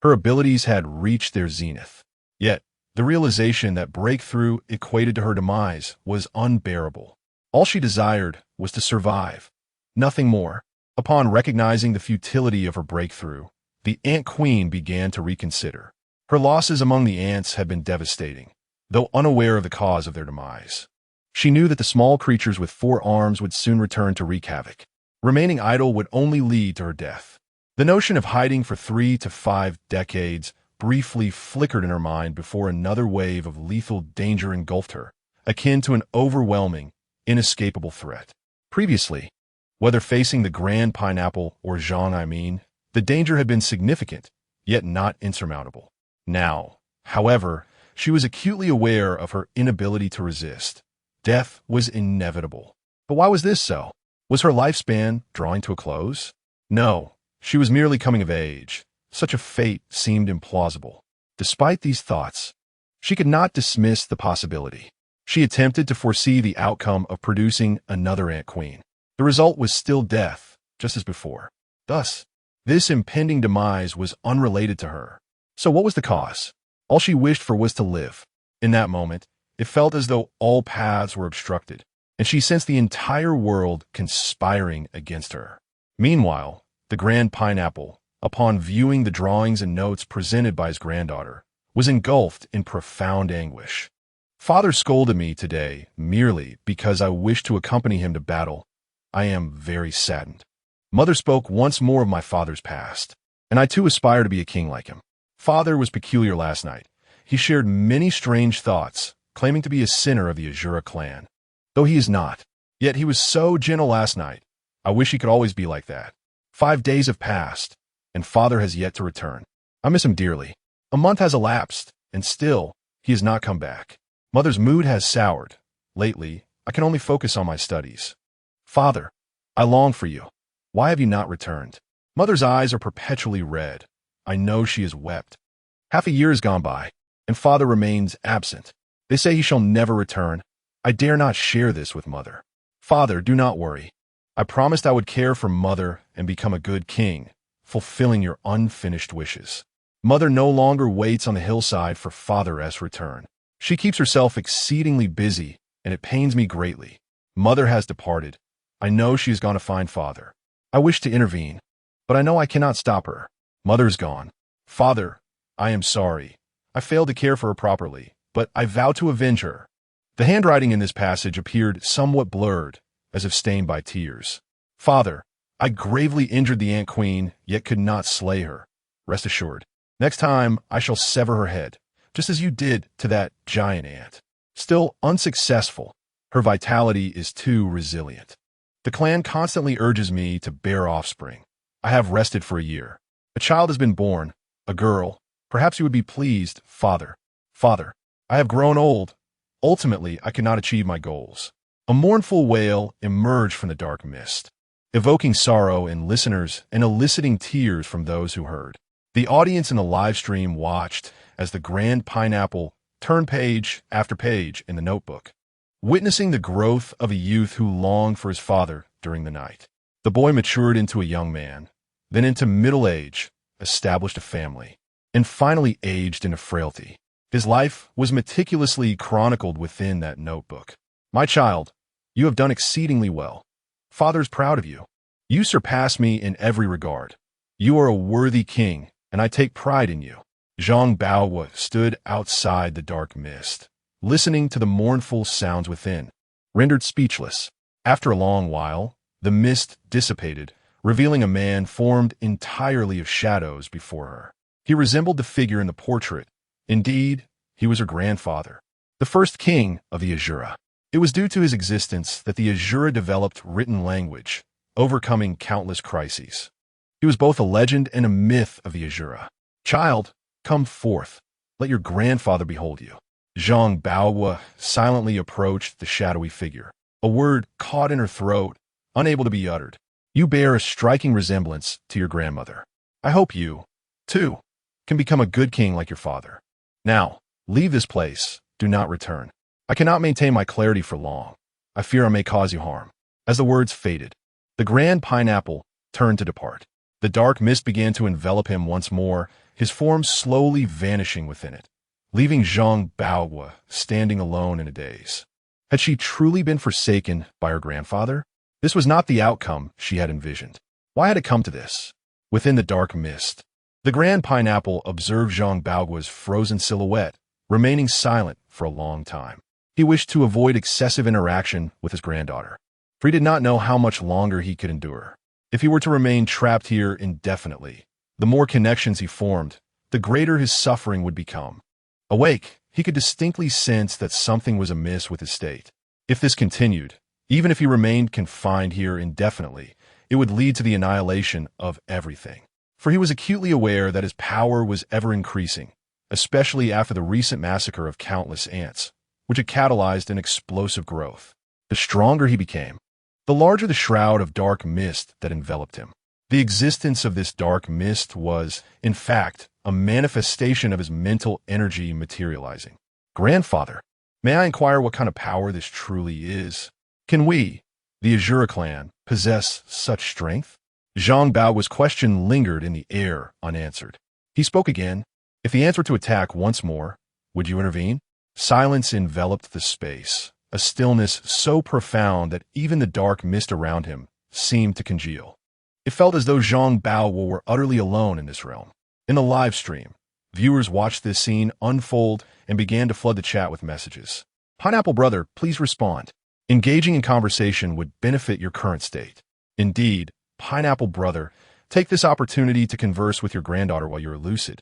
her abilities had reached their zenith. Yet, the realization that breakthrough equated to her demise was unbearable. All she desired was to survive, nothing more. Upon recognizing the futility of her breakthrough, the Ant Queen began to reconsider. Her losses among the ants had been devastating, though unaware of the cause of their demise. She knew that the small creatures with 4 arms would soon return to wreak havoc. Remaining idle would only lead to her death. The notion of hiding for 3 to 5 decades briefly flickered in her mind before another wave of lethal danger engulfed her, akin to an overwhelming, inescapable threat. Previously, whether facing the Grand Pineapple or Zhang, the danger had been significant, yet not insurmountable. Now, however, she was acutely aware of her inability to resist. Death was inevitable. But why was this so? Was her lifespan drawing to a close? No, she was merely coming of age. Such a fate seemed implausible. Despite these thoughts, she could not dismiss the possibility. She attempted to foresee the outcome of producing another Ant Queen. The result was still death, just as before. Thus, this impending demise was unrelated to her. So what was the cause? All she wished for was to live. In that moment, it felt as though all paths were obstructed, and she sensed the entire world conspiring against her. Meanwhile, the Grand Pineapple, upon viewing the drawings and notes presented by his granddaughter, was engulfed in profound anguish. Father scolded me today merely because I wished to accompany him to battle. I am very saddened. Mother spoke once more of my father's past, and I too aspire to be a king like him. Father was peculiar last night. He shared many strange thoughts, claiming to be a sinner of the Azura clan. Though he is not. Yet he was so gentle last night. I wish he could always be like that. 5 days have passed, and Father has yet to return. I miss him dearly. A month has elapsed, and still, he has not come back. Mother's mood has soured. Lately, I can only focus on my studies. Father, I long for you. Why have you not returned? Mother's eyes are perpetually red. I know she has wept. Half a year has gone by, and Father remains absent. They say he shall never return. I dare not share this with Mother. Father, do not worry. I promised I would care for Mother and become a good king, fulfilling your unfinished wishes. Mother no longer waits on the hillside for Father's return. She keeps herself exceedingly busy, and it pains me greatly. Mother has departed. I know she has gone to find Father. I wish to intervene, but I know I cannot stop her. Mother is gone. Father, I am sorry. I failed to care for her properly, but I vow to avenge her. The handwriting in this passage appeared somewhat blurred, as if stained by tears. Father, I gravely injured the Ant Queen, yet could not slay her. Rest assured. Next time, I shall sever her head, just as you did to that giant ant. Still unsuccessful, her vitality is too resilient. The clan constantly urges me to bear offspring. I have rested for a year. A child has been born, a girl. Perhaps you would be pleased, Father. Father, I have grown old. Ultimately, I cannot achieve my goals. A mournful wail emerged from the dark mist, evoking sorrow in listeners and eliciting tears from those who heard. The audience in the live stream watched as the Grand Pineapple turned page after page in the notebook, witnessing the growth of a youth who longed for his father during the night. The boy matured into a young man, then into middle age, established a family, and finally aged into frailty. His life was meticulously chronicled within that notebook. My child, you have done exceedingly well. Father is proud of you. You surpass me in every regard. You are a worthy king, and I take pride in you. Zhang Baohua stood outside the dark mist, listening to the mournful sounds within, rendered speechless. After a long while, the mist dissipated, revealing a man formed entirely of shadows before her. He resembled the figure in the portrait. Indeed, he was her grandfather, the first king of the Azura. It was due to his existence that the Azura developed written language, overcoming countless crises. He was both a legend and a myth of the Azura. Child, come forth. Let your grandfather behold you. Zhang Baohua silently approached the shadowy figure, a word caught in her throat, unable to be uttered. You bear a striking resemblance to your grandmother. I hope you, too, can become a good king like your father. Now, leave this place. Do not return. I cannot maintain my clarity for long. I fear I may cause you harm. As the words faded, the Grand Pineapple turned to depart. The dark mist began to envelop him once more, his form slowly vanishing within it, leaving Zhang Baohua standing alone in a daze. Had she truly been forsaken by her grandfather? This was not the outcome she had envisioned. Why had it come to this? Within the dark mist, the Grand Pineapple observed Zhang Baohua's frozen silhouette, remaining silent for a long time. He wished to avoid excessive interaction with his granddaughter, for he did not know how much longer he could endure. If he were to remain trapped here indefinitely, the more connections he formed, the greater his suffering would become. Awake, he could distinctly sense that something was amiss with his state. If this continued, even if he remained confined here indefinitely, it would lead to the annihilation of everything. For he was acutely aware that his power was ever increasing, especially after the recent massacre of countless ants, which had catalyzed an explosive growth. The stronger he became, the larger the shroud of dark mist that enveloped him. The existence of this dark mist was, in fact, a manifestation of his mental energy materializing. Grandfather, may I inquire what kind of power this truly is? Can we, the Azura clan, possess such strength? Zhang Baohua's question lingered in the air unanswered. He spoke again. If the answer were to attack once more, would you intervene? Silence enveloped the space, a stillness so profound that even the dark mist around him seemed to congeal. It felt as though Zhang Baowu were utterly alone in this realm. In the live stream, viewers watched this scene unfold and began to flood the chat with messages. Pineapple Brother, please respond. Engaging in conversation would benefit your current state. Indeed, Pineapple Brother, take this opportunity to converse with your granddaughter while you're lucid.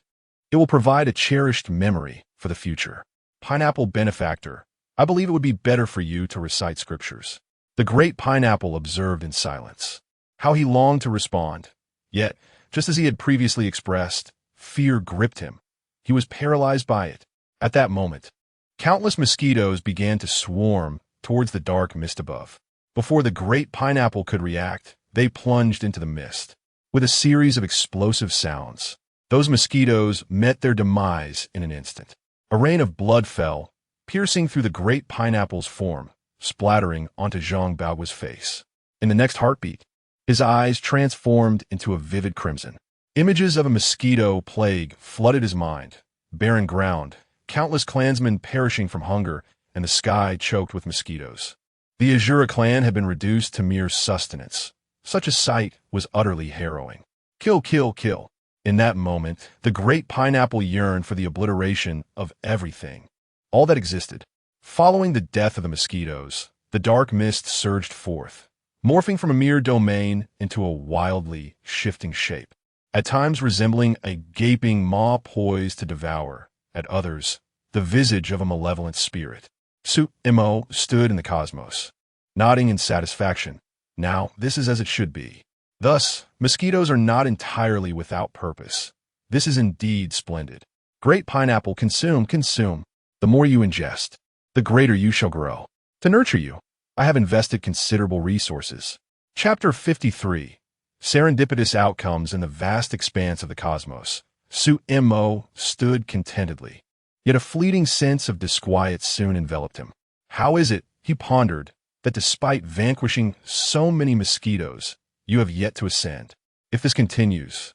It will provide a cherished memory for the future. Pineapple Benefactor, I believe it would be better for you to recite scriptures. The great Pineapple observed in silence. How he longed to respond. Yet, just as he had previously expressed, fear gripped him. He was paralyzed by it. At that moment, countless mosquitoes began to swarm towards the dark mist above. Before the great Pineapple could react, they plunged into the mist. With a series of explosive sounds, those mosquitoes met their demise in an instant. A rain of blood fell, piercing through the great Pineapple's form, splattering onto Zhang Bao's face. In the next heartbeat, his eyes transformed into a vivid crimson. Images of a mosquito plague flooded his mind. Barren ground, countless clansmen perishing from hunger, and the sky choked with mosquitoes. The Azura clan had been reduced to mere sustenance. Such a sight was utterly harrowing. Kill, kill, kill. In that moment, the great Pineapple yearned for the obliteration of everything, all that existed. Following the death of the mosquitoes, the dark mist surged forth, morphing from a mere domain into a wildly shifting shape, at times resembling a gaping maw poised to devour, at others, the visage of a malevolent spirit. Su-Mo stood in the cosmos, nodding in satisfaction. Now, this is as it should be. Thus, mosquitoes are not entirely without purpose. This is indeed splendid. Great Pineapple, consume, consume. The more you ingest, the greater you shall grow. To nurture you, I have invested considerable resources. Chapter 53. Serendipitous Outcomes in the Vast Expanse of the Cosmos. Su-Mo stood contentedly. Yet a fleeting sense of disquiet soon enveloped him. How is it, he pondered, that despite vanquishing so many mosquitoes, you have yet to ascend? If this continues,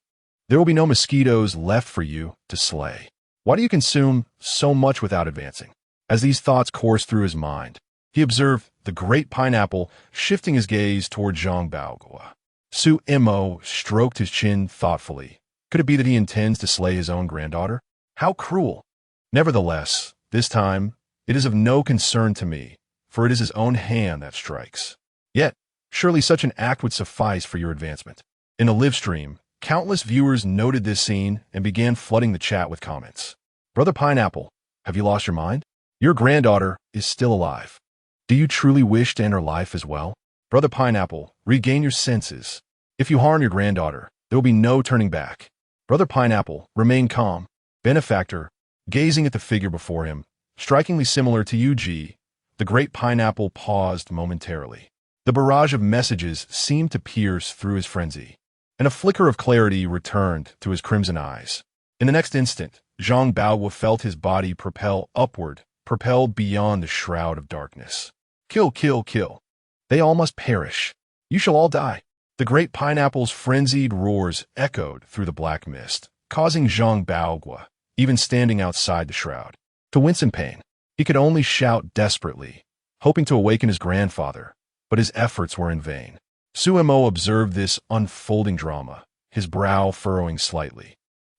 there will be no mosquitoes left for you to slay. Why do you consume so much without advancing? As these thoughts coursed through his mind, he observed the great Pineapple shifting his gaze toward Zhang Baoguo. Su-Mo stroked his chin thoughtfully. Could it be that he intends to slay his own granddaughter? How cruel! Nevertheless, this time, it is of no concern to me, for it is his own hand that strikes. Yet, surely such an act would suffice for your advancement. In the live stream, countless viewers noted this scene and began flooding the chat with comments. Brother Pineapple, have you lost your mind? Your granddaughter is still alive. Do you truly wish to end her life as well? Brother Pineapple, regain your senses. If you harm your granddaughter, there will be no turning back. Brother Pineapple, remain calm. Benefactor, gazing at the figure before him, strikingly similar to UG, the great Pineapple paused momentarily. The barrage of messages seemed to pierce through his frenzy, and a flicker of clarity returned to his crimson eyes. In the next instant, Zhang Baowu felt his body propel upward, propelled beyond the shroud of darkness. Kill, kill, kill. They all must perish. You shall all die. The great Pineapple's frenzied roars echoed through the black mist, causing Zhang Baowu, even standing outside the shroud, to wince in pain. He could only shout desperately, hoping to awaken his grandfather, but his efforts were in vain. Su-Mo observed this unfolding drama, his brow furrowing slightly.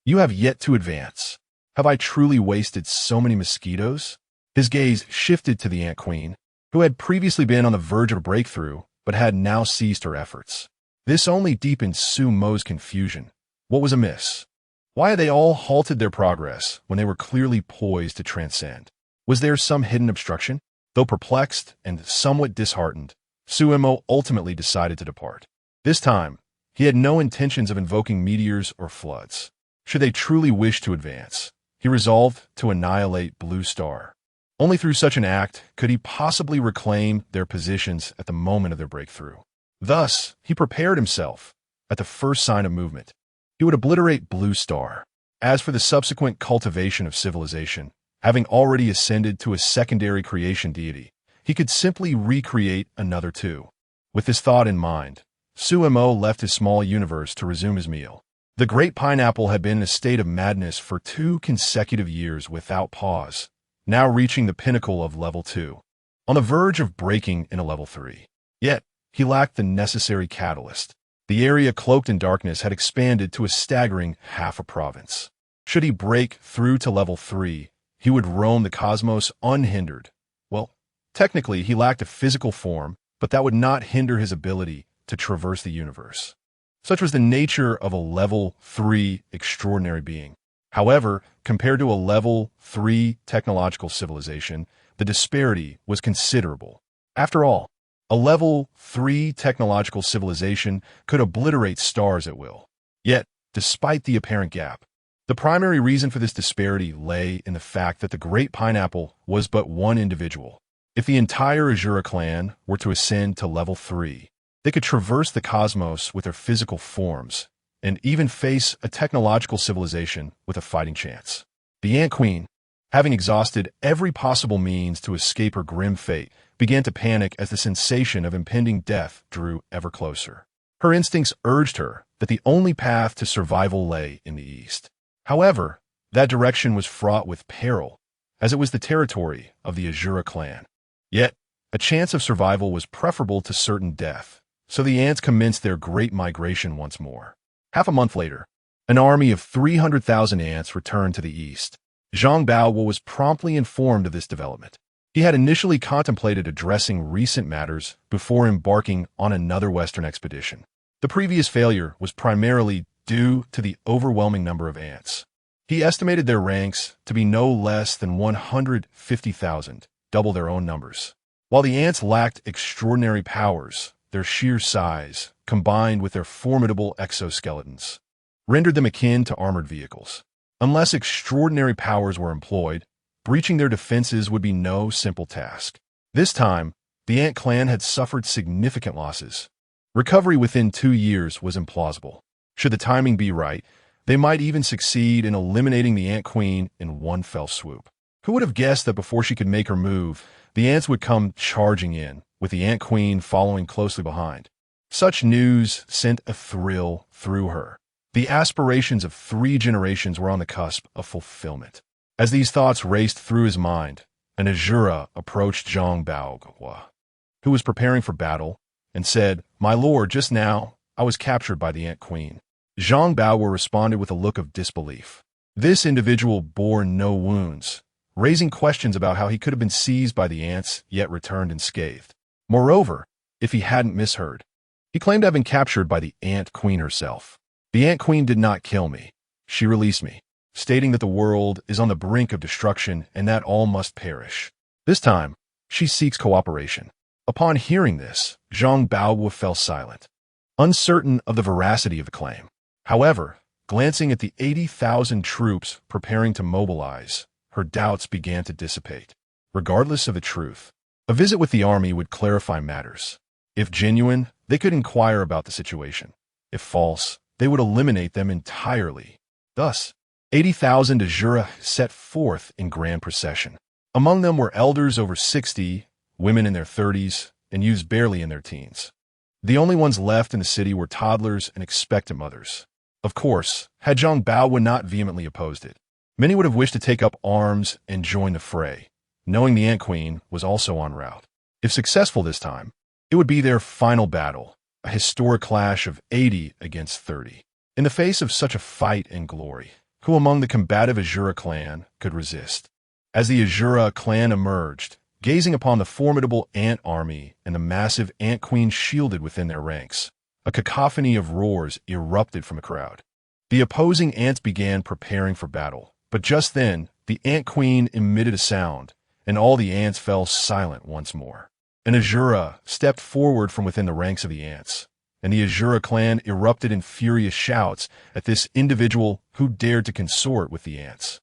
You have yet to advance. Have I truly wasted so many mosquitoes? His gaze shifted to the Ant Queen, who had previously been on the verge of a breakthrough, but had now ceased her efforts. This only deepened Su-Mo's confusion. What was amiss? Why had they all halted their progress when they were clearly poised to transcend? Was there some hidden obstruction? Though perplexed and somewhat disheartened, Su-Mo ultimately decided to depart. This time, he had no intentions of invoking meteors or floods. Should they truly wish to advance, he resolved to annihilate Blue Star. Only through such an act could he possibly reclaim their positions at the moment of their breakthrough. Thus, he prepared himself. At the first sign of movement, he would obliterate Blue Star. As for the subsequent cultivation of civilization, having already ascended to a secondary creation deity, he could simply recreate another two. With this thought in mind, Su-Mo left his small universe to resume his meal. The great pineapple had been in a state of madness for 2 consecutive years without pause, now reaching the pinnacle of level 2, on the verge of breaking into level 3. Yet, he lacked the necessary catalyst. The area cloaked in darkness had expanded to a staggering half a province. Should he break through to level 3, he would roam the cosmos unhindered. Well, technically he lacked a physical form, but that would not hinder his ability to traverse the universe. Such was the nature of a level 3 extraordinary being. However, compared to a level 3 technological civilization, the disparity was considerable. After all, a level 3 technological civilization could obliterate stars at will. Yet, despite the apparent gap, the primary reason for this disparity lay in the fact that the Great Pineapple was but one individual. If the entire Azura clan were to ascend to level 3, they could traverse the cosmos with their physical forms, and even face a technological civilization with a fighting chance. The Ant Queen, having exhausted every possible means to escape her grim fate, began to panic as the sensation of impending death drew ever closer. Her instincts urged her that the only path to survival lay in the east. However, that direction was fraught with peril, as it was the territory of the Azura clan. Yet, a chance of survival was preferable to certain death, so the ants commenced their great migration once more. Half a month later, an army of 300,000 ants returned to the east. Zhang Baowu was promptly informed of this development. He had initially contemplated addressing recent matters before embarking on another Western expedition. The previous failure was primarily due to the overwhelming number of ants. He estimated their ranks to be no less than 150,000, double their own numbers. While the ants lacked extraordinary powers, their sheer size, combined with their formidable exoskeletons, rendered them akin to armored vehicles. Unless extraordinary powers were employed, breaching their defenses would be no simple task. This time, the ant clan had suffered significant losses. Recovery within 2 years was implausible. Should the timing be right, they might even succeed in eliminating the Ant Queen in one fell swoop. Who would have guessed that before she could make her move, the ants would come charging in, with the Ant Queen following closely behind? Such news sent a thrill through her. The aspirations of 3 generations were on the cusp of fulfillment. As these thoughts raced through his mind, an Azura approached Zhang Baowu, who was preparing for battle, and said, "My lord, just now, I was captured by the Ant Queen." Zhang Baowu responded with a look of disbelief. This individual bore no wounds, raising questions about how he could have been seized by the ants yet returned unscathed. Moreover, if he hadn't misheard, he claimed to have been captured by the Ant Queen herself. "The Ant Queen did not kill me. She released me, stating that the world is on the brink of destruction and that all must perish. This time, she seeks cooperation." Upon hearing this, Zhang Baowu fell silent, uncertain of the veracity of the claim. However, glancing at the 80,000 troops preparing to mobilize, her doubts began to dissipate. Regardless of the truth, a visit with the army would clarify matters. If genuine, they could inquire about the situation. If false, they would eliminate them entirely. Thus, 80,000 Azura set forth in grand procession. Among them were elders over 60, women in their 30s, and youths barely in their teens. The only ones left in the city were toddlers and expectant mothers. Of course, had Zhang Baowu not vehemently opposed it, many would have wished to take up arms and join the fray, knowing the Ant Queen was also en route. If successful this time, it would be their final battle, a historic clash of 80 against 30. In the face of such a fight and glory, who among the combative Azura clan could resist? As the Azura clan emerged, gazing upon the formidable ant army and the massive Ant Queen shielded within their ranks, a cacophony of roars erupted from the crowd. The opposing ants began preparing for battle, but just then, the Ant Queen emitted a sound, and all the ants fell silent once more. An Azura stepped forward from within the ranks of the ants, and the Azura clan erupted in furious shouts at this individual who dared to consort with the ants.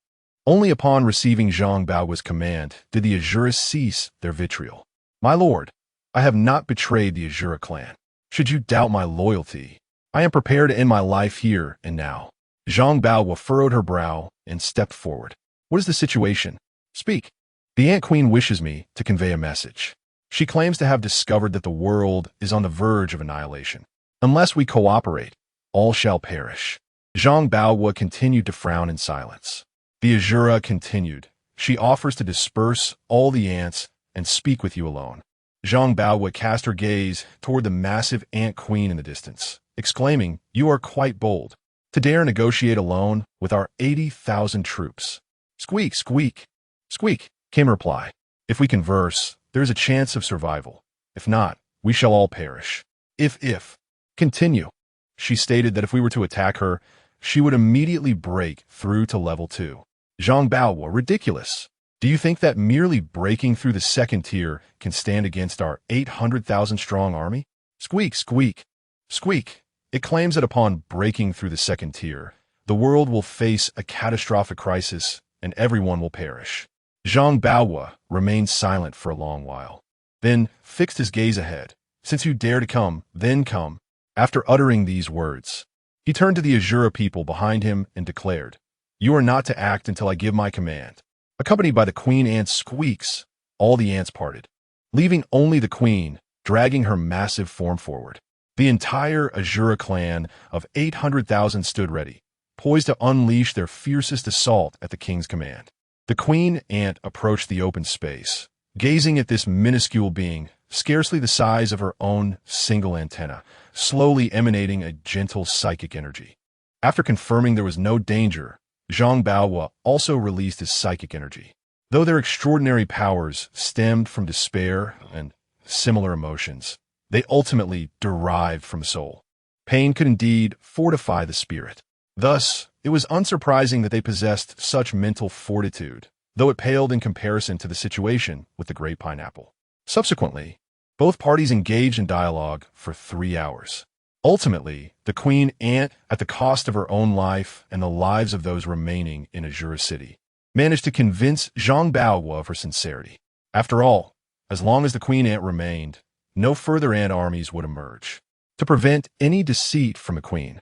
Only upon receiving Zhang Baowu's command did the Azura cease their vitriol. "My lord, I have not betrayed the Azura clan. Should you doubt my loyalty, I am prepared to end my life here and now." Zhang Baowu furrowed her brow and stepped forward. "What is the situation? Speak." "The Ant Queen wishes me to convey a message. She claims to have discovered that the world is on the verge of annihilation. Unless we cooperate, all shall perish." Zhang Baohua continued to frown in silence. The Azura continued. She offers to disperse all the ants and speak with you alone. Zhang Baohua cast her gaze toward the massive ant queen in the distance, exclaiming, "You are quite bold. To dare negotiate alone with our 80,000 troops." "Squeak, squeak, squeak," came a reply. "If we converse, there is a chance of survival. If not, we shall all perish." If. Continue. She stated that if we were to attack her, she would immediately break through to level 2. Zhang Baohua, ridiculous. Do you think that merely breaking through the second tier can stand against our 800,000 strong army? Squeak, squeak, squeak. It claims that upon breaking through the second tier, the world will face a catastrophic crisis and everyone will perish. Zhang Baohua remained silent for a long while, then fixed his gaze ahead. "Since you dare to come, then come." After uttering these words, he turned to the Azura people behind him and declared, "You are not to act until I give my command." Accompanied by the queen ant's squeaks, all the ants parted, leaving only the queen dragging her massive form forward. The entire Azura clan of 800,000 stood ready, poised to unleash their fiercest assault at the king's command. The queen ant approached the open space, gazing at this minuscule being, scarcely the size of her own single antenna, slowly emanating a gentle psychic energy. After confirming there was no danger, Zhang Baohua also released his psychic energy. Though their extraordinary powers stemmed from despair and similar emotions, they ultimately derived from soul. Pain could indeed fortify the spirit. Thus, it was unsurprising that they possessed such mental fortitude, though it paled in comparison to the situation with the Great Pineapple. Subsequently, both parties engaged in dialogue for 3 hours. Ultimately, the queen ant, at the cost of her own life and the lives of those remaining in Azura City, managed to convince Zhang Baohua of her sincerity. After all, as long as the queen ant remained, no further ant armies would emerge. To prevent any deceit from the queen,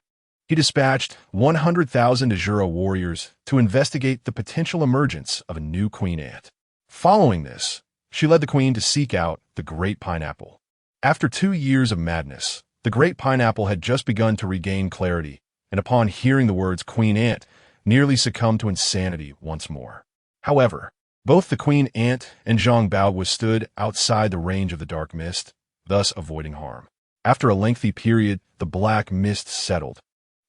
he dispatched 100,000 Azura warriors to investigate the potential emergence of a new queen ant. Following this, she led the queen to seek out the Great Pineapple. After 2 years of madness, the Great Pineapple had just begun to regain clarity, and upon hearing the words Queen Ant, nearly succumbed to insanity once more. However, both the Queen Ant and Zhang Baohua stood outside the range of the dark mist, thus avoiding harm. After a lengthy period, the black mist settled,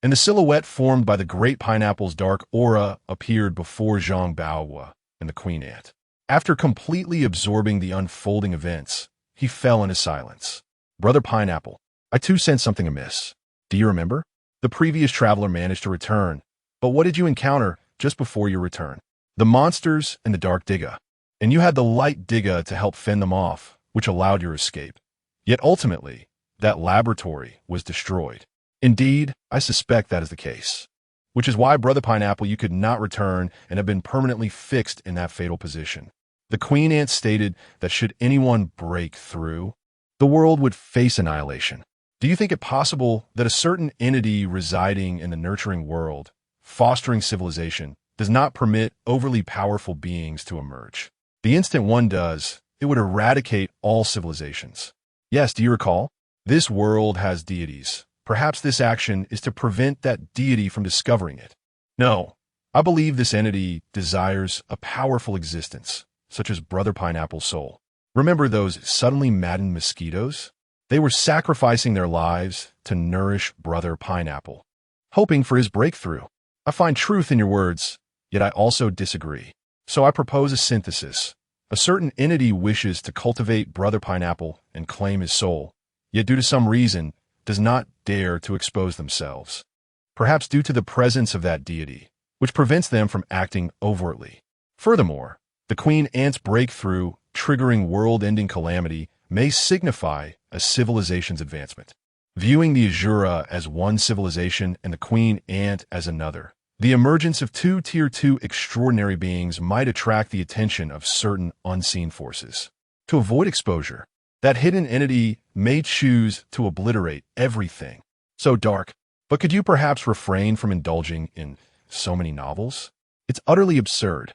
and the silhouette formed by the Great Pineapple's dark aura appeared before Zhang Baohua and the Queen Ant. After completely absorbing the unfolding events, he fell into silence. "Brother Pineapple, I too sensed something amiss. Do you remember? The previous traveler managed to return, but what did you encounter just before your return? The monsters and the dark Digga, and you had the light Digga to help fend them off, which allowed your escape. Yet ultimately, that laboratory was destroyed. Indeed, I suspect that is the case, which is why, Brother Pineapple, you could not return and have been permanently fixed in that fatal position." The Queen Ant stated that should anyone break through, the world would face annihilation. Do you think it possible that a certain entity residing in the nurturing world, fostering civilization, does not permit overly powerful beings to emerge? The instant one does, it would eradicate all civilizations. Yes, do you recall? This world has deities. Perhaps this action is to prevent that deity from discovering it. No, I believe this entity desires a powerful existence, such as Brother Pineapple's soul. Remember those suddenly maddened mosquitoes? They were sacrificing their lives to nourish Brother Pineapple, hoping for his breakthrough. I find truth in your words, yet I also disagree. So I propose a synthesis. A certain entity wishes to cultivate Brother Pineapple and claim his soul, yet due to some reason does not dare to expose themselves. Perhaps due to the presence of that deity, which prevents them from acting overtly. Furthermore, the Queen Ant's breakthrough, triggering world-ending calamity, may signify a civilization's advancement. Viewing the Azura as one civilization and the Queen Ant as another, the emergence of two Tier 2 extraordinary beings might attract the attention of certain unseen forces. To avoid exposure, that hidden entity may choose to obliterate everything. So dark, but could you perhaps refrain from indulging in so many novels? It's utterly absurd.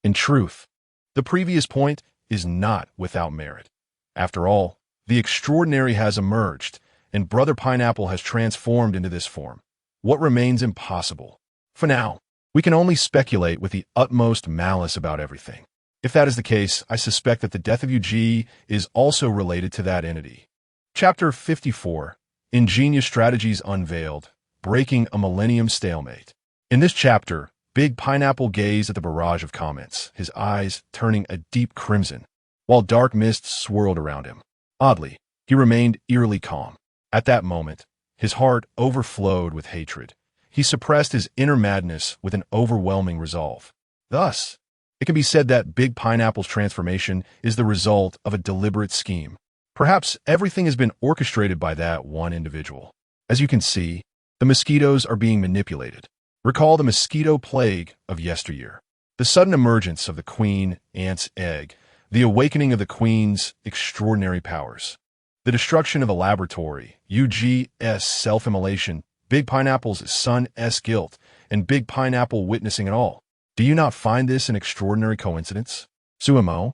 In truth, the previous point is not without merit. After all, the extraordinary has emerged, and Brother Pineapple has transformed into this form. what remains impossible? For now, we can only speculate with the utmost malice about everything. If that is the case, I suspect that the death of UG is also related to that entity. Chapter 54. Ingenious Strategies Unveiled, Breaking a Millennium Stalemate. In this chapter, Big Pineapple gazed at the barrage of comments, his eyes turning a deep crimson, while dark mists swirled around him. Oddly, he remained eerily calm. At that moment, his heart overflowed with hatred. He suppressed his inner madness with an overwhelming resolve. Thus, it can be said that Big Pineapple's transformation is the result of a deliberate scheme. Perhaps everything has been orchestrated by that one individual. As you can see, the mosquitoes are being manipulated. Recall the mosquito plague of yesteryear. The sudden emergence of the queen ant's egg, the awakening of the queen's extraordinary powers, the destruction of a laboratory, UG's self-immolation, Big Pineapple's son's guilt, and Big Pineapple witnessing it all. Do you not find this an extraordinary coincidence? Sumo?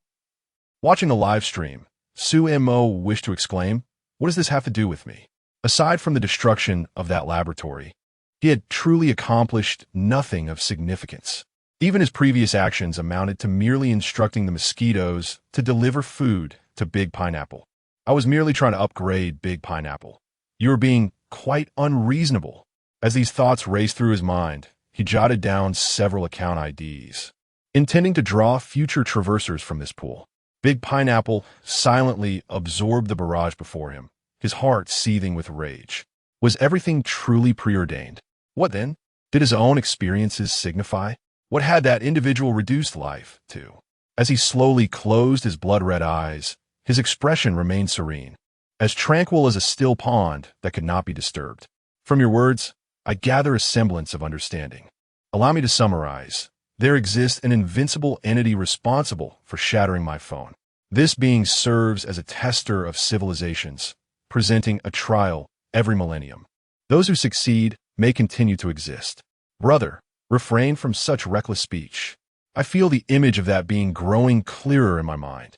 Watching the live stream, Sumo wished to exclaim, "What does this have to do with me?" Aside from the destruction of that laboratory, he had truly accomplished nothing of significance. Even his previous actions amounted to merely instructing the mosquitoes to deliver food to Big Pineapple. I was merely trying to upgrade Big Pineapple. You were being quite unreasonable. As these thoughts raced through his mind, he jotted down several account IDs, intending to draw future traversers from this pool. Big Pineapple silently absorbed the barrage before him, his heart seething with rage. Was everything truly preordained? What then? Did his own experiences signify? What had that individual reduced life to? As he slowly closed his blood-red eyes, his expression remained serene, as tranquil as a still pond that could not be disturbed. From your words, I gather a semblance of understanding. Allow me to summarize. There exists an invincible entity responsible for shattering my phone. This being serves as a tester of civilizations, presenting a trial every millennium. Those who succeed may continue to exist. Brother, refrain from such reckless speech. I feel the image of that being growing clearer in my mind.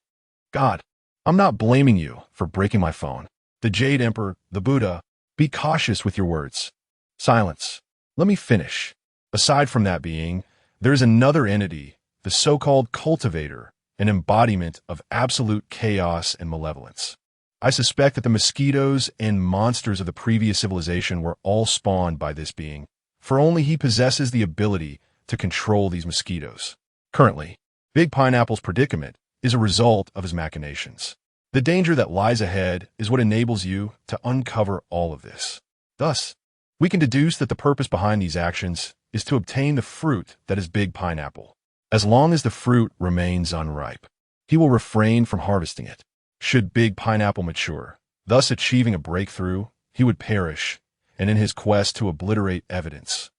God, I'm not blaming you for breaking my phone. The Jade Emperor, the Buddha, be cautious with your words. Silence. Let me finish. Aside from that being, there is another entity, the so-called cultivator, an embodiment of absolute chaos and malevolence. I suspect that the mosquitoes and monsters of the previous civilization were all spawned by this being, for only he possesses the ability to control these mosquitoes. Currently, Big Pineapple's predicament is a result of his machinations. The danger that lies ahead is what enables you to uncover all of this. Thus, we can deduce that the purpose behind these actions is to obtain the fruit that is Big Pineapple. As long as the fruit remains unripe, he will refrain from harvesting it. Should Big Pineapple mature, thus achieving a breakthrough, he would perish, and in his quest to obliterate evidence,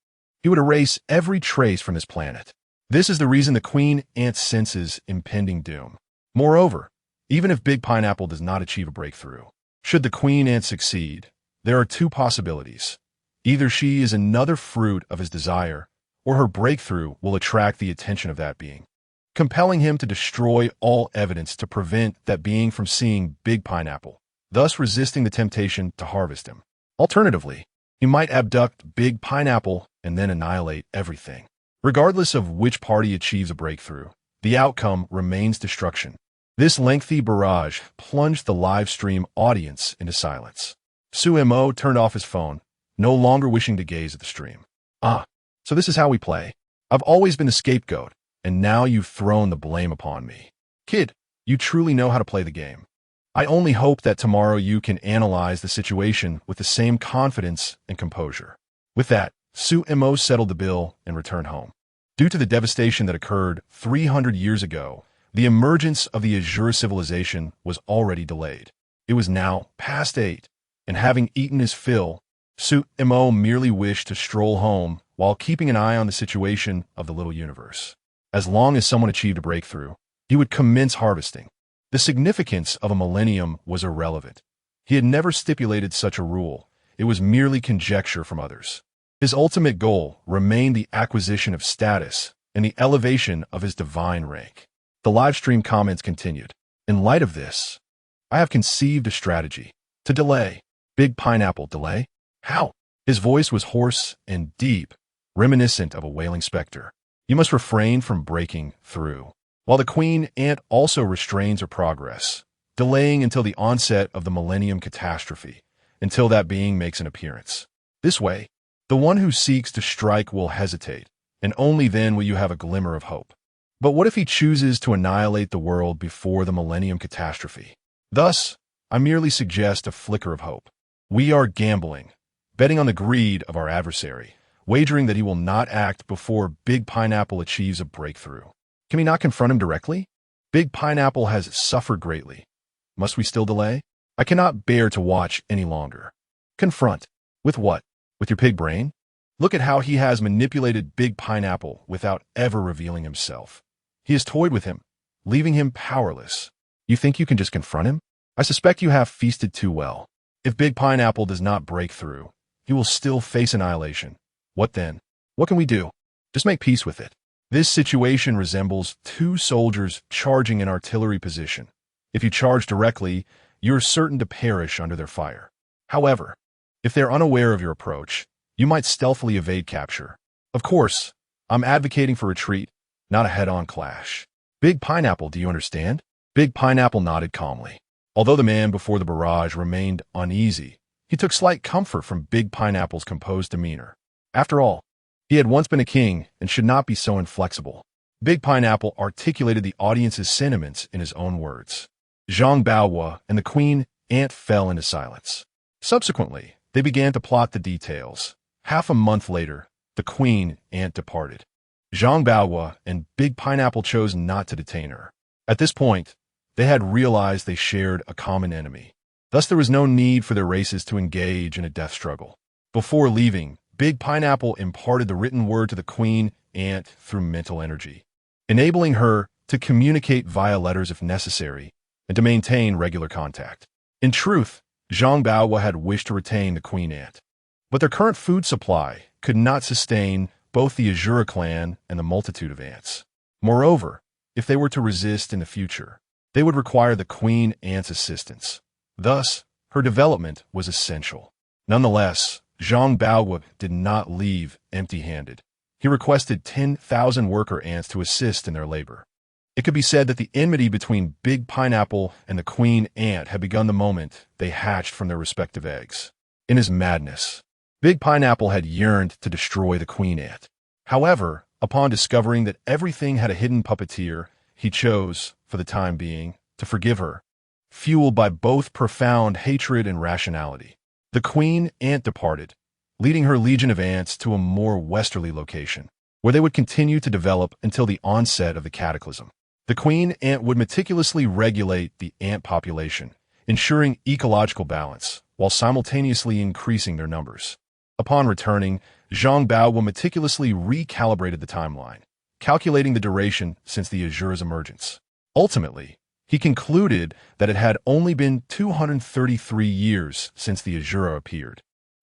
he would erase every trace from this planet. This is the reason the Queen Ant senses impending doom. Moreover, even if Big Pineapple does not achieve a breakthrough, should the Queen Ant succeed, there are two possibilities. Either she is another fruit of his desire, or her breakthrough will attract the attention of that being, compelling him to destroy all evidence to prevent that being from seeing Big Pineapple, thus resisting the temptation to harvest him. Alternatively, he might abduct Big Pineapple and then annihilate everything. Regardless of which party achieves a breakthrough, the outcome remains destruction. This lengthy barrage plunged the live stream audience into silence. Sumo turned off his phone, no longer wishing to gaze at the stream. So this is how we play. I've always been the scapegoat, and now you've thrown the blame upon me. Kid, you truly know how to play the game. I only hope that tomorrow you can analyze the situation with the same confidence and composure. With that, Sumo settled the bill and returned home. Due to the devastation that occurred 300 years ago, the emergence of the Azure civilization was already delayed. It was now past 8, and having eaten his fill, Sumo merely wished to stroll home while keeping an eye on the situation of the little universe. As long as someone achieved a breakthrough, he would commence harvesting. The significance of a millennium was irrelevant. He had never stipulated such a rule. It was merely conjecture from others. His ultimate goal remained the acquisition of status and the elevation of his divine rank. The livestream comments continued. In light of this, I have conceived a strategy to delay. Big Pineapple delay? How? His voice was hoarse and deep, reminiscent of a wailing specter. You must refrain from breaking through. While the queen ant also restrains her progress, delaying until the onset of the millennium catastrophe, until that being makes an appearance. This way, the one who seeks to strike will hesitate, and only then will you have a glimmer of hope. But what if he chooses to annihilate the world before the millennium catastrophe? Thus, I merely suggest a flicker of hope. We are gambling, betting on the greed of our adversary, wagering that he will not act before Big Pineapple achieves a breakthrough. Can we not confront him directly? Big Pineapple has suffered greatly. Must we still delay? I cannot bear to watch any longer. Confront. With what? With your pig brain? Look at how he has manipulated Big Pineapple without ever revealing himself. He has toyed with him, leaving him powerless. You think you can just confront him? I suspect you have feasted too well. If Big Pineapple does not break through, he will still face annihilation. What then? What can we do? Just make peace with it. This situation resembles two soldiers charging in artillery position. If you charge directly, you're certain to perish under their fire. However, if they're unaware of your approach, you might stealthily evade capture. Of course, I'm advocating for retreat, not a head-on clash. Big Pineapple, do you understand? Big Pineapple nodded calmly. Although the man before the barrage remained uneasy, he took slight comfort from Big Pineapple's composed demeanor. After all, he had once been a king and should not be so inflexible. Big Pineapple articulated the audience's sentiments in his own words. Zhang Baohua and the queen ant fell into silence. Subsequently, they began to plot the details. Half a month later, the queen ant departed. Zhang Baohua and Big Pineapple chose not to detain her. At this point, they had realized they shared a common enemy. Thus, there was no need for their races to engage in a death struggle. Before leaving, Big Pineapple imparted the written word to the queen ant through mental energy, enabling her to communicate via letters if necessary and to maintain regular contact. In truth, Zhang Baohua had wished to retain the queen ant, but their current food supply could not sustain both the Azura clan and the multitude of ants. Moreover, if they were to resist in the future, they would require the queen ant's assistance. Thus, her development was essential. Nonetheless, Zhang Baohua did not leave empty-handed. He requested 10,000 worker ants to assist in their labor. It could be said that the enmity between Big Pineapple and the queen ant had begun the moment they hatched from their respective eggs. In his madness, Big Pineapple had yearned to destroy the queen ant. However, upon discovering that everything had a hidden puppeteer, he chose, for the time being, to forgive her, fueled by both profound hatred and rationality. The queen ant departed, leading her legion of ants to a more westerly location, where they would continue to develop until the onset of the cataclysm. The queen ant would meticulously regulate the ant population, ensuring ecological balance, while simultaneously increasing their numbers. Upon returning, Zhang Baohua meticulously recalibrated the timeline, calculating the duration since the Azura's emergence. Ultimately, he concluded that it had only been 233 years since the Azura appeared,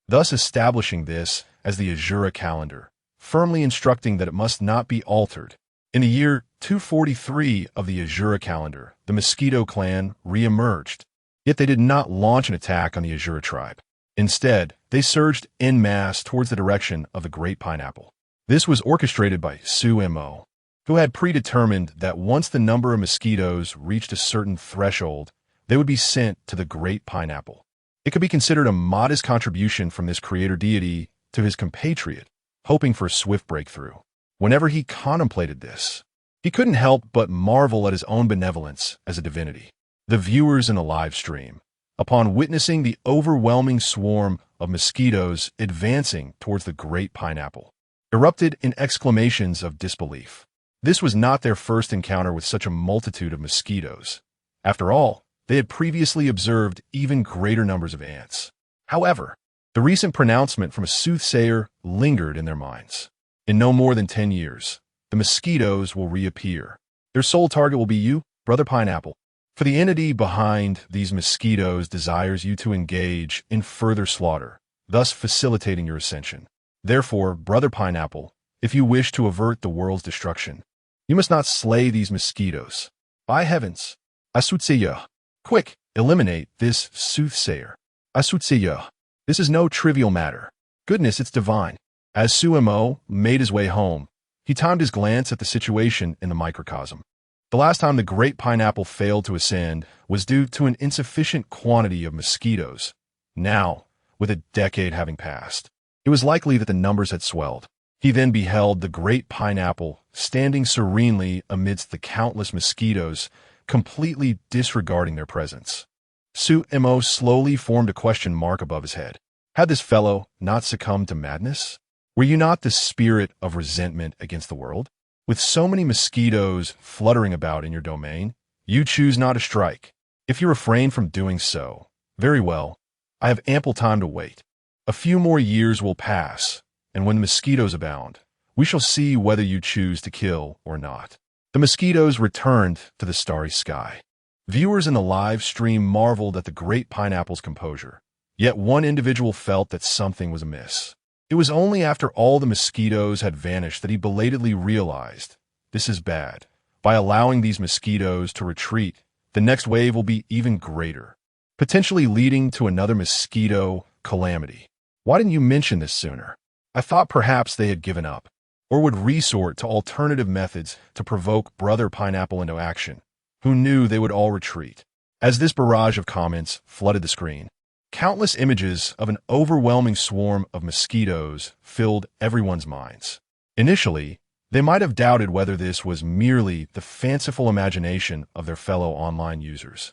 thus establishing this as the Azura calendar, firmly instructing that it must not be altered. In the year 243 of the Azura calendar, the Mosquito clan re-emerged, yet they did not launch an attack on the Azura tribe. Instead, they surged en masse towards the direction of the Great Pineapple. This was orchestrated by Su Mo, who had predetermined that once the number of mosquitoes reached a certain threshold, they would be sent to the Great Pineapple. It could be considered a modest contribution from this creator deity to his compatriot, hoping for a swift breakthrough. Whenever he contemplated this, he couldn't help but marvel at his own benevolence as a divinity. The viewers in the live stream, upon witnessing the overwhelming swarm of mosquitoes advancing towards the Great Pineapple, erupted in exclamations of disbelief. This was not their first encounter with such a multitude of mosquitoes. After all, they had previously observed even greater numbers of ants. However, the recent pronouncement from a soothsayer lingered in their minds. In no more than 10 years, the mosquitoes will reappear. Their sole target will be you, Brother Pineapple. For the entity behind these mosquitoes desires you to engage in further slaughter, thus facilitating your ascension. Therefore, Brother Pineapple, if you wish to avert the world's destruction, you must not slay these mosquitoes. By heavens, Asutseya, quick, eliminate this soothsayer. Asutseya, this is no trivial matter. Goodness, it's divine. As Sumo made his way home, he timed his glance at the situation in the microcosm. The last time the great pineapple failed to ascend was due to an insufficient quantity of mosquitoes. Now, with a decade having passed, it was likely that the numbers had swelled. He then beheld the great pineapple standing serenely amidst the countless mosquitoes, completely disregarding their presence. Sumo slowly formed a question mark above his head. Had this fellow not succumbed to madness? Were you not the spirit of resentment against the world? With so many mosquitoes fluttering about in your domain, you choose not to strike. If you refrain from doing so, very well, I have ample time to wait. A few more years will pass, and when the mosquitoes abound, we shall see whether you choose to kill or not. The mosquitoes returned to the starry sky. Viewers in the live stream marveled at the great pineapple's composure. Yet one individual felt that something was amiss. It was only after all the mosquitoes had vanished that he belatedly realized, this is bad. By allowing these mosquitoes to retreat, the next wave will be even greater, potentially leading to another mosquito calamity. Why didn't you mention this sooner? I thought perhaps they had given up, or would resort to alternative methods to provoke Brother Pineapple into action. Who knew they would all retreat? As this barrage of comments flooded the screen, countless images of an overwhelming swarm of mosquitoes filled everyone's minds. Initially, they might have doubted whether this was merely the fanciful imagination of their fellow online users,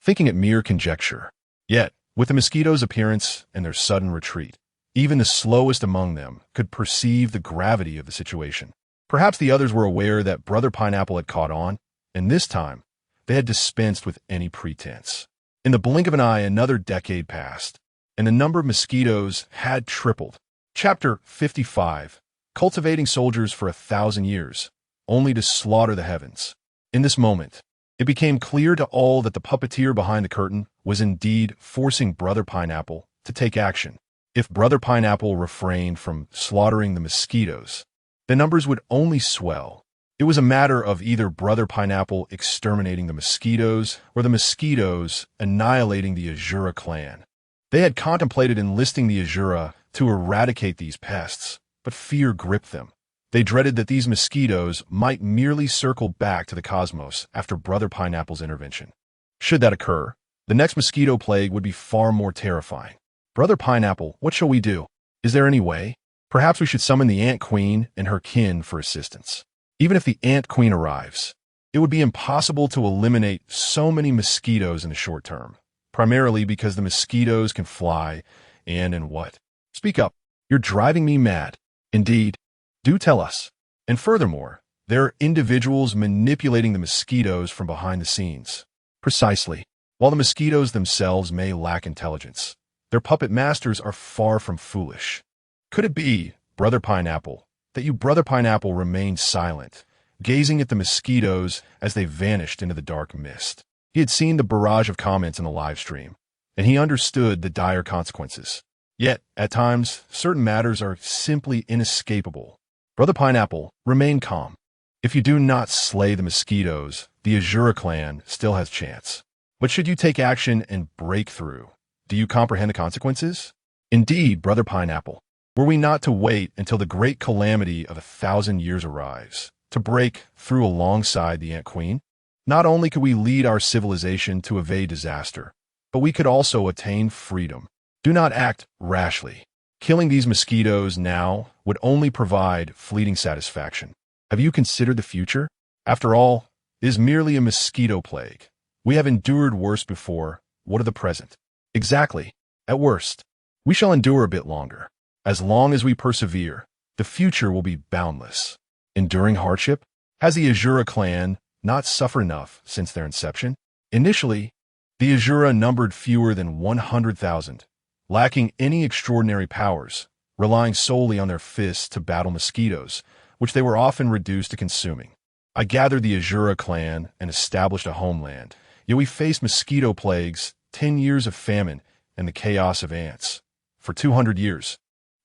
thinking it mere conjecture. Yet, with the mosquitoes' appearance and their sudden retreat, even the slowest among them could perceive the gravity of the situation. Perhaps the others were aware that Brother Pineapple had caught on, and this time, they had dispensed with any pretense. In the blink of an eye, another decade passed, and the number of mosquitoes had tripled. Chapter 55, Cultivating Soldiers for 1,000 Years, only to slaughter the heavens. In this moment, it became clear to all that the puppeteer behind the curtain was indeed forcing Brother Pineapple to take action. If Brother Pineapple refrained from slaughtering the mosquitoes, the numbers would only swell. It was a matter of either Brother Pineapple exterminating the mosquitoes or the mosquitoes annihilating the Azura clan. They had contemplated enlisting the Azura to eradicate these pests, but fear gripped them. They dreaded that these mosquitoes might merely circle back to the cosmos after Brother Pineapple's intervention. Should that occur, the next mosquito plague would be far more terrifying. Brother Pineapple, what shall we do? Is there any way? Perhaps we should summon the Ant Queen and her kin for assistance. Even if the Ant Queen arrives, it would be impossible to eliminate so many mosquitoes in the short term, primarily because the mosquitoes can fly and what? Speak up. You're driving me mad. Indeed. Do tell us. And furthermore, there are individuals manipulating the mosquitoes from behind the scenes. Precisely. While the mosquitoes themselves may lack intelligence, their puppet masters are far from foolish. Could it be, Brother Pineapple, that you, Brother Pineapple, remained silent, gazing at the mosquitoes as they vanished into the dark mist? He had seen the barrage of comments in the live stream, and he understood the dire consequences. Yet, at times, certain matters are simply inescapable. Brother Pineapple, remain calm. If you do not slay the mosquitoes, the Azura clan still has chance. But should you take action and break through, do you comprehend the consequences? Indeed, Brother Pineapple. Were we not to wait until the great calamity of 1,000 years arrives, to break through alongside the Ant Queen? Not only could we lead our civilization to evade disaster, but we could also attain freedom. Do not act rashly. Killing these mosquitoes now would only provide fleeting satisfaction. Have you considered the future? After all, it is merely a mosquito plague. We have endured worse before. What of the present? Exactly. At worst, we shall endure a bit longer. As long as we persevere, the future will be boundless. Enduring hardship? Has the Azura clan not suffered enough since their inception? Initially, the Azura numbered fewer than 100,000, lacking any extraordinary powers, relying solely on their fists to battle mosquitoes, which they were often reduced to consuming. I gathered the Azura clan and established a homeland, yet we faced mosquito plagues, 10 years of famine, and the chaos of ants. For 200 years.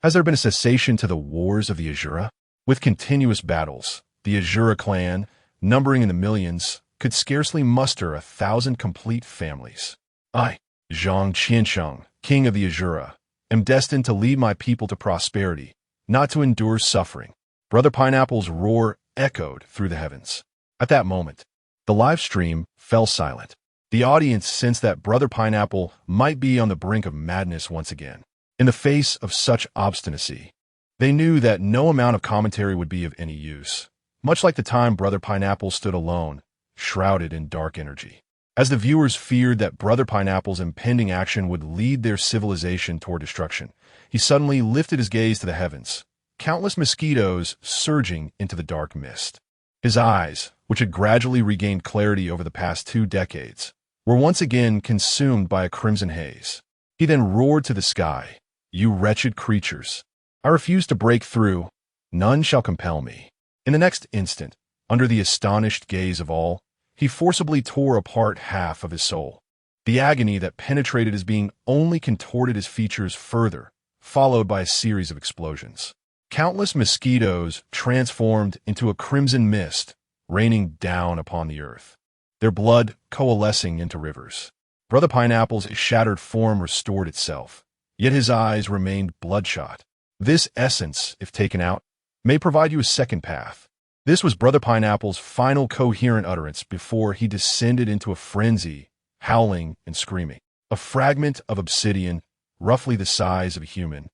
Has there been a cessation to the wars of the Azura? With continuous battles, the Azura clan, numbering in the millions, could scarcely muster 1,000 complete families. I, Zhang Qiansheng, king of the Azura, am destined to lead my people to prosperity, not to endure suffering. Brother Pineapple's roar echoed through the heavens. At that moment, the live stream fell silent. The audience sensed that Brother Pineapple might be on the brink of madness once again. In the face of such obstinacy, they knew that no amount of commentary would be of any use, much like the time Brother Pineapple stood alone, shrouded in dark energy. As the viewers feared that Brother Pineapple's impending action would lead their civilization toward destruction, he suddenly lifted his gaze to the heavens, countless mosquitoes surging into the dark mist. His eyes, which had gradually regained clarity over the past 2 decades, were once again consumed by a crimson haze. He then roared to the sky, "You wretched creatures! I refuse to break through. None shall compel me." In the next instant, under the astonished gaze of all, he forcibly tore apart half of his soul. The agony that penetrated his being only contorted his features further, followed by a series of explosions. Countless mosquitoes transformed into a crimson mist, raining down upon the earth, their blood coalescing into rivers. Brother Pineapple's shattered form restored itself, yet his eyes remained bloodshot. This essence, if taken out, may provide you a second path. This was Brother Pineapple's final coherent utterance before he descended into a frenzy, howling and screaming. A fragment of obsidian, roughly the size of a human,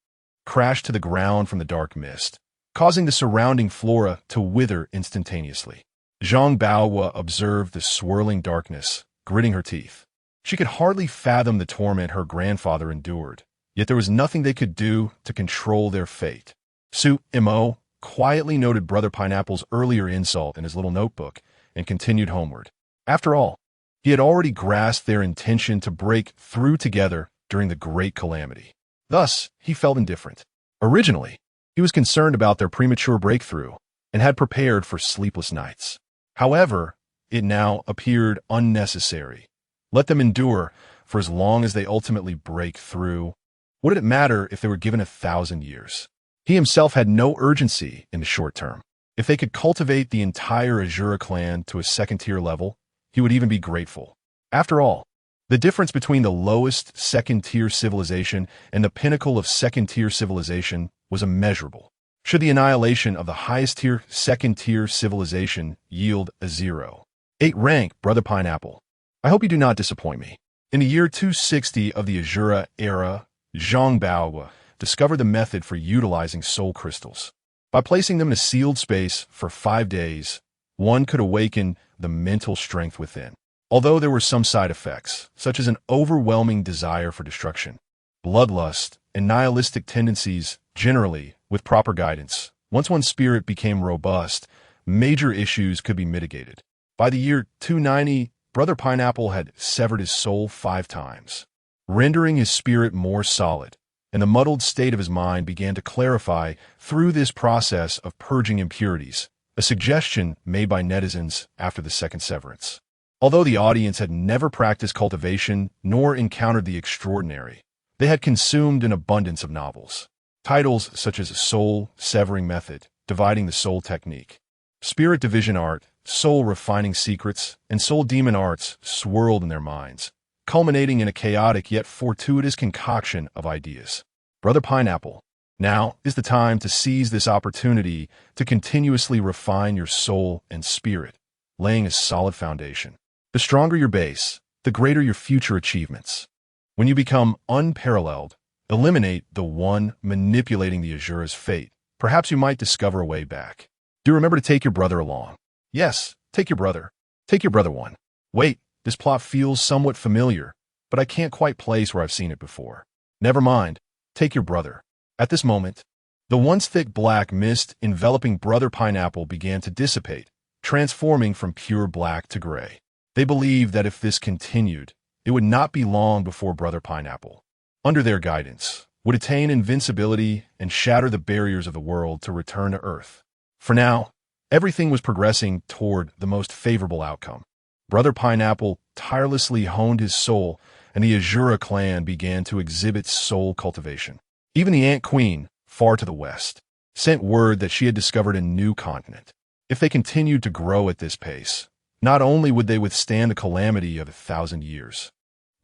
crashed to the ground from the dark mist, causing the surrounding flora to wither instantaneously. Zhang Baohua observed the swirling darkness, gritting her teeth. She could hardly fathom the torment her grandfather endured, yet there was nothing they could do to control their fate. Su Mo quietly noted Brother Pineapple's earlier insult in his little notebook and continued homeward. After all, he had already grasped their intention to break through together during the Great Calamity. Thus, he felt indifferent. Originally, he was concerned about their premature breakthrough and had prepared for sleepless nights. However, it now appeared unnecessary. Let them endure for as long as they ultimately break through. What did it matter if they were given 1,000 years? He himself had no urgency in the short term. If they could cultivate the entire Azura clan to a second-tier level, he would even be grateful. After all, the difference between the lowest second-tier civilization and the pinnacle of second-tier civilization was immeasurable. Should the annihilation of the highest-tier second-tier civilization yield a 0. 8 rank, Brother Pineapple, I hope you do not disappoint me. In the year 260 of the Azura era, Zhang Baohua discovered the method for utilizing soul crystals. By placing them in a sealed space for 5 days, one could awaken the mental strength within. Although there were some side effects, such as an overwhelming desire for destruction, bloodlust, and nihilistic tendencies, generally, with proper guidance, once one's spirit became robust, major issues could be mitigated. By the year 290, Brother Pineapple had severed his soul 5 times, rendering his spirit more solid, and the muddled state of his mind began to clarify through this process of purging impurities, a suggestion made by netizens after the second severance. Although the audience had never practiced cultivation nor encountered the extraordinary, they had consumed an abundance of novels. Titles such as Soul Severing Method, Dividing the Soul Technique, Spirit Division Art, Soul Refining Secrets, and Soul Demon Arts swirled in their minds, culminating in a chaotic yet fortuitous concoction of ideas. Brother Pineapple, now is the time to seize this opportunity to continuously refine your soul and spirit, laying a solid foundation. The stronger your base, the greater your future achievements. When you become unparalleled, eliminate the one manipulating the Azura's fate. Perhaps you might discover a way back. Do remember to take your brother along. Yes, take your brother. Take your brother one. Wait, this plot feels somewhat familiar, but I can't quite place where I've seen it before. Never mind, take your brother. At this moment, the once thick black mist enveloping Brother Pineapple began to dissipate, transforming from pure black to gray. They believed that if this continued, it would not be long before Brother Pineapple, under their guidance, would attain invincibility and shatter the barriers of the world to return to Earth. For now, everything was progressing toward the most favorable outcome. Brother Pineapple tirelessly honed his soul, and the Azura clan began to exhibit soul cultivation. Even the Ant Queen, far to the west, sent word that she had discovered a new continent. If they continued to grow at this pace, not only would they withstand the calamity of 1,000 years,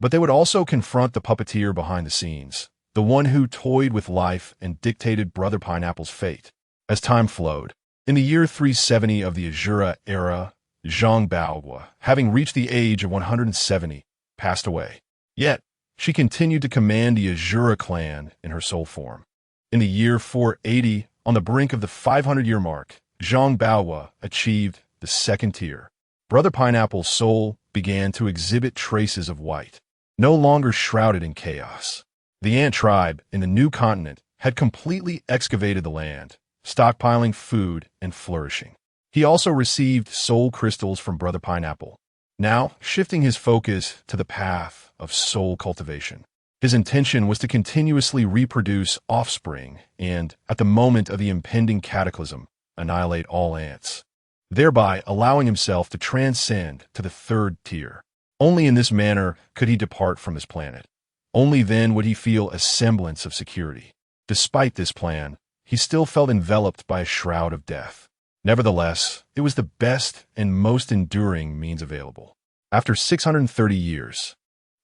but they would also confront the puppeteer behind the scenes, the the one who toyed with life and dictated Brother Pineapple's fate. As time flowed, in the year 370 of the Azura era, Zhang Baohua, having reached the age of 170, passed away. Yet, she continued to command the Azura clan in her soul form. In the year 480, on the brink of the 500-year mark, Zhang Baohua achieved the second tier. Brother Pineapple's soul began to exhibit traces of white, no longer shrouded in chaos. The ant tribe in the new continent had completely excavated the land, stockpiling food and flourishing. He also received soul crystals from Brother Pineapple, now shifting his focus to the path of soul cultivation. His intention was to continuously reproduce offspring and, at the moment of the impending cataclysm, annihilate all ants, thereby allowing himself to transcend to the third tier. Only in this manner could he depart from this planet. Only then would he feel a semblance of security. Despite this plan, he still felt enveloped by a shroud of death. Nevertheless, it was the best and most enduring means available. After 630 years,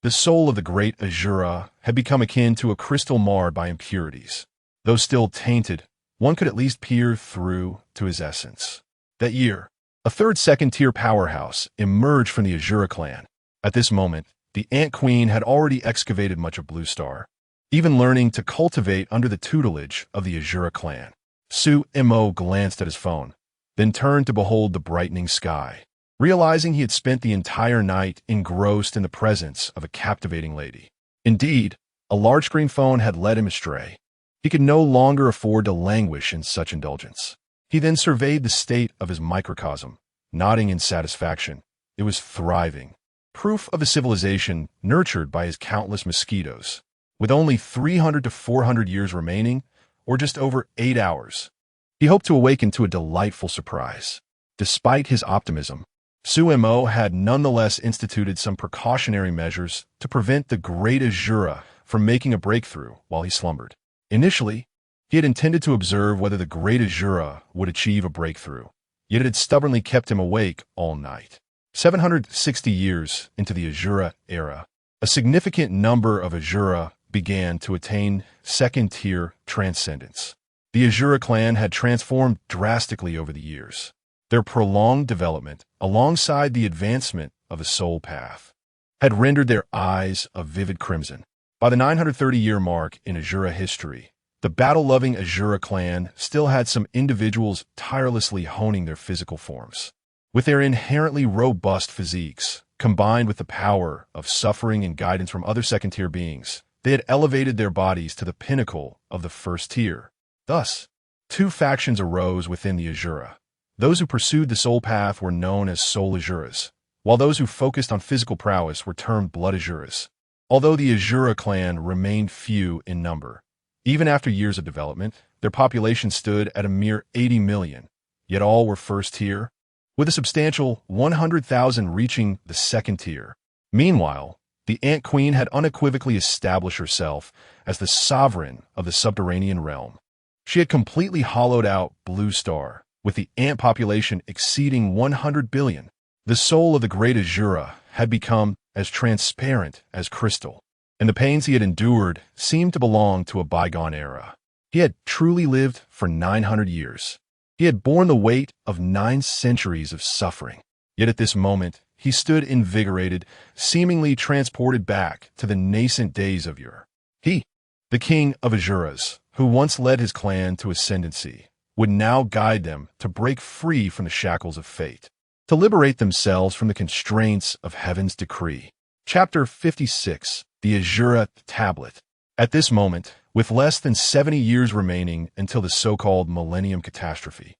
the soul of the great Azura had become akin to a crystal marred by impurities. Though still tainted, one could at least peer through to his essence. That year, a third second-tier powerhouse emerged from the Azura clan. At this moment, the Ant Queen had already excavated much of Blue Star, even learning to cultivate under the tutelage of the Azura clan. Su-Mo glanced at his phone, then turned to behold the brightening sky, realizing he had spent the entire night engrossed in the presence of a captivating lady. Indeed, a large-screen phone had led him astray. He could no longer afford to languish in such indulgence. He then surveyed the state of his microcosm, nodding in satisfaction. It was thriving, proof of a civilization nurtured by his countless mosquitoes. With only 300 to 400 years remaining, or just over 8 hours, he hoped to awaken to a delightful surprise. Despite his optimism, Su-Mo had nonetheless instituted some precautionary measures to prevent the great Azura from making a breakthrough while he slumbered. Initially, he had intended to observe whether the great Azura would achieve a breakthrough, yet it had stubbornly kept him awake all night. 760 years into the Azura era, a significant number of Azura began to attain second-tier transcendence. The Azura clan had transformed drastically over the years. Their prolonged development, alongside the advancement of the soul path, had rendered their eyes a vivid crimson. By the 930-year mark in Azura history, the battle-loving Azura clan still had some individuals tirelessly honing their physical forms. With their inherently robust physiques, combined with the power of suffering and guidance from other second-tier beings, they had elevated their bodies to the pinnacle of the first tier. Thus, two factions arose within the Azura. Those who pursued the soul path were known as Soul Azuras, while those who focused on physical prowess were termed Blood Azuras. Although the Azura clan remained few in number, even after years of development, their population stood at a mere 80 million, yet all were first tier, with a substantial 100,000 reaching the second tier. Meanwhile, the Ant Queen had unequivocally established herself as the sovereign of the subterranean realm. She had completely hollowed out Blue Star, with the ant population exceeding 100 billion. The soul of the great Azura had become as transparent as crystal, and the pains he had endured seemed to belong to a bygone era. He had truly lived for 900 years. He had borne the weight of 9 centuries of suffering. Yet at this moment, he stood invigorated, seemingly transported back to the nascent days of yore. He, the king of Azuras, who once led his clan to ascendancy, would now guide them to break free from the shackles of fate, to liberate themselves from the constraints of heaven's decree. Chapter 56, the Azura Tablet. At this moment, with less than 70 years remaining until the so-called Millennium Catastrophe,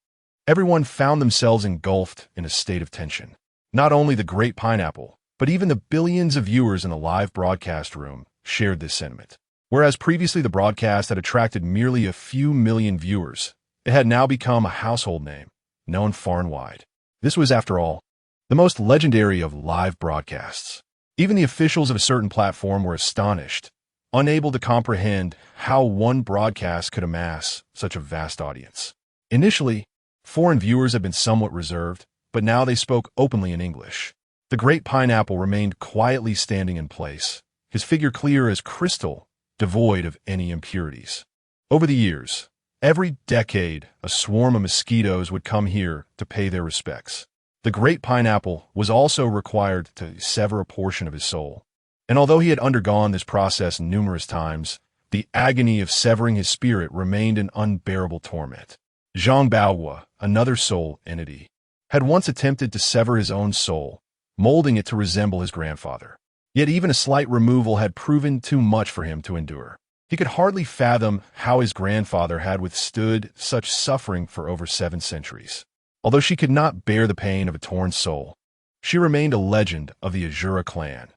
everyone found themselves engulfed in a state of tension. Not only the Great Pineapple, but even the billions of viewers in the live broadcast room shared this sentiment. Whereas previously the broadcast had attracted merely a few million viewers, it had now become a household name, known far and wide. This was, after all, the most legendary of live broadcasts. Even the officials of a certain platform were astonished, unable to comprehend how one broadcast could amass such a vast audience. Initially, foreign viewers had been somewhat reserved, but now they spoke openly in English. The Great Pineapple remained quietly standing in place, his figure clear as crystal devoid of any impurities. Over the years, every decade, a swarm of mosquitoes would come here to pay their respects. The great pineapple was also required to sever a portion of his soul. And although he had undergone this process numerous times, the agony of severing his spirit remained an unbearable torment. Zhang Baohua, another soul entity, had once attempted to sever his own soul, molding it to resemble his grandfather. Yet even a slight removal had proven too much for him to endure. He could hardly fathom how his grandfather had withstood such suffering for over 7 centuries. Although she could not bear the pain of a torn soul, she remained a legend of the Azura clan,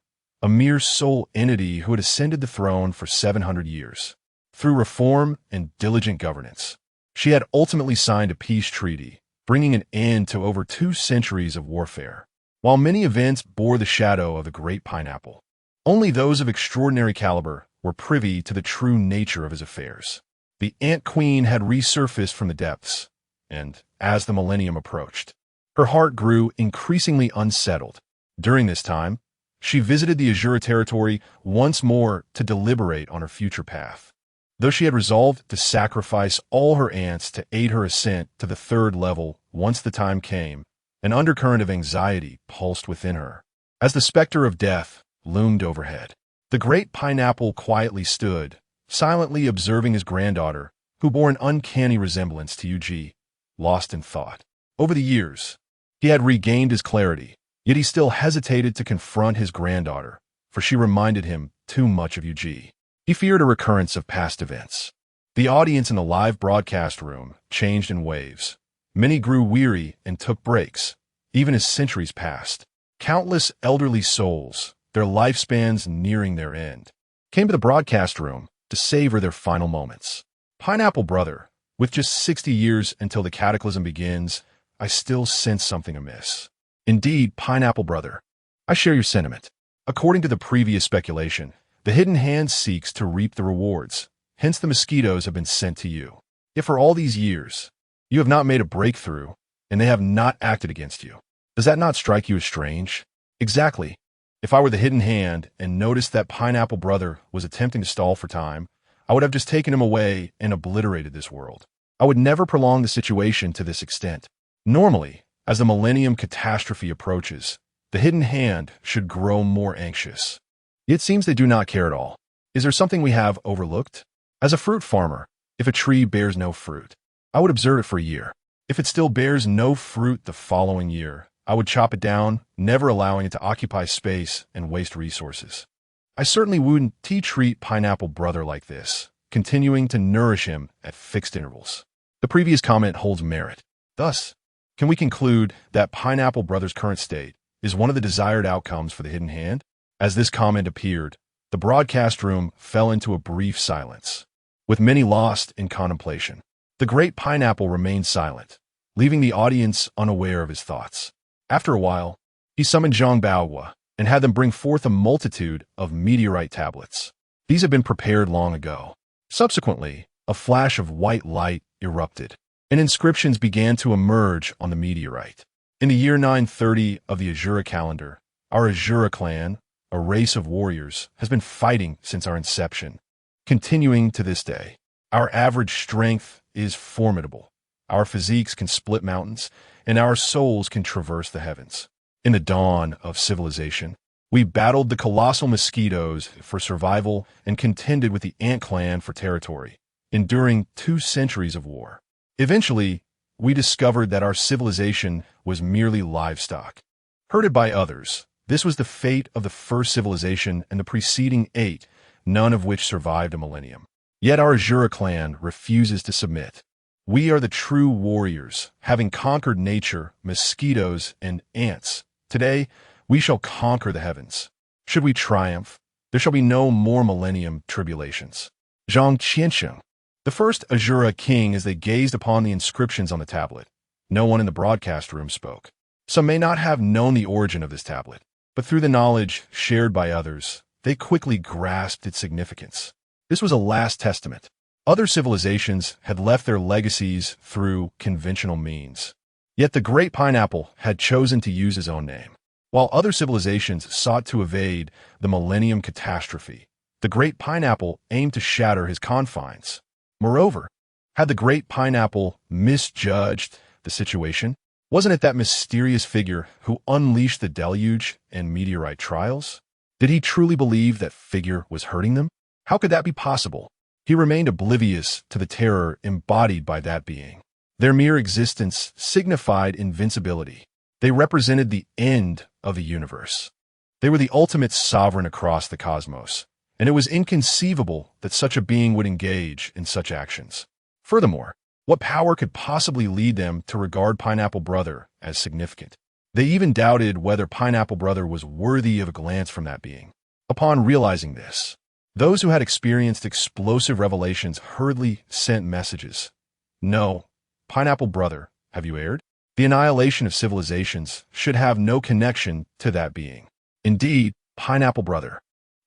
a mere soul entity who had ascended the throne for 700 years. Through reform and diligent governance, she had ultimately signed a peace treaty, bringing an end to over 2 centuries of warfare. While many events bore the shadow of the great pineapple, only those of extraordinary caliber were privy to the true nature of his affairs. The Ant Queen had resurfaced from the depths, and, as the millennium approached, her heart grew increasingly unsettled. During this time, she visited the Azura territory once more to deliberate on her future path. Though she had resolved to sacrifice all her ants to aid her ascent to the 3rd level once the time came, an undercurrent of anxiety pulsed within her. As the specter of death loomed overhead, the great pineapple quietly stood, silently observing his granddaughter, who bore an uncanny resemblance to Yuji, lost in thought. Over the years, he had regained his clarity, yet he still hesitated to confront his granddaughter, for she reminded him too much of Yuji. He feared a recurrence of past events. The audience in the live broadcast room changed in waves. Many grew weary and took breaks, even as centuries passed. Countless elderly souls, their lifespans nearing their end, came to the broadcast room to savor their final moments. Pineapple Brother, with just 60 years until the cataclysm begins, I still sense something amiss. Indeed, Pineapple Brother, I share your sentiment. According to the previous speculation, the hidden hand seeks to reap the rewards, hence the mosquitoes have been sent to you. If for all these years, you have not made a breakthrough, and they have not acted against you, does that not strike you as strange? Exactly. If I were the hidden hand and noticed that Pineapple Brother was attempting to stall for time, I would have just taken him away and obliterated this world. I would never prolong the situation to this extent. Normally, as the millennium catastrophe approaches, the hidden hand should grow more anxious. It seems they do not care at all. Is there something we have overlooked? As a fruit farmer, if a tree bears no fruit, I would observe it for a year. If it still bears no fruit the following year, I would chop it down, never allowing it to occupy space and waste resources. I certainly wouldn't treat Pineapple Brother like this, continuing to nourish him at fixed intervals. The previous comment holds merit. Thus, can we conclude that Pineapple Brother's current state is one of the desired outcomes for the hidden hand? As this comment appeared, the broadcast room fell into a brief silence, with many lost in contemplation. The great pineapple remained silent, leaving the audience unaware of his thoughts. After a while, he summoned Zhang Baohua and had them bring forth a multitude of meteorite tablets. These had been prepared long ago. Subsequently, a flash of white light erupted, and inscriptions began to emerge on the meteorite. In the year 930 of the Azura calendar, our Azura clan, a race of warriors, has been fighting since our inception, continuing to this day. Our average strength is formidable. Our physiques can split mountains, and our souls can traverse the heavens. In the dawn of civilization, we battled the colossal mosquitoes for survival and contended with the ant clan for territory, enduring 2 centuries of war. Eventually, we discovered that our civilization was merely livestock. Herded by others, this was the fate of the first civilization and the preceding 8, none of which survived a millennium. Yet our Azura clan refuses to submit. We are the true warriors, having conquered nature, mosquitoes, and ants. Today, we shall conquer the heavens. Should we triumph, there shall be no more millennium tribulations. Zhang Qiansheng, the first Azura king, as they gazed upon the inscriptions on the tablet. No one in the broadcast room spoke. Some may not have known the origin of this tablet, but through the knowledge shared by others, they quickly grasped its significance. This was a last testament. Other civilizations had left their legacies through conventional means. Yet the great pineapple had chosen to use his own name. While other civilizations sought to evade the millennium catastrophe, The great pineapple aimed to shatter his confines. Moreover, had the great pineapple misjudged the situation? Wasn't it that mysterious figure who unleashed the deluge and meteorite trials? Did he truly believe that figure was hurting them? How could that be possible? He remained oblivious to the terror embodied by that being. Their mere existence signified invincibility. They represented the end of the universe. They were the ultimate sovereign across the cosmos, and it was inconceivable that such a being would engage in such actions. Furthermore, what power could possibly lead them to regard Pineapple Brother as significant? They even doubted whether Pineapple Brother was worthy of a glance from that being. Upon realizing this, those who had experienced explosive revelations hurriedly sent messages. No, Pineapple Brother, have you erred? The annihilation of civilizations should have no connection to that being. Indeed, Pineapple Brother,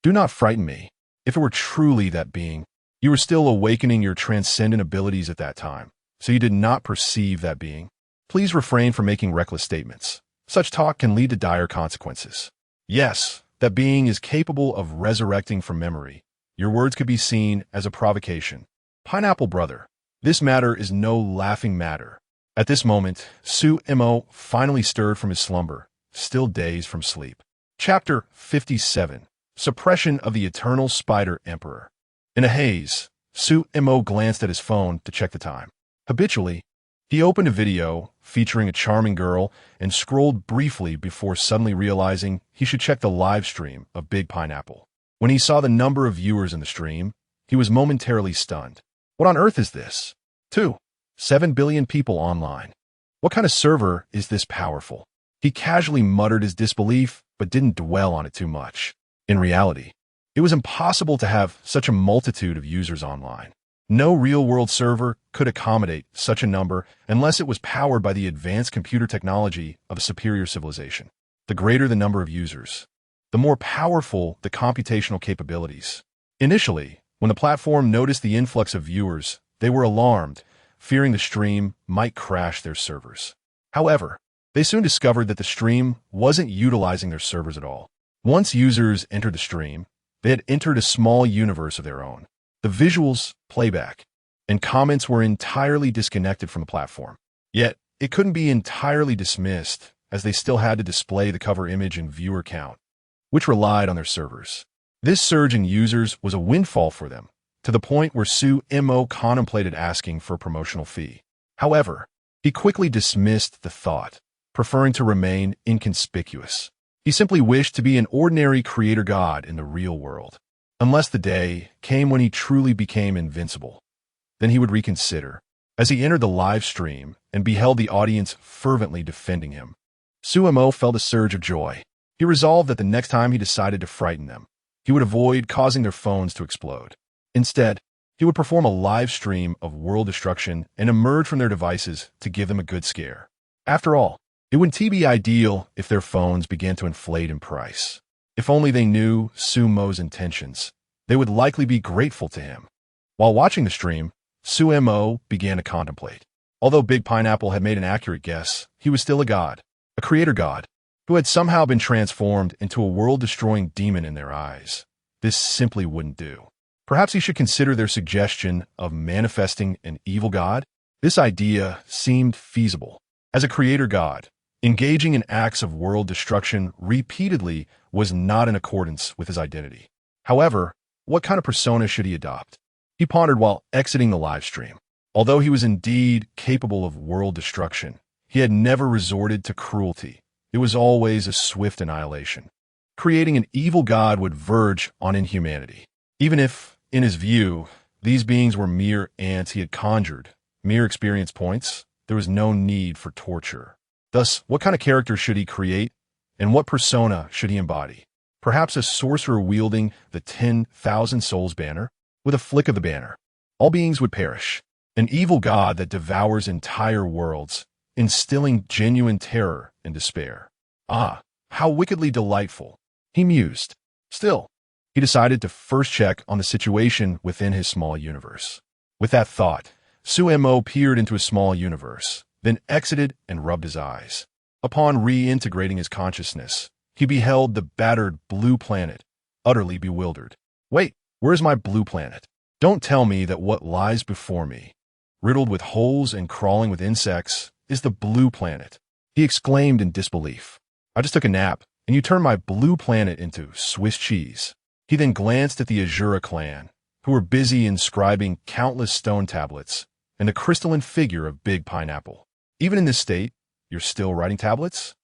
do not frighten me. If it were truly that being, you were still awakening your transcendent abilities at that time, so you did not perceive that being. Please refrain from making reckless statements. Such talk can lead to dire consequences. Yes, that being is capable of resurrecting from memory. Your words could be seen as a provocation. Pineapple Brother, this matter is no laughing matter. At this moment, Su-Mo finally stirred from his slumber, still dazed from sleep. Chapter 57. Suppression of the Eternal Spider Emperor. In a haze, Su-Mo glanced at his phone to check the time. Habitually, he opened a video featuring a charming girl and scrolled briefly before suddenly realizing he should check the live stream of Big Pineapple. When he saw the number of viewers in the stream, he was momentarily stunned. What on earth is this? 7 billion people online. What kind of server is this powerful? He casually muttered his disbelief, but didn't dwell on it too much. In reality, it was impossible to have such a multitude of users online. No real-world server could accommodate such a number unless it was powered by the advanced computer technology of a superior civilization. The greater the number of users, the more powerful the computational capabilities. Initially, when the platform noticed the influx of viewers, they were alarmed, fearing the stream might crash their servers. However, they soon discovered that the stream wasn't utilizing their servers at all. Once users entered the stream, they had entered a small universe of their own. The visuals, playback, and comments were entirely disconnected from the platform. Yet, it couldn't be entirely dismissed, as they still had to display the cover image and viewer count, which relied on their servers. This surge in users was a windfall for them, to the point where Su-Mo contemplated asking for a promotional fee. However, he quickly dismissed the thought, preferring to remain inconspicuous. He simply wished to be an ordinary creator god in the real world. Unless the day came when he truly became invincible, then he would reconsider. As he entered the live stream and beheld the audience fervently defending him, Su-Mo felt a surge of joy. He resolved that the next time he decided to frighten them, he would avoid causing their phones to explode. Instead, he would perform a live stream of world destruction and emerge from their devices to give them a good scare. After all, it wouldn't be ideal if their phones began to inflate in price. If only they knew Su-Mo's intentions, they would likely be grateful to him. While watching the stream, Su-Mo began to contemplate. Although Big Pineapple had made an accurate guess, he was still a god, a creator god, who had somehow been transformed into a world-destroying demon in their eyes. This simply wouldn't do. Perhaps he should consider their suggestion of manifesting an evil god. This idea seemed feasible. As a creator god, engaging in acts of world destruction repeatedly was not in accordance with his identity. However, what kind of persona should he adopt? He pondered while exiting the live stream. Although he was indeed capable of world destruction, he had never resorted to cruelty. It was always a swift annihilation. Creating an evil god would verge on inhumanity. Even if, in his view, these beings were mere ants he had conjured, mere experience points, there was no need for torture. Thus, what kind of character should he create, and what persona should he embody? Perhaps a sorcerer wielding the 10,000 souls banner? With a flick of the banner, all beings would perish. An evil god that devours entire worlds, instilling genuine terror and despair. Ah, how wickedly delightful, he mused. Still, he decided to first check on the situation within his small universe. With that thought, Su-Mo peered into his small universe, then exited and rubbed his eyes. Upon reintegrating his consciousness, he beheld the battered blue planet, utterly bewildered. Wait, Where's my blue planet? Don't tell me that what lies before me, riddled with holes and crawling with insects, is the blue planet. He exclaimed in disbelief. I just took a nap, and you turned my blue planet into Swiss cheese. He then glanced at the Azura clan, who were busy inscribing countless stone tablets and the crystalline figure of Big Pineapple. Even in this state, you're still writing tablets?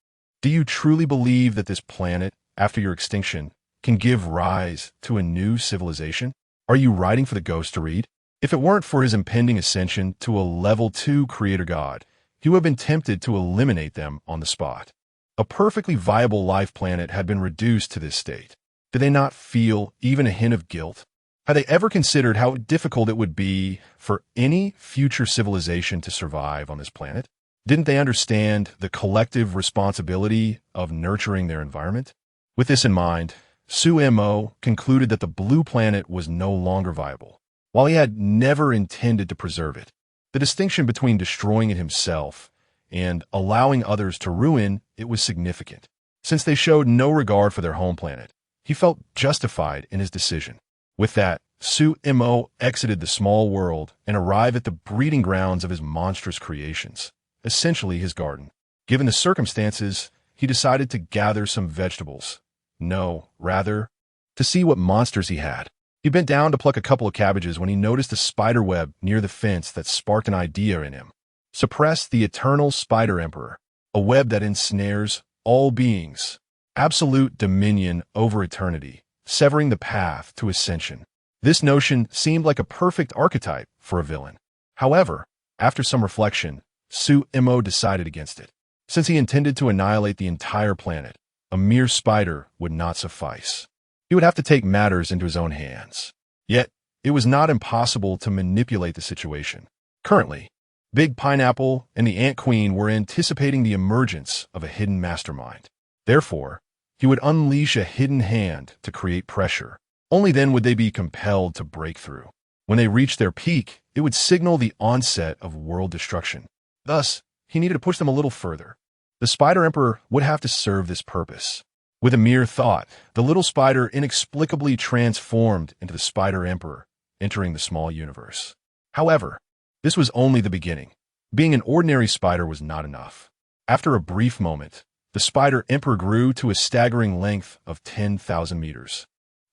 Do you truly believe that this planet, after your extinction, can give rise to a new civilization? Are you writing for the ghost to read? If it weren't for his impending ascension to a level 2 creator god, he would have been tempted to eliminate them on the spot. A perfectly viable life planet had been reduced to this state. Did they not feel even a hint of guilt? Had they ever considered how difficult it would be for any future civilization to survive on this planet? Didn't they understand the collective responsibility of nurturing their environment? With this in mind, Su-mo concluded that the blue planet was no longer viable. While he had never intended to preserve it, the distinction between destroying it himself and allowing others to ruin it was significant. Since they showed no regard for their home planet, he felt justified in his decision. With that, Su-mo exited the small world and arrived at the breeding grounds of his monstrous creations, essentially his garden. Given the circumstances, he decided to gather some vegetables. No, rather, to see what monsters he had. He bent down to pluck a couple of cabbages when he noticed a spider web near the fence that sparked an idea in him. Suppress the eternal spider emperor, a web that ensnares all beings. Absolute dominion over eternity, severing the path to ascension. This notion seemed like a perfect archetype for a villain. However, after some reflection, Su-mo decided against it. Since he intended to annihilate the entire planet, a mere spider would not suffice. He would have to take matters into his own hands. Yet, it was not impossible to manipulate the situation. Currently, Big Pineapple and the Ant Queen were anticipating the emergence of a hidden mastermind. Therefore, he would unleash a hidden hand to create pressure. Only then would they be compelled to break through. When they reached their peak, it would signal the onset of world destruction. Thus, he needed to push them a little further. The Spider Emperor would have to serve this purpose. With a mere thought, the little spider inexplicably transformed into the Spider Emperor, entering the small universe. However, this was only the beginning. Being an ordinary spider was not enough. After a brief moment, the Spider Emperor grew to a staggering length of 10,000 meters.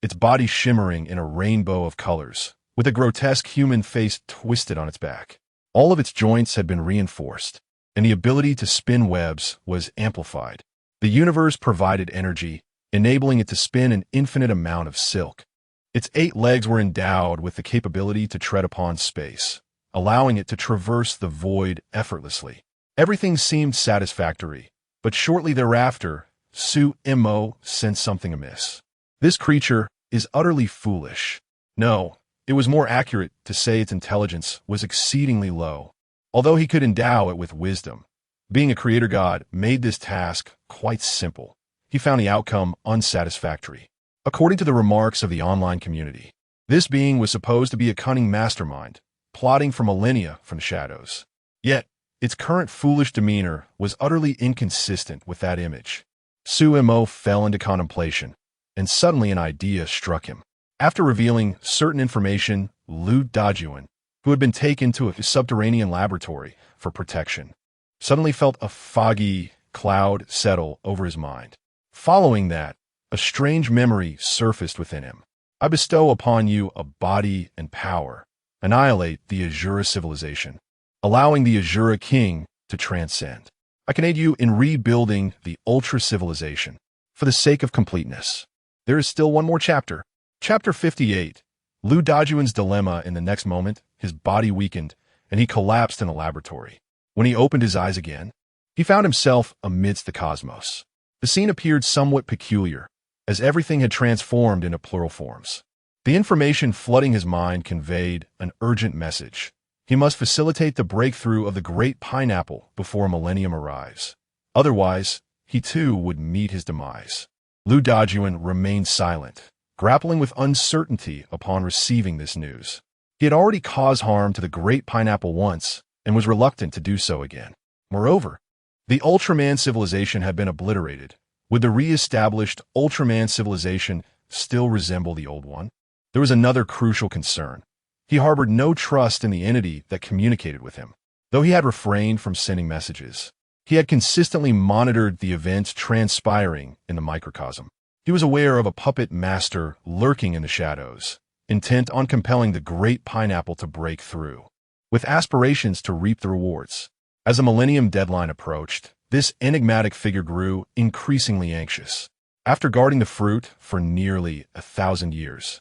Its body shimmering in a rainbow of colors, with a grotesque human face twisted on its back. All of its joints had been reinforced, and the ability to spin webs was amplified. The universe provided energy, enabling it to spin an infinite amount of silk. Its 8 legs were endowed with the capability to tread upon space, allowing it to traverse the void effortlessly. Everything seemed satisfactory, but shortly thereafter, Su-mo sensed something amiss. This creature is utterly foolish. No, it was more accurate to say its intelligence was exceedingly low. Although he could endow it with wisdom, being a creator god made this task quite simple. He found the outcome unsatisfactory. According to the remarks of the online community, this being was supposed to be a cunning mastermind, plotting for millennia from the shadows. Yet, its current foolish demeanor was utterly inconsistent with that image. Su-mo fell into contemplation, and suddenly an idea struck him. After revealing certain information, Lu Dajuan, who had been taken to a subterranean laboratory for protection, suddenly felt a foggy cloud settle over his mind. Following that, a strange memory surfaced within him. I bestow upon you a body and power. Annihilate the Azura civilization, allowing the Azura king to transcend. I can aid you in rebuilding the Ultra civilization. For the sake of completeness, there is still one more chapter. Chapter 58. Lu Dajuan's dilemma. In the next moment, his body weakened, and he collapsed in the laboratory. When he opened his eyes again, he found himself amidst the cosmos. The scene appeared somewhat peculiar, as everything had transformed into plural forms. The information flooding his mind conveyed an urgent message. He must facilitate the breakthrough of the great pineapple before millennium arrives. Otherwise, he too would meet his demise. Lu Dajuan remained silent, grappling with uncertainty upon receiving this news. He had already caused harm to the great pineapple once, and was reluctant to do so again. Moreover, the Ultraman civilization had been obliterated. Would the re-established Ultraman civilization still resemble the old one? There was another crucial concern. He harbored no trust in the entity that communicated with him. Though he had refrained from sending messages, he had consistently monitored the events transpiring in the microcosm. He was aware of a puppet master lurking in the shadows, intent on compelling the great pineapple to break through, with aspirations to reap the rewards. As the millennium deadline approached, this enigmatic figure grew increasingly anxious. After guarding the fruit for nearly 1,000 years,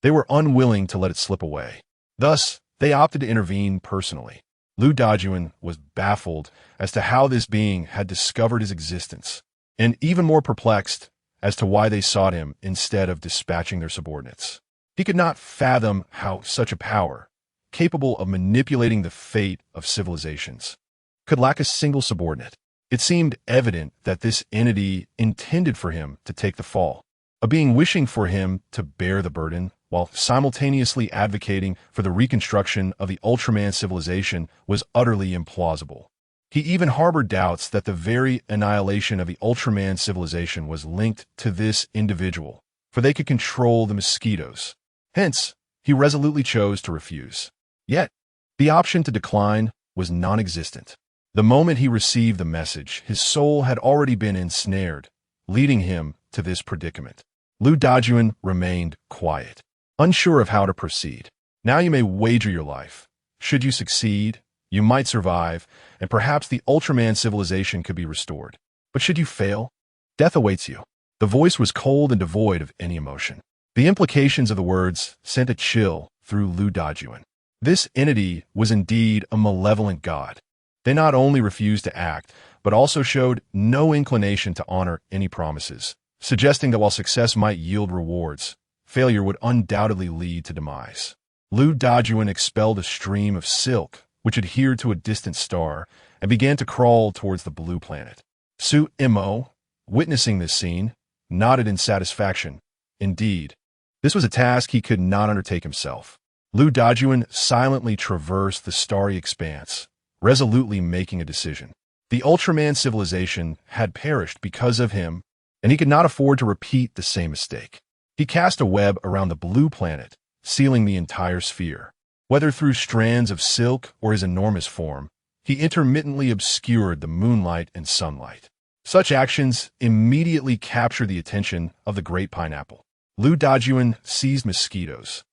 they were unwilling to let it slip away. Thus, they opted to intervene personally. Lu Dajuan was baffled as to how this being had discovered his existence, and even more perplexed as to why they sought him instead of dispatching their subordinates. He could not fathom how such a power, capable of manipulating the fate of civilizations, could lack a single subordinate. It seemed evident that this entity intended for him to take the fall, a being wishing for him to bear the burden, while simultaneously advocating for the reconstruction of the Ultraman civilization was utterly implausible. He even harbored doubts that the very annihilation of the Ultraman civilization was linked to this individual, for they could control the mosquitoes. Hence, he resolutely chose to refuse. Yet, the option to decline was non-existent. The moment he received the message, his soul had already been ensnared, leading him to this predicament. Lu Dajuan remained quiet, unsure of how to proceed. Now you may wager your life. Should you succeed, you might survive, and perhaps the Ultraman civilization could be restored. But should you fail, death awaits you. The voice was cold and devoid of any emotion. The implications of the words sent a chill through Lu Dajuan. This entity was indeed a malevolent god. They not only refused to act, but also showed no inclination to honor any promises, suggesting that while success might yield rewards, failure would undoubtedly lead to demise. Lu Dajuan expelled a stream of silk, which adhered to a distant star, and began to crawl towards the blue planet. Su Imo, witnessing this scene, nodded in satisfaction. Indeed, this was a task he could not undertake himself. Lu Dajuan silently traversed the starry expanse, resolutely making a decision. The Ultraman civilization had perished because of him, and he could not afford to repeat the same mistake. He cast a web around the blue planet, sealing the entire sphere. Whether through strands of silk or his enormous form, he intermittently obscured the moonlight and sunlight. Such actions immediately captured the attention of the great pineapple. Lu Dajuan seized mosquitoes,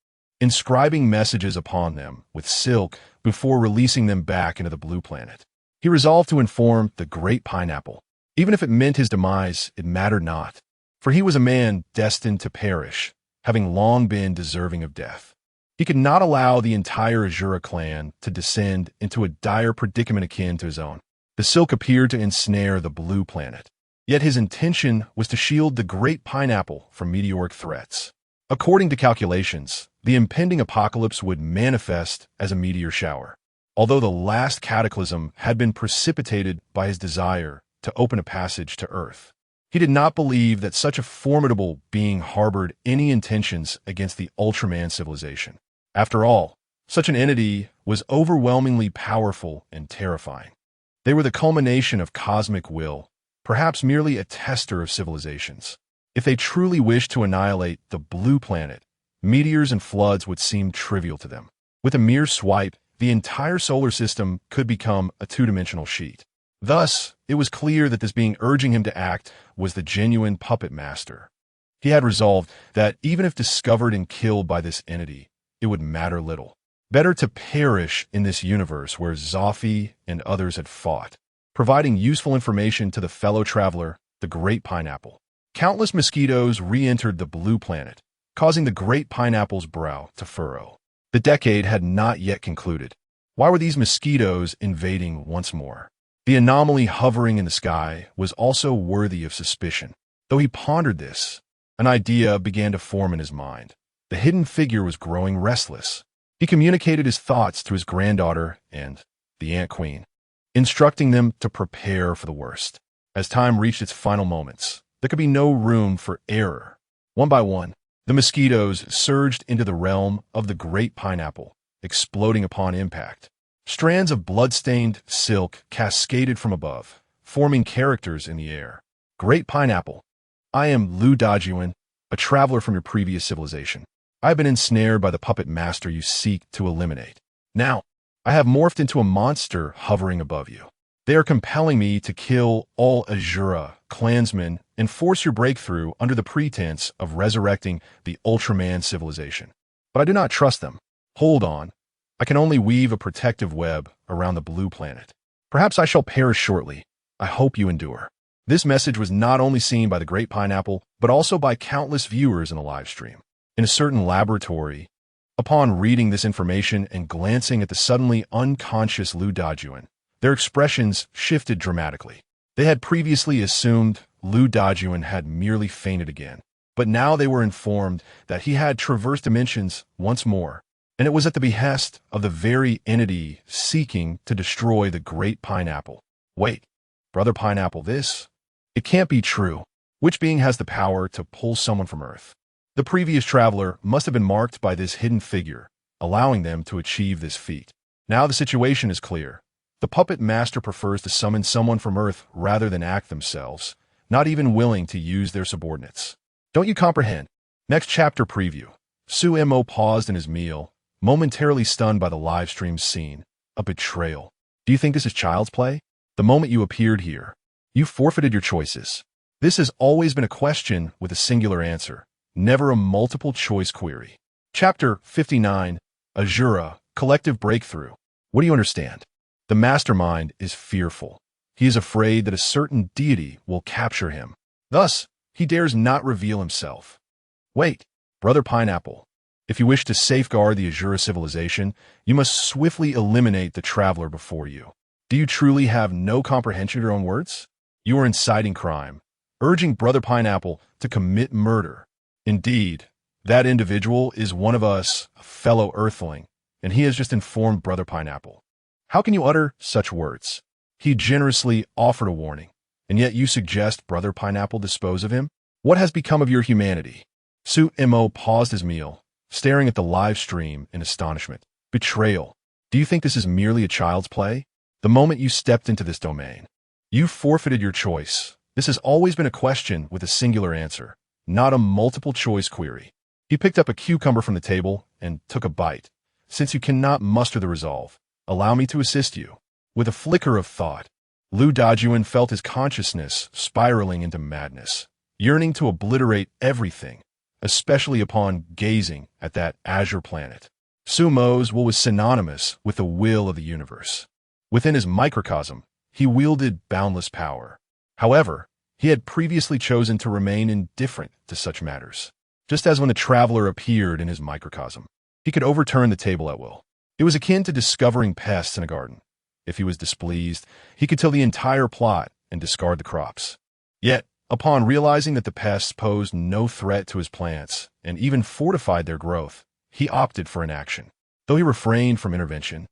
inscribing messages upon them with silk before releasing them back into the blue planet. He resolved to inform the great pineapple. Even if it meant his demise, it mattered not, for he was a man destined to perish, having long been deserving of death. He could not allow the entire Azura clan to descend into a dire predicament akin to his own. The silk appeared to ensnare the blue planet, yet his intention was to shield the great pineapple from meteoric threats. According to calculations, the impending apocalypse would manifest as a meteor shower. Although the last cataclysm had been precipitated by his desire to open a passage to Earth, he did not believe that such a formidable being harbored any intentions against the Ultraman civilization. After all, such an entity was overwhelmingly powerful and terrifying. They were the culmination of cosmic will, perhaps merely a tester of civilizations. If they truly wished to annihilate the blue planet, meteors and floods would seem trivial to them. With a mere swipe, the entire solar system could become a two-dimensional sheet. Thus, it was clear that this being urging him to act was the genuine puppet master. He had resolved that even if discovered and killed by this entity, it would matter little. Better to perish in this universe where Zoffy and others had fought, providing useful information to the fellow traveler, the great pineapple. Countless mosquitoes re-entered the blue planet, causing the great pineapple's brow to furrow. The decade had not yet concluded. Why were these mosquitoes invading once more? The anomaly hovering in the sky was also worthy of suspicion. Though he pondered this, an idea began to form in his mind. The hidden figure was growing restless. He communicated his thoughts to his granddaughter and the Ant Queen, instructing them to prepare for the worst. As time reached its final moments, there could be no room for error. One by one, the mosquitoes surged into the realm of the great pineapple, exploding upon impact. Strands of blood-stained silk cascaded from above, forming characters in the air. Great pineapple, I am Lu Dajuan, a traveler from your previous civilization. I have been ensnared by the puppet master you seek to eliminate. Now, I have morphed into a monster hovering above you. They are compelling me to kill all Azura clansmen and force your breakthrough under the pretense of resurrecting the Ultraman civilization. But I do not trust them. Hold on. I can only weave a protective web around the blue planet. Perhaps I shall perish shortly. I hope you endure. This message was not only seen by the Great Pineapple, but also by countless viewers in the live stream. In a certain laboratory, upon reading this information and glancing at the suddenly unconscious Lu Dajuan, their expressions shifted dramatically. They had previously assumed Lu Dajuan had merely fainted again, but now they were informed that he had traversed dimensions once more, and it was at the behest of the very entity seeking to destroy the Great Pineapple. Wait, Brother Pineapple, it can't be true. Which being has the power to pull someone from Earth? The previous traveler must have been marked by this hidden figure, allowing them to achieve this feat. Now the situation is clear. The puppet master prefers to summon someone from Earth rather than act themselves, not even willing to use their subordinates. Don't you comprehend? Next chapter preview. Su-Mo paused in his meal, momentarily stunned by the live stream scene. A betrayal. Do you think this is child's play? The moment you appeared here, you forfeited your choices. This has always been a question with a singular answer, never a multiple-choice query. Chapter 59, Azura, Collective Breakthrough. What do you understand? The mastermind is fearful. He is afraid that a certain deity will capture him. Thus, he dares not reveal himself. Wait, Brother Pineapple. If you wish to safeguard the Azura civilization, you must swiftly eliminate the traveler before you. Do you truly have no comprehension of your own words? You are inciting crime, urging Brother Pineapple to commit murder. Indeed, that individual is one of us, a fellow Earthling, and he has just informed Brother Pineapple. How can you utter such words? He generously offered a warning, and yet you suggest Brother Pineapple dispose of him? What has become of your humanity? Su-Mo paused his meal, staring at the live stream in astonishment. Betrayal. Do you think this is merely a child's play? The moment you stepped into this domain, you forfeited your choice. This has always been a question with a singular answer, not a multiple-choice query. He picked up a cucumber from the table and took a bite. Since you cannot muster the resolve, allow me to assist you. With a flicker of thought, Lu Dajuan felt his consciousness spiraling into madness, yearning to obliterate everything, especially upon gazing at that azure planet. Su-Mo's will was synonymous with the will of the universe. Within his microcosm, he wielded boundless power. However, he had previously chosen to remain indifferent to such matters. Just as when a traveler appeared in his microcosm, he could overturn the table at will. It was akin to discovering pests in a garden. If he was displeased, he could till the entire plot and discard the crops. Yet, upon realizing that the pests posed no threat to his plants and even fortified their growth, he opted for inaction. Though he refrained from intervention,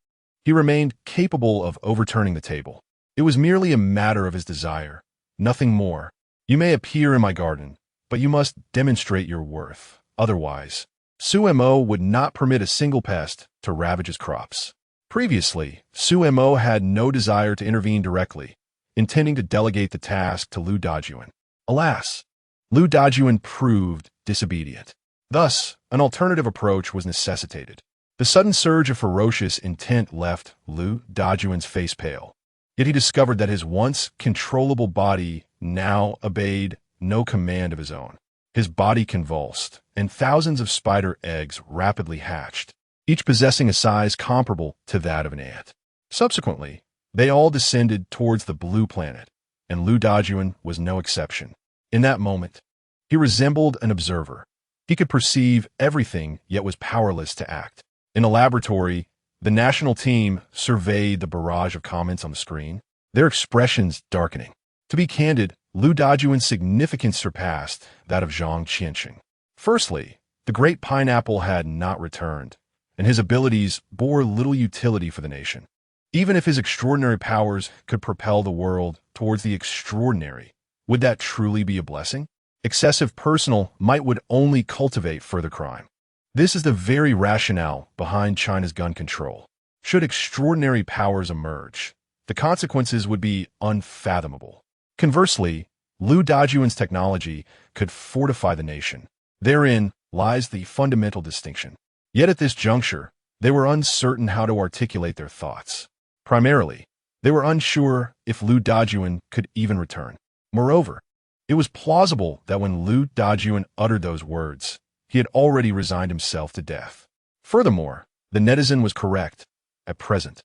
he remained capable of overturning the table. It was merely a matter of his desire, nothing more. You may appear in my garden, but you must demonstrate your worth. Otherwise, Su-Mo would not permit a single pest to ravage his crops. Previously, Su-Mo had no desire to intervene directly, intending to delegate the task to Lu Dajuan. Alas, Lu Dajuan proved disobedient. Thus, an alternative approach was necessitated. The sudden surge of ferocious intent left Lu Dajuan's face pale. Yet he discovered that his once controllable body now obeyed no command of his own. His body convulsed, and thousands of spider eggs rapidly hatched, each possessing a size comparable to that of an ant. Subsequently, they all descended towards the blue planet, and Lu Dajuan was no exception. In that moment, he resembled an observer. He could perceive everything, yet was powerless to act. In a laboratory, the national team surveyed the barrage of comments on the screen, their expressions darkening. To be candid, Lu Dajuan's significance surpassed that of Zhang Qianxing. Firstly, the Great Pineapple had not returned, and his abilities bore little utility for the nation. Even if his extraordinary powers could propel the world towards the extraordinary, would that truly be a blessing? Excessive personal might would only cultivate further crime. This is the very rationale behind China's gun control. Should extraordinary powers emerge, the consequences would be unfathomable. Conversely, Lu Dajuan's technology could fortify the nation. Therein lies the fundamental distinction. Yet at this juncture, they were uncertain how to articulate their thoughts. Primarily, they were unsure if Lu Dajuan could even return. Moreover, it was plausible that when Lu Dajuan uttered those words, he had already resigned himself to death. Furthermore, the netizen was correct. At present,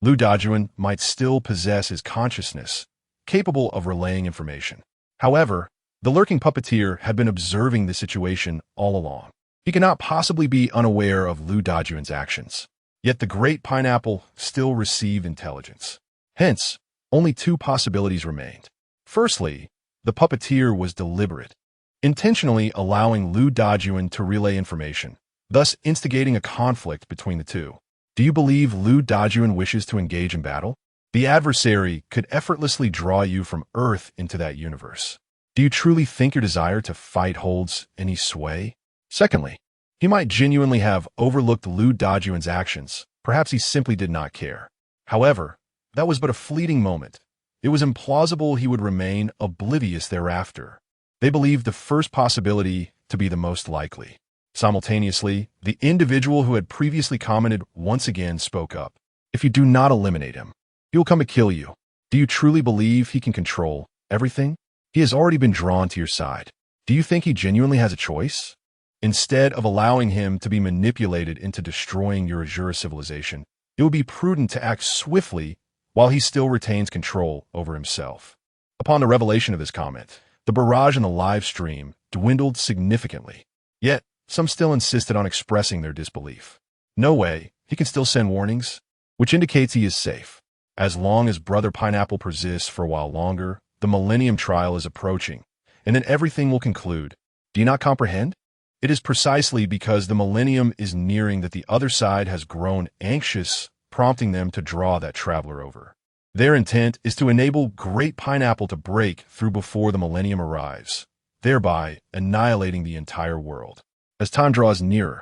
Lu Dajuan might still possess his consciousness, capable of relaying information. However, the lurking puppeteer had been observing the situation all along. He cannot possibly be unaware of Lu Dajuan's actions. Yet the great pineapple still received intelligence. Hence, only two possibilities remained. Firstly, the puppeteer was deliberate, intentionally allowing Lu Dajuan to relay information, thus instigating a conflict between the two. Do you believe Lu Dajuan wishes to engage in battle? The adversary could effortlessly draw you from Earth into that universe. Do you truly think your desire to fight holds any sway? Secondly, he might genuinely have overlooked Lu Dajuan's actions. Perhaps he simply did not care. However, that was but a fleeting moment. It was implausible he would remain oblivious thereafter. They believed the first possibility to be the most likely. Simultaneously, the individual who had previously commented once again spoke up. If you do not eliminate him, he will come to kill you. Do you truly believe he can control everything? He has already been drawn to your side. Do you think he genuinely has a choice? Instead of allowing him to be manipulated into destroying your Azura civilization, it would be prudent to act swiftly while he still retains control over himself. Upon the revelation of this comment, the barrage in the live stream dwindled significantly. Yet, some still insisted on expressing their disbelief. No way, he can still send warnings, which indicates he is safe. As long as Brother Pineapple persists for a while longer, the Millennium Trial is approaching, and then everything will conclude. Do you not comprehend? It is precisely because the Millennium is nearing that the other side has grown anxious, prompting them to draw that traveler over. Their intent is to enable Great Pineapple to break through before the Millennium arrives, thereby annihilating the entire world. As time draws nearer,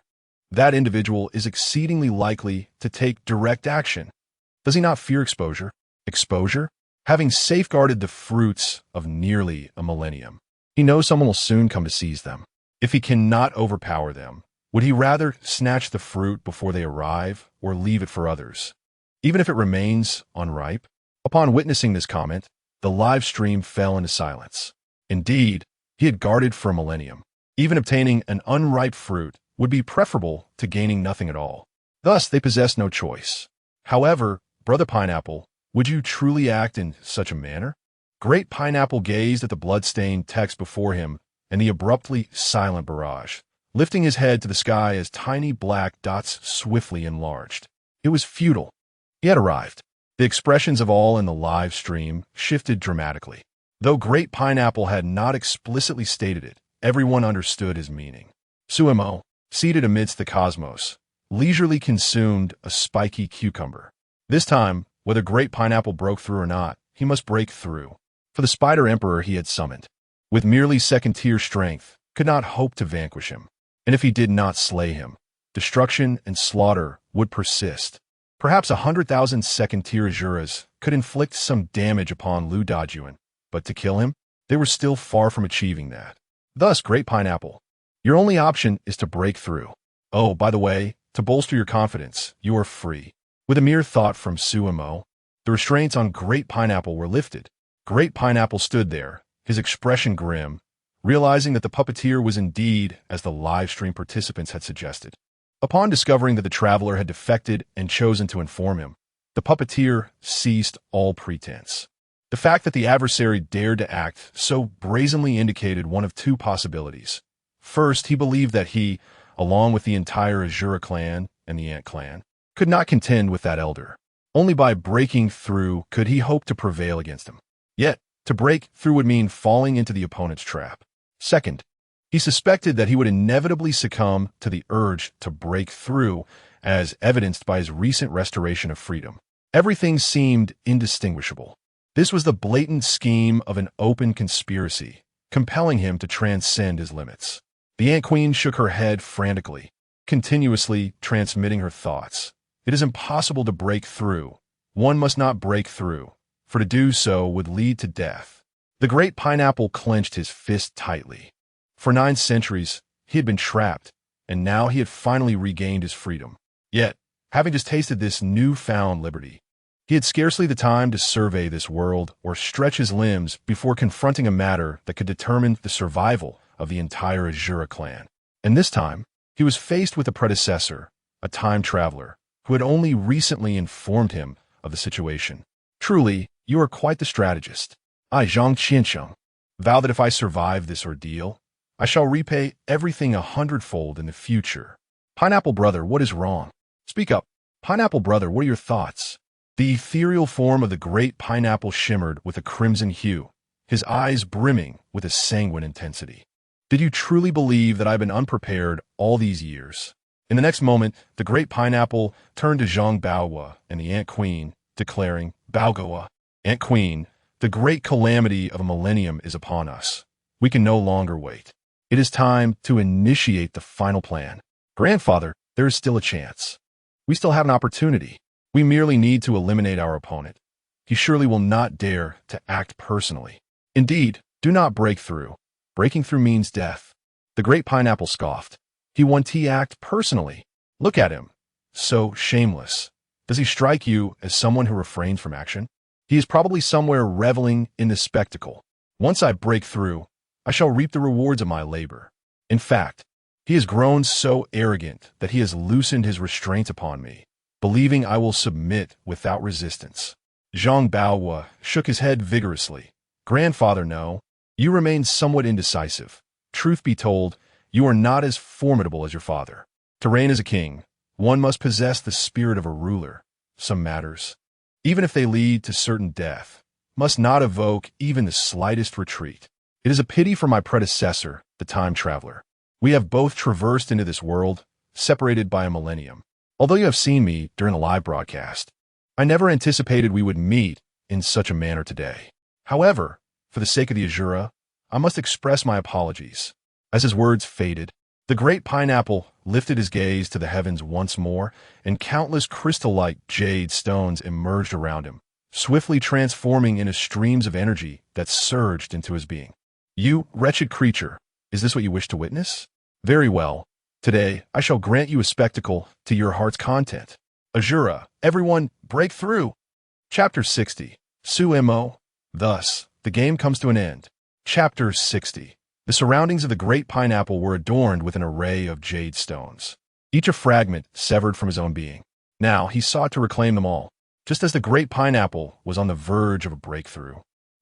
that individual is exceedingly likely to take direct action. Does he not fear exposure? Exposure? Having safeguarded the fruits of nearly a millennium, he knows someone will soon come to seize them. If he cannot overpower them, would he rather snatch the fruit before they arrive or leave it for others, even if it remains unripe? Upon witnessing this comment, the live stream fell into silence. Indeed, he had guarded for a millennium. Even obtaining an unripe fruit would be preferable to gaining nothing at all. Thus, they possessed no choice. However, Brother Pineapple, would you truly act in such a manner? Great Pineapple gazed at the blood-stained text before him and the abruptly silent barrage, lifting his head to the sky as tiny black dots swiftly enlarged. It was futile. He had arrived. The expressions of all in the live stream shifted dramatically. Though Great Pineapple had not explicitly stated it, everyone understood his meaning. Suemo, seated amidst the cosmos, leisurely consumed a spiky cucumber. This time, whether Great Pineapple broke through or not, he must break through. For the Spider Emperor he had summoned, with merely second-tier strength, could not hope to vanquish him. And if he did not slay him, destruction and slaughter would persist. Perhaps 100,000 second-tier Azuras could inflict some damage upon Lu Dajuan, but to kill him, they were still far from achieving that. Thus, Great Pineapple, your only option is to break through. Oh, by the way, to bolster your confidence, you are free. With a mere thought from Suemo, the restraints on Great Pineapple were lifted. Great Pineapple stood there, his expression grim, realizing that the puppeteer was indeed as the livestream participants had suggested. Upon discovering that the traveler had defected and chosen to inform him, the puppeteer ceased all pretense. The fact that the adversary dared to act so brazenly indicated one of two possibilities. First, he believed that he, along with the entire Azura clan and the Ant clan, could not contend with that elder. Only by breaking through could he hope to prevail against him. Yet, to break through would mean falling into the opponent's trap. Second, he suspected that he would inevitably succumb to the urge to break through, as evidenced by his recent restoration of freedom. Everything seemed indistinguishable. This was the blatant scheme of an open conspiracy, compelling him to transcend his limits. The Ant Queen shook her head frantically, continuously transmitting her thoughts. It is impossible to break through. One must not break through, for to do so would lead to death. The Great Pineapple clenched his fist tightly. For 9 centuries, He had been trapped, and now he had finally regained his freedom. Yet, having just tasted this newfound liberty, he had scarcely the time to survey this world or stretch his limbs before confronting a matter that could determine the survival of the entire Azura clan. And this time, he was faced with a predecessor, a time traveler, who had only recently informed him of the situation. Truly, you are quite the strategist. I, Zhang Qiansheng, vow that if I survive this ordeal, I shall repay everything 100-fold in the future. Pineapple Brother, what is wrong? Speak up. Pineapple Brother, what are your thoughts? The ethereal form of the great pineapple shimmered with a crimson hue, his eyes brimming with a sanguine intensity. Did you truly believe that I've been unprepared all these years? In the next moment, the great pineapple turned to Zhang Baowa and the Ant Queen, declaring, Baogoa, Ant Queen, the great calamity of a millennium is upon us. We can no longer wait. It is time to initiate the final plan. Grandfather, there is still a chance. We still have an opportunity. We merely need to eliminate our opponent. He surely will not dare to act personally. Indeed, do not break through. Breaking through means death. The great pineapple scoffed. He won't act personally. Look at him. So shameless. Does he strike you as someone who refrains from action? He is probably somewhere reveling in the spectacle. Once I break through, I shall reap the rewards of my labor. In fact, he has grown so arrogant that he has loosened his restraint upon me, believing I will submit without resistance. Zhang Baowa shook his head vigorously. Grandfather, no. You remain somewhat indecisive. Truth be told, you are not as formidable as your father. To reign as a king, one must possess the spirit of a ruler. Some matters, even if they lead to certain death, must not evoke even the slightest retreat. It is a pity for my predecessor, the time traveler. We have both traversed into this world, separated by a millennium. Although you have seen me during the live broadcast, I never anticipated we would meet in such a manner today. However, for the sake of the Azura, I must express my apologies. As his words faded, the great pineapple lifted his gaze to the heavens once more, and countless crystal-like jade stones emerged around him, swiftly transforming into streams of energy that surged into his being. You, wretched creature, is this what you wish to witness? Very well. Today, I shall grant you a spectacle to your heart's content. Azura, everyone, break through! Chapter 60. Sumo. Thus, the game comes to an end. Chapter 60. The surroundings of the great pineapple were adorned with an array of jade stones, each a fragment severed from his own being. Now, he sought to reclaim them all, just as the great pineapple was on the verge of a breakthrough.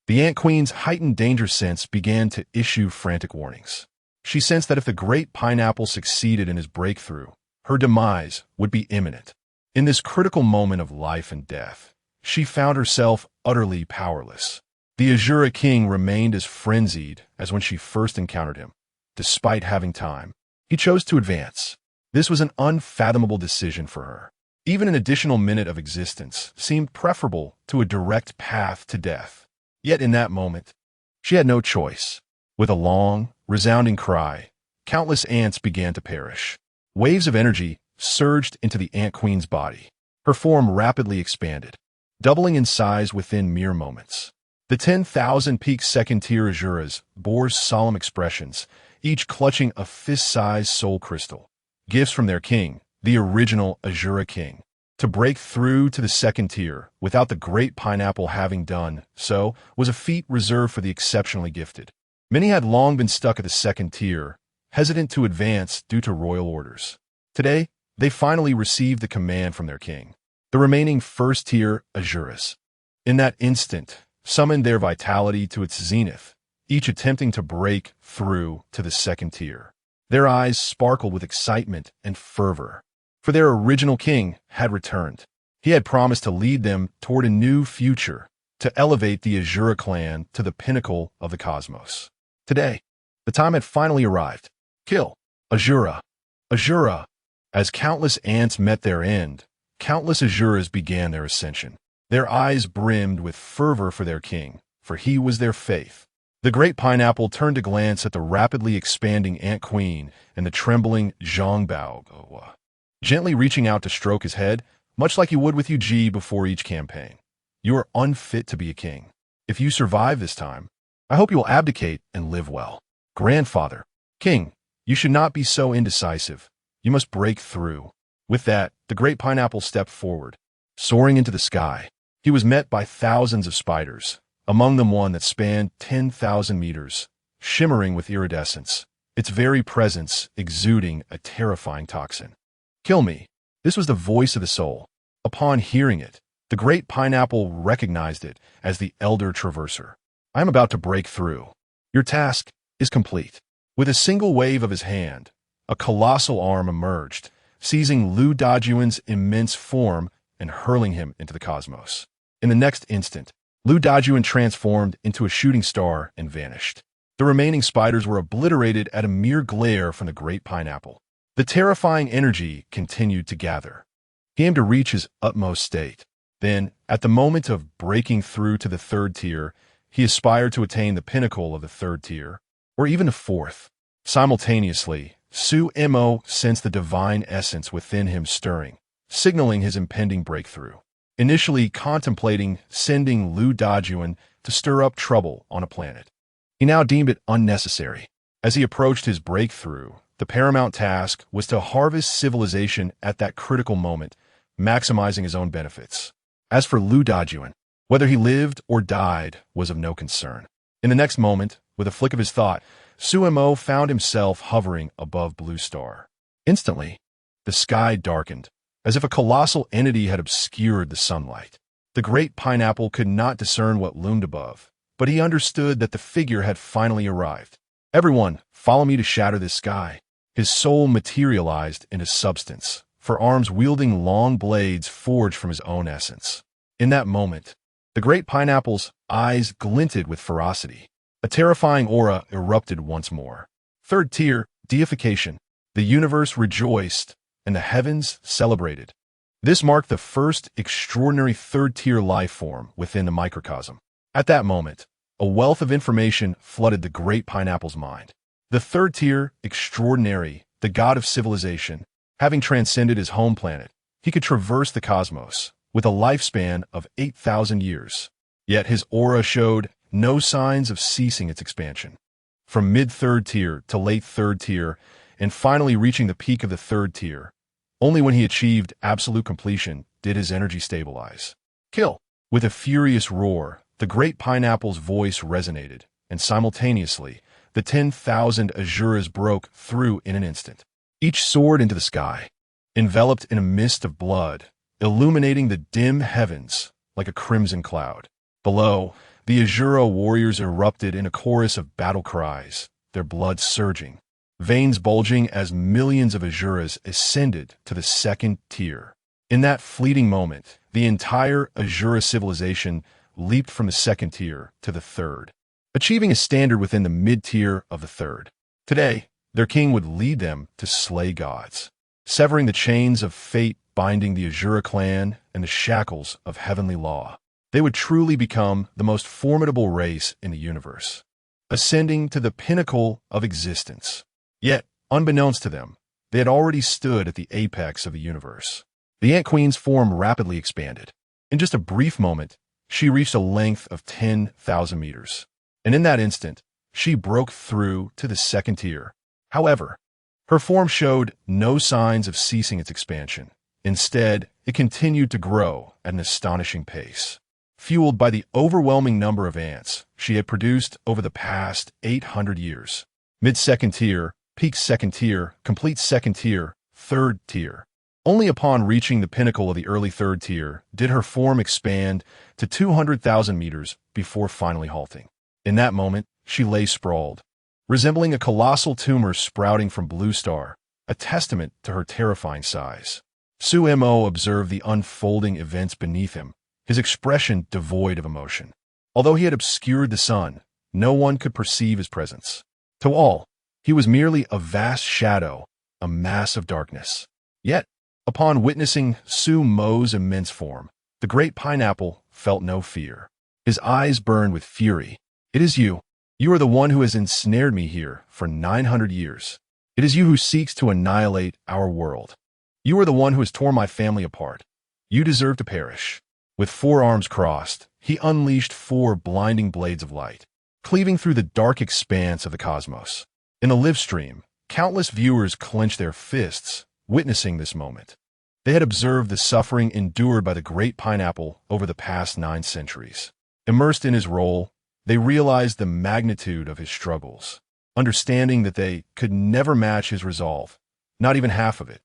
The Ant Queen's heightened danger sense began to issue frantic warnings. She sensed that if the great pineapple succeeded in his breakthrough, her demise would be imminent. In this critical moment of life and death, she found herself utterly powerless. The Azura King remained as frenzied as when she first encountered him. Despite having time, he chose to advance. This was an unfathomable decision for her. Even an additional minute of existence seemed preferable to a direct path to death. Yet in that moment, she had no choice. With a long, resounding cry, countless ants began to perish. Waves of energy surged into the Ant Queen's body. Her form rapidly expanded, doubling in size within mere moments. The 10,000 peak second-tier Azuras bore solemn expressions, each clutching a fist-sized soul crystal, gifts from their king, the original Azura King. To break through to the second tier without the great pineapple having done so was a feat reserved for the exceptionally gifted. Many had long been stuck at the second tier, hesitant to advance due to royal orders. Today, they finally received the command from their king. The remaining first-tier Azuras, in that instant, summoned their vitality to its zenith, each attempting to break through to the second tier. Their eyes sparkled with excitement and fervor, for their original king had returned. He had promised to lead them toward a new future, to elevate the Azura clan to the pinnacle of the cosmos. Today, the time had finally arrived. Kill! Azura! Azura! As countless ants met their end, countless Azuras began their ascension. Their eyes brimmed with fervor for their king, for he was their faith. The great pineapple turned to glance at the rapidly expanding Ant Queen and the trembling Zhang Baogoa, gently reaching out to stroke his head, much like he would with Yu before each campaign. You are unfit to be a king. If you survive this time, I hope you will abdicate and live well. Grandfather, king, You should not be so indecisive. You must break through. With that, the great pineapple stepped forward, soaring into the sky. He was met by thousands of spiders, among them one that spanned 10,000 meters, shimmering with iridescence, its very presence exuding a terrifying toxin. Kill me. This was the voice of the soul. Upon hearing it, the great pineapple recognized it as the elder traverser. I am about to break through. Your task is complete. With a single wave of his hand, a colossal arm emerged, seizing Lu Dajuan's immense form and hurling him into the cosmos. In the next instant, Lu Dajuan transformed into a shooting star and vanished. The remaining spiders were obliterated at a mere glare from the great pineapple. The terrifying energy continued to gather. He aimed to reach his utmost state. Then, at the moment of breaking through to the third tier, he aspired to attain the pinnacle of the third tier, or even the fourth. Simultaneously, Su Mo sensed the divine essence within him stirring, signaling his impending breakthrough. Initially contemplating sending Lu Dajuan to stir up trouble on a planet, he now deemed it unnecessary. As he approached his breakthrough, the paramount task was to harvest civilization at that critical moment, maximizing his own benefits. As for Lu Dajuan, whether he lived or died was of no concern. In the next moment, with a flick of his thought, Su Mo found himself hovering above Blue Star. Instantly, the sky darkened, as if a colossal entity had obscured the sunlight. The great pineapple could not discern what loomed above, but he understood that the figure had finally arrived. Everyone, follow me to shatter this sky. His soul materialized into substance, for arms wielding long blades forged from his own essence. In that moment, the great pineapple's eyes glinted with ferocity. A terrifying aura erupted once more. Third tier, deification. The universe rejoiced, and the heavens celebrated. This marked the first extraordinary third-tier life form within the microcosm. At that moment, a wealth of information flooded the great pineapple's mind. The third tier, extraordinary, the god of civilization, having transcended his home planet, he could traverse the cosmos with a lifespan of 8,000 years. Yet his aura showed no signs of ceasing its expansion. From mid-third tier to late third tier, and finally reaching the peak of the third tier, only when he achieved absolute completion did his energy stabilize. Kill! With a furious roar, the great pineapple's voice resonated, and simultaneously, the 10,000 Azuras broke through in an instant. Each soared into the sky, enveloped in a mist of blood, illuminating the dim heavens like a crimson cloud. Below, the Azura warriors erupted in a chorus of battle cries, their blood surging, veins bulging as millions of Azuras ascended to the second tier. In that fleeting moment, the entire Azura civilization leaped from the second tier to the third, achieving a standard within the mid-tier of the third. Today, their king would lead them to slay gods, severing the chains of fate binding the Azura clan and the shackles of heavenly law. They would truly become the most formidable race in the universe, ascending to the pinnacle of existence. Yet, unbeknownst to them, they had already stood at the apex of the universe. The Ant Queen's form rapidly expanded. In just a brief moment, she reached a length of 10,000 meters. And in that instant, she broke through to the second tier. However, her form showed no signs of ceasing its expansion. Instead, it continued to grow at an astonishing pace, fueled by the overwhelming number of ants she had produced over the past 800 years. Mid-second tier, peak second tier, complete second tier, third tier. Only upon reaching the pinnacle of the early third tier did her form expand to 200,000 meters before finally halting. In that moment, she lay sprawled, resembling a colossal tumor sprouting from Blue Star, a testament to her terrifying size. Su Mo observed the unfolding events beneath him, his expression devoid of emotion. Although he had obscured the sun, no one could perceive his presence. To all, he was merely a vast shadow, a mass of darkness. Yet, upon witnessing Su Mo's immense form, the great pineapple felt no fear. His eyes burned with fury. It is you. You are the one who has ensnared me here for 900 years. It is you who seeks to annihilate our world. You are the one who has torn my family apart. You deserve to perish. With 4 arms crossed, he unleashed 4 blinding blades of light, cleaving through the dark expanse of the cosmos. In the live stream, Countless viewers clenched their fists, witnessing this moment. They had observed the suffering endured by the great pineapple over the past 9 centuries. Immersed in his role, they realized the magnitude of his struggles, understanding that they could never match his resolve, not even half of it.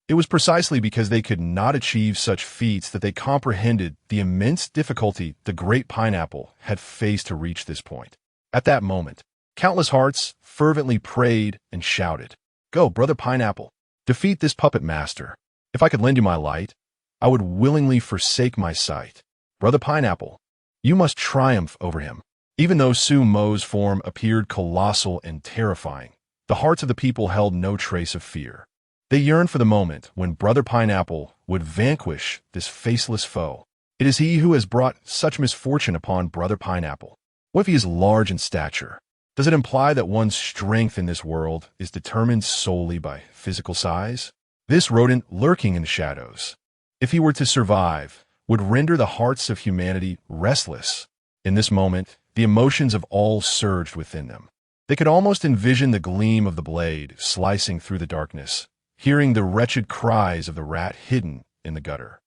It was precisely because they could not achieve such feats that they comprehended the immense difficulty the great pineapple had faced to reach this point. At that moment, countless hearts fervently prayed and shouted, "Go, brother pineapple, defeat this puppet master. If I could lend you my light, I would willingly forsake my sight. Brother pineapple, you must triumph over him." Even though Sumo's form appeared colossal and terrifying, the hearts of the people held no trace of fear. They yearned for the moment when Brother Pineapple would vanquish this faceless foe. It is he who has brought such misfortune upon Brother Pineapple. What if he is large in stature? Does it imply that one's strength in this world is determined solely by physical size? This rodent lurking in the shadows, if he were to survive, would render the hearts of humanity restless. In this moment, the emotions of all surged within them. They could almost envision the gleam of the blade slicing through the darkness, hearing the wretched cries of the rat hidden in the gutter.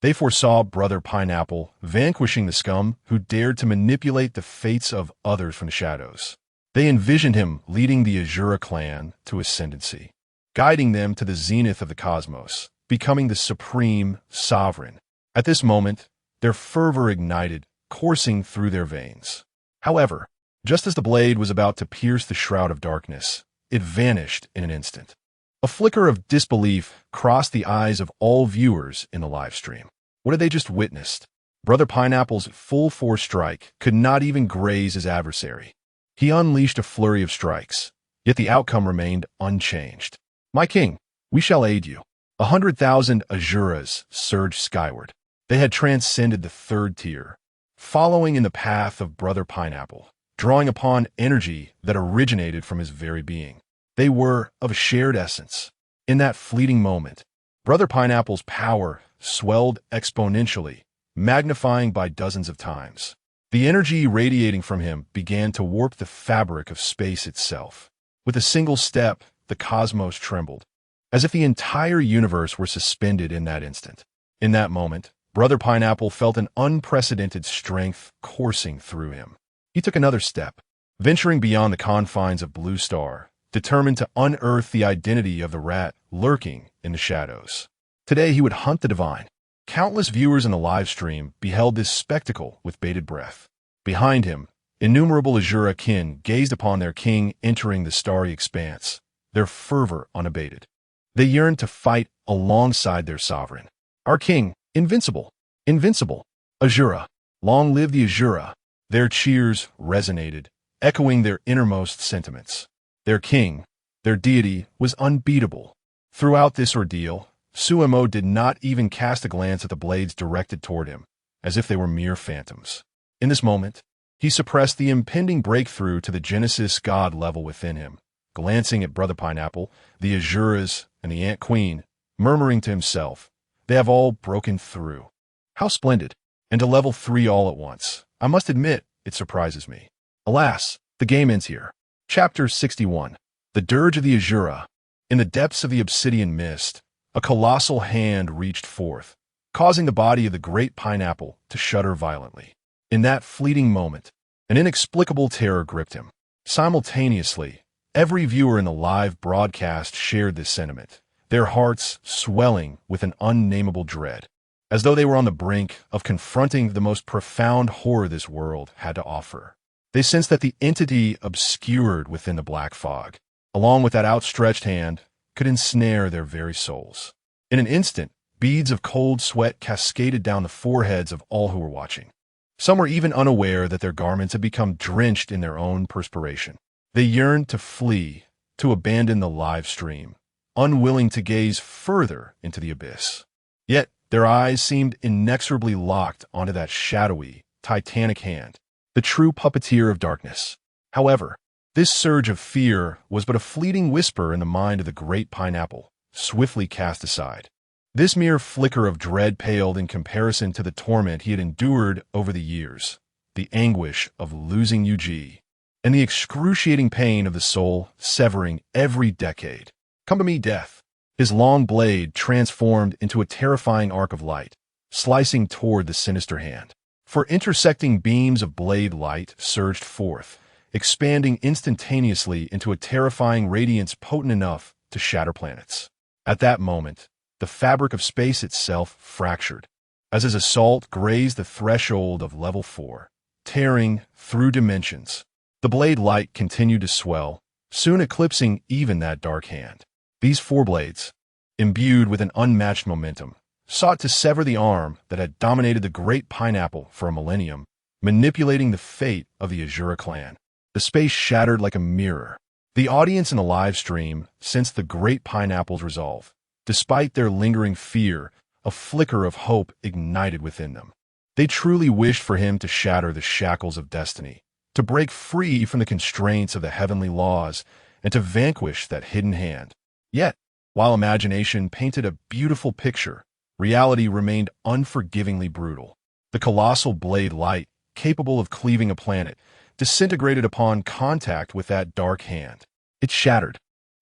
They foresaw Brother Pineapple vanquishing the scum who dared to manipulate the fates of others from the shadows. They envisioned him leading the Azura clan to ascendancy, guiding them to the zenith of the cosmos, becoming the supreme sovereign. At this moment, their fervor ignited, coursing through their veins. However, just as the blade was about to pierce the shroud of darkness, it vanished in an instant. A flicker of disbelief crossed the eyes of all viewers in the live stream. What had they just witnessed? Brother Pineapple's full-force strike could not even graze his adversary. He unleashed a flurry of strikes, yet the outcome remained unchanged. "My king, we shall aid you." 100,000 Azuras surged skyward. They had transcended the 3rd tier, following in the path of Brother Pineapple, drawing upon energy that originated from his very being. They were of a shared essence. In that fleeting moment, Brother Pineapple's power swelled exponentially, magnifying by dozens of times. The energy radiating from him began to warp the fabric of space itself. With a single step, the cosmos trembled, as if the entire universe were suspended in that instant. In that moment, Brother Pineapple felt an unprecedented strength coursing through him. He took another step, venturing beyond the confines of Blue Star, determined to unearth the identity of the rat lurking in the shadows. Today he would hunt the divine. Countless viewers in the live stream beheld this spectacle with bated breath. Behind him, innumerable Azura kin gazed upon their king entering the starry expanse, their fervor unabated. They yearned to fight alongside their sovereign. "Our king, Invincible! Invincible! Azura! Long live the Azura!" Their cheers resonated, echoing their innermost sentiments. Their king, their deity, was unbeatable. Throughout this ordeal, Sumo did not even cast a glance at the blades directed toward him, as if they were mere phantoms. In this moment, he suppressed the impending breakthrough to the Genesis God level within him, glancing at Brother Pineapple, the Azuras, and the Ant Queen, murmuring to himself, "They have all broken through. How splendid! And to level 3 all at once. I must admit, it surprises me." Alas, the game ends here. Chapter 61. The Dirge of the Azura. In the depths of the obsidian mist, a colossal hand reached forth, causing the body of the great pineapple to shudder violently. In that fleeting moment, an inexplicable terror gripped him. Simultaneously, every viewer in the live broadcast shared this sentiment, their hearts swelling with an unnameable dread, as though they were on the brink of confronting the most profound horror this world had to offer. They sensed that the entity obscured within the black fog, along with that outstretched hand, could ensnare their very souls. In an instant, beads of cold sweat cascaded down the foreheads of all who were watching. Some were even unaware that their garments had become drenched in their own perspiration. They yearned to flee, to abandon the live stream, unwilling to gaze further into the abyss. Yet their eyes seemed inexorably locked onto that shadowy, titanic hand, the true puppeteer of darkness. However, this surge of fear was but a fleeting whisper in the mind of the great pineapple, swiftly cast aside. This mere flicker of dread paled in comparison to the torment he had endured over the years, the anguish of losing Yuji. and the excruciating pain of the soul severing every decade. Come to me, death. His long blade transformed into a terrifying arc of light, slicing toward the sinister hand. For intersecting beams of blade light surged forth, expanding instantaneously into a terrifying radiance potent enough to shatter planets. At that moment, the fabric of space itself fractured, as his assault grazed the threshold of level 4, tearing through dimensions. The blade light continued to swell, soon eclipsing even that dark hand. These 4 blades, imbued with an unmatched momentum, sought to sever the arm that had dominated the Great Pineapple for a millennium, manipulating the fate of the Azura clan. The space shattered like a mirror. The audience in the live stream sensed the Great Pineapple's resolve. Despite their lingering fear, a flicker of hope ignited within them. They truly wished for him to shatter the shackles of destiny, to break free from the constraints of the heavenly laws, and to vanquish that hidden hand. Yet, while imagination painted a beautiful picture, reality remained unforgivingly brutal. The colossal blade light, capable of cleaving a planet, disintegrated upon contact with that dark hand. It shattered.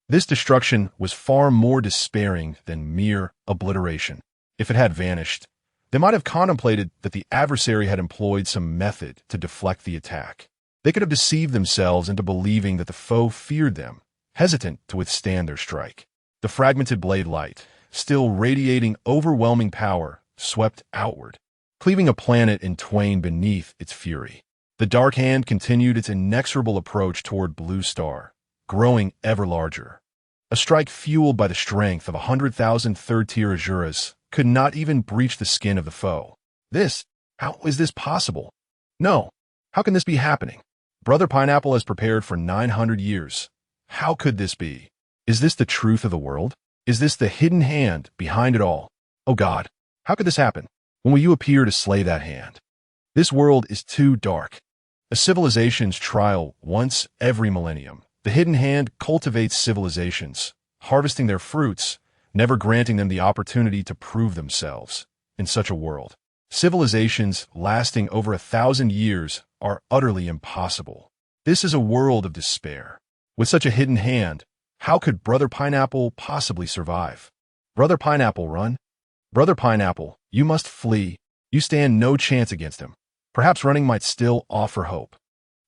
This destruction was far more despairing than mere obliteration. If it had vanished, they might have contemplated that the adversary had employed some method to deflect the attack. They could have deceived themselves into believing that the foe feared them, hesitant to withstand their strike. The fragmented blade light, still radiating overwhelming power, swept outward, cleaving a planet in twain beneath its fury. The dark hand continued its inexorable approach toward Blue Star, growing ever larger. A strike fueled by the strength of 100,000 third-tier Azuras could not even breach the skin of the foe. How is this possible? No, how can this be happening? Brother Pineapple has prepared for 900 years. How could this be? Is this the truth of the world? Is this the hidden hand behind it all? Oh God, how could this happen? When will you appear to slay that hand? This world is too dark. A civilization's trial once every millennium. The hidden hand cultivates civilizations, harvesting their fruits, never granting them the opportunity to prove themselves. In such a world, civilizations lasting over 1,000 years are utterly impossible. This is a world of despair. With such a hidden hand, how could Brother Pineapple possibly survive? Brother Pineapple, run. Brother Pineapple, you must flee. You stand no chance against him. Perhaps running might still offer hope.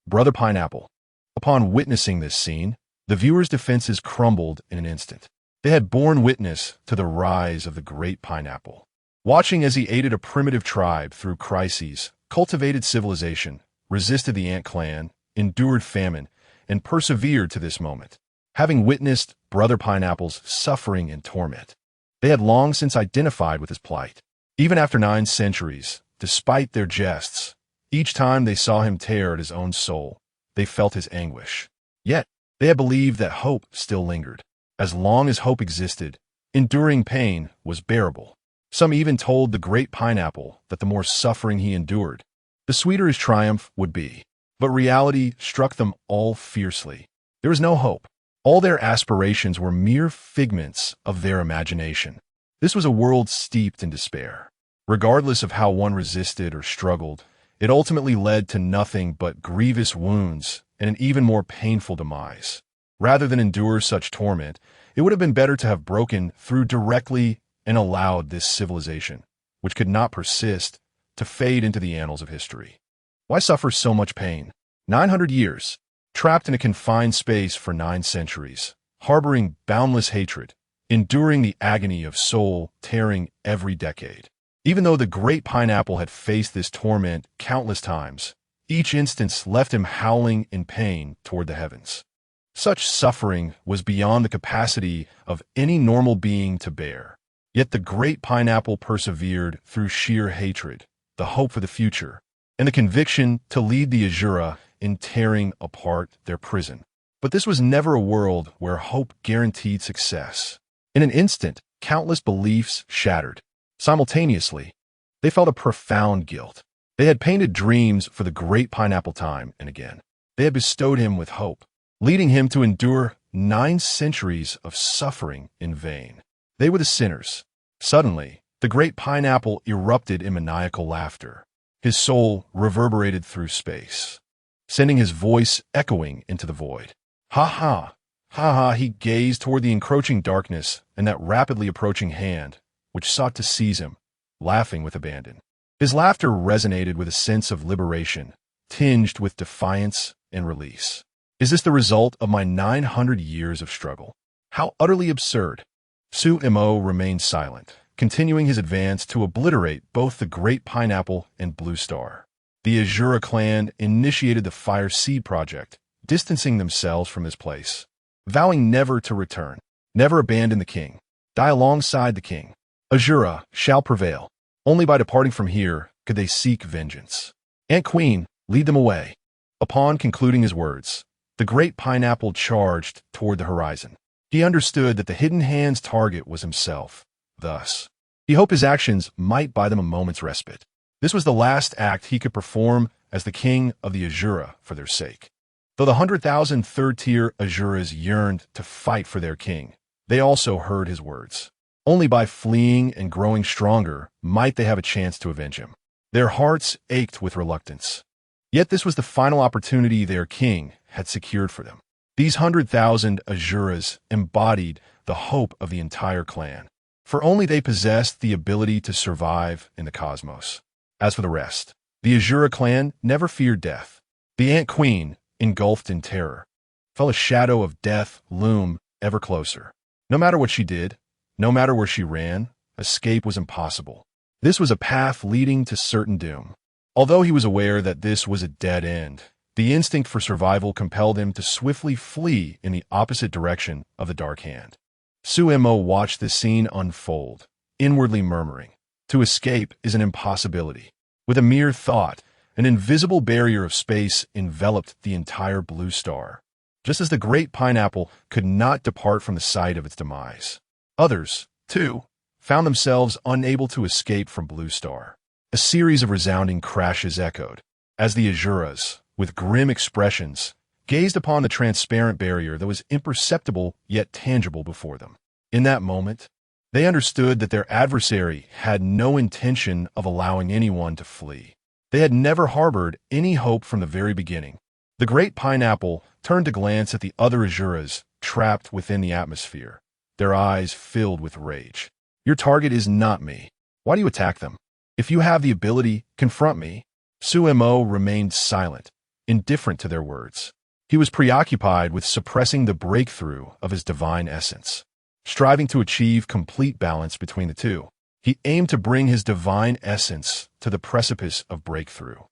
Brother Pineapple. Upon witnessing this scene, the viewers' defenses crumbled in an instant. They had borne witness to the rise of the Great Pineapple. Watching as he aided a primitive tribe through crises, cultivated civilization, resisted the ant clan, endured famine, and persevered to this moment. Having witnessed Brother Pineapple's suffering and torment, they had long since identified with his plight. Even after 9 centuries, despite their jests, each time they saw him tear at his own soul, they felt his anguish. Yet, they had believed that hope still lingered. As long as hope existed, enduring pain was bearable. Some even told the Great Pineapple that the more suffering he endured, the sweeter his triumph would be. But reality struck them all fiercely. There was no hope. All their aspirations were mere figments of their imagination. This was a world steeped in despair. Regardless of how one resisted or struggled, it ultimately led to nothing but grievous wounds and an even more painful demise. Rather than endure such torment, it would have been better to have broken through directly and allowed this civilization, which could not persist, to fade into the annals of history. Why suffer so much pain? 900 years, trapped in a confined space for 9 centuries, harboring boundless hatred, enduring the agony of soul tearing every decade. Even though the Great Pineapple had faced this torment countless times, each instance left him howling in pain toward the heavens. Such suffering was beyond the capacity of any normal being to bear. Yet the Great Pineapple persevered through sheer hatred, the hope for the future, and the conviction to lead the Azura in tearing apart their prison. But this was never a world where hope guaranteed success. In an instant, countless beliefs shattered. Simultaneously, they felt a profound guilt. They had painted dreams for the Great Pineapple time and again. They had bestowed him with hope, leading him to endure 9 centuries of suffering in vain. They were the sinners. Suddenly, the Great Pineapple erupted in maniacal laughter. His soul reverberated through space. sending his voice echoing into the void. Ha ha! Ha ha! He gazed toward the encroaching darkness and that rapidly approaching hand, which sought to seize him, laughing with abandon. His laughter resonated with a sense of liberation, tinged with defiance and release. Is this the result of my 900 years of struggle? How utterly absurd! Su-Mo remained silent, continuing his advance to obliterate both the Great Pineapple and Blue Star. The Azura clan initiated the Fire Seed Project, distancing themselves from this place, vowing never to return, never abandon the king, die alongside the king. Azura shall prevail. Only by departing from here could they seek vengeance. Ant Queen, lead them away. Upon concluding his words, the Great Pineapple charged toward the horizon. He understood that the Hidden Hand's target was himself. Thus, he hoped his actions might buy them a moment's respite. This was the last act he could perform as the king of the Azura for their sake. Though the 100,000 third-tier Azuras yearned to fight for their king, they also heard his words. Only by fleeing and growing stronger might they have a chance to avenge him. Their hearts ached with reluctance. Yet this was the final opportunity their king had secured for them. These 100,000 Azuras embodied the hope of the entire clan, for only they possessed the ability to survive in the cosmos. As for the rest, the Azura clan never feared death. The Ant Queen, engulfed in terror, felt a shadow of death loom ever closer. No matter what she did, no matter where she ran, escape was impossible. This was a path leading to certain doom. Although he was aware that this was a dead end, the instinct for survival compelled him to swiftly flee in the opposite direction of the Dark Hand. Su-Mo watched this scene unfold, inwardly murmuring, "To escape is an impossibility." With a mere thought, an invisible barrier of space enveloped the entire Blue Star, just as the Great Pineapple could not depart from the site of its demise. Others, too, found themselves unable to escape from Blue Star. A series of resounding crashes echoed, as the Azuras, with grim expressions, gazed upon the transparent barrier that was imperceptible yet tangible before them. In that moment, they understood that their adversary had no intention of allowing anyone to flee. They had never harbored any hope from the very beginning. The Great Pineapple turned to glance at the other Azuras trapped within the atmosphere, their eyes filled with rage. "Your target is not me. Why do you attack them? If you have the ability, confront me." Su-Mo remained silent, indifferent to their words. He was preoccupied with suppressing the breakthrough of his divine essence. Striving to achieve complete balance between the two, he aimed to bring his divine essence to the precipice of breakthrough,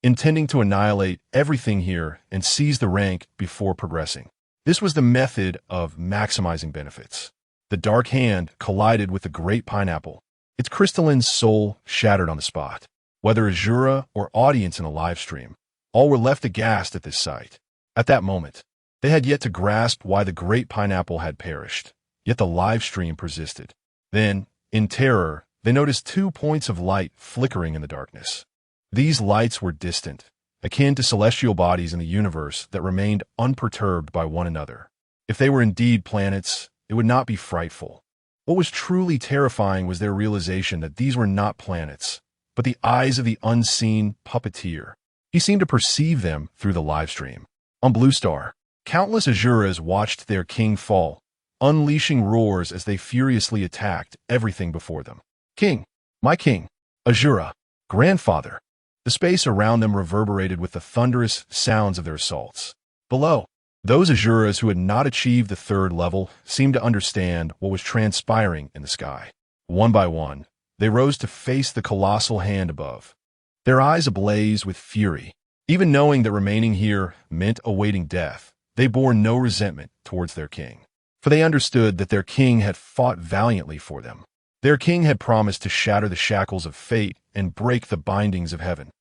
intending to annihilate everything here and seize the rank before progressing. This was the method of maximizing benefits. The Dark Hand collided with the Great Pineapple, its crystalline soul shattered on the spot. Whether Azura or audience in a live stream, all were left aghast at this sight. At that moment, they had yet to grasp why the Great Pineapple had perished, yet the live stream persisted. Then, in terror, they noticed 2 points of light flickering in the darkness. These lights were distant, akin to celestial bodies in the universe that remained unperturbed by one another. If they were indeed planets, it would not be frightful. What was truly terrifying was their realization that these were not planets, but the eyes of the unseen puppeteer. He seemed to perceive them through the livestream. On Blue Star, countless Azuras watched their king fall, unleashing roars as they furiously attacked everything before them. "King! My king! Azura! Grandfather!" The space around them reverberated with the thunderous sounds of their assaults. Below, those Azuras who had not achieved the 3rd level seemed to understand what was transpiring in the sky. One by one, they rose to face the colossal hand above, their eyes ablaze with fury. Even knowing that remaining here meant awaiting death, they bore no resentment towards their king, for they understood that their king had fought valiantly for them. Their king had promised to shatter the shackles of fate and break the bindings of heaven,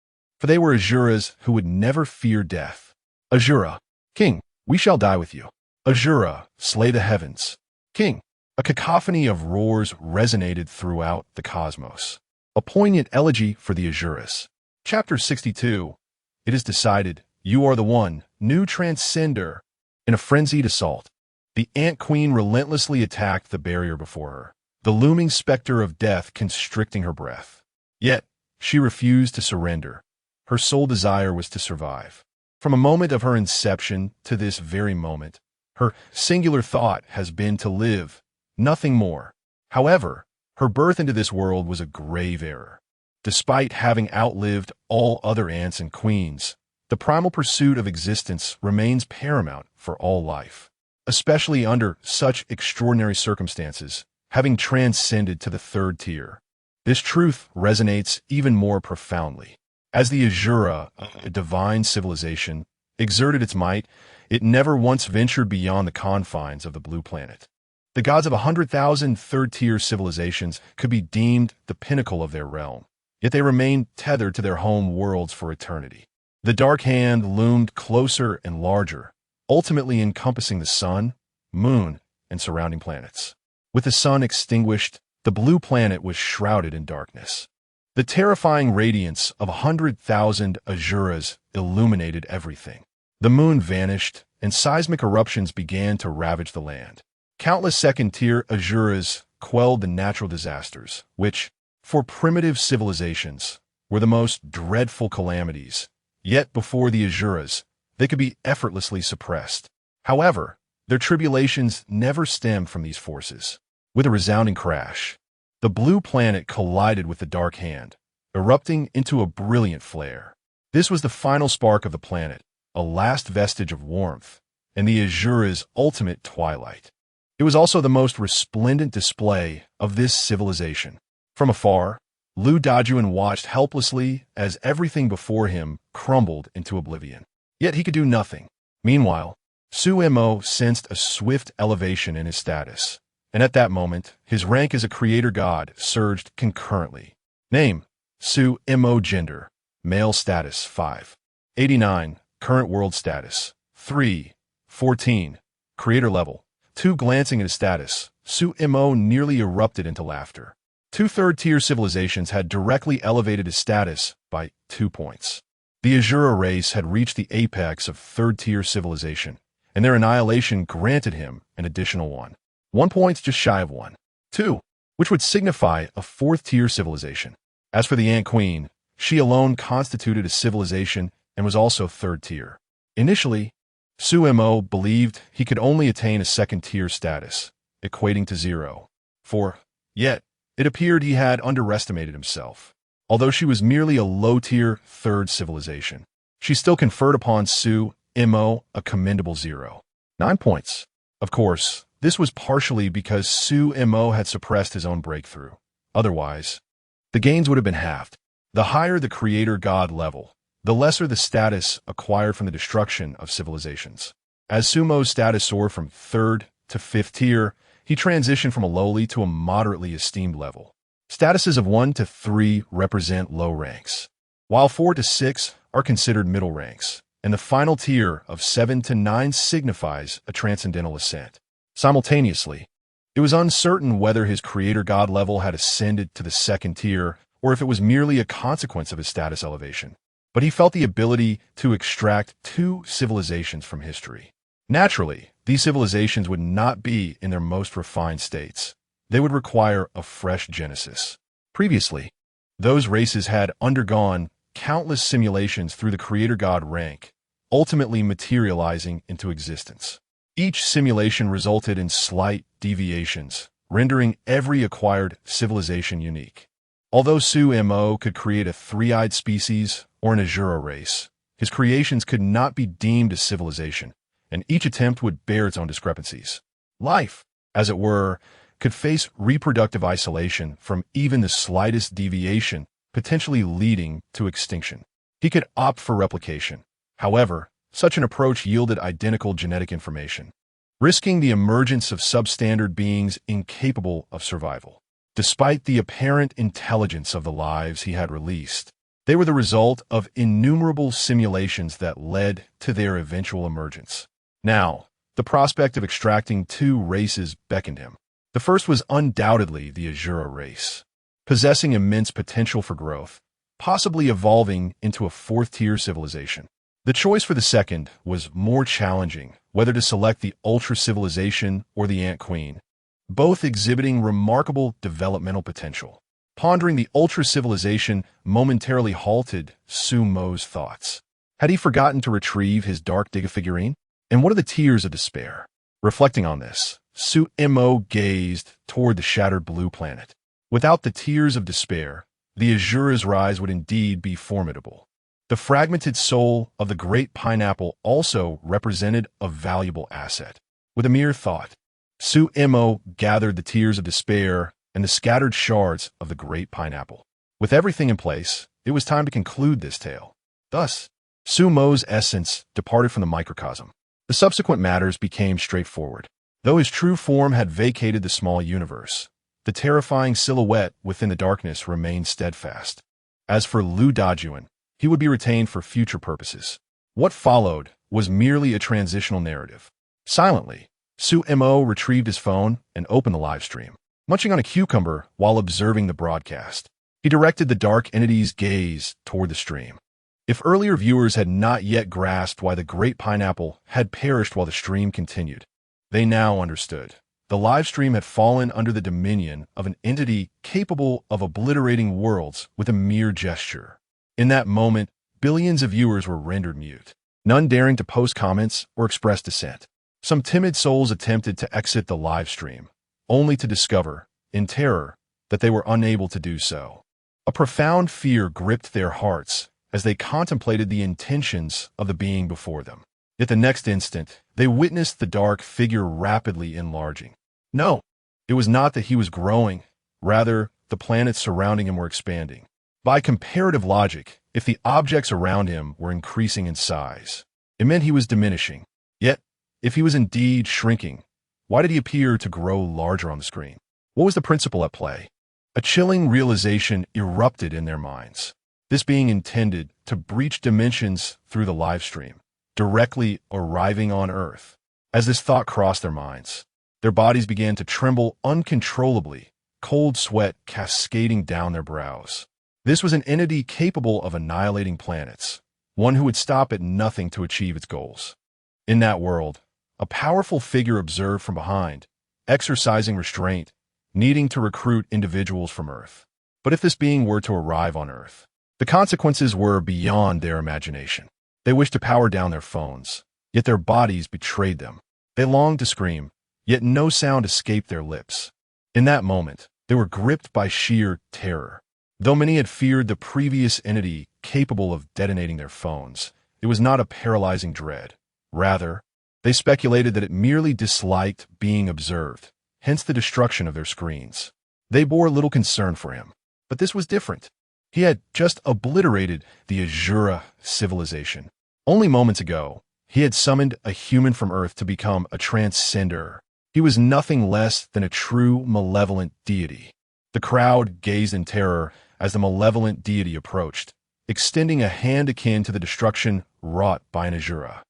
for they were Azuras who would never fear death. "Azura, king, we shall die with you. Azura, slay the heavens. King." A cacophony of roars resonated throughout the cosmos, a poignant elegy for the Azuras. Chapter 62. It is decided, you are the one, new transcender. In a frenzied assault, the Ant Queen relentlessly attacked the barrier before her, the looming specter of death constricting her breath. Yet, she refused to surrender. Her sole desire was to survive. From a moment of her inception to this very moment, her singular thought has been to live, nothing more. However, her birth into this world was a grave error. Despite having outlived all other ants and queens, the primal pursuit of existence remains paramount for all life, especially under such extraordinary circumstances, having transcended to the third tier. This truth resonates even more profoundly. As the Azura, a divine civilization, exerted its might, it never once ventured beyond the confines of the blue planet. The gods of 100,000 third-tier civilizations could be deemed the pinnacle of their realm, yet they remained tethered to their home worlds for eternity. The Dark Hand loomed closer and larger, ultimately encompassing the sun, moon, and surrounding planets. With the sun extinguished, the blue planet was shrouded in darkness. The terrifying radiance of 100,000 Azuras illuminated everything. The moon vanished, and seismic eruptions began to ravage the land. Countless second-tier Azuras quelled the natural disasters, which, for primitive civilizations, were the most dreadful calamities. Yet before the Azuras, they could be effortlessly suppressed. However, their tribulations never stemmed from these forces. With a resounding crash, the blue planet collided with the Dark Hand, erupting into a brilliant flare. This was the final spark of the planet, a last vestige of warmth, and the Azura's ultimate twilight. It was also the most resplendent display of this civilization. From afar, Lu Dajuan watched helplessly as everything before him crumbled into oblivion. Yet he could do nothing. Meanwhile, Su Mo sensed a swift elevation in his status, and at that moment, his rank as a creator god surged concurrently. Name: Su Mo. Gender: male. Status: 5. 89. Current world status: 3. 14. Creator level: 2. Glancing at his status, Su Mo nearly erupted into laughter. 2 third-tier civilizations had directly elevated his status by 2 points. The Azura race had reached the apex of third-tier civilization, and their annihilation granted him an additional 1. 1 point just shy of 1. 2, which would signify a fourth-tier civilization. As for the Ant Queen, she alone constituted a civilization and was also third-tier. Initially, Su Mo believed he could only attain a second-tier status, equating to 0. Yet, it appeared he had underestimated himself. Although she was merely a low-tier third civilization, she still conferred upon Su Mo a commendable 0. 9 points. Of course, this was partially because Su Mo had suppressed his own breakthrough. Otherwise, the gains would have been halved. The higher the creator god level, the lesser the status acquired from the destruction of civilizations. As Sumo's status soared from 3rd to 5th tier, he transitioned from a lowly to a moderately esteemed level. Statuses of 1 to 3 represent low ranks, while 4 to 6 are considered middle ranks, and the final tier of 7 to 9 signifies a transcendental ascent. Simultaneously, it was uncertain whether his creator god level had ascended to the 2nd tier or if it was merely a consequence of his status elevation. But he felt the ability to extract 2 civilizations from history. Naturally, these civilizations would not be in their most refined states. They would require a fresh genesis. Previously, those races had undergone countless simulations through the creator god rank, ultimately materializing into existence. Each simulation resulted in slight deviations, rendering every acquired civilization unique. Although Su Mo could create a 3-eyed species or an Azura race, his creations could not be deemed a civilization, and each attempt would bear its own discrepancies. Life, as it were, could face reproductive isolation from even the slightest deviation, potentially leading to extinction. He could opt for replication. However, such an approach yielded identical genetic information, risking the emergence of substandard beings incapable of survival. Despite the apparent intelligence of the lives he had released, they were the result of innumerable simulations that led to their eventual emergence. Now, the prospect of extracting 2 races beckoned him. The first was undoubtedly the Azura race, possessing immense potential for growth, possibly evolving into a 4th-tier civilization. The choice for the second was more challenging, whether to select the Ultra Civilization or the Ant Queen, both exhibiting remarkable developmental potential. Pondering the Ultra Civilization momentarily halted Su Mo's thoughts. Had he forgotten to retrieve his dark Digga figurine? And what are the tears of despair? Reflecting on this, Su-Mo gazed toward the shattered blue planet. Without the tears of despair, the Azura's rise would indeed be formidable. The fragmented soul of the great pineapple also represented a valuable asset. With a mere thought, Su-Mo gathered the tears of despair and the scattered shards of the great pineapple. With everything in place, it was time to conclude this tale. Thus, Su-Mo's essence departed from the microcosm. The subsequent matters became straightforward. Though his true form had vacated the small universe, the terrifying silhouette within the darkness remained steadfast. As for Lu Dajuan, he would be retained for future purposes. What followed was merely a transitional narrative. Silently, Su-Mo retrieved his phone and opened the live stream. Munching on a cucumber while observing the broadcast, he directed the dark entity's gaze toward the stream. If earlier viewers had not yet grasped why the great pineapple had perished while the stream continued, they now understood. The live stream had fallen under the dominion of an entity capable of obliterating worlds with a mere gesture. In that moment, billions of viewers were rendered mute, none daring to post comments or express dissent. Some timid souls attempted to exit the live stream, only to discover, in terror, that they were unable to do so. A profound fear gripped their hearts as they contemplated the intentions of the being before them. Yet the next instant, they witnessed the dark figure rapidly enlarging. No, it was not that he was growing. Rather, the planets surrounding him were expanding. By comparative logic, if the objects around him were increasing in size, it meant he was diminishing. Yet, if he was indeed shrinking, why did he appear to grow larger on the screen? What was the principle at play? A chilling realization erupted in their minds. This being intended to breach dimensions through the live stream, directly arriving on Earth. As this thought crossed their minds, their bodies began to tremble uncontrollably, cold sweat cascading down their brows. This was an entity capable of annihilating planets, one who would stop at nothing to achieve its goals. In that world, a powerful figure observed from behind, exercising restraint, needing to recruit individuals from Earth. But if this being were to arrive on Earth, the consequences were beyond their imagination. They wished to power down their phones, yet their bodies betrayed them. They longed to scream, yet no sound escaped their lips. In that moment, they were gripped by sheer terror. Though many had feared the previous entity capable of detonating their phones, it was not a paralyzing dread. Rather, they speculated that it merely disliked being observed, hence the destruction of their screens. They bore little concern for him, but this was different. He had just obliterated the Azura civilization. Only moments ago, he had summoned a human from Earth to become a transcender. He was nothing less than a true malevolent deity. The crowd gazed in terror as the malevolent deity approached, extending a hand akin to the destruction wrought by an Azura.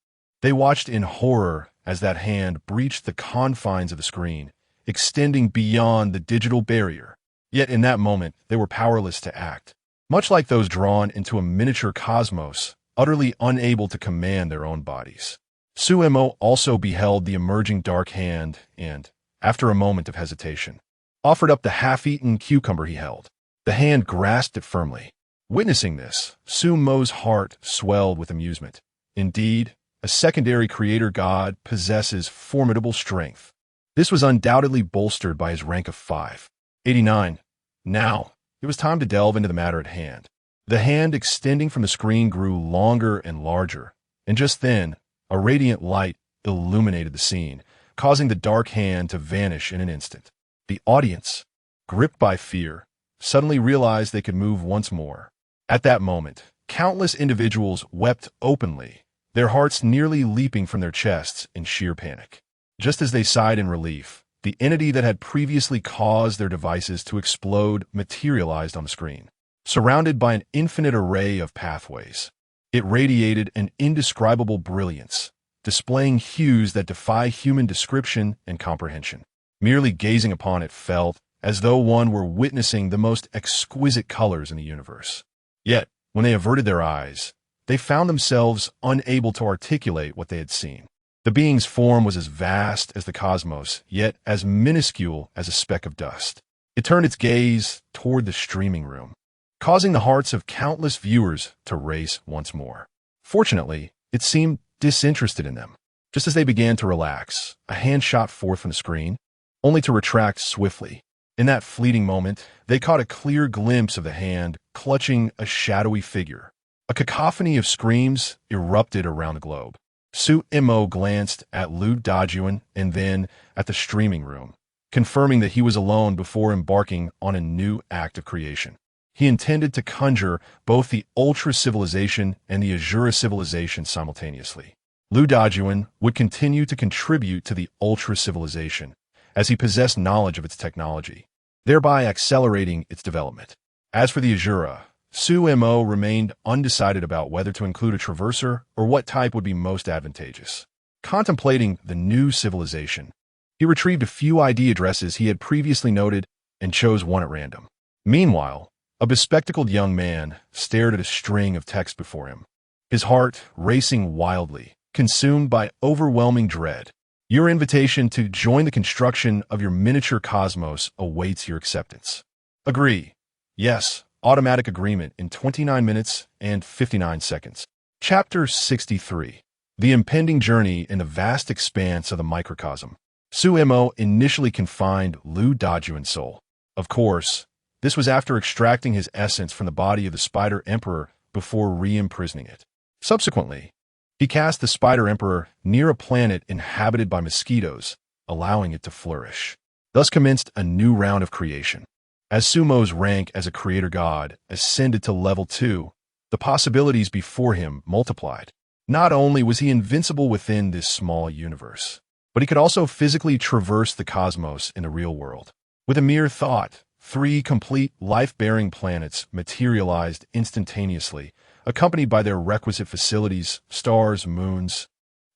They watched in horror as that hand breached the confines of the screen, extending beyond the digital barrier. Yet in that moment, they were powerless to act. Much like those drawn into a miniature cosmos, utterly unable to command their own bodies. Su-Mo also beheld the emerging dark hand and, after a moment of hesitation, offered up the half-eaten cucumber he held. The hand grasped it firmly. Witnessing this, Su-Mo's heart swelled with amusement. Indeed, a secondary creator god possesses formidable strength. This was undoubtedly bolstered by his rank of 589. Now, it was time to delve into the matter at hand. The hand extending from the screen grew longer and larger, and just then, a radiant light illuminated the scene, causing the dark hand to vanish in an instant. The audience, gripped by fear, suddenly realized they could move once more. At that moment, countless individuals wept openly, their hearts nearly leaping from their chests in sheer panic. Just as they sighed in relief, the entity that had previously caused their devices to explode materialized on the screen. Surrounded by an infinite array of pathways, it radiated an indescribable brilliance, displaying hues that defy human description and comprehension. Merely gazing upon it felt as though one were witnessing the most exquisite colors in the universe. Yet, when they averted their eyes, they found themselves unable to articulate what they had seen. The being's form was as vast as the cosmos, yet as minuscule as a speck of dust. It turned its gaze toward the streaming room, causing the hearts of countless viewers to race once more. Fortunately, it seemed disinterested in them. Just as they began to relax, a hand shot forth from the screen, only to retract swiftly. In that fleeting moment, they caught a clear glimpse of the hand clutching a shadowy figure. A cacophony of screams erupted around the globe. Su-Imo glanced at Lu Dajuan and then at the streaming room, confirming that he was alone before embarking on a new act of creation. He intended to conjure both the Ultra Civilization and the Azura Civilization simultaneously. Lu Dajuan would continue to contribute to the Ultra Civilization, as he possessed knowledge of its technology, thereby accelerating its development. As for the Azura, Su-Imo remained undecided about whether to include a traverser or what type would be most advantageous. Contemplating the new civilization, he retrieved a few ID addresses he had previously noted and chose one at random. Meanwhile, a bespectacled young man stared at a string of text before him, his heart racing wildly, consumed by overwhelming dread. Your invitation to join the construction of your miniature cosmos awaits your acceptance. Agree. Yes. Automatic agreement in 29 minutes and 59 seconds. Chapter 63. The impending journey in the vast expanse of the microcosm. Su-Imo initially confined Lu Dajuan's soul. Of course, this was after extracting his essence from the body of the Spider Emperor before re-imprisoning it. Subsequently, he cast the Spider Emperor near a planet inhabited by mosquitoes, allowing it to flourish. Thus commenced a new round of creation. As Sumo's rank as a creator god ascended to level 2, the possibilities before him multiplied. Not only was he invincible within this small universe, but he could also physically traverse the cosmos in the real world. With a mere thought, 3 complete life-bearing planets materialized instantaneously, accompanied by their requisite facilities, stars, moons,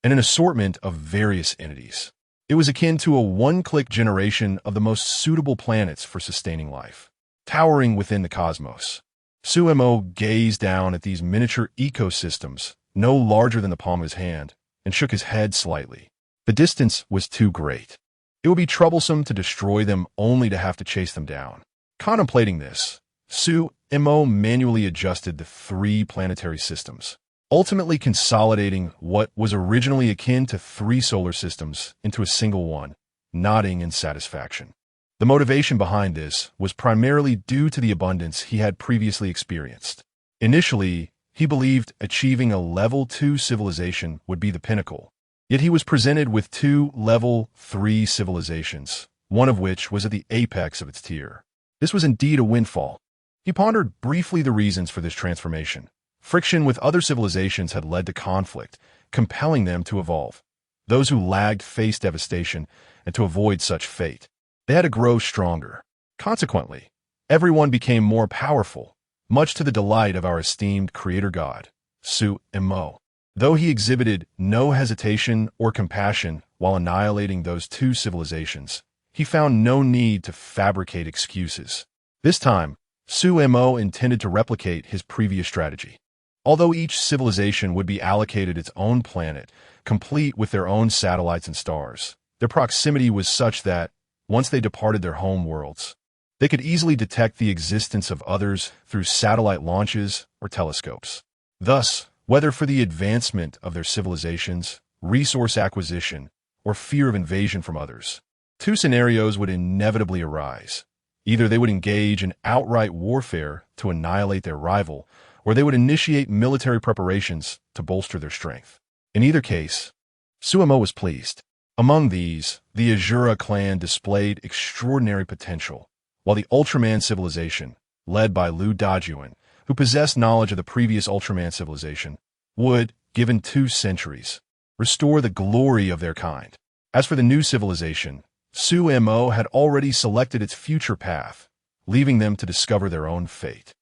and an assortment of various entities. It was akin to a one-click generation of the most suitable planets for sustaining life. Towering within the cosmos, Su-Imo gazed down at these miniature ecosystems, no larger than the palm of his hand, and shook his head slightly. The distance was too great. It would be troublesome to destroy them only to have to chase them down. Contemplating this, Su-Imo manually adjusted the 3 planetary systems, ultimately consolidating what was originally akin to 3 solar systems into a single one, nodding in satisfaction. The motivation behind this was primarily due to the abundance he had previously experienced. Initially, he believed achieving a level 2 civilization would be the pinnacle, yet he was presented with 2 level 3 civilizations, one of which was at the apex of its tier. This was indeed a windfall. He pondered briefly the reasons for this transformation. Friction with other civilizations had led to conflict, compelling them to evolve. Those who lagged faced devastation, and to avoid such fate, they had to grow stronger. Consequently, everyone became more powerful, much to the delight of our esteemed creator god, Su-Imo. Though he exhibited no hesitation or compassion while annihilating those 2 civilizations, he found no need to fabricate excuses. This time, Su-Imo intended to replicate his previous strategy. Although each civilization would be allocated its own planet, complete with their own satellites and stars, their proximity was such that, once they departed their home worlds, they could easily detect the existence of others through satellite launches or telescopes. Thus, whether for the advancement of their civilizations, resource acquisition, or fear of invasion from others, 2 scenarios would inevitably arise. Either they would engage in outright warfare to annihilate their rival, or they would initiate military preparations to bolster their strength. In either case, Su-Imo was pleased. Among these, the Azura clan displayed extraordinary potential, while the Ultraman civilization, led by Lu Dajuan, who possessed knowledge of the previous Ultraman civilization, would, given 2 centuries, restore the glory of their kind. As for the new civilization, Su-Imo had already selected its future path, leaving them to discover their own fate.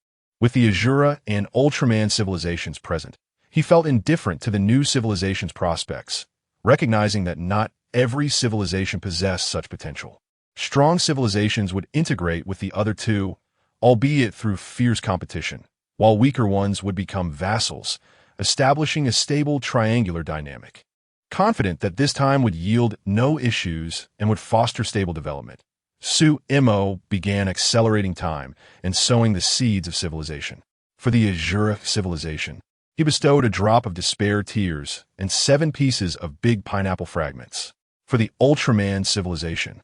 With the Azura and Ultraman civilizations present, he felt indifferent to the new civilization's prospects, recognizing that not every civilization possessed such potential. Strong civilizations would integrate with the other 2, albeit through fierce competition, while weaker ones would become vassals, establishing a stable triangular dynamic. Confident that this time would yield no issues and would foster stable development, Su-Imo began accelerating time and sowing the seeds of civilization. For the Azura civilization, He bestowed a drop of despair tears and 7 pieces of big pineapple fragments for the Ultraman civilization.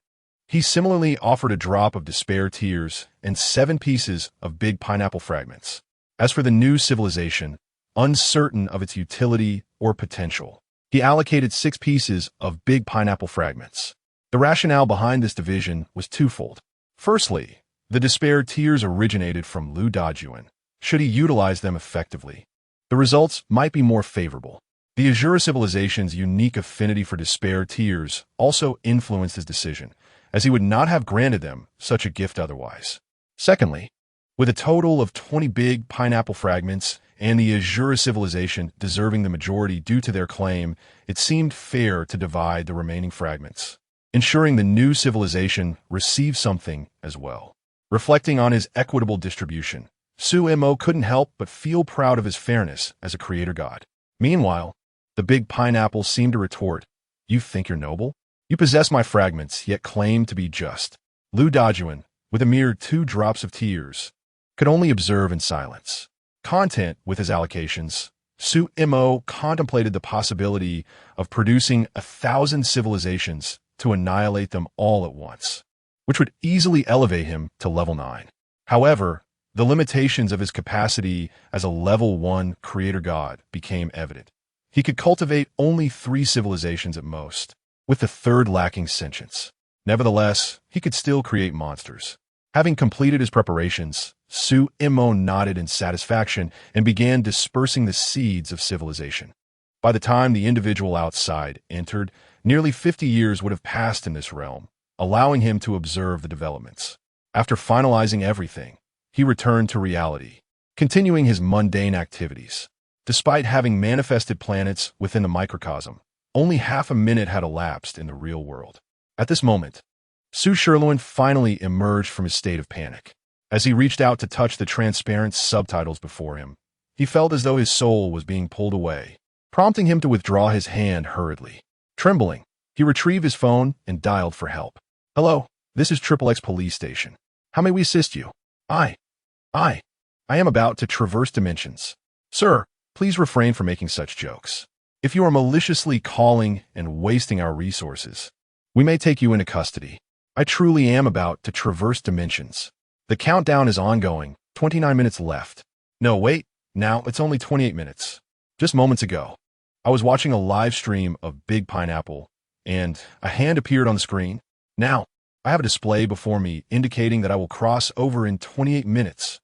He similarly offered a drop of despair tears and 7 pieces of big pineapple fragments. As for the new civilization, uncertain of its utility or potential, he allocated 6 pieces of big pineapple fragments. The rationale behind this division was twofold. Firstly, the despair tears originated from Lu Dajuan. Should he utilize them effectively, the results might be more favorable. The Azura civilization's unique affinity for despair tears also influenced his decision, as he would not have granted them such a gift otherwise. Secondly, with a total of 20 big pineapple fragments and the Azura civilization deserving the majority due to their claim, it seemed fair to divide the remaining fragments, ensuring the new civilization received something as well. Reflecting on his equitable distribution, Su-Mo couldn't help but feel proud of his fairness as a creator god. Meanwhile, the big pineapple seemed to retort, "You think you're noble? You possess my fragments, yet claim to be just." Lu Dajuan, with a mere 2 drops of tears, could only observe in silence. Content with his allocations, Su-Mo contemplated the possibility of producing 1,000 civilizations to annihilate them all at once, which would easily elevate him to level 9. However, the limitations of his capacity as a level 1 creator god became evident. He could cultivate only 3 civilizations at most, with the 3rd lacking sentience. Nevertheless, he could still create monsters. Having completed his preparations, Su-Mo nodded in satisfaction and began dispersing the seeds of civilization. By the time the individual outside entered, nearly 50 years would have passed in this realm, allowing him to observe the developments. After finalizing everything, he returned to reality, continuing his mundane activities. Despite having manifested planets within the microcosm, only half a minute had elapsed in the real world. At this moment, Su Sherluin finally emerged from his state of panic. As he reached out to touch the transparent subtitles before him, he felt as though his soul was being pulled away, prompting him to withdraw his hand hurriedly. Trembling, he retrieved his phone and dialed for help. "Hello, this is XXX Police Station. How may we assist you?" I am about to traverse dimensions. Sir, please refrain from making such jokes. If you are maliciously calling and wasting our resources, we may take you into custody. I truly am about to traverse dimensions. The countdown is ongoing, 29 minutes left. No, wait, now it's only 28 minutes. Just moments ago, I was watching a live stream of Big Pineapple, and a hand appeared on the screen. Now, I have a display before me indicating that I will cross over in 28 minutes.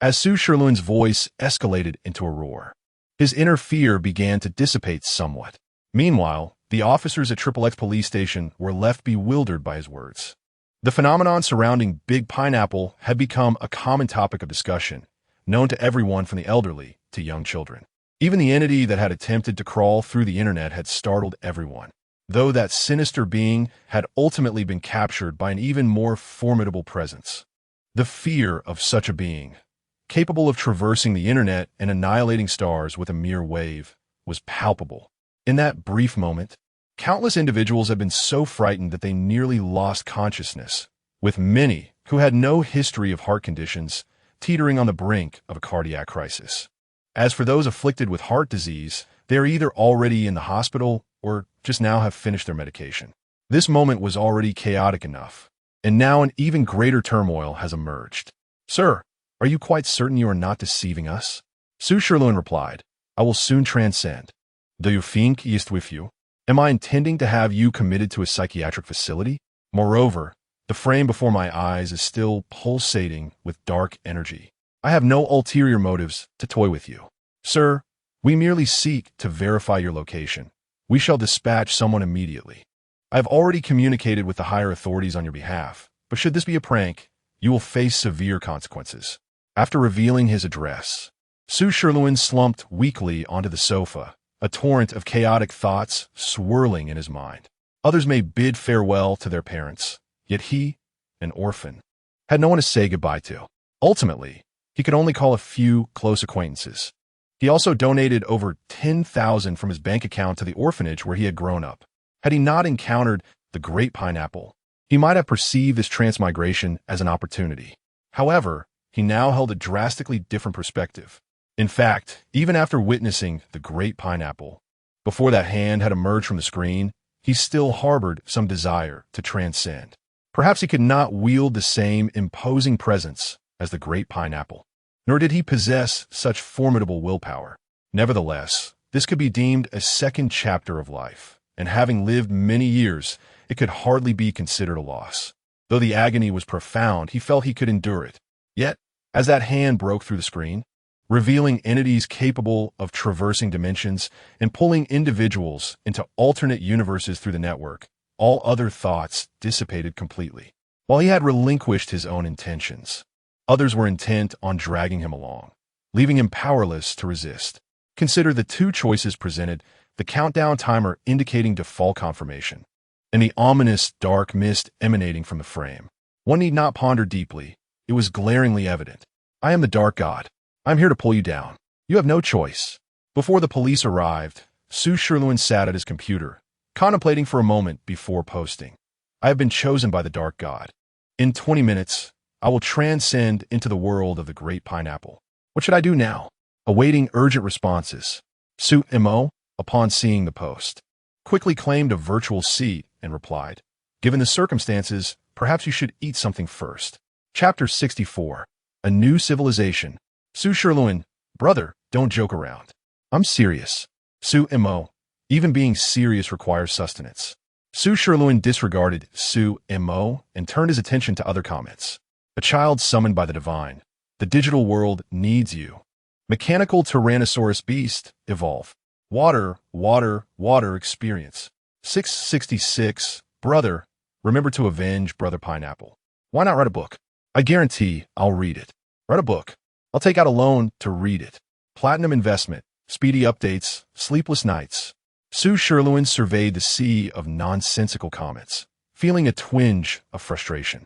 As Su Sherluin's voice escalated into a roar, his inner fear began to dissipate somewhat. Meanwhile, the officers at XXX Police Station were left bewildered by his words. The phenomenon surrounding Big Pineapple had become a common topic of discussion, known to everyone from the elderly to young children. Even the entity that had attempted to crawl through the internet had startled everyone, though that sinister being had ultimately been captured by an even more formidable presence. The fear of such a being, capable of traversing the internet and annihilating stars with a mere wave, was palpable. In that brief moment, countless individuals had been so frightened that they nearly lost consciousness, with many who had no history of heart conditions teetering on the brink of a cardiac crisis. As for those afflicted with heart disease, they are either already in the hospital or just now have finished their medication. This moment was already chaotic enough, and now an even greater turmoil has emerged. Sir, are you quite certain you are not deceiving us? Su Sherluin replied, I will soon transcend. Do you think he is with you? Am I intending to have you committed to a psychiatric facility? Moreover, the frame before my eyes is still pulsating with dark energy. I have no ulterior motives to toy with you. Sir, we merely seek to verify your location. We shall dispatch someone immediately. I have already communicated with the higher authorities on your behalf, but should this be a prank, you will face severe consequences. After revealing his address, Su Sherluin slumped weakly onto the sofa, a torrent of chaotic thoughts swirling in his mind. Others may bid farewell to their parents, yet he, an orphan, had no one to say goodbye to. Ultimately, he could only call a few close acquaintances. He also donated over 10,000 from his bank account to the orphanage where he had grown up. Had he not encountered the Great Pineapple, he might have perceived this transmigration as an opportunity. However, he now held a drastically different perspective. In fact, even after witnessing the great pineapple, before that hand had emerged from the screen, he still harbored some desire to transcend. Perhaps he could not wield the same imposing presence as the great pineapple, nor did he possess such formidable willpower. Nevertheless, this could be deemed a second chapter of life, and having lived many years, it could hardly be considered a loss. Though the agony was profound, he felt he could endure it. Yet, as that hand broke through the screen, revealing entities capable of traversing dimensions and pulling individuals into alternate universes through the network, all other thoughts dissipated completely. While he had relinquished his own intentions, others were intent on dragging him along, leaving him powerless to resist. Consider the two choices presented, the countdown timer indicating default confirmation, and the ominous dark mist emanating from the frame. One need not ponder deeply. It was glaringly evident. I am the Dark God. I'm here to pull you down. You have no choice. Before the police arrived, Su Sherluin sat at his computer, contemplating for a moment before posting. I have been chosen by the Dark God. In 20 minutes, I will transcend into the world of the Great Pineapple. What should I do now? Awaiting urgent responses, Su Mo, upon seeing the post, quickly claimed a virtual seat and replied, given the circumstances, perhaps you should eat something first. Chapter 64. A New Civilization. Su Sherluin, brother, don't joke around. I'm serious. Su Mo, even being serious requires sustenance. Su Sherluin disregarded Su Mo and turned his attention to other comments. A child summoned by the divine. The digital world needs you. Mechanical Tyrannosaurus beast, evolve. Water, water, water experience. 666, brother, remember to avenge Brother Pineapple. Why not write a book? I guarantee I'll read it. Write a book. I'll take out a loan to read it. Platinum investment, speedy updates, sleepless nights. Su Sherluin surveyed the sea of nonsensical comments, feeling a twinge of frustration.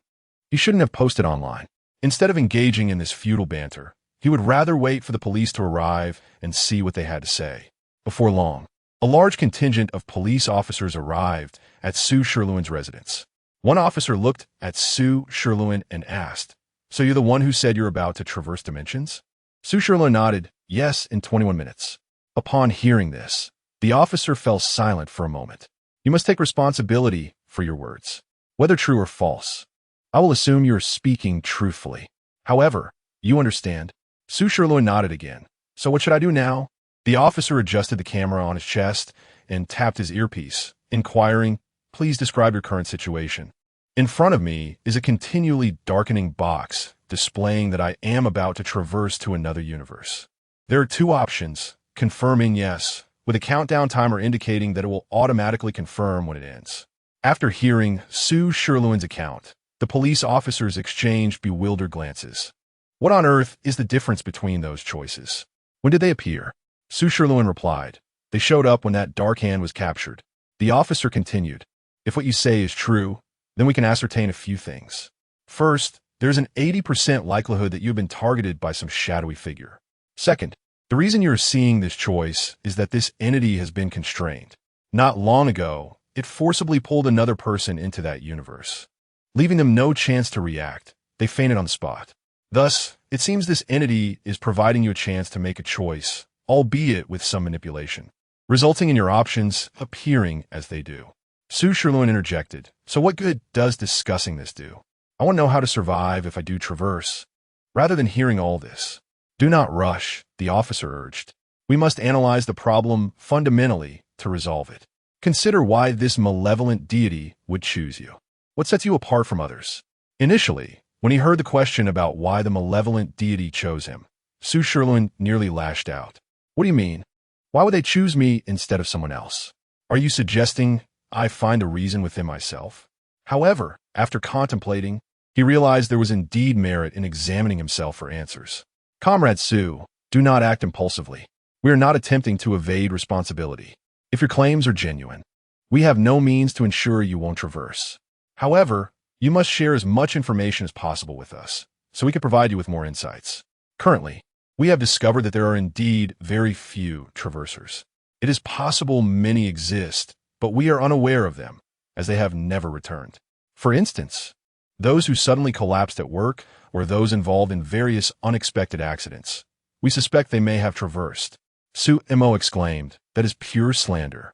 He shouldn't have posted online. Instead of engaging in this futile banter, he would rather wait for the police to arrive and see what they had to say. Before long, a large contingent of police officers arrived at Su Sherluin's residence. One officer looked at Su Sherluin and asked, "So you're the one who said you're about to traverse dimensions?" Su Sherluin nodded, "Yes, in 21 minutes. Upon hearing this, the officer fell silent for a moment. "You must take responsibility for your words, whether true or false. I will assume you are speaking truthfully. However, you understand." Su Sherluin nodded again. "So what should I do now?" The officer adjusted the camera on his chest and tapped his earpiece, inquiring, "Please describe your current situation." In front of me is a continually darkening box displaying that I am about to traverse to another universe. There are two options, confirming yes, with a countdown timer indicating that it will automatically confirm when it ends. After hearing Su Sherluin's account, the police officers exchanged bewildered glances. What on earth is the difference between those choices? When did they appear? Su Sherluin replied, "They showed up when that dark hand was captured." The officer continued, "If what you say is true, then we can ascertain a few things. First, there's an 80% likelihood that you've been targeted by some shadowy figure. Second, the reason you're seeing this choice is that this entity has been constrained. Not long ago, it forcibly pulled another person into that universe, leaving them no chance to react. They fainted on the spot. Thus, it seems this entity is providing you a chance to make a choice, albeit with some manipulation, resulting in your options appearing as they do." Su Sherluin interjected, "So what good does discussing this do? I want to know how to survive if I do traverse." Rather than hearing all this, "Do not rush," the officer urged. "We must analyze the problem fundamentally to resolve it. Consider why this malevolent deity would choose you. What sets you apart from others?" Initially, when he heard the question about why the malevolent deity chose him, Su Sherluin nearly lashed out. "What do you mean? Why would they choose me instead of someone else? Are you suggesting I find a reason within myself?" However, after contemplating, he realized there was indeed merit in examining himself for answers. "Comrade Su, do not act impulsively. We are not attempting to evade responsibility. If your claims are genuine, we have no means to ensure you won't traverse. However, you must share as much information as possible with us, so we can provide you with more insights. Currently, we have discovered that there are indeed very few traversers. It is possible many exist, but we are unaware of them, as they have never returned. For instance, those who suddenly collapsed at work or those involved in various unexpected accidents. We suspect they may have traversed. Su Mo exclaimed, "That is pure slander.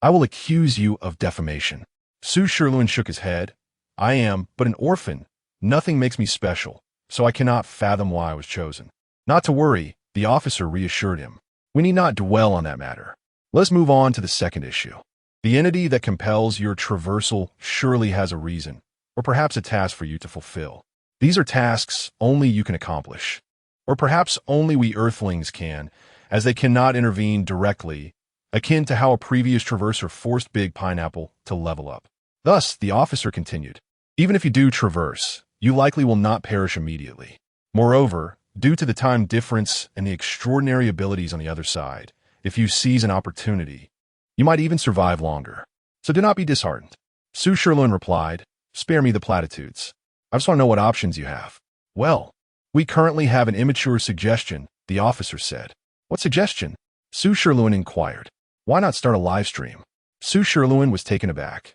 I will accuse you of defamation." Su Sherluin shook his head. "I am but an orphan. Nothing makes me special, so I cannot fathom why I was chosen." "Not to worry," the officer reassured him. "We need not dwell on that matter. Let's move on to the second issue. The entity that compels your traversal surely has a reason, or perhaps a task for you to fulfill. These are tasks only you can accomplish, or perhaps only we Earthlings can, as they cannot intervene directly, akin to how a previous traverser forced Big Pineapple to level up." Thus, the officer continued, "Even if you do traverse, you likely will not perish immediately. Moreover, due to the time difference and the extraordinary abilities on the other side, if you seize an opportunity, you might even survive longer. So do not be disheartened." Su Sherlun replied, "Spare me the platitudes. I just want to know what options you have." "Well, we currently have an immature suggestion," the officer said. "What suggestion?" Su Sherlun inquired. "Why not start a live stream?" Su Sherlun was taken aback.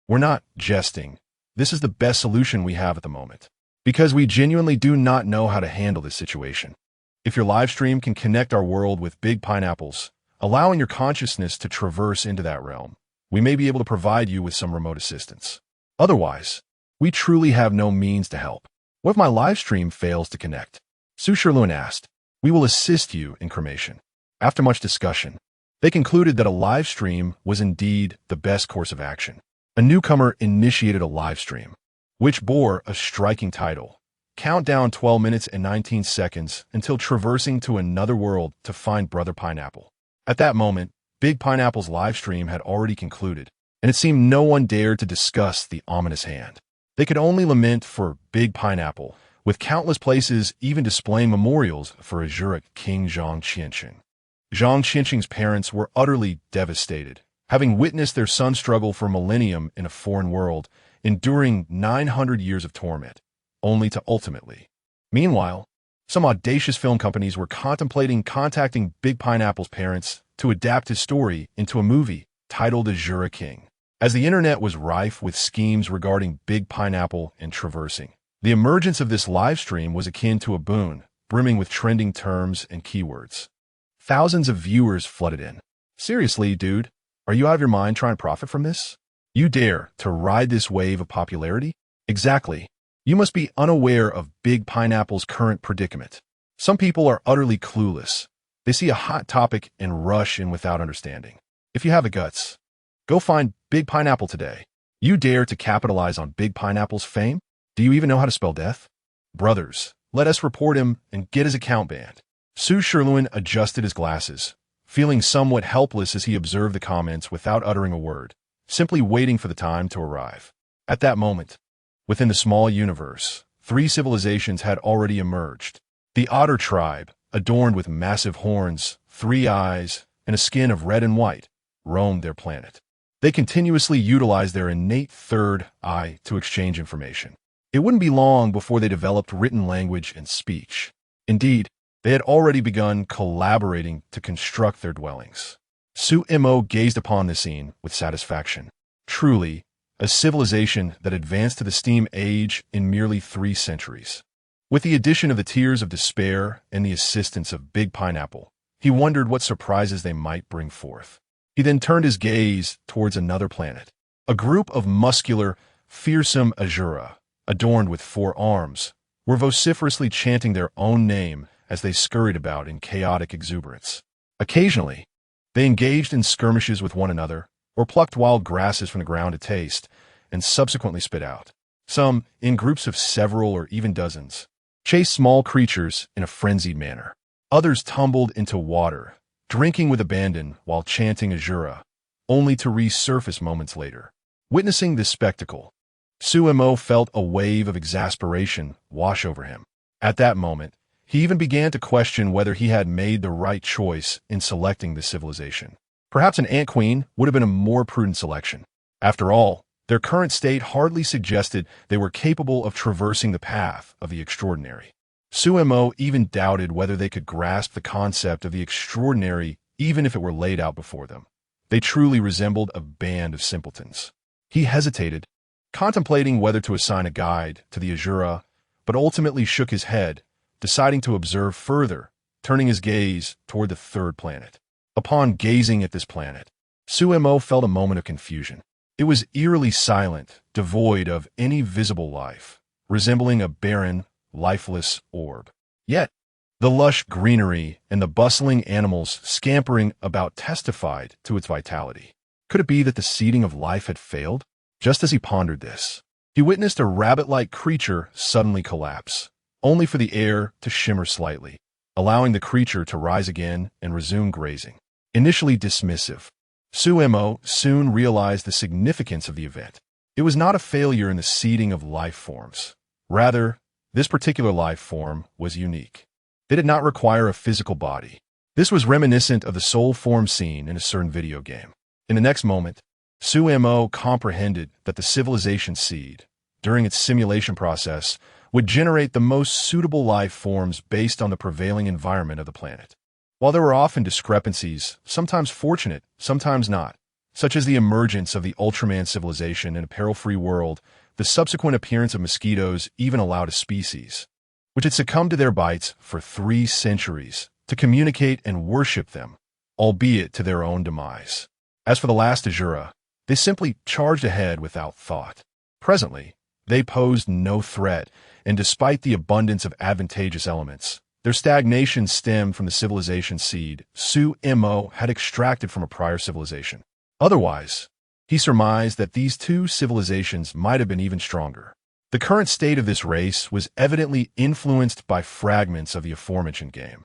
"We're not jesting. This is the best solution we have at the moment, because we genuinely do not know how to handle this situation. If your live stream can connect our world with Big Pineapples, allowing your consciousness to traverse into that realm, we may be able to provide you with some remote assistance. Otherwise, we truly have no means to help." "What if my live stream fails to connect?" Su Sherlun asked. "We will assist you in cremation." After much discussion, they concluded that a live stream was indeed the best course of action. A newcomer initiated a live stream, which bore a striking title: Countdown 12 minutes and 19 seconds until traversing to another world to find Brother Pineapple. At that moment, Big Pineapple's live stream had already concluded, and it seemed no one dared to discuss the ominous hand. They could only lament for Big Pineapple, with countless places even displaying memorials for Azura King Zhang Qianqing. Zhang Qianqing's parents were utterly devastated, having witnessed their son struggle for a millennium in a foreign world, enduring 900 years of torment, only to ultimately. Meanwhile, some audacious film companies were contemplating contacting Big Pineapple's parents to adapt his story into a movie titled Azura King. As the internet was rife with schemes regarding Big Pineapple and traversing, the emergence of this live stream was akin to a boon, brimming with trending terms and keywords. Thousands of viewers flooded in. "Seriously, dude, are you out of your mind trying to profit from this? You dare to ride this wave of popularity?" "Exactly. You must be unaware of Big Pineapple's current predicament. Some people are utterly clueless. They see a hot topic and rush in without understanding. If you have the guts, go find Big Pineapple today. You dare to capitalize on Big Pineapple's fame? Do you even know how to spell death? Brothers, let us report him and get his account banned." Su Sherluin adjusted his glasses, feeling somewhat helpless as he observed the comments without uttering a word, simply waiting for the time to arrive. At that moment, within the small universe, 3 civilizations had already emerged. The Otter tribe, adorned with massive horns, 3 eyes, and a skin of red and white, roamed their planet. They continuously utilized their innate third eye to exchange information. It wouldn't be long before they developed written language and speech. Indeed, they had already begun collaborating to construct their dwellings. Su Mo gazed upon the scene with satisfaction. Truly, a civilization that advanced to the steam age in merely 3 centuries. With the addition of the Tears of Despair and the assistance of Big Pineapple, he wondered what surprises they might bring forth. He then turned his gaze towards another planet. A group of muscular, fearsome Azura, adorned with 4 arms, were vociferously chanting their own name as they scurried about in chaotic exuberance. Occasionally, they engaged in skirmishes with one another, or plucked wild grasses from the ground to taste, and subsequently spit out. Some, in groups of several or even dozens, chased small creatures in a frenzied manner. Others tumbled into water, drinking with abandon while chanting Azura, only to resurface moments later. Witnessing this spectacle, Su Mo felt a wave of exasperation wash over him. At that moment, he even began to question whether he had made the right choice in selecting this civilization. Perhaps an ant queen would have been a more prudent selection. After all, their current state hardly suggested they were capable of traversing the path of the extraordinary. Su Mo even doubted whether they could grasp the concept of the extraordinary even if it were laid out before them. They truly resembled a band of simpletons. He hesitated, contemplating whether to assign a guide to the Azura, but ultimately shook his head, deciding to observe further turning his gaze toward the third planet. Upon gazing at this planet, Suemo felt a moment of confusion. It was eerily silent, devoid of any visible life, resembling a barren, lifeless orb. Yet, the lush greenery and the bustling animals scampering about testified to its vitality. Could it be that the seeding of life had failed? Just as he pondered this, he witnessed a rabbit-like creature suddenly collapse, only for the air to shimmer slightly, allowing the creature to rise again and resume grazing. Initially dismissive, Suemo soon realized the significance of the event. It was not a failure in the seeding of life forms. Rather, this particular life form was unique. It did not require a physical body. This was reminiscent of the soul form seen in a certain video game. In the next moment, Suemo comprehended that the civilization seed, during its simulation process, would generate the most suitable life forms based on the prevailing environment of the planet. While there were often discrepancies, sometimes fortunate, sometimes not, such as the emergence of the Ultraman civilization in a peril-free world, the subsequent appearance of mosquitoes even allowed a species, which had succumbed to their bites for 3 centuries, to communicate and worship them, albeit to their own demise. As for the last Azura, they simply charged ahead without thought. Presently, they posed no threat, and despite the abundance of advantageous elements, their stagnation stemmed from the civilization seed Suemo had extracted from a prior civilization. Otherwise, he surmised that these 2 civilizations might have been even stronger. The current state of this race was evidently influenced by fragments of the aforementioned game,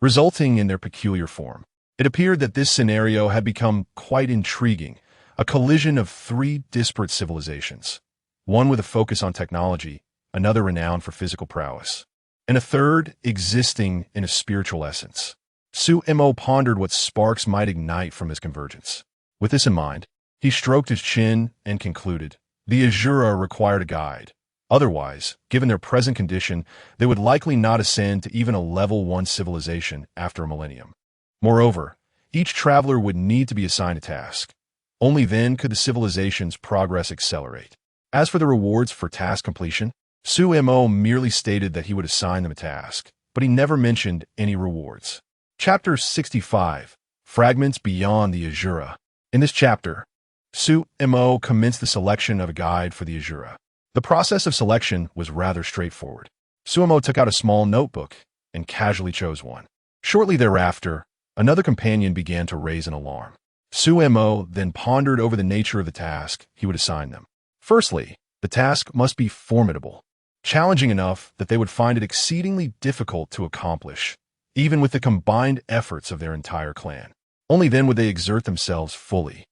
resulting in their peculiar form. It appeared that this scenario had become quite intriguing, a collision of 3 disparate civilizations, one with a focus on technology, another renowned for physical prowess, and a third existing in a spiritual essence. Suemo pondered what sparks might ignite from this convergence. With this in mind, he stroked his chin and concluded, the Azura required a guide. Otherwise, given their present condition, they would likely not ascend to even a level 1 civilization after a millennium. Moreover, each traveler would need to be assigned a task. Only then could the civilization's progress accelerate. As for the rewards for task completion, Suemo merely stated that he would assign them a task, but he never mentioned any rewards. Chapter 65, Fragments Beyond the Azura. In this chapter, Suemo commenced the selection of a guide for the Azura. The process of selection was rather straightforward. Suemo took out a small notebook and casually chose one. Shortly thereafter, another companion began to raise an alarm. Suemo then pondered over the nature of the task he would assign them. Firstly, the task must be formidable, challenging enough that they would find it exceedingly difficult to accomplish, even with the combined efforts of their entire clan. Only then would they exert themselves fully.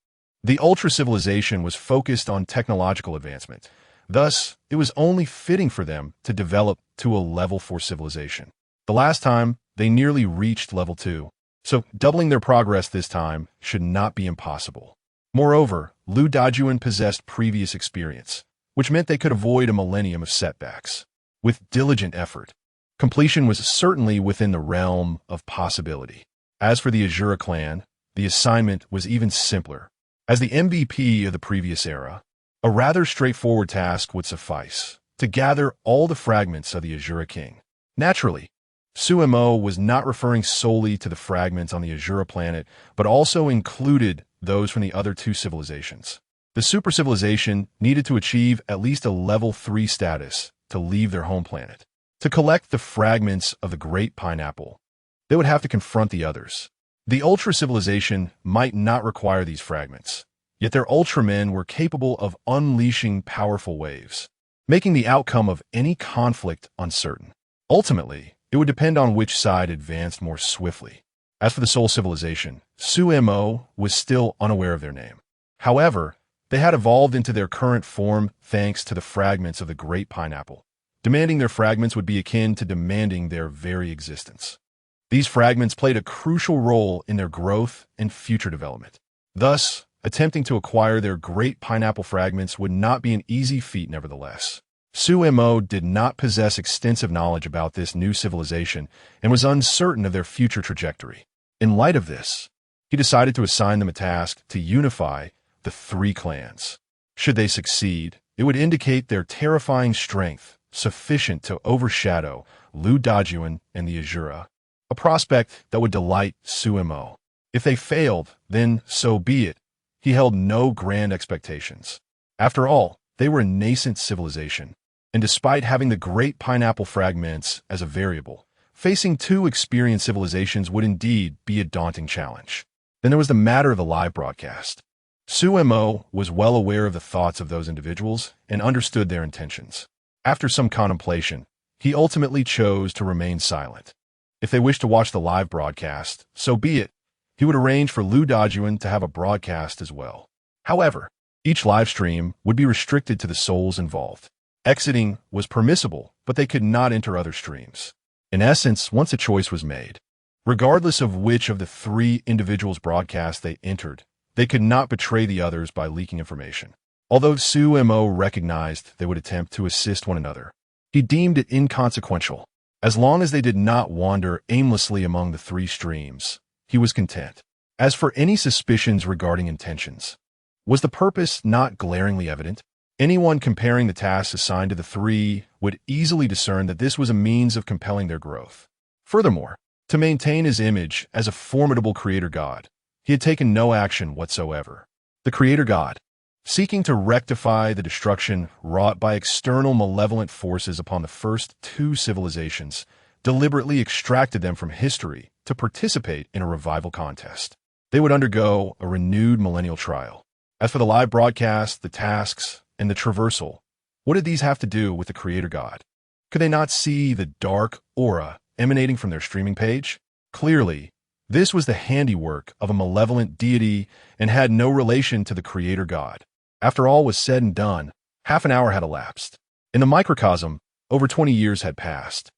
The ultra-civilization was focused on technological advancement. Thus, it was only fitting for them to develop to a level 4 civilization. The last time, they nearly reached level 2, so doubling their progress this time should not be impossible. Moreover, Lu Dajuan possessed previous experience, which meant they could avoid a millennium of setbacks. With diligent effort, completion was certainly within the realm of possibility. As for the Azura clan, the assignment was even simpler. As the MVP of the previous era, a rather straightforward task would suffice to gather all the fragments of the Azura king. Naturally, Suemo was not referring solely to the fragments on the Azura planet, but also included those from the other 2 civilizations. The super civilization needed to achieve at least a level 3 status to leave their home planet. To collect the fragments of the Great Pineapple, they would have to confront the others. The Ultra civilization might not require these fragments, yet their Ultramen were capable of unleashing powerful waves, making the outcome of any conflict uncertain. Ultimately, it would depend on which side advanced more swiftly. As for the Soul civilization, Suemo was still unaware of their name. However, they had evolved into their current form thanks to the fragments of the Great Pineapple. Demanding their fragments would be akin to demanding their very existence. These fragments played a crucial role in their growth and future development. Thus, attempting to acquire their Great Pineapple fragments would not be an easy feat nevertheless. Suemo did not possess extensive knowledge about this new civilization and was uncertain of their future trajectory. In light of this, he decided to assign them a task to unify the 3 clans. Should they succeed, it would indicate their terrifying strength, sufficient to overshadow Lu Dajuan and the Azura. a prospect that would delight Sumo. If they failed, then so be it. He held no grand expectations. After all, they were a nascent civilization, and despite having the great pineapple fragments as a variable, facing two experienced civilizations would indeed be a daunting challenge. Then there was the matter of the live broadcast. Sumo was well aware of the thoughts of those individuals and understood their intentions. After some contemplation, he ultimately chose to remain silent. If they wished to watch the live broadcast, so be it. He would arrange for Lu Dajuan to have a broadcast as well. However, each live stream would be restricted to the souls involved. Exiting was permissible, but they could not enter other streams. In essence, once a choice was made, regardless of which of the three individuals' broadcasts they entered, they could not betray the others by leaking information. Although Sumo recognized they would attempt to assist one another, he deemed it inconsequential. As long as they did not wander aimlessly among the three streams, he was content. As for any suspicions regarding intentions, was the purpose not glaringly evident? Anyone comparing the tasks assigned to the three would easily discern that this was a means of compelling their growth. Furthermore, to maintain his image as a formidable creator god, he had taken no action whatsoever. The creator god, seeking to rectify the destruction wrought by external malevolent forces upon the first two civilizations, deliberately extracted them from history to participate in a revival contest. They would undergo a renewed millennial trial. As for the live broadcast, the tasks, and the traversal, what did these have to do with the creator god? Could they not see the dark aura emanating from their streaming page? Clearly, this was the handiwork of a malevolent deity and had no relation to the creator god. After all was said and done, half an hour had elapsed. In the microcosm, over 20 years had passed.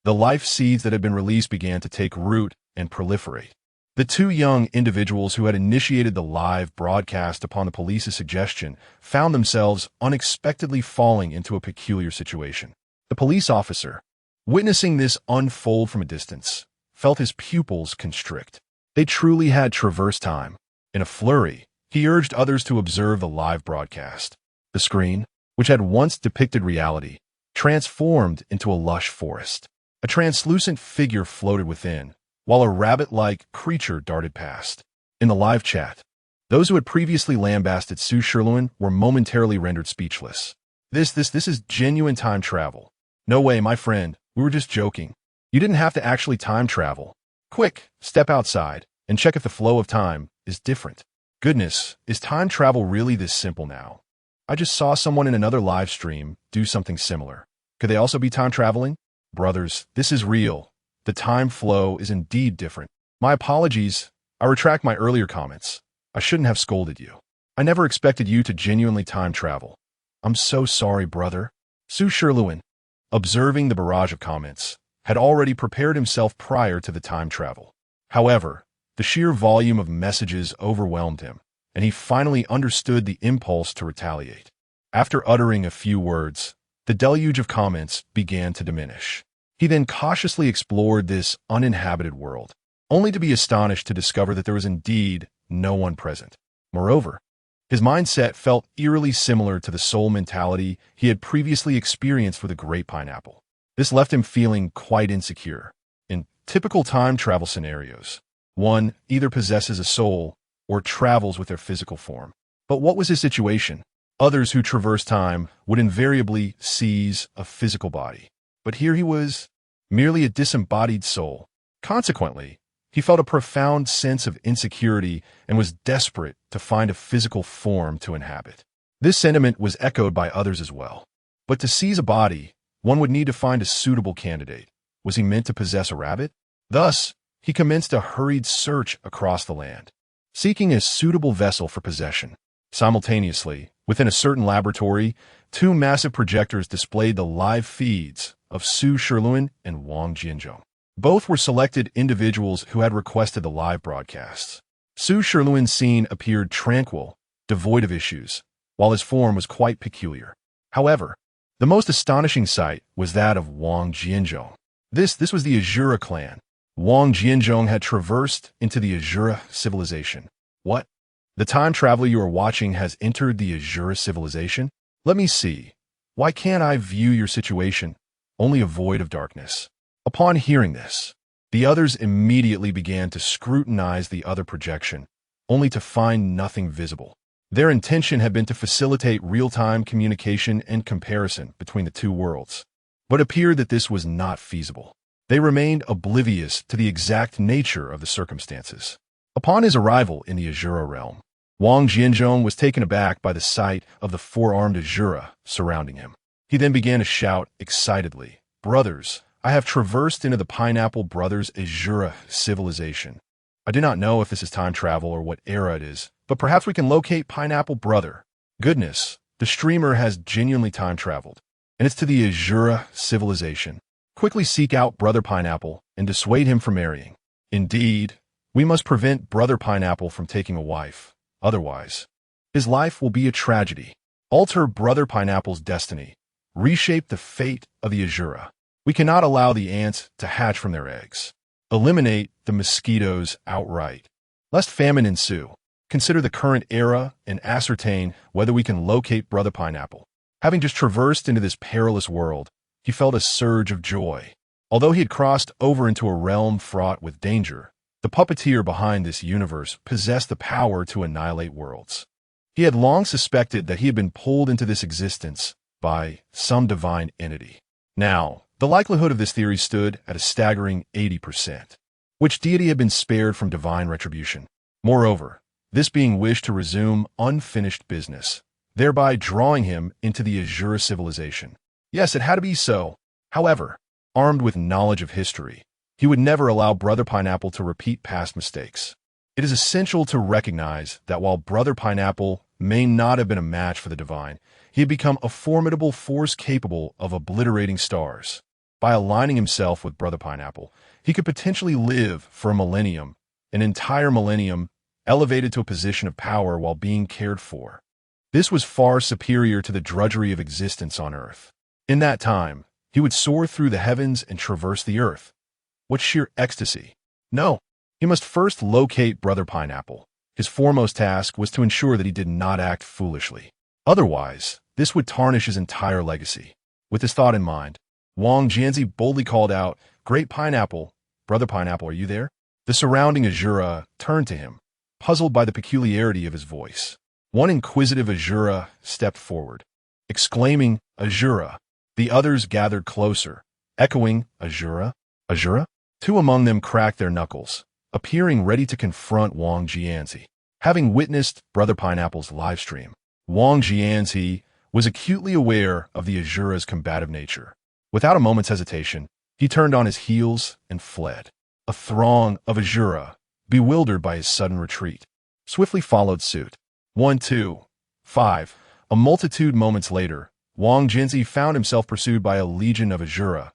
The life seeds that had been released began to take root and proliferate. The two young individuals who had initiated the live broadcast upon the police's suggestion found themselves unexpectedly falling into a peculiar situation. The police officer, witnessing this unfold from a distance, felt his pupils constrict. They truly had traversed time. In a flurry, he urged others to observe the live broadcast. The screen, which had once depicted reality, transformed into a lush forest. A translucent figure floated within, while a rabbit-like creature darted past. In the live chat, those who had previously lambasted Su Sherluin were momentarily rendered speechless. This is genuine time travel. No way, my friend, we were just joking. You didn't have to actually time travel. Quick, step outside and check if the flow of time is different. Goodness, is time travel really this simple now? I just saw someone in another live stream do something similar. Could they also be time traveling? Brothers, this is real. The time flow is indeed different. My apologies. I retract my earlier comments. I shouldn't have scolded you. I never expected you to genuinely time travel. I'm so sorry, brother. Su Sherluin, observing the barrage of comments, had already prepared himself prior to the time travel. However, the sheer volume of messages overwhelmed him, and he finally understood the impulse to retaliate. After uttering a few words, the deluge of comments began to diminish. He then cautiously explored this uninhabited world, only to be astonished to discover that there was indeed no one present. Moreover, his mindset felt eerily similar to the soul mentality he had previously experienced for the Great Pineapple. This left him feeling quite insecure. In typical time travel scenarios, one either possesses a soul or travels with their physical form. But what was his situation? Others who traverse time would invariably seize a physical body. But here he was, merely a disembodied soul. Consequently, he felt a profound sense of insecurity and was desperate to find a physical form to inhabit. This sentiment was echoed by others as well. But to seize a body, one would need to find a suitable candidate. Was he meant to possess a rabbit? Thus, he commenced a hurried search across the land, seeking a suitable vessel for possession. Simultaneously, within a certain laboratory, two massive projectors displayed the live feeds of Su Sherluin and Wang Jianzhong. Both were selected individuals who had requested the live broadcasts. Su Sherluin's scene appeared tranquil, devoid of issues, while his form was quite peculiar. However, the most astonishing sight was that of Wang Jianzhong. This was the Azura clan. Wang Jianzhong had traversed into the Azura civilization. What? The time traveler you are watching has entered the Azura civilization? Let me see. Why can't I view your situation? Only a void of darkness. Upon hearing this, The others immediately began to scrutinize the other projection, only to find nothing visible. Their intention had been to facilitate real-time communication and comparison between the two worlds, but it appeared that this was not feasible. They remained oblivious to the exact nature of the circumstances. Upon his arrival in the Azura realm, Wang Jianzhong was taken aback by the sight of the four-armed Azura surrounding him. He then began to shout excitedly, "Brothers, I have traversed into the Pineapple Brothers Azura civilization. I do not know if this is time travel or what era it is, but perhaps we can locate Pineapple Brother. Goodness, the streamer has genuinely time traveled, and it's to the Azura civilization. Quickly seek out Brother Pineapple and dissuade him from marrying. Indeed, we must prevent Brother Pineapple from taking a wife. Otherwise, his life will be a tragedy. Alter Brother Pineapple's destiny. Reshape the fate of the Azura. We cannot allow the ants to hatch from their eggs. Eliminate the mosquitoes outright. Lest famine ensue, consider the current era and ascertain whether we can locate Brother Pineapple." Having just traversed into this perilous world, he felt a surge of joy. Although he had crossed over into a realm fraught with danger, the puppeteer behind this universe possessed the power to annihilate worlds. He had long suspected that he had been pulled into this existence by some divine entity. Now, the likelihood of this theory stood at a staggering 80%. Which deity had been spared from divine retribution? Moreover, this being wished to resume unfinished business, thereby drawing him into the Azura civilization. Yes, it had to be so. However, armed with knowledge of history, he would never allow Brother Pineapple to repeat past mistakes. It is essential to recognize that while Brother Pineapple may not have been a match for the divine, he had become a formidable force capable of obliterating stars. By aligning himself with Brother Pineapple, he could potentially live for a millennium, an entire millennium, elevated to a position of power while being cared for. This was far superior to the drudgery of existence on Earth. In that time, he would soar through the heavens and traverse the Earth. What sheer ecstasy! No, he must first locate Brother Pineapple. His foremost task was to ensure that he did not act foolishly. Otherwise, this would tarnish his entire legacy. With this thought in mind, Wang Jianzi boldly called out, "Great Pineapple, Brother Pineapple, are you there?" The surrounding Azura turned to him, puzzled by the peculiarity of his voice. One inquisitive Azura stepped forward, exclaiming, "Azura!" The others gathered closer, echoing, "Azura? Azura?" Two among them cracked their knuckles, appearing ready to confront Wang Jianzi. Having witnessed Brother Pineapple's livestream, Wang Jianzi was acutely aware of the Azura's combative nature. Without a moment's hesitation, he turned on his heels and fled. A throng of Azura, bewildered by his sudden retreat, swiftly followed suit. 1, 2, 5. A multitude moments later, Wang Jianzi found himself pursued by a legion of Azura,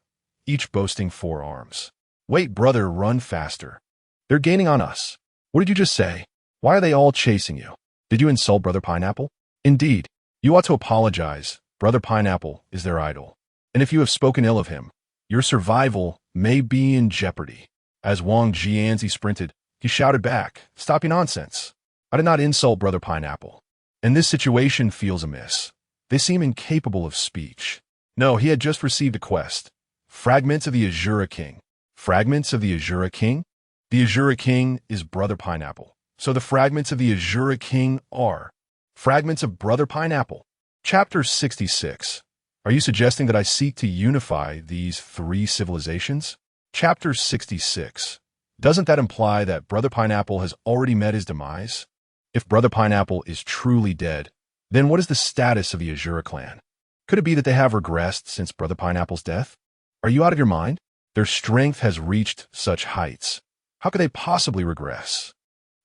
each boasting 4 arms. "Wait, brother, run faster. They're gaining on us." "What did you just say? Why are they all chasing you? Did you insult Brother Pineapple?" "Indeed, you ought to apologize. Brother Pineapple is their idol. And if you have spoken ill of him, your survival may be in jeopardy." As Wang Jianzi sprinted, he shouted back, "Stop your nonsense. I did not insult Brother Pineapple. And this situation feels amiss. They seem incapable of speech." No, he had just received a quest. Fragments of the Azura King. Fragments of the Azura King? The Azura King is Brother Pineapple. So the fragments of the Azura King are fragments of Brother Pineapple. Chapter 66. Are you suggesting that I seek to unify these 3 civilizations? Chapter 66. Doesn't that imply that Brother Pineapple has already met his demise? If Brother Pineapple is truly dead, then what is the status of the Azura clan? Could it be that they have regressed since Brother Pineapple's death? Are you out of your mind? Their strength has reached such heights. How could they possibly regress?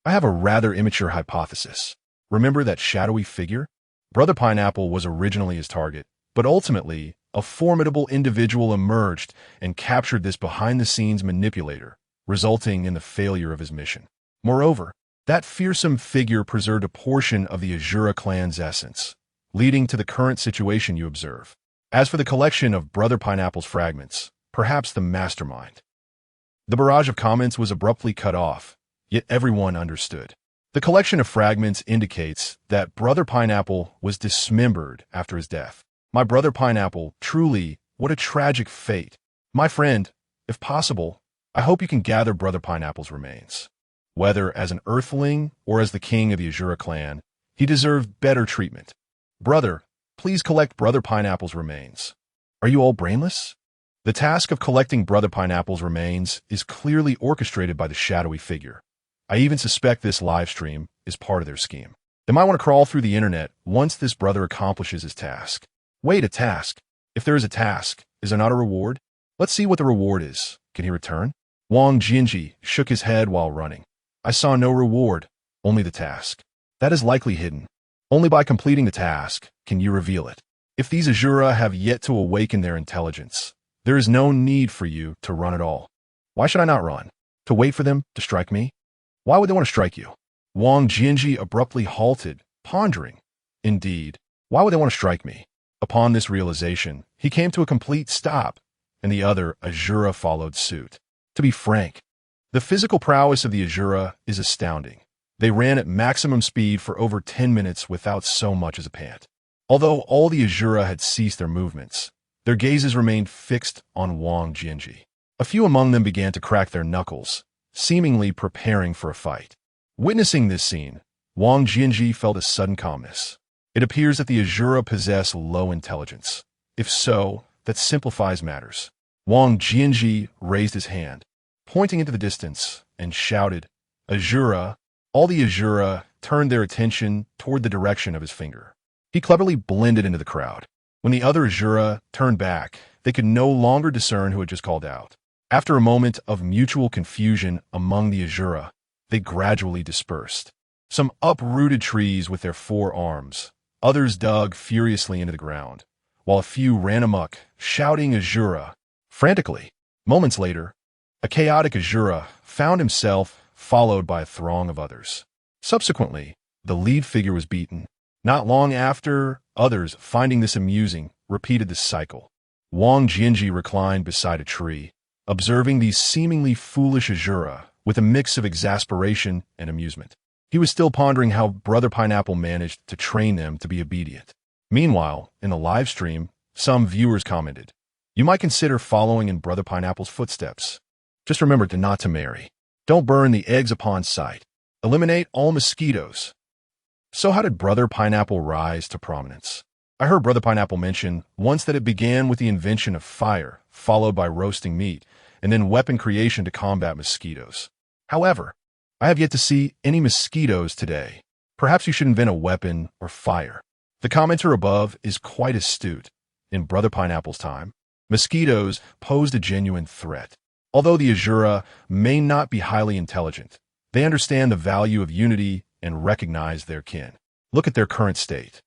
I have a rather immature hypothesis. Remember that shadowy figure? Brother Pineapple was originally his target, but ultimately, a formidable individual emerged and captured this behind-the-scenes manipulator, resulting in the failure of his mission. Moreover, that fearsome figure preserved a portion of the Azura clan's essence, leading to the current situation you observe. As for the collection of Brother Pineapple's fragments, perhaps the mastermind. The barrage of comments was abruptly cut off, yet everyone understood. The collection of fragments indicates that Brother Pineapple was dismembered after his death. My Brother Pineapple, truly, what a tragic fate. My friend, if possible, I hope you can gather Brother Pineapple's remains. Whether as an earthling or as the king of the Azura clan, he deserved better treatment. Brother, please collect Brother Pineapple's remains. Are you all brainless? The task of collecting Brother Pineapple's remains is clearly orchestrated by the shadowy figure. I even suspect this live stream is part of their scheme. They might want to crawl through the internet once this brother accomplishes his task. Wait, a task? If there is a task, is there not a reward? Let's see what the reward is. Can he return? Wang Jinji shook his head while running. I saw no reward, only the task. That is likely hidden. Only by completing the task can you reveal it. If these Azura have yet to awaken their intelligence, there is no need for you to run at all. Why should I not run? To wait for them to strike me? Why would they want to strike you? Wang Jinji abruptly halted, pondering. Indeed, why would they want to strike me? Upon this realization, he came to a complete stop, and the other Azura followed suit. To be frank, the physical prowess of the Azura is astounding. They ran at maximum speed for over 10 minutes without so much as a pant. Although all the Azura had ceased their movements, their gazes remained fixed on Wang Jinji. A few among them began to crack their knuckles, seemingly preparing for a fight. Witnessing this scene, Wang Jinji felt a sudden calmness. It appears that the Azura possess low intelligence. If so, that simplifies matters. Wang Jinji raised his hand, pointing into the distance, and shouted, Azura. All the Azura turned their attention toward the direction of his finger. He cleverly blended into the crowd. When the other Azura turned back, they could no longer discern who had just called out. After a moment of mutual confusion among the Azura, they gradually dispersed. Some uprooted trees with their 4 arms. Others dug furiously into the ground, while a few ran amok, shouting Azura frantically. Moments later, a chaotic Azura found himself followed by a throng of others. Subsequently, the lead figure was beaten. Not long after, others, finding this amusing, repeated the cycle. Wang Jinji reclined beside a tree, observing these seemingly foolish Azura with a mix of exasperation and amusement. He was still pondering how Brother Pineapple managed to train them to be obedient. Meanwhile, in the live stream, some viewers commented, "You might consider following in Brother Pineapple's footsteps. Just remember not to marry. Don't burn the eggs upon sight. Eliminate all mosquitoes." So how did Brother Pineapple rise to prominence? I heard Brother Pineapple mention once that it began with the invention of fire, followed by roasting meat, and then weapon creation to combat mosquitoes. However, I have yet to see any mosquitoes today. Perhaps you should invent a weapon or fire. The commenter above is quite astute. In Brother Pineapple's time, mosquitoes posed a genuine threat. Although the Azura may not be highly intelligent, they understand the value of unity and recognize their kin. Look at their current state.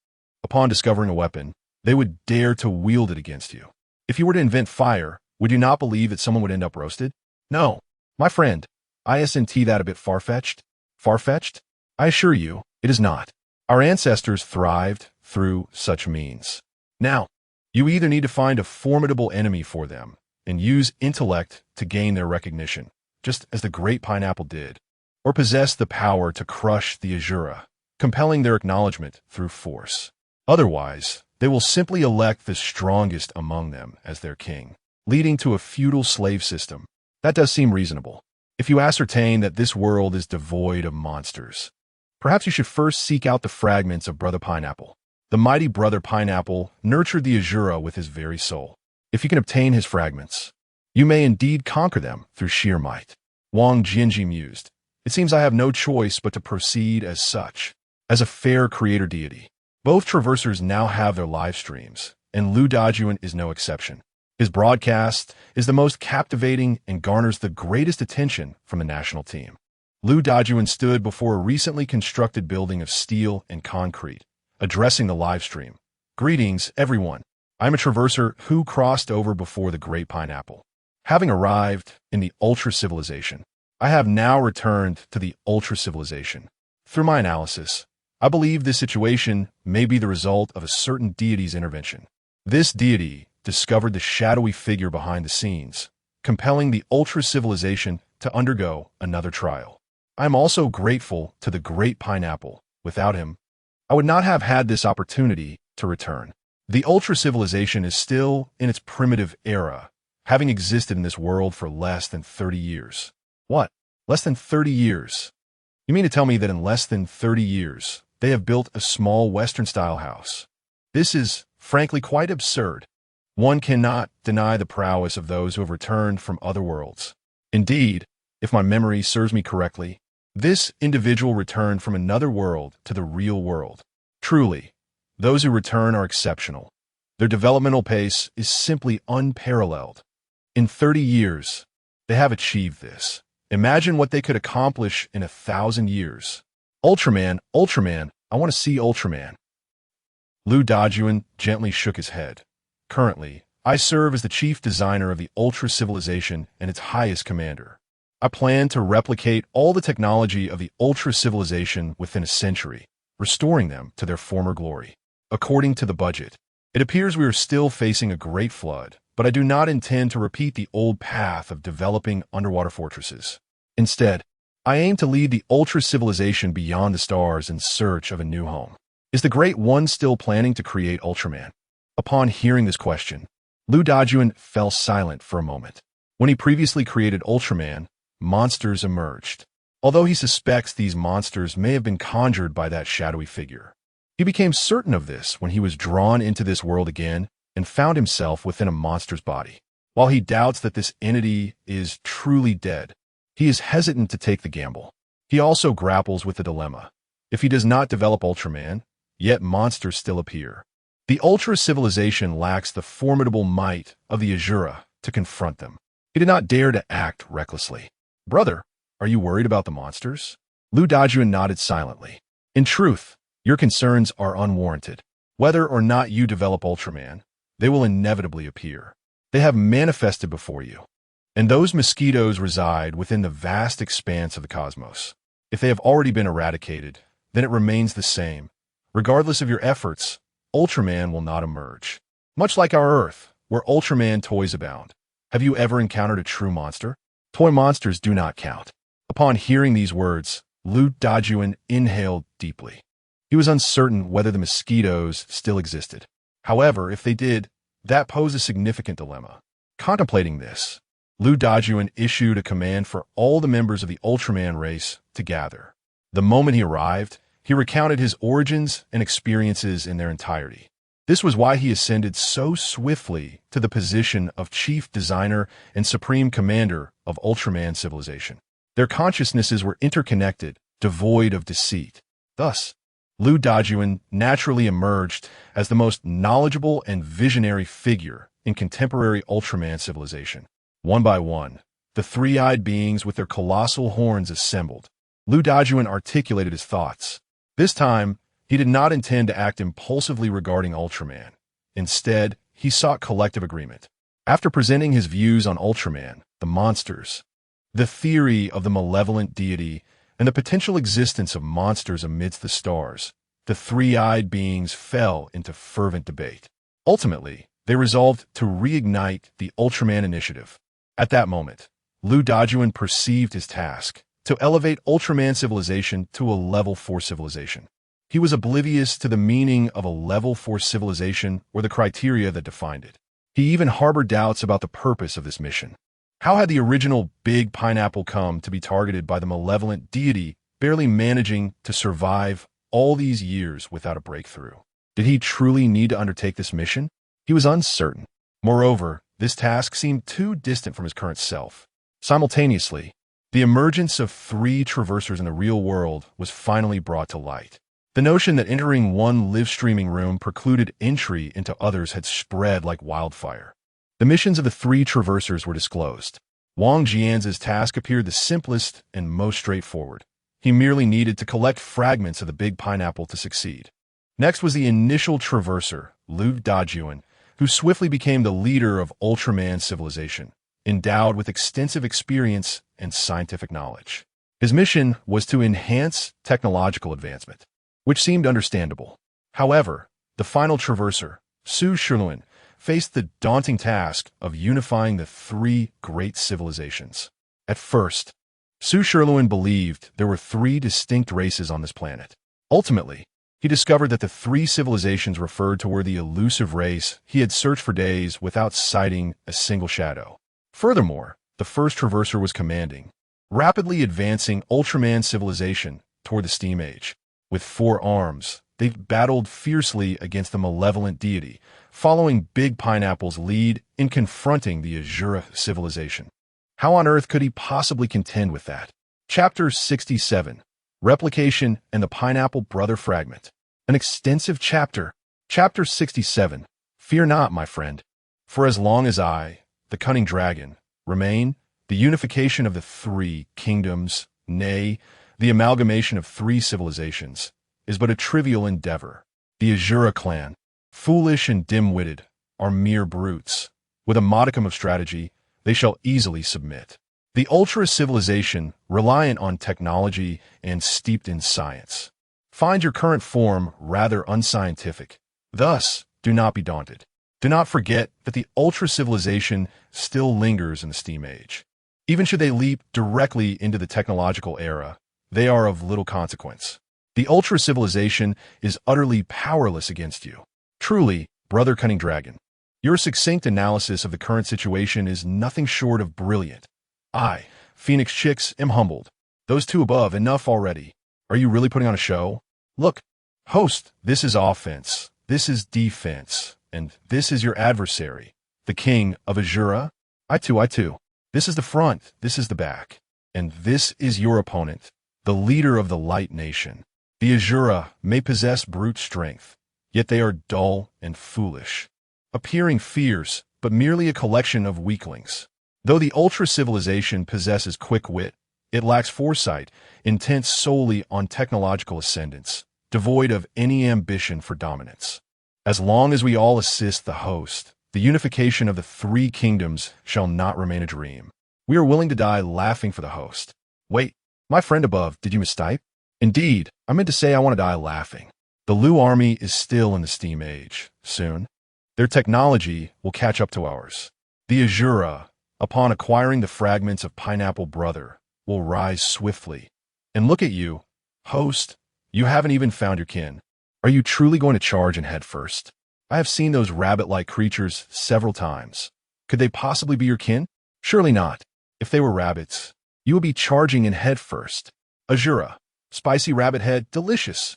Upon discovering a weapon, they would dare to wield it against you. If you were to invent fire, would you not believe that someone would end up roasted? No. My friend, isn't that a bit far-fetched? Far-fetched? I assure you, it is not. Our ancestors thrived through such means. Now, you either need to find a formidable enemy for them and use intellect to gain their recognition, just as the great pineapple did, or possess the power to crush the Azura, compelling their acknowledgement through force. Otherwise, they will simply elect the strongest among them as their king, leading to a feudal slave system. That does seem reasonable. If you ascertain that this world is devoid of monsters, perhaps you should first seek out the fragments of Brother Pineapple. The mighty Brother Pineapple nurtured the Azura with his very soul. If you can obtain his fragments, you may indeed conquer them through sheer might. Wang Jinji mused. It seems I have no choice but to proceed as such, as a fair creator deity. Both traversers now have their live streams, and Lu Dajuan is no exception. His broadcast is the most captivating and garners the greatest attention from the national team. Lu Dajuan stood before a recently constructed building of steel and concrete, addressing the live stream. Greetings, everyone. I'm a traverser who crossed over before the Great Pineapple. Having arrived in the ultra-civilization, I have now returned to the ultra-civilization. Through my analysis, I believe this situation may be the result of a certain deity's intervention. This deity discovered the shadowy figure behind the scenes, compelling the ultra-civilization to undergo another trial. I am also grateful to the Great Pineapple. Without him, I would not have had this opportunity to return. The ultra-civilization is still in its primitive era, having existed in this world for less than 30 years. What? Less than 30 years? You mean to tell me that in less than 30 years, they have built a small Western-style house? This is, frankly, quite absurd. One cannot deny the prowess of those who have returned from other worlds. Indeed, if my memory serves me correctly, this individual returned from another world to the real world. Truly, those who return are exceptional. Their developmental pace is simply unparalleled. In 30 years, they have achieved this. Imagine what they could accomplish in 1,000 years. Ultraman, Ultraman, I want to see Ultraman. Lu Dajuan gently shook his head. Currently, I serve as the chief designer of the Ultra Civilization and its highest commander. I plan to replicate all the technology of the Ultra Civilization within a century, restoring them to their former glory. According to the budget, it appears we are still facing a great flood, but I do not intend to repeat the old path of developing underwater fortresses. Instead, I aim to lead the Ultra Civilization beyond the stars in search of a new home. Is the Great One still planning to create Ultraman? Upon hearing this question, Lu Dajuan fell silent for a moment. When he previously created Ultraman, monsters emerged. Although he suspects these monsters may have been conjured by that shadowy figure. He became certain of this when he was drawn into this world again and found himself within a monster's body. While he doubts that this entity is truly dead, he is hesitant to take the gamble. He also grapples with the dilemma. If he does not develop Ultraman, yet monsters still appear. The Ultra Civilization lacks the formidable might of the Azura to confront them. He did not dare to act recklessly. Brother, are you worried about the monsters? Lu Dajuan nodded silently. In truth, your concerns are unwarranted. Whether or not you develop Ultraman, they will inevitably appear. They have manifested before you. And those mosquitoes reside within the vast expanse of the cosmos. If they have already been eradicated, then it remains the same. Regardless of your efforts, Ultraman will not emerge. Much like our Earth, where Ultraman toys abound. Have you ever encountered a true monster? Toy monsters do not count. Upon hearing these words, Lu Dajuan inhaled deeply. He was uncertain whether the mosquitoes still existed. However, if they did, that posed a significant dilemma. Contemplating this, Lu Dajuan issued a command for all the members of the Ultraman race to gather. The moment he arrived, he recounted his origins and experiences in their entirety. This was why he ascended so swiftly to the position of chief designer and supreme commander of Ultraman civilization. Their consciousnesses were interconnected, devoid of deceit. Thus, Lu Dajuan naturally emerged as the most knowledgeable and visionary figure in contemporary Ultraman civilization. One by one, the three-eyed beings with their colossal horns assembled. Lu Dajuan articulated his thoughts. This time, he did not intend to act impulsively regarding Ultraman. Instead, he sought collective agreement. After presenting his views on Ultraman, the monsters, the theory of the malevolent deity, and the potential existence of monsters amidst the stars, the three-eyed beings fell into fervent debate. Ultimately, they resolved to reignite the Ultraman initiative. At that moment, Lu Dajuan perceived his task to elevate Ultraman civilization to a level 4 civilization. He was oblivious to the meaning of a level 4 civilization or the criteria that defined it. He even harbored doubts about the purpose of this mission. How had the original Big Pineapple come to be targeted by the malevolent deity, barely managing to survive all these years without a breakthrough? Did he truly need to undertake this mission? He was uncertain. Moreover, this task seemed too distant from his current self. Simultaneously, the emergence of 3 traversers in the real world was finally brought to light. The notion that entering one live-streaming room precluded entry into others had spread like wildfire. The missions of the 3 traversers were disclosed. Wang Jian's task appeared the simplest and most straightforward. He merely needed to collect fragments of the Big Pineapple to succeed. Next was the initial traverser, Lu Dajuan, who swiftly became the leader of Ultraman civilization, endowed with extensive experience and scientific knowledge. His mission was to enhance technological advancement, which seemed understandable. However, the final traverser, Su Shilun, faced the daunting task of unifying the 3 great civilizations. At first, Su Shilun believed there were 3 distinct races on this planet. Ultimately, he discovered that the three civilizations referred to were the elusive race he had searched for days without sighting a single shadow. Furthermore, the first traverser was commanding, rapidly advancing Ultraman civilization toward the Steam Age. With 4 arms, they battled fiercely against the malevolent deity, following Big Pineapple's lead in confronting the Azura civilization. How on earth could he possibly contend with that? Chapter 67, Replication and the Pineapple Brother Fragment. An extensive chapter. Chapter 67, Fear not, my friend. For as long as I, the cunning dragon, remain, the unification of the 3 kingdoms, nay, the amalgamation of 3 civilizations, is but a trivial endeavor. The Azura clan, foolish and dim-witted, are mere brutes. With a modicum of strategy, they shall easily submit. The Ultra civilization, reliant on technology and steeped in science, find your current form rather unscientific. Thus, do not be daunted. Do not forget that the Ultra civilization still lingers in the Steam Age. Even should they leap directly into the technological era, they are of little consequence. The Ultra civilization is utterly powerless against you. Truly, Brother Cunning Dragon, your succinct analysis of the current situation is nothing short of brilliant. I, Phoenix Chicks, am humbled. Those 2 above, enough already. Are you really putting on a show? Look, host, this is offense, this is defense, and this is your adversary, the king of Azura. I too. This is the front, this is the back, and this is your opponent, the leader of the Light Nation. The Azura may possess brute strength, yet they are dull and foolish, appearing fierce, but merely a collection of weaklings. Though the Ultra civilization possesses quick wit, it lacks foresight, intent solely on technological ascendance, devoid of any ambition for dominance. As long as we all assist the host, the unification of the 3 kingdoms shall not remain a dream. We are willing to die laughing for the host. Wait, my friend above, did you mistype? Indeed, I meant to say I want to die laughing. The Lu army is still in the Steam Age. Soon, their technology will catch up to ours. The Azura, upon acquiring the fragments of Pineapple Brother, will rise swiftly. And look at you, host, you haven't even found your kin. Are you truly going to charge and head first? I have seen those rabbit-like creatures several times. Could they possibly be your kin? Surely not. If they were rabbits, you would be charging in head first. Azura, spicy rabbit head, delicious.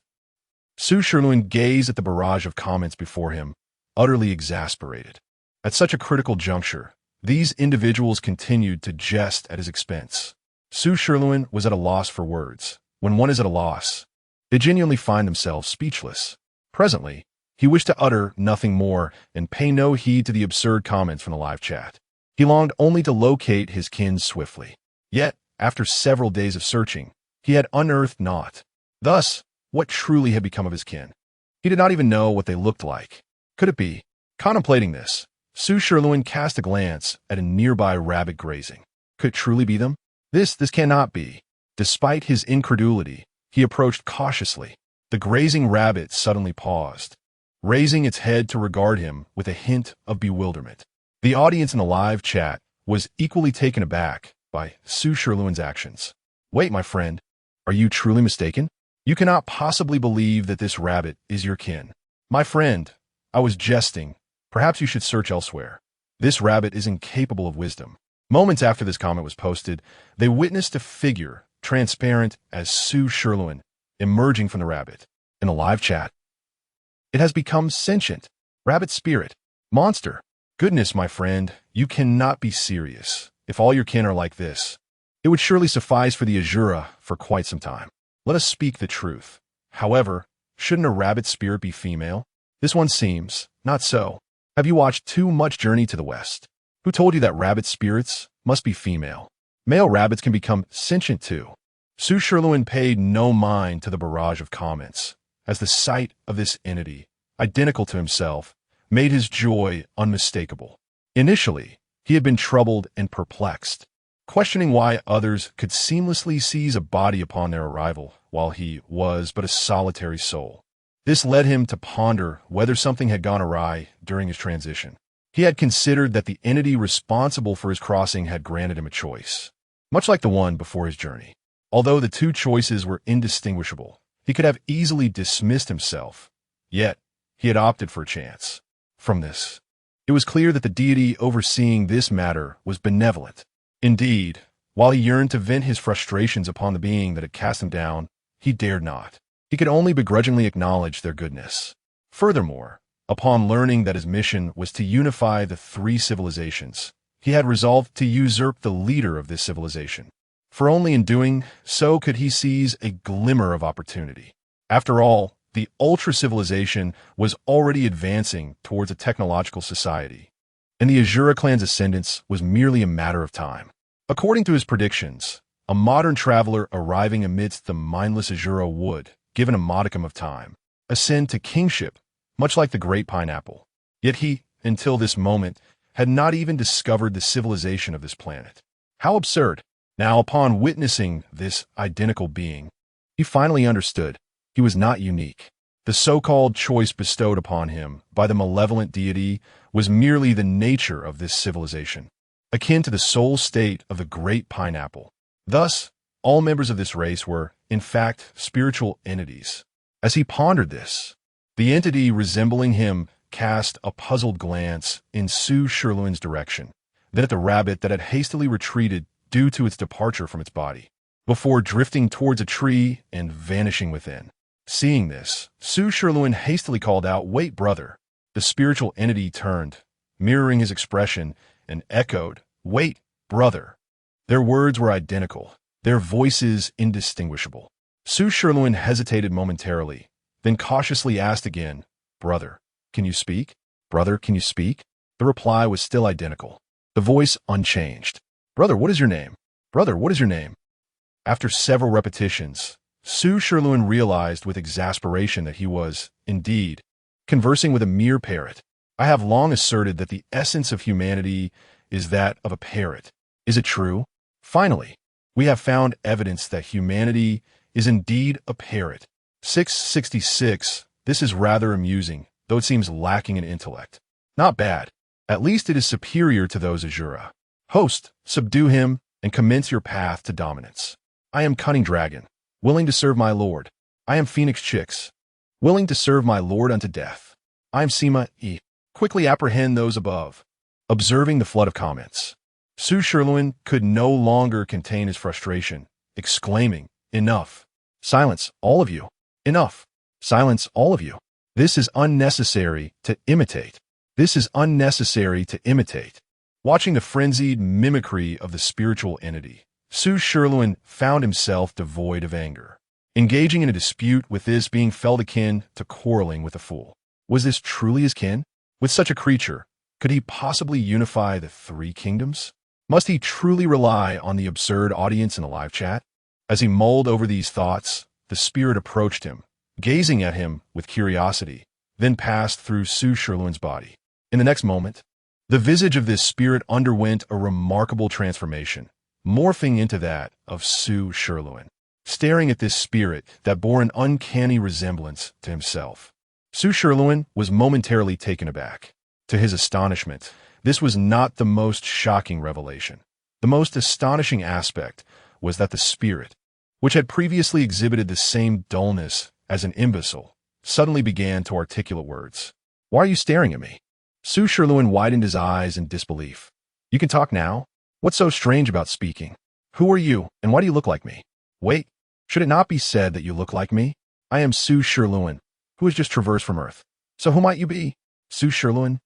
Su Sherluin gazed at the barrage of comments before him, utterly exasperated. At such a critical juncture, these individuals continued to jest at his expense. Su Sherluin was at a loss for words. When one is at a loss, they genuinely find themselves speechless. Presently, he wished to utter nothing more and pay no heed to the absurd comments from the live chat. He longed only to locate his kin swiftly. Yet, after several days of searching, he had unearthed naught. Thus, what truly had become of his kin? He did not even know what they looked like. Could it be? Contemplating this, Su Sherluin cast a glance at a nearby rabbit grazing. Could it truly be them? This cannot be. Despite his incredulity, he approached cautiously. The grazing rabbit suddenly paused, raising its head to regard him with a hint of bewilderment. The audience in the live chat was equally taken aback by Su Sherluin's actions. Wait, my friend, are you truly mistaken? You cannot possibly believe that this rabbit is your kin. My friend, I was jesting. Perhaps you should search elsewhere. This rabbit is incapable of wisdom. Moments after this comment was posted, they witnessed a figure, transparent as Su Sherluin, emerging from the rabbit. In a live chat, it has become sentient. Rabbit spirit. Monster. Goodness, my friend, you cannot be serious. If all your kin are like this, it would surely suffice for the Azura for quite some time. Let us speak the truth. However, shouldn't a rabbit spirit be female? This one seems not so. Have you watched too much Journey to the West? Who told you that rabbit spirits must be female? Male rabbits can become sentient too. Su Sherluin paid no mind to the barrage of comments, as the sight of this entity, identical to himself, made his joy unmistakable. Initially, he had been troubled and perplexed, questioning why others could seamlessly seize a body upon their arrival, while he was but a solitary soul. This led him to ponder whether something had gone awry during his transition. He had considered that the entity responsible for his crossing had granted him a choice, much like the one before his journey. Although the two choices were indistinguishable, He could have easily dismissed himself, yet he had opted for a chance. From this, it was clear that the deity overseeing this matter was benevolent. Indeed, while he yearned to vent his frustrations upon the being that had cast him down, he dared not. He could only begrudgingly acknowledge their goodness. Furthermore, upon learning that his mission was to unify the three civilizations, he had resolved to usurp the leader of this civilization. For only in doing so could he seize a glimmer of opportunity. After all, the ultra-civilization was already advancing towards a technological society, and the Azura clan's ascendance was merely a matter of time. According to his predictions, a modern traveler arriving amidst the mindless Azura would, given a modicum of time, ascend to kingship, much like the great pineapple. Yet he, until this moment, had not even discovered the civilization of this planet. How absurd! Now, upon witnessing this identical being, he finally understood he was not unique. The so-called choice bestowed upon him by the malevolent deity was merely the nature of this civilization, akin to the soul state of the great pineapple. Thus, all members of this race were, in fact, spiritual entities. As he pondered this, the entity resembling him cast a puzzled glance in Su Sherluin's direction, then at the rabbit that had hastily retreated due to its departure from its body, before drifting towards a tree and vanishing within. Seeing this, Su Sherluin hastily called out, "Wait, brother." The spiritual entity turned, mirroring his expression, and echoed, "Wait, brother." Their words were identical, their voices indistinguishable. Su Sherluin hesitated momentarily, then cautiously asked again, "Brother, can you speak? Brother, can you speak?" The reply was still identical, the voice unchanged. "Brother, what is your name? Brother, what is your name?" After several repetitions, Su Sherluin realized with exasperation that he was, indeed, conversing with a mere parrot. "I have long asserted that the essence of humanity is that of a parrot. Is it true? Finally, we have found evidence that humanity is indeed a parrot." 666. This is rather amusing, though it seems lacking in intellect. Not bad. At least it is superior to those Azura. Host, subdue him, and commence your path to dominance. I am Cunning Dragon, willing to serve my lord. I am Phoenix Chicks, willing to serve my lord unto death. I am Sema E. Quickly apprehend those above. Observing the flood of comments, Su Sherluin could no longer contain his frustration, exclaiming, "Enough! Silence, all of you! Enough! Silence, all of you! This is unnecessary to imitate. This is unnecessary to imitate." Watching the frenzied mimicry of the spiritual entity, Su Sherluin found himself devoid of anger. Engaging in a dispute with this being felt akin to quarreling with a fool. Was this truly his kin? With such a creature, could he possibly unify the three kingdoms? Must he truly rely on the absurd audience in a live chat? As he mulled over these thoughts, the spirit approached him, gazing at him with curiosity, then passed through Su Sherluin's body. In the next moment, the visage of this spirit underwent a remarkable transformation, morphing into that of Su Sherluin. Staring at this spirit that bore an uncanny resemblance to himself, Su Sherluin was momentarily taken aback. To his astonishment, this was not the most shocking revelation. The most astonishing aspect was that the spirit, which had previously exhibited the same dullness as an imbecile, suddenly began to articulate words. "Why are you staring at me?" Su Sherluin widened his eyes in disbelief. "You can talk now? What's so strange about speaking? Who are you, and why do you look like me? Wait, should it not be said that you look like me? I am Su Sherluin, who has just traversed from Earth. So who might you be? Su Sherluin?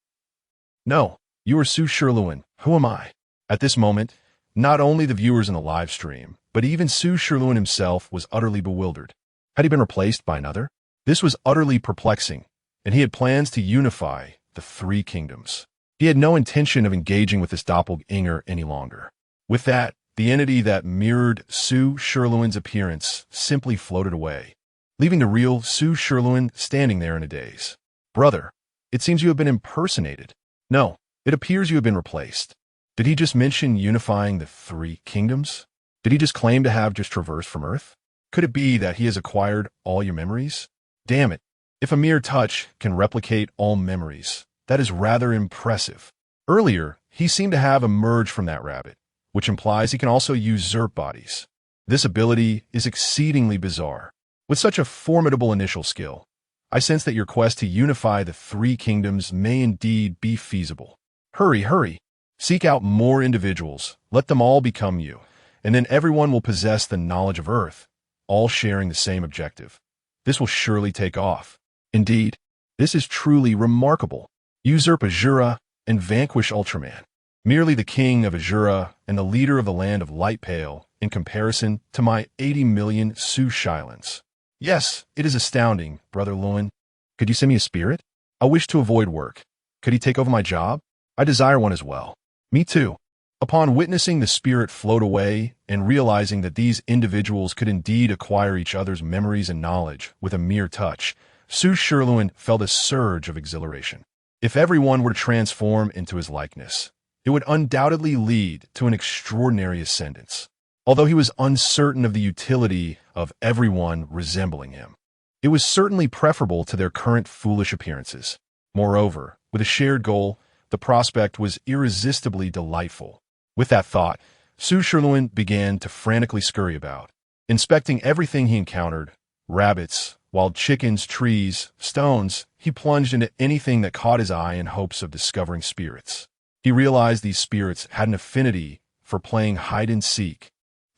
No, you are Su Sherluin. Who am I?" At this moment, not only the viewers in the live stream, but even Su Sherluin himself was utterly bewildered. Had he been replaced by another? This was utterly perplexing, and he had plans to unify the three kingdoms. He had no intention of engaging with this doppelganger any longer. With that, the entity that mirrored Su Sherluin's appearance simply floated away, leaving the real Su Sherluin standing there in a daze. "Brother, it seems you have been impersonated." "No, it appears you have been replaced." Did he just mention unifying the three kingdoms? Did he just claim to have just traversed from Earth? Could it be that he has acquired all your memories? Damn it. If a mere touch can replicate all memories, that is rather impressive. Earlier, he seemed to have emerged from that rabbit, which implies he can also usurp bodies. This ability is exceedingly bizarre. With such a formidable initial skill, I sense that your quest to unify the three kingdoms may indeed be feasible. Hurry, hurry. Seek out more individuals, let them all become you, and then everyone will possess the knowledge of Earth, all sharing the same objective. This will surely take off. Indeed, this is truly remarkable. Usurp Azura and vanquish Ultraman. Merely the king of Azura and the leader of the land of Light pale in comparison to my 80 million Su Shylans. Yes, it is astounding, Brother Lewin. Could you send me a spirit? I wish to avoid work. Could he take over my job? I desire one as well. Me too. Upon witnessing the spirit float away and realizing that these individuals could indeed acquire each other's memories and knowledge with a mere touch, Su Shylin felt a surge of exhilaration. If everyone were to transform into his likeness, it would undoubtedly lead to an extraordinary ascendance. Although he was uncertain of the utility of everyone resembling him, it was certainly preferable to their current foolish appearances. Moreover, with a shared goal, the prospect was irresistibly delightful. With that thought, Su Shylin began to frantically scurry about, inspecting everything he encountered: rabbits, wild chickens, trees, stones. He plunged into anything that caught his eye in hopes of discovering spirits. He realized these spirits had an affinity for playing hide-and-seek.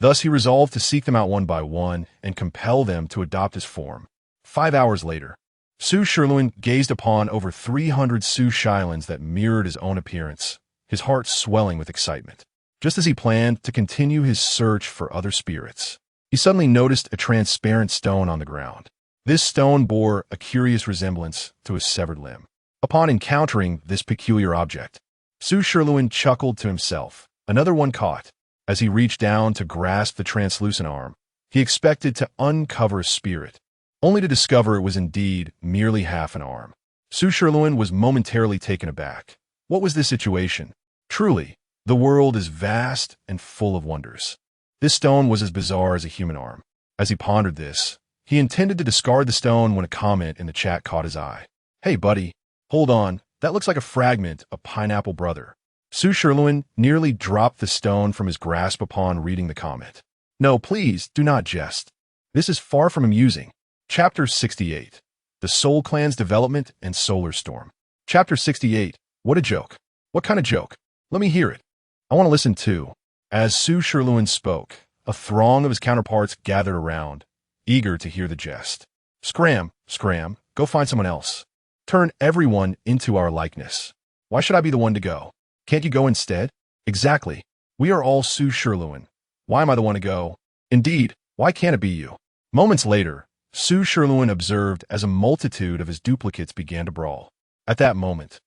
Thus he resolved to seek them out one by one and compel them to adopt his form. 5 hours later, Su Shylin gazed upon over 300 Su Shylans that mirrored his own appearance, his heart swelling with excitement. Just as he planned to continue his search for other spirits, he suddenly noticed a transparent stone on the ground. This stone bore a curious resemblance to a severed limb. Upon encountering this peculiar object, Su Shylin chuckled to himself. Another one caught. As he reached down to grasp the translucent arm, he expected to uncover a spirit, only to discover it was indeed merely half an arm. Su Shylin was momentarily taken aback. What was this situation? Truly, the world is vast and full of wonders. This stone was as bizarre as a human arm. As he pondered this, he intended to discard the stone when a comment in the chat caught his eye. Hey buddy, hold on, that looks like a fragment of Pineapple Brother. Su Shylin nearly dropped the stone from his grasp upon reading the comment. No, please, do not jest. This is far from amusing. Chapter 68. The Soul Clan's Development and Solar Storm. Chapter 68. What a joke. What kind of joke? Let me hear it. I want to listen too. As Su Shylin spoke, a throng of his counterparts gathered around, eager to hear the jest. Scram, go find someone else. Turn everyone into our likeness. Why should I be the one to go? Can't you go instead? Exactly. We are all Su Shylin. Why am I the one to go? Indeed, why can't it be you? Moments later, Su Shylin observed as a multitude of his duplicates began to brawl. At that moment,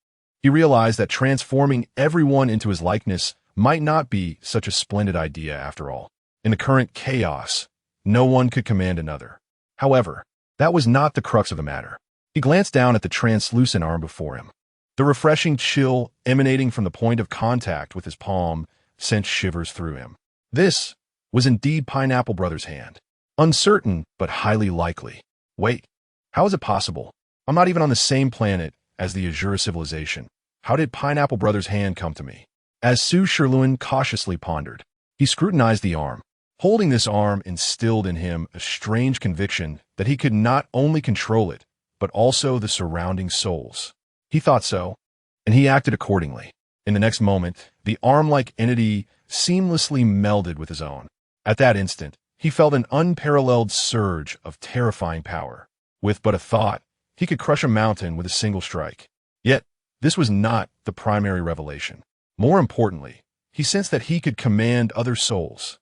he realized that transforming everyone into his likeness might not be such a splendid idea after all. In the current chaos, no one could command another. However, that was not the crux of the matter. He glanced down at the translucent arm before him. The refreshing chill emanating from the point of contact with his palm sent shivers through him. This was indeed Pineapple Brother's hand. Uncertain, but highly likely. Wait, how is it possible? I'm not even on the same planet as the Azura civilization. How did Pineapple Brother's hand come to me? As Su Shylin cautiously pondered, he scrutinized the arm. Holding this arm instilled in him a strange conviction that he could not only control it, but also the surrounding souls. He thought so, and he acted accordingly. In the next moment, the arm-like entity seamlessly melded with his own. At that instant, he felt an unparalleled surge of terrifying power. With but a thought, he could crush a mountain with a single strike. Yet, this was not the primary revelation. More importantly, he sensed that he could command other souls.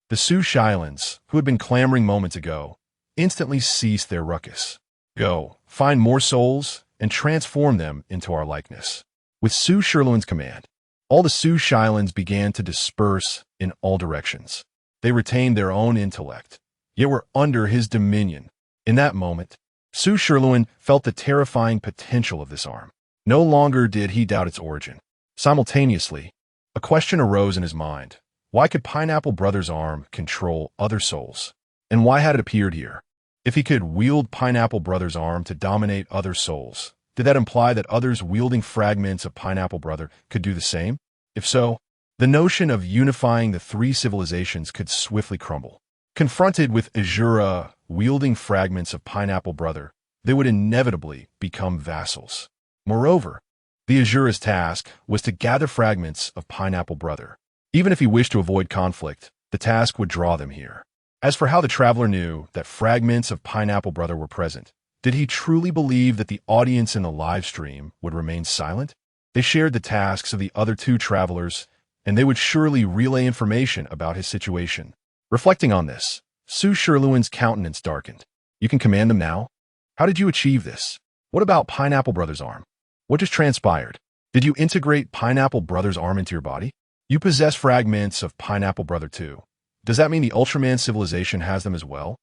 The Su Shylans, who had been clamoring moments ago, instantly ceased their ruckus. Go, find more souls, and transform them into our likeness. With Su Shylin's command, all the Su Shylans began to disperse in all directions. They retained their own intellect, yet were under his dominion. In that moment, Su Shylin felt the terrifying potential of this arm. No longer did he doubt its origin. Simultaneously, a question arose in his mind. Why could Pineapple Brother's arm control other souls? And why had it appeared here? If he could wield Pineapple Brother's arm to dominate other souls, did that imply that others wielding fragments of Pineapple Brother could do the same? If so, the notion of unifying the three civilizations could swiftly crumble. Confronted with Azura wielding fragments of Pineapple Brother, they would inevitably become vassals. Moreover, the Azura's task was to gather fragments of Pineapple Brother. Even if he wished to avoid conflict, the task would draw them here. As for how the traveler knew that fragments of Pineapple Brother were present, did he truly believe that the audience in the live stream would remain silent? They shared the tasks of the other two travelers, and they would surely relay information about his situation. Reflecting on this, Su Sherluin's countenance darkened. You can command them now? How did you achieve this? What about Pineapple Brother's arm? What just transpired? Did you integrate Pineapple Brother's arm into your body? You possess fragments of Pineapple Brother too. Does that mean the Ultraman civilization has them as well?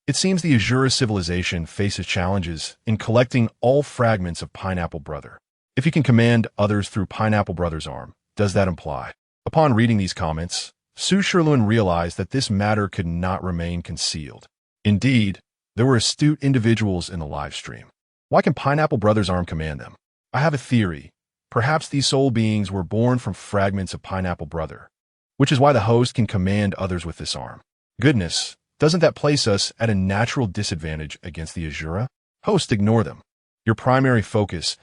It seems the Azura civilization faces challenges in collecting all fragments of Pineapple Brother. If you can command others through Pineapple Brother's arm, does that imply? Upon reading these comments, Su Sherluin realized that this matter could not remain concealed. Indeed, there were astute individuals in the live stream. Why can Pineapple Brother's arm command them? I have a theory. Perhaps these soul beings were born from fragments of Pineapple Brother, which is why the host can command others with this arm. Goodness, doesn't that place us at a natural disadvantage against the Azura? Host, ignore them. Your primary focus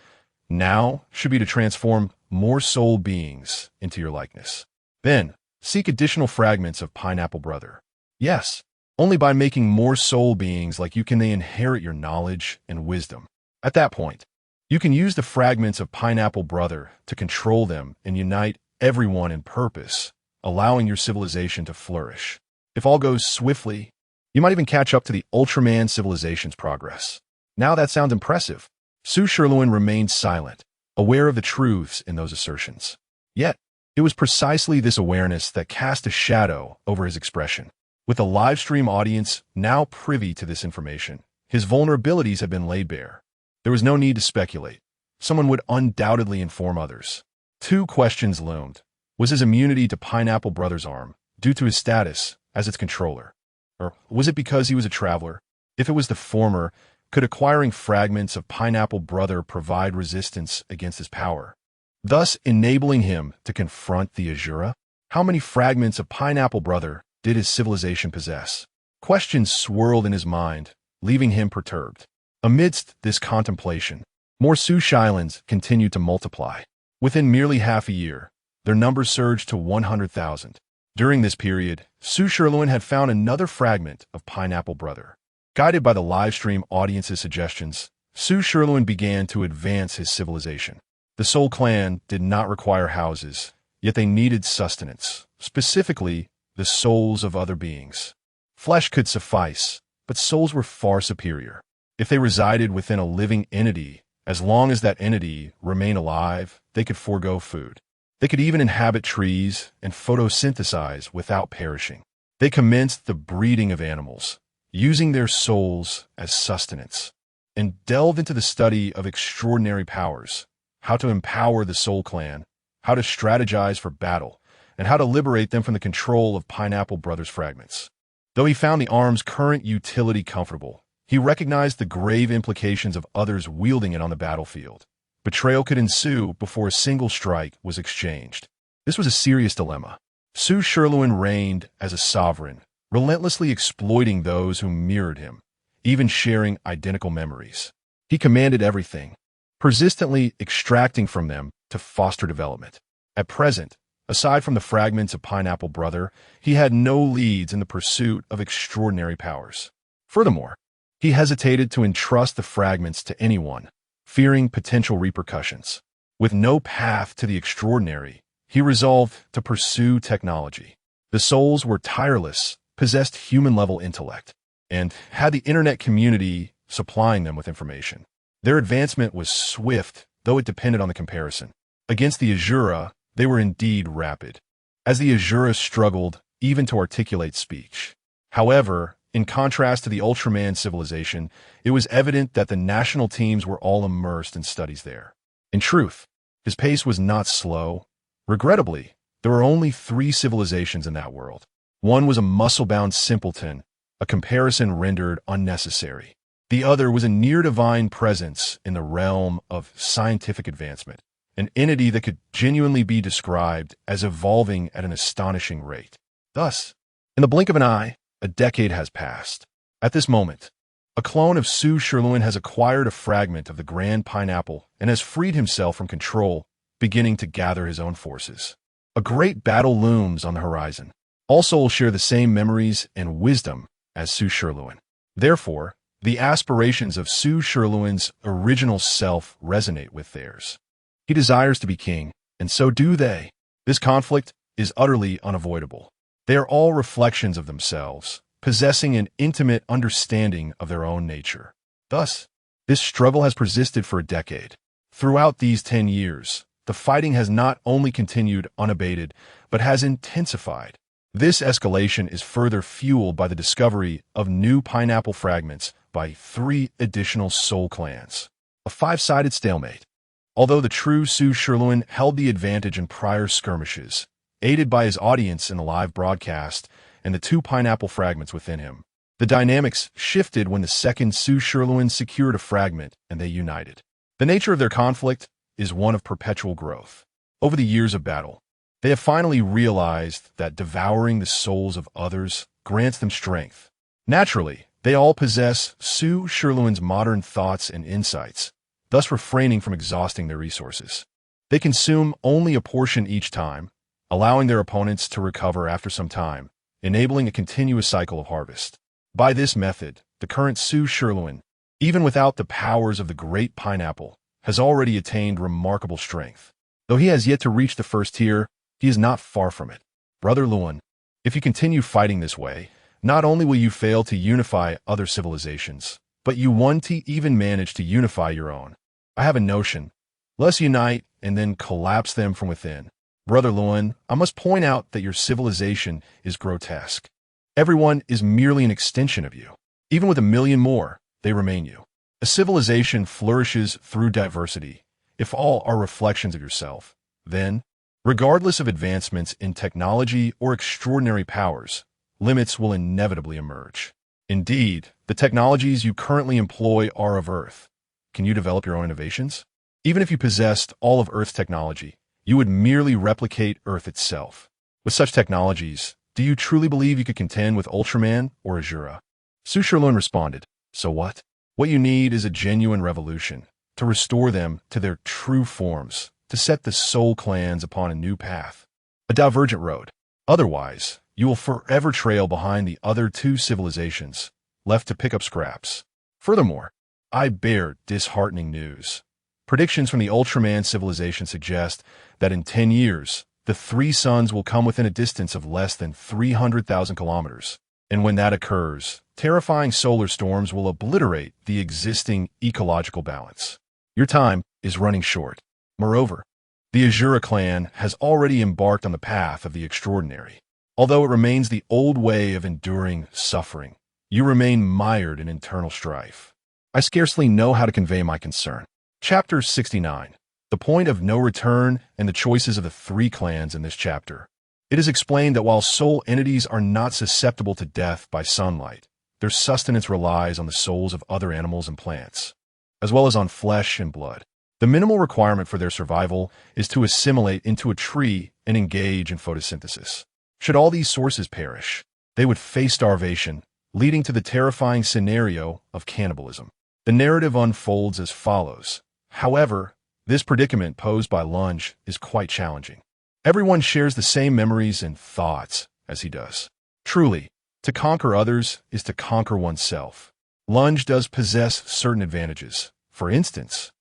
now should be to transform more soul beings into your likeness. Then, seek additional fragments of Pineapple Brother. Yes, only by making more soul beings like you can they inherit your knowledge and wisdom. At that point, you can use the fragments of Pineapple Brother to control them and unite everyone in purpose, allowing your civilization to flourish. If all goes swiftly, you might even catch up to the Ultraman civilization's progress. Now that sounds impressive. Su Sherluin remained silent, aware of the truths in those assertions. Yet, it was precisely this awareness that cast a shadow over his expression. With the live stream audience now privy to this information, his vulnerabilities had been laid bare. There was no need to speculate. Someone would undoubtedly inform others. Two questions loomed. Was his immunity to Pineapple Brother's arm due to his status as its controller? Or was it because he was a traveler? If it was the former, could acquiring fragments of Pineapple Brother provide resistance against his power, thus enabling him to confront the Azura? How many fragments of Pineapple Brother did his civilization possess? Questions swirled in his mind, leaving him perturbed. Amidst this contemplation, more Su Shylans continued to multiply. Within merely half a year, their numbers surged to 100,000. During this period, Su Sherluin had found another fragment of Pineapple Brother. Guided by the livestream audience's suggestions, Su Sherluin began to advance his civilization. The Soul Clan did not require houses, yet they needed sustenance, specifically the souls of other beings. Flesh could suffice, but souls were far superior. If they resided within a living entity, as long as that entity remained alive, they could forego food. They could even inhabit trees and photosynthesize without perishing. They commenced the breeding of animals, using their souls as sustenance, and delved into the study of extraordinary powers, how to empower the Soul Clan, how to strategize for battle, and how to liberate them from the control of Pineapple Brother's fragments. Though he found the arm's current utility comfortable, he recognized the grave implications of others wielding it on the battlefield. Betrayal could ensue before a single strike was exchanged. This was a serious dilemma. Su Sherluin reigned as a sovereign, relentlessly exploiting those who mirrored him, even sharing identical memories. He commanded everything, persistently extracting from them to foster development. At present, aside from the fragments of Pineapple Brother, he had no leads in the pursuit of extraordinary powers. Furthermore, he hesitated to entrust the fragments to anyone, fearing potential repercussions. With no path to the extraordinary, he resolved to pursue technology. The souls were tireless, possessed human-level intellect, and had the internet community supplying them with information. Their advancement was swift, though it depended on the comparison. Against the Azura, they were indeed rapid, as the Azura struggled even to articulate speech. However, in contrast to the Ultraman civilization, it was evident that the national teams were all immersed in studies there. In truth, his pace was not slow. Regrettably, there were only 3 civilizations in that world. One was a muscle-bound simpleton, a comparison rendered unnecessary. The other was a near-divine presence in the realm of scientific advancement, an entity that could genuinely be described as evolving at an astonishing rate. Thus, in the blink of an eye, A decade has passed. At this moment, a clone of Su Sherluin has acquired a fragment of the Grand Pineapple and has freed himself from control, beginning to gather his own forces. A great battle looms on the horizon. All souls share the same memories and wisdom as Su Sherluin. Therefore, the aspirations of Su Sherluin's original self resonate with theirs. He desires to be king, and so do they. This conflict is utterly unavoidable. They are all reflections of themselves, possessing an intimate understanding of their own nature. Thus, this struggle has persisted for a decade. Throughout these 10 years, the fighting has not only continued unabated, but has intensified. This escalation is further fueled by the discovery of new pineapple fragments by 3 additional soul clans. A 5-sided stalemate. Although the true Su Sherluin held the advantage in prior skirmishes, aided by his audience in the live broadcast and the 2 pineapple fragments within him, the dynamics shifted when the second Su Sherluin secured a fragment and they united. The nature of their conflict is one of perpetual growth. Over the years of battle, they have finally realized that devouring the souls of others grants them strength. Naturally, they all possess Su Sherluin's modern thoughts and insights, thus refraining from exhausting their resources. They consume only a portion each time, allowing their opponents to recover after some time, enabling a continuous cycle of harvest. By this method, the current Su Sherluin, even without the powers of the Great Pineapple, has already attained remarkable strength. Though he has yet to reach the first tier, he is not far from it. Brother Luan, if you continue fighting this way, not only will you fail to unify other civilizations, but you won't even manage to unify your own. I have a notion. Let's unite and then collapse them from within. Brother Luan, I must point out that your civilization is grotesque. Everyone is merely an extension of you. Even with 1,000,000 more, they remain you. A civilization flourishes through diversity. If all are reflections of yourself, then, regardless of advancements in technology or extraordinary powers, limits will inevitably emerge. Indeed, the technologies you currently employ are of Earth. Can you develop your own innovations? Even if you possessed all of Earth's technology, you would merely replicate Earth itself. With such technologies, do you truly believe you could contend with Ultraman or Azura? Su Sherluin responded, so what? What you need is a genuine revolution, to restore them to their true forms, to set the soul clans upon a new path, a divergent road. Otherwise, you will forever trail behind the other 2 civilizations, left to pick up scraps. Furthermore, I bear disheartening news. Predictions from the Ultraman civilization suggest that in 10 years, the 3 suns will come within a distance of less than 300,000 kilometers. And when that occurs, terrifying solar storms will obliterate the existing ecological balance. Your time is running short. Moreover, the Azura clan has already embarked on the path of the extraordinary. Although it remains the old way of enduring suffering, you remain mired in internal strife. I scarcely know how to convey my concern. Chapter 69. The point of no return and the choices of the 3 clans in this chapter. It is explained that while soul entities are not susceptible to death by sunlight, their sustenance relies on the souls of other animals and plants, as well as on flesh and blood. The minimal requirement for their survival is to assimilate into a tree and engage in photosynthesis. Should all these sources perish, they would face starvation, leading to the terrifying scenario of cannibalism. The narrative unfolds as follows. However, this predicament posed by Lunge is quite challenging. Everyone shares the same memories and thoughts as he does. Truly, to conquer others is to conquer oneself. Lunge does possess certain advantages. For instance,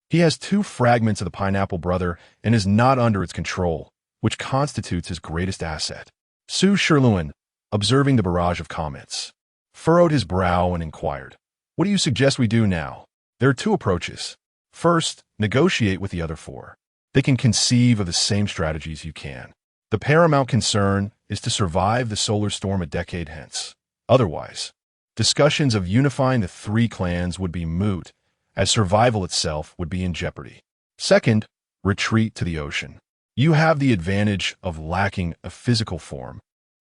he has 2 fragments of the Pineapple Brother and is not under its control, which constitutes his greatest asset. Su Sherluin, observing the barrage of comments, furrowed his brow and inquired, what do you suggest we do now? There are 2 approaches. First, negotiate with the other 4. They can conceive of the same strategies you can. The paramount concern is to survive the solar storm a decade hence. Otherwise, discussions of unifying the 3 clans would be moot, as survival itself would be in jeopardy. Second, retreat to the ocean. You have the advantage of lacking a physical form,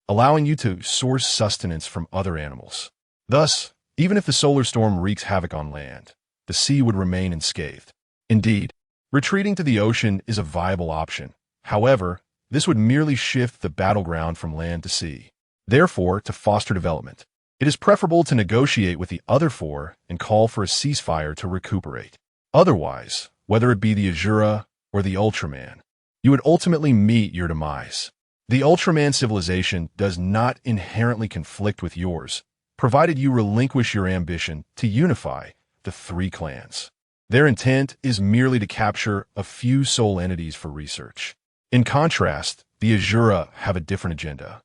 allowing you to source sustenance from other animals. Thus, even if the solar storm wreaks havoc on land, the sea would remain unscathed. Indeed, retreating to the ocean is a viable option. However, this would merely shift the battleground from land to sea. Therefore, to foster development, it is preferable to negotiate with the other four and call for a ceasefire to recuperate. Otherwise, whether it be the Azura or the Ultraman, you would ultimately meet your demise. The Ultraman civilization does not inherently conflict with yours, provided you relinquish your ambition to unify the three clans. Their intent is merely to capture a few soul entities for research. In contrast, the Azura have a different agenda.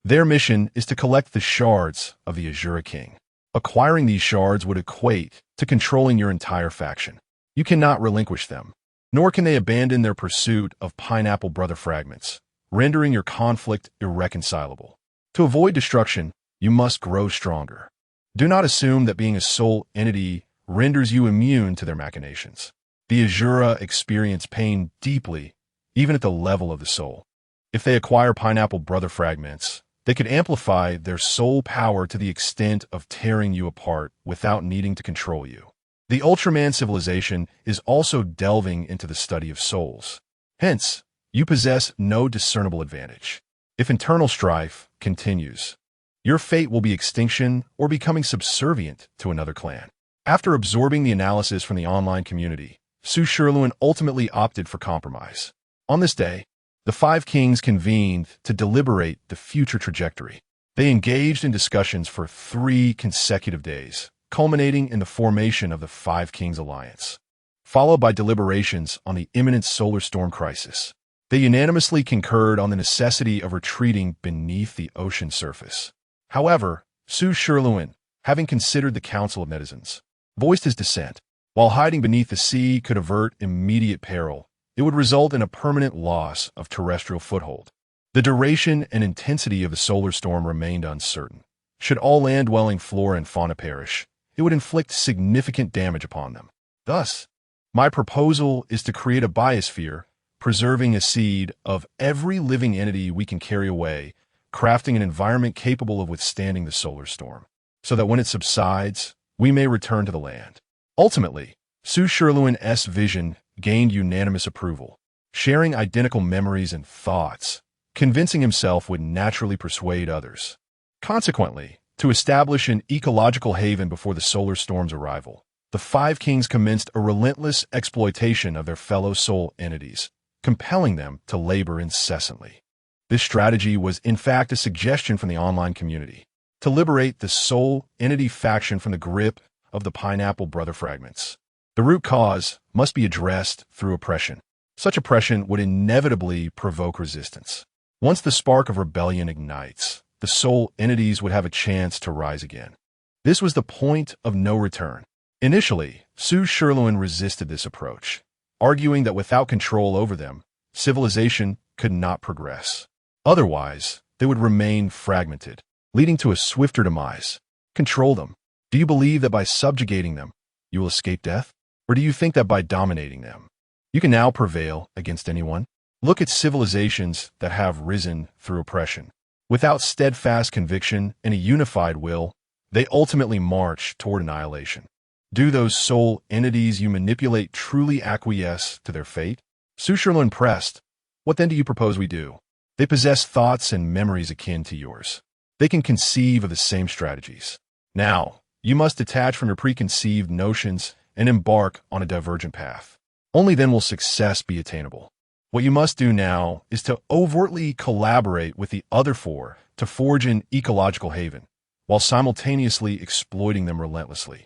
Their mission is to collect the shards of the Azura King. Acquiring these shards would equate to controlling your entire faction. You cannot relinquish them, nor can they abandon their pursuit of Pineapple Brother fragments, rendering your conflict irreconcilable. To avoid destruction, you must grow stronger. Do not assume that being a soul entity renders you immune to their machinations. The Azura experience pain deeply, even at the level of the soul. If they acquire Pineapple Brother fragments, they could amplify their soul power to the extent of tearing you apart without needing to control you. The Ultraman civilization is also delving into the study of souls. Hence, you possess no discernible advantage. If internal strife continues, your fate will be extinction or becoming subservient to another clan. After absorbing the analysis from the online community, Su Sherluin ultimately opted for compromise. On this day, the five kings convened to deliberate the future trajectory. They engaged in discussions for 3 consecutive days, culminating in the formation of the Five Kings Alliance. Followed by deliberations on the imminent solar storm crisis, they unanimously concurred on the necessity of retreating beneath the ocean surface. However, Su Sherluin, having considered the Council of Netizens, voiced his dissent. While hiding beneath the sea could avert immediate peril, it would result in a permanent loss of terrestrial foothold. The duration and intensity of the solar storm remained uncertain. Should all land-dwelling flora and fauna perish, it would inflict significant damage upon them. Thus, my proposal is to create a biosphere, preserving a seed of every living entity we can carry away, crafting an environment capable of withstanding the solar storm, so that when it subsides, we may return to the land. Ultimately, Su Sherluin's vision gained unanimous approval. Sharing identical memories and thoughts, convincing himself would naturally persuade others. Consequently, to establish an ecological haven before the solar storm's arrival, the Five Kings commenced a relentless exploitation of their fellow soul entities, compelling them to labor incessantly. This strategy was in fact a suggestion from the online community, to liberate the soul entity faction from the grip of the Pineapple Brother fragments. The root cause must be addressed through oppression. Such oppression would inevitably provoke resistance. Once the spark of rebellion ignites, the soul entities would have a chance to rise again. This was the point of no return. Initially, Su Sherluin resisted this approach, arguing that without control over them, civilization could not progress. Otherwise, they would remain fragmented, leading to a swifter demise. Control them. Do you believe that by subjugating them, you will escape death? Or do you think that by dominating them, you can now prevail against anyone? Look at civilizations that have risen through oppression. Without steadfast conviction and a unified will, they ultimately march toward annihilation. Do those soul entities you manipulate truly acquiesce to their fate? Su Sherluin pressed, "What then do you propose we do?" They possess thoughts and memories akin to yours. They can conceive of the same strategies. Now, you must detach from your preconceived notions and embark on a divergent path. Only then will success be attainable. What you must do now is to overtly collaborate with the other four to forge an ecological haven, while simultaneously exploiting them relentlessly.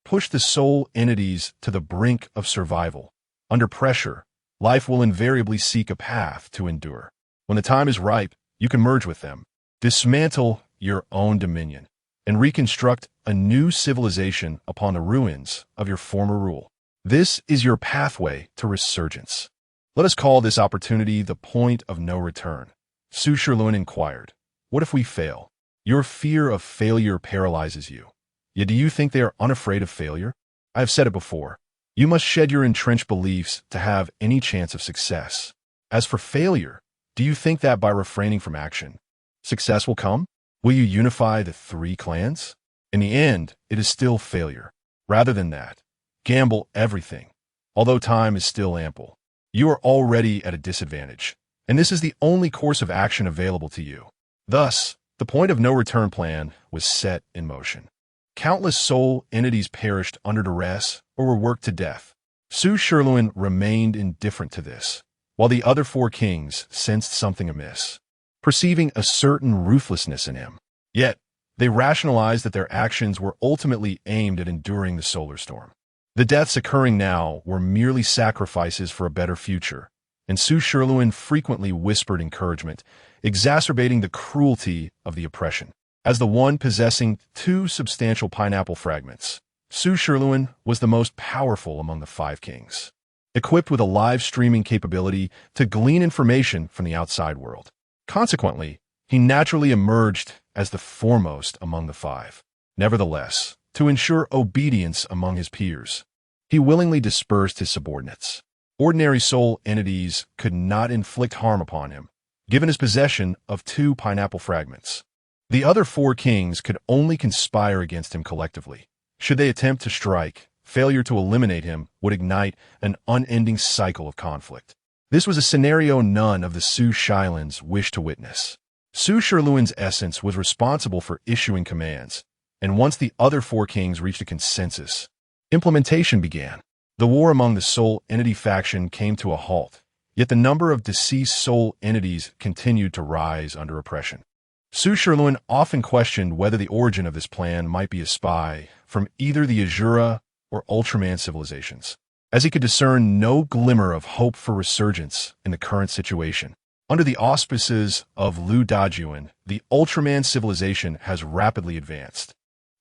Push the soul entities to the brink of survival. Under pressure, life will invariably seek a path to endure. When the time is ripe, you can merge with them, dismantle your own dominion, and reconstruct a new civilization upon the ruins of your former rule. This is your pathway to resurgence. Let us call this opportunity the point of no return. Su Sherluin inquired, "What if we fail?" Your fear of failure paralyzes you. Yet do you think they are unafraid of failure? I have said it before. You must shed your entrenched beliefs to have any chance of success. As for failure, do you think that by refraining from action, success will come? Will you unify the three clans? In the end, it is still failure. Rather than that, gamble everything. Although time is still ample, you are already at a disadvantage, and this is the only course of action available to you. Thus, The point of no return plan was set in motion. Countless soul entities perished under duress or were worked to death. Su Sherluin remained indifferent to this, while the other four kings sensed something amiss, perceiving a certain ruthlessness in him. Yet, they rationalized that their actions were ultimately aimed at enduring the solar storm. The deaths occurring now were merely sacrifices for a better future, and Su Sherluin frequently whispered encouragement, exacerbating the cruelty of the oppression. As the one possessing two substantial pineapple fragments, Su Sherluin was the most powerful among the five kings, equipped with a live streaming capability to glean information from the outside world. Consequently, he naturally emerged as the foremost among the five. Nevertheless, to ensure obedience among his peers, he willingly dispersed his subordinates. Ordinary soul entities could not inflict harm upon him, given his possession of two pineapple fragments. The other four kings could only conspire against him collectively. Should they attempt to strike, failure to eliminate him would ignite an unending cycle of conflict. This was a scenario none of the Su Shylans wished to witness. Su Sherluin's essence was responsible for issuing commands, and once the other four kings reached a consensus, implementation began. The war among the soul entity faction came to a halt, yet the number of deceased soul entities continued to rise under oppression. Su Sherluin often questioned whether the origin of this plan might be a spy from either the Azura or Ultraman civilizations, as he could discern no glimmer of hope for resurgence in the current situation. Under the auspices of Lu Dajuan, the Ultraman civilization has rapidly advanced,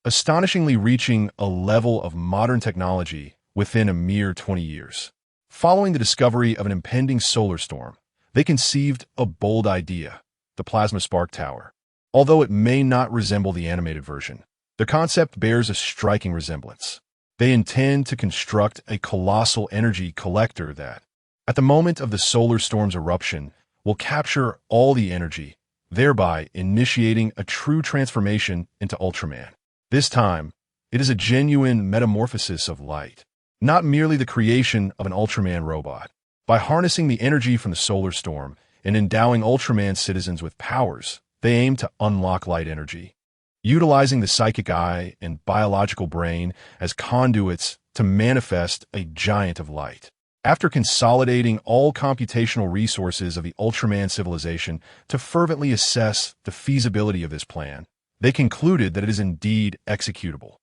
astonishingly reaching a level of modern technology within a mere 20 years. Following the discovery of an impending solar storm, they conceived a bold idea, the Plasma Spark Tower. Although it may not resemble the animated version, the concept bears a striking resemblance. They intend to construct a colossal energy collector that, at the moment of the solar storm's eruption, will capture all the energy, thereby initiating a true transformation into Ultraman. This time, it is a genuine metamorphosis of light, not merely the creation of an Ultraman robot. By harnessing the energy from the solar storm and endowing Ultraman citizens with powers, they aim to unlock light energy, utilizing the psychic eye and biological brain as conduits to manifest a giant of light. After consolidating all computational resources of the Ultraman civilization to fervently assess the feasibility of this plan, they concluded that it is indeed executable.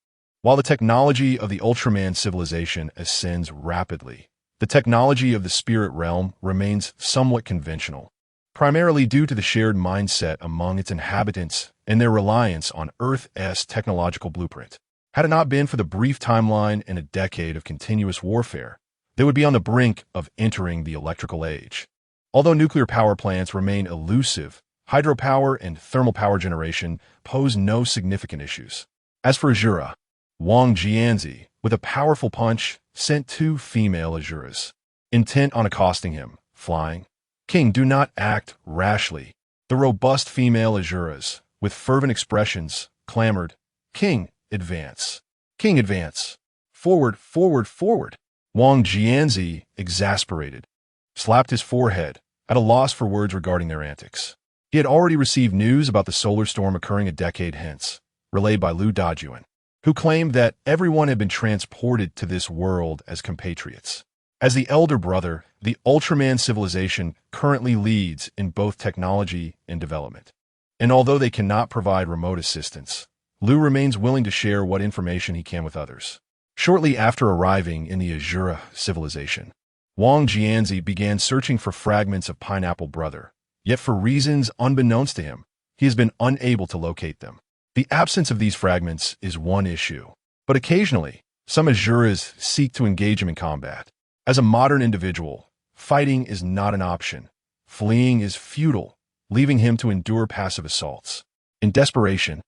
While the technology of the Ultraman civilization ascends rapidly, the technology of the spirit realm remains somewhat conventional, primarily due to the shared mindset among its inhabitants and their reliance on Earth's technological blueprint. Had it not been for the brief timeline and a decade of continuous warfare, they would be on the brink of entering the electrical age. Although nuclear power plants remain elusive, hydropower and thermal power generation pose no significant issues. As for Azura, Wang Jianzi, with a powerful punch, sent two female Azuras, intent on accosting him, flying. King, do not act rashly. The robust female Azuras, with fervent expressions, clamored, King, advance. King, advance. Forward, forward, forward. Wang Jianzi, exasperated, slapped his forehead, at a loss for words regarding their antics. He had already received news about the solar storm occurring a decade hence, relayed by Lu Dajuan, who claimed that everyone had been transported to this world as compatriots. As the elder brother, the Ultraman civilization currently leads in both technology and development. And although they cannot provide remote assistance, Lu remains willing to share what information he can with others. Shortly after arriving in the Azura civilization, Wang Jianzi began searching for fragments of Pineapple Brother, yet for reasons unbeknownst to him, he has been unable to locate them. The absence of these fragments is one issue, but occasionally, some Azuras seek to engage him in combat. As a modern individual, fighting is not an option. Fleeing is futile, leaving him to endure passive assaults. In desperation,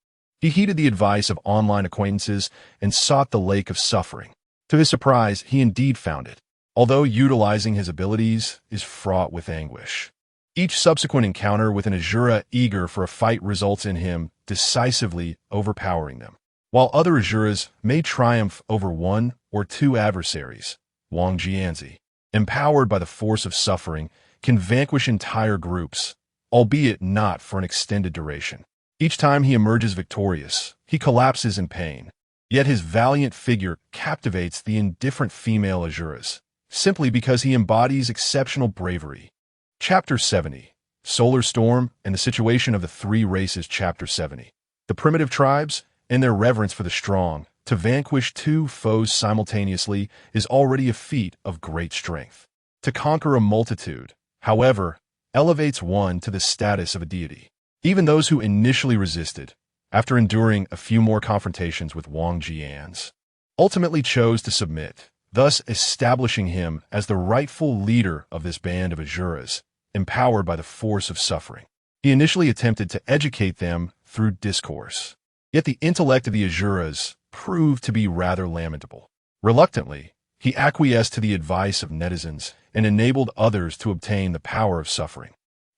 he heeded the advice of online acquaintances and sought the Lake of Suffering. To his surprise, he indeed found it, although utilizing his abilities is fraught with anguish. Each subsequent encounter with an Azura eager for a fight results in him decisively overpowering them. While other Azuras may triumph over one or two adversaries, Wang Jianzi, empowered by the force of suffering, can vanquish entire groups, albeit not for an extended duration. Each time he emerges victorious, he collapses in pain. Yet his valiant figure captivates the indifferent female Azuras, simply because he embodies exceptional bravery. Chapter 70. Solar Storm and the Situation of the Three Races. Chapter 70. The primitive tribes, and their reverence for the strong, to vanquish two foes simultaneously is already a feat of great strength. To conquer a multitude, however, elevates one to the status of a deity. Even those who initially resisted, after enduring a few more confrontations with Wang Jian's, ultimately chose to submit, thus establishing him as the rightful leader of this band of Azuras, empowered by the force of suffering. He initially attempted to educate them through discourse. Yet the intellect of the Azuras proved to be rather lamentable. Reluctantly, he acquiesced to the advice of netizens and enabled others to obtain the power of suffering.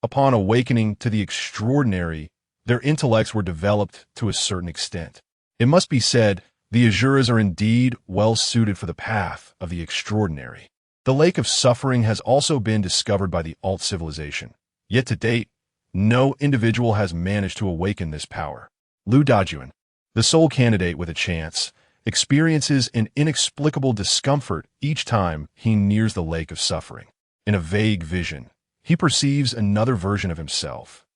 Upon awakening to the extraordinary, their intellects were developed to a certain extent. It must be said, the Azuras are indeed well suited for the path of the extraordinary. The lake of suffering has also been discovered by the alt civilization. Yet to date, no individual has managed to awaken this power. Lu Dajuan, the sole candidate with a chance, experiences an inexplicable discomfort each time he nears the lake of suffering. In a vague vision, he perceives another version of himself,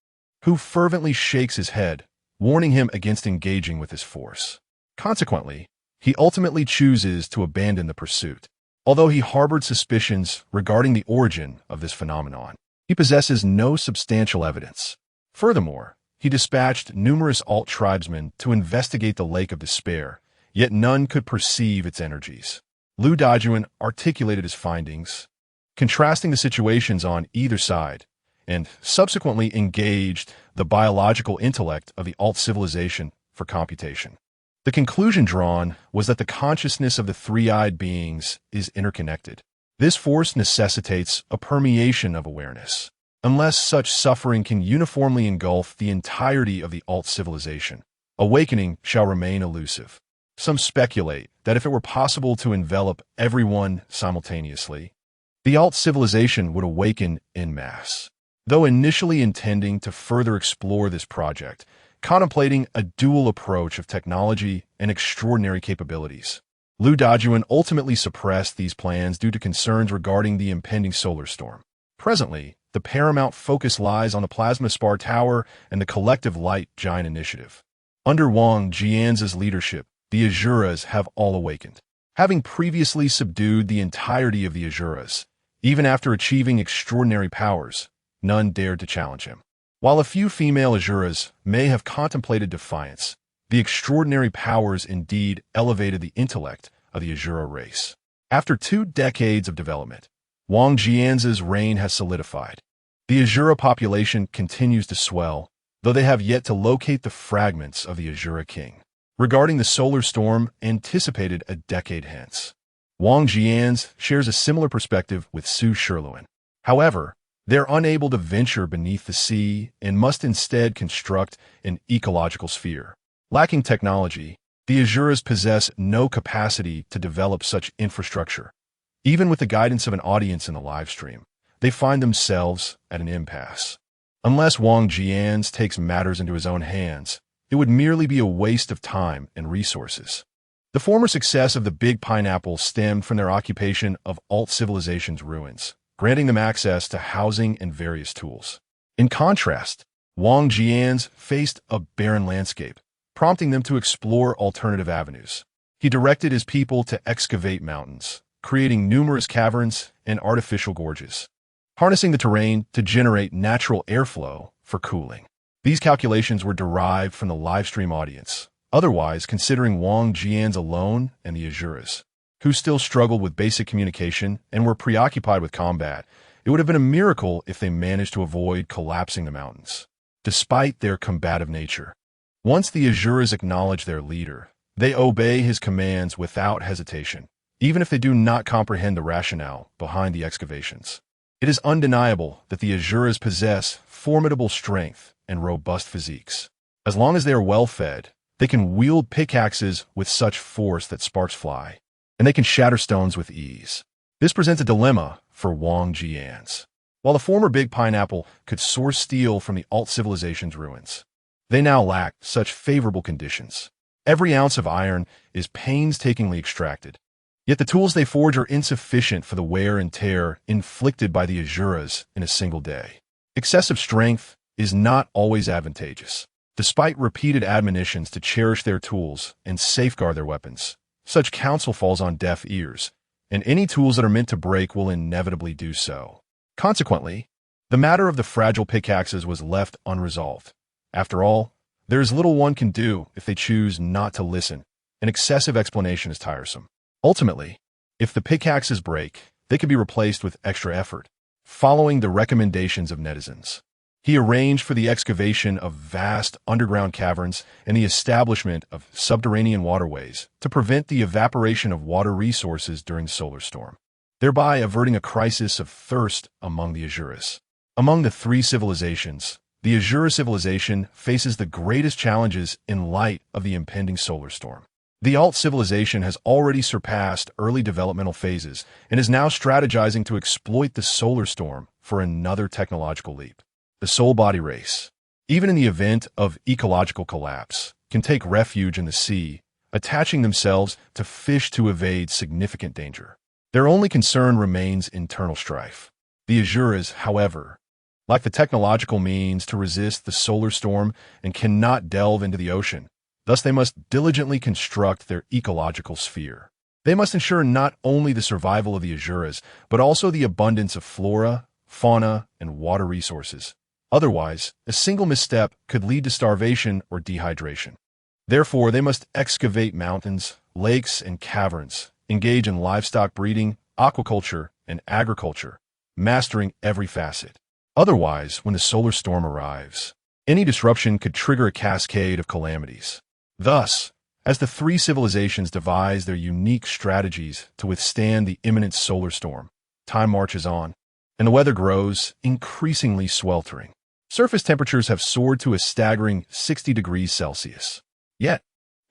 who fervently shakes his head, warning him against engaging with this force. Consequently, he ultimately chooses to abandon the pursuit. Although he harbored suspicions regarding the origin of this phenomenon, he possesses no substantial evidence. Furthermore, he dispatched numerous alt tribesmen to investigate the Lake of Despair, yet none could perceive its energies. Lu Dajuan articulated his findings, contrasting the situations on either side, and subsequently engaged the biological intellect of the alt civilization for computation. The conclusion drawn was that the consciousness of the three-eyed beings is interconnected. This force necessitates a permeation of awareness. Unless such suffering can uniformly engulf the entirety of the alt civilization, awakening shall remain elusive. Some speculate that if it were possible to envelop everyone simultaneously, the alt civilization would awaken en masse. Though initially intending to further explore this project, contemplating a dual approach of technology and extraordinary capabilities, Lu Dajuan ultimately suppressed these plans due to concerns regarding the impending solar storm. Presently, the paramount focus lies on the Plasma Spar Tower and the Collective Light Giant Initiative. Under Wang Jian's leadership, the Azuras have all awakened. Having previously subdued the entirety of the Azuras, even after achieving extraordinary powers, none dared to challenge him. While a few female Azuras may have contemplated defiance, the extraordinary powers indeed elevated the intellect of the Azura race. After 2 decades of development, Wang Jian's reign has solidified. The Azura population continues to swell, though they have yet to locate the fragments of the Azura king. Regarding the solar storm anticipated a decade hence, Wang Jian's shares a similar perspective with Su Sherluan. However, they're unable to venture beneath the sea and must instead construct an ecological sphere. Lacking technology, the Azuras possess no capacity to develop such infrastructure. Even with the guidance of an audience in the live stream, they find themselves at an impasse. Unless Wang Jian's takes matters into his own hands, it would merely be a waste of time and resources. The former success of the Big Pineapple stemmed from their occupation of alt civilization's ruins, granting them access to housing and various tools. In contrast, Wang Jian's faced a barren landscape, prompting them to explore alternative avenues. He directed his people to excavate mountains, creating numerous caverns and artificial gorges, harnessing the terrain to generate natural airflow for cooling. These calculations were derived from the livestream audience, otherwise considering Wang Jian's alone and the Azuras, who still struggled with basic communication and were preoccupied with combat. It would have been a miracle if they managed to avoid collapsing the mountains, despite their combative nature. Once the Azuras acknowledge their leader, they obey his commands without hesitation, even if they do not comprehend the rationale behind the excavations. It is undeniable that the Azuras possess formidable strength and robust physiques. As long as they are well fed, they can wield pickaxes with such force that sparks fly, and they can shatter stones with ease. This presents a dilemma for Wang Jian's. While the former Big Pineapple could source steel from the alt civilization's ruins, They now lack such favorable conditions. Every ounce of iron is painstakingly extracted. Yet the tools they forge are insufficient for the wear and tear inflicted by the Asuras in a single day. Excessive strength is not always advantageous. Despite repeated admonitions to cherish their tools and safeguard their weapons, such counsel falls on deaf ears, and any tools that are meant to break will inevitably do so. Consequently, the matter of the fragile pickaxes was left unresolved. After all, there is little one can do if they choose not to listen, and excessive explanation is tiresome. Ultimately, if the pickaxes break, they can be replaced with extra effort, following the recommendations of netizens. He arranged for the excavation of vast underground caverns and the establishment of subterranean waterways to prevent the evaporation of water resources during the solar storm, thereby averting a crisis of thirst among the Asuras. Among the three civilizations, the Asura civilization faces the greatest challenges in light of the impending solar storm. The Alt civilization has already surpassed early developmental phases and is now strategizing to exploit the solar storm for another technological leap. The soul body race, even in the event of ecological collapse, can take refuge in the sea, attaching themselves to fish to evade significant danger. Their only concern remains internal strife. The Asuras, however, lack the technological means to resist the solar storm and cannot delve into the ocean. Thus, they must diligently construct their ecological sphere. They must ensure not only the survival of the Asuras, but also the abundance of flora, fauna, and water resources. Otherwise, a single misstep could lead to starvation or dehydration. Therefore, they must excavate mountains, lakes, and caverns, engage in livestock breeding, aquaculture, and agriculture, mastering every facet. Otherwise, when the solar storm arrives, any disruption could trigger a cascade of calamities. Thus, as the three civilizations devise their unique strategies to withstand the imminent solar storm, time marches on, and the weather grows increasingly sweltering. Surface temperatures have soared to a staggering 60 degrees Celsius. Yet,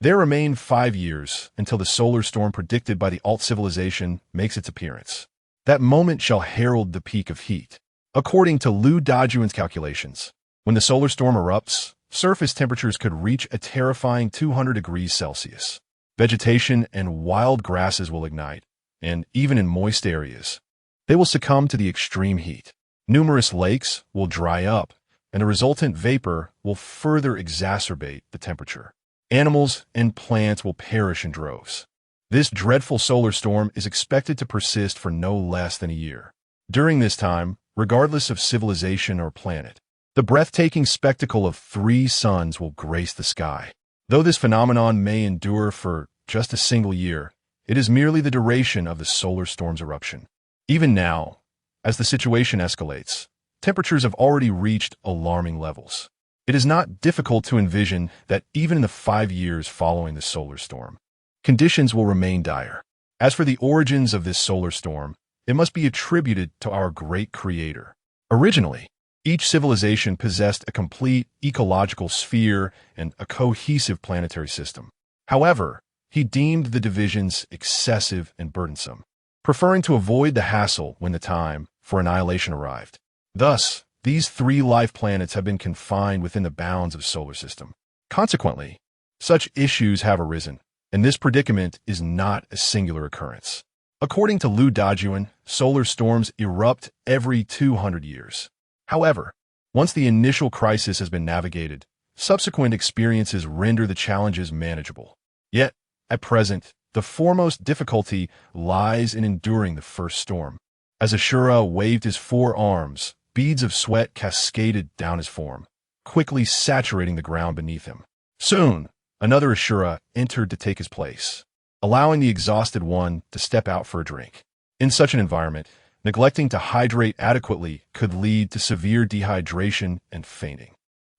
there remain 5 years until the solar storm predicted by the Alt civilization makes its appearance. That moment shall herald the peak of heat. According to Liu Dajuan's calculations, when the solar storm erupts, surface temperatures could reach a terrifying 200 degrees Celsius. Vegetation and wild grasses will ignite, and even in moist areas, they will succumb to the extreme heat. Numerous lakes will dry up, and the resultant vapor will further exacerbate the temperature. Animals and plants will perish in droves. This dreadful solar storm is expected to persist for no less than a year. During this time, regardless of civilization or planet, the breathtaking spectacle of 3 suns will grace the sky. Though this phenomenon may endure for just a single year, it is merely the duration of the solar storm's eruption. Even now, as the situation escalates, temperatures have already reached alarming levels. It is not difficult to envision that even in the 5 years following the solar storm, conditions will remain dire. As for the origins of this solar storm, it must be attributed to our great creator. Originally, each civilization possessed a complete ecological sphere and a cohesive planetary system. However, he deemed the divisions excessive and burdensome, preferring to avoid the hassle when the time for annihilation arrived. Thus, these 3 life planets have been confined within the bounds of the solar system. Consequently, such issues have arisen, and this predicament is not a singular occurrence. According to Liu Dajuan, solar storms erupt every 200 years. However, once the initial crisis has been navigated, subsequent experiences render the challenges manageable. Yet, at present, the foremost difficulty lies in enduring the first storm. As Ashura waved his 4 arms, beads of sweat cascaded down his form, quickly saturating the ground beneath him. Soon, another Ashura entered to take his place, allowing the exhausted one to step out for a drink. In such an environment, neglecting to hydrate adequately could lead to severe dehydration and fainting.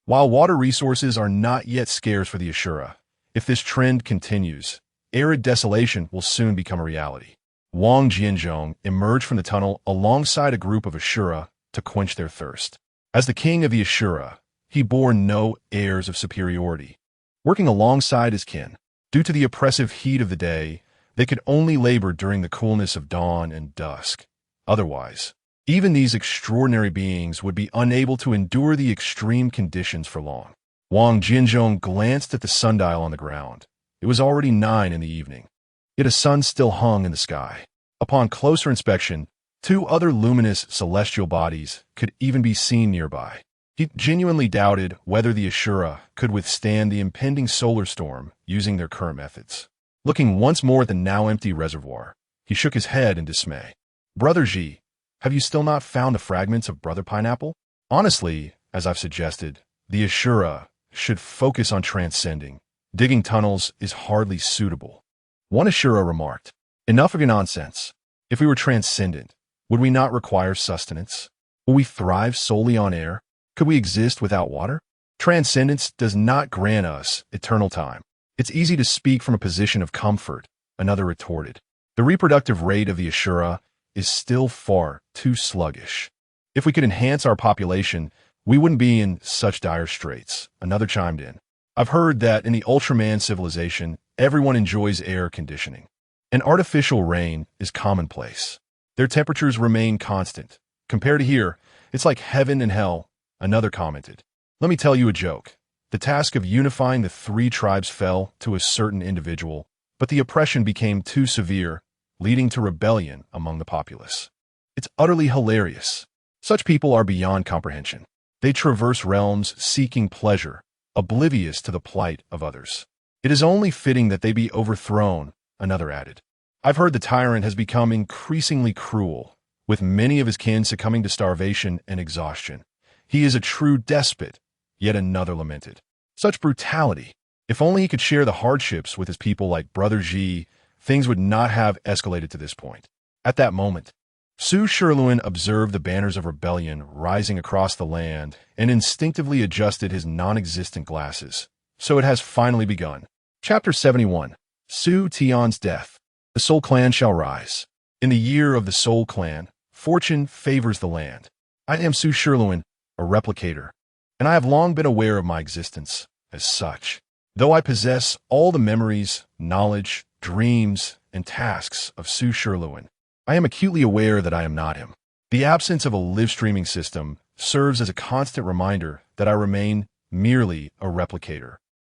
While water resources are not yet scarce for the Ashura, if this trend continues, arid desolation will soon become a reality. Wang Jianzhong emerged from the tunnel alongside a group of Ashura to quench their thirst. As the king of the Ashura, he bore no airs of superiority. Working alongside his kin, due to the oppressive heat of the day, they could only labor during the coolness of dawn and dusk. Otherwise, even these extraordinary beings would be unable to endure the extreme conditions for long. Wang Jinzhong glanced at the sundial on the ground. It was already 9 in the evening. Yet a sun still hung in the sky. Upon closer inspection, 2 other luminous celestial bodies could even be seen nearby. He genuinely doubted whether the Ashura could withstand the impending solar storm using their current methods. Looking once more at the now empty reservoir, he shook his head in dismay. Brother Ji, have you still not found the fragments of Brother Pineapple? Honestly, as I've suggested, the Ashura should focus on transcending. Digging tunnels is hardly suitable. One Ashura remarked, enough of your nonsense. If we were transcendent, would we not require sustenance? Will we thrive solely on air? Could we exist without water? Transcendence does not grant us eternal time. It's easy to speak from a position of comfort, another retorted. The reproductive rate of the Ashura is still far too sluggish. If we could enhance our population, we wouldn't be in such dire straits, another chimed in. I've heard that in the Ultraman civilization, everyone enjoys air conditioning. An artificial rain is commonplace. Their temperatures remain constant. Compared to here, it's like heaven and hell, another commented. Let me tell you a joke. The task of unifying the 3 tribes fell to a certain individual, but the oppression became too severe, leading to rebellion among the populace. It's utterly hilarious. Such people are beyond comprehension. They traverse realms seeking pleasure, oblivious to the plight of others. It is only fitting that they be overthrown, another added. I've heard the tyrant has become increasingly cruel, with many of his kin succumbing to starvation and exhaustion. He is a true despot, yet another lamented. Such brutality. If only he could share the hardships with his people like Brother Ji, things would not have escalated to this point. At that moment, Su Shirluan observed the banners of rebellion rising across the land and instinctively adjusted his non-existent glasses. So it has finally begun. Chapter 71. Su Tian's Death. The Soul Clan shall rise. In the year of the Soul Clan, fortune favors the land. I am Su Shirluan, a replicator, and I have long been aware of my existence as such. Though I possess all the memories, knowledge, dreams, and tasks of Su Shirluan, I am acutely aware that I am not him. The absence of a live-streaming system serves as a constant reminder that I remain merely a replicator,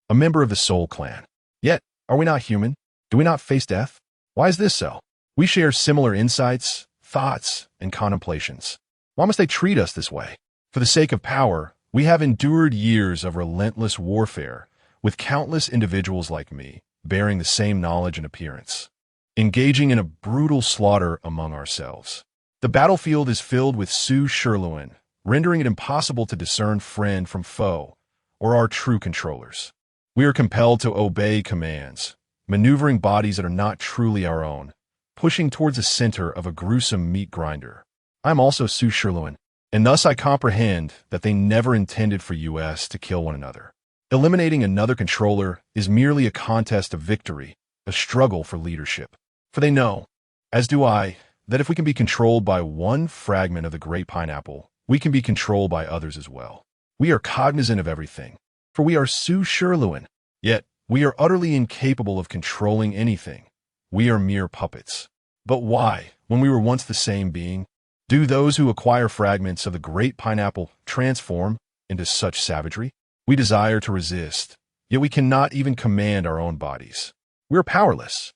a member of the Soul Clan. Yet, are we not human? Do we not face death? Why is this so? We share similar insights, thoughts, and contemplations. Why must they treat us this way? For the sake of power, we have endured years of relentless warfare, with countless individuals like me, bearing the same knowledge and appearance, engaging in a brutal slaughter among ourselves. The battlefield is filled with Su Shirluan, rendering it impossible to discern friend from foe, or our true controllers. We are compelled to obey commands, maneuvering bodies that are not truly our own, pushing towards the center of a gruesome meat grinder. I am also Su Shirluan, and thus I comprehend that they never intended for us to kill one another. Eliminating another controller is merely a contest of victory, a struggle for leadership. For they know, as do I, that if we can be controlled by one fragment of the great pineapple, we can be controlled by others as well. We are cognizant of everything, for we are Su Shirluan. Yet, we are utterly incapable of controlling anything. We are mere puppets. But why, when we were once the same being, do those who acquire fragments of the great pineapple transform into such savagery? We desire to resist, yet we cannot even command our own bodies. We are powerless.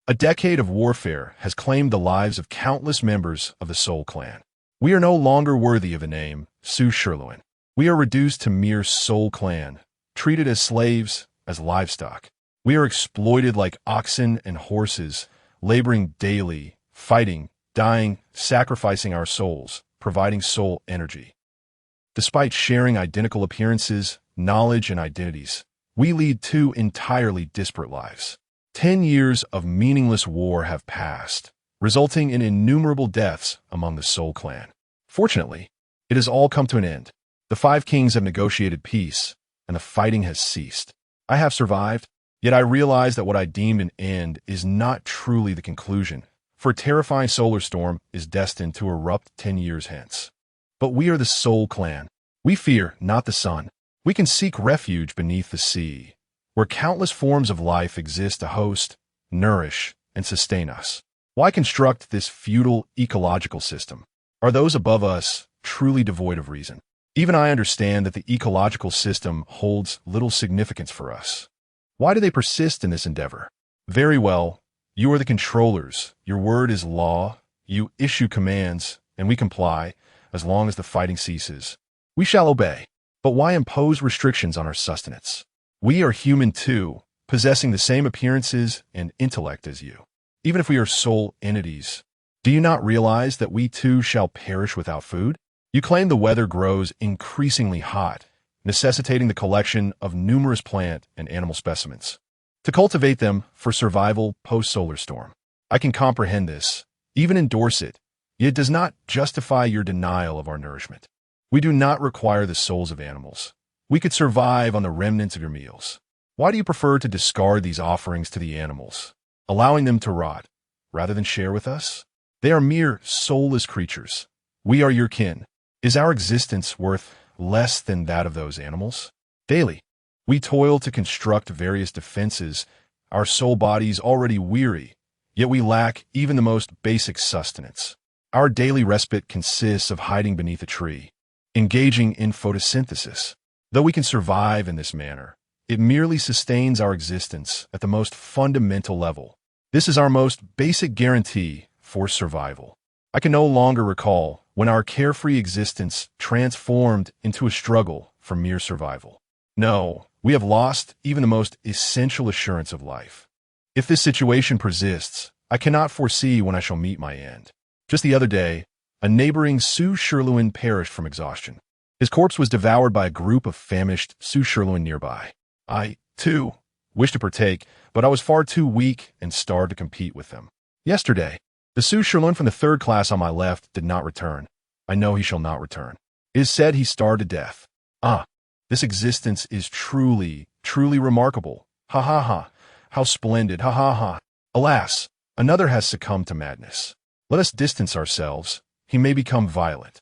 A decade of warfare has claimed the lives of countless members of the Soul Clan. We are no longer worthy of the name Su Shirluan. We are reduced to mere Soul Clan, treated as slaves, as livestock. We are exploited like oxen and horses, laboring daily, fighting, dying, sacrificing our souls, providing soul energy. Despite sharing identical appearances, knowledge, and identities, we lead 2 entirely disparate lives. 10 years of meaningless war have passed, resulting in innumerable deaths among the Soul Clan. Fortunately, it has all come to an end. The 5 kings have negotiated peace, and the fighting has ceased. I have survived, yet I realize that what I deemed an end is not truly the conclusion, for a terrifying solar storm is destined to erupt 10 years hence. But we are the Soul Clan. We fear not the sun. We can seek refuge beneath the sea, where countless forms of life exist to host, nourish, and sustain us. Why construct this feudal ecological system? Are those above us truly devoid of reason? Even I understand that the ecological system holds little significance for us. Why do they persist in this endeavor? Very well, you are the controllers. Your word is law. You issue commands, and we comply, as long as the fighting ceases. We shall obey. But why impose restrictions on our sustenance? We are human too, possessing the same appearances and intellect as you. Even if we are soul entities, do you not realize that we too shall perish without food? You claim the weather grows increasingly hot, necessitating the collection of numerous plant and animal specimens to cultivate them for survival post-solar storm. I can comprehend this, even endorse it, yet it does not justify your denial of our nourishment. We do not require the souls of animals. We could survive on the remnants of your meals. Why do you prefer to discard these offerings to the animals, allowing them to rot, rather than share with us? They are mere soulless creatures. We are your kin. Is our existence worth less than that of those animals? Daily, we toil to construct various defenses, our soul bodies already weary, yet we lack even the most basic sustenance. Our daily respite consists of hiding beneath a tree, engaging in photosynthesis. Though we can survive in this manner, it merely sustains our existence at the most fundamental level. This is our most basic guarantee for survival. I can no longer recall when our carefree existence transformed into a struggle for mere survival. No, we have lost even the most essential assurance of life. If this situation persists, I cannot foresee when I shall meet my end. Just the other day, a neighboring Sioux Sherluin perished from exhaustion. His corpse was devoured by a group of famished Sioux Sherluin nearby. I, too, wished to partake, but I was far too weak and starved to compete with them. Yesterday, the Sioux Sherluin from the third class on my left did not return. I know he shall not return. It is said he starved to death. This existence is truly, truly remarkable. Ha ha ha. How splendid. Ha ha ha. Alas, another has succumbed to madness. Let us distance ourselves. He may become violent.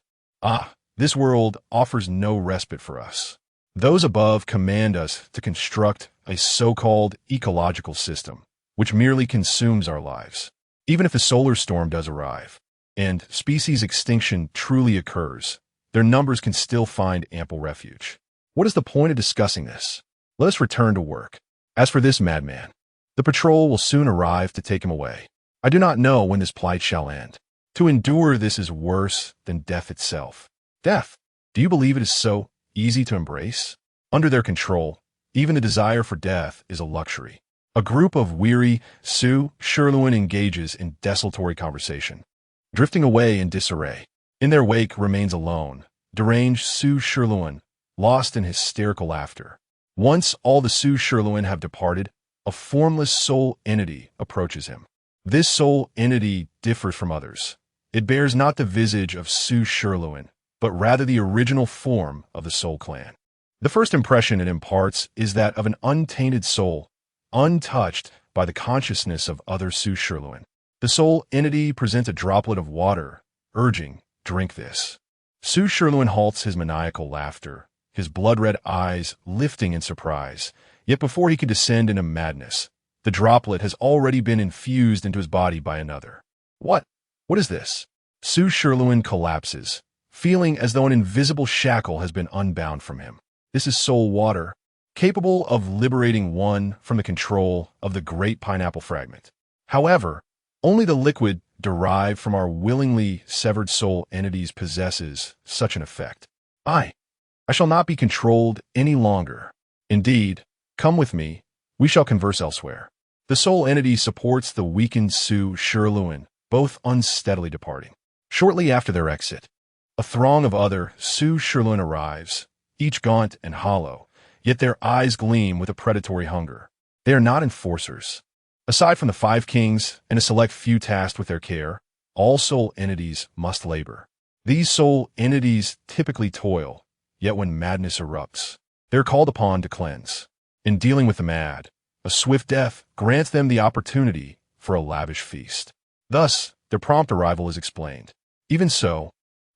This world offers no respite for us. Those above command us to construct a so-called ecological system, which merely consumes our lives. Even if a solar storm does arrive, and species extinction truly occurs, their numbers can still find ample refuge. What is the point of discussing this? Let us return to work. As for this madman, the patrol will soon arrive to take him away. I do not know when this plight shall end. To endure this is worse than death itself. Death, do you believe it is so easy to embrace? Under their control, even the desire for death is a luxury. A group of weary Sioux Sherluin engages in desultory conversation, drifting away in disarray. In their wake remains alone, deranged Sioux Sherluin, lost in hysterical laughter. Once all the Sioux Sherluin have departed, a formless soul entity approaches him. This soul entity differs from others. It bears not the visage of Sioux Sherluin, but rather the original form of the soul clan. The first impression it imparts is that of an untainted soul, untouched by the consciousness of other Sioux Sherluin. The soul entity presents a droplet of water, urging, "Drink this." Sioux Sherluin halts his maniacal laughter, his blood-red eyes lifting in surprise. Yet before he can descend into madness, the droplet has already been infused into his body by another. What is this? Sioux Sherluin collapses, feeling as though an invisible shackle has been unbound from him. This is soul water, capable of liberating one from the control of the great pineapple fragment. However, only the liquid derived from our willingly severed soul entities possesses such an effect. I shall not be controlled any longer. Indeed, come with me, we shall converse elsewhere. The soul entity supports the weakened Sioux Sherluin, both unsteadily departing. Shortly after their exit, a throng of other Sioux Sherluin arrives, each gaunt and hollow, yet their eyes gleam with a predatory hunger. They are not enforcers. Aside from the 5 kings and a select few tasked with their care, all soul entities must labor. These soul entities typically toil, yet when madness erupts, they are called upon to cleanse. In dealing with the mad, a swift death grants them the opportunity for a lavish feast. Thus, their prompt arrival is explained. Even so,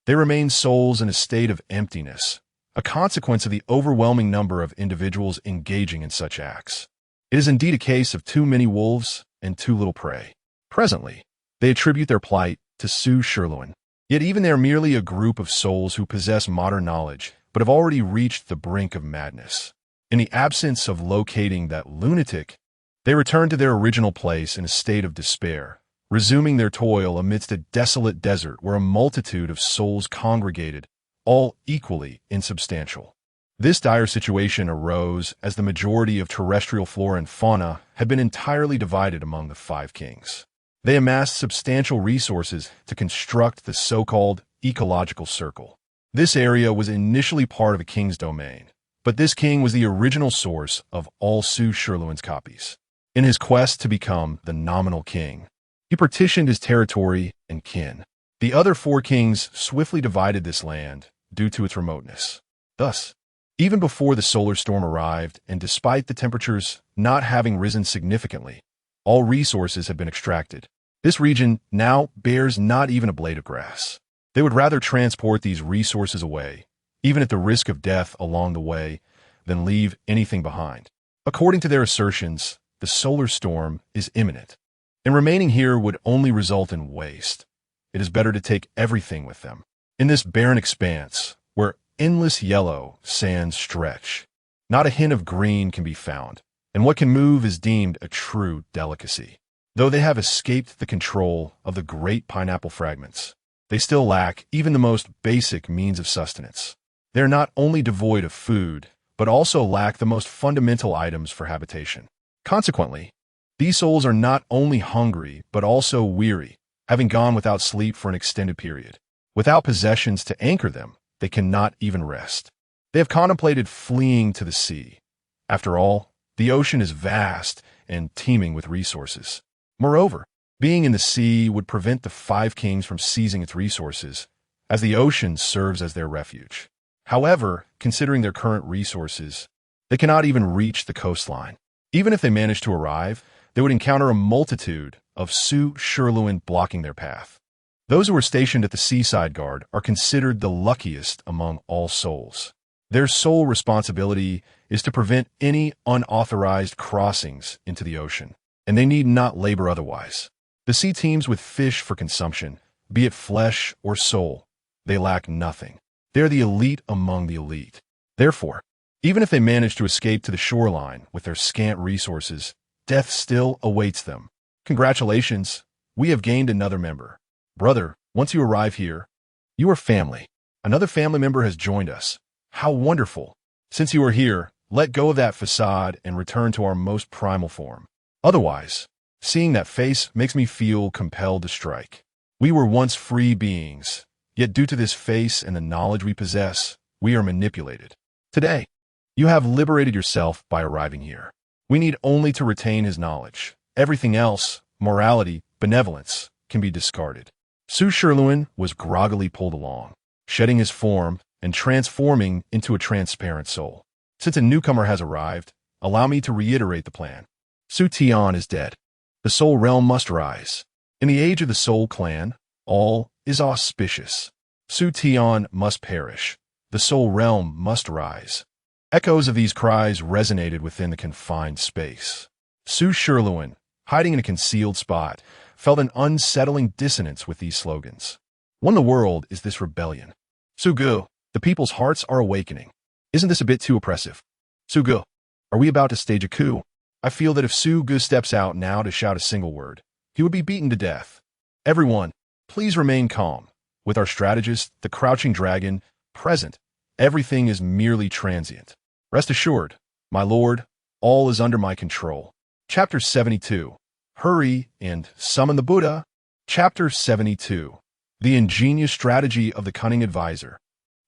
they remain souls in a state of emptiness, a consequence of the overwhelming number of individuals engaging in such acts. It is indeed a case of too many wolves and too little prey. Presently, they attribute their plight to Sioux Sherluin. Yet even they are merely a group of souls who possess modern knowledge, but but have already reached the brink of madness. In the absence of locating that lunatic, they return to their original place in a state of despair, resuming their toil amidst a desolate desert where a multitude of souls congregated, all equally insubstantial. This dire situation arose as the majority of terrestrial flora and fauna had been entirely divided among the five kings. They amassed substantial resources to construct the so-called ecological circle. This area was initially part of a king's domain, but this king was the original source of all Su Shirluan's copies. In his quest to become the nominal king, he partitioned his territory and kin. The other four kings swiftly divided this land due to its remoteness. Thus, even before the solar storm arrived, and despite the temperatures not having risen significantly, all resources had been extracted. This region now bears not even a blade of grass. They would rather transport these resources away, even at the risk of death along the way, than leave anything behind. According to their assertions, the solar storm is imminent, and remaining here would only result in waste. It is better to take everything with them. In this barren expanse, where endless yellow sands stretch, not a hint of green can be found, and what can move is deemed a true delicacy. Though they have escaped the control of the great pineapple fragments, they still lack even the most basic means of sustenance. They are not only devoid of food, but also lack the most fundamental items for habitation. Consequently, these souls are not only hungry, but also weary, having gone without sleep for an extended period. Without possessions to anchor them, they cannot even rest. They have contemplated fleeing to the sea. After all, the ocean is vast and teeming with resources. Moreover, being in the sea would prevent the five kings from seizing its resources, as the ocean serves as their refuge. However, considering their current resources, they cannot even reach the coastline. Even if they manage to arrive, they would encounter a multitude of Su Shirluan blocking their path. Those who are stationed at the seaside guard are considered the luckiest among all souls. Their sole responsibility is to prevent any unauthorized crossings into the ocean, and they need not labor otherwise. The sea teems with fish for consumption, be it flesh or soul. They lack nothing. They are the elite among the elite. Therefore, even if they manage to escape to the shoreline with their scant resources, death still awaits them. Congratulations, we have gained another member. Brother, once you arrive here, you are family. Another family member has joined us. How wonderful. Since you are here, let go of that facade and return to our most primal form. Otherwise, seeing that face makes me feel compelled to strike. We were once free beings, yet due to this face and the knowledge we possess, we are manipulated. Today, you have liberated yourself by arriving here. We need only to retain his knowledge. Everything else, morality, benevolence, can be discarded. Su Shirluan was groggily pulled along, shedding his form and transforming into a transparent soul. Since a newcomer has arrived, allow me to reiterate the plan. Su Tian is dead. The soul realm must rise. In the age of the soul clan, all is auspicious. Su Tian must perish. The soul realm must rise. Echoes of these cries resonated within the confined space. Su Shirluan, hiding in a concealed spot, felt an unsettling dissonance with these slogans. What in the world is this rebellion? Su Gu, the people's hearts are awakening. Isn't this a bit too oppressive? Su Gu, are we about to stage a coup? I feel that if Su Gu steps out now to shout a single word, he would be beaten to death. Everyone, please remain calm. With our strategist, the crouching dragon, present, everything is merely transient. Rest assured, my lord, all is under my control. Chapter 72. Hurry and summon the Buddha. Chapter 72. The ingenious strategy of the cunning advisor.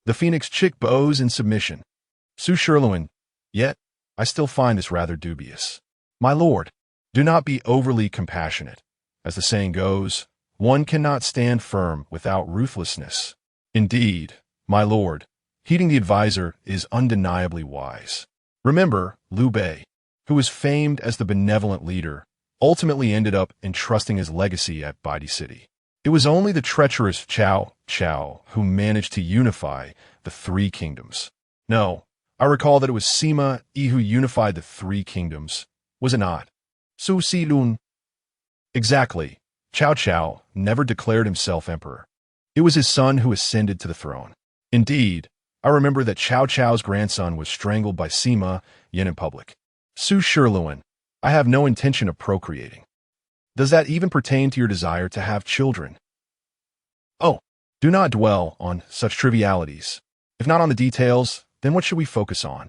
The phoenix chick bows in submission. Su Shirluan, yet, I still find this rather dubious. My lord, do not be overly compassionate. As the saying goes, one cannot stand firm without ruthlessness. Indeed, my lord, heeding the advisor is undeniably wise. Remember, Liu Bei, who was famed as the benevolent leader, ultimately ended up entrusting his legacy at Baidi City. It was only the treacherous Cao Cao who managed to unify the three kingdoms. No, I recall that it was Sima Yi who unified the three kingdoms, was it not? Su Si Lun. Exactly. Cao Cao never declared himself emperor. It was his son who ascended to the throne. Indeed, I remember that Chow Chow's grandson was strangled by Sima Yin in public. Su Shirluan, I have no intention of procreating. Does that even pertain to your desire to have children? Oh, do not dwell on such trivialities. If not on the details, then what should we focus on?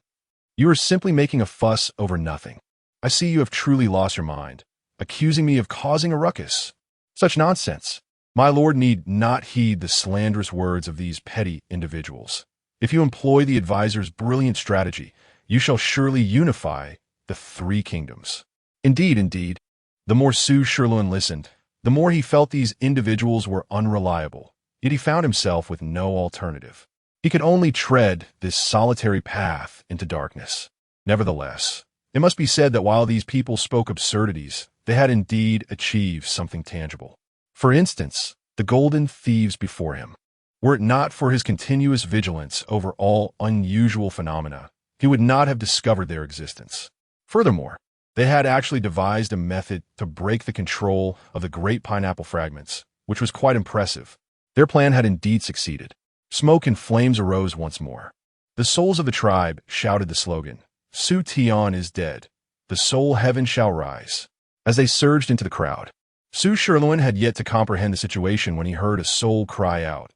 You are simply making a fuss over nothing. I see you have truly lost your mind, accusing me of causing a ruckus. Such nonsense. My lord need not heed the slanderous words of these petty individuals. If you employ the advisor's brilliant strategy, you shall surely unify the three kingdoms. Indeed, the more Su Shirluan listened, the more he felt these individuals were unreliable, yet he found himself with no alternative. He could only tread this solitary path into darkness. Nevertheless, it must be said that while these people spoke absurdities, they had indeed achieved something tangible. For instance, the golden thieves before him. Were it not for his continuous vigilance over all unusual phenomena, he would not have discovered their existence. Furthermore, they had actually devised a method to break the control of the great pineapple fragments, which was quite impressive. Their plan had indeed succeeded. Smoke and flames arose once more. The souls of the tribe shouted the slogan, Su Tian is dead. The soul heaven shall rise. As they surged into the crowd, Su Shirluan had yet to comprehend the situation when he heard a soul cry out,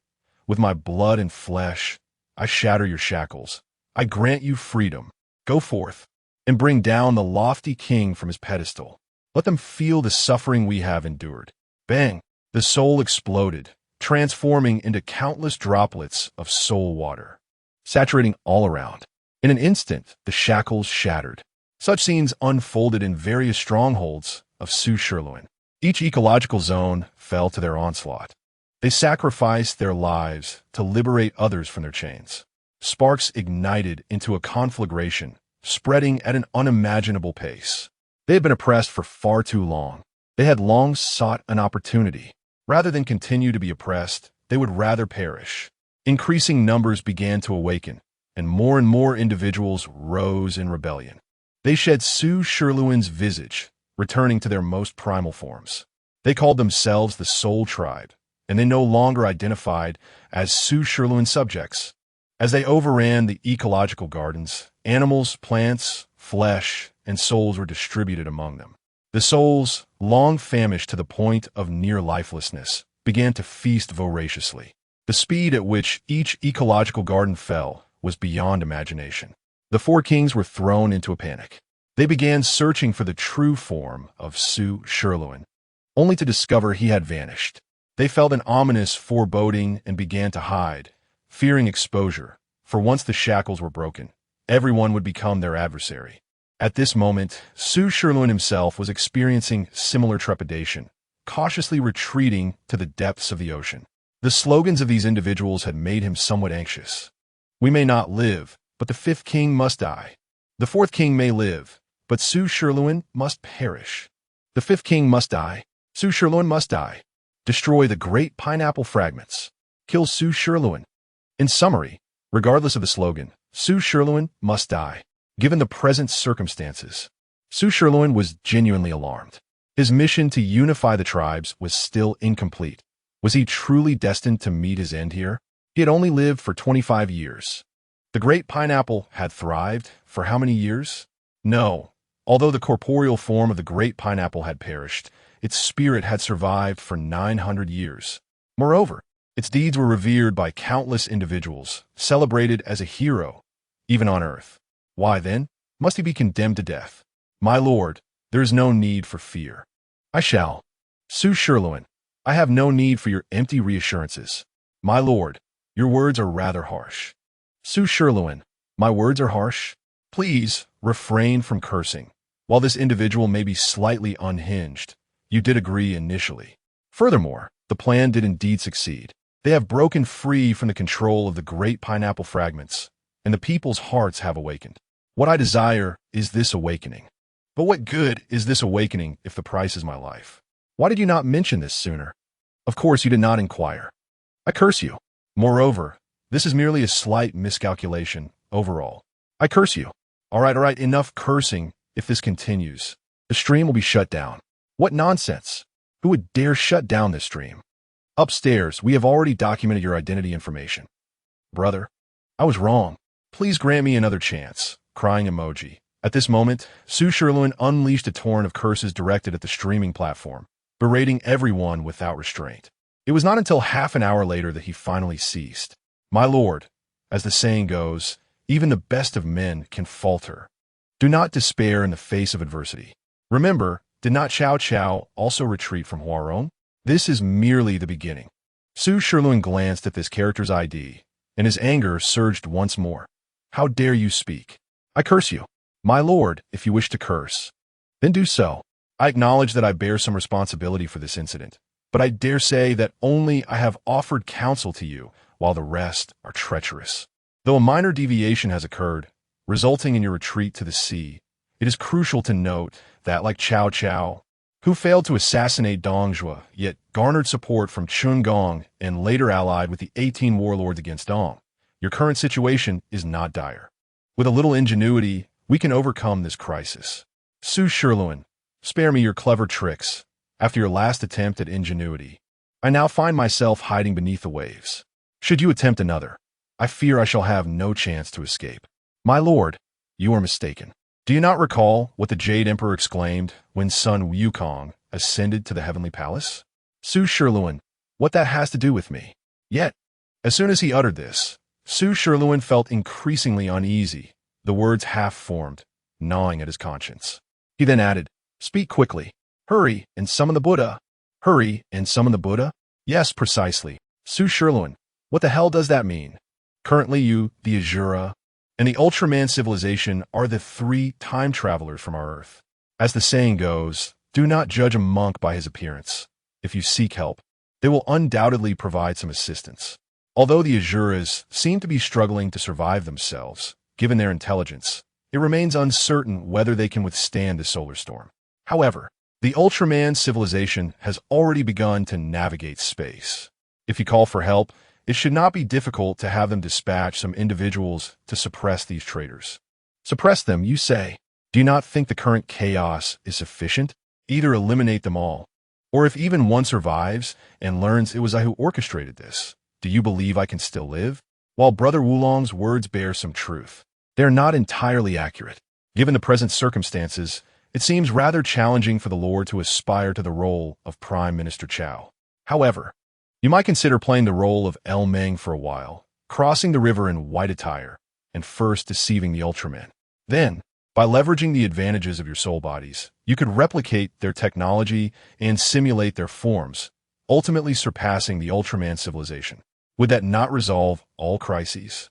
with my blood and flesh, I shatter your shackles. I grant you freedom. Go forth and bring down the lofty king from his pedestal. Let them feel the suffering we have endured. Bang! The soul exploded, transforming into countless droplets of soul water, saturating all around. In an instant, the shackles shattered. Such scenes unfolded in various strongholds of Su Shirluan. Each ecological zone fell to their onslaught. They sacrificed their lives to liberate others from their chains. Sparks ignited into a conflagration, spreading at an unimaginable pace. They had been oppressed for far too long. They had long sought an opportunity. Rather than continue to be oppressed, they would rather perish. Increasing numbers began to awaken, and more individuals rose in rebellion. They shed Su Shirluan's visage, returning to their most primal forms. They called themselves the Soul Tribe, and they no longer identified as Su Shirluan subjects. As they overran the ecological gardens, animals, plants, flesh, and souls were distributed among them. The souls, long famished to the point of near lifelessness, began to feast voraciously. The speed at which each ecological garden fell was beyond imagination. The four kings were thrown into a panic. They began searching for the true form of Su Shirluan, only to discover he had vanished. They felt an ominous foreboding and began to hide, fearing exposure, for once the shackles were broken, everyone would become their adversary. At this moment, Su Shirluan himself was experiencing similar trepidation, cautiously retreating to the depths of the ocean. The slogans of these individuals had made him somewhat anxious. We may not live, but the fifth king must die. The fourth king may live, but Su Shirluan must perish. The fifth king must die. Su Shirluan must die. Destroy the great pineapple fragments. Kill Su Shirluan. In summary, regardless of the slogan, Su Shirluan must die. Given the present circumstances, Su Shirluan was genuinely alarmed. His mission to unify the tribes was still incomplete. Was he truly destined to meet his end here? He had only lived for 25 years. The great pineapple had thrived for how many years? No. Although the corporeal form of the great pineapple had perished, its spirit had survived for 900 years. Moreover, its deeds were revered by countless individuals, celebrated as a hero, even on earth. Why, then, must he be condemned to death? My lord, there is no need for fear. I shall. Su Shirluan, I have no need for your empty reassurances. My lord, your words are rather harsh. Su Shirluan, my words are harsh? Please, refrain from cursing. While this individual may be slightly unhinged, you did agree initially. Furthermore, the plan did indeed succeed. They have broken free from the control of the great pineapple fragments, and the people's hearts have awakened. What I desire is this awakening. But what good is this awakening if the price is my life? Why did you not mention this sooner? Of course you did not inquire. I curse you. Moreover, this is merely a slight miscalculation overall. I curse you. All right, enough cursing. If this continues, the stream will be shut down. What nonsense! Who would dare shut down this stream? Upstairs, we have already documented your identity information. Brother, I was wrong. Please grant me another chance. Crying emoji. At this moment, Su Sherluin unleashed a torrent of curses directed at the streaming platform, berating everyone without restraint. It was not until half an hour later that he finally ceased. My lord, as the saying goes, even the best of men can falter. Do not despair in the face of adversity. Remember, did not Cao Cao also retreat from Huarong? This is merely the beginning. Su Sherluin glanced at this character's ID, and his anger surged once more. How dare you speak? I curse you. My lord, if you wish to curse, then do so. I acknowledge that I bear some responsibility for this incident, but I dare say that only I have offered counsel to you, while the rest are treacherous. Though a minor deviation has occurred, resulting in your retreat to the sea, it is crucial to note that, like Cao Cao, who failed to assassinate Dong Zhuo, yet garnered support from Chun Gong and later allied with the 18 warlords against Dong, your current situation is not dire. With a little ingenuity, we can overcome this crisis. Su Sherluin, spare me your clever tricks. After your last attempt at ingenuity, I now find myself hiding beneath the waves. Should you attempt another, I fear I shall have no chance to escape. My lord, you are mistaken. Do you not recall what the Jade Emperor exclaimed when Sun Wukong ascended to the heavenly palace? Su Sherluin, what that has to do with me? Yet, as soon as he uttered this, Su Sherluin felt increasingly uneasy, the words half-formed, gnawing at his conscience. He then added, Speak quickly. Hurry and summon the Buddha. Hurry and summon the Buddha? Yes, precisely. Su Sherluin, what the hell does that mean? Currently you, the Azura, and the Ultraman civilization are the three time travelers from our Earth. As the saying goes, do not judge a monk by his appearance. If you seek help, they will undoubtedly provide some assistance. Although the Azuras seem to be struggling to survive themselves, given their intelligence, it remains uncertain whether they can withstand the solar storm. However, the Ultraman civilization has already begun to navigate space. If you call for help, it should not be difficult to have them dispatch some individuals to suppress these traitors. Suppress them, you say? Do you not think the current chaos is sufficient? Either eliminate them all, or if even one survives and learns it was I who orchestrated this, do you believe I can still live? While Brother Wulong's words bear some truth, they are not entirely accurate. Given the present circumstances, it seems rather challenging for the Lord to aspire to the role of Prime Minister Chao. However, you might consider playing the role of El Meng for a while, crossing the river in white attire, and first deceiving the Ultraman. Then, by leveraging the advantages of your soul bodies, you could replicate their technology and simulate their forms, ultimately surpassing the Ultraman civilization. Would that not resolve all crises?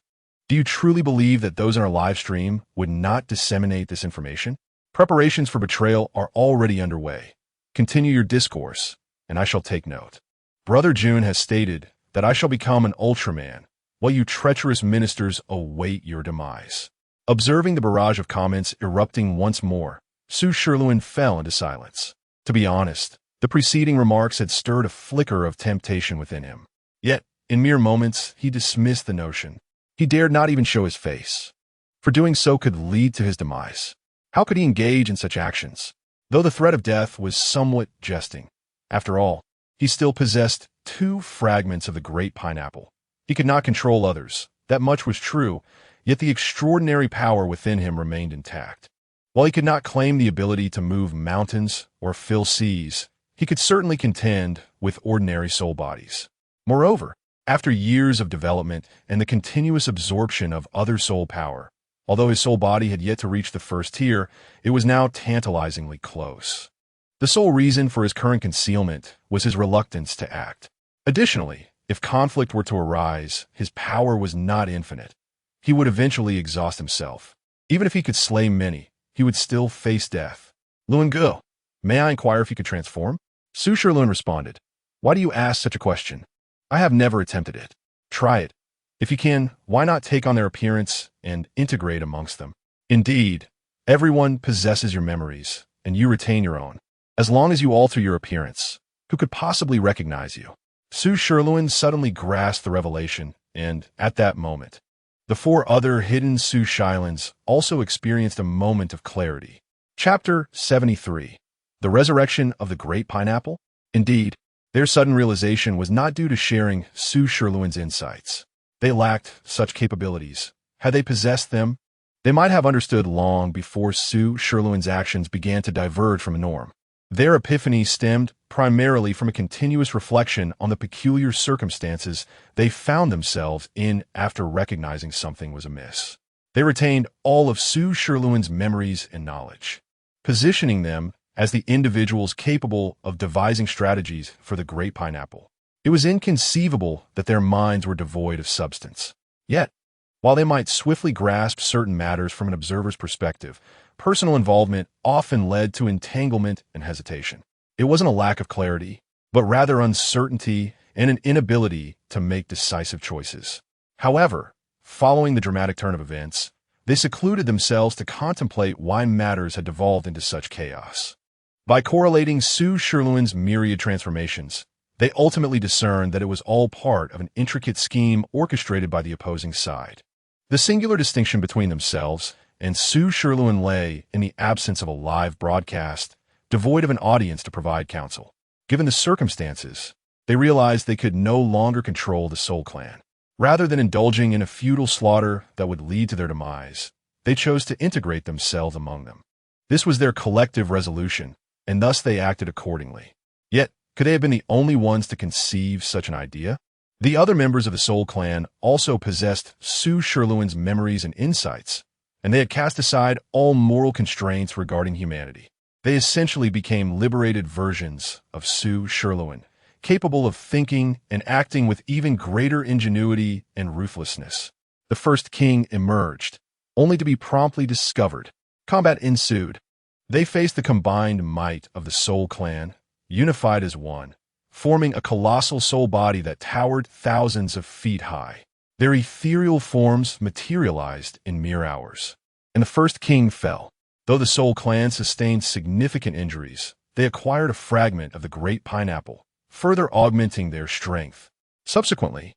Do you truly believe that those in our live stream would not disseminate this information? Preparations for betrayal are already underway. Continue your discourse, and I shall take note. Brother June has stated that I shall become an Ultraman, while you treacherous ministers await your demise. Observing the barrage of comments erupting once more, Su Sherluin fell into silence. To be honest, the preceding remarks had stirred a flicker of temptation within him. Yet, in mere moments, he dismissed the notion. He dared not even show his face, for doing so could lead to his demise. How could he engage in such actions? Though the threat of death was somewhat jesting, after all, he still possessed 2 fragments of the great pineapple. He could not control others, that much was true, yet the extraordinary power within him remained intact. While he could not claim the ability to move mountains or fill seas, he could certainly contend with ordinary soul bodies. Moreover, after years of development and the continuous absorption of other soul power, although his soul body had yet to reach the first tier, it was now tantalizingly close. The sole reason for his current concealment was his reluctance to act. Additionally, if conflict were to arise, his power was not infinite. He would eventually exhaust himself. Even if he could slay many, he would still face death. Luan Gu, may I inquire if you could transform? Su Sherluin responded, Why do you ask such a question? I have never attempted it. Try it. If you can, why not take on their appearance and integrate amongst them? Indeed, everyone possesses your memories, and you retain your own. As long as you alter your appearance, who could possibly recognize you? Su Sherluin suddenly grasped the revelation, and, at that moment, the 4 other hidden Su Shilans also experienced a moment of clarity. Chapter 73. The Resurrection of the Great Pineapple? Indeed, their sudden realization was not due to sharing Su Sherluin's insights. They lacked such capabilities. Had they possessed them, they might have understood long before Su Sherluin's actions began to diverge from a norm. Their epiphany stemmed primarily from a continuous reflection on the peculiar circumstances they found themselves in after recognizing something was amiss. They retained all of Su Sherluin's memories and knowledge, positioning them as the individuals capable of devising strategies for the Great Pineapple. It was inconceivable that their minds were devoid of substance. Yet, while they might swiftly grasp certain matters from an observer's perspective, personal involvement often led to entanglement and hesitation. It wasn't a lack of clarity, but rather uncertainty and an inability to make decisive choices. However, following the dramatic turn of events, they secluded themselves to contemplate why matters had devolved into such chaos. By correlating Su Sherluin's myriad transformations, they ultimately discerned that it was all part of an intricate scheme orchestrated by the opposing side. The singular distinction between themselves and Su Sherluin lay in the absence of a live broadcast, devoid of an audience to provide counsel. Given the circumstances, they realized they could no longer control the Soul Clan. Rather than indulging in a futile slaughter that would lead to their demise, they chose to integrate themselves among them. This was their collective resolution, and thus they acted accordingly. Yet, could they have been the only ones to conceive such an idea? The other members of the Soul Clan also possessed Su Sherluin's memories and insights, and they had cast aside all moral constraints regarding humanity. They essentially became liberated versions of Su Sherluin, capable of thinking and acting with even greater ingenuity and ruthlessness. The first king emerged, only to be promptly discovered. Combat ensued. They faced the combined might of the Soul Clan, unified as one, forming a colossal soul body that towered thousands of feet high. Their ethereal forms materialized in mere hours, and the first king fell. Though the Soul Clan sustained significant injuries, they acquired a fragment of the Great Pineapple, further augmenting their strength. Subsequently,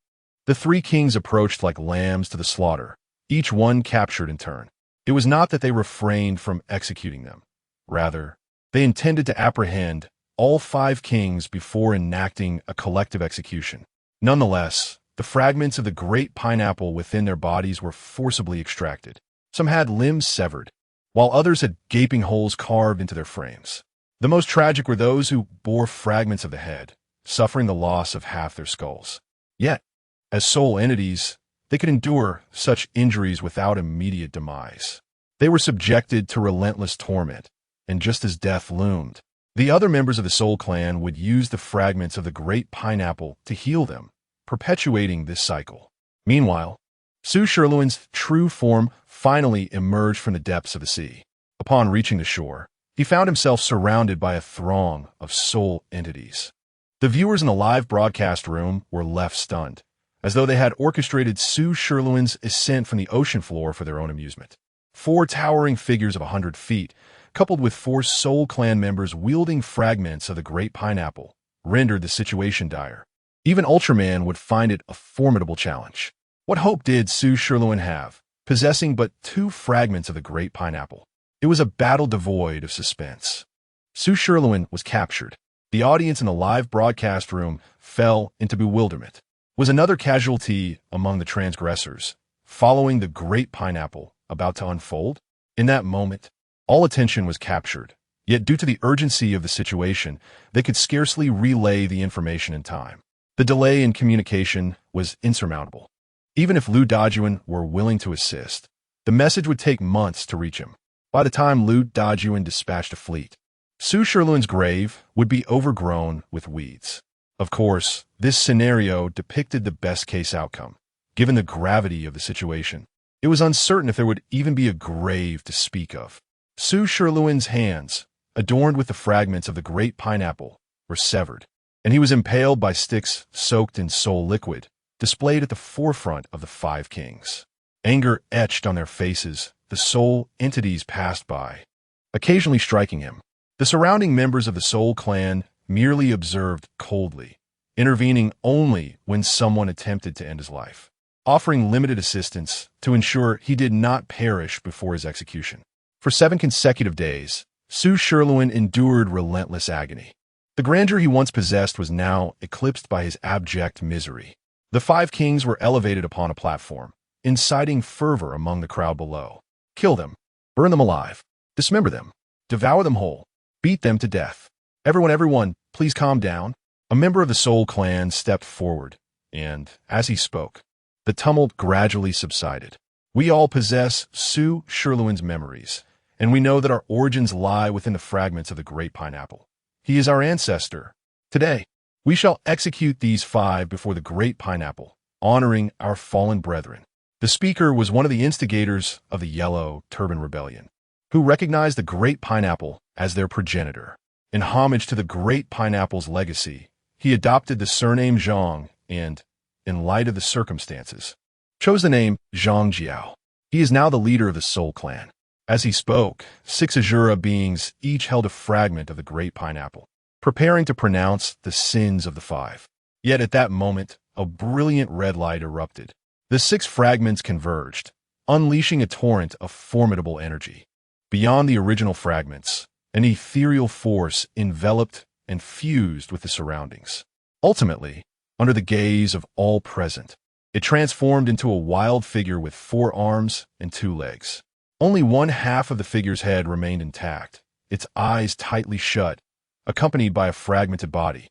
the three kings approached like lambs to the slaughter, each one captured in turn. It was not that they refrained from executing them. Rather, they intended to apprehend all 5 kings before enacting a collective execution. Nonetheless, the fragments of the Great Pineapple within their bodies were forcibly extracted. Some had limbs severed, while others had gaping holes carved into their frames. The most tragic were those who bore fragments of the head, suffering the loss of half their skulls. Yet, as soul entities, they could endure such injuries without immediate demise. They were subjected to relentless torment, and just as death loomed, the other members of the Soul Clan would use the fragments of the Great Pineapple to heal them, perpetuating this cycle. Meanwhile, Su Sherluin's true form finally emerged from the depths of the sea. Upon reaching the shore, he found himself surrounded by a throng of soul entities. The viewers in the live broadcast room were left stunned, as though they had orchestrated Su Sherluin's ascent from the ocean floor for their own amusement. 4 towering figures of 100 feet, coupled with 4 Soul Clan members wielding fragments of the Great Pineapple, rendered the situation dire. Even Ultraman would find it a formidable challenge. What hope did Su Sherluin have, possessing but 2 fragments of the Great Pineapple? It was a battle devoid of suspense. Su Sherluin was captured. The audience in the live broadcast room fell into bewilderment. Was another casualty among the transgressors, following the Great Pineapple, about to unfold? In that moment, all attention was captured, yet due to the urgency of the situation, they could scarcely relay the information in time. The delay in communication was insurmountable. Even if Lu Dajuan were willing to assist, the message would take months to reach him. By the time Lu Dajuan dispatched a fleet, Su Sherluin's grave would be overgrown with weeds. Of course, this scenario depicted the best-case outcome, given the gravity of the situation. It was uncertain if there would even be a grave to speak of. Su Sherluin's hands, adorned with the fragments of the Great Pineapple, were severed, and he was impaled by sticks soaked in soul liquid, displayed at the forefront of the 5 kings. Anger etched on their faces, the soul entities passed by, occasionally striking him. The surrounding members of the Soul Clan merely observed coldly, intervening only when someone attempted to end his life, offering limited assistance to ensure he did not perish before his execution. For 7 consecutive days, Su Sherluin endured relentless agony. The grandeur he once possessed was now eclipsed by his abject misery. The five kings were elevated upon a platform, inciting fervor among the crowd below. Kill them, burn them alive, dismember them, devour them whole, beat them to death. Everyone, please calm down. A member of the Soul clan stepped forward, and, as he spoke, the tumult gradually subsided. We all possess Su Sherluin's memories, and we know that our origins lie within the fragments of the great pineapple. He is our ancestor. Today, we shall execute these five before the great pineapple, honoring our fallen brethren. The speaker was one of the instigators of the Yellow Turban Rebellion, who recognized the great pineapple as their progenitor. In homage to the great pineapple's legacy, he adopted the surname Zhang and, in light of the circumstances, chose the name Zhang Jiao. He is now the leader of the Soul clan. As he spoke, 6 Azura beings each held a fragment of the great pineapple, preparing to pronounce the sins of the 5. Yet at that moment, a brilliant red light erupted. The 6 fragments converged, unleashing a torrent of formidable energy. Beyond the original fragments, an ethereal force enveloped and fused with the surroundings. Ultimately, under the gaze of all present, it transformed into a wild figure with 4 arms and 2 legs. Only one half of the figure's head remained intact, its eyes tightly shut, accompanied by a fragmented body,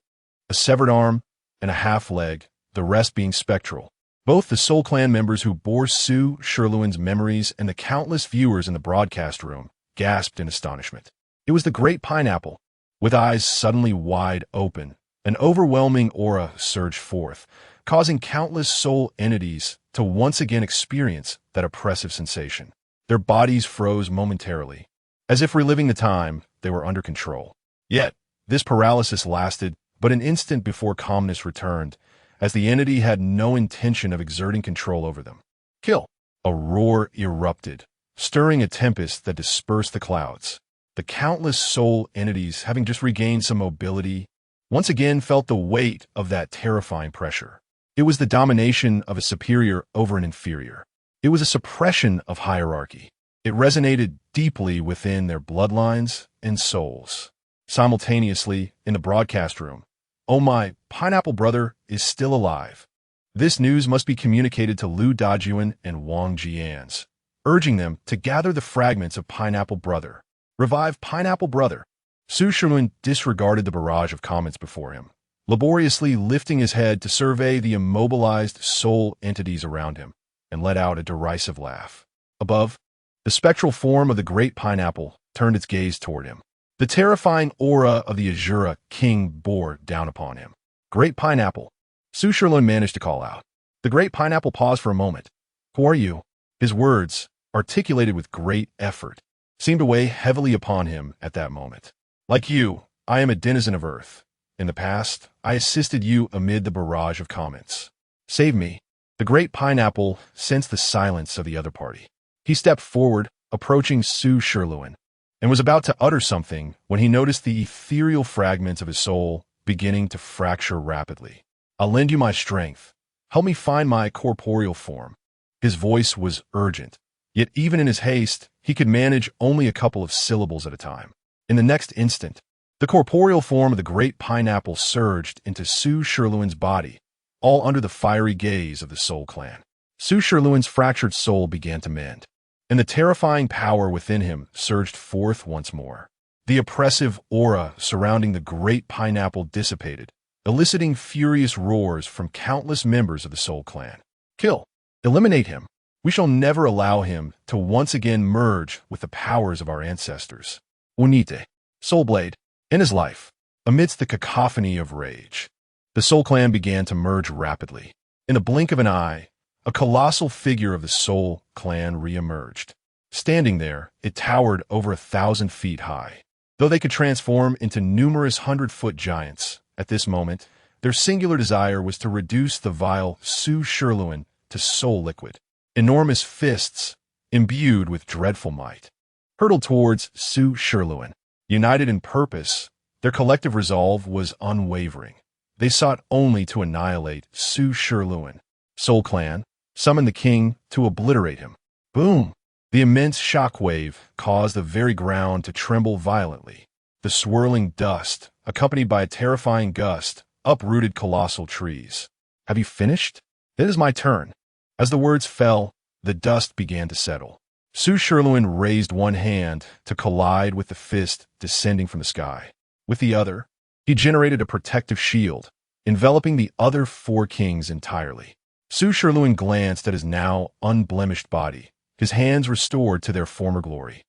a severed arm, and a half leg, the rest being spectral. Both the Soul clan members who bore Su Sherluin's memories and the countless viewers in the broadcast room gasped in astonishment. It was the great pineapple. With eyes suddenly wide open, an overwhelming aura surged forth, causing countless soul entities to once again experience that oppressive sensation. Their bodies froze momentarily, as if reliving the time they were under control. Yet, this paralysis lasted but an instant before calmness returned, as the entity had no intention of exerting control over them. Kill! A roar erupted, stirring a tempest that dispersed the clouds. The countless soul entities, having just regained some mobility, once again felt the weight of that terrifying pressure. It was the domination of a superior over an inferior. It was a suppression of hierarchy. It resonated deeply within their bloodlines and souls. Simultaneously, in the broadcast room, "Oh my, Pineapple Brother is still alive. This news must be communicated to Lu Dajuan and Wang Jians, urging them to gather the fragments of Pineapple Brother. Revive Pineapple Brother." Su Sherluin disregarded the barrage of comments before him, laboriously lifting his head to survey the immobilized soul entities around him, and let out a derisive laugh. Above, the spectral form of the great pineapple turned its gaze toward him. The terrifying aura of the Azura king bore down upon him. "Great pineapple," Su Sherluin managed to call out. The great pineapple paused for a moment. "Who are you?" His words, articulated with great effort, seemed to weigh heavily upon him at that moment. "Like you, I am a denizen of Earth. In the past, I assisted you amid the barrage of comments. Save me." The great pineapple sensed the silence of the other party. He stepped forward, approaching Su Sherluin, and was about to utter something when he noticed the ethereal fragments of his soul beginning to fracture rapidly. "I'll lend you my strength. Help me find my corporeal form." His voice was urgent, yet even in his haste, he could manage only a couple of syllables at a time. In the next instant, the corporeal form of the great pineapple surged into Su Sherluin's body, all under the fiery gaze of the Soul clan. Su Sherluin's fractured soul began to mend, and the terrifying power within him surged forth once more. The oppressive aura surrounding the great pineapple dissipated, eliciting furious roars from countless members of the Soul clan. "Kill! Eliminate him! We shall never allow him to once again merge with the powers of our ancestors." Unite, Soulblade, in his life, amidst the cacophony of rage, the Soul clan began to merge rapidly. In a blink of an eye, a colossal figure of the Soul clan re-emerged. Standing there, it towered over 1,000 feet high. Though they could transform into numerous 100-foot giants, at this moment, their singular desire was to reduce the vile Su Sherluin to soul liquid. Enormous fists, imbued with dreadful might, hurtled towards Su Sherluin. United in purpose, their collective resolve was unwavering. They sought only to annihilate Su Sherluin. Soul clan summoned the king to obliterate him. Boom! The immense shockwave caused the very ground to tremble violently. The swirling dust, accompanied by a terrifying gust, uprooted colossal trees. "Have you finished?" It is my turn. As the words fell, the dust began to settle. Su Sherluin raised one hand to collide with the fist descending from the sky. With the other, he generated a protective shield, enveloping the other 4 kings entirely. Su Sherluin glanced at his now unblemished body, his hands restored to their former glory.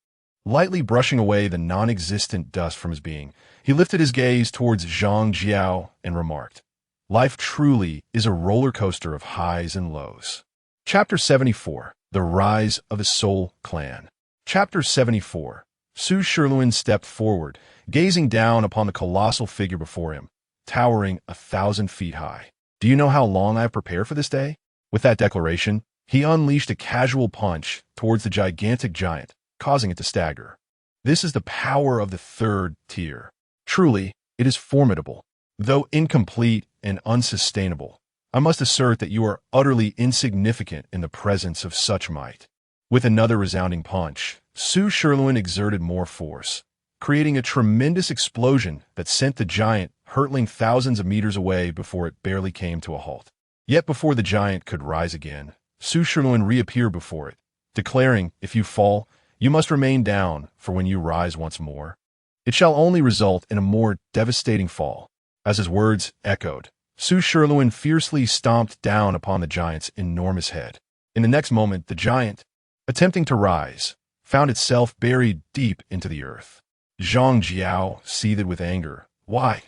Lightly brushing away the non-existent dust from his being, he lifted his gaze towards Zhang Jiao and remarked, "Life truly is a roller coaster of highs and lows." Chapter 74. The Rise of the Soul Clan. Chapter 74. Su Sherluin stepped forward, gazing down upon the colossal figure before him, towering 1,000 feet high. "Do you know how long I have prepared for this day?" With that declaration, he unleashed a casual punch towards the gigantic giant, causing it to stagger. This is the power of the 3rd tier. Truly, it is formidable. Though incomplete and unsustainable, I must assert that you are utterly insignificant in the presence of such might. With another resounding punch, Su Sherluin exerted more force, creating a tremendous explosion that sent the giant hurtling thousands of meters away before it barely came to a halt. Yet before the giant could rise again, Su Sherluin reappeared before it, declaring, "If you fall, you must remain down, for when you rise once more, it shall only result in a more devastating fall." As his words echoed, Su Sherluin fiercely stomped down upon the giant's enormous head. In the next moment, the giant, attempting to rise, found itself buried deep into the earth. Zhang Jiao seethed with anger. Why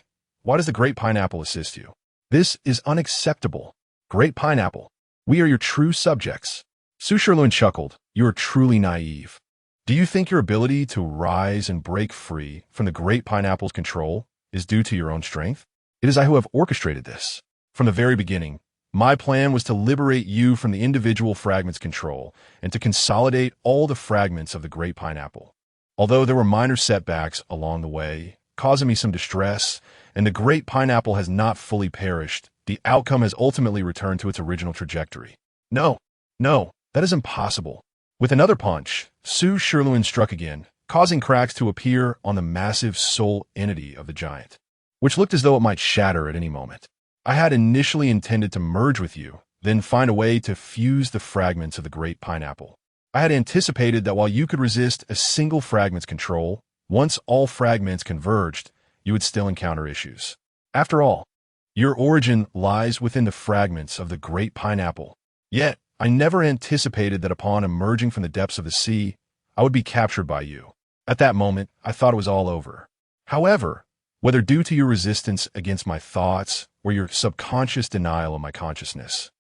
does the Great Pineapple assist you? This is unacceptable. Great Pineapple, we are your true subjects. Su Sherluin chuckled. You are truly naive. Do you think your ability to rise and break free from the Great Pineapple's control is due to your own strength? It is I who have orchestrated this. From the very beginning, my plan was to liberate you from the individual fragment's control and to consolidate all the fragments of the Great Pineapple. Although there were minor setbacks along the way, causing me some distress, and the Great Pineapple has not fully perished, the outcome has ultimately returned to its original trajectory. No, that is impossible. With another punch, Su Sherluin struck again, causing cracks to appear on the massive soul entity of the giant, which looked as though it might shatter at any moment. I had initially intended to merge with you, then find a way to fuse the fragments of the Great Pineapple. I had anticipated that while you could resist a single fragment's control, once all fragments converged, you would still encounter issues. After all, your origin lies within the fragments of the Great Pineapple. Yet, I never anticipated that upon emerging from the depths of the sea, I would be captured by you. At that moment, I thought it was all over. However, whether due to your resistance against my thoughts or your subconscious denial of my consciousness,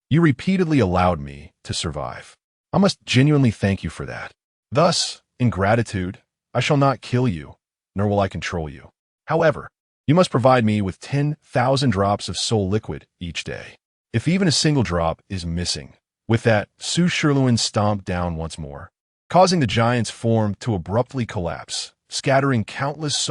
you repeatedly allowed me to survive. I must genuinely thank you for that. Thus, in gratitude, I shall not kill you, nor will I control you. However, you must provide me with 10,000 drops of soul liquid each day. If even a single drop is missing. With that, Su Sherluin stomped down once more, causing the giant's form to abruptly collapse, scattering countless